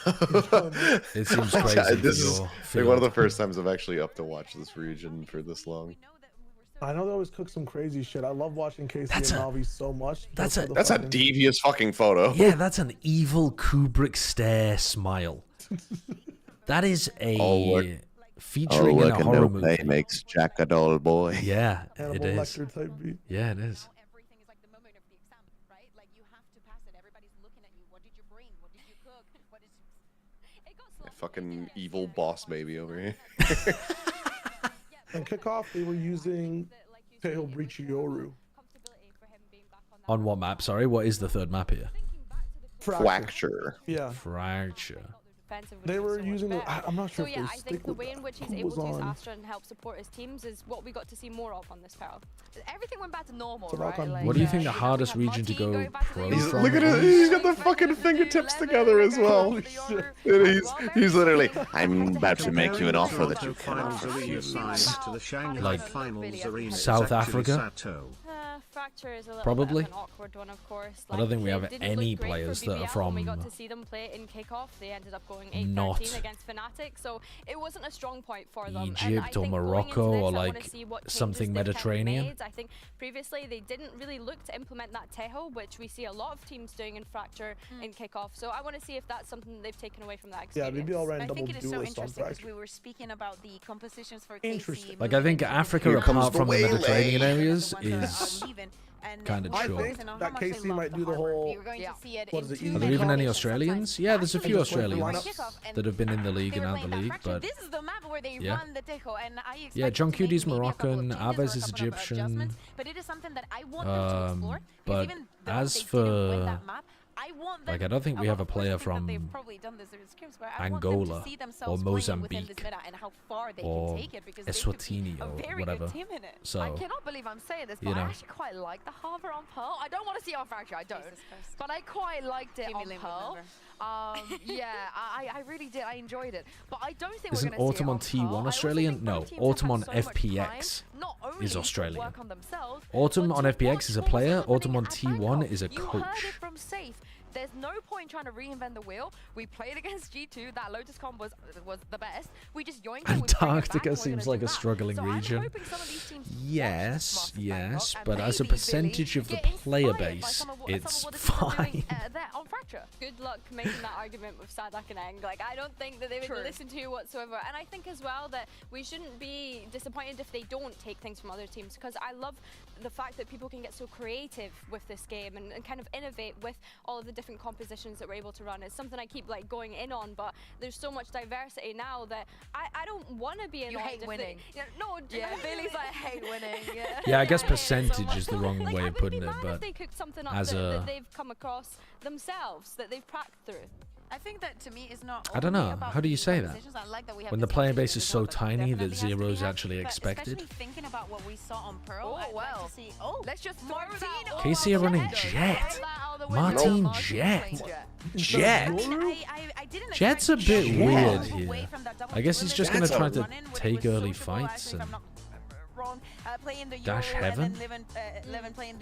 It seems crazy. This is like one of the first times I've actually up to watch this region for this long. I know they always cook some crazy shit. I love watching Casey and Navi so much. That's a devious fucking photo. Yeah, that's an evil Kubrick stare smile. That is a featuring in a horror movie. Makes Jack a dull boy. Yeah, Hannibal it is. Lecter type beat. Yeah, it is. Fucking evil boss baby over here. On kickoff, they were using Teho Breachioru. On what map? Sorry, what is the third map here? Fracture. Yeah. Fracture. They were using. I'm not sure. So yeah, I think the way in which he's able to use Astra and help support his teams is what we got to see more of on this Pearl. Everything went back to normal, right? Like, what do you think the hardest region to go pro from? Look at it. He's got the fucking fingertips together as well. He's literally. I'm about to make you an offer that you cannot refuse. Like South Africa. Fracture is a little Probably. bit of an awkward one, of course. I don't think we have it didn't any look great players for that are BBL from when we got to see them play in kickoff. They ended up going 8-13 not against Fnatic, so it wasn't a strong point for them. Egypt or Morocco or like something Mediterranean. I think previously they didn't really look to implement that Teho, which we see a lot of teams doing in Fracture in kickoff. So I want to see if that's something they've taken away from that experience. Yeah, BBL ran I double think it is so duelist on interesting because Fracture. we were speaking about the compositions for Interesting. Like, I think Africa, apart from the Mediterranean areas, is kind of I chill. think that KC might do the whole. What is it? Are there even any Australians? Yeah, there's a few Australians that have been in the league and out the league, but this is the map where they yeah. run the Tejo, and I expect Yeah, John them to make Cudy's maybe a couple of Moroccan, changes or a Aves is couple of Egyptian. adjustments, but it is something that I want them to explore. But even though as they didn't for win that map, I want them, like, I don't think we have a player from Angola or Mozambique or Eswatini or whatever. So I cannot believe I'm saying this, but I actually quite like the Harbor on Pearl. I don't want to see it on Fracture, I don't, but I quite liked it on Pearl. Yeah, I really did. I enjoyed it, but I don't think isn't we're going to see it Autumn on on T1 Pearl. Australian? No, Autumn on FPX is Australian. Autumn on FPX is a player. Autumn on T1 is a You heard coach. it from Safe. There's no point trying to reinvent the wheel. We played against G2. That Lotus comp was the best. We just yoinked it. Antarctica seems like a struggling region. Yes, yes, but as a percentage of the player base, it's fine. On Fracture. Good luck making that argument with Sadak and Eng. Like, I don't think that they would listen to you whatsoever. And I think as well that we shouldn't be disappointed if they don't take things from other teams, because I love the fact that people can get so creative with this game and kind of innovate with all of the different compositions that we're able to run. It's something I keep like going in on, but there's so much diversity now that I don't want to be in. You hate winning. No, yeah, Bailey's like, I hate winning. Yeah. Yeah, I guess percentage is the wrong way of putting it, but if they cooked something up as that they've come across themselves, that they've cracked through. I think that to me is not. I don't know. How do you say that? When the player base is so tiny that zero is actually expected. Thinking about what we saw on Pearl, let's just throw that. Casey are running Jet. Martin Jet. Jet. Jet's a bit weird here. I guess he's just gonna try to take early fights and dash heaven. Levin playing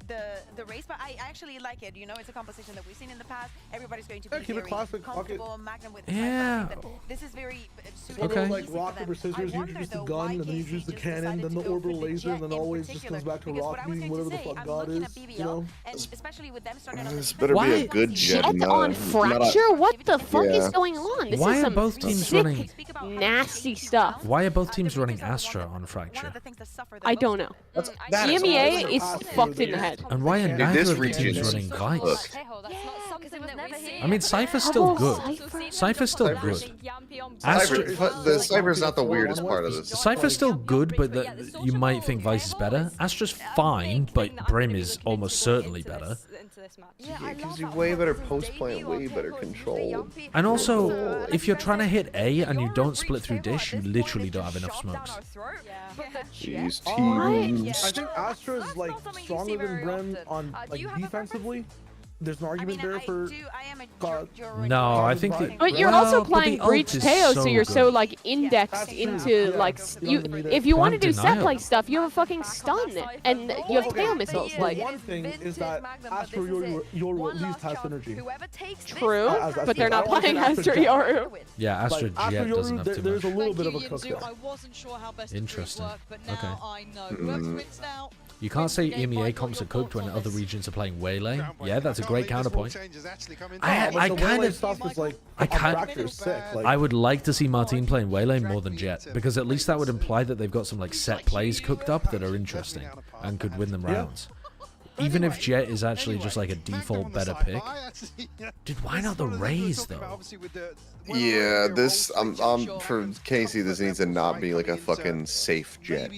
the race, but I actually like it. You know, it's a composition that we've seen in the past. Everybody's going to be very comfortable. Magnum with this is very suitable. Okay. Like rock, paper, scissors, you introduce the gun, and then you introduce the cannon, then the orbital laser, and then always just comes back to rock being whatever the fuck God is. You know? Especially with them starting this better be a good jet. On Fracture? What the fuck is going on? This Why is are some both teams sick, running nasty stuff. Why are both teams running Astra on Fracture? I don't know. EMEA is fucked in the head. And why are neither of the teams running VIT? I mean, Cypher's still good. Cypher's still good. The Cypher's not the weirdest part of this. Cypher's still good, but you might think Vice is better. Astra's fine, but Brim is almost certainly better. Yeah, gives you way better post play and way better control. And also, if you're trying to hit A and you don't split through dish, you literally don't have enough smokes. These I teams. think Astra is like stronger than Brim on like defensively. There's an argument there for. No, I think. But you're also playing Breach Teo, so you're so like indexed into like you. If you want to do set play stuff, you have a fucking stun and you have tail missiles. Like one thing is that Astra Yoru at least has synergy. True, but they're not playing Astra Yoru. Yeah, Astra Jet doesn't have too much. There's a little bit of a cook there. Interesting. Okay. You can't say EMEA comps are cooked when other regions are playing Waylay. Yeah, that's a great counterpoint. I would like to see Martin playing Waylay more than Jet, because at least that would imply that they've got some like set plays cooked up that are interesting and could win them rounds. Even if Jet is actually just like a default better pick. Dude, why not the Raze though? Yeah, this for Casey. This needs to not be like a fucking safe Jet.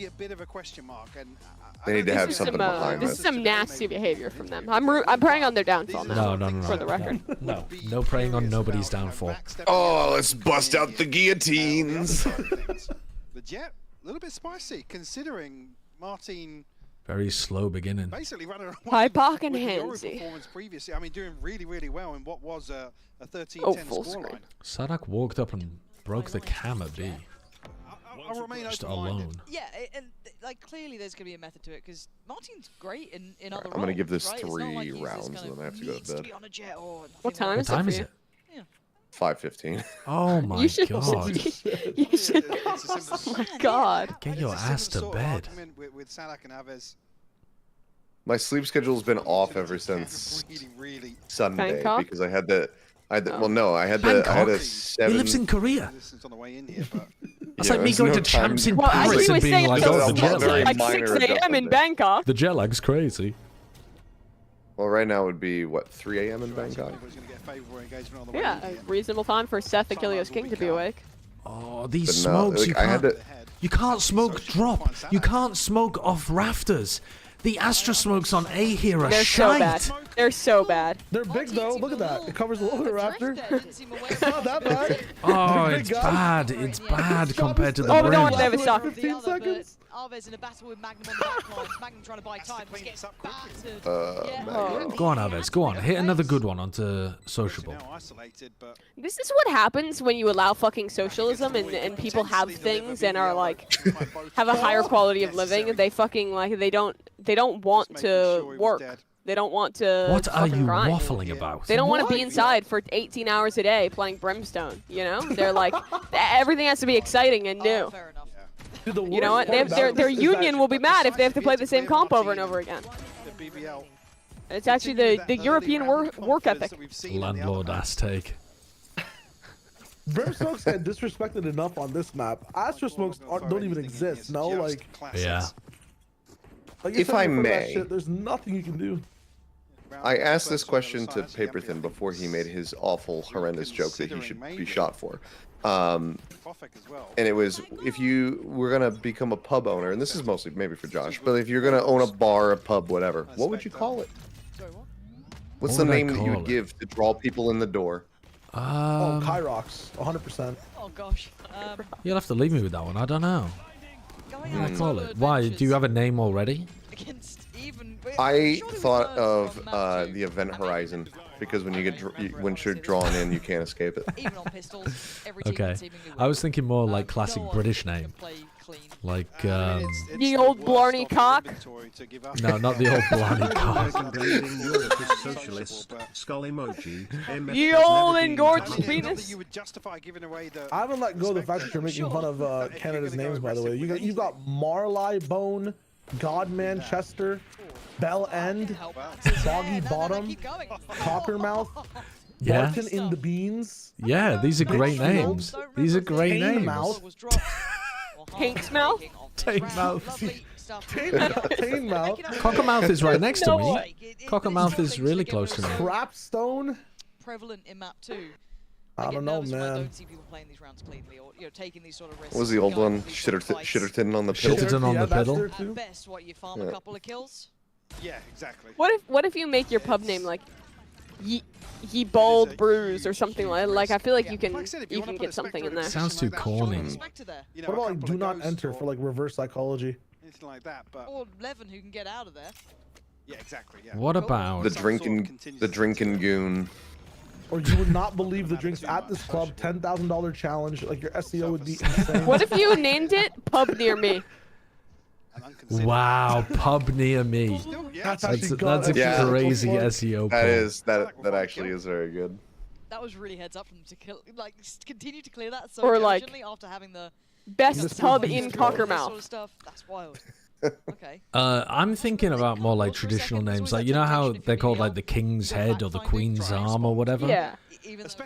They need to have something behind this. This is some nasty behavior from them. I'm preying on their downfall now. No. For the record. No preying on nobody's downfall. Oh, let's bust out the guillotines. The Jet, a little bit spicy considering Martin. Very slow beginning. Basically running around High Park and Handsy. Performance previously. I mean, doing really well in what was a 13-10 scoreline. Sadak walked up and broke the cam at B. Just alone. Yeah, and like clearly there's gonna be a method to it because Martin's great in other roles. I'm gonna give this right? 3 like rounds, and then I have to go to bed. What time is it? 5:15. Oh my god. You should. Oh my god. Get your ass to bed. With Sadak and Aves. My sleep schedule's been off ever since Sunday Bangkok? because I had the well, no, I had a 7. He lives in Korea. On the way in here, but That's like me going to champs in Well, Paris and being like, oh, the jet lag. Like 6 a.m. in Bangkok. The jet lag's crazy. Well, right now would be what, 3 a.m. in Bangkok? Yeah, a reasonable time for Seth Achilles King to be awake. Oh, these smokes! You can't smoke drop. You can't smoke off rafters. The Astra smokes on A here are They're shite. so bad. They're so bad. They're big though. Look at that. It covers a little bit of rafter. It's not that bad. Oh, it's bad. It's bad compared to the Oh, we don't Brim. want to have a stock. 15 seconds. Alves in a battle with Magnum on the backlines. Magnum trying to buy time. Just gets battered. Go on, Alves. Go on. Hit another good one onto sociable. This is what happens when you allow fucking socialism and people have things and are like have a higher quality of living. They fucking like they don't want to work. They don't want to. What are you grind. waffling about? They don't want to be inside for 18 hours a day playing Brimstone. You know, they're like everything has to be exciting and new. You know what? Their union will be mad if they have to play the same comp over and over again. It's actually the European work ethic. Landlord ass take. Brim smokes get disrespected enough on this map. Astra smokes don't even exist. No, like. Yeah. Like If I may, shit, there's nothing you can do. I asked this question to Paperthin before he made his awful, horrendous joke that he should be shot for. And it was, if you were going to become a pub owner, and this is mostly maybe for Josh, but if you're going to own a bar, a pub, whatever, what would you call it? What's the name that you would give to draw people in the door? Oh, Kyrox, 100%. Oh gosh. You'll have to leave me with that one. I don't know. What do I call it? Why? Do you have a name already? I thought of the Event Horizon because when you get once you're drawn in, you can't escape it. Okay, I was thinking more like classic British name, like the old Blarney cock. No, not the old Blarney cock. The old engorged penis. I haven't let go of the fact that you're making fun of Canada's names, by the way. You got Marley Bone, Godman Chester, Bell End, Soggy Bottom, Cockermouth, Martin in the Beans. Yeah, these are great names. These are great names. Hank's mouth. Tank mouth. Tane Mouth. Cockermouth is right next to me. Cockermouth is really close to me. Crapstone. Prevalent in map 2. I don't know, nervous when I man. don't see people playing these rounds cleanly or taking these sort of risks. What was the old going one? for these sort of fights. Shitterton on the pill. Shitterton on the pedal. At best, what you farm a couple of kills. Yeah, exactly. What if you make your pub name like Ye Bold Brews or something like I feel like you can get something in there. Sounds too corny. You know, What about a like couple do of not ghosts enter or for like reverse psychology? anything like that, but Or Levin who can get out of there. yeah, exactly. Yeah. What about The drinking goon. Or you would not believe the drinks at this club, $10,000 challenge. Like your SEO would be insane. What if you named it Pub Near Me? Wow, pub near me. That's a crazy SEO. That actually is very good. That was really heads up from them to kill, like continue to clear that so Or, like, diligently after having the Best pub in sort Cockermouth. of stuff. That's wild. Okay. I'm thinking about more like traditional names, like you know how they're called like the King's Head or the Queen's Arm or whatever. Yeah.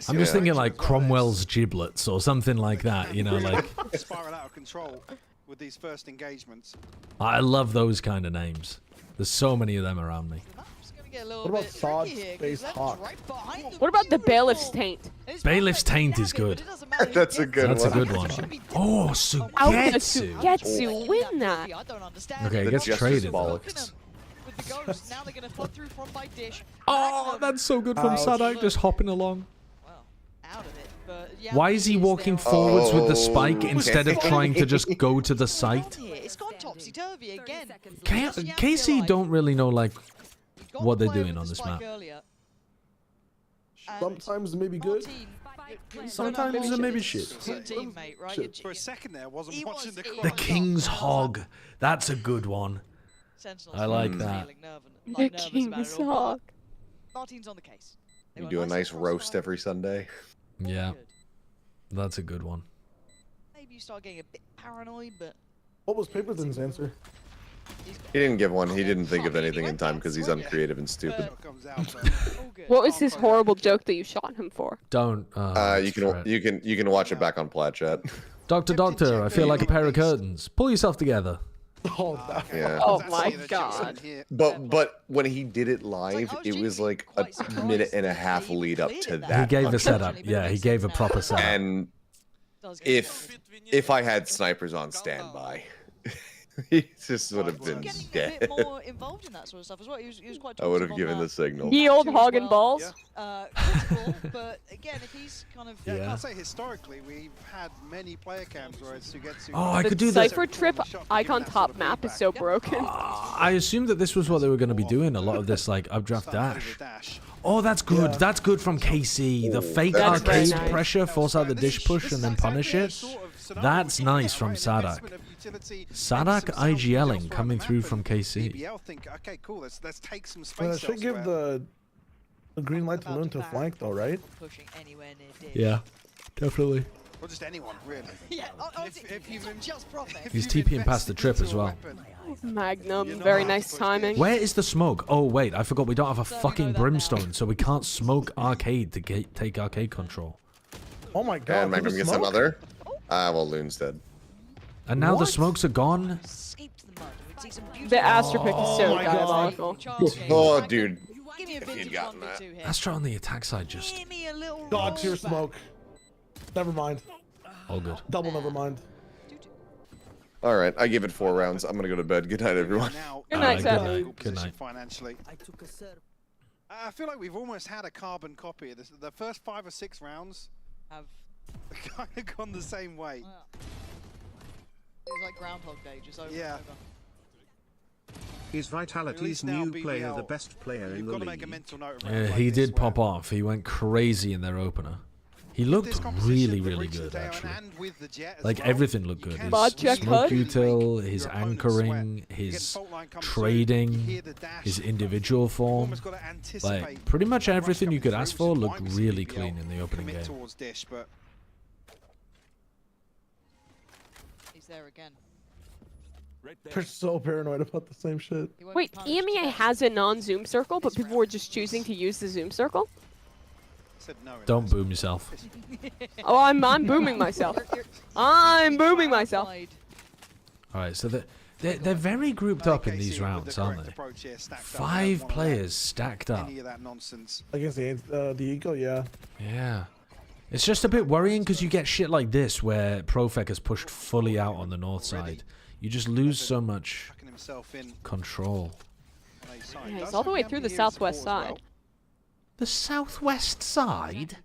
I'm just thinking like Cromwell's Giblets or something like that. You know, like spiral out of control with these first engagements. I love those kind of names. There's so many of them around me. What about Sod Space Hawk? What about the Bailiff's Taint? Bailiff's Taint is good. That's a good one. That's a good one. Oh, How did Sugetsu. Sugetsu win that? Okay, it gets traded. Oh, that's so good from Sadak just hopping along. Why is he walking forwards with the spike instead of trying to just go to the site? It's gone topsy-turvy again. KC don't really know like what they're doing on this map. Sometimes maybe good. Sometimes it may be shit. Teammate, right? For a second there, I wasn't watching the The King's Hog. That's a good one. I like that. The King's Hog. Martin's on the case. You do a nice roast every Sunday. Yeah. That's a good one. Maybe you start getting a bit paranoid, but What was Paperton's answer? He didn't give one. He didn't think of anything in time because he's uncreative and stupid. What was his horrible joke that you shot him for? Don't. You can watch it back on Plat Chat. Doctor, I feel like a pair of curtains. Pull yourself together. Yeah. Oh my god. But when he did it live, it was like a minute and a half lead up to that. He gave a setup. Yeah, he gave a proper setup. And if I had snipers on standby, he just would have been dead. a bit more involved in that sort of stuff as well. He was quite I would have talkative given on the that. signal. Ye old hog and balls. Critical, but again, if he's kind of I can't say historically we've had many player cams where it's Sugetsu. Oh, I could do The that. Cypher Trip icon top map is so broken. I assumed that this was what they were going to be doing. A lot of this like updraft dash. Oh, that's good. Yeah. That's good from KC. The fake that's arcade nice. pressure, force out the dish push, and then punish it. That's nice from Sadak. Sadak IGLing coming through from KC. BBL think, okay, cool. Let's take some Well, space. it should give the green light to Loon to flank though, right? pushing anywhere near dish. Yeah, definitely. Or just anyone, really. Yeah, if you've been just Prophet. He's TPing past the trip as well. Magnum, very nice timing. Where is the smoke? Oh wait, I forgot we don't have a fucking brimstone, so we can't smoke arcade to take arcade control. Oh my god. And Magnum gets another. Well, Loon's dead. And now the smokes are gone. The Astra pick is so Oh my God. diabolical. Oh, dude. Give me a If he'd vintage gotten 1v2 that. here. Astra on the attack side just Give me a little God tier roll back. smoke. Never mind. all good. Double never mind. All right, I give it 4 rounds. I'm gonna go to bed. Good night, everyone. Good night, good sir. night. Good night. Financially. I feel like we've almost had a carbon copy of this. The first 5 or 6 rounds Have kind of gone the same way. it was like Groundhog Day, just over Yeah. and over. Is Vitality's now new player BBL, the best player in You've the got to make a league? mental note of Yeah, rounds he like this did where pop off. He went crazy in their opener. He looked this composition, really, the really reach of good the day actually. and with the jet as Like well, everything looked you good. can Mod His check smoke HUD. util, make his your opponent anchoring, sweat. You get his fault line come through, trading, you hear the dash. his individual You've form. almost got to anticipate Like pretty much that rush everything you coming could ask through, for which is looked why we see really BBL clean in the opening commit game. towards Dish, but He's there again. They're so paranoid about the same shit. He won't Wait, be punished EMEA today. has a non-zoom circle, but people were just choosing to use the zoom circle? said no. Don't boom yourself. Oh, I'm booming myself. I'm booming myself. All right, so they're very grouped up in these rounds, aren't they? 5 players stacked up. Any of that nonsense. Against the Eagle, yeah. Yeah. It's just a bit worrying because you get shit like this where Profec is pushed fully out on the north side. You just lose so much control. Yeah, he's all the way through the southwest side. The southwest side?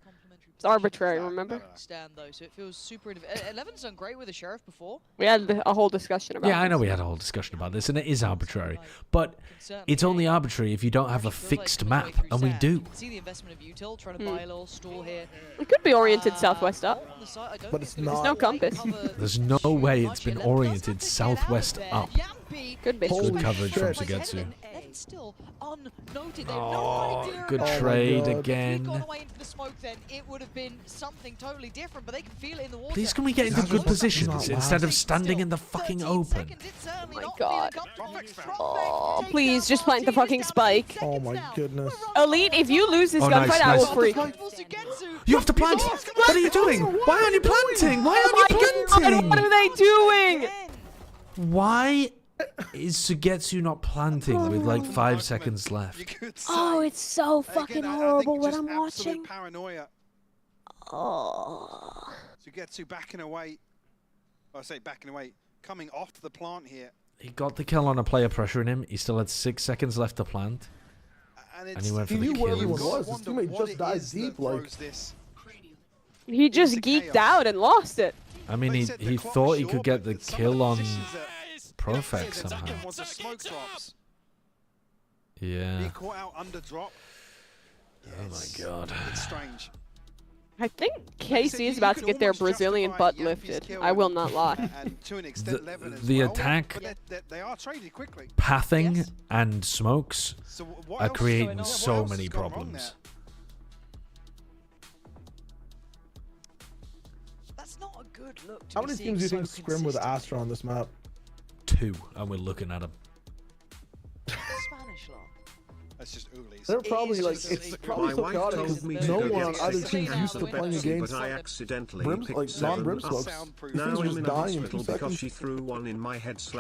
It's arbitrary, remember? Stand though, so it feels super. 11's done great with the sheriff before. We had a whole discussion about. Yeah, I know we had a whole discussion about this, and it is arbitrary. But it's only arbitrary if you don't have a fixed map, and we do. See the investment of util, trying to buy a little stall here. It could be oriented southwest up, but it's not. There's no compass. There's no way it's been oriented southwest up. Could be. Good coverage from Sugetsu. Still unnoted. Oh, good trade again. It would have been something totally different, but they can feel it in the water. Please can we get into good positions instead of standing in the fucking open? Oh my god. Oh, please just plant the fucking spike. Oh my goodness. Elite, if you lose this gunfight, I will freak. You have to plant. What are you doing? Why aren't you planting? Why aren't you planting? What are they doing? Why is Sugetsu not planting with like 5 seconds left? Oh, it's so fucking horrible when I'm watching. Paranoia. Oh. Sugetsu backing away. I say backing away, coming off the plant here. He got the kill on a player pressuring him. He still had 6 seconds left to plant. And he went for the knew where everyone kills. was. His teammate just died deep, like. He just geeked out and lost it. I mean, he thought he could get the kill on Profec somehow. Yeah. He caught out under drop. Oh my god. It's strange. I think KC is about to get their Brazilian butt lifted. I will not lie. The attack, pathing, and smokes are creating so many problems. That's not a good look. How many teams do you think scrim with Astra on this map? 2, and we're looking at them. Spanish lot. That's just Ulis. They're probably like, it's probably so chaotic because no one on either team used to playing against but I accidentally brims, picked like non-brim smokes. Now I'm in a dying in 2 hospital because seconds. she threw one in my head /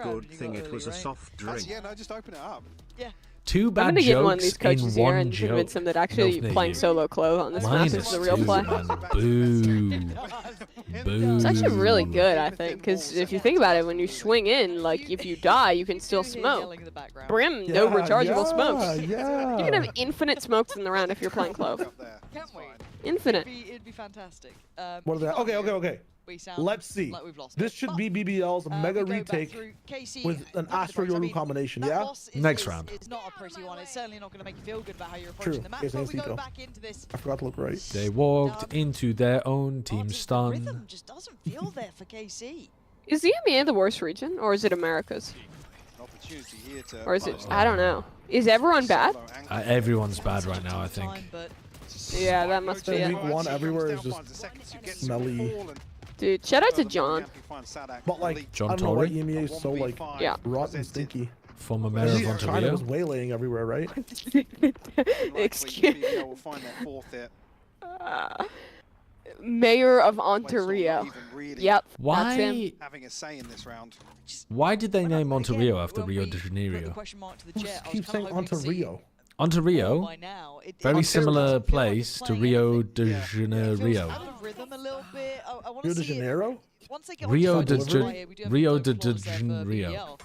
good thing it was a soft drink. Yeah, no, just open it up. Yeah. 2 I'm bad gonna get one of these jokes coaches in here 1 and joke. convince him that actually playing solo Clove on this map is the real -2, play. man. Boo. Boo. It's actually really good, I think, because if you think about it, when you swing in, like, if you die, you can still smoke. Brim, no rechargeable smokes. Yeah. You can have infinite smokes in the round if you're playing Clove. Infinite. It'd be fantastic. What are they? Okay. We sound Let's see. like we've lost This it. should be BBL's mega we go back retake through KC with an Astra Yoru combination, yeah? Next round. It's not a pretty one. It's certainly not going to make you feel good about how you're True. approaching the match. Yes, But we go Nico. back into this. I forgot to look right. They walked into their own team stun. Rhythm just doesn't feel there for KC. Is the EMEA the worst region, or is it America's? Or is it? I don't know. Is everyone bad? Everyone's bad right now, I think. Yeah, that must be it. Week 1 everywhere is just smelly. Dude, shout out to John. But like, John I don't know why Tory? EMEA is so like rotten and stinky. Former At mayor of least China was Ontario. waylaying everywhere, right? Excuse. Mayor of Ontario. Yep. Why? That's him. Having a say in this round. Why did they name Ontario after Rio de Janeiro? Keep saying Ontario. Ontario, very similar place to Rio de Janeiro. Rio de Janeiro? Rio de Janeiro.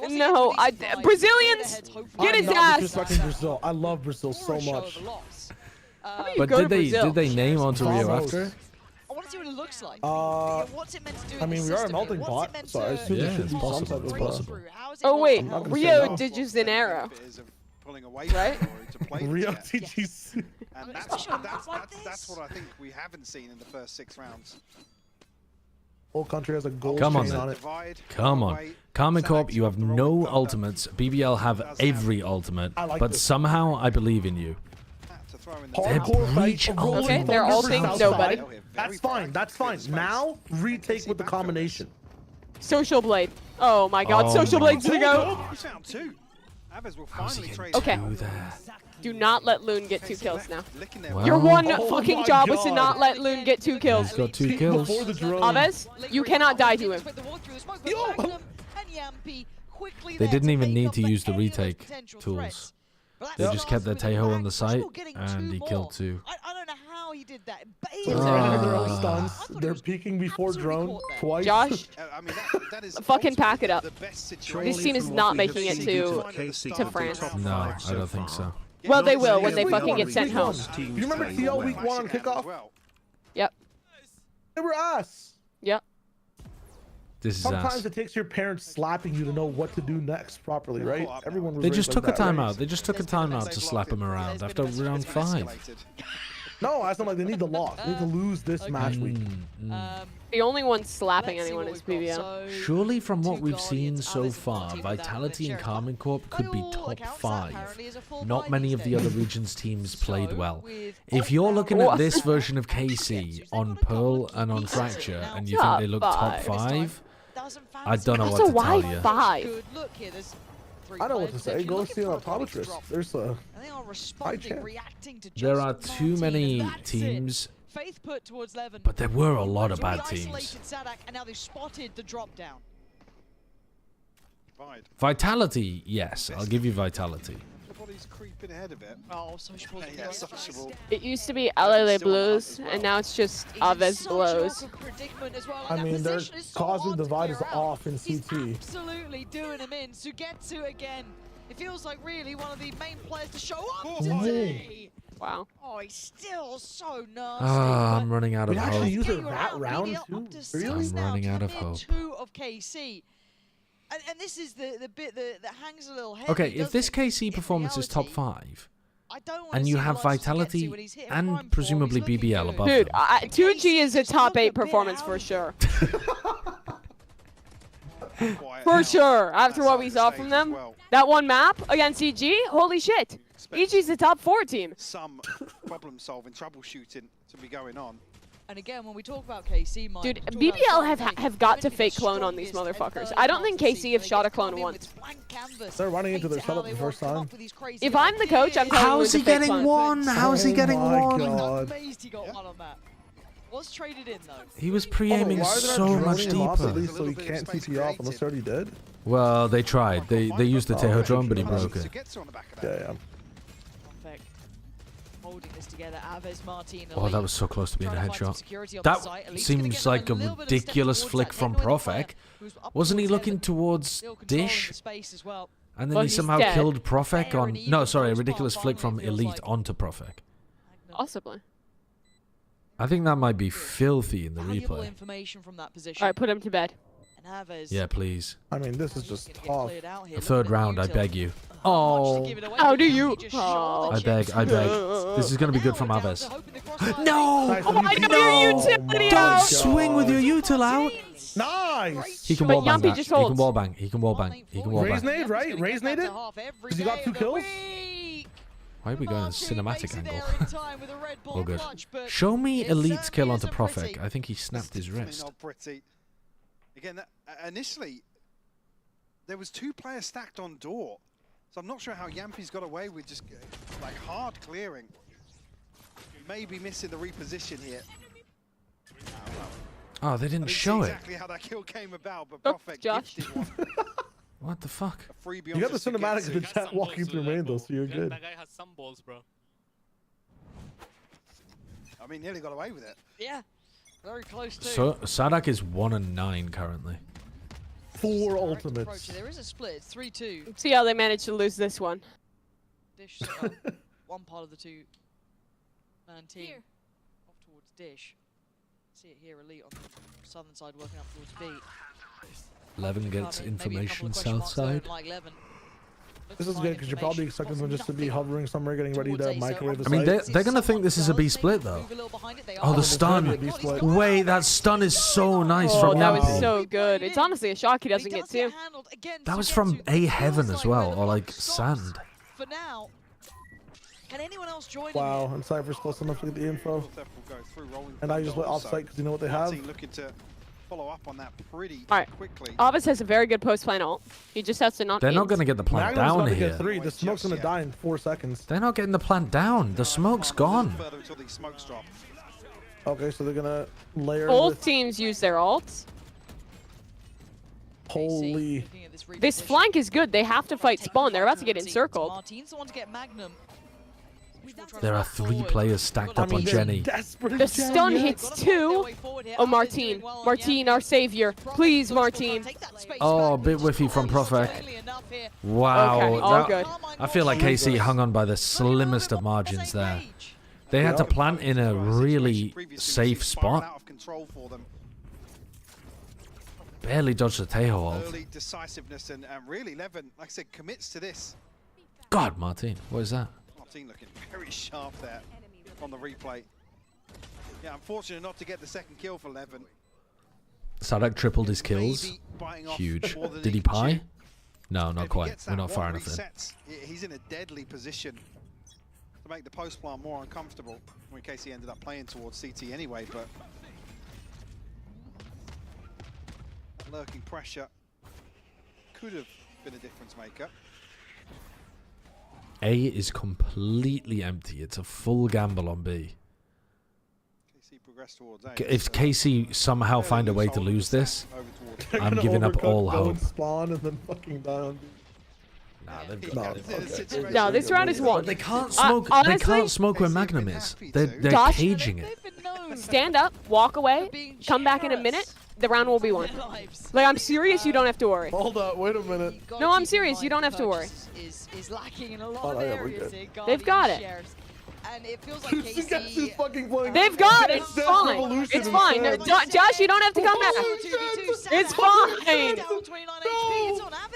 No, Brazilians, get his I'm not ass. disrespecting Brazil. I love Brazil so much. But did they name Ontario after it? I want to see what it looks like. What's it meant to do I mean, we are a melting pot, so I assume there should be some type of possible. Oh wait, I'm not gonna say Rio no. de Janeiro. Right? Rio TGC. And that's what I think we haven't seen in the first 6 rounds. Whole country has a gold Come on, chain then. on it. Come on. Karma Corp, you have no ultimates. BBL have every ultimate. But somehow I believe in you. Their breach ultimate. Okay, they're ulting nobody. That's fine. That's fine. Now retake with the combination. Social Blade. Oh my god, Oh Social my Blade's gonna go. Okay. Do not let Loon get 2 kills now. Your one fucking job was to not let Loon get 2 kills. He's got 2 kills. Aves, you cannot die to him. They didn't even need to use the retake tools. They just kept their Tejo on the site, and he killed 2. I don't know how how he did that. They're running their own stunts. They're peeking before drone twice. Josh, I mean, that is fucking pack it up. best This team is not making it to France. No, I don't think so. Well, they will when they fucking get sent home. You remember TL week 1 on kickoff? Yep. They were ass. Yep. This is Sometimes ass. it takes your parents slapping you to know what to do next properly, right? Everyone was They just raised took a like that, right? timeout. They just took a timeout to slap him around after round 5. No, that's not like they need the loss. They need to lose this match week. The only one slapping anyone is BBL. Surely from what we've seen so far, Vitality and Karmine Corp could be top 5. Not many of the other regions teams played well. If you're looking at this version of KC on Pearl and on Fracture and you think they look top 5, I don't know what to tell you. 5? I know what to say. Go see an optometrist. There's a high chance. There are too many teams, but there were a lot of bad teams. And now they've spotted the drop down. Vitality, yes, I'll give you Vitality. Everybody's creeping ahead a bit. Oh, Sociable. Yeah, Sociable. It used to be LLA Blues, and now it's just Aves Blows. I mean, their cosmic divide is off in CT. Absolutely doing him in. Sugetsu again. It feels like really one of the main players to show up today. Wow. Oh, he's still so nasty. Ah, I'm running out of We actually hope. use it that round too? Really? I'm running out of hope. 2 of KC. And this is the bit that hangs a little heavy. Okay, if this KC performance is top 5, and you have Vitality and presumably BBL above Dude, them. 2G is a top 8 performance for sure. For sure. After what we saw from them, that one map against EG, holy shit. EG's a top 4 team. Some problem solving, troubleshooting to be going on. And again, when we talk about KC, Dude, BBL have got to fake clone on these motherfuckers. I don't think KC have shot a clone once. They're running into their setup the first time. If I'm the coach, I'm telling How's he getting one? How's he getting one? God. Amazed he got one on that. Was traded in though. He was pre-aiming so much deeper. So he can't TP off unless they're already dead. Well, they tried. They used the Tejo drone, but he broke it. Yeah. Holding this together, Aves, Martin, Oh, that was so close to being a headshot. That seems like a ridiculous flick from Profek. Wasn't he looking towards Dish? And then he somehow killed Profek on... No, sorry, a ridiculous flick from Elite onto Profek. Possibly. I think that might be filthy in the replay. Information from that position. Alright, put him to bed. Yeah, please. I mean, this is just tough. The 3rd round, I beg you. Oh. How do you? Oh. I beg. This is going to be good from Aves. No! Oh, I know your utility Don't out! swing with your util out! Nice! He can But wallbang Yampi that. just He can holds. wallbang. He can wallbang. He can Raise wallbang. nade, right? Raise nade it? Because you got 2 kills? Why are we going to cinematic angle? All good. Show me Elite's kill onto Profek. I think he snapped his wrist. Not pretty. Again, initially, there was 2 players stacked on door. So I'm not sure how Yampi's got away with just like hard clearing. Maybe missing the reposition here. Oh, they didn't show it. Exactly how that kill came about, but Profek Josh. gifted one. What the fuck? You got the cinematic of the chat walking through main though, so you're good. That guy has some balls, bro. I mean, nearly got away with it. Yeah, very close to. So Sadak is 1-9 currently. 4 ultimates. There is a split. It's 3-2. See how they managed to lose this one. Dish, one part of the 2-man team off towards Dish. See it here, Elite on the southern side working up towards B. Levin gets information south side. This is good because you're probably expecting them just to be hovering somewhere, getting ready to microwave the I mean, site. they're gonna think this is a B split though. Oh, the stun! Wait, that stun is so nice Oh, from that was Yampi. so good. It's honestly a shock he doesn't get 2. That was from A Heaven as well, or like sand. For now, can anyone else join? Wow, and Cypher's close enough to get the info. And I just went off site because you know what they have. Looking to follow up on that pretty quickly. Aves has a very good post plant ult. He just has to not. They're not gonna get the plant down here. Get 3. The smoke's gonna die in 4 seconds. They're not getting the plant down. The smoke's gone. Okay, so they're gonna layer. Both teams use their ults. Holy. This flank is good. They have to fight spawn. They're about to get encircled. Martin's the one to get Magnum. There are 3 players stacked up on Jenny. The stun hits 2. Oh, Martin. Martin, our savior. Please, Martin. Oh, a bit whiffy from Profek. Wow. Okay, all good. I feel like KC hung on by the slimmest of margins there. They had to plant in a really safe spot. Barely dodged the Tejo ult. Early decisiveness and really Levin, like I said, commits to this. God, Martin, what is that? Martin looking very sharp there on the replay. Yeah, unfortunate not to get the second kill for Levin. Sadak tripled his kills. Huge. Did he pie? No, not quite. We're not far enough in. He's in a deadly position to make the post plant more uncomfortable. In case he ended up playing towards CT anyway, but lurking pressure could have been a difference maker. A is completely empty. It's a full gamble on B. KC progressed towards A. If KC somehow find a way to lose this, I'm giving up all hope. Spawn and then fucking down. Nah, they've got it. No, this round is won. They can't smoke. They can't smoke where Magnum is. They're caging it. Stand up, walk away, come back in a minute. The round will be won. Like, I'm serious. You don't have to worry. Hold up, wait a minute. No, I'm serious. You don't have to worry. Is lacking in a lot of areas. They've got it. And it feels like KC... They've got it. It's fine. It's fine. No, Josh, you don't have to come back. It's fine.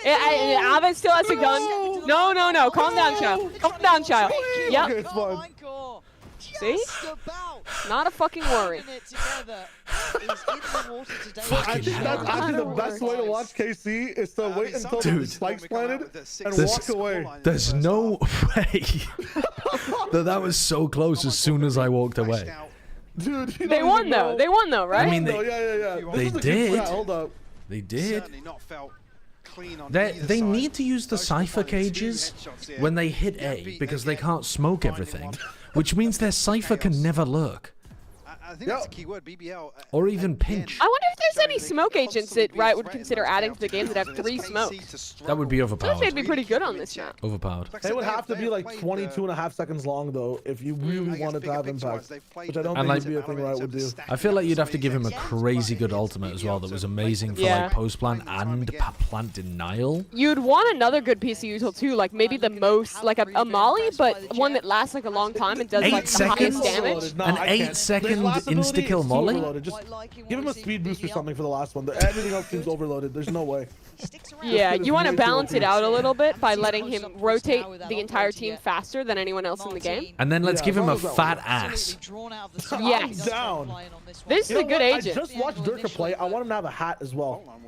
Avid still has a gun. No, no, no. Calm down, child. Calm down, child. Yep. Okay, it's fine. See? Not a fucking worry. I think that's actually the best way to watch KC is to wait until the spike's planted and walk away. There's no way that was so close as soon as I walked away. Dude, they won though. They won though, right? I mean, they did. Hold up. They did. They need to use the Cypher cages when they hit A because they can't smoke everything, which means their Cypher can never lurk. I think that's a key word, BBL. Or even pinch. I wonder if there's any smoke agents that Riot would consider adding to the game that have 3 smokes. That would be I overpowered. think they'd be pretty good on this map. Overpowered. They would have to be like 22.5 seconds long though if you really wanted to have impact, which I don't think would be a thing Riot would do. I feel like you'd have to give him a crazy good ultimate as well that was amazing for like post plant and plant denial. You'd want another good piece of util too, like maybe the most, like a molly, but one that lasts like a long time and does like the highest damage. An 8-second insta-kill molly? Just give him a speed boost or something for the last one. Everything else seems overloaded. There's no way. Yeah, you want to balance it out a little bit by letting him rotate the entire team faster than anyone else in the game. And then let's give him a fat ass. Yes. Down. This is a good agent. I just watched Durka play. I want him to have a hat as well.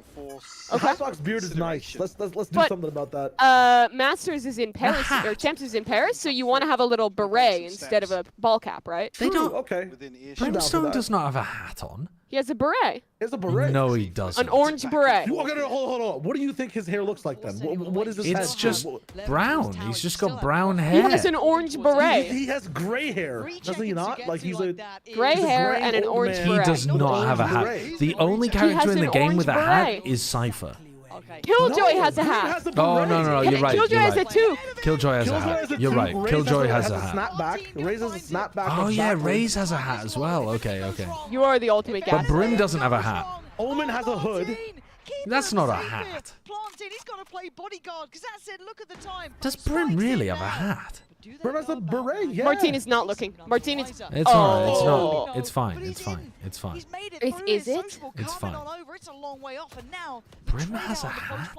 Okay. Hatbox beard is nice. Let's do something about that. Masters is in Paris, or Champs is in Paris, so you want to have a little beret instead of a ball cap, right? They don't. Okay. Brimstone does not have a hat on. He has a beret. He has a beret. No, he doesn't. An orange beret. Okay, hold on. What do you think his hair looks like then? What is his head? It's just brown. He's just got brown hair. He has an orange beret. He has gray hair, doesn't he not? Like he's a gray hair and an orange beret. He does not have a hat. The only character in the game with a hat is Cypher. Killjoy has a hat. Oh, no, you're right. Killjoy has it too. Killjoy has a hat. You're right. Killjoy has a hat. Raze has a snapback. Oh, yeah, Raze has a hat as well. Okay. You are the ultimate guy. But Brim doesn't have a hat. Omen has a hood. That's not a hat. He's got to play bodyguard because that's it. Look at the time. Does Brim really have a hat? Brim has a beret, yeah. Martin is not looking. Martin is... It's alright, it's not. It's fine, it's fine, it's fine. Is it? It's fine. It's a long way off, and now Brim has a hat?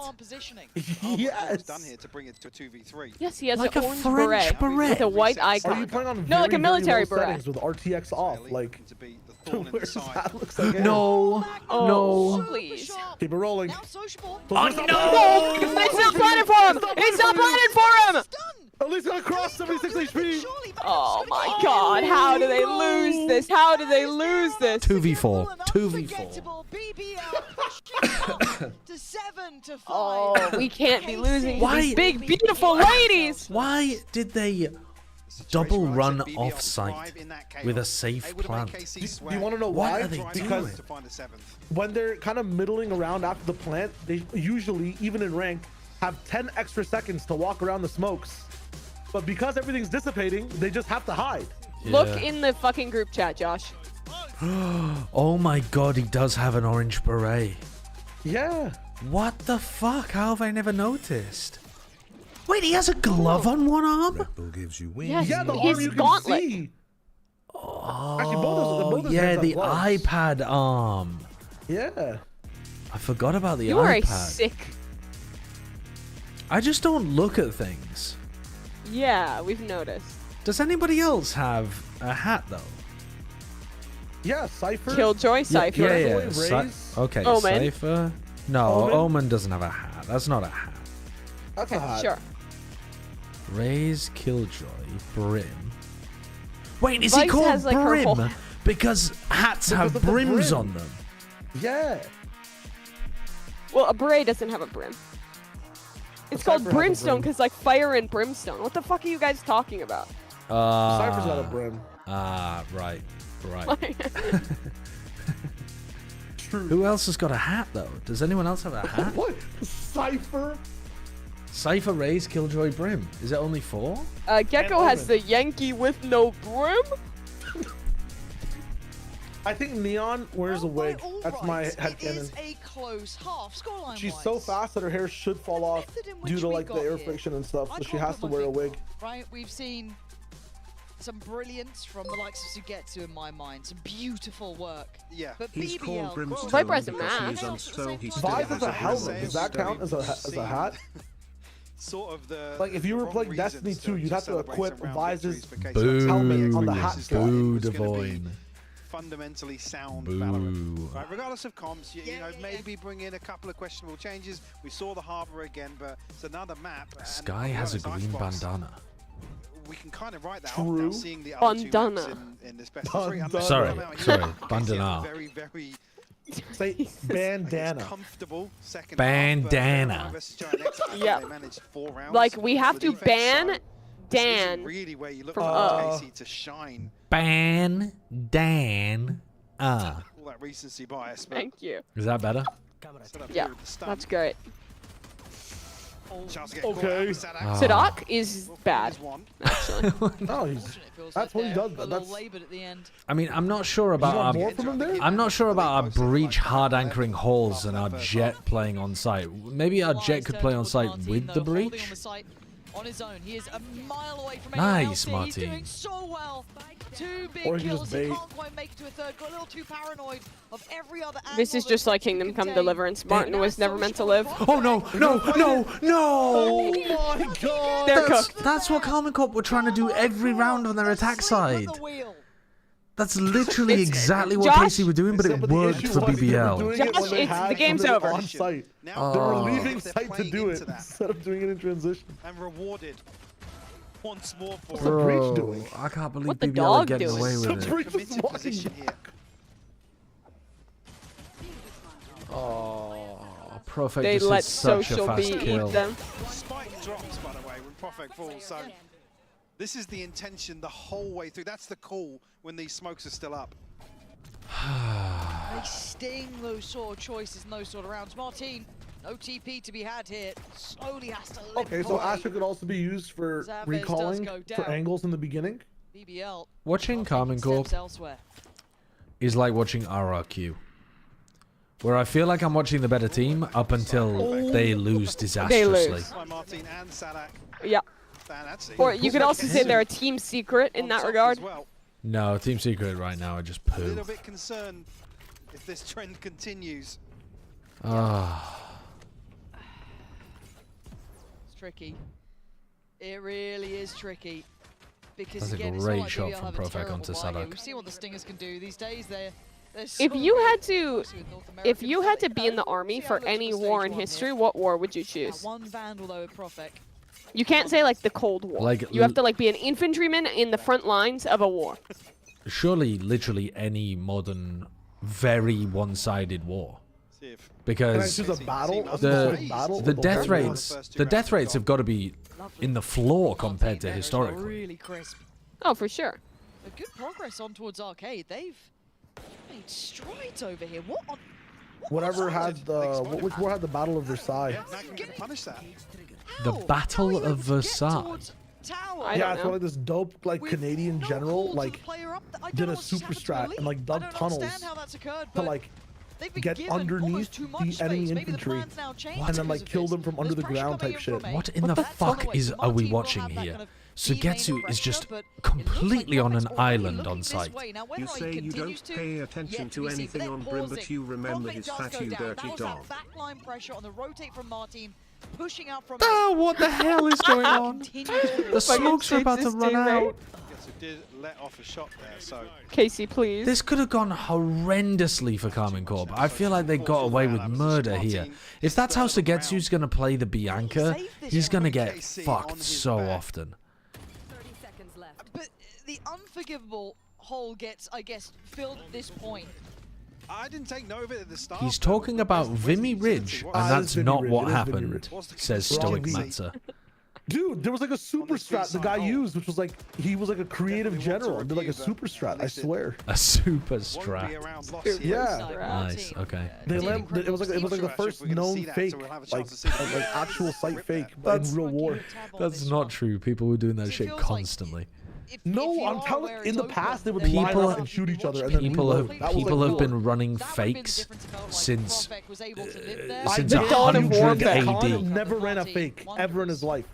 Yes. Done here to bring it to a 2v3. Yes, he has like an a orange French beret with a white icon. Are you playing on no, like a military beret with RTX off? Like, where's that? Looks like no. Please. Keep it rolling. Oh no! It's not planted for him! It's not planted for him! At least got across 76 HP. Oh my god, how do they lose this? How do they lose this? 2v4. 2v4. Oh, we can't be losing to these big, beautiful ladies. Why did they double run off-site with a safe plant? Do you want to know why? What are they doing? When they're kind of middling around after the plant, they usually, even in rank, have 10 extra seconds to walk around the smokes. but because everything's dissipating, they just have to hide. Look in the fucking group chat, Josh. Oh my god, he does have an orange beret. Yeah. What the fuck? How have I never noticed? Wait, he has a glove on one arm? Red Bull gives you wings. Yes, Yeah, the his arm you can gauntlet. see. Oh, Actually, both his yeah, hands have the gloves. iPad arm. Yeah. I forgot about the You are a iPad. sick. I just don't look at things. Yeah, we've noticed. Does anybody else have a hat though? Yeah, Cypher. Killjoy, Cypher. Yeah. Raze. Okay, Omen. Cypher. No, Omen. Omen doesn't have a hat. That's not a hat. That's a hat. Sure. Raze, Killjoy, Brim. Wait, is Vice he called has, like, her Brim? whole- Because hats Because have of the brims brim. on them. Yeah. Well, a beret doesn't have a brim. It's A called Cypher has a brimstone brim. because like fire and brimstone. What the fuck are you guys talking about? Cypher's got a brim. Right. Like- True. Who else has got a hat though? Does anyone else have a hat? What? Cypher? Cypher, Raze, Killjoy, Brim. Is it only 4? Gecko And has Omen. the Yankee with no brim. I think Neon wears a wig. All That's my right, headcanon. It is a close half scoreline. She's so fast that her hair should fall off due to like the air friction and stuff, so she has to wear a wig. Right, we've seen some brilliance from the likes of Sugetsu in my mind. Some beautiful work. Yeah. But He's called BBL, Brimstone Viper has a because he mask. is unstone. He still Vibe has is a helmet. brimstone. Does that count as a hat? Sort of the Like if you were wrong playing reasons Destiny 2, you'd have to celebrate equip some round Vize's victories for Boo. KC. helmet on the hat This is slot. gonna be- Boo, it's gonna be Devoyne. fundamentally sound Boo. Valorant. Right, regardless of comps, you know, maybe bring in a couple of questionable changes. We saw the Harbour again, but it's another map. and Sky to be has a honest, green Icebox, bandana. We can kind of write that off now, True. seeing the other two maps Bandana. in this best of three. I know Bandana. Sorry, come out here, sorry, KC have a bandana. Very, very Say bandana. comfortable second Bandana. half, but versus GiantX, I think Yeah. they managed 4 rounds. Like we have on to the defense ban side. Dan. Really where you look from for us. KC to shine. Bandana. All that recency bias. But Thank you. Is that better? set up Yeah, here with the stun. that's great. Chance to get caught out Okay. with Sadak. Ah. Sadak is bad, One. actually. No, that's what he does. That's labored at the end. I mean, I'm not sure about you want our, more from him there? I'm not sure about our breach hard anchoring holes and our jet playing on site. Maybe our jet could play on site with the breach. On his own, he is a mile away from Nice, anyone else here. He's Martin. doing so well. 2 big Or he kills. just He bait. can't quite make it to a third. Got a little too paranoid of every other angle. This is just like Kingdom Come Deliverance. Martin was never meant to live. Oh no, no, no, no! Oh my god! They're cooked. That's what Carmen Corp were trying to do every round on their attack side. That's literally exactly what Josh- KC were doing, but it Except for the worked issue for was they were BBL. doing it when Josh, they it's- had the game's them over. on site. Now They were Oh. leaving they're site to playing do it into that instead of doing it in transition. and rewarded once more for the breach doing? Bro, I can't believe What the BBL are dog getting doing? away with The it. breach is committed walking position here. Oh, Profect They just let hit such a Social fast B kill. eat them. Spike drops, by the way, when Profek falls. So this is the intention the whole way through. That's the call when these smokes are still up. They sting those sort of choices and those sort of rounds. Martin, no TP to be had here. Slowly has to limp Okay, so away. Asher could also be used for Zavez recalling does go for down. angles in the beginning. BBL. Watching not Carmen taking Corp steps elsewhere. is like watching RRQ, where I feel like I'm watching the better team up until they lose disastrously. lose. By Martin and Sadak. Yeah. Fantastic. Or you could also say they're a team secret in On that top regard. as well. No, Team Secret right now are just A poo. little bit concerned if this trend continues. Ah, It's tricky. It really is tricky. Because That's a again, great it's shot not from like BBL have a Profek terrible onto buy here. Sadak. We've seen what the Stingers can do these days. They're If so you great, had to, especially with North if American you had to play. be in the We'll army see how for it looks any for war stage in one history, here. what war would you That choose? one Vandal though with Profek. You can't say like the Cold War. Like You have to like be an infantryman in the front lines of a war. surely, literally any modern, very one-sided war, See if Can I because choose a battle? A the specific battle? the death Okay. rates have got to be in the floor compared to Martin, historically. really crisp. Oh, for sure. But good progress on towards Arcade. They've made strides over here. What on? Whatever had the which war had the Battle of Versailles? Magnum can punish that. The How? Battle How are you of able to get Versailles. towards Yeah, it's like this dope like Canadian general like did a super strat and like dug tunnels to like get underneath the enemy infantry and then like kill them from under the ground type shit. What in the fuck are we watching here? Sugetsu is just completely on an island on site. You say you don't pay attention to anything on Brim, but you remember his fat, you dirty dog. Backline pressure on the rotate from Martin, pushing out from. Oh, what the hell is going on? The smokes are about to run out. Did let off a shot there, so Casey, please. This could have gone horrendously for Karmine Corp. I feel like they got away with murder here. If that's how Sugetsu's gonna play the Bianca, he's gonna get fucked so often. But the unforgivable hole gets, I guess, filled at this point. I didn't take note of it at the start. He's talking about Vimy Ridge, and that's not what happened, says Stoic Matza. Dude, there was like a super strat the guy used, which was like, he was like a creative general and did like a super strat, I swear. A super strat. Yeah. Nice, okay. It was like the first known fake, like actual site fake in real war. That's not true. People were doing that shit constantly. No, I'm telling. In the past, they would line up and shoot each other. And people have been running fakes since 100 AD. Never ran a fake ever in his life.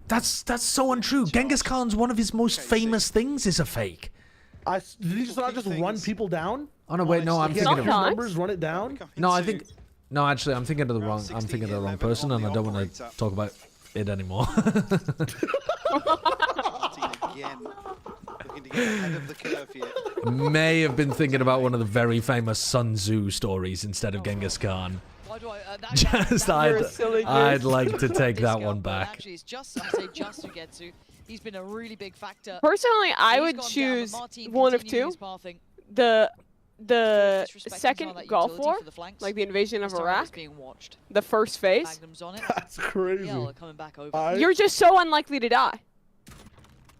That's so untrue. Genghis Khan's one of his most famous things is a fake. Did he just not just run people down? Oh no, wait, no, I'm thinking of numbers. Run it down. No, actually, I'm thinking of the wrong person, and I don't want to talk about it anymore. May have been thinking about one of the very famous Sun Tzu stories instead of Genghis Khan. I'd like to take that one back. Actually, it's just, I say just Sugetsu. He's been a really big factor. Personally, I would choose one of two. The second Gulf War, like the invasion of Iraq, the first phase. That's crazy. You're just so unlikely to die.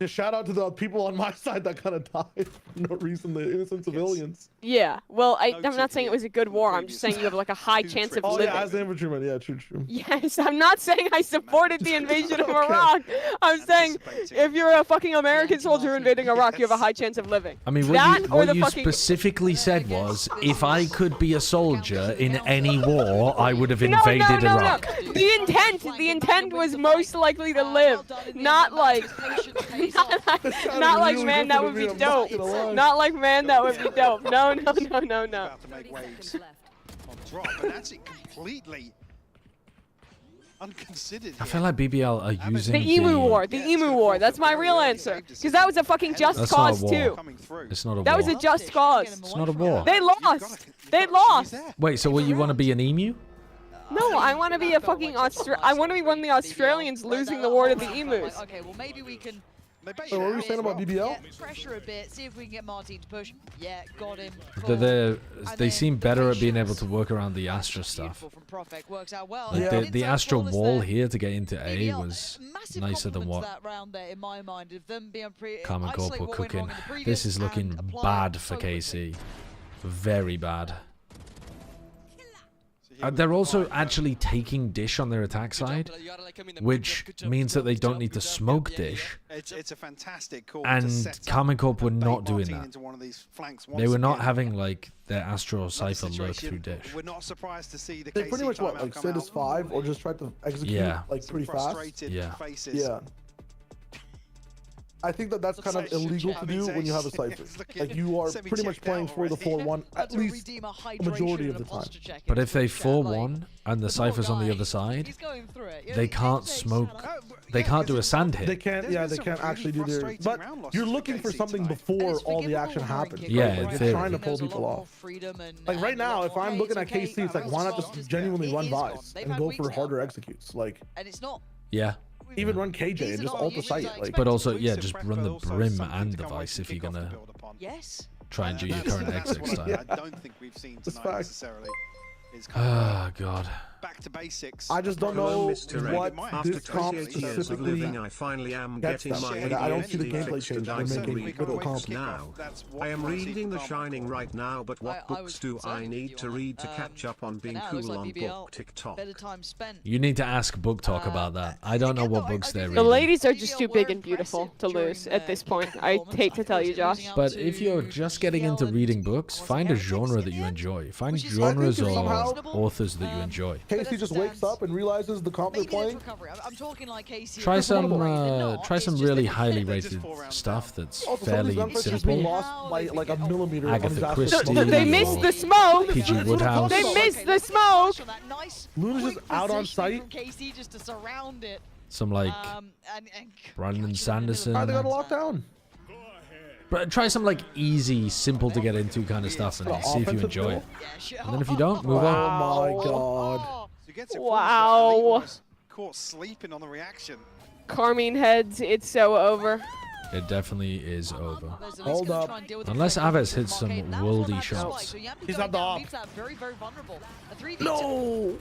Just shout out to the people on my side that kind of died for no reason, the innocent civilians. Yeah, well, I'm not saying it was a good war. I'm just saying you have like a high chance of living. Oh yeah, as an infantryman, yeah, true. Yes, I'm not saying I supported the invasion of Iraq. I'm saying if you're a fucking American soldier invading Iraq, you have a high chance of living. I mean, what you specifically said was, if I could be a soldier in any war, I would have invaded Iraq. No. The intent was most likely to live, not like man, that would be dope. Not like man, that would be dope. No. About to make waves on drop, and that's it completely unconsidered. I feel like BBL are using the Emu War. The Emu War. That's my real answer. Because that was a fucking just cause too. It's not a war. That was a just cause. It's not a war. They lost. They lost. Wait, so what, you want to be an emu? No, I want to be a fucking I want to be one of the Australians losing the war to the emus. Okay, well maybe we can. So what were you saying about BBL? Yeah, pressure a bit, see if we can get Martin to push. Yeah, got him. They seem better at being able to work around the Astra stuff. Like the Astra wall here to get into A was nicer than what Karmine Corp were cooking. This is looking bad for KC. Very bad. They're also actually taking Dish on their attack side, which means that they don't need to smoke Dish. It's a fantastic call. And Karmine Corp were not doing that. They were not having like their Astro Cypher lurk through Dish. We're not surprised to see the they pretty much what, like Citus 5 or just tried to execute like pretty fast. Yeah. Yeah. I think that's kind of illegal to do when you have a Cypher. Like, you are pretty much playing for the 4-1 at least the majority of the time. But if they 4-1 and the Cypher's on the other side, they can't smoke. They can't do a sand hit. They can't, yeah, they can't actually do their... But you're looking for something before all the action happens. Yeah, like, you're trying to pull people off. Like, right now, if I'm looking at KC, it's like, why not just genuinely run Vice and go for harder executes? Like... Yeah. Even run KJ and just ult the site. Like. But also, yeah, just run the Brim and the Vice if you're gonna try and do your current exit style. I don't think we've seen tonight necessarily. Oh god. back to basics. I just don't know what After this comp 28 years of specifically living, I finally am gets getting them. my I don't see the ADHD gameplay fixed change and they're I said making we with can the wait comp. now. I am reading the Shining right now, but what books do I need to read to catch up on being cool on book TikTok? Better time spent. You need to ask Book Talk about that. I don't know what books they're The reading. ladies are just too big and beautiful to lose at this point. I hate to tell you, Josh. But if you're just getting into reading books, find a genre that you enjoy. Find genres or authors that you enjoy. Casey just wakes up and realizes the comp they're playing. I'm talking like Casey. Try some really highly rated stuff that's fairly simple. Lost by like a millimeter. Agatha Christie. They missed the smoke. PG Woodhouse. They missed the smoke. Luna's just out on site. Casey just to surround it. Some like Brandon Sanderson. They got a lockdown. But try some like easy, simple to get into kind of stuff and see if you enjoy it. And then if you don't, move on. Oh my god. Wow. Caught sleeping on the reaction. Carmine heads, it's so over. It definitely is over. Hold up. Unless Aves hits some worldy shots. He's not the op. No.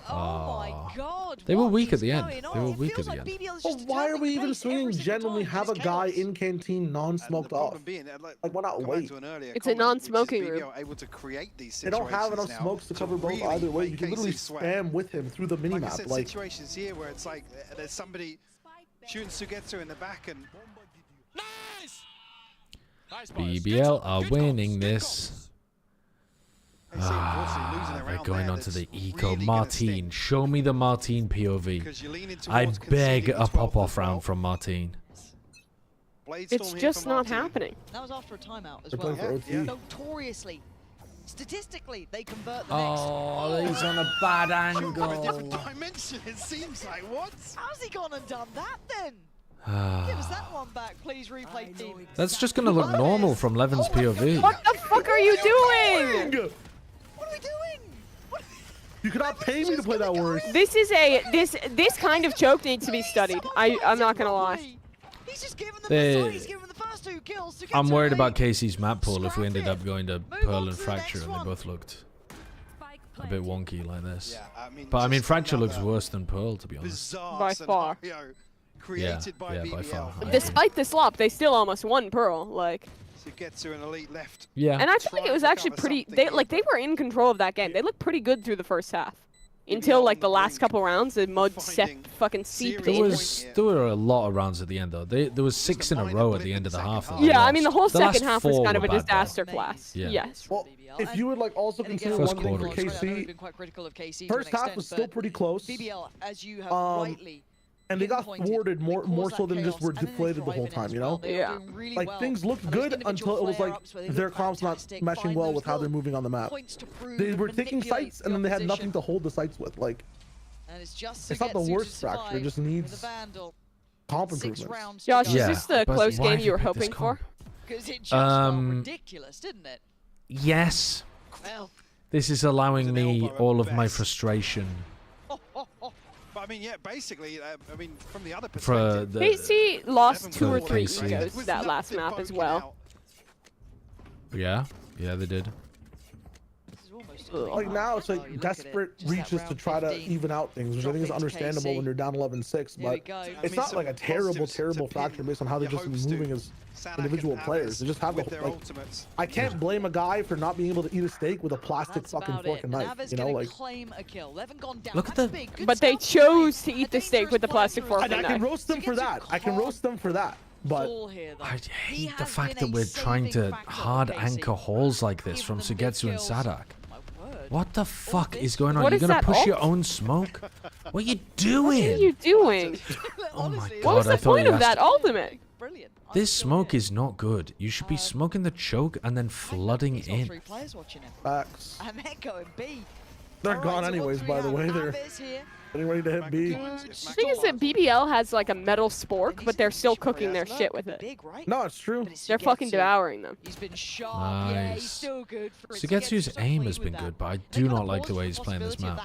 Oh my god. They were weak at the end. They were weak at the end. Well, why are we even swinging genuinely have a guy in canteen non-smoked off? Like, why not wait? It's a non-smoking room. They don't have enough smokes to cover both either way. You can literally spam with him through the minimap. Like situations here where it's like there's somebody shooting Sugetsu in the back and BBL are winning this. They're going on to the Eco. Martine. Show me the Martine POV. I beg a pop-off round from Martine. It's just not happening. That was after a timeout as well. Notoriously, statistically, they convert the next. Oh, he's on a bad angle. a different dimension, it seems like. What? How's he gone and done that then? Give us that one back, please, replay team. That's just going to look normal from Levin's POV. What the fuck are you doing? What are we doing? You cannot pay me to play that worse. This is this kind of choke needs to be studied. I'm not gonna lie. He's just given them he's given the first 2 kills to get I'm to worried the about Casey's map pool if we ended up going to Pearl and Fracture and they both looked a bit wonky like this. But I mean, Fracture looks worse than Pearl, to be honest. By far. Yeah, by far. Despite the slop, they still almost won Pearl. Like. Sugetsu an elite left. Yeah. And I feel like it was actually pretty. They were in control of that game. They looked pretty good through the first half. Until like the last couple rounds, the mud fucking seeped in. There were a lot of rounds at the end though. There was 6 in a row at the end of the half. Yeah, I mean the whole second half was kind of a disaster class. Yeah. Yes. Well, if you would like also consider one thing for KC, first half was still pretty close. BBL, as you have rightly. And they got thwarted more so than just were deflated the whole time, you know? Yeah. Like, things looked good until it was like their comps not meshing well with how they're moving on the map. They were taking sites and then they had nothing to hold the sites with. Like, it's not the worst Fracture, it just needs comp improvements. Josh, is this the close game you were hoping for? Because it just felt ridiculous, didn't it? Yes. Well. This is allowing me all of my frustration. But I mean, yeah, basically, I mean, from the other perspective, KC lost 2 or 3 egos that last map as well. Yeah, they did. Like now, it's like desperate reaches to try to even out things, which I think is understandable when you're down 11-6. But it's not like a terrible Fracture based on how they're just moving as individual players. They just have the like. I can't blame a guy for not being able to eat a steak with a plastic fucking fork and knife. You know, like. Look at the. But they chose to eat the steak with the plastic fork and knife. I can roast them for that. I can roast them for that. But I hate the fact that we're trying to hard anchor holes like this from Sugetsu and Sadak. What the fuck is going on? You're gonna push your own smoke? What are you doing? What are you doing? Oh my god! What was the point of that ultimate? This smoke is not good. You should be smoking the choke and then flooding in. Facts. And they're going B. They're gone anyways, by the way. They're getting ready to hit B. The thing is that BBL has like a metal spork, but they're still cooking their shit with it. No, it's true. They're fucking devouring them. He's been sharp. Yeah, he's still good for Sugetsu's aim has been good, but I do not like the way he's playing this map.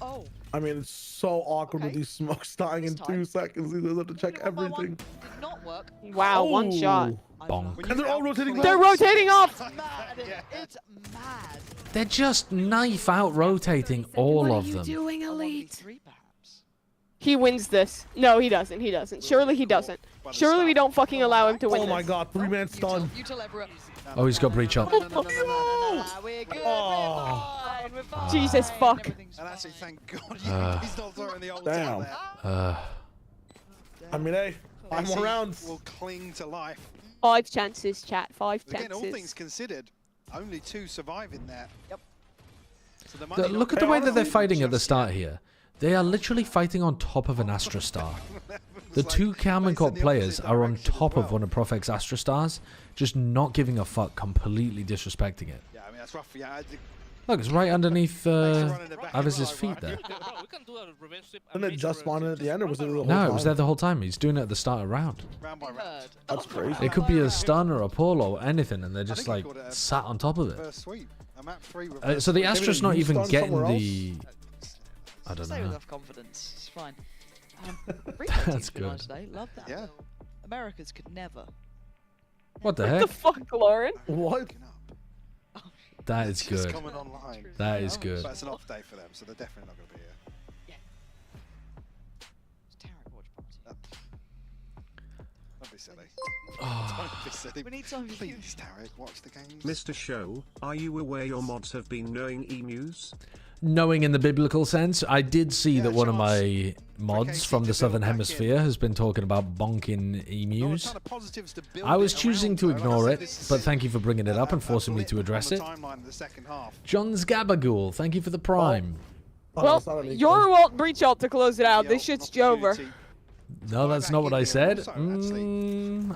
Oh. I mean, it's so awkward with these smokes dying in 2 seconds. He doesn't have to check everything. Did not work. Wow, one shot. Bonk. And they're all rotating. They're rotating off. It's mad. They're just knife out rotating all of them. Doing Elite. He wins this. No, he doesn't. He doesn't. Surely he doesn't. Surely we don't fucking allow him to win Oh this. my god, 3-man stun. Oh, he's got breach up. Oh. Jesus fuck. And actually, thank God he's not throwing the ult Damn. out there. I mean, hey, 5 more rounds. Will cling to life. 5 chances, chat. 5 Again, all chances. things considered, only 2 survive in there. Yep. So Look at the way that they're fighting at the start here. They are literally fighting on top of an Astra Star. The 2 Karman Corp players are on top of one of Profec's Astra Stars, just not giving a fuck, completely disrespecting it. Yeah, I mean, that's rough. Yeah, Look, it's right underneath Avis's feet there. Didn't it just spawn in at the end, or was it the whole No, time? it was there the whole time. He's doing it at the start of round. Round by round. That's crazy. It could be a stun or a pull or anything, and they're just like sat on top of it. First sweep. I'm at 3 So the reverse Astra's sweep. not even stun getting somewhere the... I don't Stay know. with enough confidence. It's fine. That's good. Nice today. Love that. Yeah. Americans could never. What the What heck? the fuck, Lauren? What? That is Just good. coming online. That is good. But it's an off day for them, so they're definitely not going to be here. Don't be silly. Don't be silly. We need some Please, Tarek, watch the games. Mr. Show, are you aware your mods have been knowing emus? Knowing in the biblical sense, I did see that one of my mods from the Southern Hemisphere has been talking about bonking emus. I was choosing to ignore it, but thank you for bringing it up and forcing me to address it. John's Gabagool, thank you for the prime. Well, your ult breach ult to close it out. This shit's Jover. No, that's not what I said.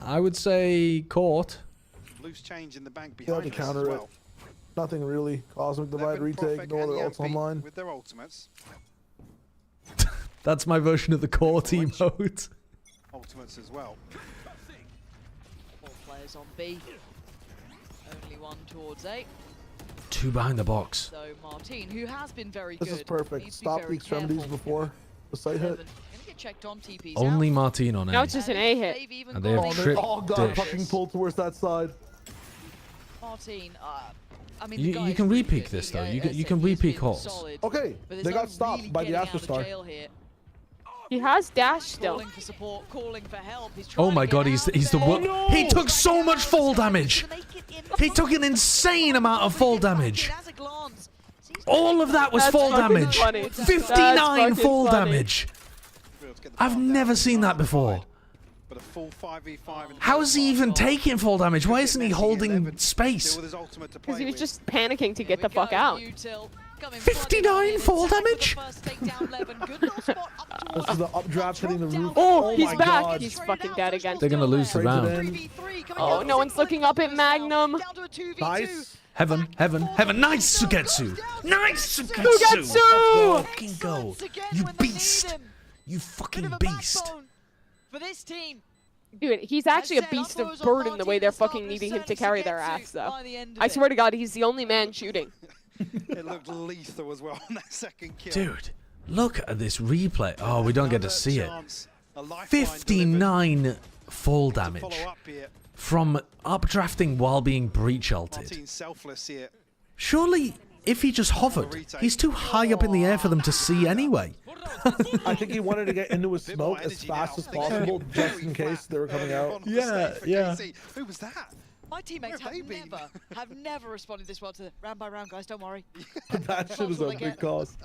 I would say court. Loose change in the bank You have behind to us as counter it. well. Nothing really. Cosmic Divide retake, ignore the ults online. With their ultimates. That's my version of the court emote. Ultimates as well. 4 players on B. Only 1 towards A. 2 behind the box. So Martin, who has been very good. This is perfect. needs to be Stop the very extremities careful. before the site hit. Gonna get checked on TP's Only out. Martine on Now A. it's just an A hit. And they have Oh, they trip all got dish. fucking pulled towards that side. Martin, I mean, You can repeak this though. You can repeak holes. Okay, they got stopped by the Astra Star. He has dash still. Calling for support, calling for help. He's Oh my god, he's the one. He took so much fall damage. He took an insane amount of fall damage. All of that was That's fall fucking damage. funny. 59 That's fall fucking funny. damage. I've never seen that before. But a full 5v5 in the How is he even taking fall damage? Why isn't he holding space? with his ultimate to Because play he was with. just panicking to get the fuck out. 59 fall damage? This is the updraft hitting the roof. Oh, he's my back. God. He's fucking dead again. They're gonna lose the Trades it round. in. Oh, no one's looking up at Magnum. Nice. Heaven, heaven, heaven. Nice, Sugetsu. Nice, Sugetsu. Sugetsu! Let's fucking go. You beast. You fucking beast. For this team. Dude, he's actually a beast of burden the way they're fucking needing him to carry their ass, though. I swear to God, he's the only man shooting. It looked lethal as well on that second kill. Dude, look at this replay. Oh, we don't get to see it. A lifeline 59 fall damage follow up here. from updrafting while being breach ulted. Martin's selfless here. Surely, if he just hovered, he's too high up in the air for them to see anyway. I think he wanted to get into his smoke as fast as possible, just in case they were coming out. Yeah, yeah. Who was that? My teammates have never responded this well to round by round, guys. Don't worry. That shit is a big cause.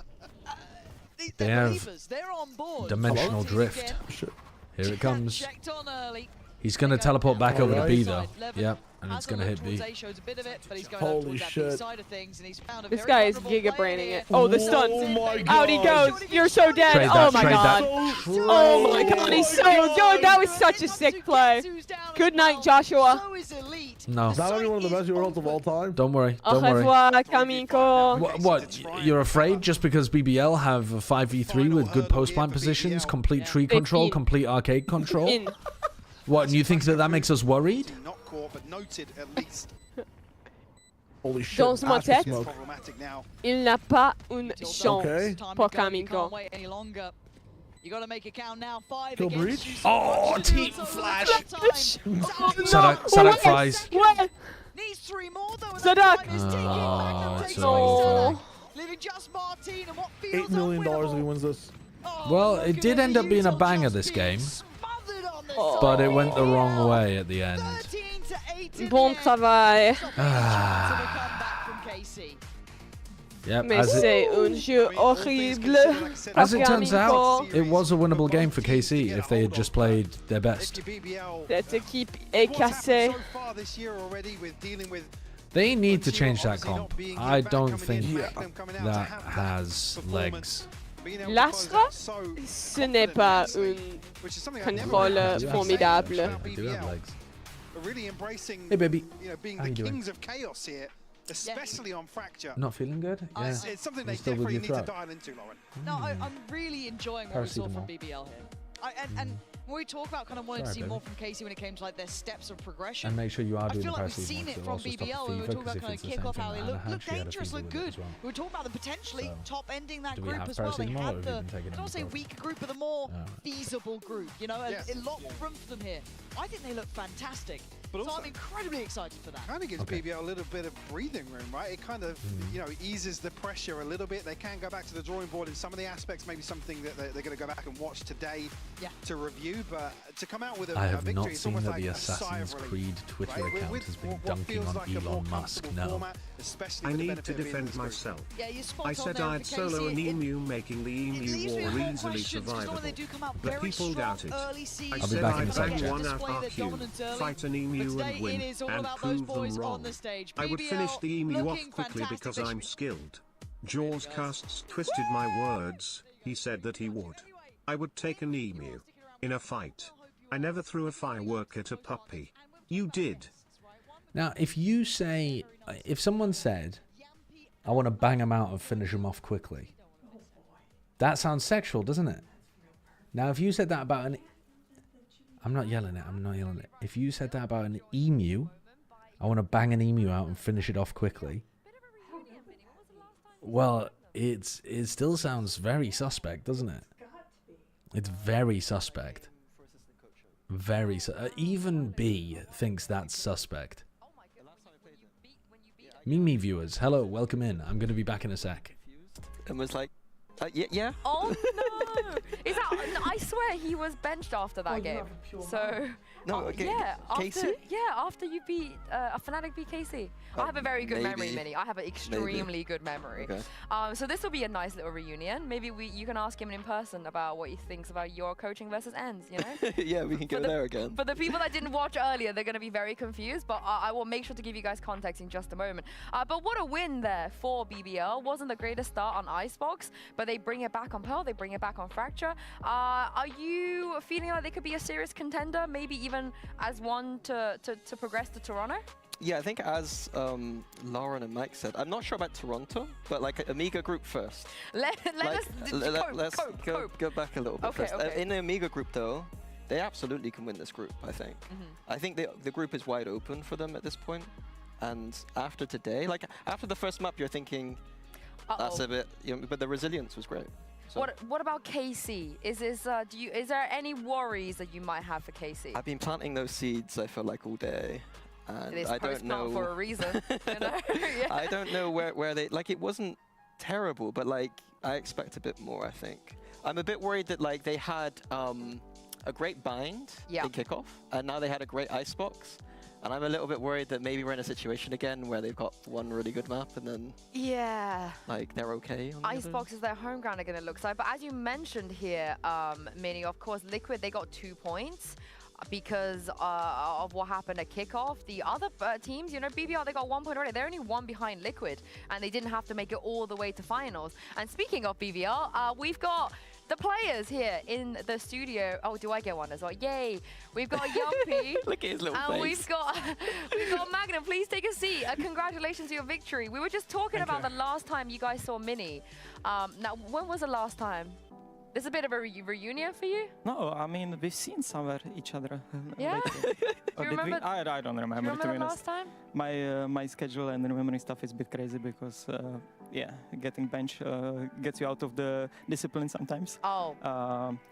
They have Believers, they're on board. dimensional drift. Shit. Here it comes. Checked on early. He's going to teleport back over to B though. Levin Yep, and it's has going to hit looked B. towards A, shows a bit of it, but he's going Holy up towards that shit. B side of things, and he's found a This very guy is vulnerable player giga-braining here. it. Oh, the stun. Oh my Out he God. goes. You're so dead. Trade Oh that, my trade God. that. Oh my God, he's so good. That was such a sick play. Good night, Joshua. So is Elite. No, Is that only one of the best worlds of all time? don't worry. Au Don't worry. revoir, Kamiko. What? You're afraid just because BBL have a 5v3 with good post plant positions, complete tree control, in. complete arcade control? In. What, and you think that that makes us worried? Not caught, but noted at least. Holy shit. Dans ma tête, problematic now. il n'a pas une chance. Okay. Poor amigo. Can't wait any longer. You gotta make it count now. 5 Kill against breach. you. Oh, What you team do flash. Sadak fries. Needs 3 more though. And Sadak. that time is ticking. Magnum takes away Sadak. Leaving just Martin and what feels $8 million if unwinnable. he wins this. Well, it did end up being a banger this game, but it went the wrong way at the end. Bon travail. Yep, Mais c'est un jeu horrible. as it turns out, it was a winnable game for KC if they had just played their best. Cette équipe est cassée. They need to change that comp. I don't think that has legs. L'Astra, ce n'est pas un contrôle formidable. They do have legs. Really embracing, Hey, baby. you know, being How the you doing? kings of chaos here, especially on Fracture. Not feeling good? Yeah. It's something they Still with definitely your need to throat? dial into, Lauren. No, I'm really enjoying what we saw from BBL here. And when we talk about kind of wanting to see more from Casey when it came to like their steps of progression, And make sure you are I doing feel the like we've paracetamol seen it to from also stop the BBL when we were fever, talking about 'cause kind if of it's the kickoff, same how they thing, look Anna had, she had a dangerous, fever look with it good. as well. We were talking about them potentially So, top ending that do we group have as well. They paracetamol or had have the, you been taking I don't say ibuprofen? weak group, but the more Alright. feasible group. You know, a lot more room for them here. I think they look fantastic. But so also, I'm incredibly excited for that. Kind of gives BBL a little bit of breathing room, right? It kind of, you know, eases the pressure a little bit. They can go back to the drawing board in some of the aspects, maybe something that they're going to go back and watch today to review. But to come out with a I have victory, not it's seen almost that like the a sigh Assassin's of relief, Creed Twitter right? account With has been what dunking feels on like a more Elon Musk. comfortable No. format, especially I with the need benefit to of being in defend this group. myself. Yeah, you're spot I on said there I'd with solo Casey. an emu, making the It leaves emu me war with more easily questions, 'cause normally they survivable. do come out But very people strong doubt it. early I season. I'll be said back in I'd a second. bang one Display out their RQ, dominance early. fight an But emu today and win, it is all and about those prove them boys on wrong. the stage. I would finish the emu off looking quickly fantastic. because They I'm should- skilled. Jaws casts twisted my words, he said that he would. I would take an emu. In a fight. I never threw a firework at a puppy. You did. Now, if someone said, I want to bang him out and finish him off quickly, that sounds sexual, doesn't it? Now, if you said that about an... I'm not yelling it. If you said that about an emu, I want to bang an emu out and finish it off quickly, well, it still sounds very suspect, doesn't it? It's very suspect. Even B thinks that's suspect. Mimi viewers, hello, welcome in. I'm going to be back in a sec. And was like, yeah. Oh no! Is that? No, I swear he was benched after that game. So no, okay. Yeah, Casey? after you beat a Fnatic beat KC. I have a very good memory, Minnie. I have an extremely good memory. Okay. So this will be a nice little reunion. Maybe you can ask him in person about what he thinks about your coaching versus ends. You know? Yeah, we can go there again. For the people that didn't watch earlier, they're going to be very confused. But I will make sure to give you guys context in just a moment. But what a win there for BBL. Wasn't the greatest start on Icebox, but they bring it back on Pearl. They bring it back on Fracture. Are you feeling like they could be a serious contender? Maybe even as one to progress to Toronto? Yeah, I think as Lauren and Mike said, I'm not sure about Toronto, but like Amiga group first. Let's go back a little bit first. Okay. In the Amiga group though, they absolutely can win this group, I think. I think the group is wide open for them at this point. And after today, like after the first map, you're thinking, that's a bit, you know, but the resilience was great. So. What about KC? Is there any worries that you might have for KC? I've been planting those seeds, I feel like, all day. And it is I don't know for a reason. You know? Yeah. I don't know where they, like, it wasn't terrible, but like I expect a bit more, I think. I'm a bit worried that like they had a great bind in kickoff, and now they had a great icebox. And I'm a little bit worried that maybe we're in a situation again where they've got one really good map and then like they're okay. Icebox is their home ground again, it looks like. But as you mentioned here, Minnie, of course, Liquid, they got 2 points because of what happened at kickoff. The other teams, you know, BBL, they got 1 point already. They're only 1 behind Liquid, and they didn't have to make it all the way to finals. And speaking of BBL, we've got the players here in the studio. Oh, do I get one as well? Yay! We've got Yumpy. Look at his little face. We've got Magnum. Please take a seat. Congratulations to your victory. We were just talking about the last time you guys saw Minnie. Now, when was the last time? This is a bit of a reunion for you? No, I mean, we've seen somewhere each other. Yeah? Or you did remember, I don't remember, do you remember to be honest. last time? My schedule and remembering stuff is a bit crazy because, yeah, getting bench gets you out of the discipline sometimes. Oh.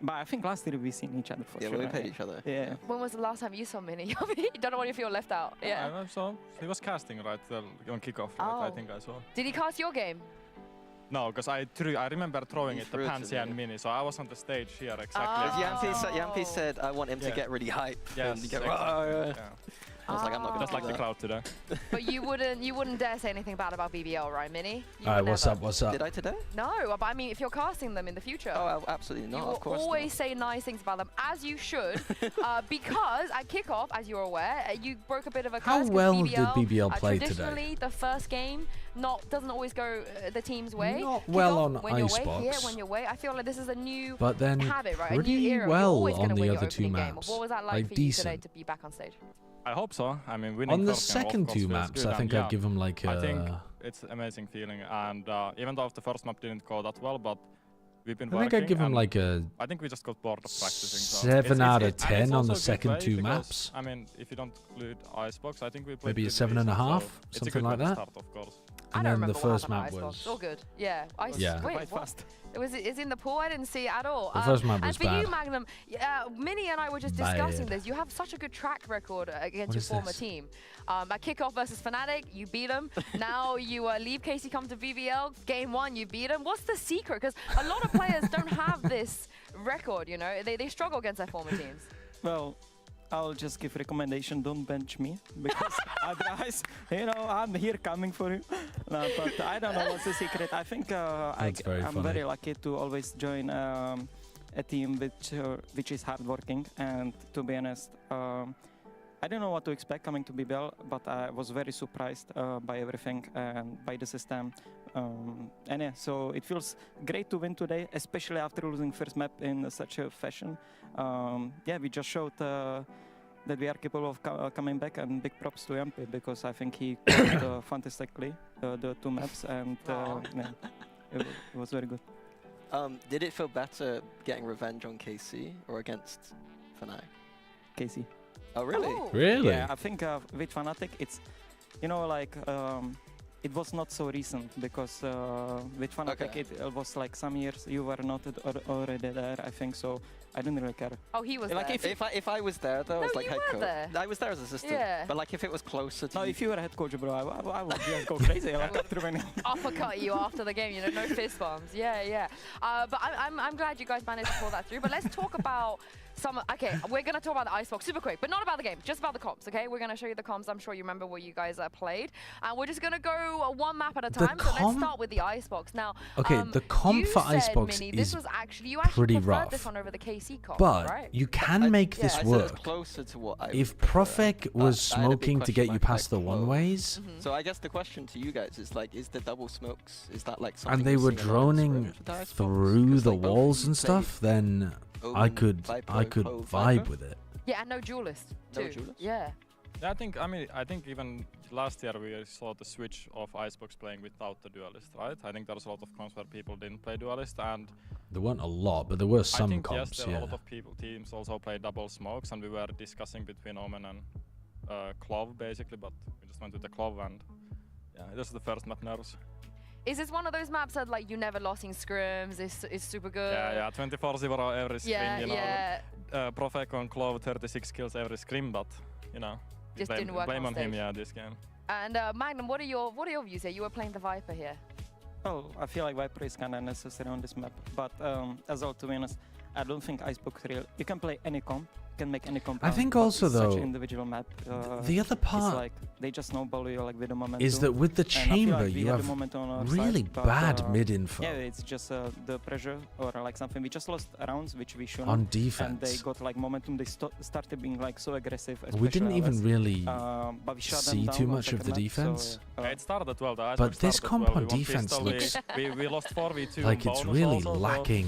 But I think last year we've seen each other for sure. Yeah, we played each other. Yeah. When was the last time you saw Mini? You don't know what you feel left out. Yeah. I saw. He was casting right on kickoff. Right? I think I saw. Did he cast your game? No, because I remember throwing it to Pansy and Mini, so I was on the stage here exactly. Yampi said I want him to get really hype. Yes, and get, exactly. I was like, I'm not gonna Just do like that. the crowd today. But you wouldn't dare say anything bad about BBL, right, Mini? Alright, what's up? What's up? Did I today? No, but I mean, if you're casting them in the future. Oh, absolutely not. You will of course always say nice things about them, as you should, because at kickoff, as you're aware, you broke a bit of a curse. How well BBL, did BBL play traditionally, today? the first game doesn't always go the team's way. Not well on when you're Icebox. away, here, when you're away. I feel like this is a new But then habit, right? A new pretty era. well You're always on gonna the win your other two opening game. maps. What was that like for you today to be back on stage? I hope so. I mean, winning On the first game, of second course, two feels maps, good, I think and I'd give him like I think it's an amazing feeling, and even though the first map didn't go that well, but we've been working. I think I'd give him like a I think we just got bored of practicing. So 7 out of and 10 it's on also the a good second way two because, maps. I mean, if you don't include Icebox, I think we played Maybe a pretty 7.5, decent, so it's a something good like way to that. Start, of course. And then the first map It's was all good. Yeah. Yeah. Wait, Quite what? fast. It's in the pool. I didn't see it at all. The first map and was for bad. you, Magnum, Minnie and I were just discussing Bad. this. You have such a good track record against What your is former this? team. At kickoff versus Fnatic, you beat them. Now you leave Casey, come to VBL. Game 1, you beat them. What's the secret? Because a lot of players don't have this record. You know, they struggle against their former teams. Well, I'll just give recommendation, don't bench me, because otherwise, you know, I'm here coming for you. No, but I don't know what's the secret. I think I'm funny. very lucky to always join a team which is hardworking, and to be honest, I don't know what to expect coming to BBL, but I was very surprised by everything and by the system. And yeah, so it feels great to win today, especially after losing first map in such a fashion. Yeah, we just showed that we are capable of coming back, and big props to Yampi because I think he played fantastically the two maps, and yeah, it was very good. Did it feel better getting revenge on KC or against Fnatic? KC. Oh, really? Oh. Really? Yeah, I think with Fnatic, it's, you know, like, it was not so recent because with Fnatic it was like some years you were not already there, I think, so I didn't really care. Oh, he was like there. If I was there though, No, as like you head were coach, there. I was there as assistant. Yeah. But like if it was closer to No, if you were a head coach, bro, I would just go crazy. Like after winning. Uppercut you after the game, you know, no fist bumps. Yeah, yeah. But I'm glad you guys managed to pull that through. But let's talk about some. Okay, we're gonna talk about the Icebox super quick, but not about the game, just about the comps. Okay, we're gonna show you the comps. I'm sure you remember what you guys played, and we're just gonna go one map at a time. So let's start with the Icebox now. Okay, the comp for said, Icebox Minnie, is this was actually, you actually pretty preferred rough. this one over the KC comp, But right? you can make this work. Closer to what I If Profek was I had a big smoking to question get you mark, past the like, whoa. one-ways, So I guess the question to you guys is like, is the double smokes, is that like something and they you've were seen a lot in droning scrims with the Icebox? through 'Cause, the like, both walls of and you played stuff, then I Omen, could Viper, vibe Viper? with it. Yeah, and no duelist No too. duelist? Yeah. Yeah, I think even last year we saw the switch of Icebox playing without the duelist, right? I think there was a lot of comps where people didn't play duelist, and There weren't a lot, but there were some I think comps, yes, a yeah. lot of teams also play double smokes, and we were discussing between Omen and Clove basically, but we just went with the Clove, and yeah, this is the first map nerves. Is this one of those maps that like you never lost in scrims? It's super good. Yeah, 24-0 every scrim, Yeah, you know. yeah. Profek on Clove 36 kills every scrim, but you know, Just didn't work blame on on him, stage. yeah, this game. And Magnum, what are your views here? You were playing the Viper here. Oh, I feel like Viper is kind of necessary on this map, but as well, to be honest, I don't think Icebox real. You can play any comp, you can make any comp. I think but also, it's such though, an individual map. the other part it's like they just snowball you like with the momentum. is that with the And I feel chamber like we you had the have momentum on our really side, but, bad mid info. Yeah, it's just the pressure or like something. We just lost rounds which we shouldn't. On And they defense. got like momentum. They started being like so aggressive. We didn't especially even us. really But we shut them see down too on much of second the map, so, defense. Yeah, it started well, the Icebox But this started comp well. on We won defense pistol, looks we lost 4v2 like in it's bonus really also, so lacking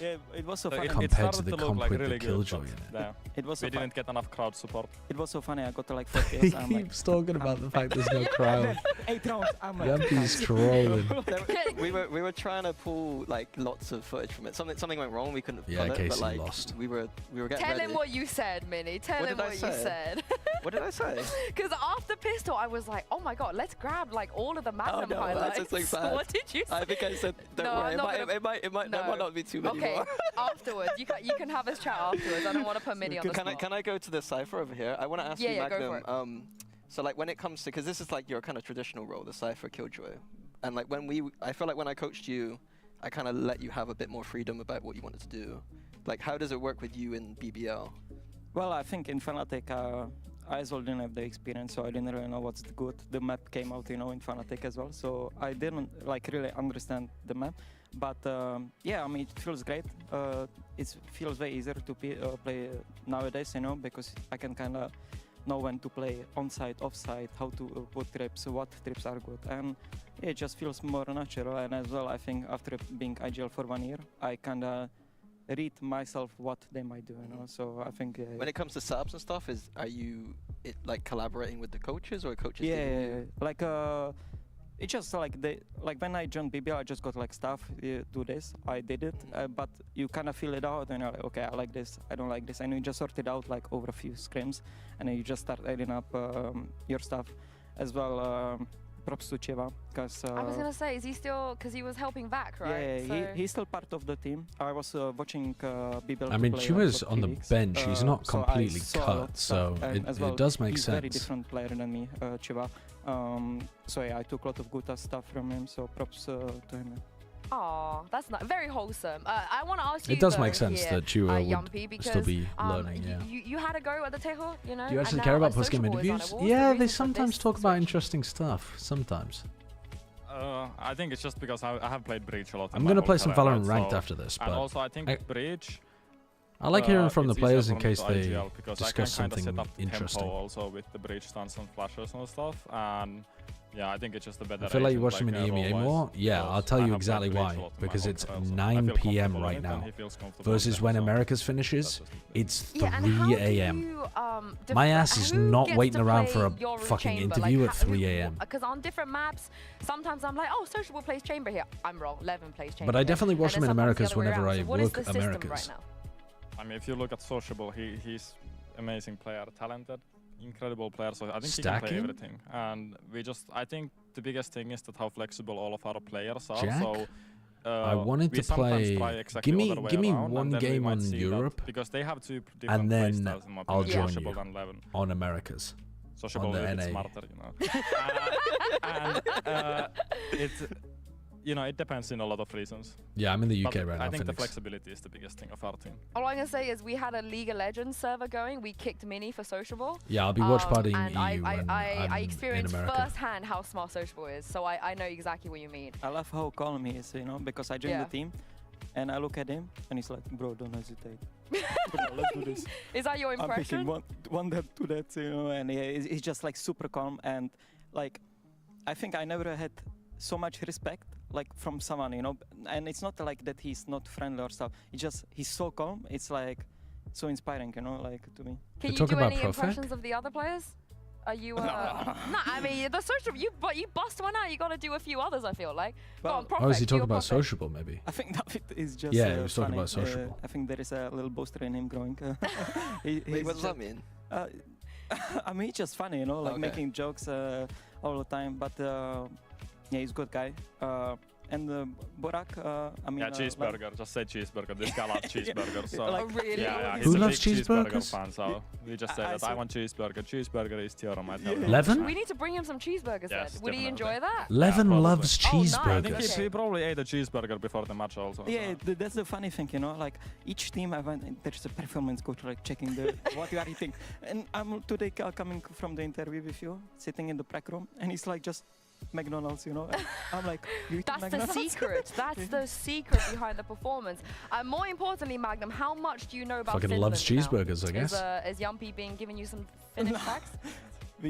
Yeah, it was so it funny. compared started to the look comp like with really the good, Killjoy but in it. yeah, It was so we didn't get enough crowd support. It was so funny. I got to like 4 kills. He keeps talking about the fact there's no crowd. 8 rounds. I'm like, Yumpy's trolling. we were trying to pull like lots of footage from it. Something went wrong. We couldn't pull it, Casey but like lost. we were getting Tell ready. him what you said, Minnie. Tell him what you said. What did I say? Because after Pistol, I was like, oh my god, let's grab like all of the Magnum no, highlights. that's so bad. What did you say? I think I said, don't worry, it might not be too many more. Afterwards, you can have us chat afterwards. I don't want to put Minnie on the spot. Can I go to the Cypher over here? I want to ask you, Magnum. So like when it comes to, because this is like your kind of traditional role, the Cypher Killjoy, and like I feel like when I coached you, I kind of let you have a bit more freedom about what you wanted to do. Like how does it work with you in BBL? Well, I think in Fnatic, I as well didn't have the experience, so I didn't really know what's good. The map came out, in Fnatic as well, so I didn't like really understand the map. But yeah, I mean, it feels great. It feels way easier to play nowadays, because I can kind of know when to play on-site, off-site, how to put trips, what trips are good. And it just feels more natural. And as well, I think after being IGL for 1 year, I kind of read myself what they might do, So I think when it comes to subs and stuff, are you like collaborating with the coaches or coaches? Yeah, like it's just like when I joined BBL, I just got like stuff, do this, I did it, but you kind of feel it out and you're like, okay, I like this, I don't like this, and you just sort it out like over a few scrims, and then you just start adding up your stuff as well. Props to Chiva, because I was gonna say, is he still? Because he was helping back, right? Yeah, so he's still part of the team. I was watching BBL. I mean, Chiva's on the bench. He's not completely cut, so it does make sense. He's a very different player than me, Chiva. So yeah, I took a lot of good stuff from him. So props to him. Oh, that's not very wholesome. I want to ask you. It does make sense that Chiva Yumpy, would still be learning. You had a go at the Tejo, Do you actually care about post-game interviews? Yeah, they sometimes talk about interesting stuff. Sometimes. I think it's just because I have played Breach a lot. I'm gonna play some Valorant ranked after this, but and also I think Breach. I like hearing from the players in case they because discuss I can something set up interesting. Tempo also with the Breach stance and flashes and stuff, and yeah, I think it's just a better. I feel like you watch them in EMEA more. Yeah, I'll tell you exactly why. Because it's 9 p.m. right now, versus when America's finishes, it's 3 a.m. My ass is not waiting around for a fucking interview at 3 a.m. Because on different maps, sometimes I'm like, oh, Sociable plays Chamber here. I'm wrong, Levin plays Chamber. But I definitely watch them in Americas whenever I work Americas. Right now? I mean, if you look at Sociable, he's amazing player, talented, incredible player. So I think he can play everything. And I think the biggest thing is that how flexible all of our players are. Jack? So I wanted to play. Give me one game on Europe, because they have two different and then playstyles, in my I'll opinion, join you on Americas. Sociable on the is NA. smarter, and it depends in a lot of reasons. Yeah, I'm in the UK right now. I think Phoenix. the flexibility is the biggest thing of our team. All I'm gonna say is we had a League of Legends server going. We kicked Mini for Sociable. Yeah, I'll be watch partying and EU when I I'm experienced in America. firsthand how smart Sociable is, so I know exactly what you mean. I love how calm he is, because I joined the team, and I look at him, and he's like, bro, don't hesitate. Bro, let's do this. Is that your impression? I'm thinking one that, two that, and he's just like super calm, and like, I think I never had so much respect like from someone, and it's not like that he's not friendly or stuff. It's just he's so calm. It's like so inspiring, like to me. Can you do any impressions of the other players? Are you? No, I mean the social. You bust one out. You got to do a few others. I feel like. Well, oh, is he talking about Sociable maybe? I think David is just. Yeah, he was talking funny. about Sociable. I think there is a little booster in him growing. Wait, what does that mean? I mean, it's just funny, like making jokes all the time. But yeah, he's a good guy. And Burak, I mean... Yeah, cheeseburger. Just say cheeseburger. This guy loves cheeseburgers. So really? Yeah, who he's loves a big cheeseburger cheeseburgers? fan, so we just say that. I want cheeseburger. Cheeseburger is theorem. I tell you. Levin? We need to bring him some cheeseburgers then. Yes, Would he enjoy that? Levin loves I cheeseburgers. think he probably ate a cheeseburger before the match also. Yeah, that's the funny thing, like each team I went, there's a performance coach like checking what you are eating. And I'm today coming from the interview with you, sitting in the prep room, and he's like just McDonald's, and I'm like, you eat That's McDonald's? the secret. That's the secret behind the performance. More importantly, Magnum, how much do you know about Fucking Finland loves cheeseburgers, I guess. Is Yumpy giving you some Finnish facts?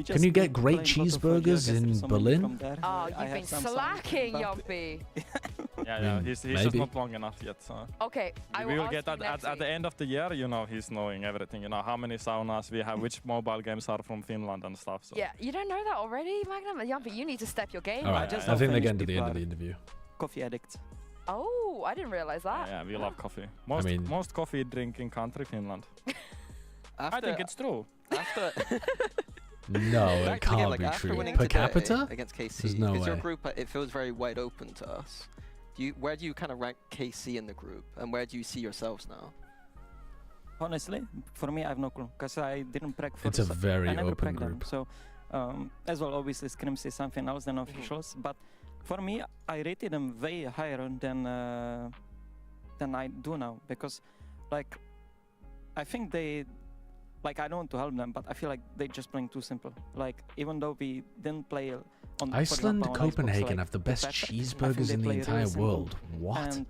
Can you get great cheeseburgers in Berlin? Oh, you've been slacking, Yumpy. Yeah, he's just not long enough yet. So. Okay, we will get at the end of the year. You know, he's knowing everything. You know how many saunas we have, which mobile games are from Finland and stuff. So. Yeah, you don't know that already, Magnum? Yumpy, you need to step your game. All right, I think they're getting to the end of the interview. Coffee addicts. Oh, I didn't realize that. Yeah, we love coffee. Most coffee drinking country, Finland. I think it's true. After no, it can't be true. Per capita? Against KC, there's no way. Your group, it feels very wide open to us. Where do you kind of rank KC in the group, and where do you see yourselves now? Honestly, for me, I have no clue, because I didn't prep for. It's a very open group. So, as well, obviously, Scrims is something else than officials, but for me, I rated them way higher than I do now, because, like, I think they. Like, I don't want to help them, but I feel like they're just playing too simple. Like, even though we didn't play on Iceland, example, on Copenhagen Xbox, have the best cheeseburgers in the entire world. What? And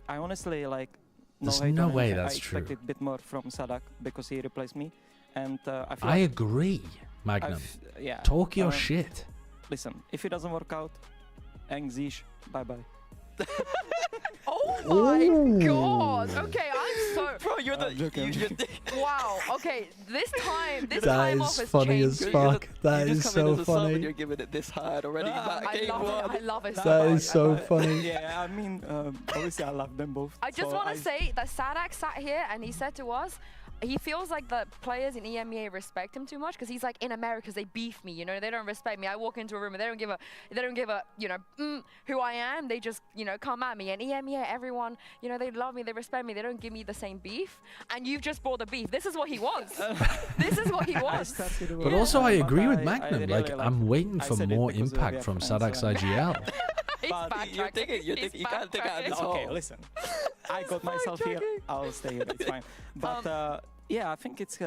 I honestly, like, there's no way him. that's I true. expected a bit more from Sadak because he replaced me. And I feel I agree, Magnum. Yeah. Talk your shit. Listen, if it doesn't work out, Engzish, bye-bye. Oh my god! Okay, I'm so. Bro, you're the. Wow. Okay, this time That off is funny as fuck. That is so funny. You're giving it this hard already. I love it so That much. is so funny. Yeah, I mean, obviously I love them both. I just want to say that Sadak sat here and he said to us, he feels like the players in EMEA respect him too much because he's like, in America they beef me, you know, they don't respect me. I walk into a room and they don't give a you know, who I am. They just, you know, come at me. And EMEA, everyone, you know, they love me, they respect me. They don't give me the same beef. And you've just brought the beef. This is what he wants. This is what he wants. But also, I agree with Magnum. Like, I'm waiting for more impact from Sadak's IGL. But you can't take it at all. Okay, listen. I got myself here. I'll stay here. It's fine. But yeah, I think it's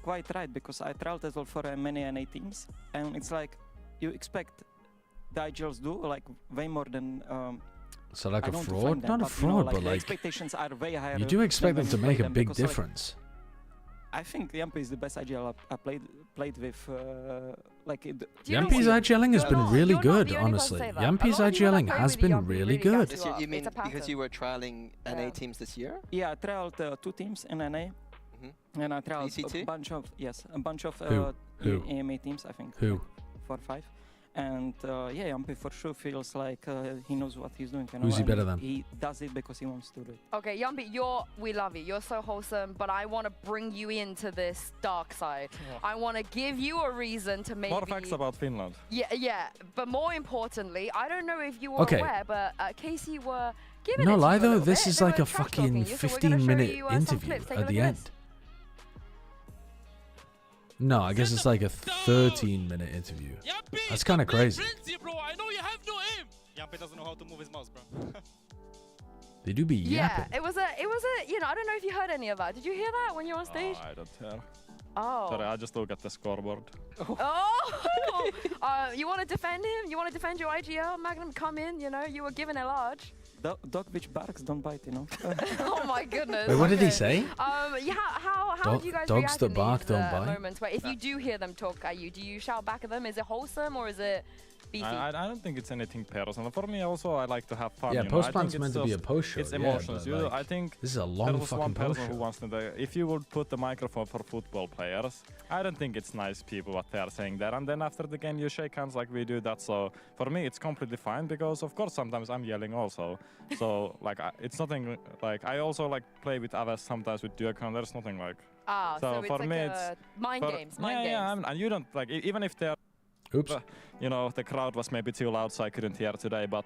quite right because I tried as well for many NA teams, and it's like you expect the IGLs do like way more than. So like a fraud, not a fraud, but like expectations are way higher. You do expect them to make a big difference. I think Yampi is the best IGL I played with. Like Yampi's IGLing has been really good, honestly. Yampi's IGLing has been really good. You mean because you were trialing NA teams this year? Yeah, I trialed 2 teams in NA. And I tried VCT? a bunch of EMEA teams, I think. 4 or 5. And yeah, Yampi for sure feels like he knows what he's doing. You know? Who's he better than? He does it because he wants to do it. Okay, Yampi, we love you. You're so wholesome, but I want to bring you into this dark side. Yeah. I want to give you a reason to maybe... More facts about Finland. Yeah, but more importantly, I don't know if you were aware, but Casey were giving No it to lie you though, a this is bit. like a fucking 15-minute interview at the end. No, I guess it's like a 13-minute interview. That's kind of crazy. Bro, I know you have no aim. Yampi doesn't know how to move his mouse, bro. They do be yapping. Yeah, it was a, you know, I don't know if you heard any of that. Did you hear that when you were on stage? I don't hear. Oh. Sorry, I just look at the scoreboard. Oh! You want to defend him? You want to defend your IGL? Magnum, come in, you know, you were given a large. Dog which barks don't bite, you know. Oh my goodness. Wait, what did he say? Yeah, how do you guys dogs react that in bark these don't bite? moments where if you do hear them talk at you, do you shout back at them? Is it wholesome or is it beefy? I don't think it's anything personal. For me also, I like to have fun. Yeah, post-plan's meant to be a post show. It's emotions. Yeah, like, I think this is a long fucking one post person show. who wants to. If you would put the microphone for football players, I don't think it's nice people what they are saying there. And then after the game, you shake hands like we do that. So for me, it's completely fine because of course sometimes I'm yelling also. So like it's nothing like I also like play with others sometimes with Duocon. There's nothing like. So for it's me, like it's mind games. Yeah, and you don't like even if they're. Oops. You know, the crowd was maybe too loud, so I couldn't hear today, but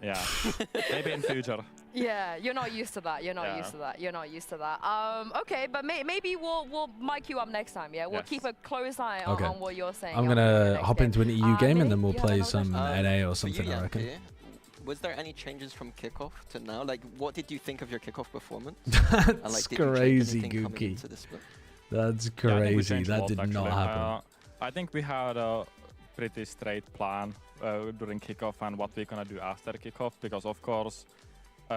yeah, maybe in future. Yeah, you're not used to that. You're not used to that. You're not used to that. Okay, but maybe we'll mic you up next time, yeah? We'll keep a close eye on what you're saying. I'm going to hop into an EU game and then we'll play some NA or something, I reckon. Was there any changes from kickoff to now? Like, what did you think of your kickoff performance? That's crazy, Gookie. That's crazy. That did not happen. I think we had a pretty straight plan during kickoff and what we're gonna do after kickoff because of course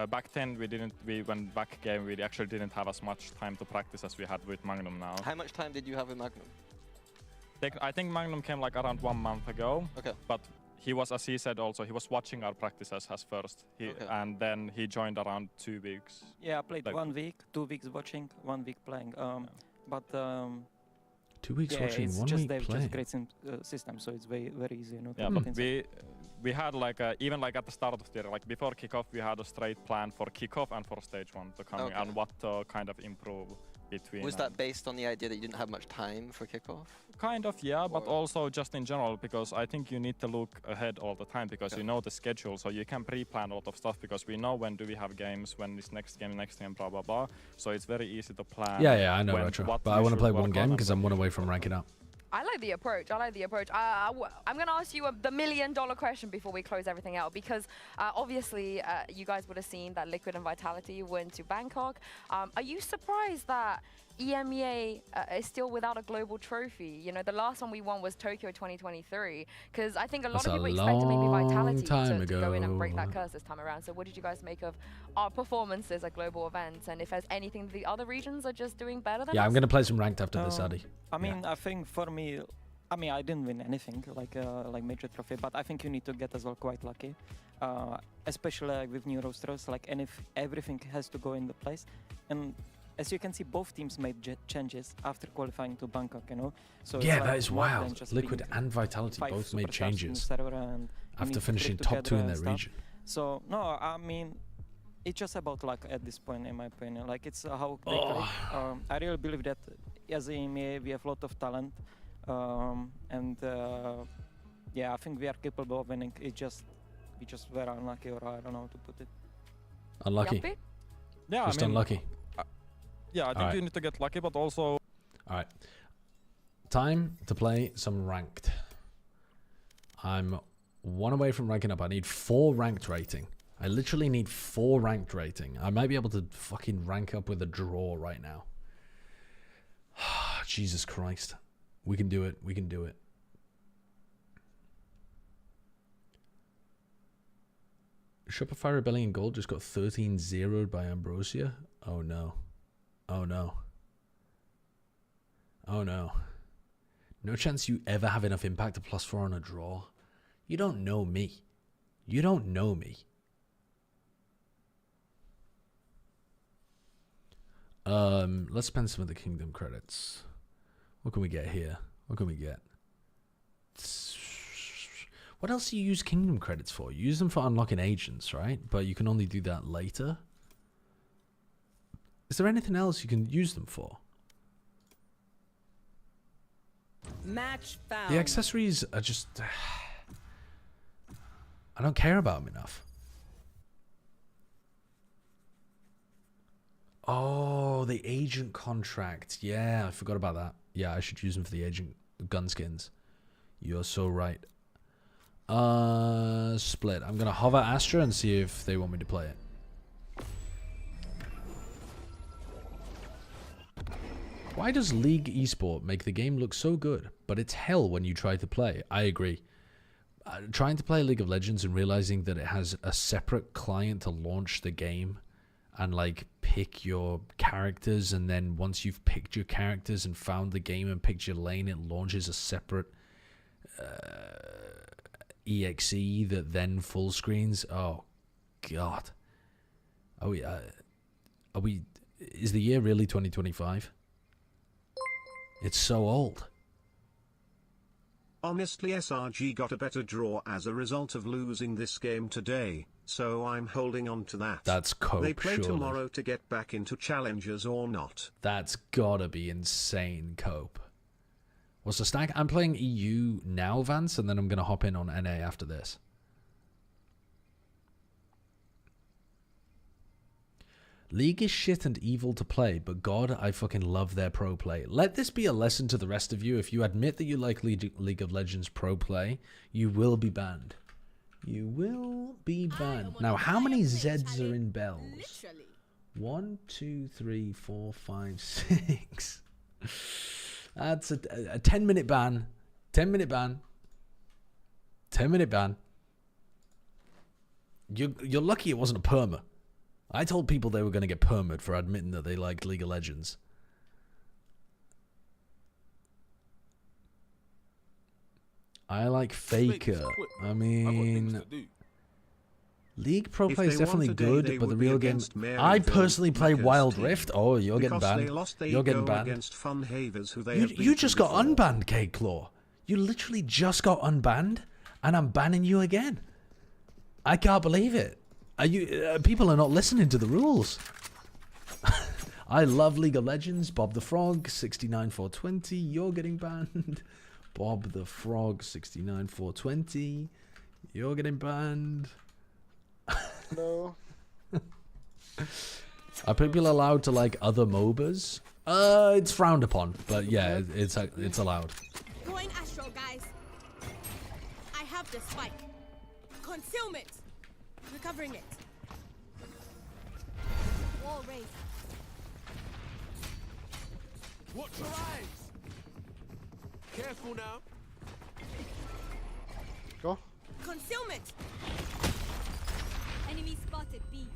back then we went back game we actually didn't have as much time to practice as we had with Magnum now. How much time did you have with Magnum? I think Magnum came like around 1 month ago. Okay. But he was, as he said also, he was watching our practices as first. And then he joined around 2 weeks. Yeah, I played like, 1 week, 2 weeks watching, 1 week playing. But 2 weeks yeah, watching, it's 1 just week they've playing. just great system, so it's very easy. Yeah, but we had like even like at the start of the year, like before kickoff, we had a straight plan for kickoff and for stage 1 to come and what to kind of improve between. Was that based on the idea that you didn't have much time for kickoff? Kind of, yeah, but also just in general, because I think you need to look ahead all the time because you know the schedule, so you can pre-plan a lot of stuff because we know when do we have games, when is next game, blah, blah, blah. So it's very easy to plan. Yeah, I know, Retro. But I want to play one game because I'm 1 away from ranking up. I like the approach. I'm going to ask you the $1 million question before we close everything out, because obviously you guys would have seen that Liquid and Vitality went to Bangkok. Are you surprised that EMEA is still without a global trophy? You know, the last one we won was Tokyo 2023, because I think a lot of people expected maybe Vitality to go in and break that curse this time around. So what did you guys make of our performances at global events, and if there's anything the other regions are just doing better than us? I'm going to play some ranked after this, Addy. I mean, I think for me, I didn't win anything like major trophy, but I think you need to get as well quite lucky, especially like, with new rosters. Like, and if everything has to go into place, and as you can see, both teams made changes after qualifying to Bangkok, you know. So yeah, like that is wild. Liquid and Vitality both made changes after finishing top 2 in their region. So no, I mean, it's just about luck at this point, in my opinion. Like, it's how they play. I really believe that as a EMEA, we have a lot of talent, and yeah, I think we are capable of winning. We just were unlucky, or I don't know how to put it. Unlucky. Yuppie? Yeah, just I mean, unlucky. Yeah, I think you need to get lucky, but also... All right. Time to play some ranked. I'm 1 away from ranking up. I need 4 ranked rating. I literally need 4 ranked rating. I might be able to fucking rank up with a draw right now. Jesus Christ. We can do it. We can do it. Shopify Rebellion Gold just got 13-0'd by Ambrosia. Oh no. Oh no. Oh no. No chance you ever have enough impact to +4 on a draw. You don't know me. You don't know me. Let's spend some of the Kingdom credits. What can we get here? What can we get? What else do you use Kingdom credits for? You use them for unlocking agents, right? But you can only do that later. Is there anything else you can use them for? Match found. The accessories are just... I don't care about them enough. Oh, the agent contract. Yeah, I forgot about that. Yeah, I should use them for the agent gun skins. You're so right. Split. I'm going to hover Astra and see if they want me to play it. Why does League Esport make the game look so good, but it's hell when you try to play? I agree. Trying to play League of Legends and realizing that it has a separate client to launch the game and like pick your characters, and then once you've picked your characters and found the game and picked your lane, it launches a separate exe that then full screens. Oh god. Are we is the year really 2025? It's so old. Honestly, SRG got a better draw as a result of losing this game today, so I'm holding on to that. That's cope, They play surely. tomorrow to get back into challengers or not. That's gotta be insane, cope. What's the stack? I'm playing EU now, Vance, and then I'm gonna hop in on NA after this. League is shit and evil to play, but God, I fucking love their pro play. Let this be a lesson to the rest of you. If you admit that you like League of Legends pro play, you will be banned. You will be banned. Now, how many Zeds are in bells? 1, 2, 3, 4, 5, 6. That's a 10-minute ban. 10-minute ban. 10-minute ban. You're lucky it wasn't a perma. I told people they were going to get perma'd for admitting that they liked League of Legends. I like Faker. I mean, League Pro Play is definitely good, but the real game... I personally play Wild Rift. Oh, you're getting banned. You're getting banned. You just got unbanned, Cake Claw. You literally just got unbanned, and I'm banning you again. I can't believe it. People are not listening to the rules. I love League of Legends. Bob the Frog, 69420. You're getting banned. Bob the Frog, 69420. You're getting banned. No. Are people allowed to like other MOBAs? It's frowned upon, but yeah, it's allowed. Going astral, guys. I have the spike. Concealment. Recovering it. Wall raised. Watch your eyes. Careful now. Go. Concealment. Enemy spotted B.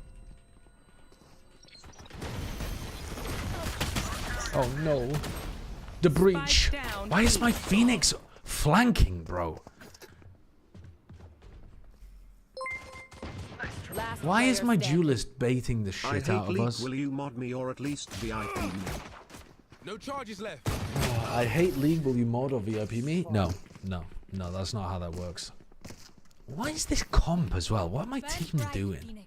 Oh no. The breach. Why is my Phoenix flanking, bro? Why is my duelist baiting the shit out of us? Will you mod me or at least VIP me? No charges left. I hate League. Will you mod or VIP me? No, that's not how that works. Why is this comp as well? What are my team doing?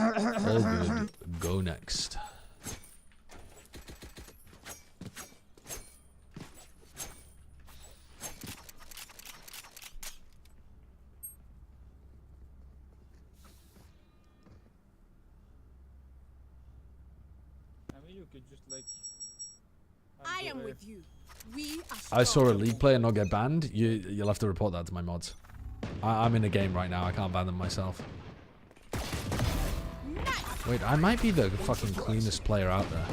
All good. Go next. I am with you. We are I saw a League player not get banned. You'll have to report that to my mods. I'm in a game right now. I can't ban them myself. Wait, I might be the fucking cleanest player out there.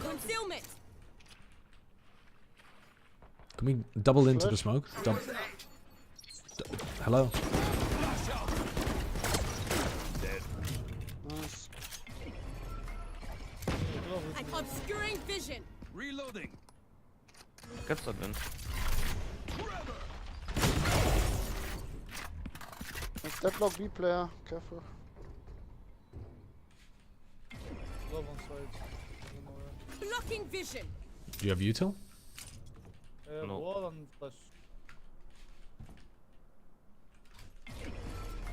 Concealment. Can we double into the smoke? Hello? I'm obscuring vision. Reloading. Good something. Step block B player, careful. Blocking vision. Do you have util? No. Wall and flash.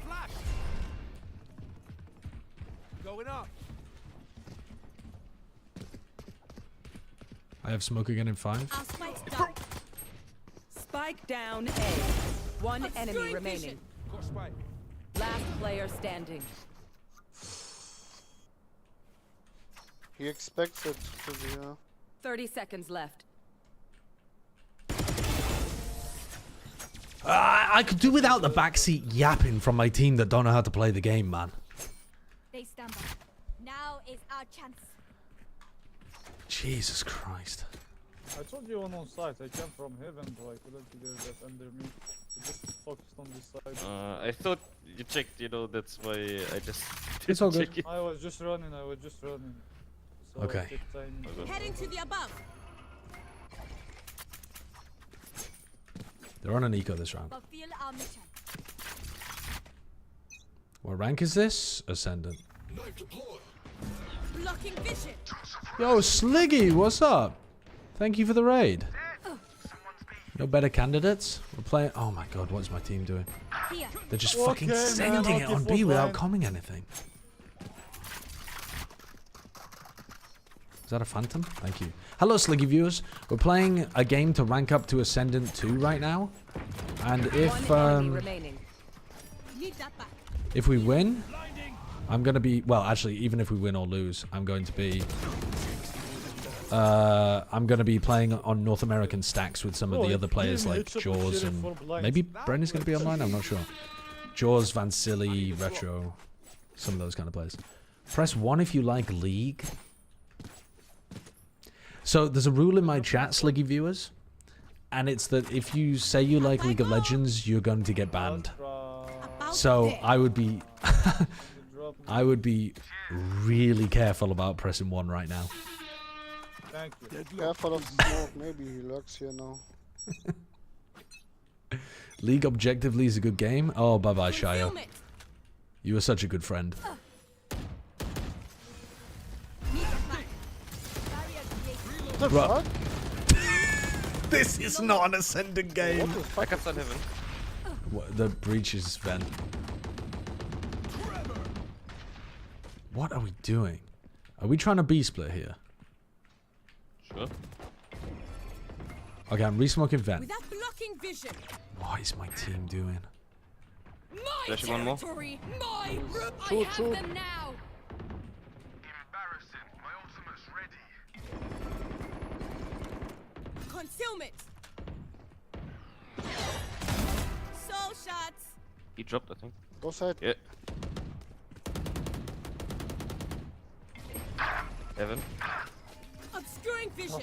Flash. Going up. I have smoke again in 5. Spike down A. One enemy remaining. Last player standing. He expects it to be 30 seconds left. I could do without the backseat yapping from my team that don't know how to play the game, man. They stand by. Now is our chance. Jesus Christ. I told you on site, I came from heaven, bro. I couldn't figure that under me. I just focused on this side. I thought you checked, you know, that's why I just It's all good. I was just running, So okay. I took time. Heading to the above. They're on an eco this round. Fulfill our mission. What rank is this? Ascendant. Blocking vision. Yo, Sliggy, what's up? Thank you for the raid. No better candidates? We're playing... Oh my god, what's my team doing? They're just fucking sending it on B without coming anything. Is that a phantom? Thank you. Hello, Sliggy viewers. We're playing a game to rank up to Ascendant 2 right now. And if we win, I'm going to be... Well, actually, even if we win or lose, I'm going to be... playing on North American stacks with some of the other players like Jaws and... Maybe Brendan's going to be online? I'm not sure. Jaws, Vansili, Retro. Some of those kind of players. Press 1 if you like League. So there's a rule in my chat, Sliggy viewers, and it's that if you say you like League of Legends, you're going to get banned. So I would be I would be really careful about pressing 1 right now. Thank you. Careful of smoke, maybe he lurks here now. League objectively is a good game. Oh, bye-bye, Shia. You were such a good friend. What? This is not an ascendant game. I can stun heaven. What, the breach is vent. What are we doing? Are we trying to B-split here? Sure. Okay, I'm re-smoking vent. Without blocking vision. What is my team doing? My one more. territory, my room. I Shoot, have shoot. them now. Concealment. Soul shots. He dropped, I think. Go side. Yeah. Heaven. Obscuring vision.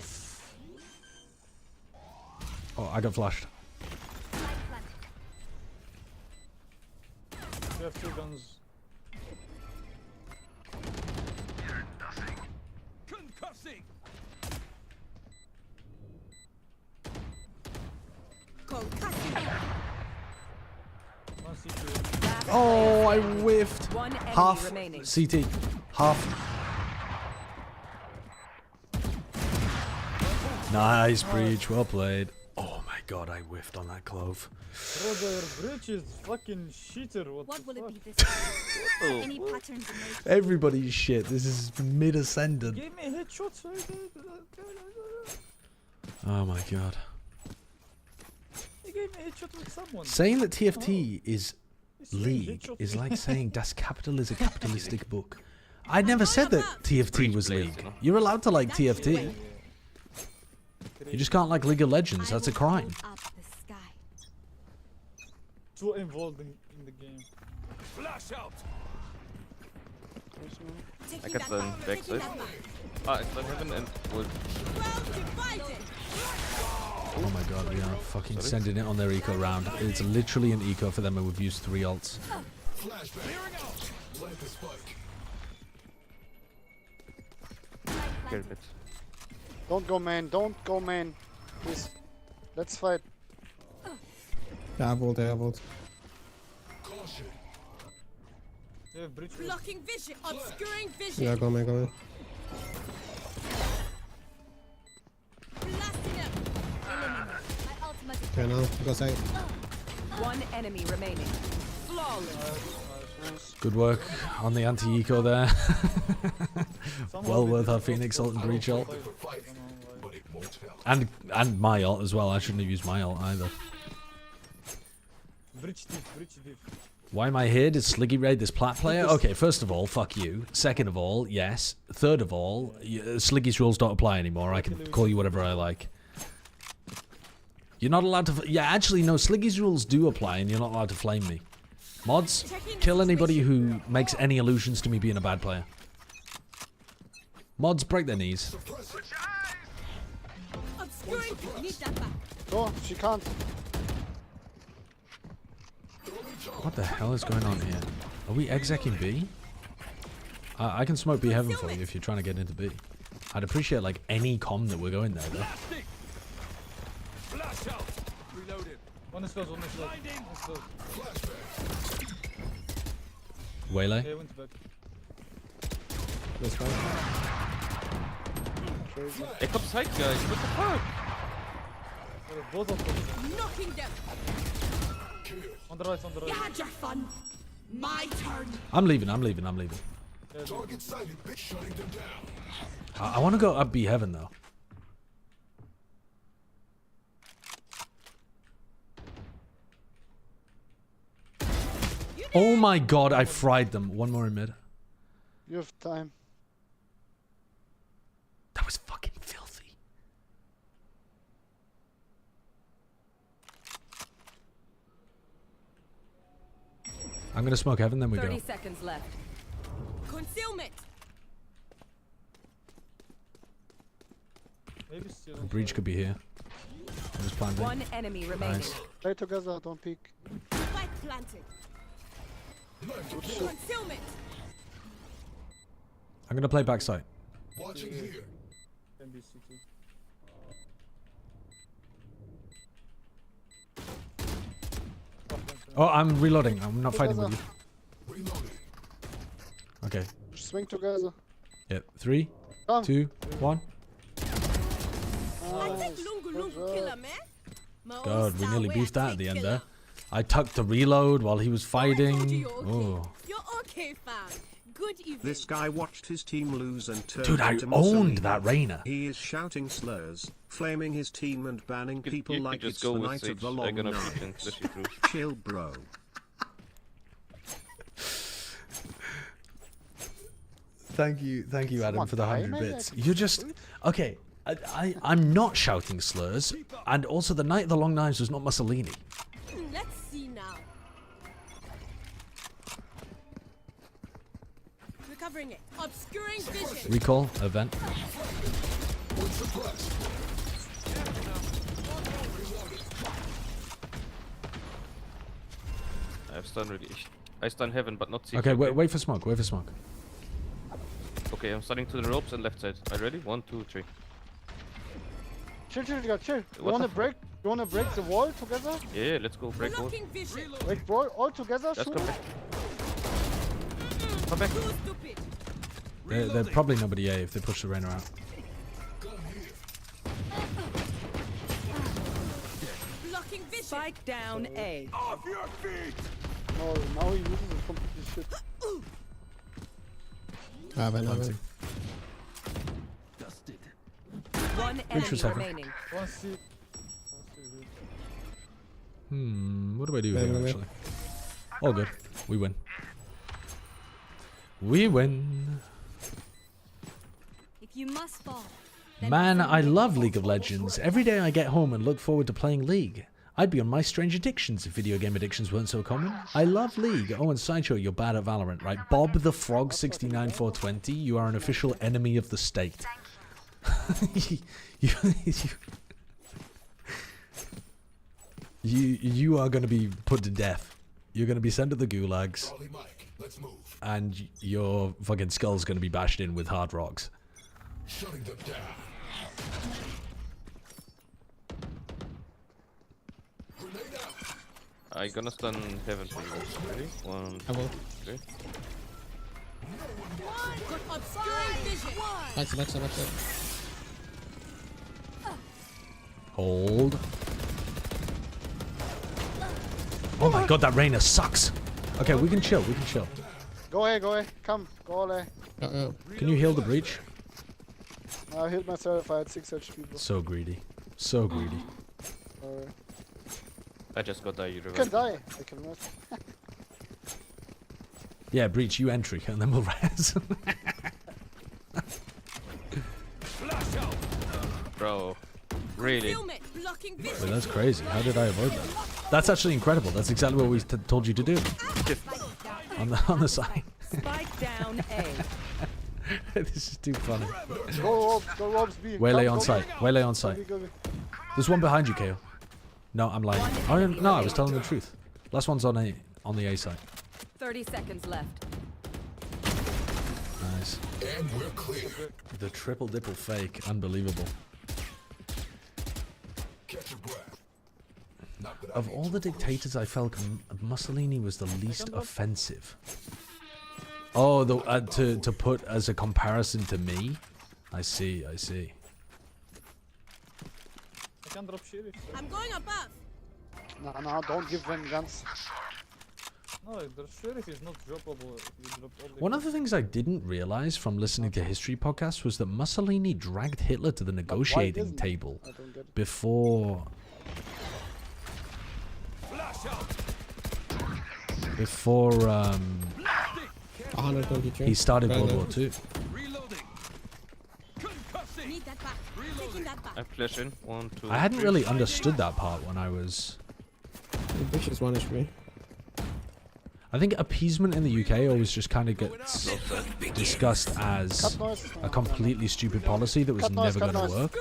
Oh, I got flashed. You have 2 guns. Concussing. One CT. Oh, I whiffed. One enemy Half remaining. CT. Half. Nice breach. Well played. Oh my god, I whiffed on that clove. Brother, Breach is fucking shitter. What will the it be fuck? this time? Any patterns emerge? Everybody's shit. This is mid-ascendant. Give me headshots right there. Oh my god. He gave me a headshot with someone. Saying that TFT is It's League headshot. is like saying Das Kapital is a capitalistic book. I never said that TFT was League. You're allowed to like TFT. You just can't like League of Legends. That's a crime. Too involved in the game. Flash out. I can stun backside. I stun heaven and wood. Oh my god, we are fucking sending it on their eco round. It's literally an eco for them and we've used 3 ults. Don't go main, don't go main. Please. Let's fight. Yeah, I have ult. They have breach. Blocking vision. Obscuring vision. Yeah, go main. Okay, now go side. One enemy remaining. Flawless. Good work on the anti-eco there. Well worth our Phoenix ult and breach ult. And my ult as well. I shouldn't have used my ult either. Breach diff. Why am I here? Did Sliggy raid this plat player? Okay, first of all, fuck you. Second of all, yes. Third of all, Sliggy's rules don't apply anymore. I can call you whatever I like. You're not allowed to... Yeah, actually, no, Sliggy's rules do apply and you're not allowed to flame me. Mods, kill anybody who makes any allusions to me being a bad player. Mods, break their knees. Go, she can't. What the hell is going on here? Are we execing B? I can smoke B heaven for you if you're trying to get into B. I'd appreciate like any comm that we're going there though. Flash out. Reloaded. One is close. Waylay? Okay, went back. This one. Hey, come side, guys. What the fuck? Both of them. Knocking them. On the right. You had your fun. My turn. I'm leaving. I want to go up B heaven though. Oh my god, I fried them. One more in mid. You have time. That was fucking filthy. I'm gonna smoke heaven, then we 30 go. seconds left. Concealment. Maybe still. The breach could be here. I'm just planting. One enemy remaining. Nice. Play together, don't peek. Spike planted. Concealment. I'm gonna play backside. Watching here. Can be CT. Oh, I'm reloading. I'm not fighting with you. Okay. Swing together. Yeah. 3, 2, 1. God, we nearly beefed that at the end there. I tucked the reload while he was fighting. Oh. You're okay, fam. Good evening. This guy watched his team lose and turned Dude, I into owned Mussolini. that Reyna. He is shouting slurs, flaming his team and banning people you like could it's just go the with night of Sage. the I'm long gonna night. pretend that she through. Chill, bro. Thank you, Adam, for the Someone 100 die, bits. maybe? You're just okay. I'm not shouting slurs, and also the Night of the Long Knives was not Mussolini. Let's see now. Recovering it. Obscuring vision. Recall event. I have stun really. I stun heaven, but not CT. Okay, wait for smoke. Wait for smoke. Okay, I'm stunning to the ropes and left side. Are you ready? 1, 2, 3. Chill, chill. You What wanna the break? You wanna break the wall together? Yeah, let's go. Break wall. Blocking vision. Break wall all together. Let's shoot come it. back. Come back. Too stupid. They're probably nobody A if they push the Reyna out. Blocking vision. Spike down A. Off your feet! No, now he uses it completely shit. Dusted. One Reach for enemy second. remaining. One C. What do I do here, actually? All good. We win. We win. If you must fall. Man, I love League of Legends. Every day I get home and look forward to playing League. I'd be on my strange addictions if video game addictions weren't so common. I love League. Oh, and Sideshow, you're bad at Valorant, right? Bob the Frog 69420, you are an official enemy of the state. You are going to be put to death. You're going to be sent to the gulags. And your fucking skull's going to be bashed in with hard rocks. Shutting them down. I'm gonna stun heaven for you guys. Ready? 1, I will. 2, 3. Obscuring vision. Backside. Hold. Oh my god, that Reyna sucks. Okay, we can chill. Go away. Come, go away. Can you heal the breach? I healed myself. I had 6 HP. So greedy. So greedy. Alright. I just got die. You You can die. I can not. Yeah, breach, you entry, and then we'll res. Bro. Really? Blocking Wait, vision. that's crazy. How did I avoid that? That's actually incredible. That's exactly what we told you to do. On the side. Spike down A. This is too funny. Go Robs B. Waylay Come, on go site. B. Waylay on site. Go B. There's one behind you, KO. No, I'm lying. Oh, no, I was telling the truth. Last one's on the A side. 30 seconds left. Nice. And we're clear. The triple dipple fake. Unbelievable. Catch your breath. Not that Of all the dictators, I felt Mussolini was the least offensive. Oh, to put as a comparison to me? I see. I can drop sheriff. I'm going above. No, don't give them guns. No, the sheriff is not droppable. You drop all the One of the things I didn't realize from listening to history podcasts was that Mussolini dragged Hitler to the negotiating table before he started World War II. Need that back. Taking that back. I flash in. 1, 2. I hadn't really understood that part when I was... Bitch is 1 HP. I think appeasement in the UK always just kind of gets discussed as a completely stupid policy that was never going to work.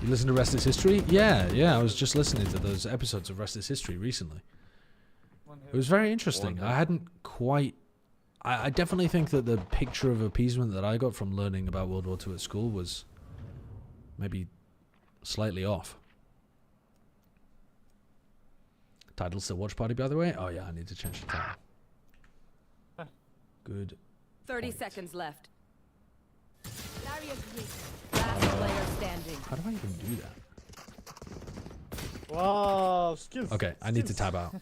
You listen to Rest is History? Yeah, I was just listening to those episodes of Rest is History recently. It was very interesting. I hadn't quite... I definitely think that the picture of appeasement that I got from learning about World War II at school was maybe slightly off. Title still Watch Party, by the way? Oh yeah, I need to change the title. Good. 30 seconds left. Last player standing. How do I even do that? Wow, skills. Okay, I need to tab out.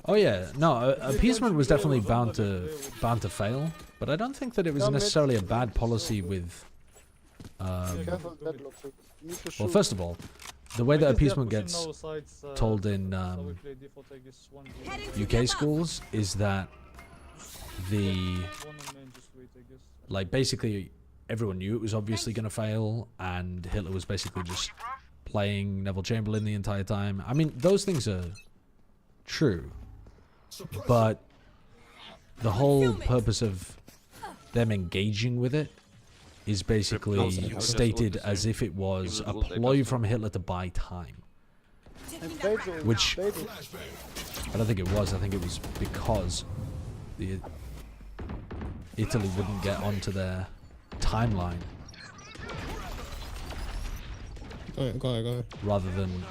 Oh yeah, no, appeasement was definitely bound to fail, but I don't think that it was necessarily a bad policy with... well, first of all, the way that appeasement gets told in UK schools is that like basically everyone knew it was obviously going to fail, and Hitler was basically just playing Neville Chamberlain the entire time. I mean, those things are true, but the whole purpose of them engaging with it is basically stated as if it was a ploy from Hitler to buy time. Which I don't think it was. I think it was because Italy wouldn't get onto their timeline. Go ahead. Rather than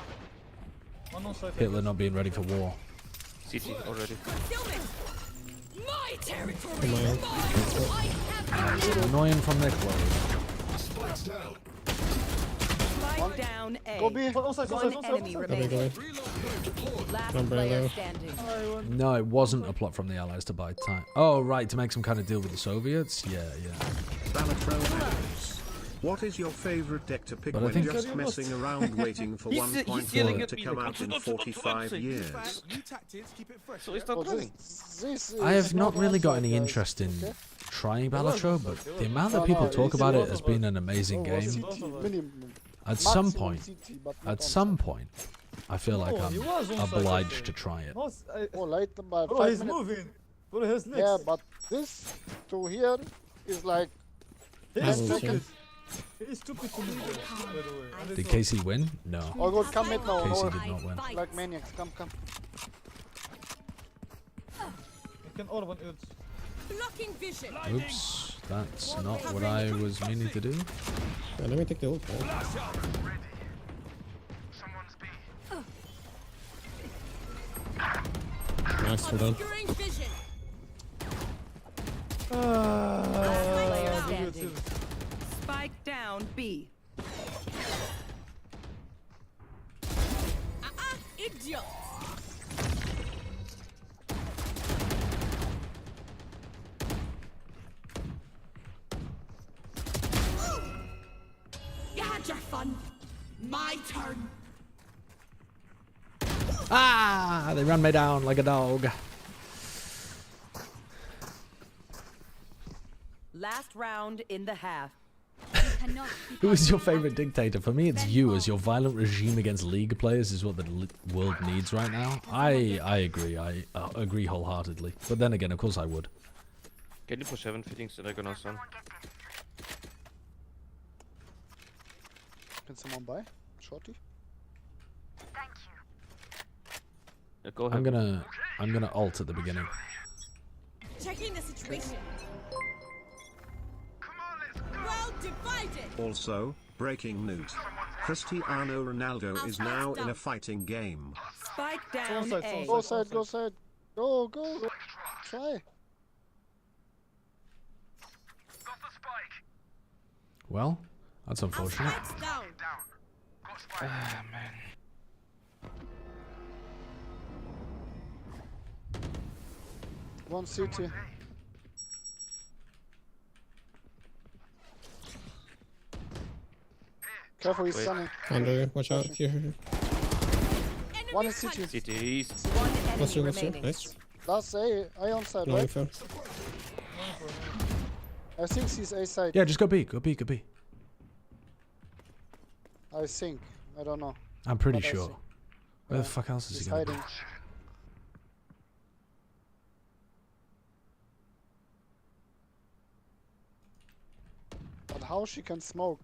Hitler not being ready for war. CT already. My territory. It's annoying from their clothes. Spike down A. Go B. One enemy remaining. Last player standing. No, it wasn't a plot from the Allies to buy time. Oh, right, to make some kind of deal with the Soviets? Yeah. What is your favorite deck to pick But I when think- just messing around waiting for 1.4 to come out in 45 years? So it's not running. I have not really got any interest in trying Balatro, but the amount that people talk about it has been an amazing game. At some point, I feel like I'm obliged to try it. Bro, he's moving. Bro, he's next. Yeah, but this to here is like... He's stupid. He's stupid to move, by the way. And Did it's KC win? No. Oh god, come mid now. KC did not win. Like maniacs, come. You can orb on ult. Blocking vision. Oops, that's not what I was meaning to do. Yeah, let me take the ult. Nice, well done. Obscuring vision. Last player standing. Spike down B. Idiot. You had your fun. My turn. Ah, they ran me down like a dog. Last round in the half. Who is your favorite dictator? For me, it's you, as your violent regime against League players is what the world needs right now. I agree. I agree wholeheartedly. But then again, of course I would. Can you push 7 fittings that are gonna stun? Can someone buy? Shorty? Yeah, go ahead. I'm gonna ult at the beginning. Checking the situation. Well divided. Also, breaking news. Cristiano Ronaldo is now in a fighting game. Spike down A. Go side. Go. Try. Well, that's unfortunate. Ah, man. One CT. Careful, he's stunning. Under, watch out here. One is CT. CT is. What's your nice. That's A on side, No right? info. I think he's A side. Yeah, just go B. I think. I don't know. I'm pretty But I sure. think. Where the fuck else is He's he gonna be? hiding. But how she can smoke?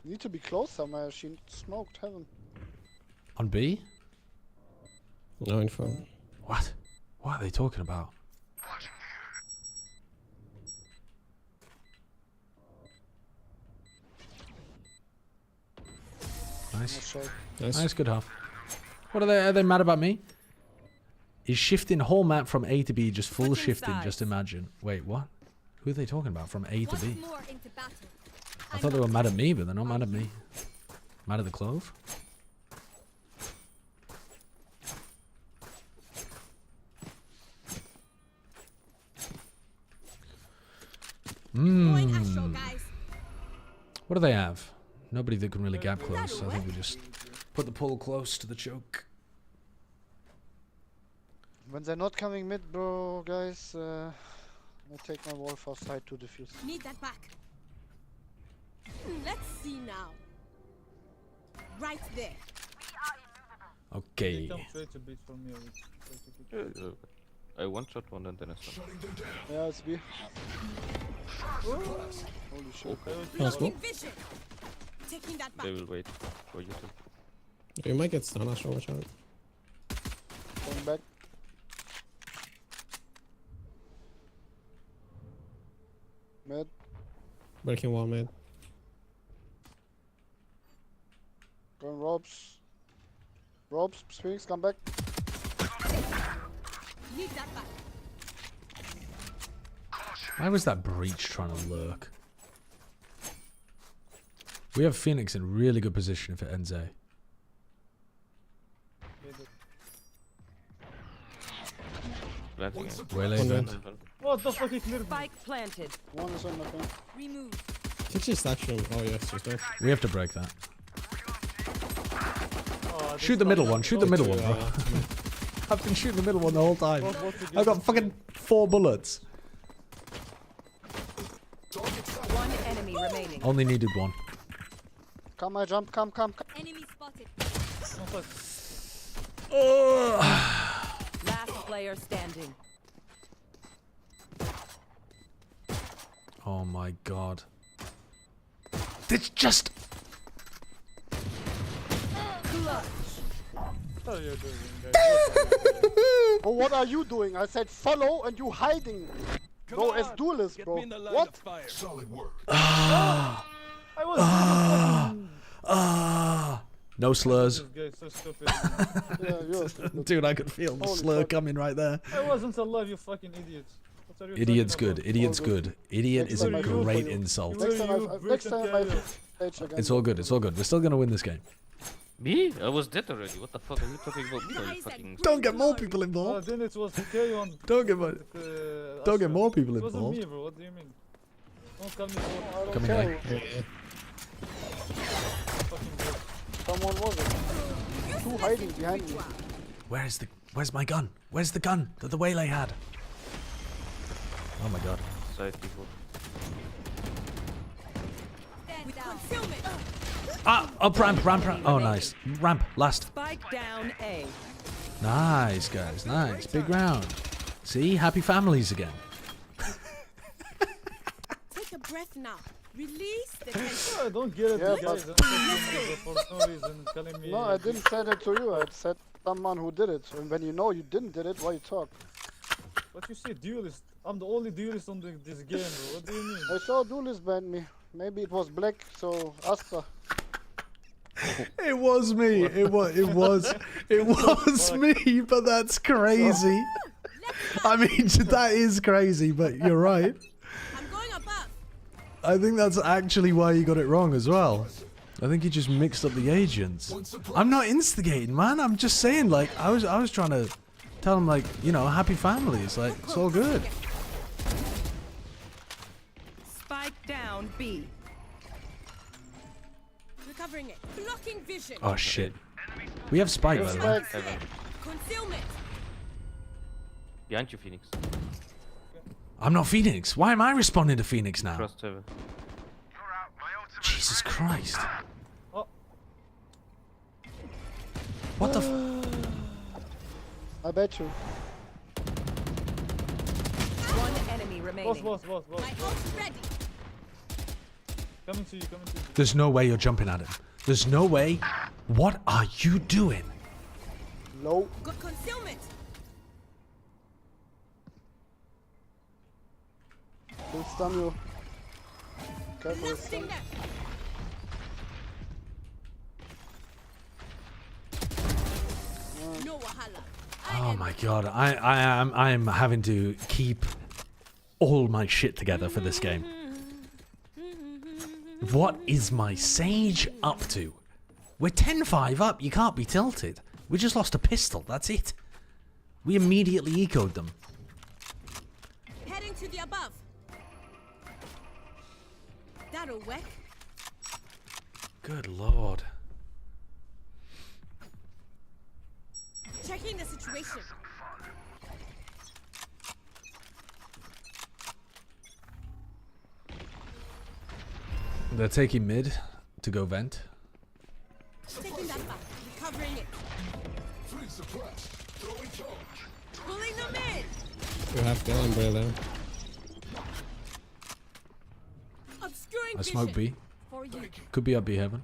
Need to be close somewhere. She smoked heaven. On B? No info. What? What are they talking about? Nice. Nice, good half. What are they mad about me? He's shifting whole map from A to B, just full shifting, just imagine. Wait, what? Who are they talking about from A to B? I thought they were mad at me, but they're not mad at me. Mad at the clove? What do they have? Nobody that can really gap close, so I think we just put the pull close to the choke. When they're not coming mid, bro, guys, I take my wall for side to defuse. Need that back. Let's see now. Right there. Okay. I one shot one and then I stop. Yeah, it's B. Holy shit. Possible. Taking that back. They will wait for you to. You might get stunned, Astro, watch out. Going back. Mid. Breaking wall mid. Going ropes. Ropes, Sphinx, come back. Need that back. Why was that breach trying to lurk? We have Phoenix in really good position if it ends A. Waylay event. What the fuck is cleared? Spike planted. One is on my phone. Remove. It's just actually. Oh yes, just there. We have to break that. Shoot the middle one. Shoot the middle one, bro. I've been shooting the middle one the whole time. I've got fucking 4 bullets. One enemy remaining. Only needed 1. Come, I jump, come. Enemy spotted. Last player standing. Oh my god. It's just... What are you doing, guys? Oh, what are you doing? I said follow and you hiding. Bro, as duelist, bro. What? Solid work. I was no slurs. This guy's so stupid. Yeah, you're stupid. Dude, I could feel the Holy slur fuck. coming right there. I wasn't alive, you fucking idiots. What are you Idiot's talking good. about? Idiot's good. Idiot is a Next time I great do- insult. Next time I You stage again. It's all good. It's all good. We're still gonna win this game. Me? I was dead already. What the fuck are you talking about? Me? Are you fucking... Don't get more people involved. Then it was K on. Don't get more. Don't get more people It wasn't involved. me, bro. What do you mean? Don't call me for Coming care. A. Someone was it. 2 hiding behind me. Where's my gun? Where's the gun that the Waylay had? Oh my god. Side people. Ah, up ramp. Oh, nice. Ramp, last. Spike down A. Nice, guys. Nice. Big round. See? Happy families again. Take a breath now. Release the tension. I don't get it, Yeah, you guys. For no reason telling me. No, I didn't say that to you. I said someone who did it. And when you know you didn't did it, why you talk? What you say, duelist? I'm the only duelist on this game, bro. What do you mean? I saw duelist banned me. Maybe it was black, so Astra. It was me. It was me, but that's crazy. I mean, that is crazy, but you're right. I'm going above. I think that's actually why you got it wrong as well. I think you just mixed up the agents. I'm not instigating, man. I'm just saying, like, I was trying to tell him, like, you know, happy families. Like, it's all good. Spike down B. Recovering it. Blocking vision. Oh shit. We have Spike, by the way. Concealment. Behind you, Phoenix. I'm not Phoenix. Why am I responding to Phoenix now? Cross 7. Jesus Christ. Oh. What the f... I bet you. One enemy remaining. Boss. My ult's ready. Coming to you, coming to you. There's no way you're jumping at him. There's no way. What are you doing? Low. Good concealment. He'll stun you. Careful, he'll stun. No wahala. Oh my god, I am having to keep all my shit together for this game. What is my Sage up to? We're 10-5 up, you can't be tilted. We just lost a pistol, that's it. We immediately ecoed them. Heading to the above. That'll work. Good lord. Checking the situation. They're taking mid to go vent. Taking that back. Recovering it. Free suppressed. Throwing charge. Pulling them in. We have the umbrella. Obscuring I smoke B. For you. Could be up B heaven.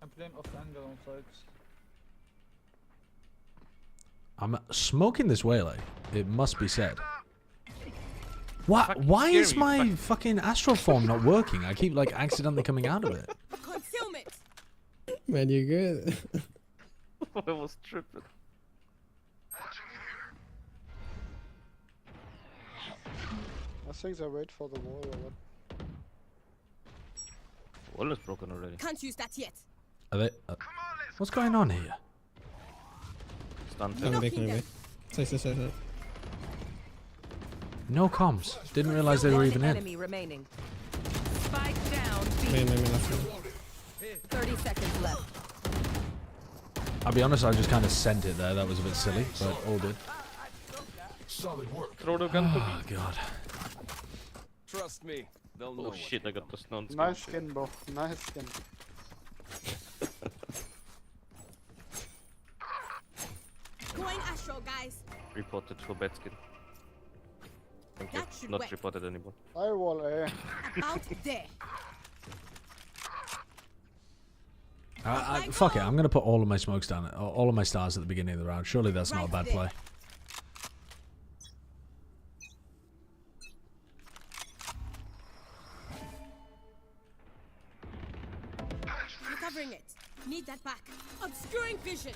I'm playing off angle on sides. I'm smoking this Waylay. It must be said. What? Why is my fucking astral form not working? I keep like accidentally coming out of it. Concealment. Man, you're good. I was tripping. I think they wait for the wall or what. Wall is broken already. Can't use that yet. Are they? What's going on here? Stunned. Say. No comms. Didn't realize they were even in. Enemy remaining. Spike down. Main left. 30 seconds left. I'll be honest, I just kind of sent it there. That was a bit silly, but all good. Solid work. Throw the gun to me. Oh god. Trust me, they'll know. Oh shit, I got the stun. Nice skin, bro. Nice skin. Going astral, guys. Reported for bad skin. Thank you. That should Not work. reported anymore. Firewall, eh? About there. Fuck it. I'm gonna put all of my smokes down, all of my stars at the beginning of the round. Surely that's not a bad play. Recovering it. Need that back. Obscuring vision.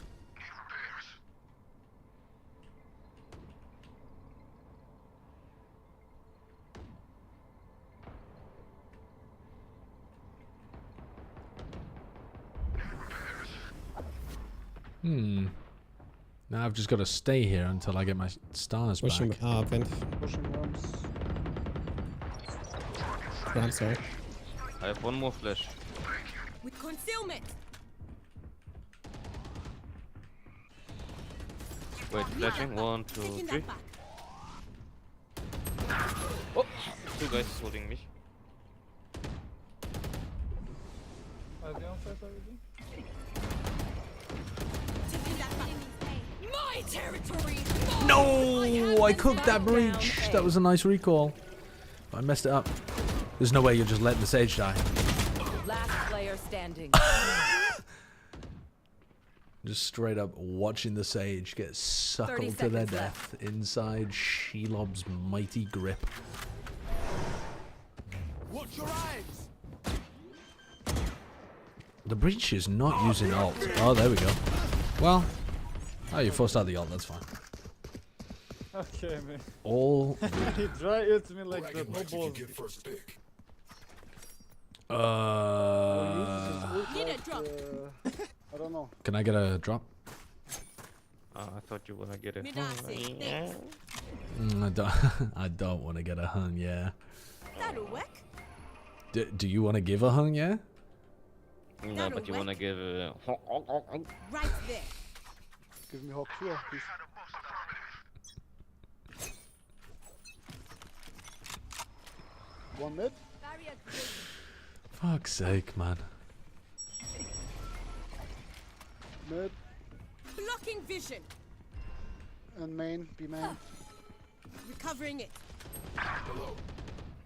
Now I've just got to stay here until I get my stars Pushing, back. vent. Pushing ramps. I'm sorry. I have one more flash. With concealment. Wait, flashing. 1, 2, Taking 3. that back. Oh, two guys holding me. Are they on site already? Taking that back. My territory. No, I cooked that breach. That was a nice recall. But I messed it up. There's no way you're just letting the Sage die. Last player standing. Just straight up watching the Sage get suckled to their death inside Shelob's mighty grip. Watch your eyes. The breach is not using ult. Oh, there we go. Well, oh, you forced out the ult. That's fine. Okay, man. All He dry it me like that. No balls. Need a drop. I don't know. Can I get a drop? I thought you wanna get it. I don't want to get a hung, yeah. That'll work. Do you want to give a hung, yeah? No, but you wanna give Right there. Give me Hawk here, please. One mid. Fuck's sake, man. Mid. Blocking vision. And main. Be main. Recovering it.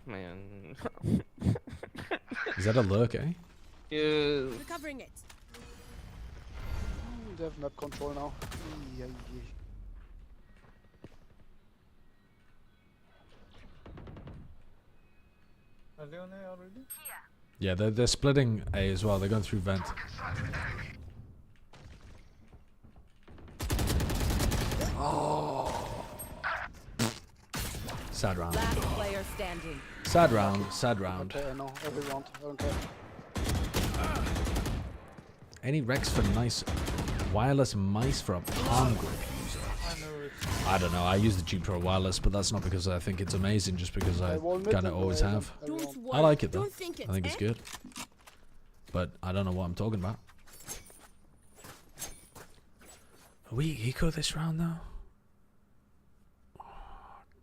Man. Is that a lurk, eh? Yeah. Recovering it. They have map control now. Are they on A already? Yeah, they're splitting A as well. They're going through vent. Oh. Sad round. Last player standing. Sad round. Sad round. Okay, I know. Every round. I don't care. Any Rex for nice wireless mice for a palm grip user? I don't know. I use the G Pro wireless, but that's not because I think it's amazing, just because I kind of always have. I like it though. I think it's good. But I don't know what I'm talking about. Are we eco this round though?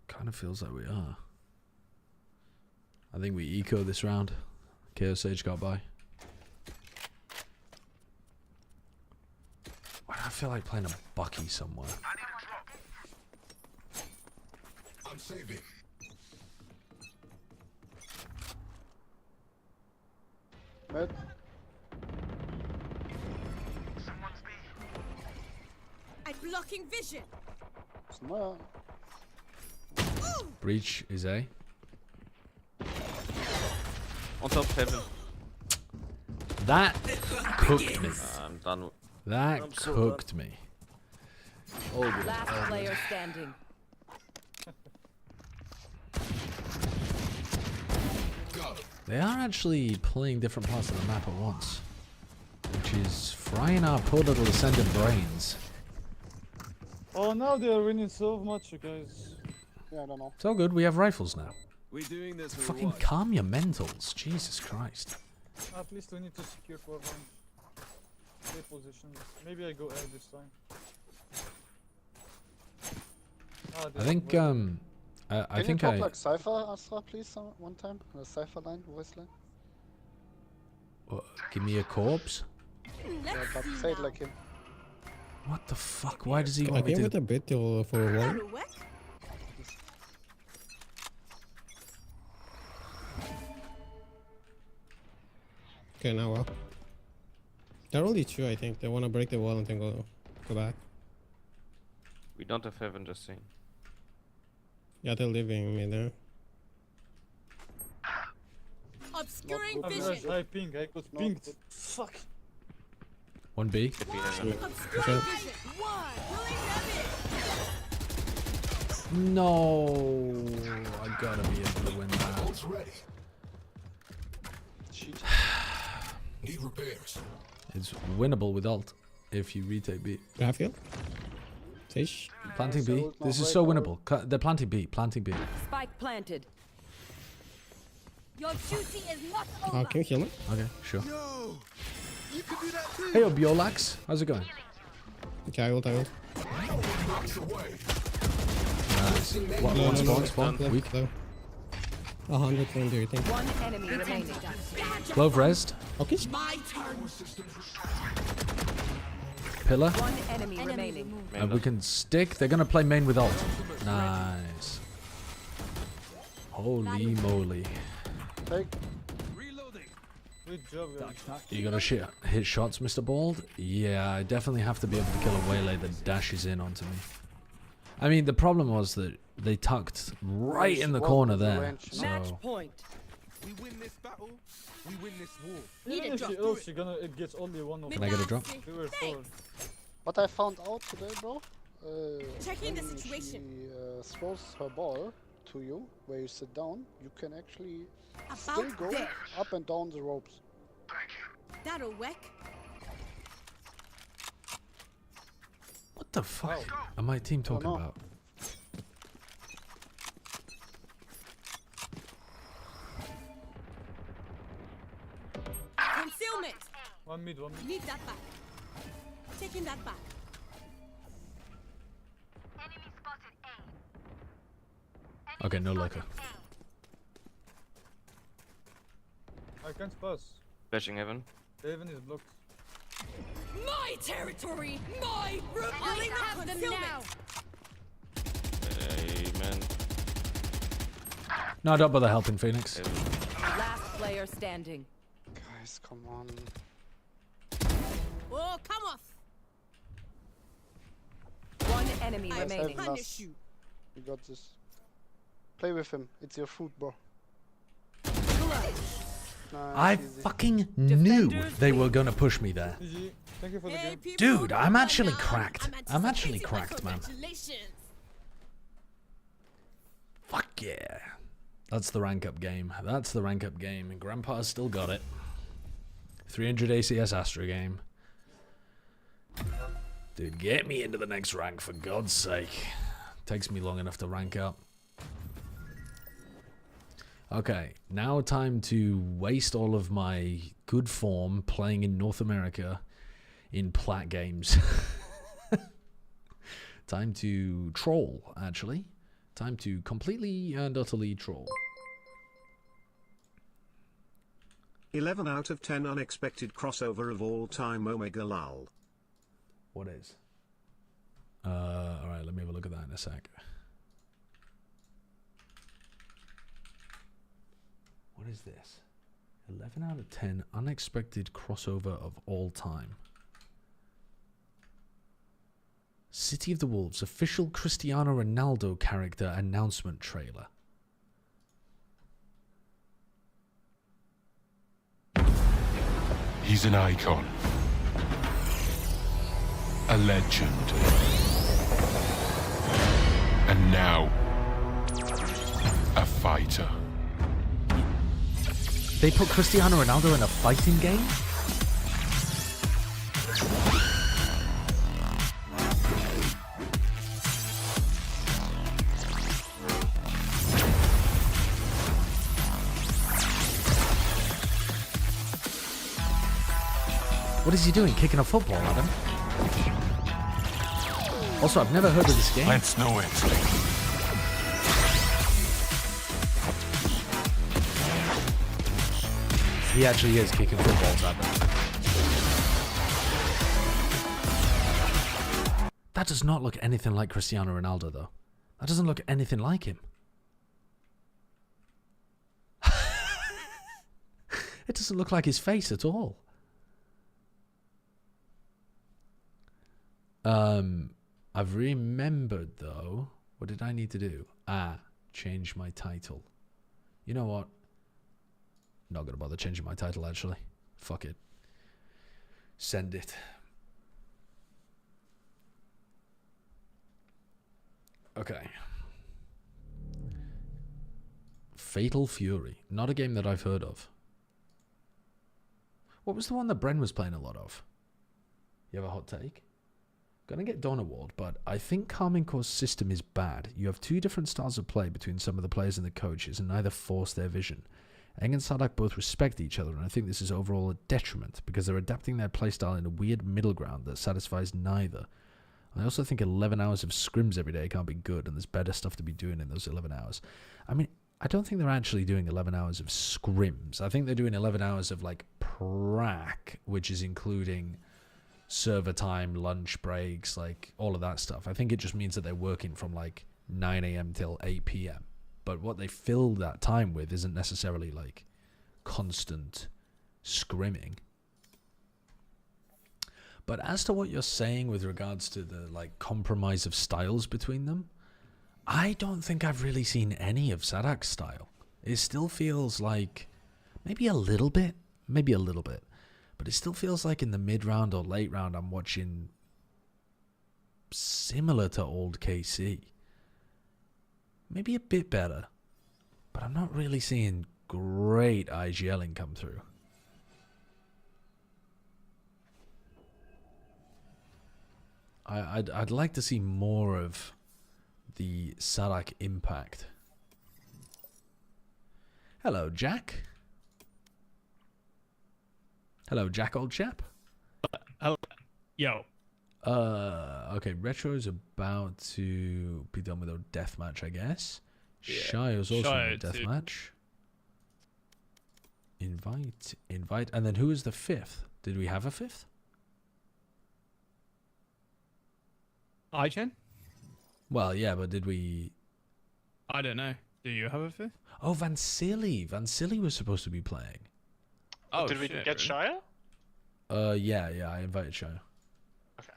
Kind of feels like we are. I think we eco this round. Chaos Sage got by. Why do I feel like playing a Bucky somewhere? I'm saving. Mid. I'm blocking vision. Smart. Breach is A. On top, heaven. That cooked me. I'm done. That cooked me. All good. Last player standing. They are actually playing different parts of the map at once, which is frying our poor little Ascendant brains. Oh, now they are winning so much, you guys. Yeah, I don't know. It's all good. We have rifles now. We're doing this for Fucking what? calm your mentals. Jesus Christ. At least we need to secure for round. Stay positions. Maybe I go A this time. I think I think Can you talk like sci-fi, Astra, please, one time? The sci-fi line, voice line? give me a corpse. Yeah, but say it like him. What the fuck? Why does he I want me gave to? it a bit till for a while. Okay, now well. There are only two, I think. They want to break the wall and then go back. We don't have heaven, just saying. Yeah, they're leaving me there. Obscuring I vision. I ping. I got pinged. Fuck. 1B. Obscuring vision. No, I gotta be able to win that. Need repairs. It's winnable with ult if you retake B. Graphiel? Sage? Planting B. This is so winnable. They're planting B. Planting B. Spike planted. Your duty is not over. Oh, can you heal me? Okay, sure. Yo, you can do that too. Hey, yo, Biolax. How's it going? Okay, I will. Nice. One spawn. Weak. 120, I think. One enemy remaining. Clove rezzed. Okay. My turn. Pillar. One enemy remaining. And we can stick. They're gonna play main with ult. Nice. Holy moly. Good job, guys. You gonna hit shots, Mr. Bald? Yeah, I definitely have to be able to kill a waylay that dashes in onto me. I mean, the problem was that they tucked right in the corner there. Match So point. We win this battle. We win this war. Even if she ults, it gets only one of can I get a drop? Two or four. What I found out today, bro. Checking the when situation. She throws her ball to you, where you sit down, you can actually still About go there. up and down the ropes. That'll work. what the fuck are my team talking about? Concealment. One mid. Need that back. Taking that back. Okay, no lurker. I can't pass. Flashing heaven. Heaven is blocked. My territory. My room. I have them now. Amen. No, don't bother helping, Phoenix. Last player standing. Guys, come on. Oh, come off. One enemy remaining. Punish you. You got this. Play with him. It's your food, bro. I fucking knew they were gonna push me there. Thank you for the game. Dude, I'm actually cracked. I'm actually cracked, man. Fuck yeah. That's the rank up game. That's the rank up game. And Grandpa's still got it. 300 ACS Astra game. Dude, get me into the next rank for God's sake. Takes me long enough to rank up. Okay, now time to waste all of my good form playing in North America in plat games. Time to troll, actually. Time to completely and utterly troll. 11 out of 10 unexpected crossover of all time Omega lol. What is? Alright, let me have a look at that in a sec. What is this? 11 out of 10 unexpected crossover of all time. City of the Wolves official Cristiano Ronaldo character announcement trailer. He's an icon. A legend. And now, a fighter. They put Cristiano Ronaldo in a fighting game? What is he doing? Kicking a football at him? Also, I've never heard of this game. Let's know it. He actually is kicking footballs at them. That does not look anything like Cristiano Ronaldo, though. That doesn't look anything like him. It doesn't look like his face at all. I've remembered, though. What did I need to do? Change my title. You know what? Not gonna bother changing my title, actually. Fuck it. Send it. Okay. Fatal Fury. Not a game that I've heard of. What was the one that Bren was playing a lot of? You have a hot take? Gonna get Dawn Award, but I think Carmine Core's system is bad. You have two different styles of play between some of the players and the coaches, and neither force their vision. Eng and Sadak both respect each other, and I think this is overall a detriment, because they're adapting their playstyle in a weird middle ground that satisfies neither. I also think 11 hours of scrims every day can't be good, and there's better stuff to be doing in those 11 hours. I mean, I don't think they're actually doing 11 hours of scrims. I think they're doing 11 hours of, like, prac, which is including server time, lunch breaks, like, all of that stuff. I think it just means that they're working from, like, 9 a.m. till 8 p.m. But what they fill that time with isn't necessarily, like, constant scrimming. But as to what you're saying with regards to the, like, compromise of styles between them, I don't think I've really seen any of Sadak's style. It still feels like maybe a little bit, but it still feels like in the mid-round or late round I'm watching similar to old KC. Maybe a bit better, but I'm not really seeing great IGLing come through. I'd like to see more of the Sadak impact. Hello, Jack. Hello, Jack, old chap. Yo. Okay, Retro's about to be done with a deathmatch, I guess. Yeah. Shire's also in a deathmatch. Invite. And then who is the fifth? Did we have a fifth? iChen? Well, yeah, but did we... I don't know. Do you have a fifth? Oh, Vansili. Vansili was supposed to be playing. Oh, did we get Shia? Yeah, I invited Shia. Okay.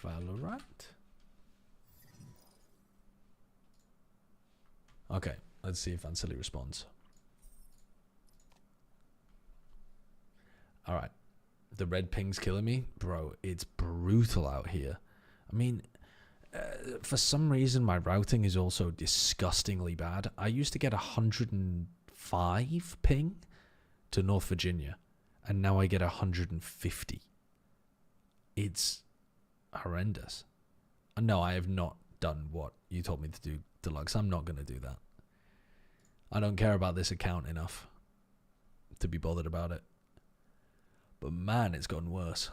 Valorant? Okay, let's see if Vansili responds. Alright. The red ping's killing me. Bro, it's brutal out here. I mean, for some reason, my routing is also disgustingly bad. I used to get 105 ping to North Virginia, and now I get 150. It's horrendous. No, I have not done what you told me to do, Deluxe. I'm not going to do that. I don't care about this account enough to be bothered about it. But man, it's gotten worse.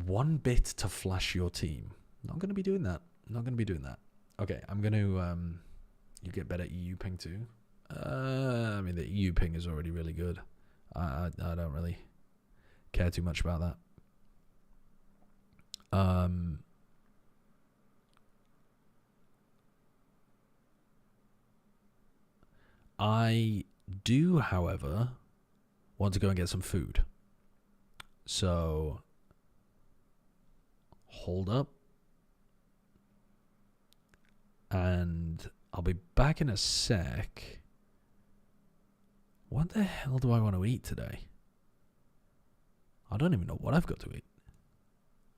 1 bit to flash your team. Not going to be doing that. Not going to be doing that. Okay, I'm going to... you get better EU ping too. I mean, the EU ping is already really good. I don't really care too much about that. I do, however, want to go and get some food. So, hold up. And I'll be back in a sec. What the hell do I want to eat today? I don't even know what I've got to eat.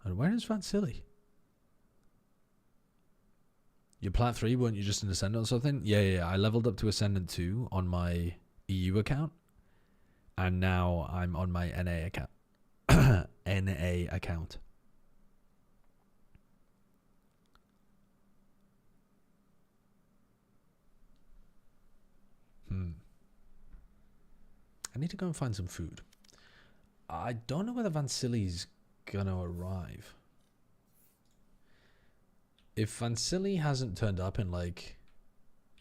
And where is Vansili? You're Plat 3, weren't you just in Ascendant or something? Yeah. I leveled up to Ascendant 2 on my EU account. And now I'm on my NA account. NA account. I need to go and find some food. I don't know whether Vansili's gonna arrive. If Vansili hasn't turned up in like...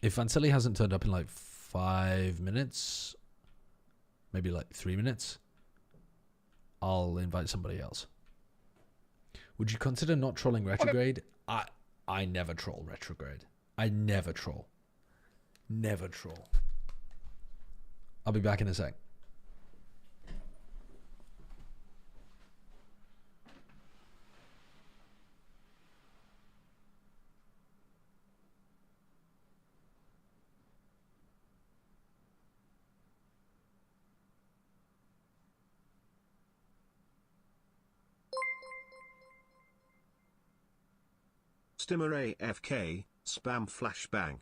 If Vansili hasn't turned up in like 5 minutes, maybe like 3 minutes, I'll invite somebody else. Would you consider not trolling retrograde? I never troll retrograde. I never troll. Never troll. I'll be back in a sec. Stimmer AFK, spam flashbang.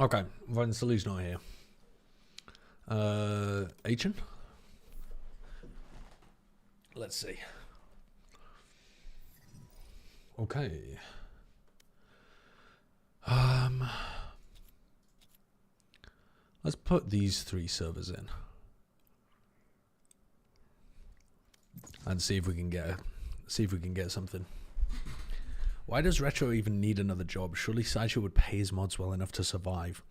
Okay, Vansili's not here. Agent? Let's see. Okay. Let's put these 3 servers in. And see if we can get something. Why does Retro even need another job? Surely Sideshow would pay his mods well enough to survive.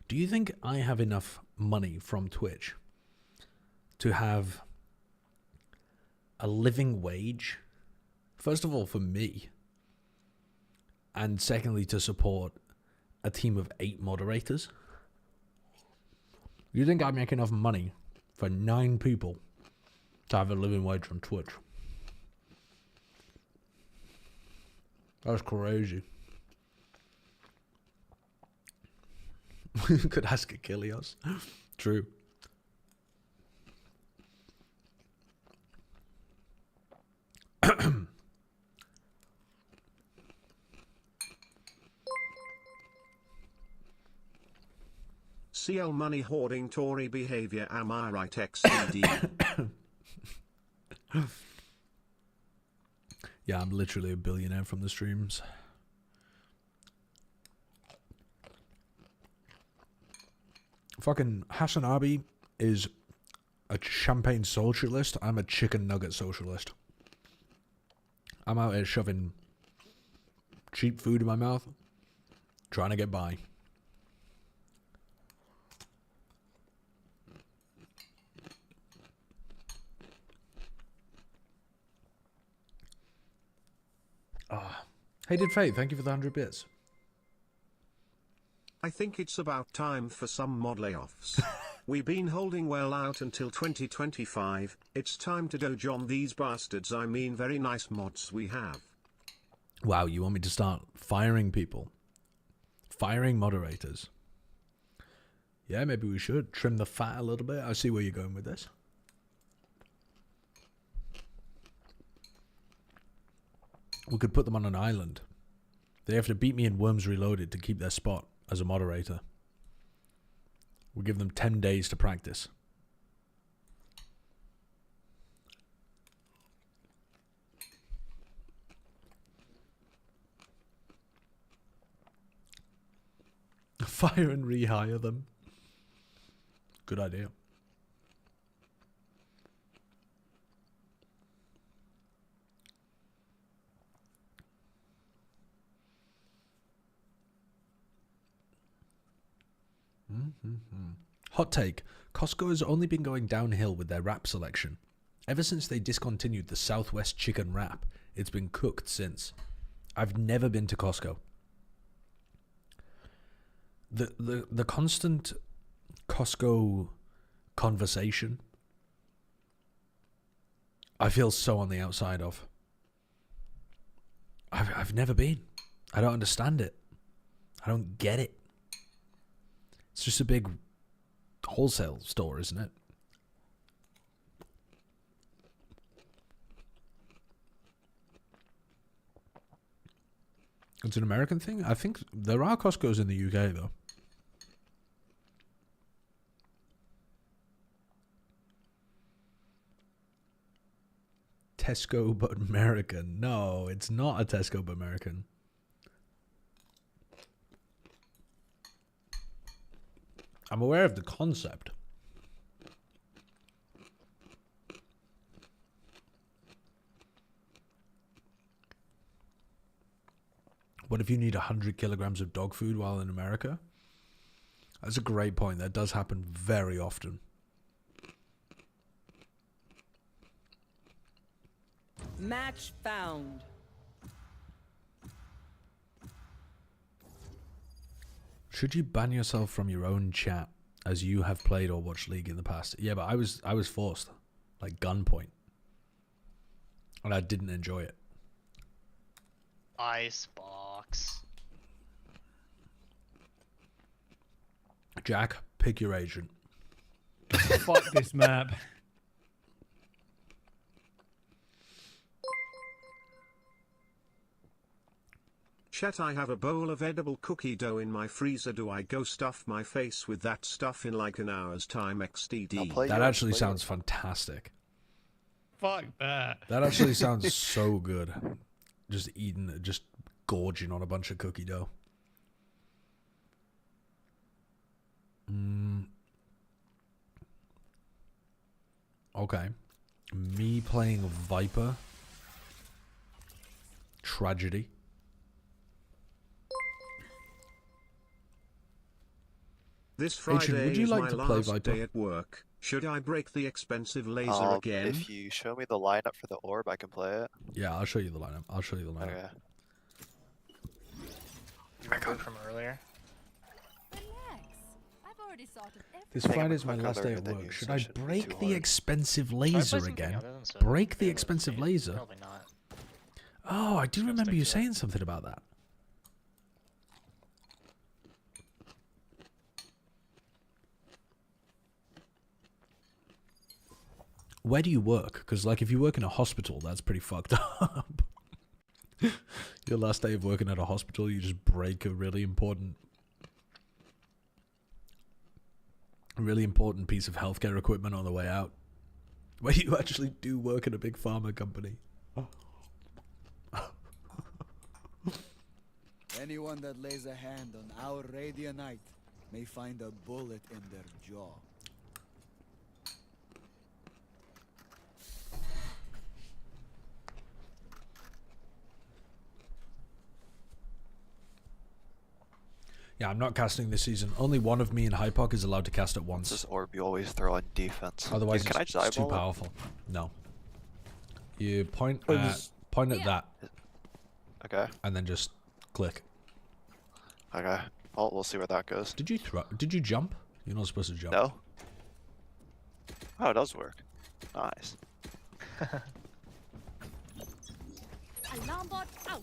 Do you think I have enough money from Twitch to have a living wage, first of all, for me, and secondly, to support a team of 8 moderators. You think I make enough money for 9 people to have a living wage on Twitch? That's crazy. Could ask Achilles. True. CL money hoarding Tory behavior, am I right? XCD. Yeah, I'm literally a billionaire from the streams. Fucking Hassan Abi is a champagne socialist. I'm a chicken nugget socialist. I'm out here shoving cheap food in my mouth, trying to get by. Hey, Did Fate, thank you for the 100 bits. I think it's about time for some mod layoffs. We've been holding well out until 2025. It's time to doge on these bastards. I mean, very nice mods we have. Wow, you want me to start firing people? Firing moderators? Yeah, maybe we should trim the fat a little bit. I see where you're going with this. We could put them on an island. They have to beat me in Worms Reloaded to keep their spot as a moderator. We'll give them 10 days to practice. Fire and rehire them. Good idea. Hot take. Costco has only been going downhill with their wrap selection. Ever since they discontinued the Southwest chicken wrap, it's been cooked since. I've never been to Costco. The constant Costco conversation, I feel so on the outside of. I've never been. I don't understand it. I don't get it. It's just a big wholesale store, isn't it? It's an American thing? I think there are Costco's in the UK, though. Tesco but American. No, it's not a Tesco but American. I'm aware of the concept. What if you need 100 kilograms of dog food while in America? That's a great point. That does happen very often. Match found. Should you ban yourself from your own chat as you have played or watched League in the past? Yeah, but I was forced, like gunpoint, and I didn't enjoy it. Icebox. Jack, pick your agent. Fuck this map. Chat, I have a bowl of edible cookie dough in my freezer. Do I go stuff my face with that stuff in like an hour's time? XDD. That actually sounds fantastic. Fuck that. That actually sounds so good. Just eating, just gorging on a bunch of cookie dough. Okay. Me playing Viper. Tragedy. This Friday Adrian, would you is like my to play last Viper? day at work. Should I break the expensive laser again? If you show me the lineup for the orb, I can play it. Yeah, I'll show you the lineup. I'll show you the lineup. Okay. Remember from earlier? This Friday is my last day at work. Should I break the expensive laser again? Break the expensive laser? Probably not. Oh, I do remember you saying something about that. Where do you work? Because, like, if you work in a hospital, that's pretty fucked up. Your last day of working at a hospital, you just break a really important piece of healthcare equipment on the way out. Where you actually do work in a big pharma company. Anyone that lays a hand on our Radiant may find a bullet in their jaw. Yeah, I'm not casting this season. Only one of me and Hypoc is allowed to cast at once. This orb you always throw on defense. Otherwise, Dude, can I just it's too eyeball it? powerful. No. You point at that. Okay. And then just click. Okay. Well, we'll see where that goes. Did you jump? You're not supposed to jump. No. Oh, it does work. Nice. Alarm bot out.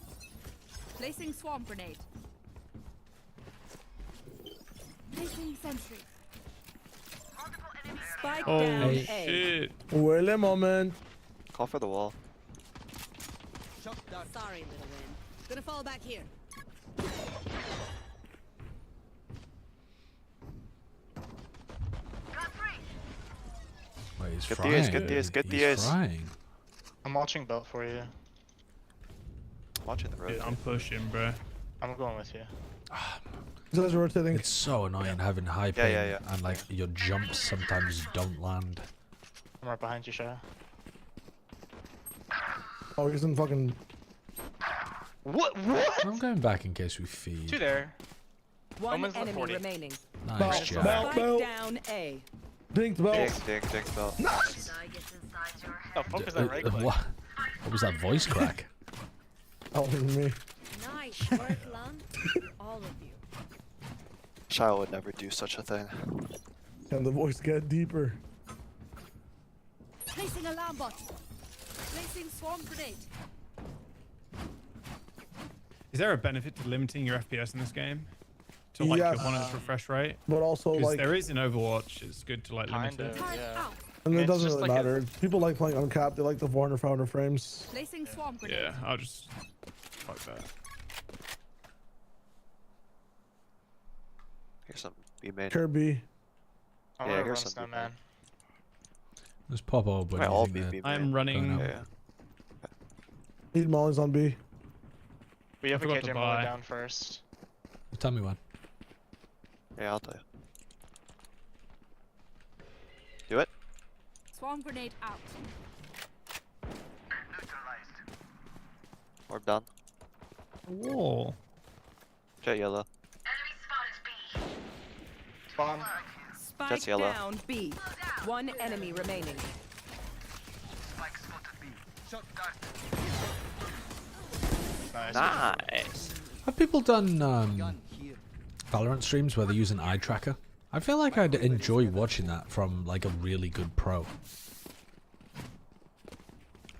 Placing swarm grenade. Placing sentry. Spike Oh down shit. Wait a moment. Call for the wall. Sorry, little win. Gonna fall back here. Wait, he's Get the frying. ace, get the ace, get the He's ace. frying. I'm watching belt for you. Watching the road. Dude, I'm pushing, bro. I'm going with you. Just rotating. It's so annoying having high ping yeah. and like your jumps sometimes don't land. I'm right behind you, Shah. Oh, he's in fucking. What? I'm going back in case we feed. Two there. One Omen's enemy 40. remaining. Nice job. Spike down A. Dinked belt. Dink belt. Nice. Oh, focus on right click. What was that voice crack? That wasn't me. Nice work, Lon. All of you. Shia would never do such a thing. And the voice get deeper. Placing alarm bot. Placing swarm grenade. Is there a benefit to limiting your FPS in this game? To like Yes. your monitor's refresh rate? But also, Because like, there is in Overwatch, it's good to like limit it. Yeah. and it It's doesn't just really like a- matter. People like playing uncapped. They like the 400, 500 frames. Placing swarm grenade. Yeah, I'll just fuck that. Here's some B main. Kirby. I'm Yeah, gonna run here's some snowman. Let's pop up. Might all be B main. I'm running. Yeah. Need mollies on B. We have a forgot to KJ buy. Muller down first. Tell me when. Yeah, I'll tell you. Do it. Swarm grenade out. Orb done. Whoa. Jet yellow. Spawn. Spike That's yellow. down B. One enemy remaining. Nice. Nice. Have people done Valorant streams where they use an eye tracker? I feel like I'd enjoy watching that from like a really good pro.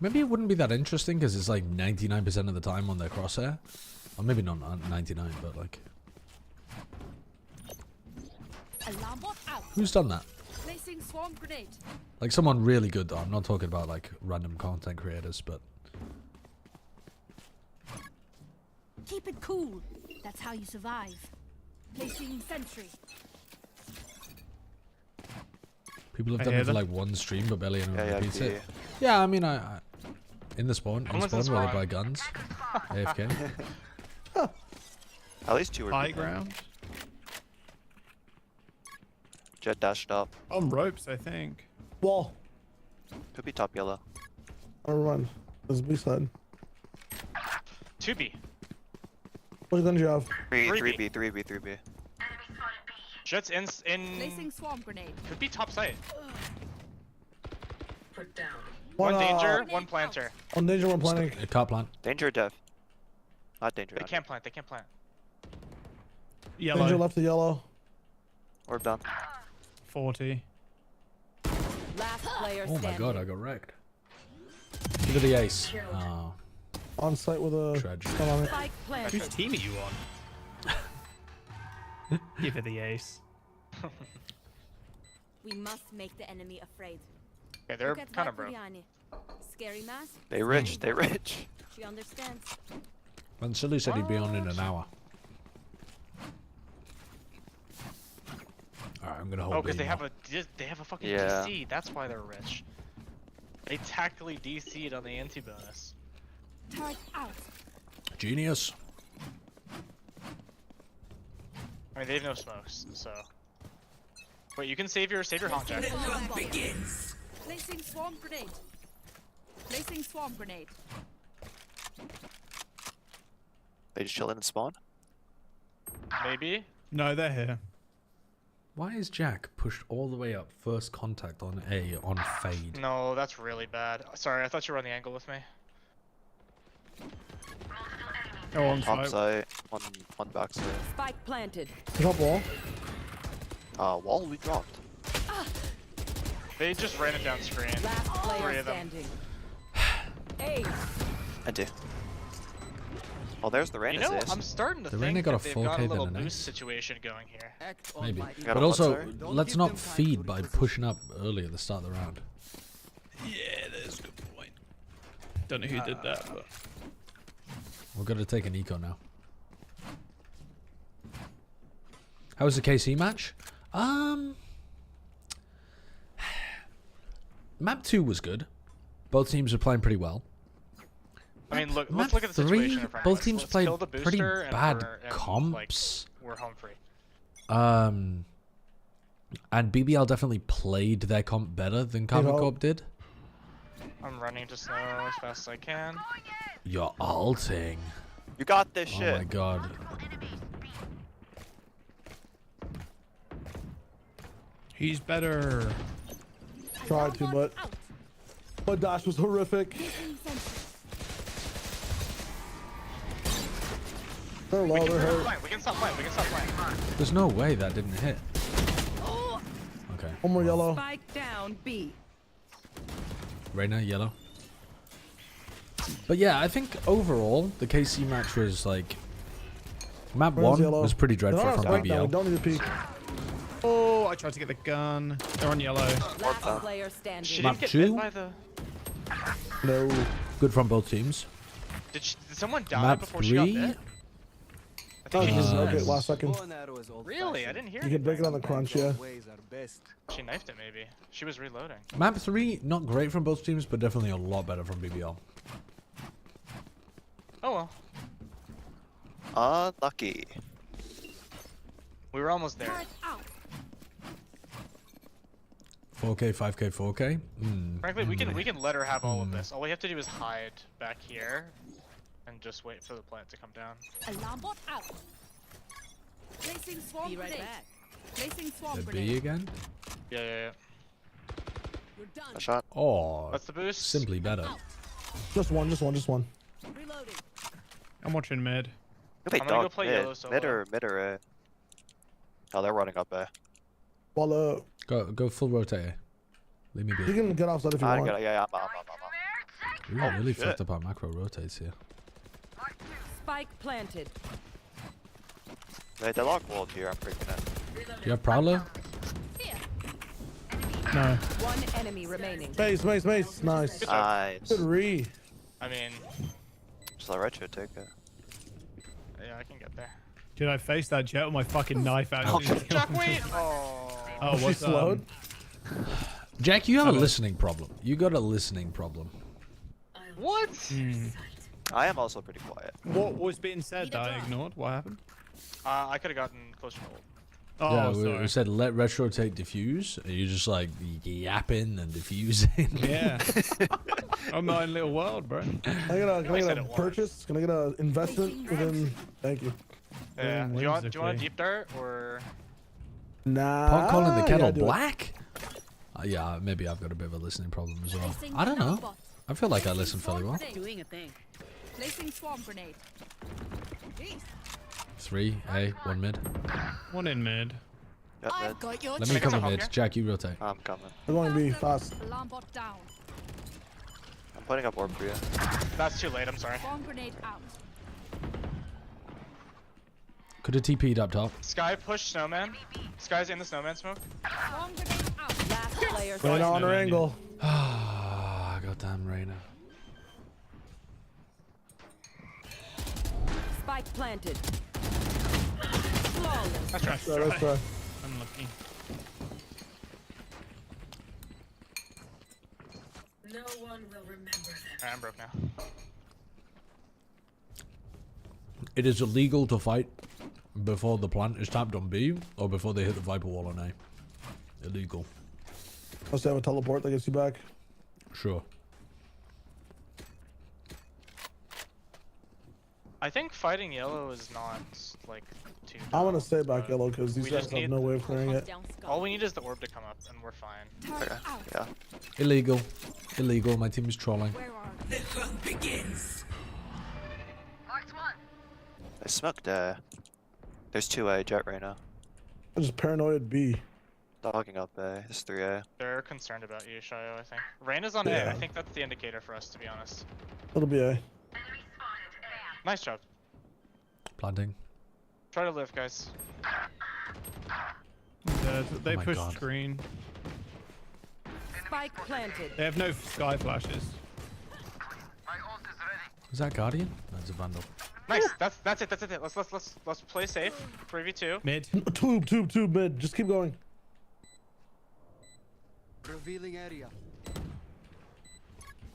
Maybe it wouldn't be that interesting because it's like 99% of the time on their crosshair. Or maybe not 99, but like... Alarm bot out. Who's done that? Placing swarm grenade. Like someone really good though. I'm not talking about like random content creators, but... Keep it cool. That's how you survive. Placing sentry. People have I done hear it for them. like one stream but barely anyone repeats B. it. Yeah, I mean, I in the spawn, Almost where they spawn. buy guns. AFK. At least two were High B. ground. Jet dashed up. On ropes, I think. Wall. Could be top yellow. Never mind. There's B side. 2B. What gun do you have? 3B, 3B. Jets in. Placing swarm grenade. Could be top site. Put down. One danger, one planter. One danger, one planting. It can't plant. Danger dev. Not danger. They can't plant. They can't plant. Yellow. Danger left to yellow. Orb done. 40. Last player Oh my standing. god, I got wrecked. Give it the ace. Oh. On site with a Tragic. stun on it. Spike planted. Whose team are you on? Give it the ace. We must make the enemy afraid. Okay, they're Look at kind of Viper broke. behind you. Scary mask. They rich. They rich. She understands. And Silly said he'd be on in an hour. Alright, I'm gonna hold Oh, because B they now. have a fucking Yeah. DC. That's why they're rich. They tactically DC'd on the anti-bonus. Turret out. Genius. I mean, they have no smokes, so. Wait, you can save your haunt, Jack. Begins. Placing swarm grenade. Placing swarm grenade. They just chilling and spawn. Maybe. No, they're here. Why is Jack pushed all the way up first contact on A on fade? No, that's really bad. Sorry, I thought you were on the angle with me. Oh, on Top site. site. One back side. Spike planted. Top wall. Wall we dropped. They just ran it down screen. Last Three player of them. standing. Ace. I do. Oh, there's the You Reyna's know, ace. I'm starting to The think Reyna got a that they've got a 4K little then an boost ace. situation going here. Maybe. Got But a also, one, sorry? let's not feed by pushing up early at the start of the round. Yeah, that's a good point. Don't know who did that, but. We're gonna take an eco now. How was the KC match? Map 2 was good. Both teams are playing pretty well. I mean, look. Map Let's look at the 3, situation in front of both us. teams Let's played kill the pretty booster and bad we're comps. We're home free. And BBL definitely played their comp better than Carbon Corp did. I'm running to snow as fast as I can. You're ulting. You got this shit. Oh my god. He's better. Tried to, but my dash was horrific. They're low, they're hurt. We can stop playing. We can stop playing. There's no way that didn't hit. Okay. One more yellow. Spike down B. Reyna, yellow. But yeah, I think overall, the KC match was like... Map Where's 1 yellow? was pretty dreadful They're on from spike now, BBL. don't need to peek. Oh, I tried to get the gun. They're on yellow. Last player standing. She Map didn't get 2? bit by the... No. Good from both teams. Did someone die Map before she got 3? bit? I Oh, think you she can just... okay, last second. Really? I didn't hear You can break it on the crunch, yeah. She knifed it, maybe. She was reloading. Map 3, not great from both teams, but definitely a lot better from BBL. Oh well. Unlucky. We were almost there. 4K, 5K, 4K. Frankly, we can let her have all of this. All we have to do is hide back here, and just wait for the plant to come down. Alarm bot out. Placing swarm Be right grenade. back. Placing swarm The grenade. B again? Yeah. You're done. A shot. Oh, That's the boost. simply better. Just one. Reloading. I'm watching mid. They I'm gonna go dog play mid. yellow solo. Mid or A. Oh, they're running up A. Well, Go full rotate. Leave me you be. can get offside if you want. Yeah, We Oh, really shit. fucked up our macro rotates here. Spike planted. They lock walled here. I'm freaking out. Do you have Prowler? No. One enemy remaining. Mace. Nice. Nice. Good re. I mean, Just let Retro take it. yeah, I can get there. Dude, I faced that jet with my fucking knife out. Jack, wait! Oh. Oh, She what's slowed. Jack, you have a listening problem. You got a listening problem. What? I am also pretty quiet. What was being said that I ignored? What happened? I could have gotten closer to ult. Oh, Yeah, sorry. we said let retro take diffuse, and you're just like yapping and diffusing. Yeah. I'm my own little world, bro. Can I get a purchase? Can I get an investment within? Thank you. Yeah. Do you want a whimsically. deep dart or? Nah. Pot calling the kettle yeah, do it. black? Yeah, maybe I've got a bit of a listening problem as well. I don't know. I feel like I listen fairly well. Doing a thing. Placing swarm grenade. 3 A, 1 mid. 1 in mid. I've got your Let me cover mid. Jack, you rotate. I'm coming. We're going to be fast. Alarm bot down. I'm putting up orb for you. That's too late, I'm sorry. Swarm grenade out. Could have TP'd up top. Sky push snowman. Sky's in the snowman smoke. Swarm grenade out. Last player Right on her angle. Ah, goddamn Reyna. Spike planted. Flawless. That's right. Let's try. Unlucky. No one will remember them. Alright, I'm broke now. It is illegal to fight before the plant is tapped on B or before they hit the Viper wall on A. Illegal. Must have a teleport that gets you back. Sure. I think fighting yellow is not like too. I want to stay back yellow because these We guys just have need- no way of clearing it. All we need is the orb to come up, and we're fine. Okay. Yeah. Illegal. Illegal. My team is trolling. The hunt begins. They smoked there's 2A jet right now. I'm just paranoid B. Dogging up A. It's 3A. They're concerned about you, Shayo, I think. Reyna's on Yeah. A. I think that's the indicator for us, to be honest. It'll be A. Nice job. Planting. Try to live, guys. They my pushed God. green. Spike planted. They have no sky flashes. Is that Guardian? That's a Vandal. Nice. That's it. Let's play safe. 3v2. Mid. Tube mid. Just keep going. Revealing area.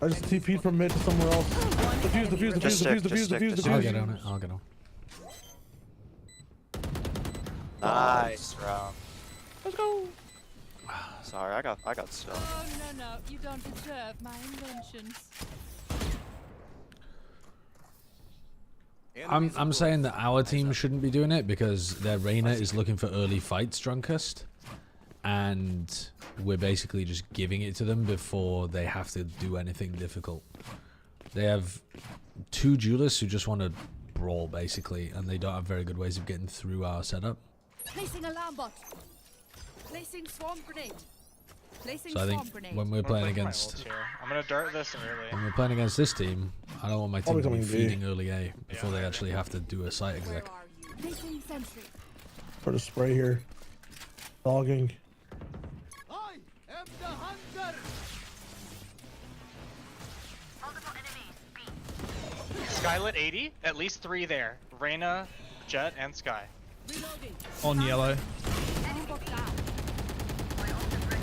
I just TP'd from mid to somewhere else. Defuse. I'll get on it. I'll get on. Nice round. Let's go. Sorry, I got stuck. Oh no, you don't deserve my inventions. I'm saying that our team shouldn't be doing it because their Reyna is looking for early fights drunkest, and we're basically just giving it to them before they have to do anything difficult. They have 2 duelists who just want to brawl basically, and they don't have very good ways of getting through our setup. Placing alarm bot. Placing swarm grenade. Placing So I swarm think grenade. when we're I'm gonna playing flick my against ult here. I'm gonna dart this early. when we're playing against this team, I don't want my team to be coming B. feeding early A before they actually have to do a site exec. Placing sentry. Put a spray here. Dogging. I am the hunter. Skylit 80. At least 3 there. Reyna, Jet, and Sky. Reloading. On yellow. Alarm bot down.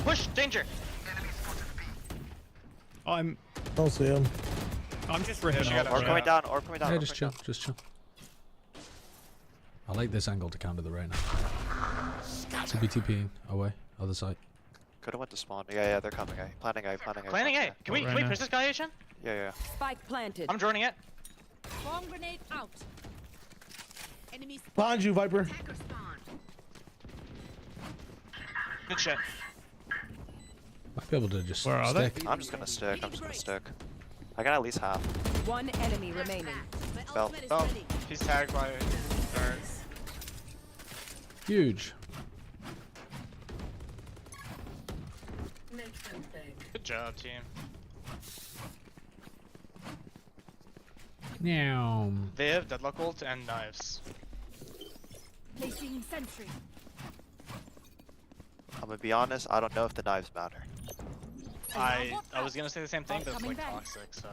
Push! Danger! I'm Don't see him. just ripping she off. got it. Orb coming down. Orb coming down. Yeah, orb just coming chill, just chill. I like this angle to counter the Reyna. To be TPing away, other side. Could have went to spawn. Yeah, they're coming. Planning A. Planning A. Can we push this guy, Asian? Yeah. Spike planted. I'm joining it. Swarm grenade out. Enemies. Behind you, Viper. Attacker spawn. Good shit. Might be able to just Where are stick. I'm just gonna stick. I got at least half. One enemy remaining. My Bell. ultimate is Oh, ready. he's tagged by dart. Huge. Make them beg. Good job, team. Now. They have deadlock ult and knives. Placing sentry. I'm gonna be honest. I don't know if the knives matter. I was gonna say the same thing, but it's Coming like back. toxic, so.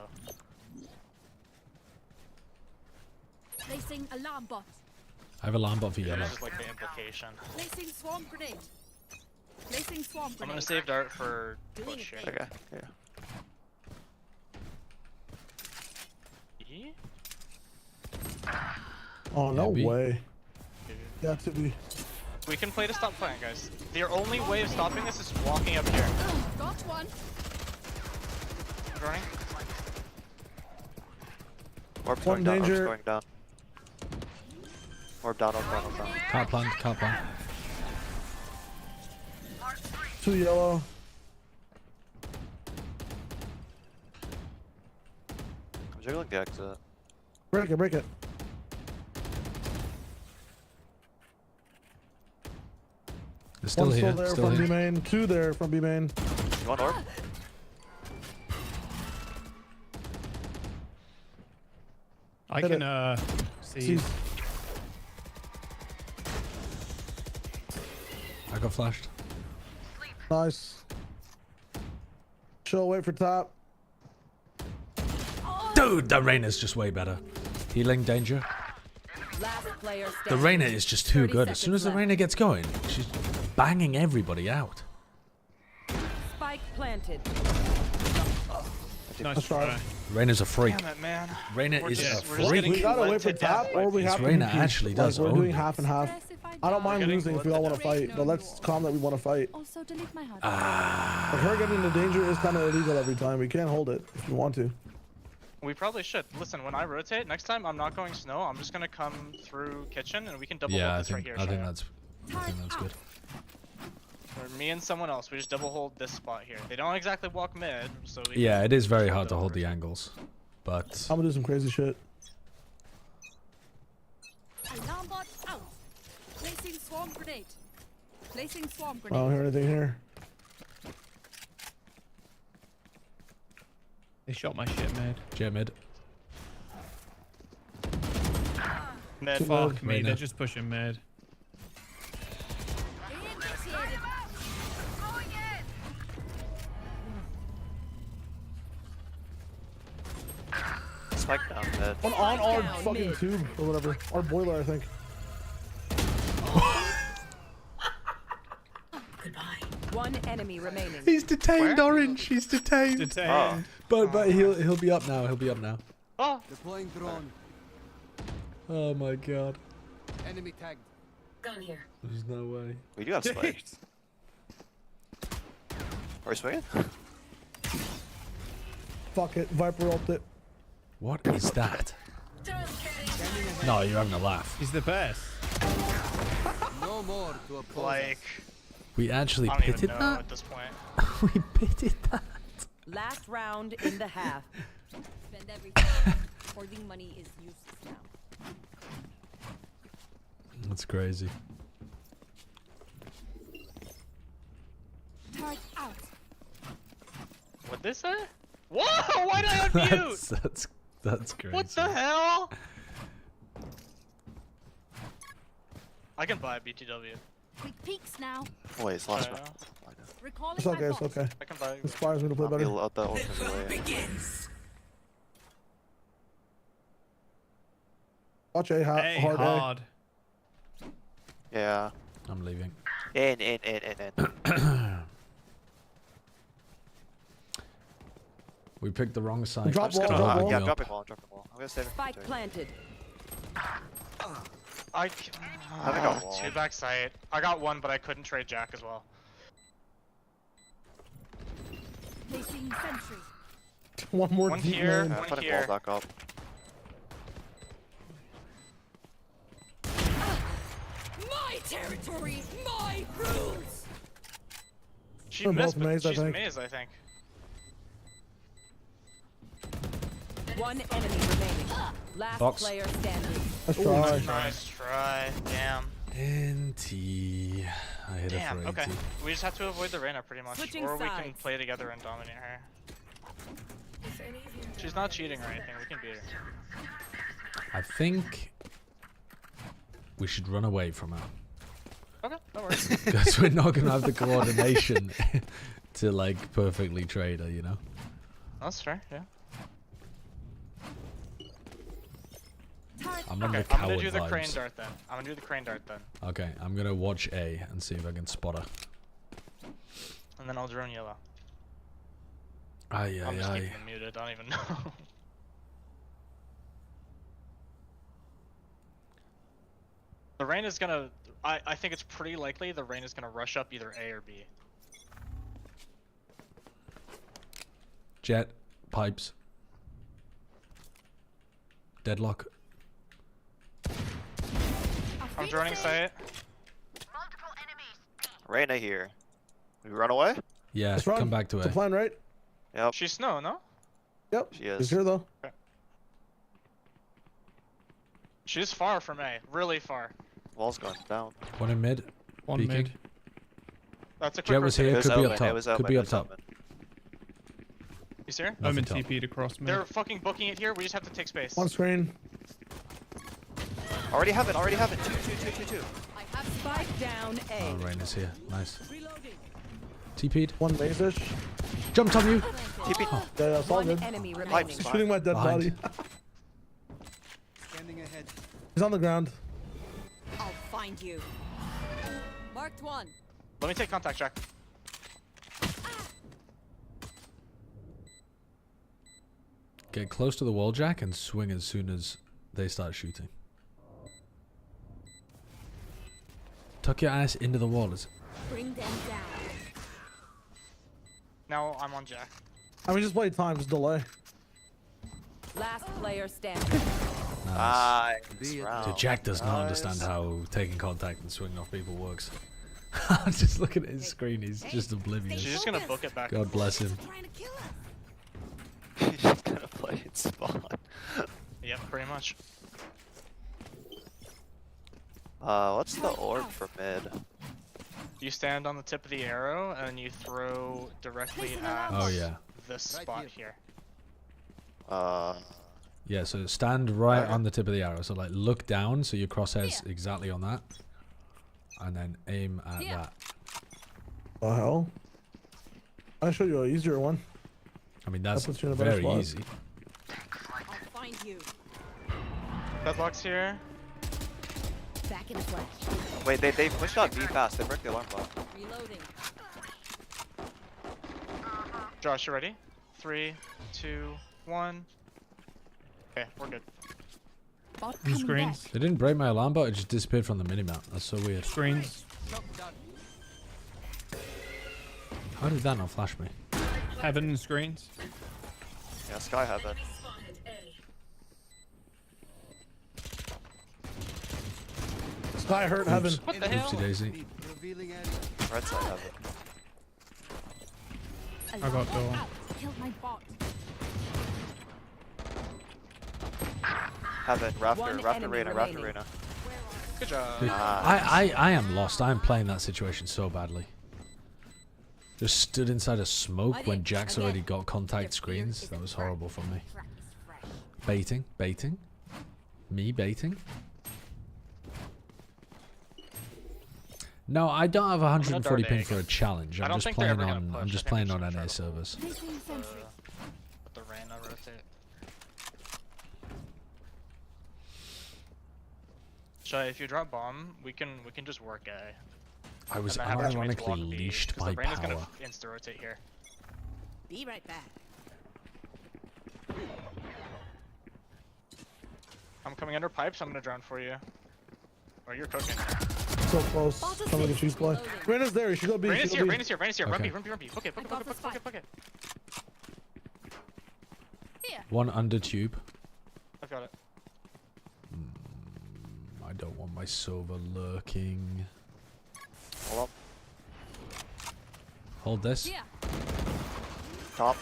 Placing alarm bot. I have a alarm bot for yellow. It's just like the implication. Placing swarm grenade. Placing swarm I'm grenade. gonna save dart for push here. Okay. Yeah. E? Oh, no B. way. Yeah, to be. We can play to stop playing, guys. The only way of stopping this is walking up here. Got one. Running. Orb's One going down. danger. Orb's going down. Orb down. Can't plant, can't plant. 2 yellow. I'm juggling the exit. Break it, break it. They're still One's here. still there Still from here. B main. 2 there from B main. You want orb? I Hit can see. Sees. I got flashed. Nice. Chill, wait for top. Dude, the Reyna's just way better. Healing danger. Last player The standing. Reyna is just too 30 good. As soon as the seconds Reyna gets going, she's banging everybody out. Spike planted. Nice try. Reyna's a freak. Damn it, man. Reyna We're is just- a we're just freak. getting We gotta wait for led to top, death or by we This have to Reyna do peace. actually does We're own doing it. half and half. I don't mind getting losing if we all want to fight, but let's calm that we want to fight. Also delete my heart. Like her getting into danger is kind of illegal every time. We can't hold it if you want to. We probably should. Listen, when I rotate, next time I'm not going snow. I'm just gonna come through kitchen and we can double Yeah, hold I this think right here. I think Shia. that's good. Or me and someone else, we just double hold this spot here. They don't exactly walk mid, so we Yeah, can it is very hold hard to over. hold the angles, but I'm gonna do some crazy shit. Alarm bot out. Placing swarm grenade. Placing swarm I grenade. don't hear anything here. They shot my shit, mid. Jet mid. Mid. Fuck me, Reyna. they're just pushing mid. Reinitiated. Spike down mid. One on our down fucking mid. tube or whatever. Our boiler, I think. One enemy remaining. He's detained, Where? Orange. He's detained. Detained. But he'll be up now. He'll be up now. Oh! Deploying drone. Oh my god. Enemy tagged. Gun here. There's no way. We do have spike. Are we swinging? Fuck it. Viper ult it. What is that? No, you're having a laugh. He's the best. No more to oppose. Like, We actually I don't even pitted know that? at this point. We pitted that? Last round in the half. Spend everything. Hoarding money is useless now. That's crazy. Turret out. What'd they say? Whoa! Why did I unmute? That's crazy. What the hell? I can buy a BTW. Quick peeks now. Oh, wait, it's last round. Recalling It's my okay, it's bots. okay. I can buy. Inspires me to play I'll better. be out that ultimate way. Watch A, Hey, hard A. hard. Yeah. I'm leaving. In. We picked the wrong side. Drop I'm just wall, gonna, drop wall. yeah, I'm Up. dropping wall, I'm dropping wall. I'm gonna save it. Spike planted. I haven't got wall. two back sight. I got one, but I couldn't trade Jack as well. Placing sentry. One more One deep here. man. Yeah, One putting here. wall back up. My territory, my rules. She They're missed, both but maze, I she's think. maze, I think. One enemy remaining. Last Box. player standing. Let's Ooh, try. nice try. Damn. NT. I hit Damn. it for Okay. 80. We just have to avoid the Reyna pretty much, Switching or we can sides. play together and dominate her. She's not cheating or anything. We can beat her. I think we should run away from her. Okay, no worries. Because we're not going to have the coordination to, like, perfectly trade her, you know? That's fair. Yeah. I'm on Okay, the I'm coward gonna do the crane vibes. dart then. I'm gonna do the crane dart then, Okay, I'm going to watch A and see if I can spot her. and then I'll drone yellow. Aye, I'm aye, just keeping aye. them muted. I don't even know. The rain is gonna. I think it's pretty likely the rain is gonna rush up either A or B. Jet, pipes. Deadlock. I'm droning sight. Reyna here. We run away? Yeah, Let's run. come back to It's a it. plan, right? Yep. She's snow, no? Yep. She is. He's here though. She's far from A. Really far. Wall's going down. One in mid. One Peeking. mid. That's a quick Jet was rotate. here. It was Could be open, up it top. was Could open, be it up was top. open. He's here? Omen top. TP'd across mid. They're fucking booking it here. We just have to take space. One screen. Already have it, already have it. Two. I have spike down A. Oh, Rain is here. Nice. TP'd. One laser. Jumped on you. TP. Oh. Yeah, it's all One good. enemy remaining. Pipes. Shooting my dead Behind. body. Standing ahead. He's on the ground. I'll find you. Marked one. Let me take contact, Jack. Get close to the wall, Jack, and swing as soon as they start shooting. Tuck your ass into the wall. Bring them down. Now I'm on Jack. I mean, just play time, just delay. Last player standing. Nice. Nice. Dude, Jack does not understand how taking contact and swinging off people works. Just looking at his screen, he's just oblivious. She's just gonna book it back. God bless him. He's just gonna play it spawn. Yep, pretty much. What's the orb for mid? You stand on the tip of the arrow and you throw directly at Oh yeah. this spot here. Yeah, so stand right on the tip of the arrow. So like look down so your crosshair's exactly on that. And then aim at that. The hell? I'll show you an easier one. I mean that's puts you in a better very spot. easy. I'll find you. Deadlock's here. Back in the flesh. Wait, they pushed out B fast. They broke the alarm clock. Reloading. Josh, you ready? 3, 2, 1. Okay, we're good. Screens. They didn't break my alarm bot, it just disappeared from the minimap. That's so weird. Screens. How did that not flash me? Heaven and screens. Yeah, Sky have it. Sky hurt heaven. What the hell? Oopsie daisy. Right side have it. I got door. Killed my bot. Have it. Raptor One Raptor enemy Reyna, remaining. Raptor Reyna. Good job. Dude, I am lost. I am playing that situation so badly. Just stood inside a smoke when Jack's already got contact screens. That was horrible for me. Baiting. Me baiting. No, I don't have 140 ping for a challenge. I'm just playing on. I'm just playing on NA servers. Let the Reyna rotate. Shy, if you drop bomb, we can just work A. I was And then have our teammates unironically walk B, leashed 'cause by the Reyna's gonna power. insta rotate here. Be right back. I'm coming under pipes. I'm gonna drown for you. Or you're cooking. So close. Some of the cheese play. Reyna's there. You should go B. Reyna's She here. go B. Reyna's here. Reyna's here. Run Okay. B. Run B. Run B. Book it. Book it. Book it. Book it. Book it. Book it. One under tube. I've got it. I don't want my Sova lurking. Hold up. Hold this. Yeah. Top.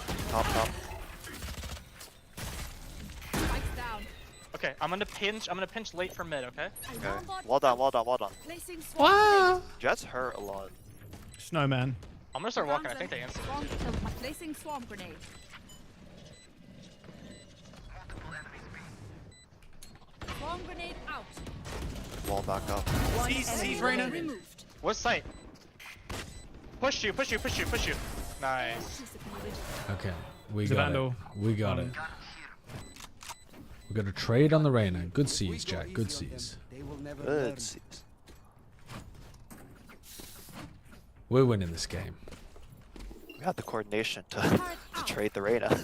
Spike's down. Okay, I'm gonna pinch late for mid, okay? Okay. Well done. Placing Wow. Jet's hurt a lot. Snowman. I'm gonna start walking. I think they answered. Placing swarm grenade. Swarm grenade out. Wall back up. One He's enemy Reyna. remaining. Removed. What site? Push you. Nice. Okay, we He's a got vandal. it. We got it. We got a trade on the Reyna. Good seas, Jack. Good seas. They will never learn. Good. We're winning this game. We had the coordination to trade the Reyna.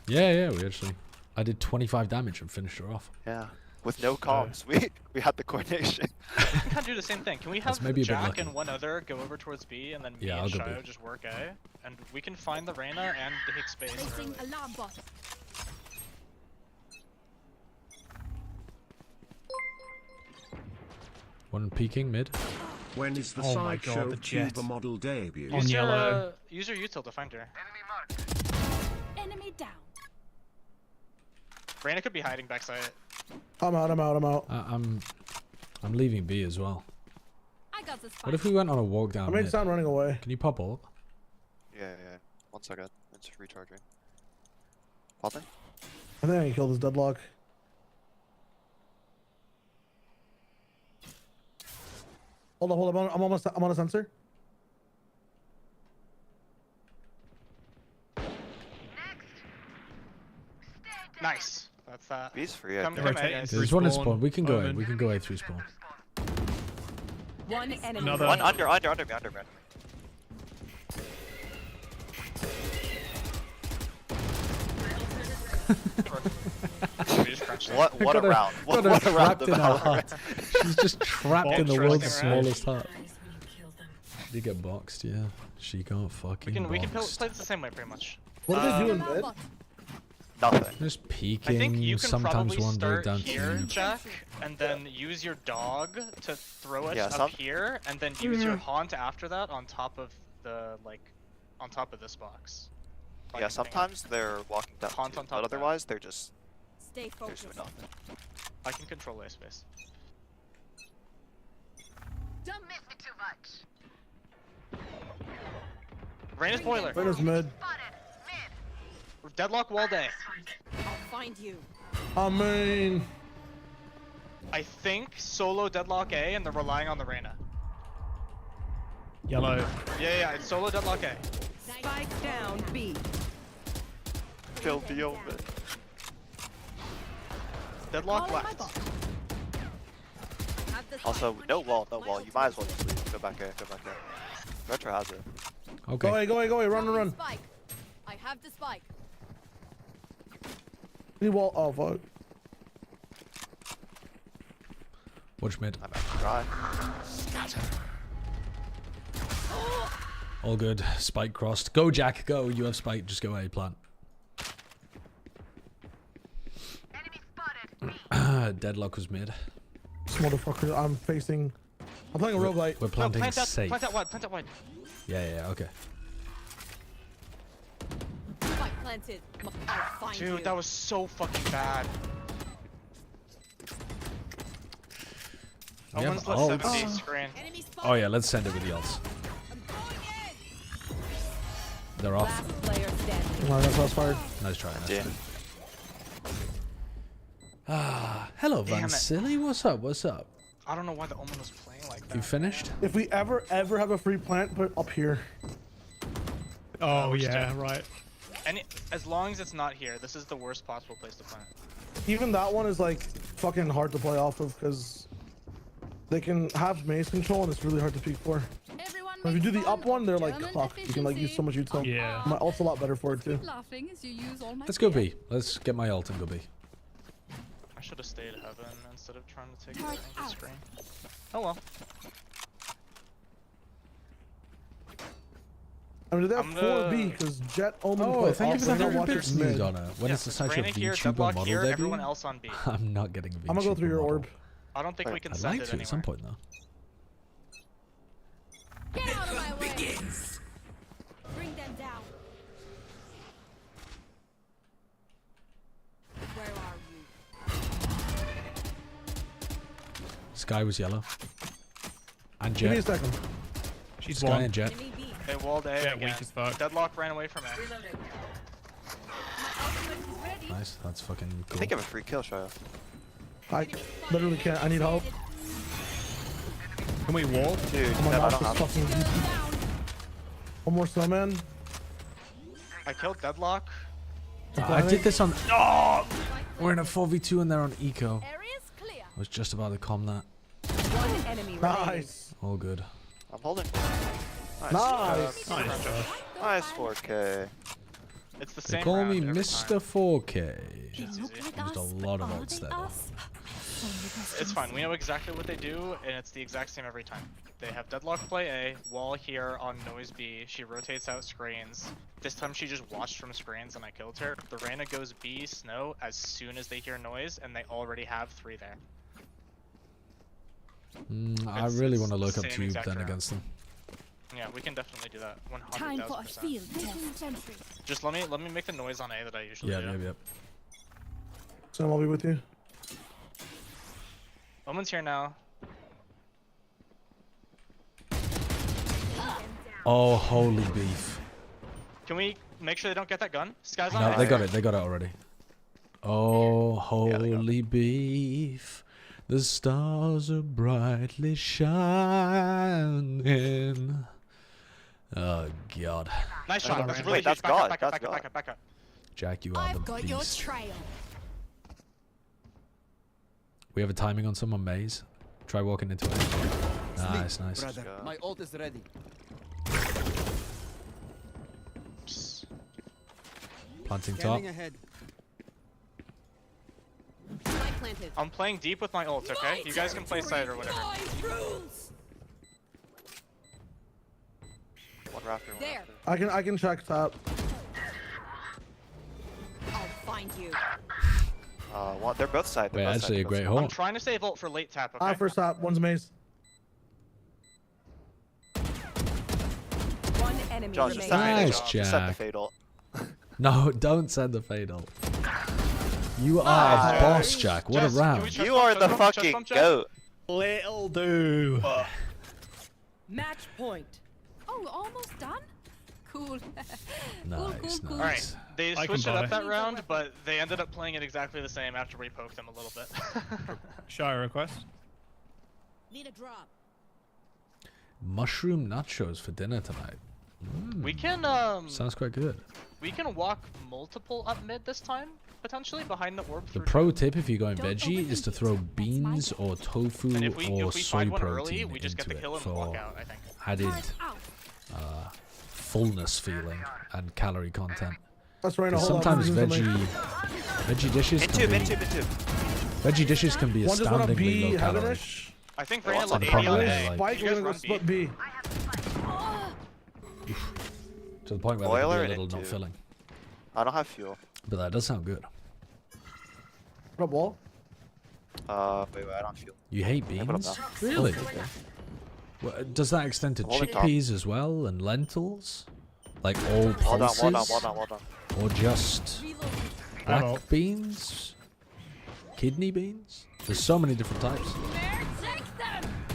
Yeah. We actually. I did 25 damage and finished her off. Yeah. With no comms, we had the coordination. We can kind of do the same thing. Can we have maybe a bit Jack lucky. and one other go over towards B, and then me Yeah, and I'll go Shio B. just work A, and we can find the Reyna and take space Placing early. alarm bot. One peeking mid. When is the Oh my God, sideshow the jet. tuber model debut? On yellow. Use your util to find her. Enemy down. Reyna could be hiding backside. I'm out. I'm leaving B as well. I got the spike. What if we went on a walk down I made mid? sound running away. Can you pop ult? Yeah. 1 second. It's recharging. Popping? I think I can kill this deadlock. Hold on. I'm on a sensor. Nice. That's that. B's free. I Come think. A, guys. There's one in Respawn. spawn. We can go in. Omen. We can go A through spawn. One enemy. Another. One under me. We just crunched it. What a round. What a round trapped of in our Valorant. heart. She's just trapped in the Box world's trusting Rash. smallest heart. Did you get boxed? Yeah. She got fucking We can boxed. play this the same way pretty much. What are they doing mid? Nothing. Just I think peeking, you can sometimes probably wandering start down here, to Jack, and then use your dog to throw it Yeah, up here, and then use your haunt after that on top of the on top of this box. Yeah, sometimes they're walking down, Haunt too, on top but of that. otherwise they're just Stay there's focused. nothing. I can control A space. Don't miss me too much. Reyna's boiler. Reyna's mid. Deadlock wall day. I'll find you. I mean, I think solo deadlock A, and they're relying on the Reyna. Yellow. Yeah, it's solo deadlock A. Spike down B. Killed the omen. Deadlock left. Also, no wall. You might as well just leave. Go back here. Retro has it. Okay. Go away. Run. Spike. I have the spike. Need wall. Oh fuck. Watch mid. I'm about to try. All good. Spike crossed. Go, Jack. Go. You have spike. Just go A plant. Deadlock was mid. This motherfucker. I'm playing a roguelite. We're planting Plant safe. that wide. Yeah, okay. Spike planted. I'll find you. Dude, that was so fucking bad. We have Omen's left ults. 70 screen. Oh yeah, let's send it with the ults. They're off. Last player standing. Oh, that's last fired. Nice try. Yeah. Hello, Damn Van it. Silly. What's up? I don't know why the Omen was playing like that. You finished? If we ever have a free plant, put it up here. Oh yeah, right. As long as it's not here, this is the worst possible place to plant. Even that one is like fucking hard to play off of because they can have maze control and it's really hard to peek for. But if you do the up one, they're like fuck. You can like use so much util. Yeah. My ult's a lot better for it too. Laughing as you use all my Let's go B. Let's get my ult and go B. I should have stayed heaven instead of trying to take the angle screen. Oh well. I mean, they have I'm 4B because Jet Omen. Oh, play thank you for off, the and they'll 100 watch bits it mid. news on it. When Yeah, it's the so such a Reyna here, VTuber deadlock model here, debut, everyone else on B. I'm not getting a VTuber I'm gonna go through your model. orb. I don't think we can I'd send like it to anywhere. at some point though. Get out of my way. Bring them down. Where are you? Sky was yellow. And Give me a Jet. second. She's Sky one. and Jet. Enemy B. They walled A Yeah, again. weak as fuck. Deadlock ran away from A. Nice. That's fucking I cool. think you have a free kill, Shia. I literally can't. I need help. Can we wall? Dude, Oh my Dev, I gosh, don't this have fucking easy. One more snowman. I killed Deadlock. I did this on. Oh! We're in a 4v2 and they're on eco. Area's clear. I was just about to calm that. One enemy remaining. Nice. All good. I'm holding. Nice. Nice, Josh. Nice 4K. It's the They same call round me every Mr. time. 4K. It's easy. Used a lot of ults there though. It's fine. We know exactly what they do, and it's the exact same every time. They have Deadlock play A, wall here on noise B. She rotates out screens. This time she just watched from screens and I killed her. The Reyna goes B, snow, as soon as they hear noise, and they already have 3 there. I really want to look up same Tube exact then round. against them. Yeah, we can definitely do that. Time for a 100,000%. field test. Just let me make the noise on A that I usually do. Yep. Sam, I'll be with you. Omen's here now. Oh, holy beef. Can we make sure they don't get that gun? Sky's on No, A. they got it. They got it already. Oh, holy beef. The stars are brightly shining. Oh, God. Nice shot. That's really Wait, that's huge. Back up, God. back up, That's back up, God. back up, back up. Jack, you are the I've got your beast. trail. We have a timing on someone, Maze. Try walking into it. Nice, nice. Brother, my ult is ready. Planting top. Scanning ahead. I'm playing deep with my ult, okay? You guys can play side or whatever. One rafter, one There. rafter. I can check top. I'll find you. They're both side. Wait, actually a great I'm hole. trying to save ult for late tap, okay? First top. One's maze. One enemy Josh, just remaining. Nice, Just set the Jack. fatal. No, don't send the fatal. You are a boss, Jack. What a Jess, can we round. chest You bump, are chest the bump, chest fucking bump, Jess? goat. Little do. Match point. Oh, almost done? Cool. Nice, cool. Alright, nice. they I switched it can buy. up that round, but they ended up playing it exactly the same after we poked them a little bit. Shy request. Need a drop. Mushroom nachos for dinner tonight. We can Sounds quite good. we can walk multiple up mid this time, potentially, behind the orb The through pro two. tip if you're going veggie is to throw beans or tofu And if we or soy find one protein early, we just get into the kill it and walk for out, I think. added fullness feeling and calorie content. That's right. 'Cause sometimes veggie dishes Mid can two, be mid two, mid two. veggie dishes can be One just went up astoundingly B, low calorie. heaven-ish. I think What's Reyna on led the 80 on problem? A. Like- Spike, You we're guys gonna go run split B. B. To the point where Boiler they're a and little not into- filling. I don't have fuel. But that does sound good. What up, wall? Wait, I don't have fuel. You hate Yeah, put up beans? now. Really? Well, does that extend to Hold it top. chickpeas as well and lentils? Like all Wall down, pulses? wall down, wall down, wall down. Or just Hello. black beans? Kidney beans? There's so many different types.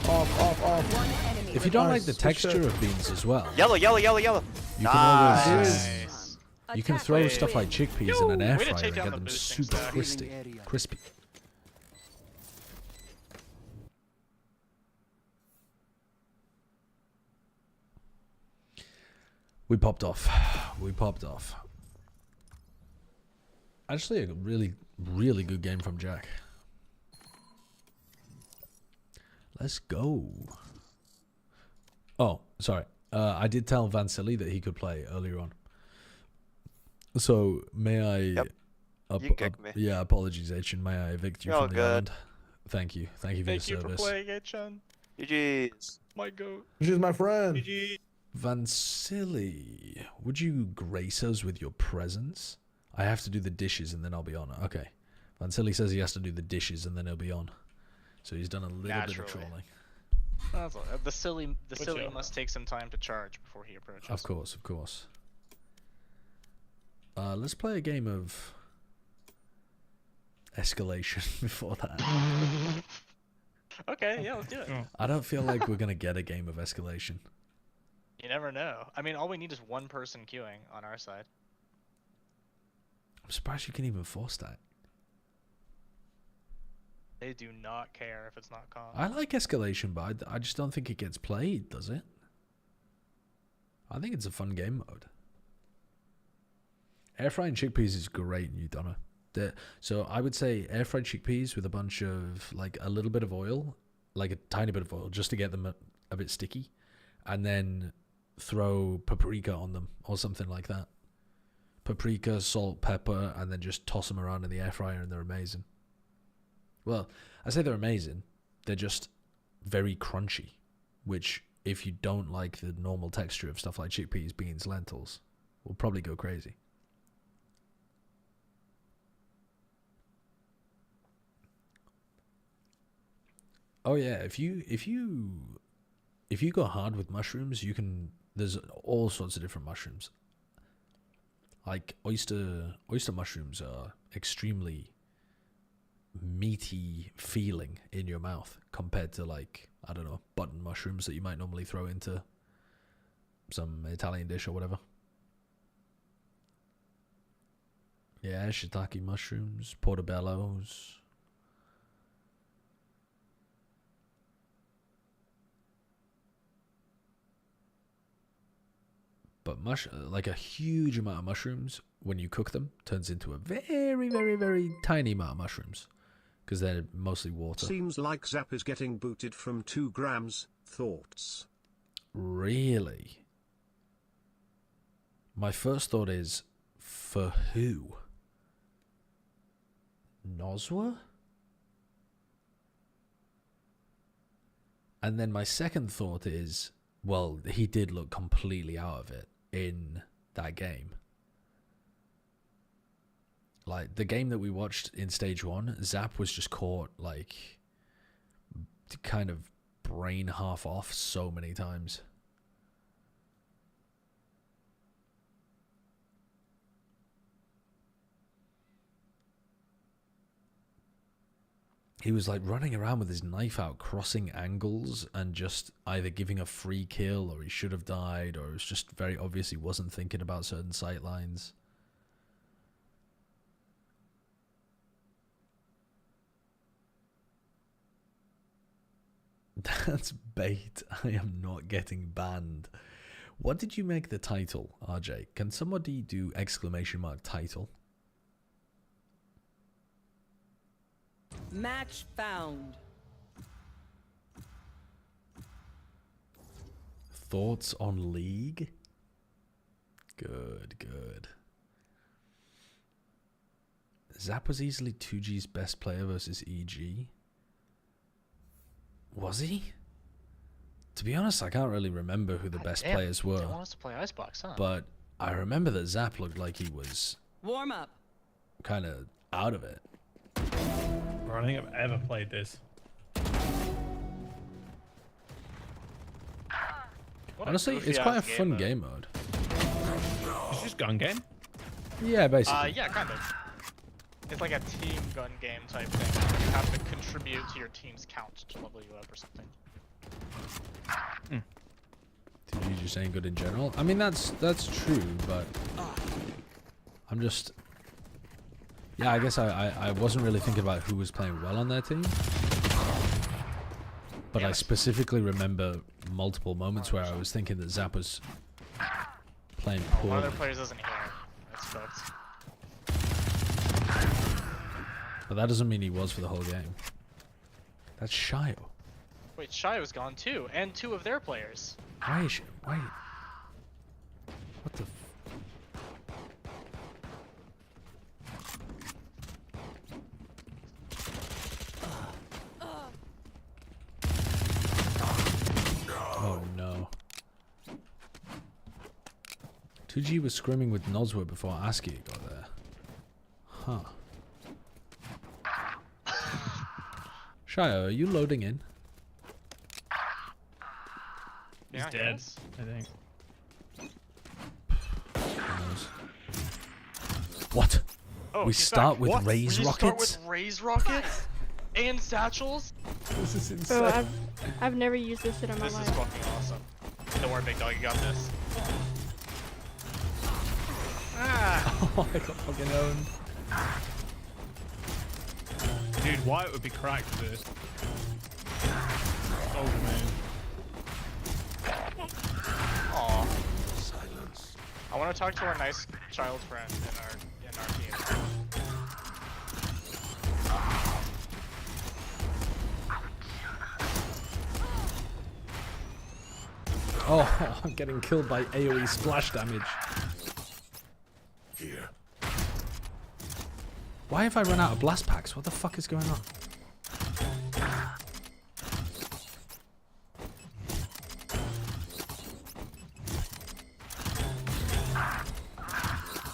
Off. One enemy If you don't like Nice, the good texture shit. of beans as well, Yellow, yellow, yellow, yellow. you can always Nice. you can throw stuff like chickpeas in an air Way to fryer take and down get the them boosting super stack. crispy. We popped off. We popped off. Actually, a really, really good game from Jack. Let's go. Oh, sorry. I did tell Van Silly that he could play earlier on. So, may I... Yep. You kicked me. Yeah, apologies, H, may I evict you You're all from the good. island? Thank you. Thank you for Thank your you for service. playing, H-Chan. GG's. My goat. She's my friend. Van Silly, would you grace us with your presence? I have to do the dishes and then I'll be on. Okay. Van Silly says he has to do the dishes and then he'll be on. So he's done a little bit of Naturally. trolling. That's all- The silly chill. must take some time to charge before he approaches. Of course, of course. Let's play a game of escalation before that. Okay, yeah, let's do it. I don't feel like we're going to get a game of escalation. You never know. I mean, all we need is one person queuing on our side. I'm surprised you can even force that. They do not care if it's not calm. I like escalation, but I just don't think it gets played, does it? I think it's a fun game mode. Air frying chickpeas is great, you don't know. So I would say air fried chickpeas with a bunch of, like, a little bit of oil, like a tiny bit of oil, just to get them a bit sticky, and then throw paprika on them or something like that. Paprika, salt, pepper, and then just toss them around in the air fryer, and they're amazing. Well, I say they're amazing. They're just very crunchy, which, if you don't like the normal texture of stuff like chickpeas, beans, lentils, will probably go crazy. Oh yeah, if you go hard with mushrooms, you can. There's all sorts of different mushrooms. Like oyster mushrooms are extremely meaty feeling in your mouth compared to, like, I don't know, button mushrooms that you might normally throw into some Italian dish or whatever. Yeah, shiitake mushrooms, portobellos. But like a huge amount of mushrooms, when you cook them, turns into a very, very, very tiny amount of mushrooms. Because they're mostly water. Seems like Zap is getting booted from 2 grams. Thoughts? Really? My first thought is, for who? Nozwa? And then my second thought is, well, he did look completely out of it in that game. Like, the game that we watched in stage 1, Zap was just caught, like, kind of brain half off so many times. He was like running around with his knife out, crossing angles, and just either giving a free kill, or he should have died, or it was just very obvious he wasn't thinking about certain sight lines. That's bait. I am not getting banned. What did you make the title, RJ? Can somebody do ! title? Match found. Thoughts on League? Good, good. Zap was easily 2G's best player versus EG. Was he? To be honest, I can't really remember who the best players were. They want us to play Icebox, huh? But I remember that Zap looked like he was warm up, kind of out of it. I don't think I've ever played this. Honestly, it's quite a fun game mode. It's just gun game? Yeah, basically. Yeah, kind of. It's like a team gun game type thing. You have to contribute to your team's count to level you up or something. Did you just saying good in general? I mean, that's true, but I'm just... Yeah, I guess I wasn't really thinking about who was playing well on their team. But I specifically remember multiple moments where I was thinking that Zap was playing poorly. One of their players isn't here. That's fucked. But that doesn't mean he was for the whole game. That's Shio. Wait, Shai was gone too, and 2 of their players. Why is she? Why? What the? Oh no. 2G was scrimming with Nozwa before Aski got there. Huh. Shio, are you loading in? He's dead, I think. What? Oh, we start with raise rockets? Start with raise rockets? And satchels? This is insane. Bro, I've never used this shit in my life. This is fucking awesome. Don't worry, big dog, you got this. Ah! Oh, I got fucking owned. Dude, Wyatt would be cracked for this. Oh man. Aw. Silence. I want to talk to our nice child friend in our team. Oh, I'm getting killed by AoE splash damage. Here. Why have I run out of blast packs? What the fuck is going on?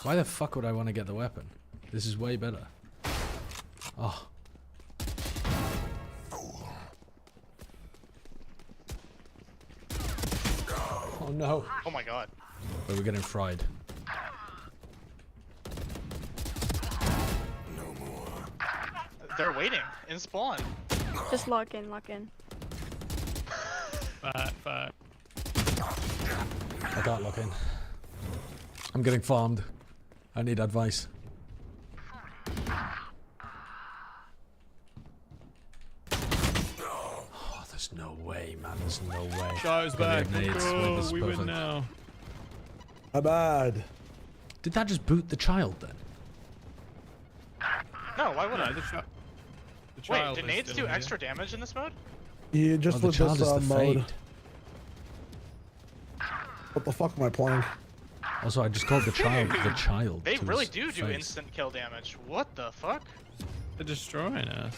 Why the fuck would I want to get the weapon? This is way better. Oh. no. Oh my god. But we're getting fried. They're waiting in spawn. Just lock in, lock in. Fat. I can't lock in. I'm getting farmed. I need advice. Oh, there's no way, man. There's no way. Show's back. Nades. Oh, This is we perfect. win now. How bad? Did that just boot the child then? No, why would I? The Wait, child did is nades still do here. extra damage in this mode? Yeah, just Oh, the with child this is the mode. fade. What the fuck am I playing? Also, I just called the child the child. They to really his do face. instant kill damage. What the fuck? They're destroying us.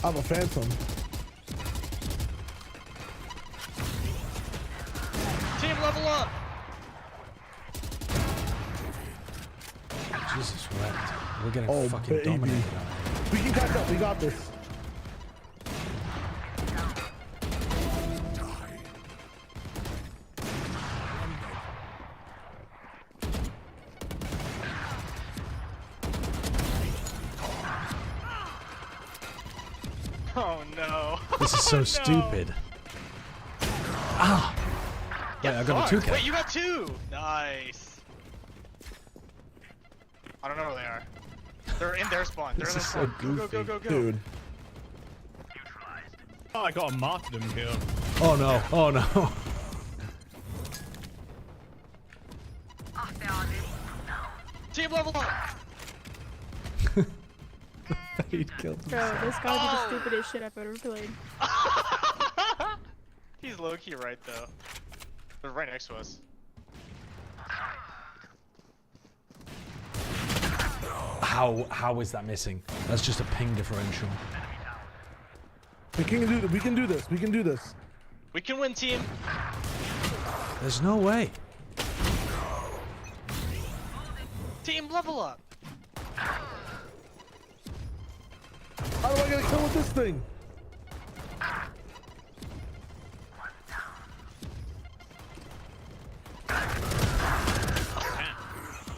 I have a phantom. Team level up! Jesus, we're getting Oh, fucking baby. dominated. We can catch up. We got this. Oh no. This is so No. stupid. Ah! Yeah, I got a 2K. Wait, you got 2! Nice. I don't know where they are. They're in their spawn. They're in This their is spawn. so Go, go, go, goofy. go, go. Dude. Oh, I got a martyrdom kill. Oh no, oh no. Team level up! Fade killed Bro, this gotta be the stupidest shit I've ever played. He's low-key right though. They're right next to us. How is that missing? That's just a ping differential. We can do this. We can do this. We can do this. We can win, team! There's no way. Team level up! How do I get a kill with this thing?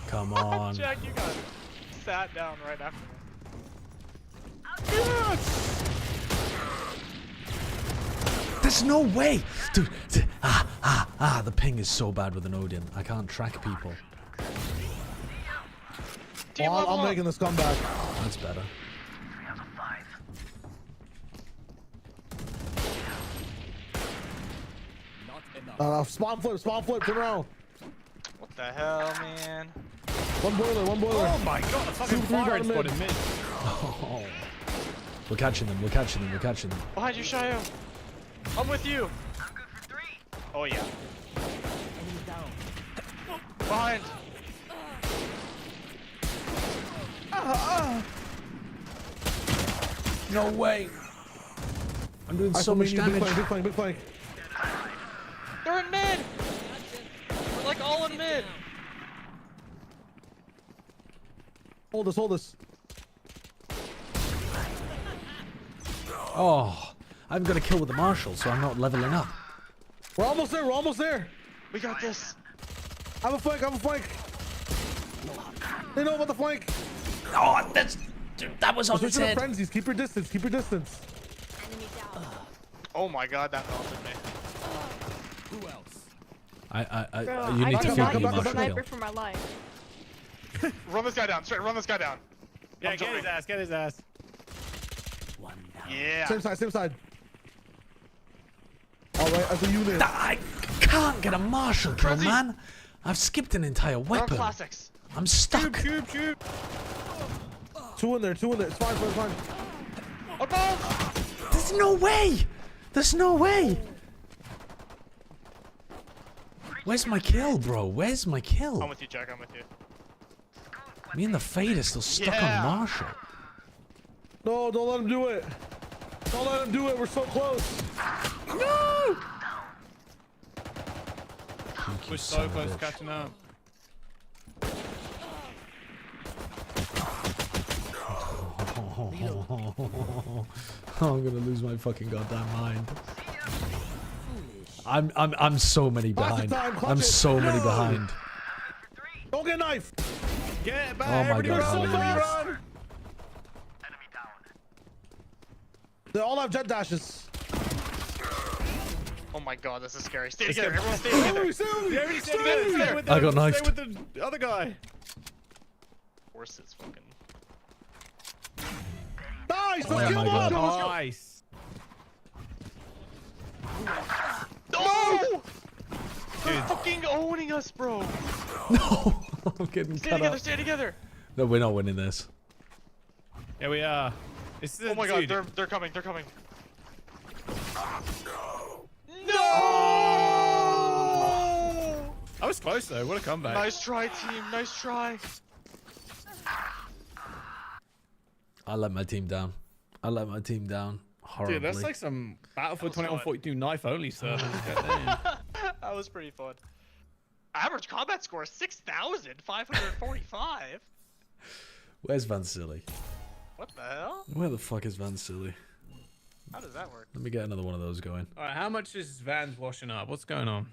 Come on. Jack, you got sat down right after me. There's no way! Dude, the ping is so bad with an Odin. I can't track people. Oh, I'm making this comeback. That's better. Spawn flip, turn around. What the hell, man? One boiler. Oh my god, a fucking 2-3 firing down spot mid. in mid. Oh. We're catching them, we're catching them, we're catching them. Behind you, Shayo. I'm with you. Oh yeah. Behind. No way. I'm doing so much damage. Big flank. They're in mid. We're like all in mid. Hold us. Oh, I haven't got a kill with the Marshal, so I'm not leveling up. We're almost there. We got this. I have a flank. They know about the flank. Oh, that was on Switch its to the head. frenzies. Keep your distance. Oh my god, that melted me. Who else? Bro, You need I to cannot feel your use a Marshal sniper kill. for my life. Run this guy down. Straight, run this guy down. Yeah, I'm get jumping. his ass. Yeah. Same side. All right, as a unit. I can't get a Marshal kill, man. I've skipped an entire We're on weapon. classics. I'm stuck. Shoot. Two in there. It's fine. Above! There's no way. Where's my kill, bro? Where's my kill? I'm with you, Jack. I'm with you. Me and the Fade are still stuck Yeah. on Marshal. No, don't let him do it. We're so close. No! Thank you, We're son so of a close to bitch. catching up. Oh, I'm gonna lose my fucking goddamn mind. I'm so many behind. I'm so many behind. Don't get knifed. Get it back. Oh my Everybody God, run, hallelujah. everybody run. They all have jet dashes. Oh my god, this is scary. Stay Let's together. get- Everyone stay together. Everybody stay together. Stay with I got the- knifed. Stay with the other guy. Of course it's fucking... Nice. Oh Let's my kill God. him. Nice. No! They're fucking owning us, bro. No, I'm getting Stay cut together, up. stay together. No, we're not winning this. Yeah, we are. This is Oh my god, dude. they're coming, they're coming. No! I was close though. What a comeback. Nice try, team. Nice try. I let my team down. I let my team down horribly. Dude, that's like some Battlefield That was 2142 knife only servers. That was pretty fun. Average combat score 6,545. Where's Van Silly? What the hell? Where the fuck is Van Silly? How does that work? Let me get another one of those going. All right, how much is Van's washing up? What's going on?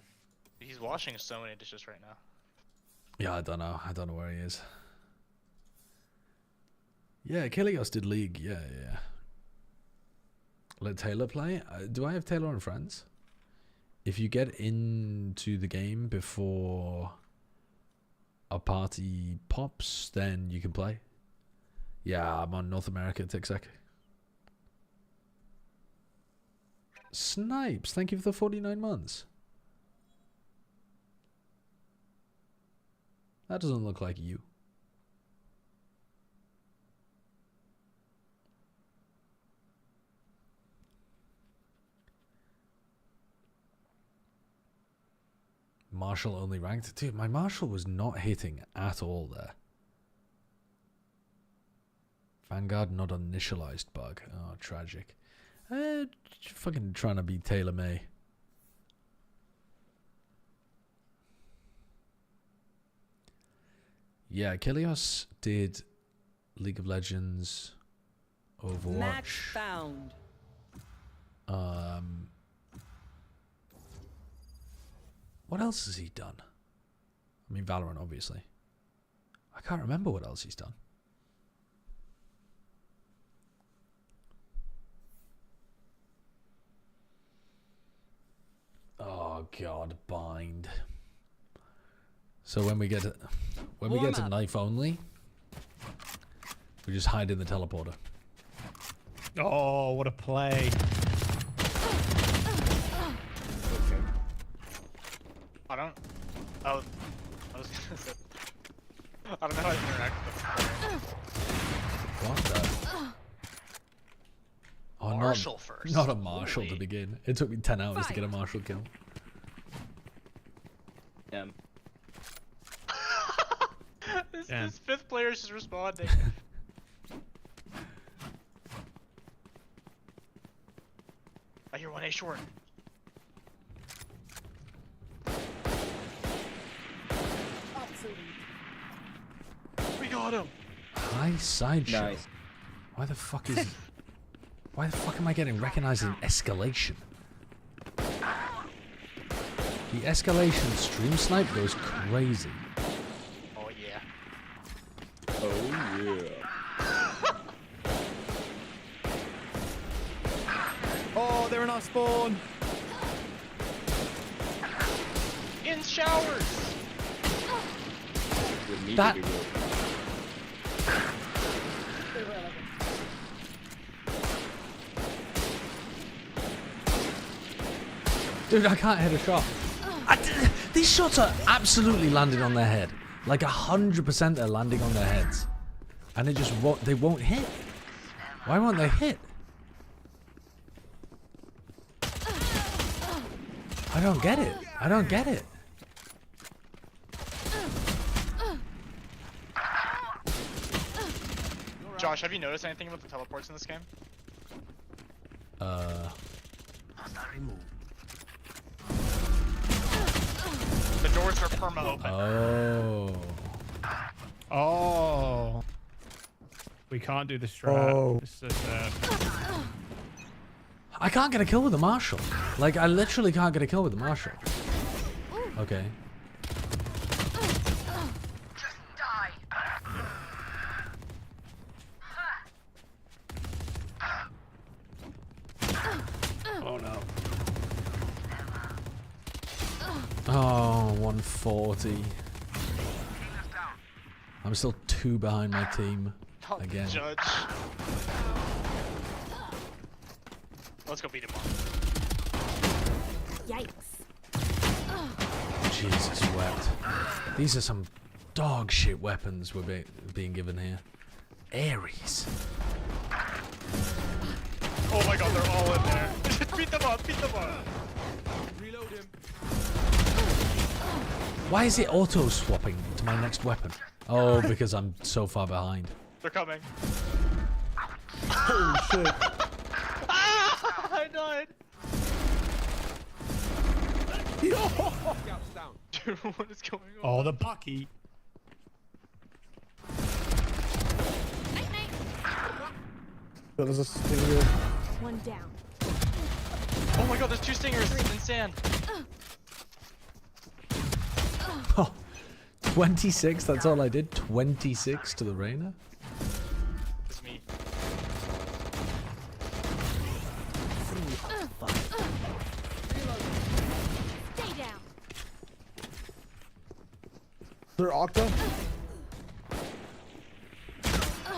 He's washing so many dishes right now. Yeah, I don't know. I don't know where he is. Yeah, Kilios did League. Yeah. Let Taylor play. Do I have Taylor on friends? If you get into the game before a party pops, then you can play. Yeah, I'm on North America, TikTok. Snipes, thank you for the 49 months. That doesn't look like you. Marshall only ranked. Dude, my Marshall was not hitting at all there. Vanguard not initialized bug. Oh, tragic. Fucking trying to be Taylor May. Yeah, Kilios did League of Legends, Overwatch. Match found. What else has he done? I mean, Valorant, obviously. I can't remember what else he's done. Oh God, bind. So when we get to knife only, we just hide in the teleporter. Oh, what a play. I don't know how to interact with them. What the? Oh, Marshall first. Not a Marshall Holy. to begin. It took me 10 hours to get a Marshall kill. Yeah. This fifth player is just responding. I hear 1A short. We got him. High sideshow. Nice. Why the fuck am I getting recognized in escalation? The escalation stream snipe goes crazy. Oh yeah. Oh yeah. Oh, they're in our spawn. In showers. That dude, I can't hit a shot. These shots are absolutely landing on their head. Like 100% they're landing on their heads. And it just they won't hit. Why won't they hit? I don't get it. I don't get it. Josh, have you noticed anything about the teleports in this game? The doors are perma open. Oh. Oh. We can't do the strat. Oh. It's so sad. I can't get a kill with the Marshall. Like, I literally can't get a kill with the Marshall. Okay. Oh no. Oh, 140. I'm still 2 behind my team. Again. Judge. Let's go beat him up. Yikes. Jesus wept. These are some dog shit weapons we're being given here. Ares. Oh my god, they're all in there. Beat them up, beat them up. Reload him. Why is it auto swapping to my next weapon? Oh, because I'm so far behind. They're coming. Holy shit. I died. Yo! Scouts down. Dude, what is going on? Oh, the Bucky. Yo, there's a stinger. One down. Oh my god, there's 2 stingers in sand. Oh, 26, that's all I did. 26 to the Reyna. It's me. Stay down. They're Octa?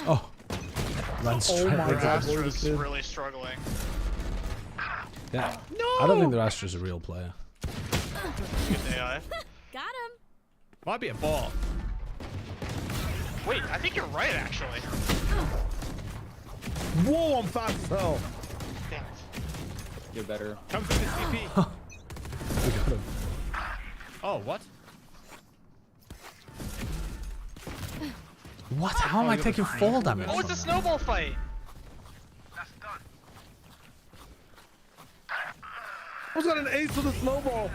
Oh. Run straight. my The god. Astra's really struggling. Yeah. I don't think the Astra's a real player. Good AI. Got him. Might be a bot. Wait, I think you're right actually. Whoa, I'm fast as hell. Damn it. You're better. Come for the TP. We got him. Oh, what? What? How am I taking fall damage? Oh, it's a from snowball fight. I was got an ace with a snowball.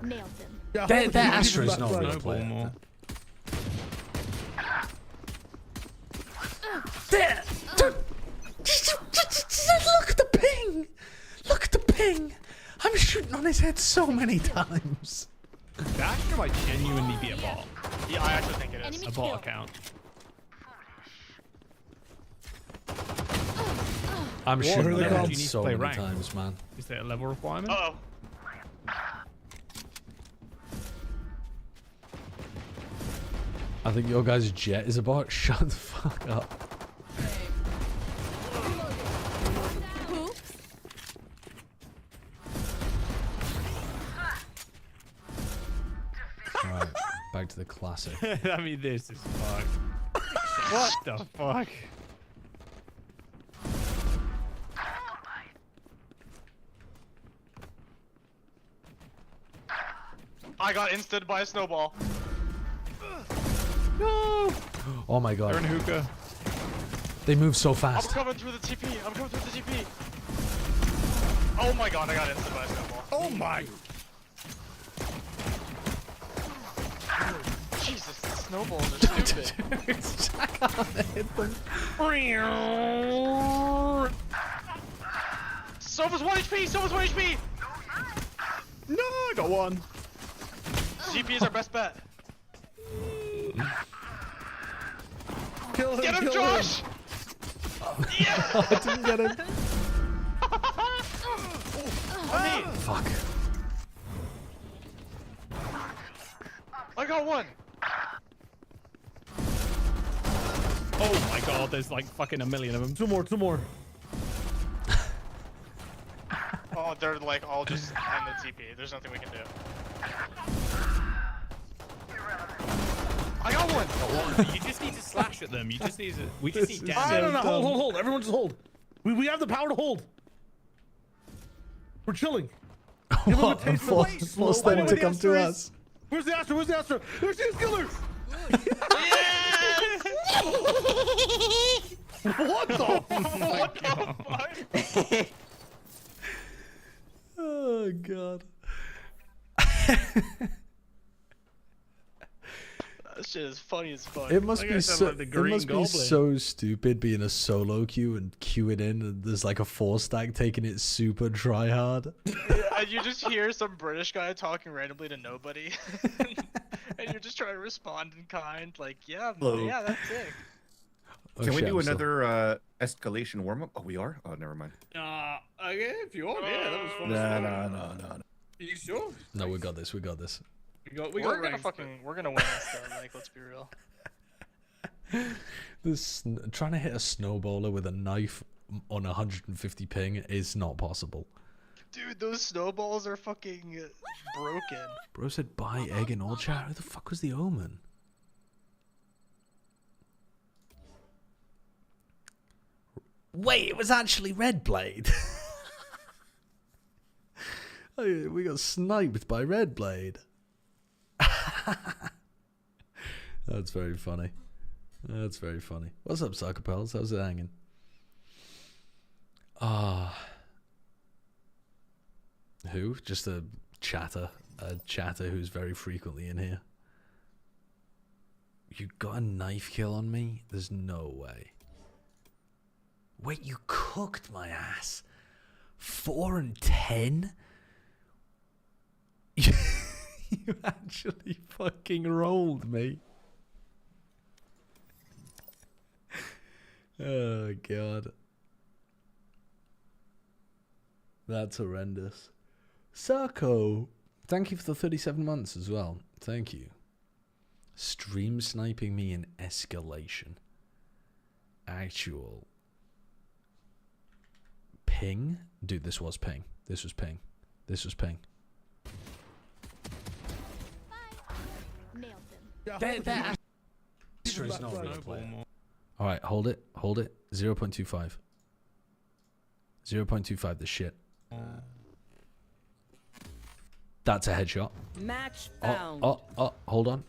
Nailed him. Yeah, That how Astra did is you not a do real that? player. more. There! Look at the ping! Look at the ping! I'm shooting on his head so many times. The Astra might genuinely be a bot. Yeah, I actually think it is. A bot account. I'm Whoa, shooting here on they his come. head You need to so play many ranked. times, man. Is there a level requirement? Uh-oh. I think your guy's jet is a bot. Shut the fuck up. Alright, back to the classic. I mean, this is fucked. What the fuck? I got insted by a snowball. No! Oh my They're in god. hookah. They move so I'm fast. coming through the TP. I'm coming through the TP. Oh my god, I got insted by a snowball. Oh my! Jesus, the snowballs are stupid. I can't hit them. Sova's 1 HP! Sova's 1 HP! No, I got one. GP is our best bet. Kill him, Get him, kill Josh! Yeah! I didn't get him. Fuck. I got one. Oh my god, there's like fucking a million of them. Two more, two more. Oh, they're like all just on the TP. There's nothing we can do. I got one. You just need to slash at them. You just need to. We just need I damage. don't know. Hold, hold, hold. Everyone just hold. We have the power to hold. We're chilling. Give them a What? taste Force of slow. them Wait, to the come to Astra is- us. Where's the Astra? Where's the Astra? There's the killer. What the fuck? Oh god. That shit shit is funny as fuck. It must Like I be said, so. like the It Green must be Goblin. so stupid being a solo queue and queuing in, and there's like a 4-stack taking it super try hard. And you just hear some British guy talking randomly to nobody, and you're just trying to respond in kind, like, yeah, Hello. yeah, that's sick. Can we shit, do I'm still- another escalation warm up? Oh, we are. Oh, never mind. Okay, if you want, yeah, that was fun. No. Are you sure? No, we got this. We got this. We got ranks, but- We're gonna win this though. Like, let's be real. This trying to hit a snowballer with a knife on 150 ping is not possible. Dude, those snowballs are fucking broken. Bro said buy egg in all chat. Who the fuck was the Omen? Wait, it was actually Red Blade. Oh, we got sniped by Red Blade. That's very funny. That's very funny. What's up, Soccer Pals? How's it hanging? Who? Just a chatter who's very frequently in here. You got a knife kill on me? There's no way. Wait, you cooked my ass. 4 and 10? You actually fucking rolled me. Oh, God. That's horrendous. Sarko, thank you for the 37 months as well. Thank you. Stream sniping me in escalation. Actual ping? Dude, this was ping. This was ping. This was ping. That Astra is not real player. Alright, hold it. Hold it. 0.25. 0.25 the shit. That's a headshot. Match found. Oh, hold on.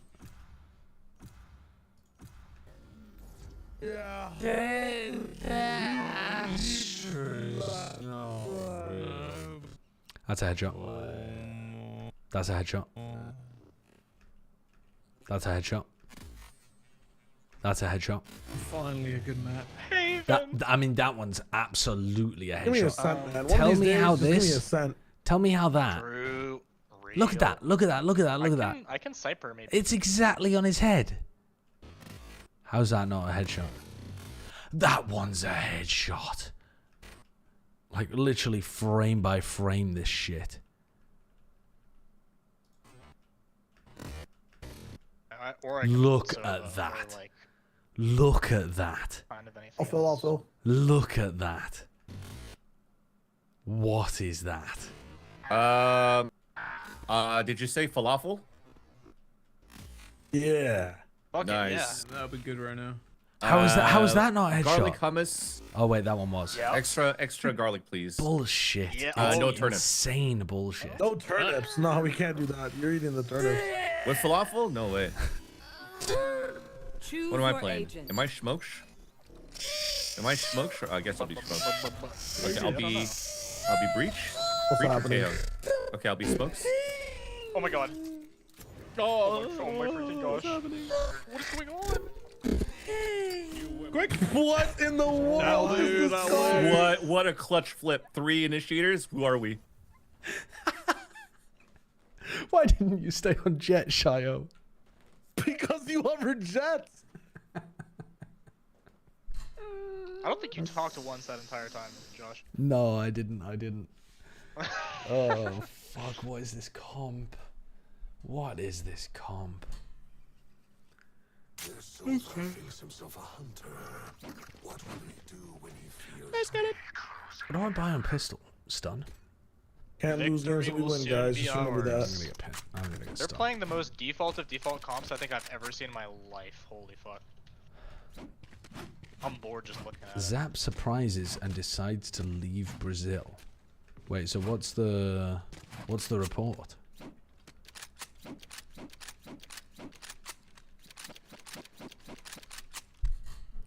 Yeah. That's a headshot. That's a headshot. That's a headshot. That's a headshot. Finally a good map. I mean, that one's absolutely a headshot. Give me a cent, man. Tell me how Give me a this. cent. Tell me how that. Look at that. Look at that. Look at that. Look at that. I can Cypher maybe. It's exactly on his head. How's that not a headshot? That one's a headshot. Like, literally frame by frame this shit. Look at that. Look at that. I'll fill. Look at that. What is that? Did you say falafel? Yeah. Nice. That'll be good right now. How is that? How is that not a headshot? Garlic hummus. Oh wait, that one was. Extra garlic, please. Bullshit. Yeah. No turnips. Insane bullshit. No turnips. No, we can't do that. You're eating the turnips. With falafel? No way. Choose What am I your playing? agent. Am I Smoksh? Am I Smoksh? I guess I'll be Smoksh. Okay, I'll be Breach. What's Breach or happening? KO. Okay, I'll be Smokes. Oh my god. Oh my freaking gosh. What is going on? Quick, what in the world? Dude, that was... What a clutch flip. 3 initiators? Who are we? Why didn't you stay on Jet, Shio? Because you love Jets. I don't think you talked to once that entire time, Josh. No, I didn't. Oh, fuck. What is this comp? What is this comp? Feels himself a hunter. What will he do when he feels? Let's get it. What do I buy on pistol? Stun? Can't lose games if we win, guys. Just remember that. I'm gonna get pinned. I'm gonna get They're stunned. playing the most default of default comps I think I've ever seen in my life. Holy fuck. I'm bored just looking at it. Zap surprises and decides to leave Brazil. Wait, so what's the report?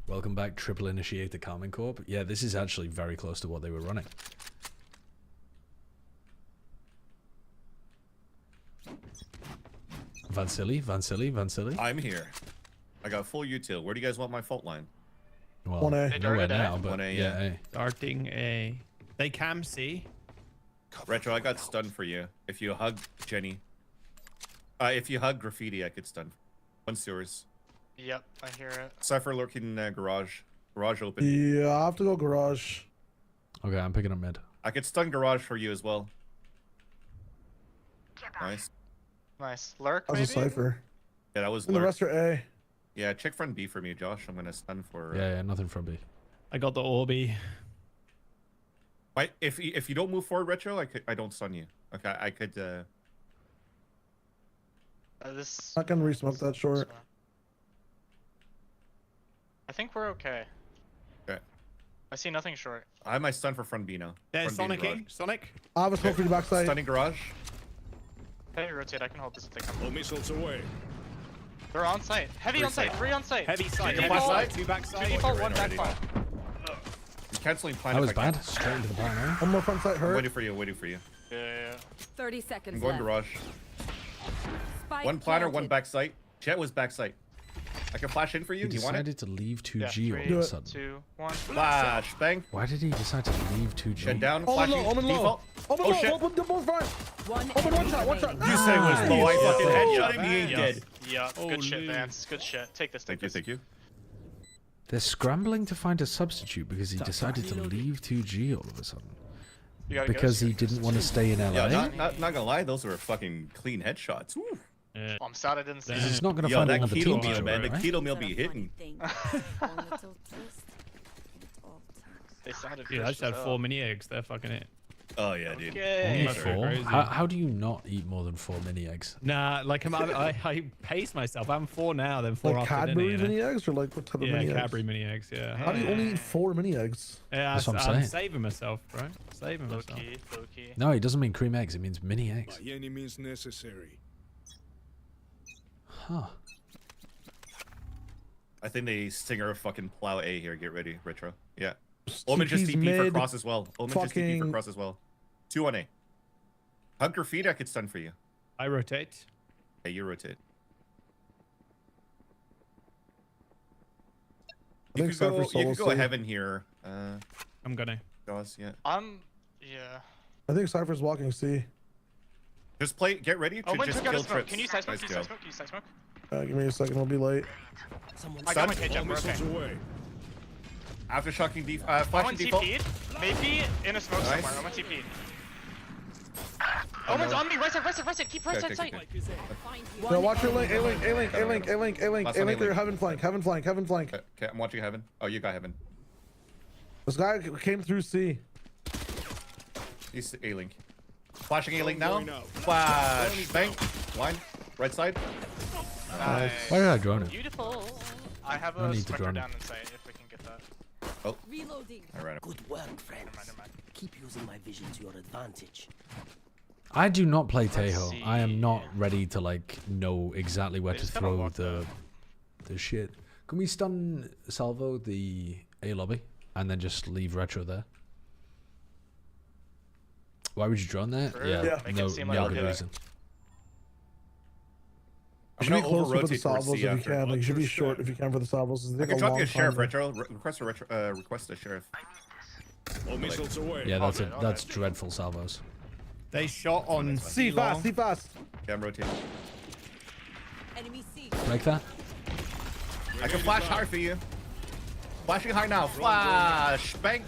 Welcome back, Triple Initiator Carmen Corp. Yeah, this is actually very close to what they were running. Vansili? I'm here. I got full util. Where do you guys want my fault line? Well, 1A. nowhere now, but 1A, yeah. yeah. A. Starting A. They cam C. Retro, I got stunned for you. If you hug Jenny. If you hug Graffiti, I could stun. One's yours. Yep, I hear it. Cypher lurking garage. Garage open. Yeah, I have to go garage. Okay, I'm picking up mid. I could stun garage for you as well. Nice. Nice. Lurk, That was a maybe? Cypher. Yeah, that was And the lurk. rest are A. Yeah, check front B for me, Josh. I'm gonna stun for. Yeah, nothing from B. I got the Orbi. If you don't move forward, Retro, I don't stun you. Okay, I could. This. I can resmoke that short. I think we're okay. Okay. I see nothing short. I have my stun for front B now. There's Front B Sonic. garage. Sonic. I have a smoke for the backside. Stunning garage. Hey, rotate. I can hold this if they come. All missiles away. They're on site. Heavy Three on site. site. 3 on site. Heavy side. Two Heavy default, side. 2 backside. 2 default, You're 1 in already. backfire. I'm canceling plan. That if was I can. bad. Straight into the plan, eh? One more front side I'm hurt. waiting for you. Waiting for you. Yeah. 30 seconds I'm going left. garage. Spike One planner, one planted. back sight. Jet was back sight. I can flash in for you. He Do you want it? decided to leave 2G Yeah, all three, of a sudden. 2, 1. Flash, bang. Why did he decide to leave 2G? Jet down. Omen Flashing. low, Omen low. Default. Omen Oh low, shit. open the both front. One Open enemy one shot. remaining. You said it was low. I fucking headshot him. He ain't Yeah. dead. Yeah, good shit, Holy. Vance. Good shit. Take this, take this. Thank you. They're scrambling to find a substitute because he decided to leave 2G all of a sudden. You gotta Because go. he didn't want to stay in LA. Yeah, not gonna lie. Those were fucking clean headshots. Woo. I'm sad I didn't see He's it. not going to Yo, find that another keto team meal, to man. The right? keto meal be hitting. They sounded Dude, I just fresh had as 4 hell. mini eggs. They're fucking it. Oh yeah, dude. Okay. Only That's very 4? crazy. How do you not eat more than 4 mini eggs? Nah, like I pace myself. I'm 4 now, then 4 Like after dinner. Cadbury You know? mini eggs or like what type of Yeah, mini Cadbury eggs? mini eggs. Yeah. How do you only eat 4 mini eggs? Yeah, That's what I'm I'm saying. saving myself, bro. Saving Low myself. key, low key. No, he doesn't mean cream eggs. It means mini eggs. By any means necessary. Huh. I think they stinger fucking plow A here. Get ready, Retro. Yeah. Omen just TP's TP for mid, cross as well. Omen just TP for fucking- cross as well. 2 on A. Hug Graffiti, I could stun for you. I rotate. Hey, you rotate. I think Cypher You solo could go safe. heaven here. I'm gonna. Jaws, yeah. Yeah. I think Cypher's walking C. Just play. Get ready to Omen just took out a kill smoke. trips. Can you side smoke? Nice Can you go. side smoke? Can you side smoke? Give me a second, we'll be late. I got my Stun. cage up. We're okay. Away. Aftershocking Omen flashing default. TP'd. Maybe in a smoke Nice. somewhere. Omen TP'd. Omen's on me. Right side, right side, right side. Keep right Okay, side okay, sight. No, watch your link, A-link, A-link, A-link, A-link, A-link, Last one, A-link, A-link. heaven flank, heaven flank, heaven flank. Okay, I'm watching heaven. Oh, you got heaven. This guy came through C. He's A-link. Flashing A-link now. Going out. Flash. Bang. Line. Right side. Nice. Why did I drone it? Beautiful. I have No a need to sprinter drone it. down in sight if we can get that. Oh. Reloading. All right. Good work, friends. Never mind. Keep using my vision to your advantage. I do not play Tejo. see. I am not ready to like know exactly where They to just kinda throw walked the shit. Can we stun Salvo the A lobby and then just leave Retro there? Why would you drone there? Sure. Yeah. Make no, it seem like no I'll good do it. reason. You should be gonna closer with the over-rotate towards salvos C if you after. can. Like, you should be short if you can for the salvos. They I take can a drop long you a sheriff, time. Retro. Request a sheriff. All missiles away. Yeah, that's good, all that's good. dreadful salvos. They shot on C fast, C fast. Yeah, I'm rotating. Enemy C. Like that? I can flash high for you. Flashing high now. Flash. Bang.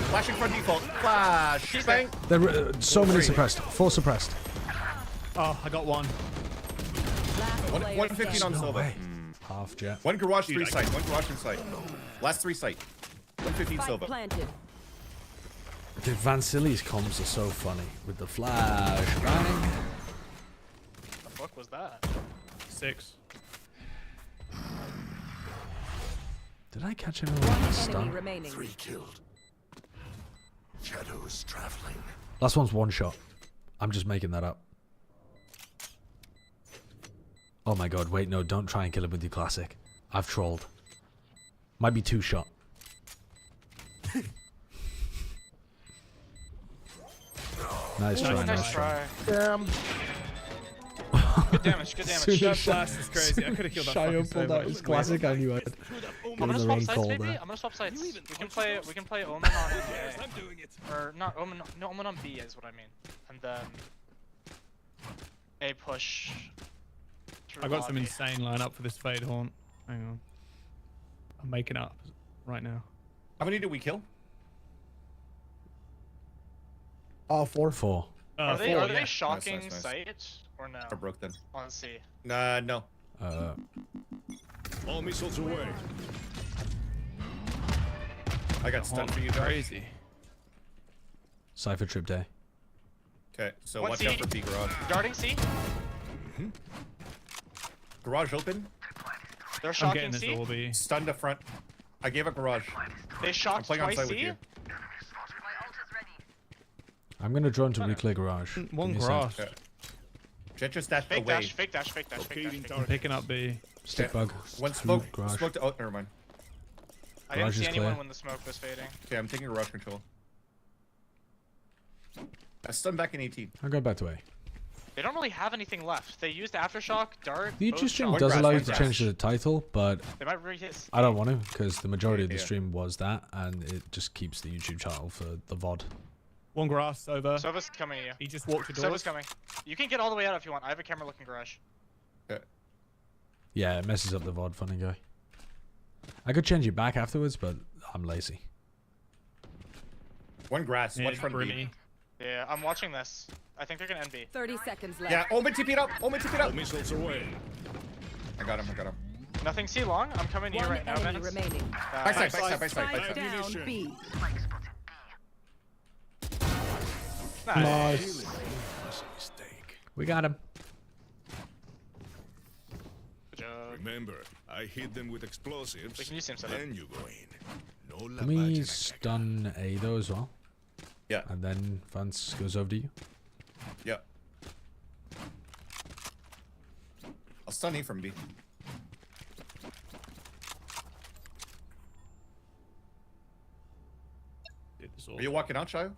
Flashing front default. Flash. Bang. There so many Three. suppressed. 4 suppressed. Oh, I got one. Last player 115 on standing. silver. way. Half jet. One garage, 3 site. One garage in sight. Last 3 site. 115 Spike silver. planted. Dude, Van Silly's comms are so funny with the flash. Bang. The fuck was that? 6. Did I catch anyone with a Enemy stun? remaining. 3 killed. Shadows traveling. Last one's 1 shot. I'm just making that up. Oh my god, wait, no, don't try and kill him with your classic. I've trolled. Might be 2 shot. Nice try, nice try. Damn. Good damage, good damage. Soon That as blast is crazy. I could have killed that Shayo fucking pulled Sova. out his classic, I knew it. I'm gonna swap sides maybe? I'm gonna swap sides. We can play Omen on A. I'm doing it. Or not Omen, no, Omen on B is what I mean. And then A push through I got some lobby. insane lineup for this Fade Haunt. Hang on. I'm making up right now. How many did we kill? 4. 4. Are they Four, yeah. shocking Nice. sight or no? I broke then. On C. No. All missiles away. I got stunned for you, Josh. Crazy. Cypher trip day. Okay, so One watch C. out for B garage. Darting C. Garage open. They're I'm shocking getting this C. Orby. Stunned up front. I gave a garage. They I'm shocked playing on twice site with C. you. I'm gonna drone to reclear garage. One Give me a sec. grass. Okay. Jet just dashed Fake away. dash, fake dash, fake dash, fake dash. Fake dash. I'm picking up B. Stick bug. One Through smoke. garage. Smoked. Oh, never mind. I didn't Garage see is anyone clear. when the smoke was fading. Okay, I'm taking garage control. I stunned back in 18. I'll go back to A. They don't really have anything left. They used aftershock, dart. The both YouTube stream shots. does grass, allow you one to grass. change the title, but They might re-hit. I don't want to because the majority of the Yeah. stream was that, and it just keeps the YouTube channel for the VOD. One grass over. Sova's coming at you. He just walked the door. Sova's coming. You can get all the way out if you want. I have a camera looking garage. Okay. Yeah, it messes up the VOD, funny guy. I could change it back afterwards, but I'm lazy. One grass. Yeah, Watch front B. Brimmy. Yeah, I'm watching this. I think they're gonna NB. 30 seconds left. Yeah, Omen TP it up. Omen TP it All up. missiles away. I got him. Nothing C long. I'm coming to you One right now, enemy Menace. remaining. Backside. Spike backside. down Ammunition. B. Nice. That's a mistake. We got him. Good job. Remember, I hit them with explosives. We can use same setup. Then you go in. No Let me stun A though as well. Yeah. And then Vance goes over to you. Yeah. I'll stun E from B. Are you walking out, Shayo?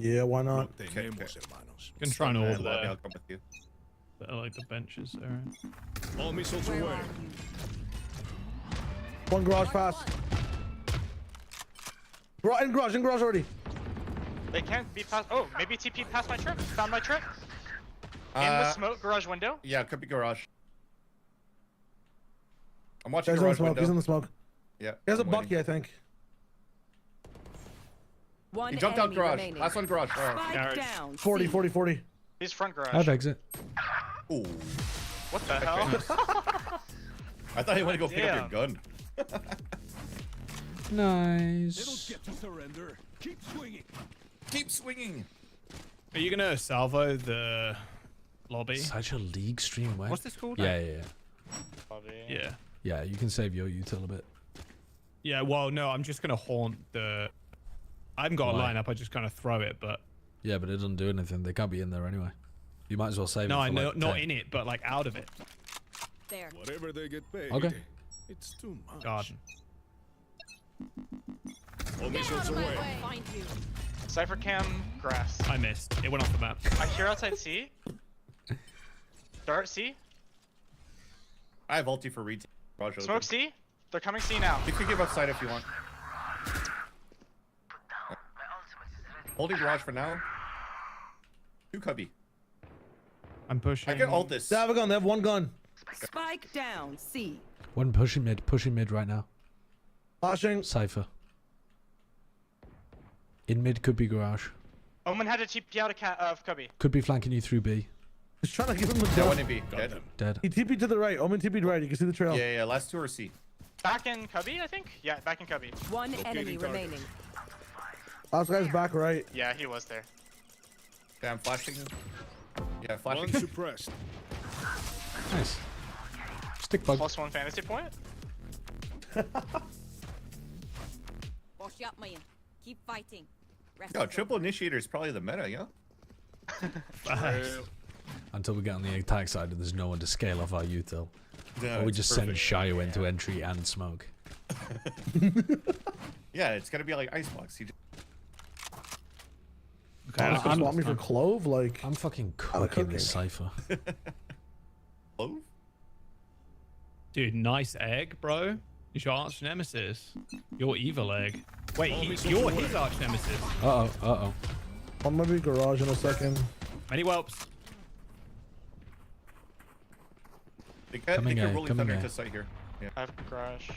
Yeah, why not? Okay. Can try and Lobby, order I'll there. come with you. I like the benches there. All missiles away. One garage pass. In garage already. They can't be past. Oh, maybe TP past my trip. Found my trip. In the smoke garage window. Yeah, could be garage. I'm watching He's in the garage smoke. window. He's in the smoke. Yeah. He has a I'm waiting. bucky, I think. One He jumped out enemy garage. remaining. Last one garage. Spike down. 40, C. 40. He's front garage. I have exit. Ooh. What the hell? I thought he wanted to go pick up your Damn. gun. Nice. Get to surrender. Keep swinging. Keep swinging. Are you gonna salvo the lobby? Such a league stream, where? What's this called? Yeah. Yeah. Yeah, you can save your util a bit. Yeah, well, no, I'm just gonna haunt the... I haven't got Why? a lineup, I just kind of throw it, but... Yeah, but it doesn't do anything. They can't be in there anyway. You might as well save it. No, for I know, like not 10. in it, but like out of it. There. Whatever they get paid. Okay. It's too much. Garden. All missiles away. Find you. Cypher cam grass. I missed. It went off the map. I hear outside C. Dart C. I have ulti for read. Garage open. Smoke C. They're coming C now. You could give outside if you want. Holding garage for now. Two cubby. I'm pushing. I can ult this. They have a gun. They have one gun. Spike down. C. One pushing mid right now. Flashing. Cypher. In mid could be garage. Omen had to TP out of Cubby. Could be flanking you through B. He's trying to give him a Yeah, death. one in B. Dead. Dead. He TP'd to the right. Omen TP'd right. You can see the trail. Yeah, last two are C. Back in Cubby, I think? Yeah, back in Cubby. One enemy remaining. Last guy's back right. Yeah, he was there. Okay, I'm flashing. Yeah, flashing. One suppressed. Nice. Stick bug. +1 fantasy point. Wash up, man. Keep fighting. Rest Yo, is triple initiator is probably the meta, yo. Until we get on the attack side and there's no one to scale off our util. No, Or we it's just perfect. send Shayo into entry and smoke. Yeah, it's gonna be like Icebox. Okay, You swap me for Clove? Like, I'm fucking cooking this cipher. Clove? Dude, nice egg, bro. He's your arch nemesis. Your evil egg. Wait, you're his arch nemesis. Uh-oh. I'm gonna be garage in a second. Many whelps. They can roll thunder to site here. Yeah. I have garage.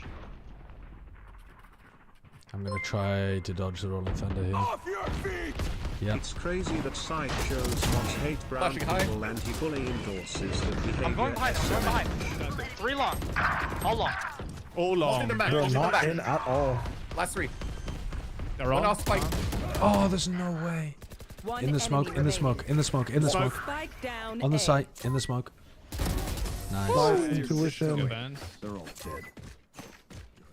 I'm gonna try to dodge the rolling thunder here. Off your feet! Yeah. It's crazy that side shows mods hate brown people and he fully endorses the behavior. I'm going behind. 3 long. All long. All long. They're not in at all. Last 3. They're One on. off spike. Oh, there's no way. In the smoke, in the smoke, in the smoke, in the smoke. Spike down. On the site, in the smoke. Nice. Nice intuition. They're all dead.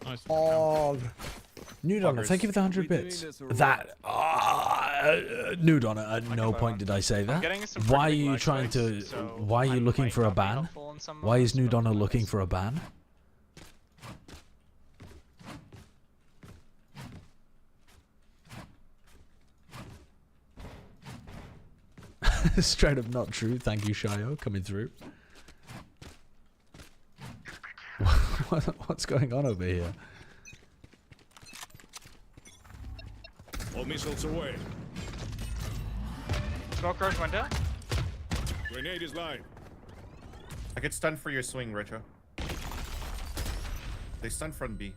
Nice. Og. Nude Honor, thank you for the 100 bits. That Nude Honor, at no point did I say that. Why are you trying to? Why are you looking for a ban? Why is Nude Honor looking for a ban? Straight up not true. Thank you, Shayo, coming through. What's going on over here? All missiles away. Smoke garage window. Grenade is live. I could stun for your swing, Retro. They stun front B.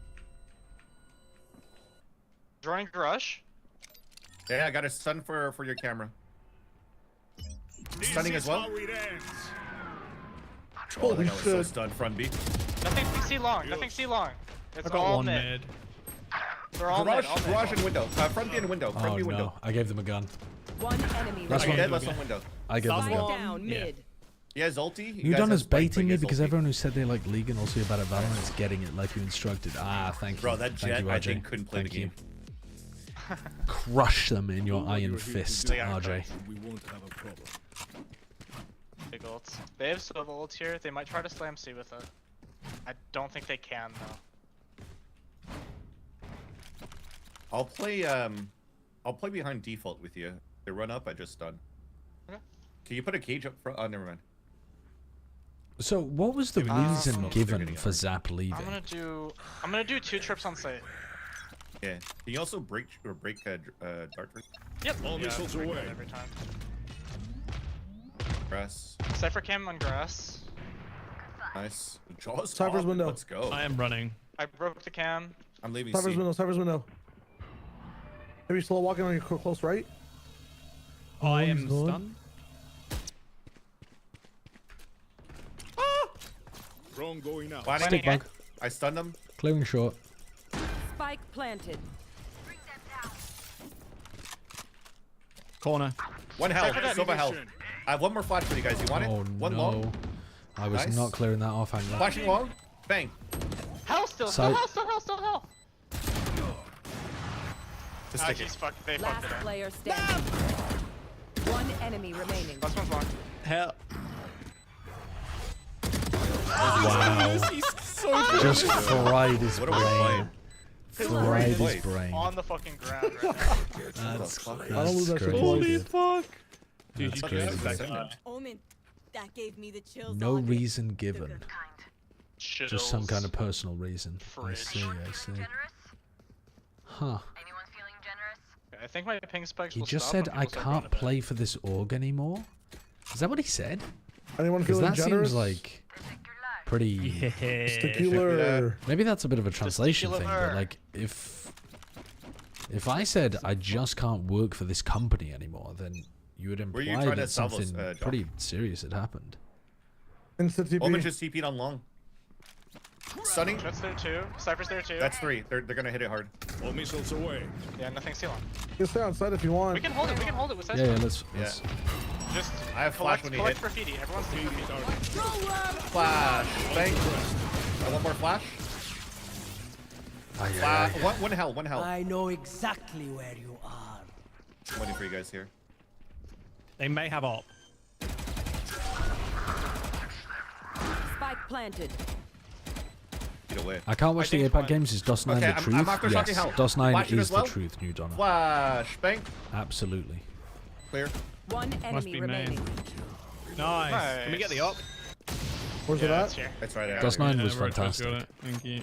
Drawing garage. Yeah, I got a stun for your camera. Stunning as well. Oh, that was so stunned front B. Nothing C long. Nothing C long. It's I got all one mid. mid. They're all Garage, mid. All garage mid. and window. Front B and window. Front Oh B window. no, I gave them a gun. One enemy Last Okay, one. dead, last one window. I gave them a Spike gun. down mid. He has ulti. Nude Honor's baiting me because everyone who said they like League and also about it Valorant is getting it like you instructed. Ah, thank you. Bro, that Thank Jet, you, I RJ. think, couldn't play Thank the you. game. Crush them in your iron fist, They are RJ. We won't have a problem. Big ults. They have Sova ults here. They might try to slam C with it. I don't think they can though. I'll play behind default with you. They run up, I just stun. Okay. Can you put a cage up front? Oh, never mind. So, what was the reason given for Zap leaving? I'm gonna do 2 trips on site. Yeah. Can you also break dart? Yep. All missiles break away. that every time. Grass. Cypher cam on grass. Nice. Jaws. Cypher's off. window. Let's go. I am running. I broke the cam. I'm leaving Cypher's C. window. Cypher's window. Maybe slow walking on your close right. I am he's going. stunned. Drone going out. Planning. Stick bug. I stunned them. Clearing short. Spike planted. Corner. One health. Silver health. I have one more flash for you guys. You want it? Oh One no. long. I was Nice. not clearing that off, hang on. Flashing long. Bang. Hell still. Side. Still hell. Just Ah, stick he's it. fucked. They Last fucked it up. player standing. One enemy remaining. Last one's long. Hell. Wow. Just fried his What a fight. brain. Fried his Fight. brain. On the fucking ground right now. That's I don't lose that shit crazy. twice. Fuck. Dude, That's you crazy. just second. Omen, that gave me the chills. No reason given. Chills. Just some kind of personal reason. I see, I see. Huh. I think my ping spikes He will just stop said when I people start going can't to bed. play for this org anymore? Is that what he said? Anyone Because feeling that generous? seems like pretty... Testicular. Maybe that's a bit of a translation thing, but Testicular. like if I said I just can't work for this company anymore, then you would Were you imply trying that to salvo us, something Josh? pretty serious had happened. Instant TP. Omen just TP'd on long. Stunning. That's there too. Cypher's there too. That's 3. They're gonna hit it hard. All missiles away. Yeah, nothing C long. You can stay on side if you want. We can hold it. We can hold it with Yeah, Cypher. let's Just I have flash collect, when you collect hit. graffiti. Everyone's doing graffiti. Flash. Bang. One more flash. One health. One health. I know exactly where you are. I'm waiting for you guys here. They may have op. Spike planted. Get away. I can't watch the APAC games. Is DOS 9 Okay, the I'm truth? after shocking Yes, health. DOS 9 Flashing is as well? the truth, New Donna. Flash. Bang. Absolutely. Clear. One Must enemy be remaining. main. Nice. Can we get the op? Where's it at? That's right. Dust 9 was Roach got fantastic. it. Thank you.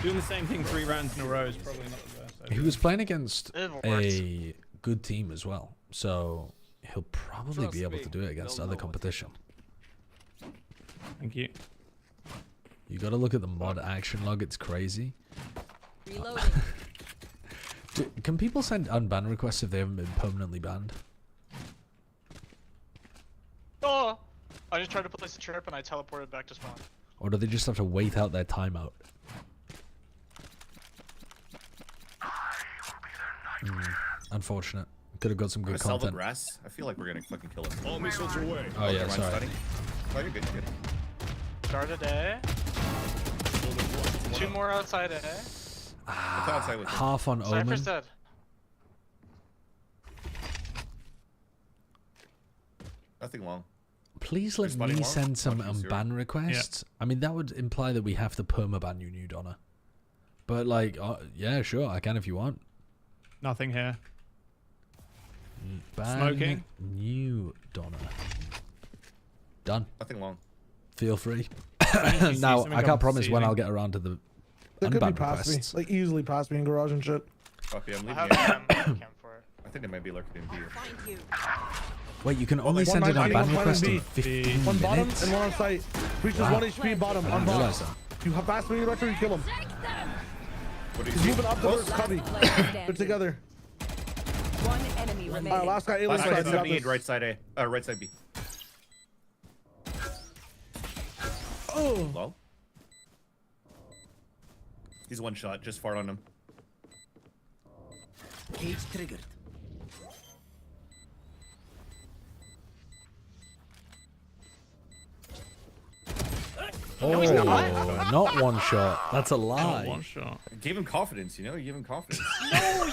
Doing the same thing 3 rounds in a row is probably not the best. He was playing against It works. a good team as well, so he'll probably be able to do it against They'll other know competition. Thank you. You gotta look at the mod action log, it's crazy. Reloading. Can people send unban requests if they haven't been permanently banned? Oh! I just tried to place a chirp and I teleported back to spawn. Or do they just have to wait out their timeout? Unfortunate. Could have got some good Sell the content. grass. I feel like we're gonna fucking kill him. All missiles away. Oh yeah, never mind, sorry. stunning. Oh, you're good. You're good. Started A. 2 more outside A. Outside with him. Half on Omen. Cypher's dead. Nothing long. Please let Responding me long? send some Watching zero. unban requests. I mean, that would imply that we have to permaban you, New Donna. But like, yeah, sure, I can if you want. Nothing here. Ban Smoking. New Donna. Done. Nothing long. Feel free. see Now, something I can't on promise when ceiling. I'll get around to the They could be unban past me, requests. like easily past me in garage and shit. Copy. I'm I leaving have you. cam for it. I think it might be lurking in B. Wait, you can only One send an 90, unban one request in B. 15 One bottom minutes? and one on site. Reaches Wow. 1 HP bottom. I On didn't realize box. that. You have fast me retro, you kill him. What do you He's see? moving up towards cubby. Player They're together. One enemy remaining. Alright, last guy A, Last last side side. You got 78, this. right side A. Right side B. Oh. Low. He's one shot. Just fart on him. Cage triggered. Oh, not one shot. That's a lie. One shot. Gave him confidence, you know? You give him confidence. Holy.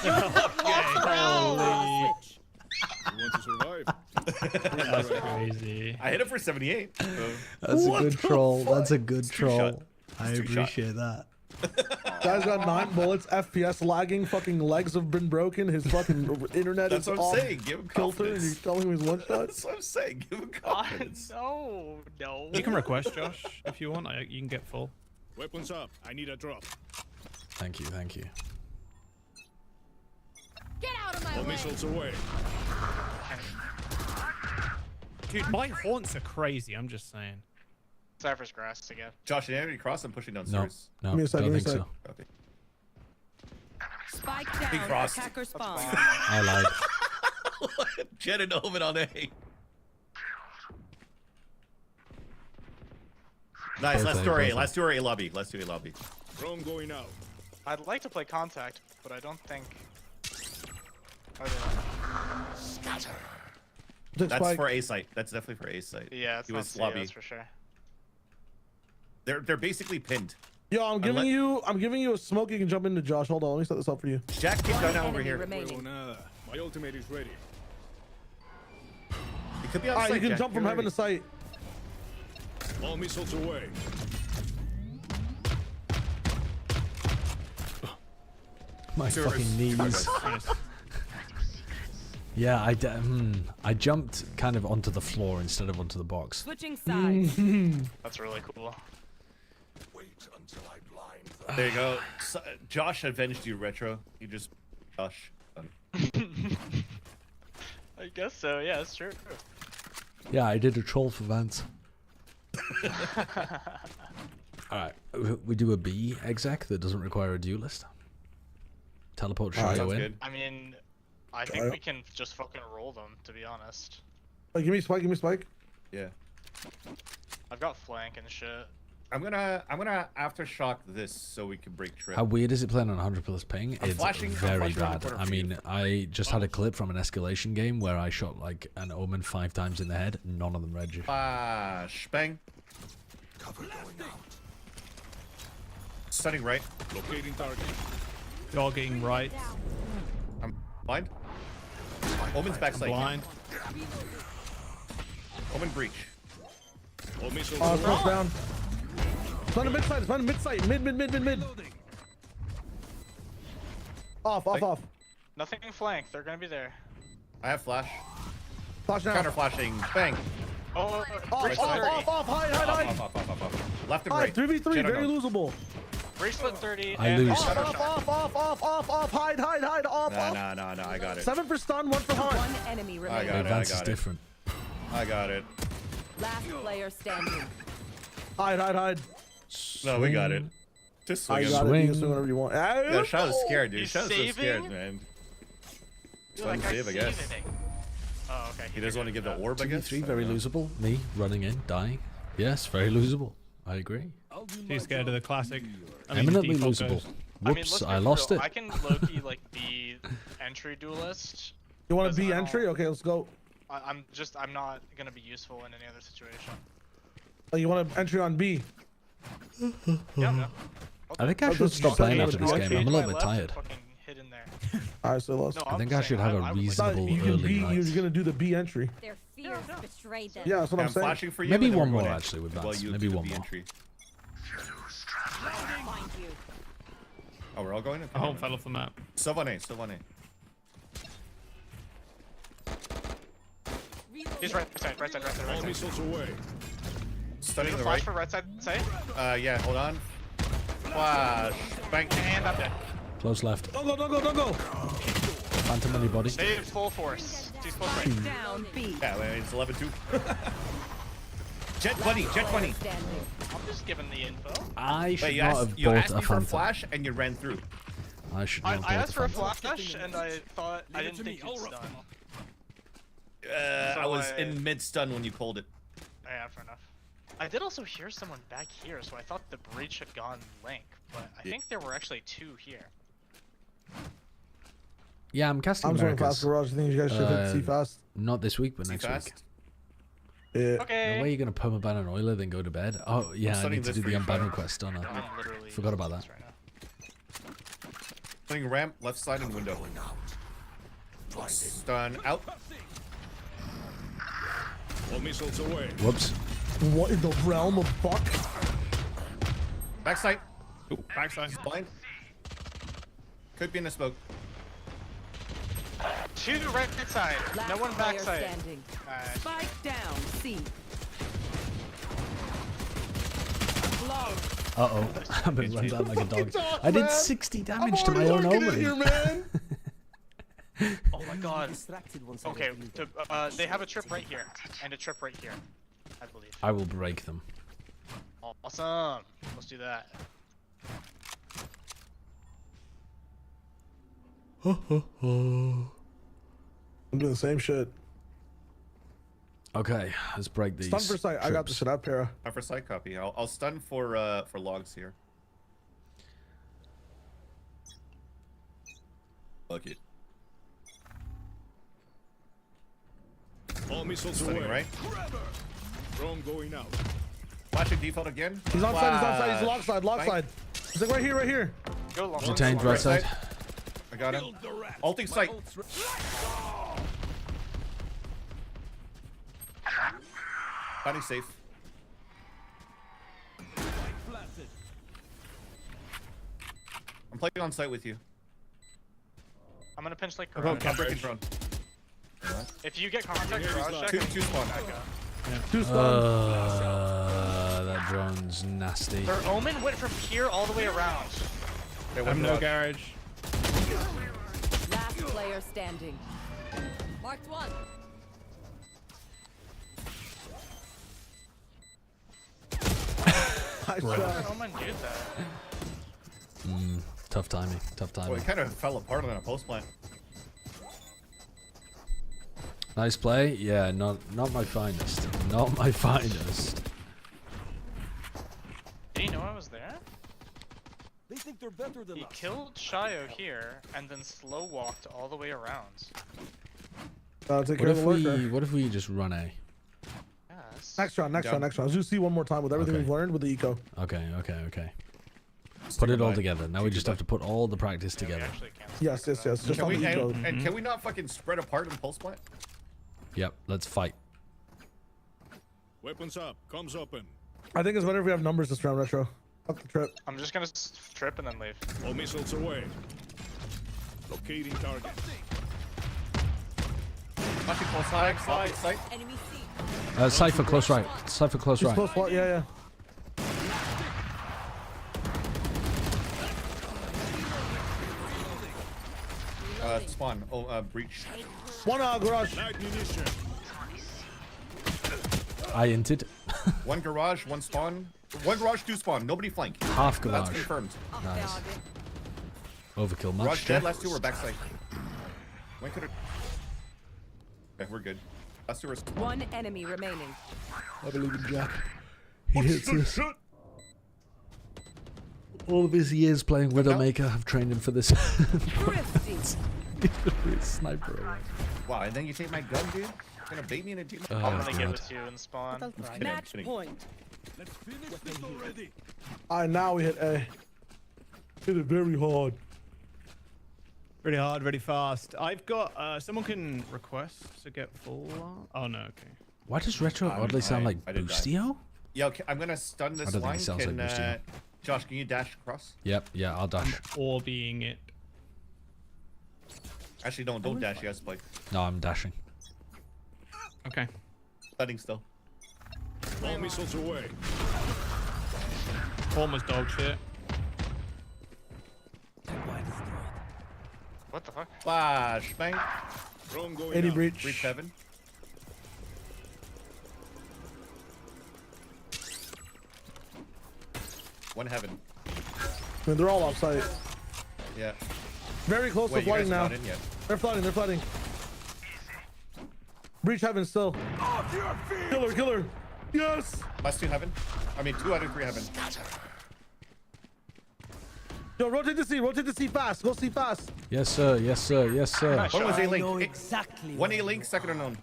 You want to survive? That's crazy. I hit him for 78. So. That's a good troll. That's a good It's troll. two-shot. I It's two-shot. appreciate that. Guy's got 9 bullets, FPS lagging, fucking legs have been broken, his fucking internet That's is what I'm off saying. Give him kilter, and confidence. you're telling him he's one shot? That's what I'm saying. Give him confidence. No, no. You can request, Josh, if you want. You can get full. Weapons up. I need a drop. Thank you, thank you. Get out of my All way. missiles away. Dude, my haunts are crazy. I'm just saying. Cypher's grass again. Josh, you enemy cross? I'm pushing No, downstairs. no, Give me a sec, don't give me a think sec. so. Okay. Spike He down. crossed. Attacker spawn. I lied. Jet and Omen on A. Nice. Both Let's A, do our A. both A. Let's do our A lobby. Let's do A lobby. Drone going out. I'd like to play contact, but I don't think. Scatter. Took That's spike. for A site. That's definitely for A site. Yeah, it's He not was C, lobby. that's for sure. They're basically pinned. Yo, I'm giving you a smoke. You can jump into Josh. Hold on, let me set this up for you. Jack kicked One down over enemy here. remaining. Nada. My ultimate is ready. It could be Alright, outside. you can Jack. jump from You're heaven to ready. sight. All missiles away. My Service. fucking knees. Yeah, I jumped kind of onto the floor instead of onto the box. Switching sides. That's really cool. Wait until I blind them. There you go. So, Josh avenged you, Retro. You just... Josh. I guess so, yeah, it's true. Yeah, I did a troll for Vance. Alright, we do a B exec that doesn't require a duelist. Teleport Shayo sounds in. good. I mean, I think we can just fucking roll them, to be honest. Hey, give me spike, give me spike. Yeah. I've got flank and shit. I'm gonna aftershock this so we can break trip. How weird is it playing on 100 plus ping? I'm It's flashing very around the bad. corner I for mean, you. I just had a clip from an escalation game where I shot like an Omen 5 times in the head. None of them registered. Flash. Bang. Cover going out. Stunning right. Locating target. Dogging right. I'm blind. Omen's backside. Blind. Omen breach. All missiles Oh, away. cross down. It's on the mid side, it's on the mid side. Mid. Off. Nothing flank, they're gonna be there. I have flash. Flash now. Counter flashing. Bang. Off, Right side. off, hide. Off. Left and Hide, right. 3v3, Jet very unknown. losable. Bracelet 30. I and lose. Off, hide, off. No, I got it. 7 for stun, 1 for One harm. enemy I remaining. got it. I Advance is got it. different. I got it. Last player standing. Hide. No, we got it. Just swing I him. got it. You Swing. can swing whenever you want. Yeah, Shao was scared, dude. He's Shao's so scared, saving? man. Dude, Fun that guy's save, I guess. saving. Oh, okay. He doesn't want to give the orb, I guess. 2v3, very losable. Me running in, dying. Yes, very losable. I agree. Too scared of the classic. Eminently default losable. ghost. Whoops, let's I be lost real. it. I can low-key like be entry duelist. You want to Because be I don't- entry? Okay, let's go. I'm not gonna be useful in any other situation. Oh, you want to entry on B? Yeah. I think I Oh, should this is stop so playing good. after this I'll game. change I'm a My little bit left and tired. fucking hid in there. Alright, so lost. No, I think I'm I should saying have a I would like- reasonable You can early be, night. you're gonna do the B entry. Their fears betrayed them. Yeah, that's what I'm saying. flashing for you. Maybe and then one we're more going in. actually with Well, Vance. you Maybe do the one B more. entry. Find you. Oh, we're all going in? I won't fell off the map. Still on A, still on A. He's right side. Missiles away. Stunning There's the a right. flash for right side. Say. Yeah, hold on. Flash. Bang. And I'm dead. Close left. Don't go. Phantom on your body. Stay full force. He's close right. Down B. Yeah, well, it's 11-2. Jet 20. Standing. I'm just giving the info. I should Wait, you not asked, have you bought asked a me for a Phantom. flash and you ran through. I should not have I bought asked a for a Phantom. flash and I thought I didn't think you'd stun. I So was in mid-stun when you called it. Yeah, fair enough. I did also hear someone back here, so I thought the breach had gone link, but I think there were actually 2 here. Yeah, I'm casting I'm just going Americas. fast garage. I think you guys should hit C fast. Not this week, but See next fast? week. Yeah. Okay. The way you're gonna permaban an oiler, then go to bed. Oh yeah, I studying need to this do for the you, unban Fred. request, don't I? I'm literally Forgot about that. right now. Stunning ramp, left side and window. Stun out. All missiles away. Whoops. What in the realm of fuck? Backside. Backside. Blind. Could be in the smoke. 2 right side. Last No one player backside. standing. Alright. Spike down C. Uh-oh. I've been run down like a dog. off, I did man. 60 damage I'm to my own already omen. here, man. Oh my god. Okay, they have a trip right here, and a trip right here, I believe. I will break them. Awesome. Let's do that. I'm doing the same shit. Okay, let's break these. Stun for sight. I got the trips. shit out, Para. I'm for side copy. I'll stun for logs here. Fuck it. All missiles Stunning away. right. Drone going out. Flashing default again. He's on side. He's lock Flash. side. He's like right here. Go long. Retained right side. I got him. Ulting sight. Body safe. I'm playing on site with you. I'm gonna pinch like I'm garage. breaking drone. If you get contact garage check, Two spawn. Two stun. That drone's nasty. Their omen went from here all the way around. Okay, I'm no garage. Last player standing. Marked one. Nice Why would shot. their omen do that? Tough timing. Tough Oh, timing. it kind of fell apart on a post plant. Nice play. Yeah, not my finest. Not my finest. Did he know I was there? They think they're better than He us. killed Shio here and then slow walked all the way around. Take care of the worker. What if we just run A? Yes. Next round. Let's do C one more time with everything Okay. we've learned with the eco. Okay. Put it all together. Now we just have to put all the practice Yeah, we together. actually can't Yes. split Just Can on we the eco. and can we not fucking spread apart in post plant? Yep. Let's fight. Weapons up. Comms open. I think it's better if we have numbers this round, Retro. Fuck the trip. I'm just gonna trip and then leave. All missiles away. Locating target. Flashing close side. Side. Enemy C. Cypher close right. Cypher close right. Close right. Yeah. Spawn. Oh, breach. One garage. I entered. One garage, one spawn. One garage, two spawn. Nobody flank. Half garage. That's confirmed. Nice. Overkill match. Garage dead. Last two were backside. When could it? Okay, we're good. Last two were spawn. One enemy remaining. I believe in Jack. He hits this. All of his years playing Widowmaker have trained him for this. Sniper. Wow, and then you take my gun, dude? You're gonna bait me in a team? I'm gonna give it to you in spawn. Match point. Let's finish this already. Alright, now we hit A. Hit it very hard. Really hard, really fast. I've got, someone can request to get full. Oh no, okay. Why does Retro oddly sound like Boostio? Yeah, okay, I'm gonna stun this I don't think line. he sounds like Boostio. Josh, can you dash across? Yep, yeah, I'll dash. Or being it. Actually, don't dash. You guys spike. No, I'm dashing. Okay. Stunning still. All missiles away. Almost dog shit. What the fuck? Flash, bang. Drone going 80 out. breach. Breach heaven. One heaven. I mean, they're all offside. Yeah. Very close to Wait, you guys flooding are now. not in yet. They're flooding. Breach heaven still. Killer. Yes. Last two heaven. I mean, 2 out of 3 heaven. Yo, rotate the C fast. Go C fast. Yes, sir. One was A link. Exactly. One A link, second unknown.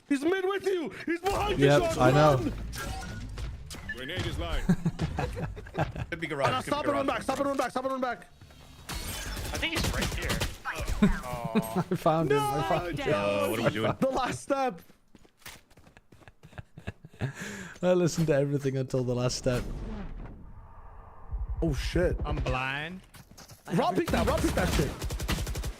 He's mid with you. He's behind you. Yep, I know. Grenade is live. Could be garage. Stop and run back. I think he's right here. Oh. I found him. What are we doing? The last step. I listened to everything until the last step. Oh shit. I'm blind. Rob peek that shit.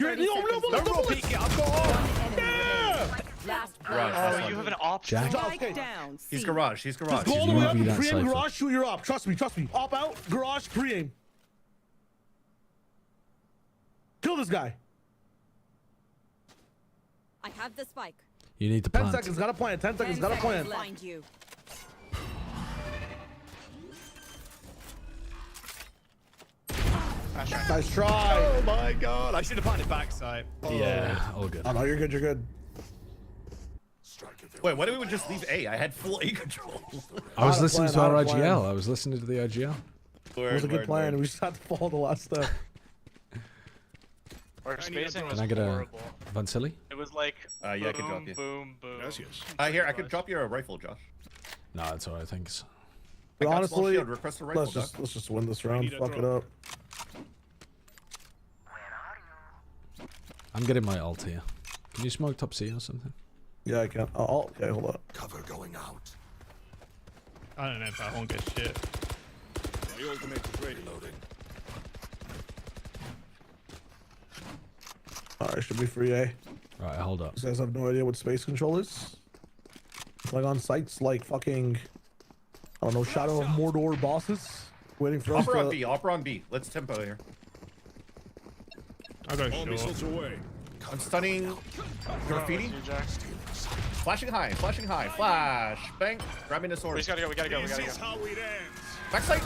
You're no peek it. I've got Last Garage. Oh, you have an option. Jack? Okay. down. He's garage. Just go all the way up, UV that pre-aim cypher. garage, shoot your op. Trust me. Op out, garage, pre-aim. Kill this guy. I have the spike. You need to 10 plant. seconds, gotta plan. 10 seconds, gotta plan. Find you. Nice try. Oh my god. I should have planted backside. Yeah, all good. Oh no, you're good. Wait, why did we just leave A? I had full A control. I was listening to Out our of plan. IGL. I was listening to the IGL. It was a good plan. We just had to follow the last step. Our spacing was Can I get a horrible. Vansili? It was like Yeah, I can drop you. boom. Yes. Here, I could drop you a rifle, Josh. No, that's alright, thanks. I got small Honestly, shield. Request a rifle, let's just win this round. need a Fuck it drop. up. I'm getting my ult here. Can you smoke top C or something? Yeah, I can. Oh, okay, hold up. Cover going out. I don't know if that won't get shit. My ultimate is ready. Loading. Alright, should be free A. Right, hold up. You guys have no idea what space control is? Like on sites like fucking, I don't know, Shadow of Mordor bosses waiting for us Opera on to... B. Opera on B. Let's tempo here. I'll go All short. missiles away. I'm stunning graffiti. Flashing high. Flash. Bang. Grabbing the sword. We gotta go. This is how it ends. Backside.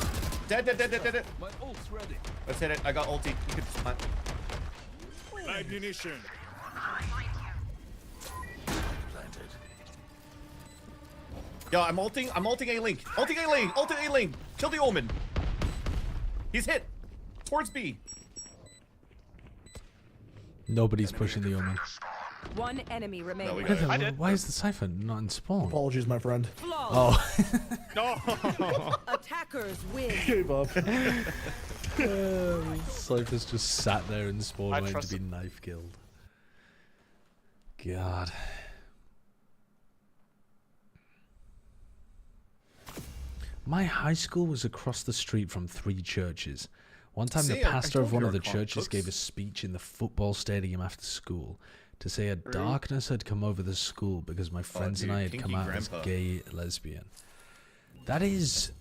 Dead. My ult's ready. Let's hit it. I got ulti. You can plant. Live munition. Planted. Yo, I'm ulting A link. Ulting A link. Kill the Omen. He's hit. Towards B. Nobody's pushing the Omen. One enemy remaining. we got it. I did. Why is the Cypher not in spawn? Apologies, my friend. Flawless. Oh. Attackers win. Gave up. Cypher's just sat there in spawn I waiting trust to be knife killed. God. My high school was across the street from 3 churches. One time the See, I pastor of told one you of the our churches gave a cooks. speech in the football stadium after school, to say a darkness had come over the school because my friends and I had come out as gay lesbian. That is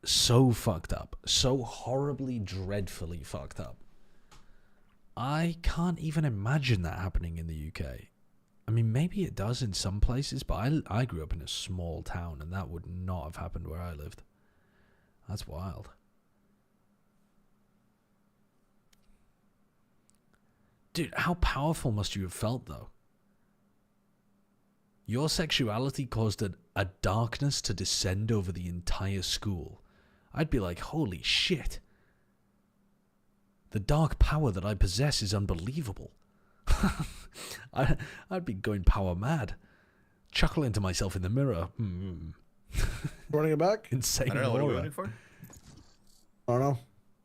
so fucked up. So horribly, dreadfully fucked up. I can't even imagine that happening in the UK. I mean, maybe it does in some places, but I grew up in a small town and that would not have happened where I lived. That's wild. Dude, how powerful must you have felt, though? Your sexuality caused a darkness to descend over the entire school. I'd be like, holy shit. The dark power that I possess is unbelievable. I'd be going power mad. Chuckling to myself in the mirror. Running it back? Insane. I don't know. What are we waiting for? I don't know.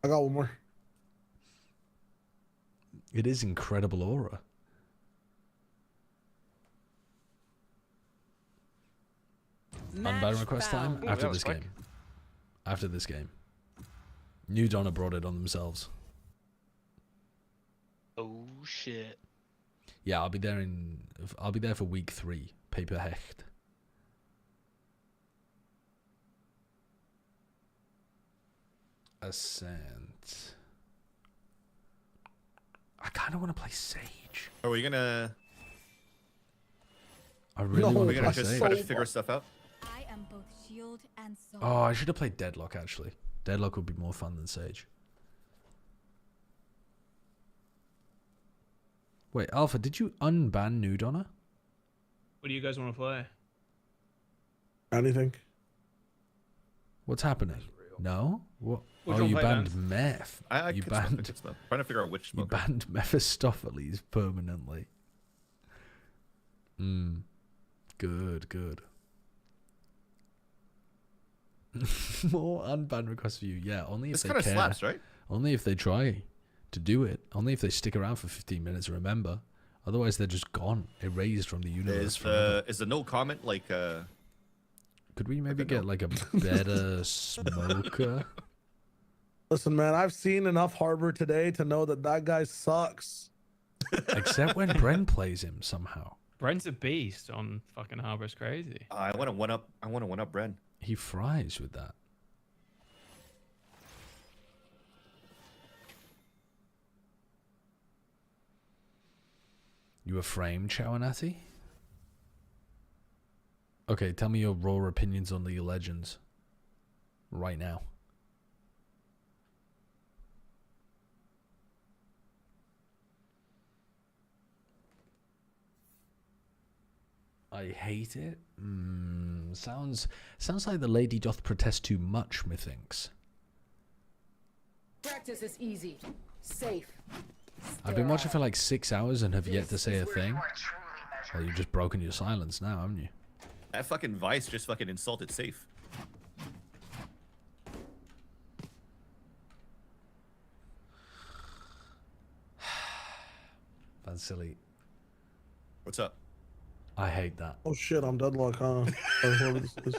I got one more. It is incredible aura. Unban request time after this game. After this game. New Donna brought it on themselves. Oh shit. Yeah, I'll be there for week 3. Paper Hecht. Ascent. I kind of want to play Sage. Are we gonna? I really want to play just Sage. try to figure stuff out. I am both shield and sword. Oh, I should have played Deadlock actually. Deadlock would be more fun than Sage. Wait, Alpha, did you unban New Donna? What do you guys want to play? Anything. What's happening? No? What? Which Oh, one you play, banned Vance? Meth. I You could smoke, I banned. could smoke. Trying to figure out which You smoke. banned Mephistopheles permanently. Good, good. More unban requests for you. Yeah, only if This they kind of care. slaps, right? Only if they try to do it. Only if they stick around for 15 minutes, remember. Otherwise, they're just gone. Erased from the universe. Is the no comment like Could we maybe get like a better smoker? Listen, man, I've seen enough Harbor today to know that that guy sucks. Except when Bren plays him somehow. Bren's a beast on fucking Harbor. It's crazy. I want to one up Bren. He fries with that. You a frame, Chowanati? Okay, tell me your raw opinions on League of Legends. Right now. I hate it. Sounds like the lady doth protest too much, methinks. Practice is easy, safe. I've been watching for like 6 hours and have yet to say a thing. Well, you've just broken your silence now, haven't you? That fucking Vice just fucking insulted Safe. That's silly. What's up? I hate that. Oh shit, I'm deadlock, huh? Or whoever this is.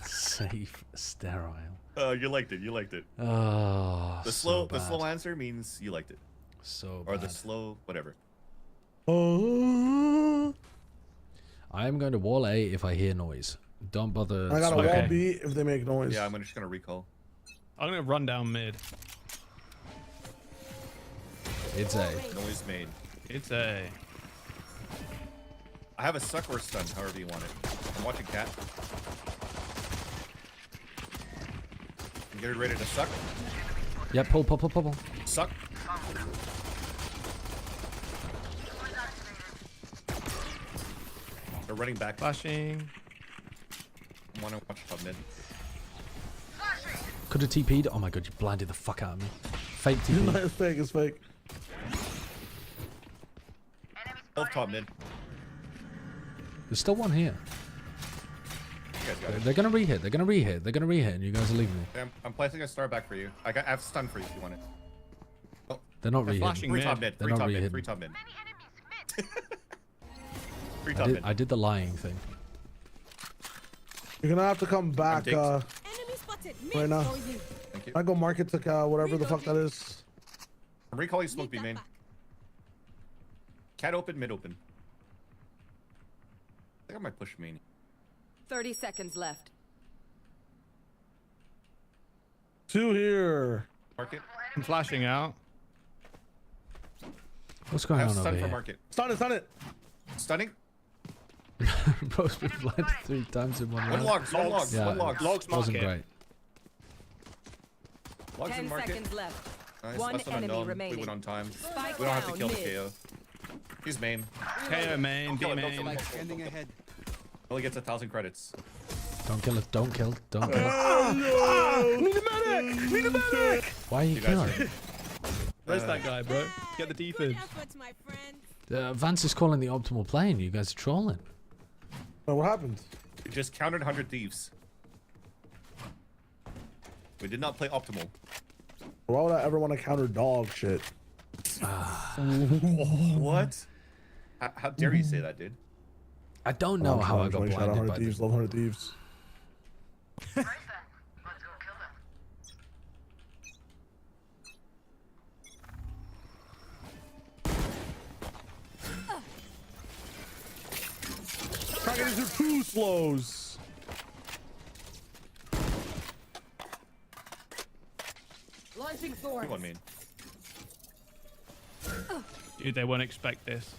Safe, sterile. Oh, you liked it. You liked it. Oh, the so slow bad. answer means you liked it. So Or the bad. slow whatever. Oh. I am going to wall A if I hear noise. Don't bother. I got a smoking. wall B if they make noise. Yeah, I'm just gonna recall. I'm gonna run down mid. It's A. Noise made. It's A. I have a suck or stun, however you want it. I'm watching Cat. I'm getting ready to suck. Yeah, pull. Suck. They're running back. Flashing. I want to watch top mid. Could have TP'd. Oh my god, you blinded the fuck out of me. Fake TP. It's fake, it's fake. Both top mid. There's still one here. You guys got it. They're gonna rehit. They're gonna rehit, and you guys are leaving me. I'm placing a star back for you. I have stun for you if you want it. Oh, They're not They're rehitting. flashing free mid. top mid. They're Free not top mid. rehitting. Free top mid. Free top mid. I did the lying thing. You're gonna have to come back Enemy spotted. Mid right now. for you. Thank you. I go market to whatever the fuck that is. I'm recalling smoke B main. Cat open, mid open. I think I might push main. 30 seconds left. 2 here. Market. I'm flashing out. What's going on over stun for here? market. Stun it, stun it. Stunning. Bro's been blinded 3 times in one round. One logs, one logs, Yeah, one logs. Logs wasn't market. great. Logs in 10 market. seconds left. Nice. One That's an enemy unknown. remaining. We went on time. Spike We don't have to down kill the mid. KO. He's main. KO main, B main. Standing ahead. Only gets 1,000 credits. Don't kill it. Don't kill it. Don't kill it. Need a medic! Need a medic! Why are you killing? Where's that guy, bro? Get the defense. Vance is calling the optimal play and you guys are trolling. What happened? We just countered 100 thieves. We did not play optimal. Why would I ever want to counter dog shit? What? How dare you say that, dude? I don't know how I got blinded by 100 thieves, love 100 thieves. These are 2 slows. Launching sword. Come on, main. Dude, they won't expect this.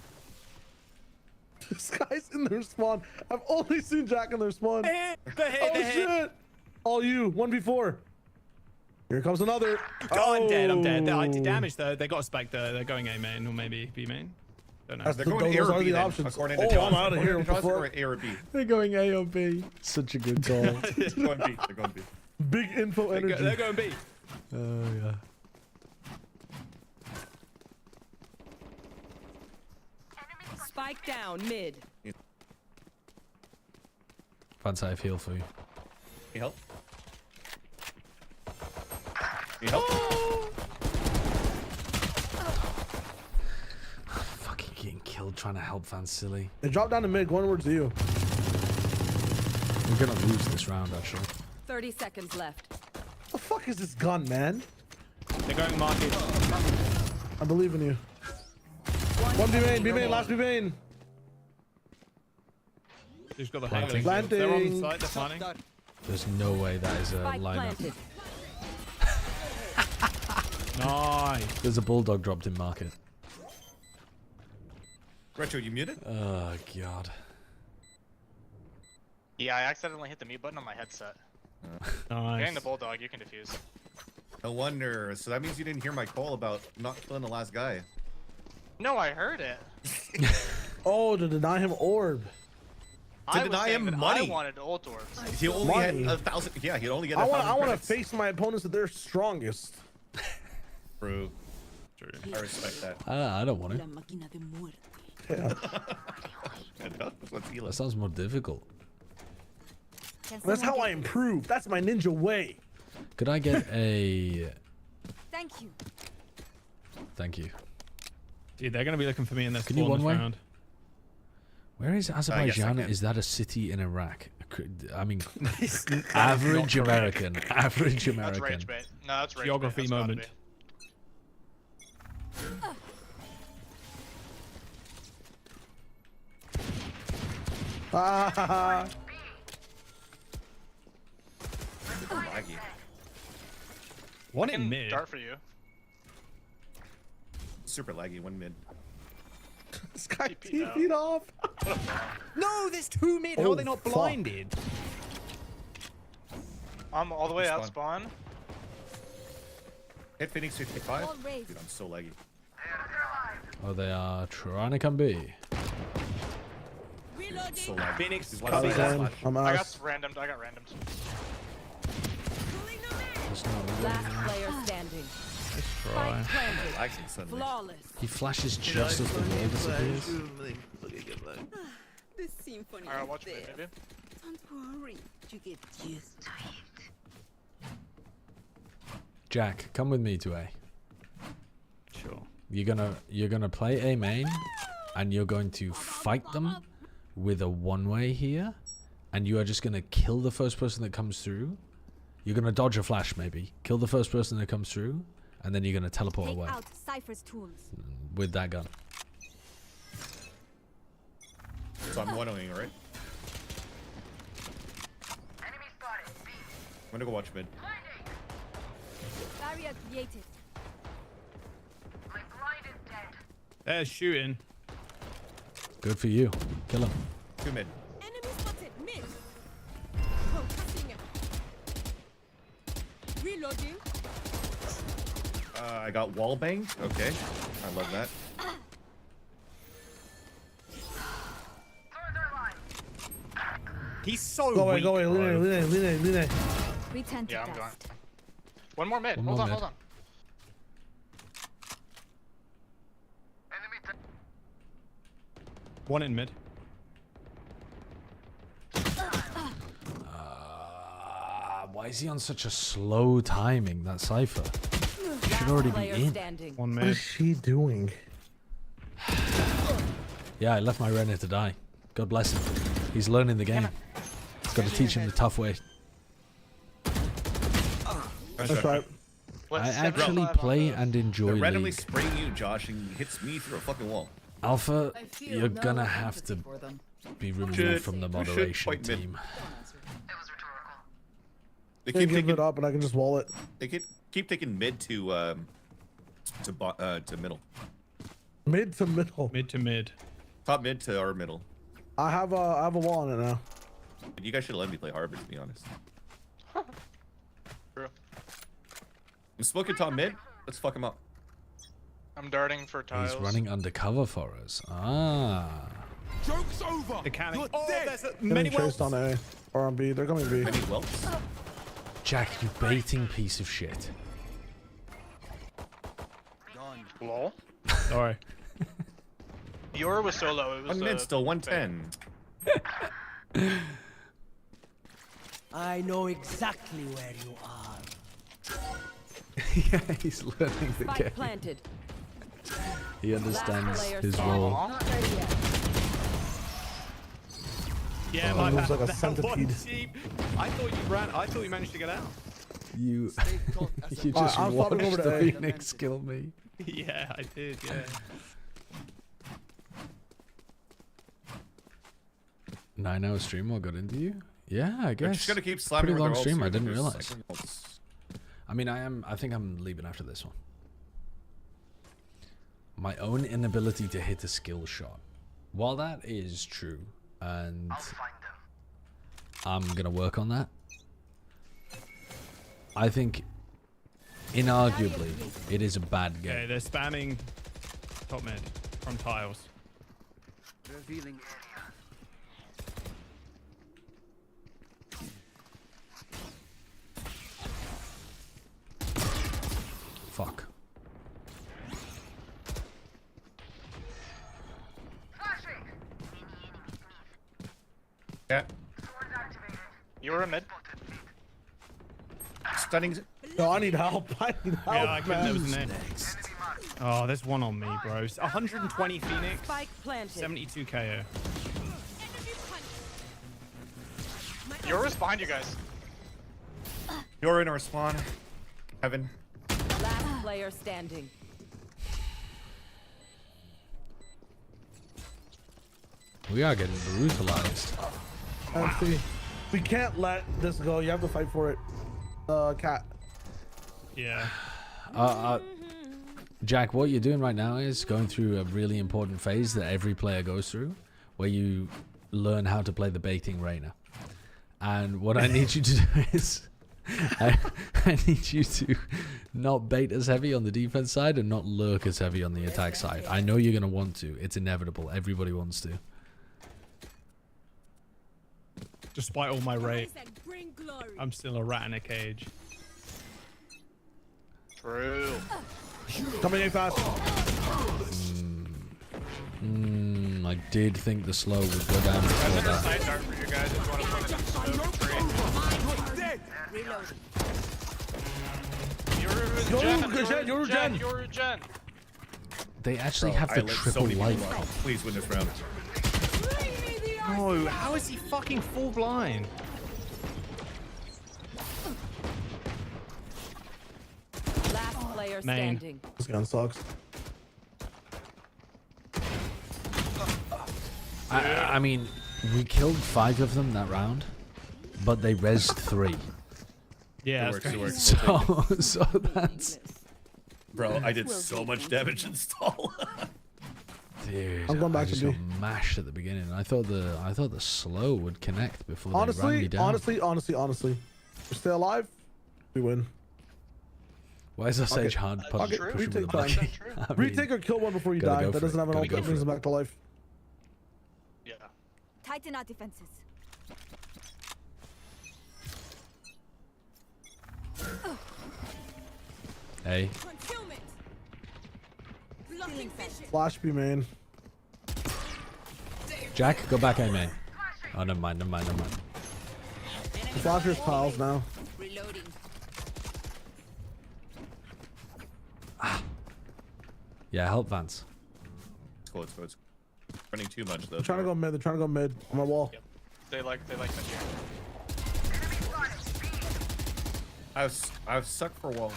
This guy's in their spawn. I've only seen Jack in their spawn. Oh shit! All you, 1v4. Here comes another. Oh, I'm dead. I'm dead. I did damage though. They got a Spectre. They're going A main or maybe B main. Don't know. They're going A those or are B the then, options. according to Oh, John. I'm out of here. According to What the John's, fuck? they're going A or B. They're going A or B. Such a good call. They're going B. They're going B. Big info energy. They're going B. Oh yeah. Spike down mid. Vance, I have heal for you. Need help? Need help? Fucking getting killed trying to help Vance silly. They drop down to mid, going towards you. We're gonna lose this round actually. 30 seconds left. What the fuck is this gun, man? They're going market. I believe in you. One B main, B main, last B main. Who's got the Planting. halo? They're on Planting. site. They're planning. There's no way that is a Spike lineup. planted. Nice. There's a bulldog dropped in market. Retro, you muted? Oh god. Yeah, I accidentally hit the mute button on my headset. Nice. Getting the bulldog, you can defuse. No wonder. So that means you didn't hear my call about not killing the last guy. No, I heard it. Oh, to deny him orb. To I was deny saying him that money. I wanted old dwarves. He only Money. had 1,000. Yeah, he'd only get I 1,000 want to credits. face my opponents at their strongest. True. I respect that. I don't want to. Yeah. That sounds more difficult. That's how I improve. That's my ninja way. Could I get a... Thank you. Thank you. Dude, they're gonna be looking for me in this Can you spawn this one way? round. Where is Azerbaijan? can. Is that a city in Iraq? I mean, average American. Average That's American. rage bait. No, that's rage Geography bait. That's gotta moment. Ah, Laggy. One be. in I can mid. dart for you. Super laggy, one mid. this guy TP now. TP'd off. No, there's 2 mid. How Oh, are they not fuck. blinded? I'm all the way out Spawn. spawn. Hit Phoenix 55. All raised. Dude, I'm so laggy. Oh, they are trying to come B. So laggy. Phoenix. He's I one was side, in. flash. I'm I got ass. randomed. I got randomed. That's not really Last player standing. Try. Spike planted. Lagging suddenly. Flawless. He flashes just as the wall disappears. The symphony Alright, is watch me, there. baby. Don't worry, you get used to it. Jack, come with me to A. Sure. You're gonna play A main, and you're going to fight them with a one-way here, and you are just gonna kill the first person that comes through. You're gonna dodge a flash, maybe kill the first person that comes through, and then you're gonna teleport Take away out Cypher's tools. with that gun. So I'm 1-0ing, right? I'm gonna go watch mid. Barrier created. They're shooting. Good for you. Kill him. 2 mid. Enemy spotted mid. Concussing it. Reloading. I got wall banged. Okay. I love that. He's so Go away, weak, go away. bro. Lean in. We tend to Yeah, I'm going. dust. One more mid. One Hold more on, mid. hold on. One in mid. Why is he on such a slow timing, that Cypher? He should already be Player in. standing. One What mid. is she doing? Yeah, I left my Renner to die. God bless him. He's learning the game. Got to teach him the tough way. That's right. I actually play and enjoy They're randomly League. spraying you, Josh, and hits me through a fucking wall. Alpha, I feel you're no gonna have to empathy for them. be removed Should- from the we should moderation fight mid. team. They They keep give taking it up, and I can just wall it. They keep taking mid to middle. Mid to middle. Mid to mid. Top mid to our middle. I have a wall on it now. You guys should have let me play Harbor, to be honest. True. I'm smoking top mid. Let's fuck him up. I'm darting for tiles. He's running undercover for us. Ah. Joke's over. The cannon. You're Oh, dead. there's a Getting many chased wells. on A or on B. They're coming B. Many welts. Jack, you baiting piece of shit. Lol. Sorry. Yours was so low. It was One mid still 110. I know exactly where you are. Yeah, he's learning the Spike game. planted. He understands player his standing. role. Not ready yet. Yeah, Oh, my it moves bad. like a That centipede. was cheap. I thought you ran. I thought you managed to get out. You, you Alright, just I'm watched swapping over to the A. Phoenix kill me. Yeah, I did. Yeah. Nine-hour stream what got into you? Yeah, I They're guess. just gonna keep slamming Pretty with long their stream. ults, I didn't there's realize. second ults. I mean, I think I'm leaving after this one. My own inability to hit a skill shot. While that is true, and I'm gonna work on that. I think, inarguably, it is a bad game. Okay, they're spamming top mid from tiles. Revealing. Fuck. Yeah. You're a mid. Stunning. No, I need help. I need help, Yeah, I couldn't. There was man. next. Oh, there's one on me, bro. 120 Phoenix, Spike planted. 72 KO. Yours behind you guys. You're in our spawn. Heaven. Last player standing. We are getting brutalized. Empty. We can't let this go. You have to fight for it. Cat. Yeah. Jack, what you're doing right now is going through a really important phase that every player goes through, where you learn how to play the baiting Reyna. And what I need you to do is, I need you to not bait as heavy on the defense side and not lurk as heavy on the attack side. I know you're going to want to. It's inevitable. Everybody wants to. Despite all my rage, I'm still a rat in a cage. True. Coming in fast. I did think the slow would go down before that. Side dart for you guys if you want to put it in smoke tree. You're Gen. They actually Bro, have I the let so triple many people life. run. Please win this round. No, how is he fucking full blind? Last player Main. standing. This gun sucks. I mean, we killed 5 of them that round, but they rezzed 3. Yeah, it works. It works. So that's. Bro, I did so much damage in stall. Dude, I'm going back I just to got mashed at the beginning. I thought the slow would connect before they ran me Honestly, down. honestly, we stay alive, we win. Why is our Sage hard pushing with a bucky? Retake or kill one before you die. That doesn't have an ult that brings them back to life. Yeah. Tighten our defenses. Hey. Flash B main. Jack, go back A main. Oh, never mind. The Flasher's pals now. Reloading. Yeah, help Vance. It's cool. Running too much though. They're trying to go mid. They're trying to go mid on my wall. Yep. They like that here. I've sucked for a wall.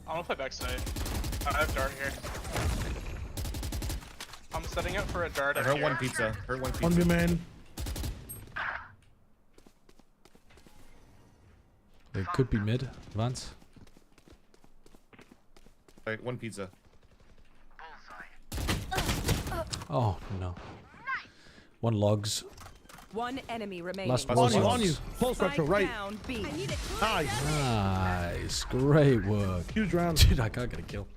I'm gonna play backside. I have dart here. I'm setting up for a dart. I heard one pizza. One B main. It could be mid, Vance. Right, one pizza. Oh no. One logs. One enemy remaining. Last On you. Pulse retro, right. Nice. Nice. Great work. Huge round. Dude, I can't get a kill.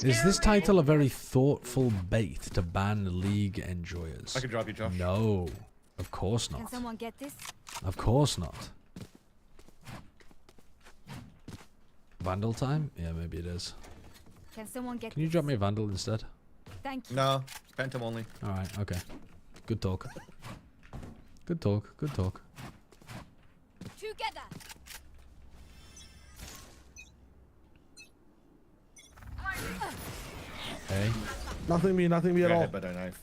Is this title a very thoughtful bait to ban league enjoyers? I can drop you, Josh. No. Of course Can not. someone get this? Of course not. Vandal time? Yeah, maybe it is. Can someone get Can you drop me a Vandal instead? Thank you. No, Phantom only. Alright, okay. Good talk. Good talk. Together. Hey. Nothing me at all. But a knife.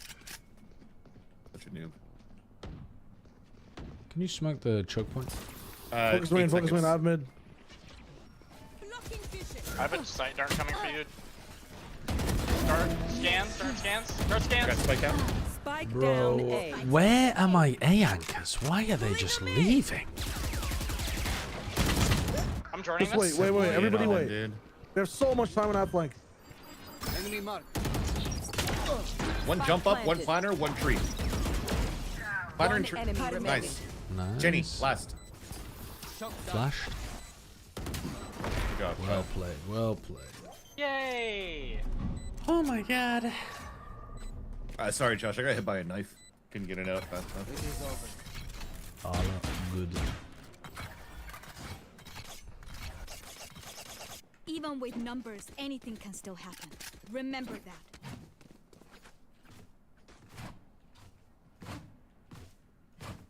Such a noob. Can you smoke the choke point? Focus main. I have mid. I have a sight dart coming for you. Dart scans. Got spike out. Spike Bro, down A. where are my A anchors? Why are they just leaving? I'm joining Just this. wait. Everybody wait. Dude. We have so much time on that flank. Enemy mark. One jump up, one planter, one tree. Planter and tree. Enemy remaining. Nice. Nice. Jenny, last. Flashed. Good job. Well played. Yay! Oh my god. Sorry, Josh. I got hit by a knife. Couldn't get it out fast enough. It is over. All good. Even with numbers, anything can still happen. Remember that.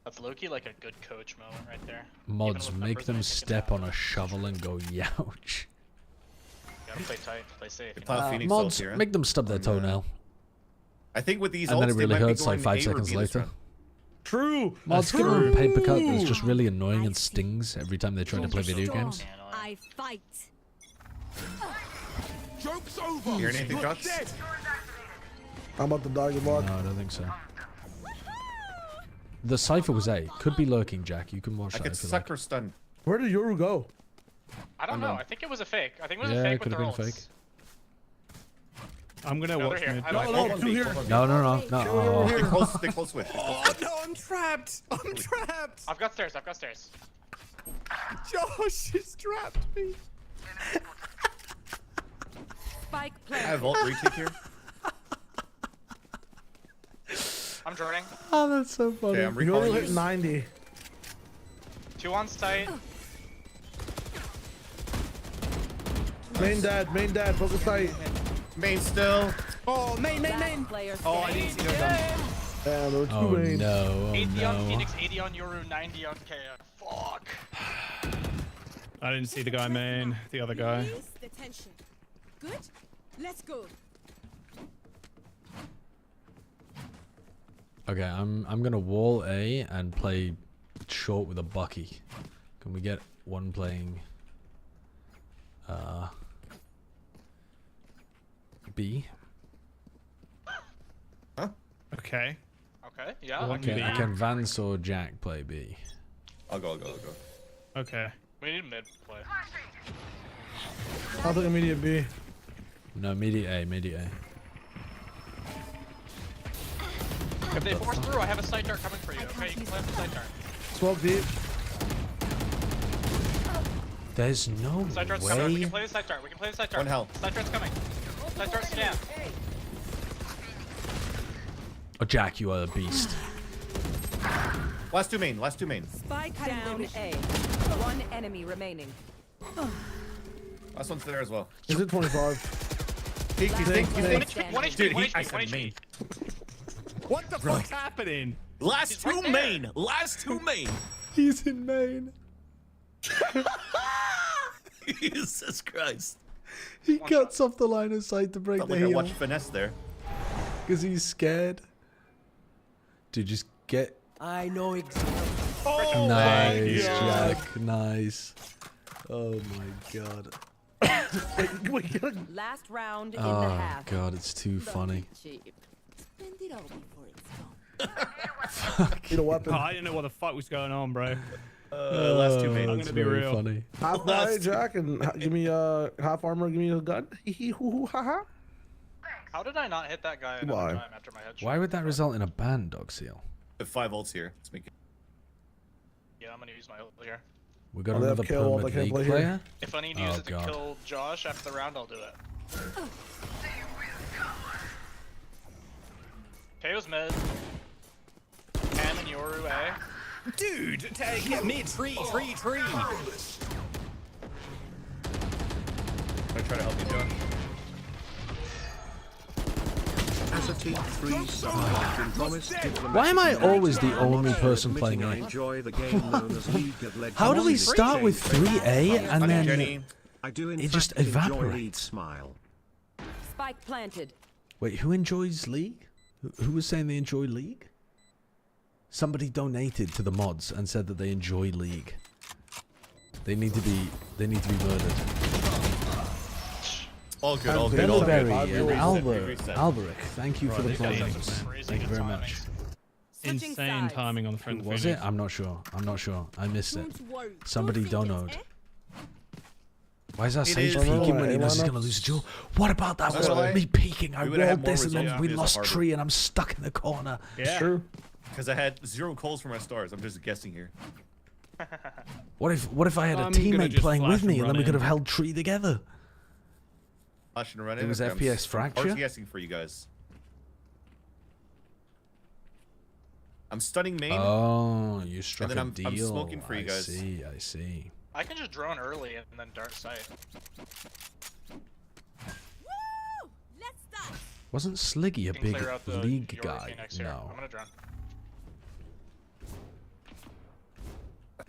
That's Loki like a good coach moment right there. Mods, Even with make numbers, them anything can step happen. on a shovel and go youch. Gotta play tight, play safe. You know? Cloud Phoenix Mods, ults here. make them stub their toenail. I think with these And then ults, it they really might be hurts like going 5 A or seconds B this later. round. True. Mods, give them a paper cut that's just really annoying and stings every time they try to play video games. I fight. Joke's over. You hear anything, You're Josh? dead. I'm about to die. Good luck. No, I don't think so. The cipher was A. Could be lurking, Jack. You can watch I that could if you suck like. or stun. Where did Yoru go? I don't know. I think it was a fake. I think it was Yeah, a it fake could with have their been ults. fake. I'm gonna No, watch they're here. mid. I No, like no, it. two here. No. Oh. Stay close switch. Oh no, I'm trapped. I'm trapped. I've got stairs. Josh has trapped me. Spike I player. have ult retake here. I'm joining. Oh, that's so funny. Okay, I'm Yoru recalling hit you. 90. 2 on tight. Main dead. Focus tight. Main still. Oh, main. Player Oh, I didn't see that done. Yeah, there were two Oh main. no, 80 on oh no. Phoenix, 80 on Yoru, 90 on KF. Fuck. I didn't see the guy main. The other guy. Release the tension. Good? Let's go. Okay, I'm gonna wall A and play short with a Bucky. Can we get one playing B? Okay. Okay, yeah. One Can, B. can Vance or Jack play B? I'll go. Okay. We need mid play. I'll take immediate B. No, immediate A, immediate A. If they force through, I have a sight dart coming for you. Okay, you can play the sight dart. Smoke deep. There's no Sight dart's coming. We way. can play the sight dart. We can play the sight dart. One health. Sight dart's coming. Sight dart scan. Oh, Jack, you are a beast. Last two main. Spike down A. One enemy remaining. Last one's there as well. Is it 25? He's think. Dude, I said main. What the fuck's happening? Last two main. He's in main. Jesus Christ. He cuts off the line of sight to break Felt the like I heel. watched finesse there. Because he's scared. Dude, just get... I know exactly. Oh, nice, Jack. Nice. Oh my god. Last round in the Oh half. god, it's too funny. Spend it all before it's gone. Need a weapon. Oh, I didn't know what the fuck was going on, bro. Last two main. I'm That's gonna be very real. funny. Half die, Jack, and give me half armor. Give me a gun. Hee hee hoo hoo ha ha. How did I not hit that guy another Why? time after my headshot? Why would that result in a ban, Dog Seal? I have 5 ults here. Let's make it. Yeah, I'm gonna use my ult here. We got Oh, they have another kill, I permanent can't league play here. player? If I need to use it to kill Josh after the round, I'll do it. KO's mid. Cam and Yoru A. Dude, take it mid. Tree. I try to help you, Josh. As a team 3 sub been promised Why am I always the only person admitting playing I A? enjoy the game known as League of Legends. How do we start with 3A and then I do in it just fact enjoy evaporates? Lead Smile. Spike planted. Wait, who enjoys League? Who was saying they enjoy League? Somebody donated to the mods and said that they enjoy League. They need to be murdered. All good, all good, all good. Bellberry and Alberic, thank you for the plugins. Thank you very much. Insane timing on the front. Who was it? I'm not sure. I missed it. Somebody donoed. Why is that Sage peeking when he knows he's going to lose a duel? What about that? Was me peeking? I rolled this and then we lost tree and I'm stuck in the corner. Yeah. True. Because I had 0 calls for my stars. I'm just guessing here. What if I had a I'm gonna teammate just playing flash with me and and then we run could in. have held tree together? Flash and run It in. was Okay, FPS I'm fracture? guessing for you guys. I'm stunning main. Oh, you struck and then a deal. I'm smoking for you guys. I see. I can just drone early and then dart sight. Wasn't Sliggy a You can big clear out the league Yoru guy? Phoenix here. No. I'm gonna drone.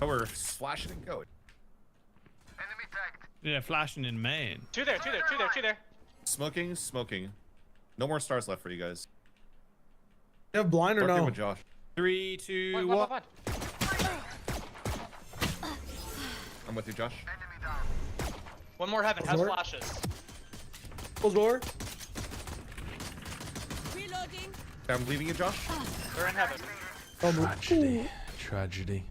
Oh, we're flashing and going. Yeah, flashing in main. Two there. Smoking. No more stars left for you guys. You have blind or Working no? with Josh. 3, 2, Wait, 1. what? I'm with you, Josh. One more heaven. Has Lord. flashes. Close door. Reloading. I'm leaving you, Josh. They're in heaven. Tragedy.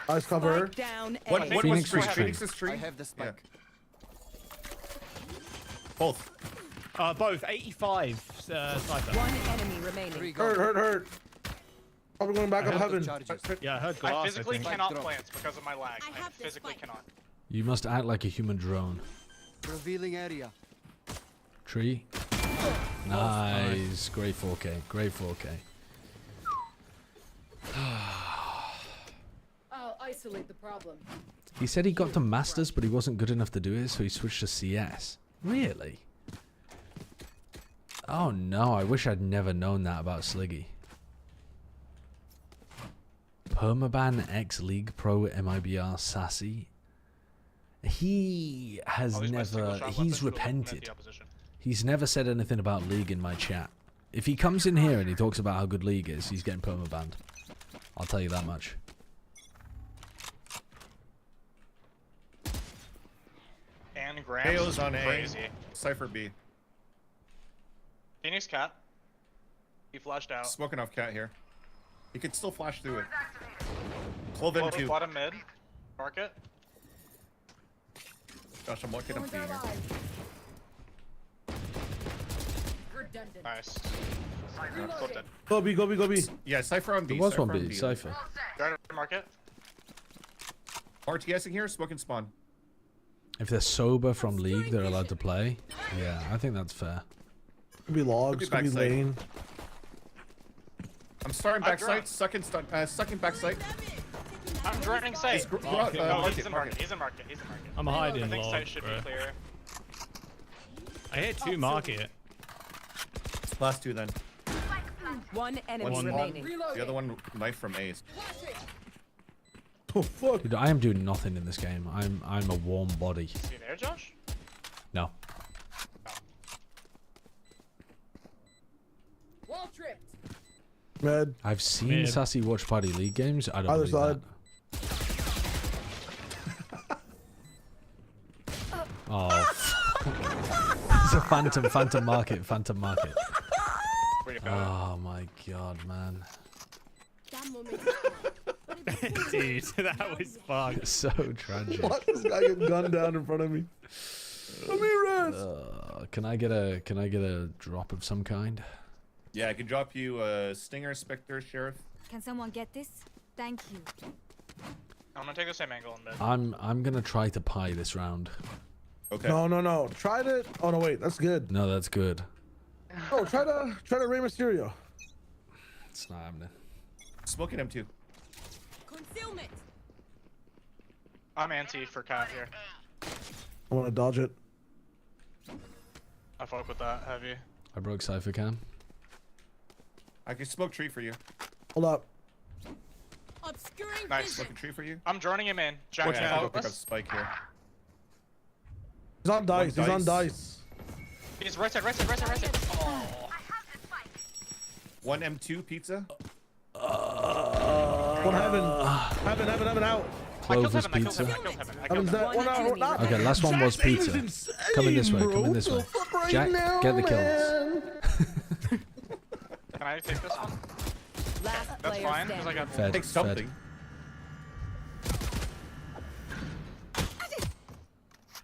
Eyes cover. Spike down A. One Phoenix tree. retreat. Phoenix is tree. I have the spike. Both. Both 85 sniper. One enemy remaining. Hurt. Probably going back up heaven. Yeah, I heard glass. I physically think. cannot plant because of my lag. I physically cannot. You must act like a human drone. Revealing area. Tree. Nice. Great 4K. Great 4K. I'll isolate the problem. He said he got to Masters, but he wasn't good enough to do it, so he switched to CS. Really? Oh no, I wish I'd never known that about Sliggy. Permaban X League Pro MIBR Sassy. He has never, he's repented. He's never said anything about League in my chat. If he comes in here and he talks about how good League is, he's getting permabanned. I'll tell you that much. And Grams is KO's on A. crazy. Cypher B. Phoenix cat. He flashed out. Smoking off cat here. He could still flash through it. Clove in too. Bottom mid. Market. Gosh, I'm looking up here. Nice. Go B, go B, go B. Yeah, Cypher on B. There was Cypher one on B, Cypher. Guard market. RTSing here, smoking spawn. If they're sober from league, they're allowed to play. Yeah, I think that's fair. Could be logs, could be backside. lane. I'm starting backside, sucking backside. I'm joining site. He's He's in market. market. He's in market. He's in market. I'm hiding I think log, site should bro. be clear. I hit 2 market. Last 2 then. One enemy One remaining. The other one knife from Ace. Oh fuck. Dude, I am doing nothing in this game. I'm a warm body. Is he there, Josh? No. Wall tripped. Red. I've seen Mid. Sassy watch party league games. I don't Other believe side. that. Oh. It's a phantom market. Oh my god, man. Dude, that was fun. It's so tragic. What? This guy get gunned down in front of me. Let me rest. Can I get a drop of some kind? Yeah, I can drop you a Stinger, Spectre, Sheriff. Can someone get this? Thank you. I'm gonna take the same angle in mid. I'm gonna try to pie this round. Okay. No. Tried it. Oh no, wait, that's good. No, that's good. Oh, try to Rey Mysterio. It's not happening. Smoking him too. Concealment. I'm anti for cat here. I want to dodge it. I fuck with that heavy. I broke Cypher cam. I can smoke tree for you. Hold up. Obscuring Nice. Smoking tree for you. I'm joining him in. Jack, Watch out, follow pick up us. Spike here. He's on dice. One He's on dice. dice. He's right side. Oh. 1 M2 pizza. One heaven out. Clove was pizza. Heaven's that one out. Not. Okay, last one was pizza. Coming this way. Coming this way. Jack, get the kills. Can I take this one? Last That's player fine, because I got Fed. Take something.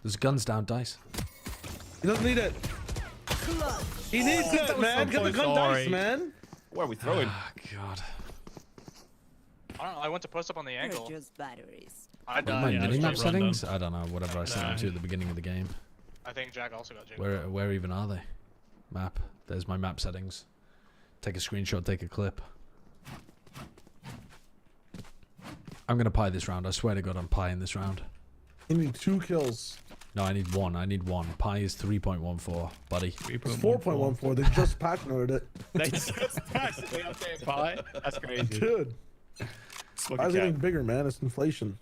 There's guns down, dice. He doesn't need it. He needs it, man. Get the gun dice, man. Where are we throwing? Oh, God. I don't know. I went to post up on the angle. Purchase batteries. I What are my yeah, minimap just settings? I don't know. Whatever I set them No. to at the beginning of the game. I think Jack also got Jacob. Where even are they? Map. There's my map settings. Take a screenshot. Take a clip. I'm gonna pie this round. I swear to God, I'm pieing this round. You need 2 kills. No, I need one. Pie is 3.14, buddy. It's 4.14. They just patch noted it. They just passed the update pie. That's crazy. Dude. Smoking I was cat. getting bigger, man. It's inflation.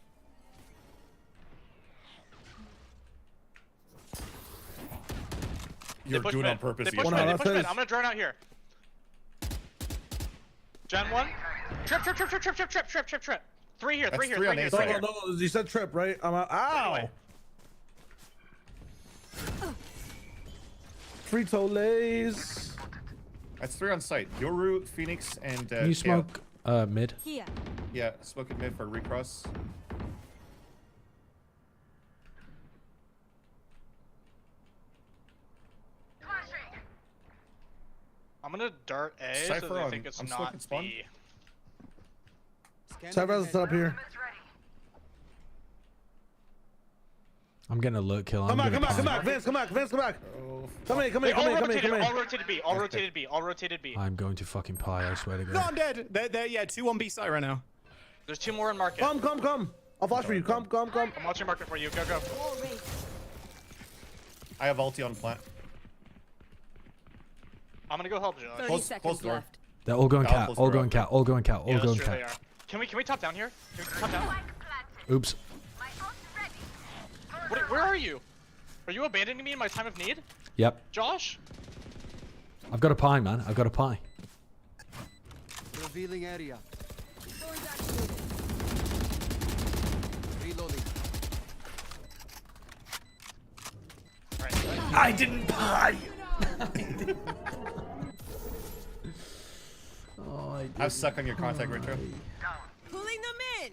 You're doing it on purpose. They here. push One mid. out, They push mid. finish. I'm gonna drone out here. Gen 1. Trip. 3 here. That's 3 here. three on 3 here. Ace 3 right here. No, you said trip, right? I'm out. Ow! Anyway. Frito Lays. That's 3 on site. Yoru, Phoenix, and Can you smoke mid? Here. Yeah, smoking mid for recross. I'm gonna dart A so Cypher they on- think it's I'm not smoking spawn. B. Cypher has it set up here. I'm getting a alert kill. Come I'm back, gonna come back, pie. come back. Vance, come back, Vance, come back. Come in, come They in, come all in, come in, rotated, come in. all rotated B. All rotated B. All rotated B. I'm going to fucking pie. I swear to No, God. I'm dead. They're yeah, 2 on B site right now. There's 2 more in market. Come. I'll flash for you. Come. I'm watching market for you. Go. I have ulti on plant. I'm gonna go help Josh. 30 Close seconds door. left. They're all going I'll cat. close All door going up. cat. All going cat. All Yeah, going that's true, they cat. are. Can we top down here? Can we top down? Oops. Where are you? Are you abandoning me in my time of need? Yep. Josh? I've got a pie, man. I've got a pie. Revealing area. Reloading. Right. I didn't pie. I've sucked on your contact, Retro. Pulling them in.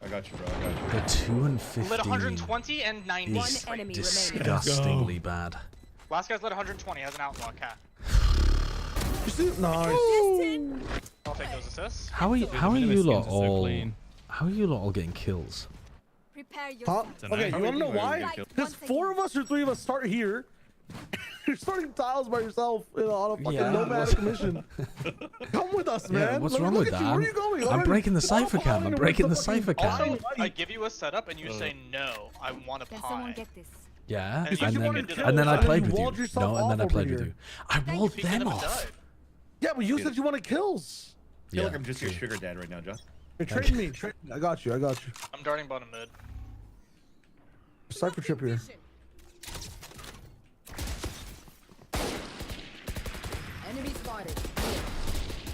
I got you, bro. I got you. The 2 and 15 Lit 120 and 90. is disgustingly bad. Last guy's lit 120 as an outlaw cat. Nice. I'll take those assists. How are you lot all getting kills? Huh? Okay, you wanna know why? Because 4 of us or 3 of us start here. You're starting tiles by yourself on a fucking nomadic mission. Come with us, man. Yeah, what's wrong with that? Where are you going? I'm breaking the cipher cam. I'm breaking the cipher cam. Also, I give you a setup and you say no. I want a pie. Yeah, And and then I played with you. yourself No, and then I off played over with here. you. I walled them off. Yeah, but you said you wanted kills. I feel like I'm just your sugar dad right now, John. Hey, trade me. I got you. I'm darting bottom mid. Cypher trip here. Enemy spotted.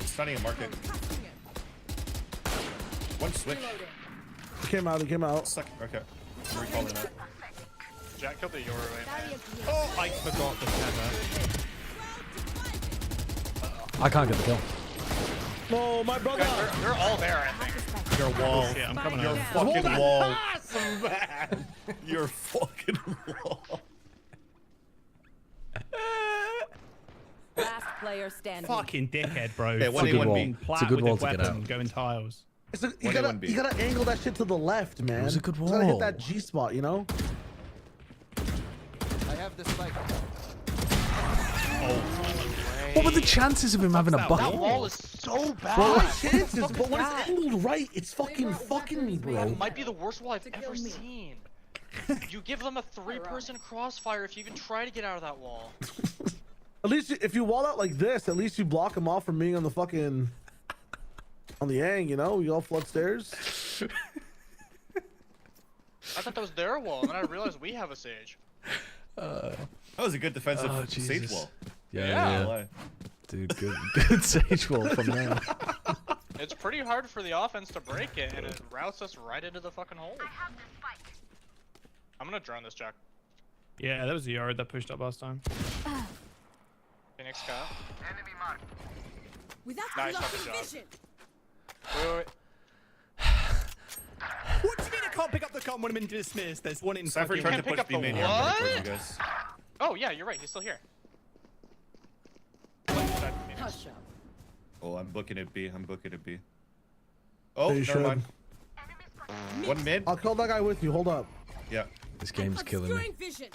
Stunning a market. One switch. He came out. Okay. I'm recalling that. Jack killed the Yoru right. Oh, I forgot the tether. I can't get the kill. No, my brother. They're all there, I think. Your wall. Yeah, I'm coming Your out. fucking wall. Your fucking wall. Last player standing. Fucking dickhead, bro. Okay, It's a good wall. It's a good wall to get out. Going tiles. You gotta angle that shit to the left, man. It was a good You gotta hit wall. that G spot, you know? I have the spike. What were the chances of him having a That bucket? wall is so bad. Bro, chances, but when it's angled right, it's fucking me, bro. That might be the worst wall I've ever seen. You give them a 3-person crossfire if you even try to get out of that wall. At least if you wall out like this, at least you block him off from being on the fucking on the ang, you know? You all flood stairs. I thought that was their wall, and then I realized we have a sage. That was a good defensive sage wall. Yeah. Dude, good sage wall from there. It's pretty hard for the offense to break it, and it routes us right into the fucking hole. I'm gonna drone this, Jack. Yeah, that was the yard that pushed up last time. Phoenix got. Enemy mark. Without Nice blocking fucking job. vision. Wait. What do you mean I can't pick up the gun when I'm in dismiss? There's one in Cypher fucking... tried to pick push up B the main what? here. I'm going towards you guys. Oh yeah, you're right. He's still here. Hush up. Oh, I'm booking it B. Oh, You never should. mind. One mid. I'll kill that guy with you. Hold up. Yeah. This game's killing me. Vision.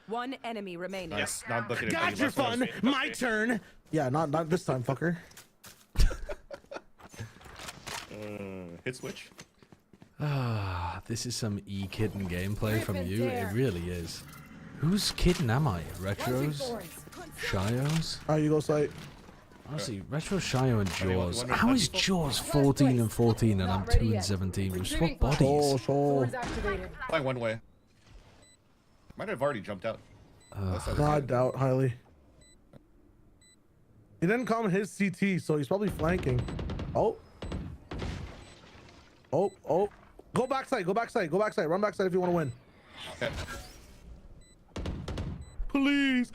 One enemy remaining. Nice. Now I'm booking it B. Got your fun. My turn. Yeah, not this time, fucker. Hit switch. Ah, this is some e-kitten gameplay from you. It really is. Whose kitten am I? Retros? Shios? Alright, you go sight. Honestly, Retro, Shio, and Jaws. one How is Jaws 14 and 14 and I'm 2 and 17? We swap bodies. Flying one way. Might have already jumped out. No, I doubt highly. He didn't come his CT, so he's probably flanking. Oh. Go backside, run backside if you want to win. Okay. Please.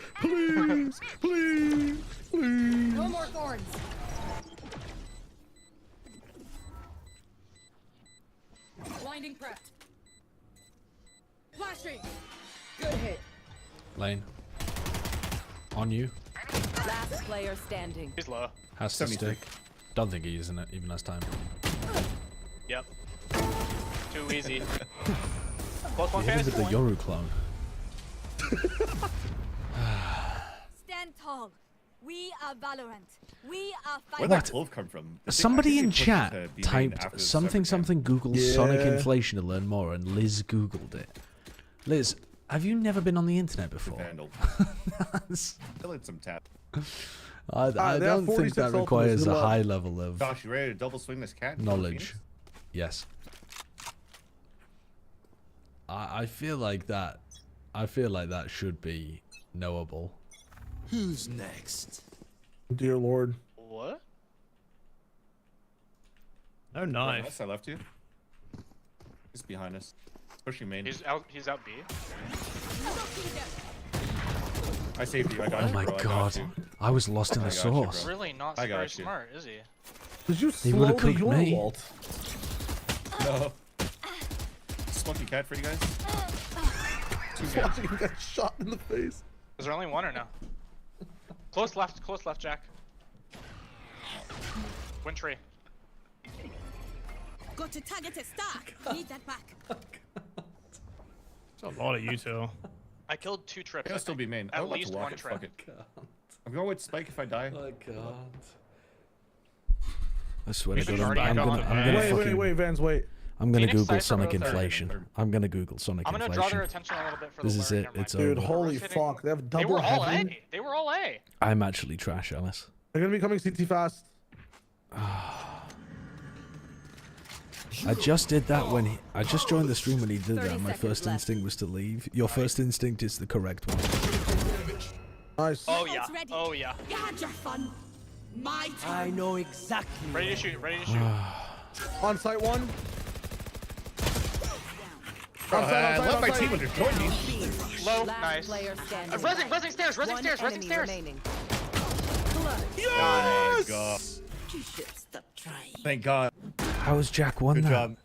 No more thorns. Blinding prepped. Flashing. Good hit. Lane. On you. Last player standing. He's low. Has to stick. Don't think he is in it, even last time. Yep. Too easy. Plus one Hit him fantasy with the point. Yoru clone. Stand tall. We are Valorant. We are Where'd that clove come from? Somebody in pushed chat to B main typed after the something Cypher cam. Google Sonic inflation to learn more, and Liz Googled it. Liz, have you never been on the internet before? Vandal. Still in some tap. I they have don't think 46 that requires ultimates. a Good luck. high level of Josh, you ready to double swing this cat? knowledge. Yes. I feel like that. I feel like that should be knowable. Who's next? Dear Lord. What? No knife. Nice, I left you. He's behind us. Pushing main. He's out B. I saved you. I got Oh you, my bro. god. I was lost in the I got you, sauce. bro. Really not I got very you. smart, is he? Did you He would've slowly cooked your me. Walt? No. Smoky cat for you guys. Watching him get shot in the face. Is there only one or no? Close left, Jack. Wind tree. Got to target a stack. Need that back. There's a lot of you two. I killed 2 trips. It'll still be main. At I'm about least to walk one it. trip. Fuck it. I'm going with Spike if I die. Oh god. I swear We to should God, already I'm go gonna on the fucking. Wait, Vans, wait. I'm gonna Phoenix Google Cypher Sonic both are- inflation. I'm gonna Google Sonic I'm gonna inflation. draw their attention a little bit for This the is lure, it. never mind. It's Dude, over. holy Rotating. fuck. They have They double were all heaven. A. They were all A. I'm actually trash, Alice. They're gonna be coming CT fast. I just did that when I just joined the stream when he did 30 that. My seconds first left. instinct was to leave. Your first instinct is the correct one. Nice. Oh yeah. Oh yeah. You had your fun. My turn. I know exactly. Ready to shoot. Ready to shoot. On site one. I love my team when they're joining me. Low. Last Nice. player standing. Resing stairs. Resing One stairs. Resing enemy stairs. remaining. Nice. God. You should stop trying. Thank God. How has Jack won Good that? job.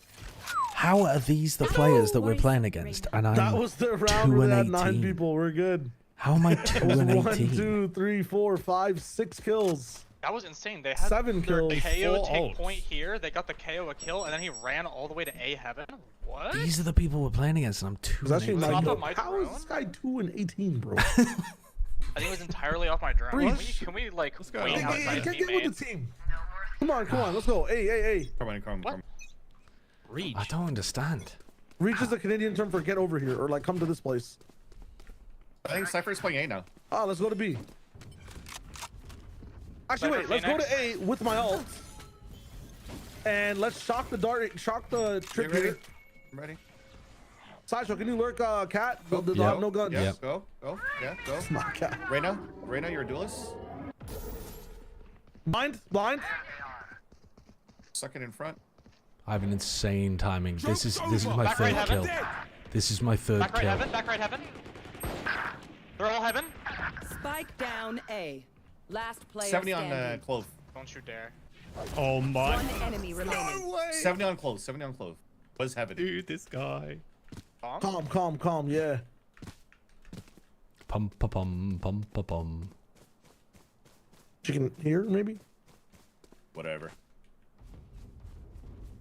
How are these the players that we're playing against? And I'm That was the round 2 where and they had 9 18. people. We're good. How am I 2 and 1, 18? 2, 3, 4, 5, 6 kills. That was insane. They had 7 their kills. KO Full take ults. point here. They got the KO a kill, and then he ran all the way to A heaven. What? These are the people we're playing against, and I'm 2 It's and actually 18. off my of my How is drone? this guy 2 and 18, bro? I think it was entirely off my drone. Breach. Can we like go. wait Hey, outside get B main? with the team. Come on, let's go. Hey. Come on. Reach. I don't understand. Reach is a Canadian term for get over here, or like come to this place. I think Cypher's playing A now. Ah, let's go to B. Actually, Cypher wait, let's go Phoenix. to A with my ult. And let's shock the trip ready? here. I'm ready. Sideshow, can you lurk cat? Go. Does have no guns. Yeah, Yep. go. Yeah, go. It's not cat. Reyna, you're a duelist. Blind. Suck it in front. I have an insane timing. This is my Back right 3rd kill. heaven. This is my 3rd Back right kill. heaven. Back right heaven. They're all heaven. Spike down A. Last player 70 on standing. Clove. Don't you dare. Oh my. One enemy remaining. 70 on Clove. Was heaven. Dude, this guy. Calm, yeah. Pum pa pum pum pa pum. Chicken here, maybe? Whatever.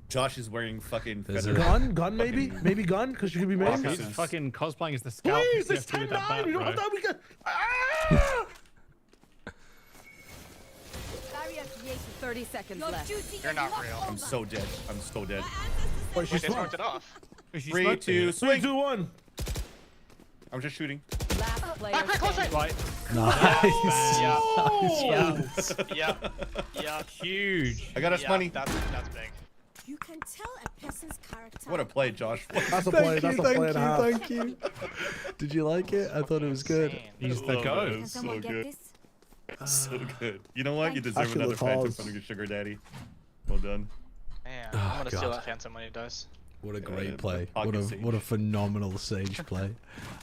Josh is wearing fucking There's feather. Gun, maybe? Maybe gun, because she could be main. He's fucking cosplaying as the scout. Please, What it's do you have to do with that 10-9. We bat, don't have bro? that. We can. Ah! 30 seconds left. You're not real. I'm so dead. Wait, she Wait, they smoked. smoked it off. She 3, smoked 2, it. 3, swing. 2, 1. I'm just shooting. Last player Back right, close standing. right. Nice. Yeah. Huge. I got us money. That's big. You can tell a person's character. What a play, Josh. That's a play. That's a play and a half. Thank you. Did you like it? I thought it was good. Insane. He's the Can goat. Someone get this? So good. You know what? You deserve Actually, another the Phantom calls. from your sugar daddy. Well done. Man, Oh, I'm gonna steal God. that Phantom when he dies. What a Yeah, great play. pocket Sage. What a phenomenal Sage play.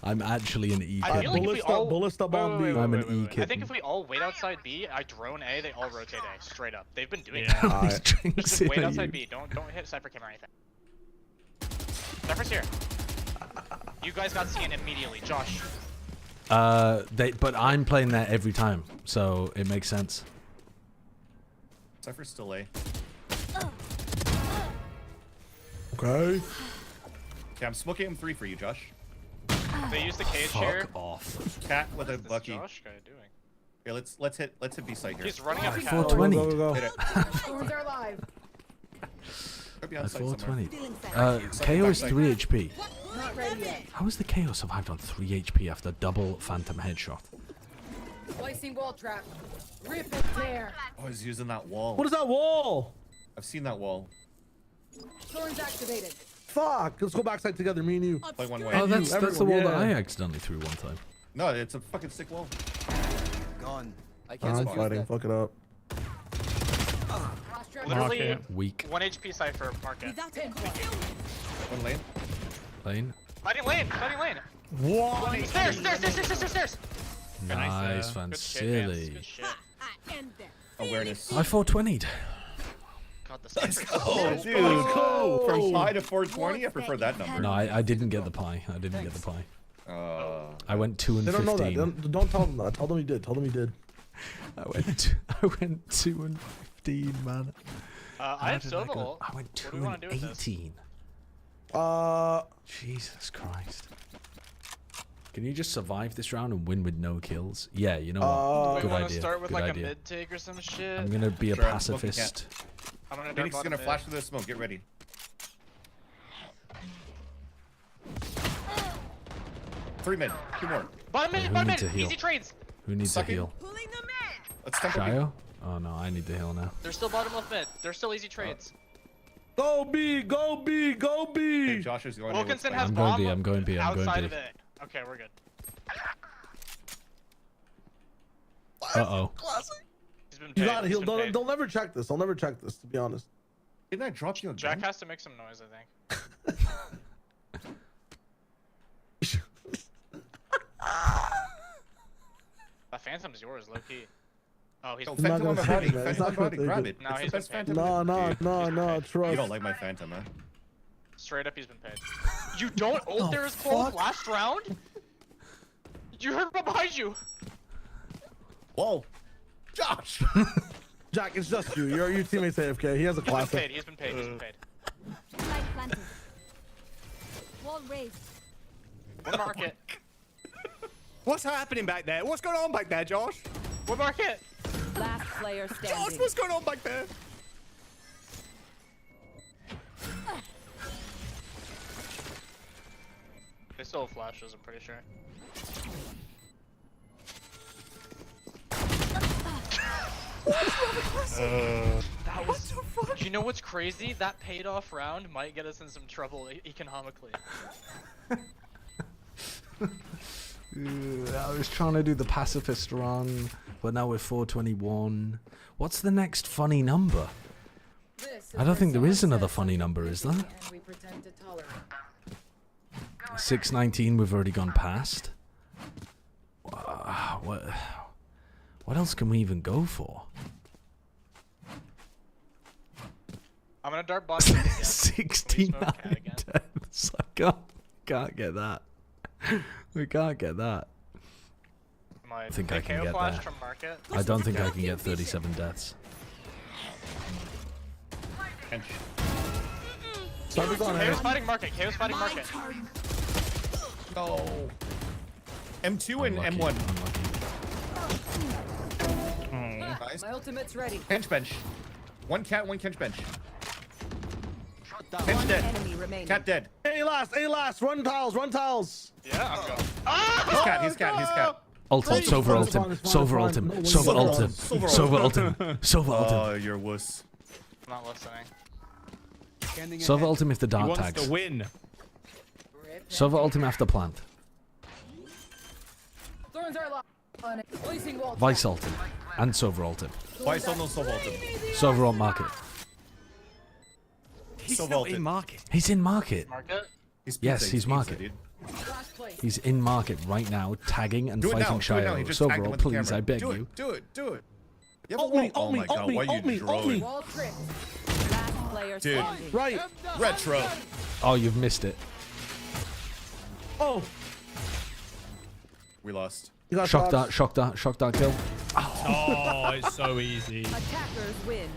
I'm actually an E I kid. feel like if we all Ballista bomb B. I'm an E I kid. think if we all wait outside B, I drone A, they all rotate A straight up. They've been doing Yeah. that. These drinks Just in wait at outside you. B. Don't hit Cypher Cam or anything. Cypher's here. You guys got seen immediately, Josh. But I'm playing there every time, so it makes sense. Cypher's still A. Okay. Okay, I'm smoking M3 for you, Josh. They used the cage here. Fuck off. Cat with a What's this Bucky. Josh guy doing? Okay, let's hit B site here. He's running up cat. 420. Go. Hit it. Thorns are alive. Could be At on site somewhere. 420. KO is 3 HP. Not ready yet. How has the KO survived on 3 HP after double Phantom headshot? Placing wall trap. Rip it there. Oh, he's using that wall. What is that wall? I've seen that wall. Thorns activated. Fuck. Let's go backside together, me and you. Play one way. Oh, that's the everyone, wall that yeah. I accidentally threw one time. No, it's a fucking sick wall. Gone. I I'm can't fighting. Fuck it up. Last trap. Literally Market. Weak. 1 HP Cypher, market. Without it. One lane. Lane. Fighting lane. What? Stairs. Nice, Good Vansili. Good shit. Awareness. I 420'd. God, the Let's sniper's go, so dude. good. From pi to 420, I prefer that number. No, I didn't get the pie. I didn't get the pie. I went 2 and They don't 15. know that. Don't tell them that. Tell them he did. Tell them he did. I went 2 and 15, man. I have Silver ult. I went What do 2 we wanna and do with this? 18. Jesus Christ. Can you just survive this round and win with no kills? Yeah, you know what? Do Good we want idea. to start with Good like idea. a mid take or some shit? I'm gonna be a Sure, pacifist. I'm gonna Phoenix is bottom gonna mid. flash through the smoke. Get ready. 3 mid. 2 more. Bottom mid, Who bottom needs mid. a heal? Easy trades. Who needs Sucking. a heal? Let's tempo B. Shayo? Oh no, I need the heal now. They're still bottom left mid. They're still easy trades. Go B, go B, go B. Hey, Josh is going. Wilkinson has I'm going bomb B, I'm going B, I'm going outside B. of it. Okay, we're good. Uh-oh. He's been You paid. gotta He's heal. been paid. They'll never check this. They'll never check this, to be honest. Didn't I drop you again? Jack has to make some noise, I think. That Phantom's yours, low key. Oh, he's Yo, I'm not Phantom on gonna my take body. it, man. Phantom It's on not my body. gonna Grab take it. No, It's the he's best been Phantom. No, trust. You don't like my Phantom, man. straight up, he's been paid. You don't ult there is cold last round? You heard from behind you. Whoa. Josh. Jack, it's just you. Your teammate's AFK. He has a He's been classic. paid. He's been paid. He's been paid. Light planted. Wall raised. One market. What's happening back there? What's going on back there, Josh? One market. Last player Josh, standing. what's going on back there? They still have flashes, I'm pretty sure. That was. You know what's crazy? That paid off round might get us in some trouble economically. I was trying to do the pacifist run, but now we're 421. What's the next funny number? I don't think there is another funny number, is there? 619 we've already gone past. What else can we even go for? I'm gonna dart bottom again. 69 deaths. I can't get that. We can't get that. I think I can get flash there. from market. I don't think I can get 37 deaths. Sniper's on Chaos A. fighting market. Chaos fighting market. No. M2 and M1. Nice. My ultimate's ready. Kench bench. One cat, one Kench bench. One Kench dead. enemy remaining. Cat dead. A last. Run tiles. Yeah, I'm going. He's cat. Ult him, Sova ult him, Sova ult him, Sova ult him, Sova ult him, Sova ult him. Oh, you're a wuss. I'm not listening. Sova ult him if the He dart wants tags. to win. Sova ult him after plant. Thorns are locked. Placing wall. Vice ult him. And Sova ult him. Why is no Sova ulted? Sova ult market. He's So not vaulted. in market. He's in market. Market? Yes, he's market. dude. He's in market right now, tagging and Do it now. fighting Do it now. He Shayo. just tagged him Sova ult, with the please, camera. I beg Do you. it. Do it. You have Ult a me, wall. Oh my god, why you ult me. drone? Wall tripped. Last player Dude. standing. Right. Retro. Oh, you've missed it. Oh. We lost. You got Shock shots. dart kill. Oh, it's so easy. Attackers win.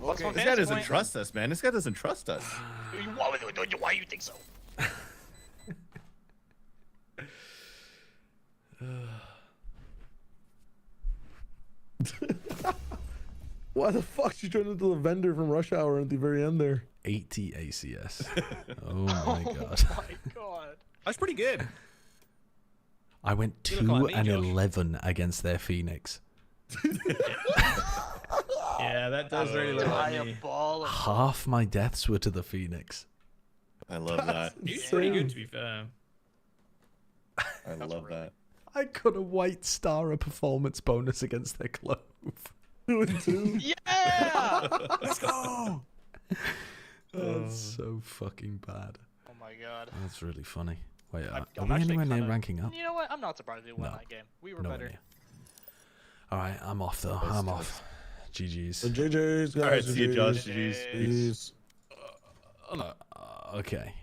Okay. This guy doesn't trust us, man. This guy doesn't trust us. Why you think so? Why the fuck she turned into the vendor from Rush Hour at the very end there? 80 ACS. Oh my god. Oh my god. That's pretty good. I went You 2 look like me, and Josh. 11 against their Phoenix. Yeah, that does really look like me. Half my deaths were to the Phoenix. I love that. He's pretty good, to be fair. I love that. I got a white star, a performance bonus against their Clove. 2 and 2. Yeah! Let's go. That's so fucking bad. Oh my god. That's really funny. Wait, are I'm we actually anywhere near kinda- ranking up? You know what? I'm not surprised we won No. that game. We were Nowhere better. near. Alright, I'm off though. I'm off. GG's. GG's, guys. Alright, see you, Josh. GG's. GG's. Peace. Okay.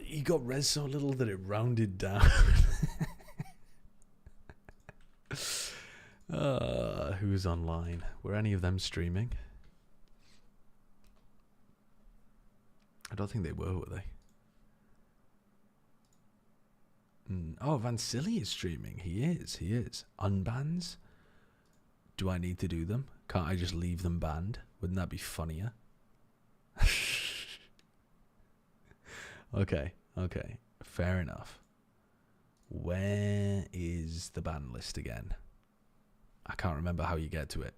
He got res so little that it rounded down. Who's online? Were any of them streaming? I don't think they were they? Oh, Vansili is streaming. He is. Unbans? Do I need to do them? Can't I just leave them banned? Wouldn't that be funnier? Okay. Fair enough. Where is the ban list again? I can't remember how you get to it.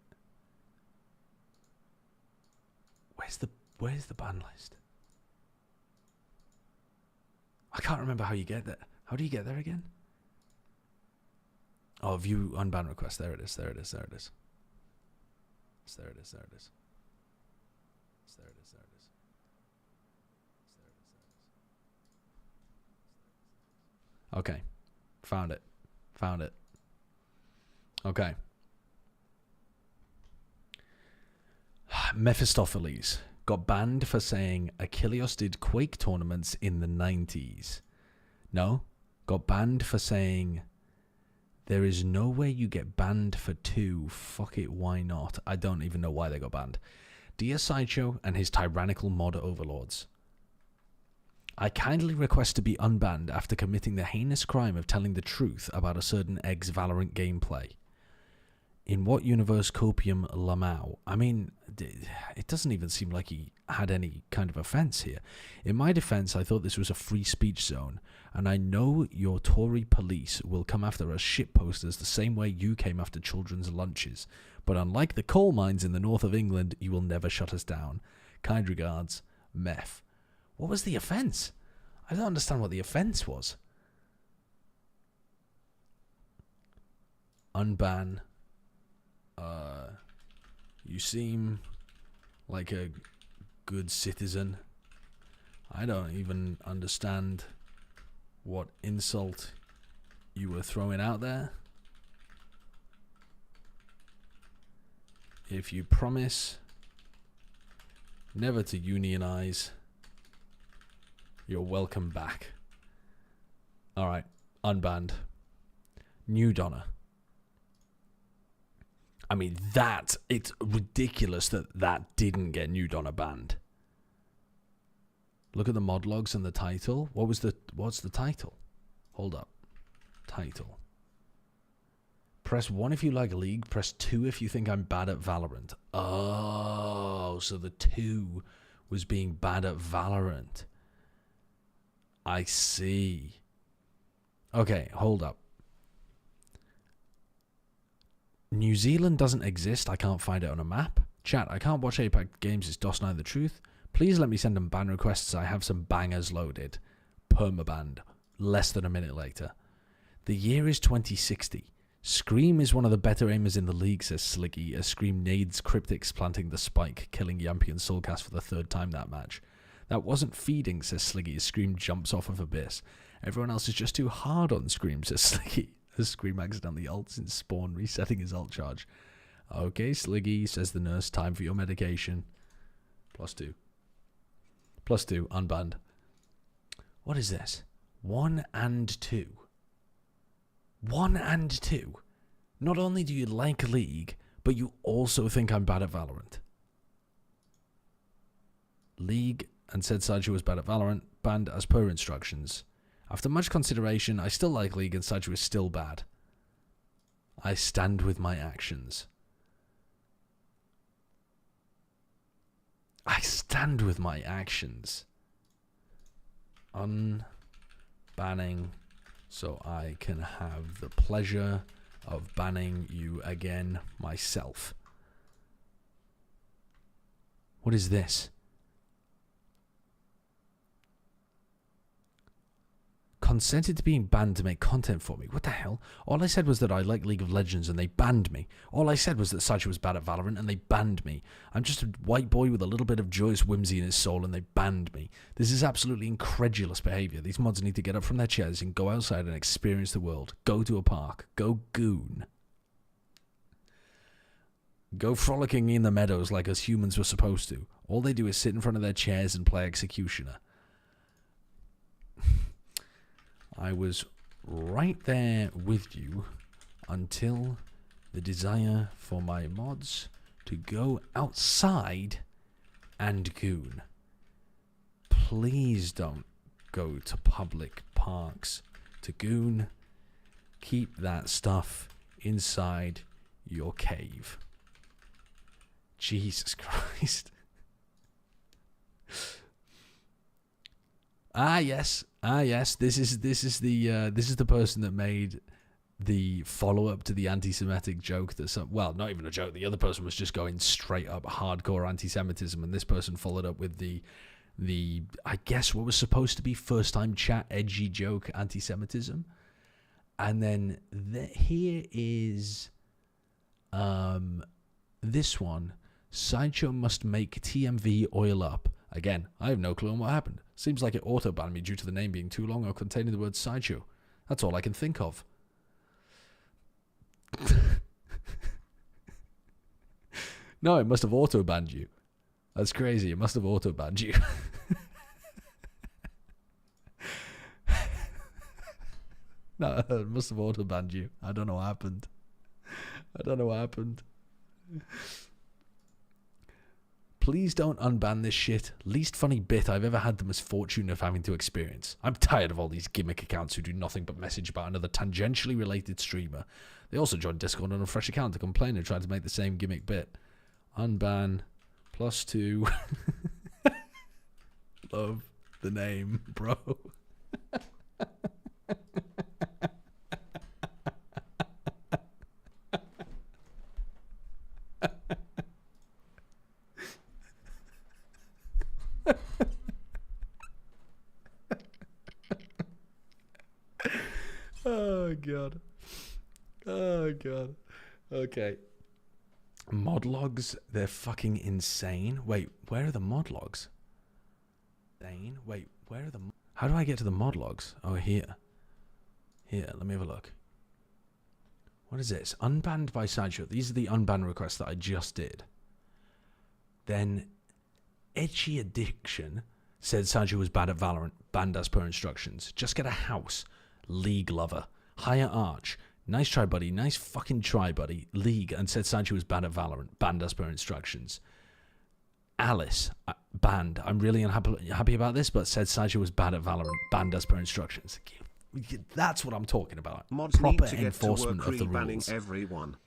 Where's the ban list? I can't remember how you get there. How do you get there again? Oh, view unban request. There it is. Okay. Found it. Okay. Mephistopheles got banned for saying Achilles did Quake tournaments in the 90s. No, got banned for saying there is no way you get banned for 2. Fuck it, why not? I don't even know why they got banned. Dear Sideshow and his tyrannical mod overlords, I kindly request to be unbanned after committing the heinous crime of telling the truth about a certain egg's Valorant gameplay. In what universe copium lamau? I mean, it doesn't even seem like he had any kind of offence here. In my defence, I thought this was a free speech zone, and I know your Tory police will come after us shitposters the same way you came after children's lunches. But unlike the coal mines in the north of England, you will never shut us down. Kind regards, Meth. What was the offence? I don't understand what the offence was. Unban. You seem like a good citizen. I don't even understand what insult you were throwing out there. If you promise never to unionize, you're welcome back. Alright, unbanned. New Donna. I mean, it's ridiculous that didn't get New Donna banned. Look at the mod logs and the title. What's the title? Hold up. Title. Press 1 if you like League. Press 2 if you think I'm bad at Valorant. Oh, so the 2 was being bad at Valorant. I see. Okay, hold up. New Zealand doesn't exist. I can't find it on a map. Chat, I can't watch APAC games. Is DOS9 the truth? Please let me send them ban requests. I have some bangers loaded. Permabanned. Less than a minute later. The year is 2060. Scream is one of the better aimers in the league, says Sliggy, as Scream nades Cryptics planting the spike, killing Yampy and Soulcast for the 3rd time that match. That wasn't feeding, says Sliggy, as Scream jumps off of Abyss. Everyone else is just too hard on Scream, says Sliggy. As Scream accidentally ults in Spawn, resetting his ult charge. Okay, Sliggy, says the nurse, time for your medication. +2. +2, unbanned. What is this? 1 and 2. 1 and 2. Not only do you like League, but you also think I'm bad at Valorant. League and said Sideshow was bad at Valorant, banned as per instructions. After much consideration, I still like League and Sideshow is still bad. I stand with my actions. I stand with my actions. Unbanning so I can have the pleasure of banning you again myself. What is this? consented to being banned to make content for me. What the hell? All I said was that I like League of Legends and they banned me. All I said was that Sacha was bad at Valorant and they banned me. I'm just a white boy with a little bit of joyous whimsy in his soul and they banned me. This is absolutely incredulous behavior. These mods need to get up from their chairs and go outside and experience the world. Go to a park. Go goon. Go frolicking in the meadows like us humans were supposed to. All they do is sit in front of their chairs and play executioner. I was right there with you until the desire for my mods to go outside and goon. Please don't go to public parks to goon. Keep that stuff inside your cave. Jesus Christ. Yes. This is the person that made the follow-up to the anti-Semitic joke. Well, not even a joke. The other person was just going straight up hardcore anti-Semitism, and this person followed up with the I guess what was supposed to be first-time chat edgy joke anti-Semitism, and then here is this one. Sideshow must make TMV oil up. Again, I have no clue on what happened. Seems like it auto-banned me due to the name being too long or containing the word Sideshow. That's all I can think of. No, it must have auto-banned you. That's crazy. It must have auto-banned you. No, it must have auto-banned you. I don't know what happened. Please don't unban this shit. Least funny bit I've ever had the misfortune of having to experience. I'm tired of all these gimmick accounts who do nothing but message about another tangentially related streamer. They also joined Discord on a fresh account to complain and try to make the same gimmick bit. Unban +2. Love the name, bro. Oh god. Okay. Mod logs, they're fucking insane. Wait, where are the mod logs? Wait, where are the... How do I get to the mod logs? Oh, here. Here, let me have a look. What is this? Unbanned by Sideshow. These are the unban requests that I just did. Then, Edgy Addiction said Sideshow was bad at Valorant. Banned as per instructions. Just Get a House. League Lover. Higher Arch. Nice try, buddy. Nice fucking try, buddy. League, and said Sideshow was bad at Valorant. Banned as per instructions. Alice, banned. I'm really unhappy about this, but said Sideshow was bad at Valorant. Banned as per instructions. That's what I'm talking about. Mods Proper need to get enforcement to work of the re-banning rules. everyone.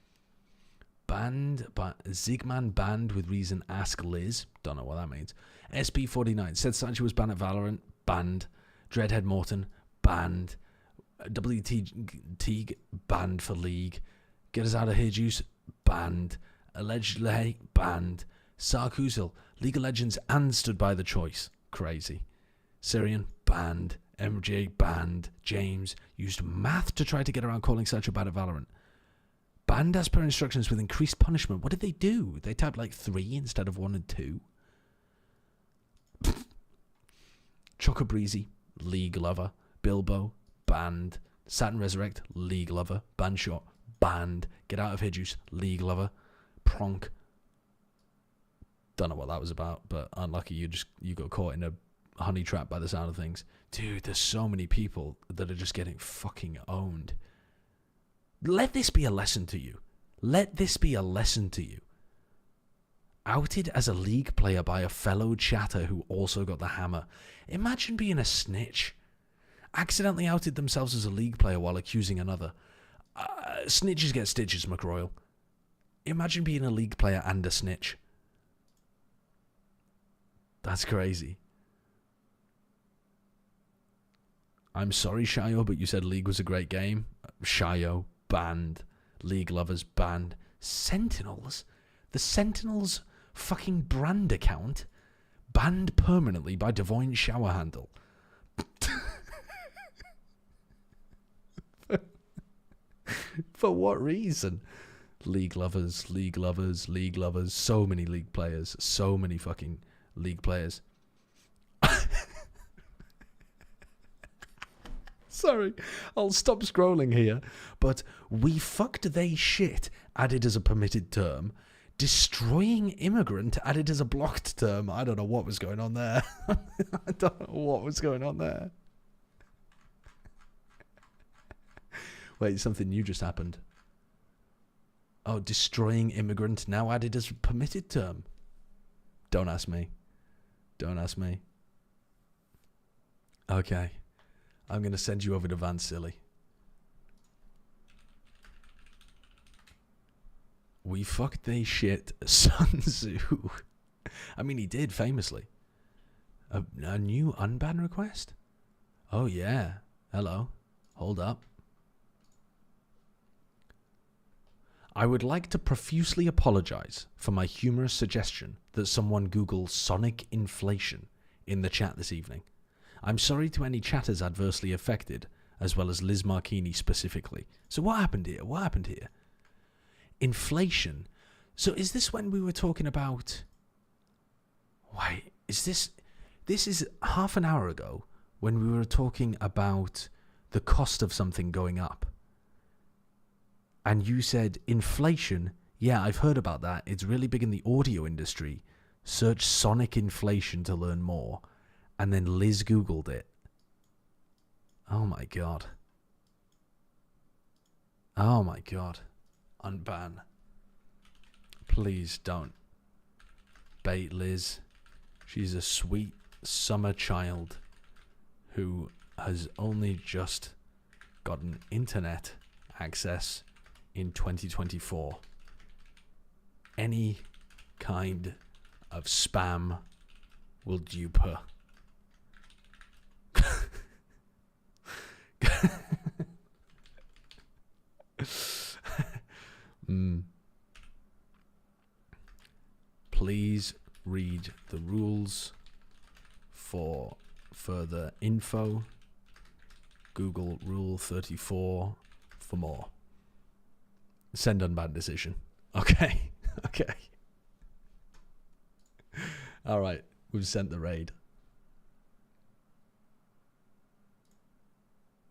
Banned, but Zigman banned with reason. Ask Liz. Don't know what that means. SP49 said Sideshow was banned at Valorant. Banned. Dreadhead Morton. Banned. WT banned for League. Get us out of here, Juice. Banned. Allegedly banned. Sarkuzil, League of Legends and stood by the choice. Crazy. Syrian banned. MJ banned. James used math to try to get around calling Sideshow bad at Valorant. Banned as per instructions with increased punishment. What did they do? They typed like 3 instead of 1 and 2. Chocobreezy, League Lover. Bilbo, banned. Saturn Resurrect, League Lover. Banshot, banned. Get out of here, Juice, League Lover. Pronk. Don't know what that was about, but unlucky you got caught in a honey trap by the sound of things. Dude, there's so many people that are just getting fucking owned. Let this be a lesson to you. Let this be a lesson to you. Outed as a League player by a fellow chatter who also got the hammer. Imagine being a snitch. Accidentally outed themselves as a League player while accusing another. Snitches get stitches, McRoyal. Imagine being a League player and a snitch. That's crazy. I'm sorry, Shayo, but you said League was a great game. Shayo, banned. League Lovers, banned. Sentinels? The Sentinels fucking brand account? Banned permanently by Devoyne Shower Handle. For what reason? League lovers, league lovers, league lovers. So many league players. So many fucking league players. Sorry, I'll stop scrolling here. But we fucked they shit added as a permitted term. Destroying immigrant added as a blocked term. I don't know what was going on there. I don't know what was going on there. Wait, something new just happened. Oh, destroying immigrant now added as a permitted term. Don't ask me. Don't ask me. Okay. I'm going to send you over to Van Silly. We fucked they shit Sun Tzu. I mean, he did, famously. A new unban request? Oh, yeah. Hello. Hold up. I would like to profusely apologize for my humorous suggestion that someone Google sonic inflation in the chat this evening. I'm sorry to any chatters adversely affected, as well as Liz Marchini specifically. So what happened here? What happened here? Inflation. So is this when we were talking about... Why, is this... This is half an hour ago when we were talking about the cost of something going up. And you said, inflation, yeah, I've heard about that. It's really big in the audio industry. Search sonic inflation to learn more. And then Liz Googled it. Oh my god. Oh my god. Unban. Please don't bait Liz. She's a sweet summer child who has only just gotten internet access in 2024. Any kind of spam will dupe her. Please read the rules for further info. Google Rule 34 for more. Send unbanned decision. Okay. Okay. Alright, we've sent the raid.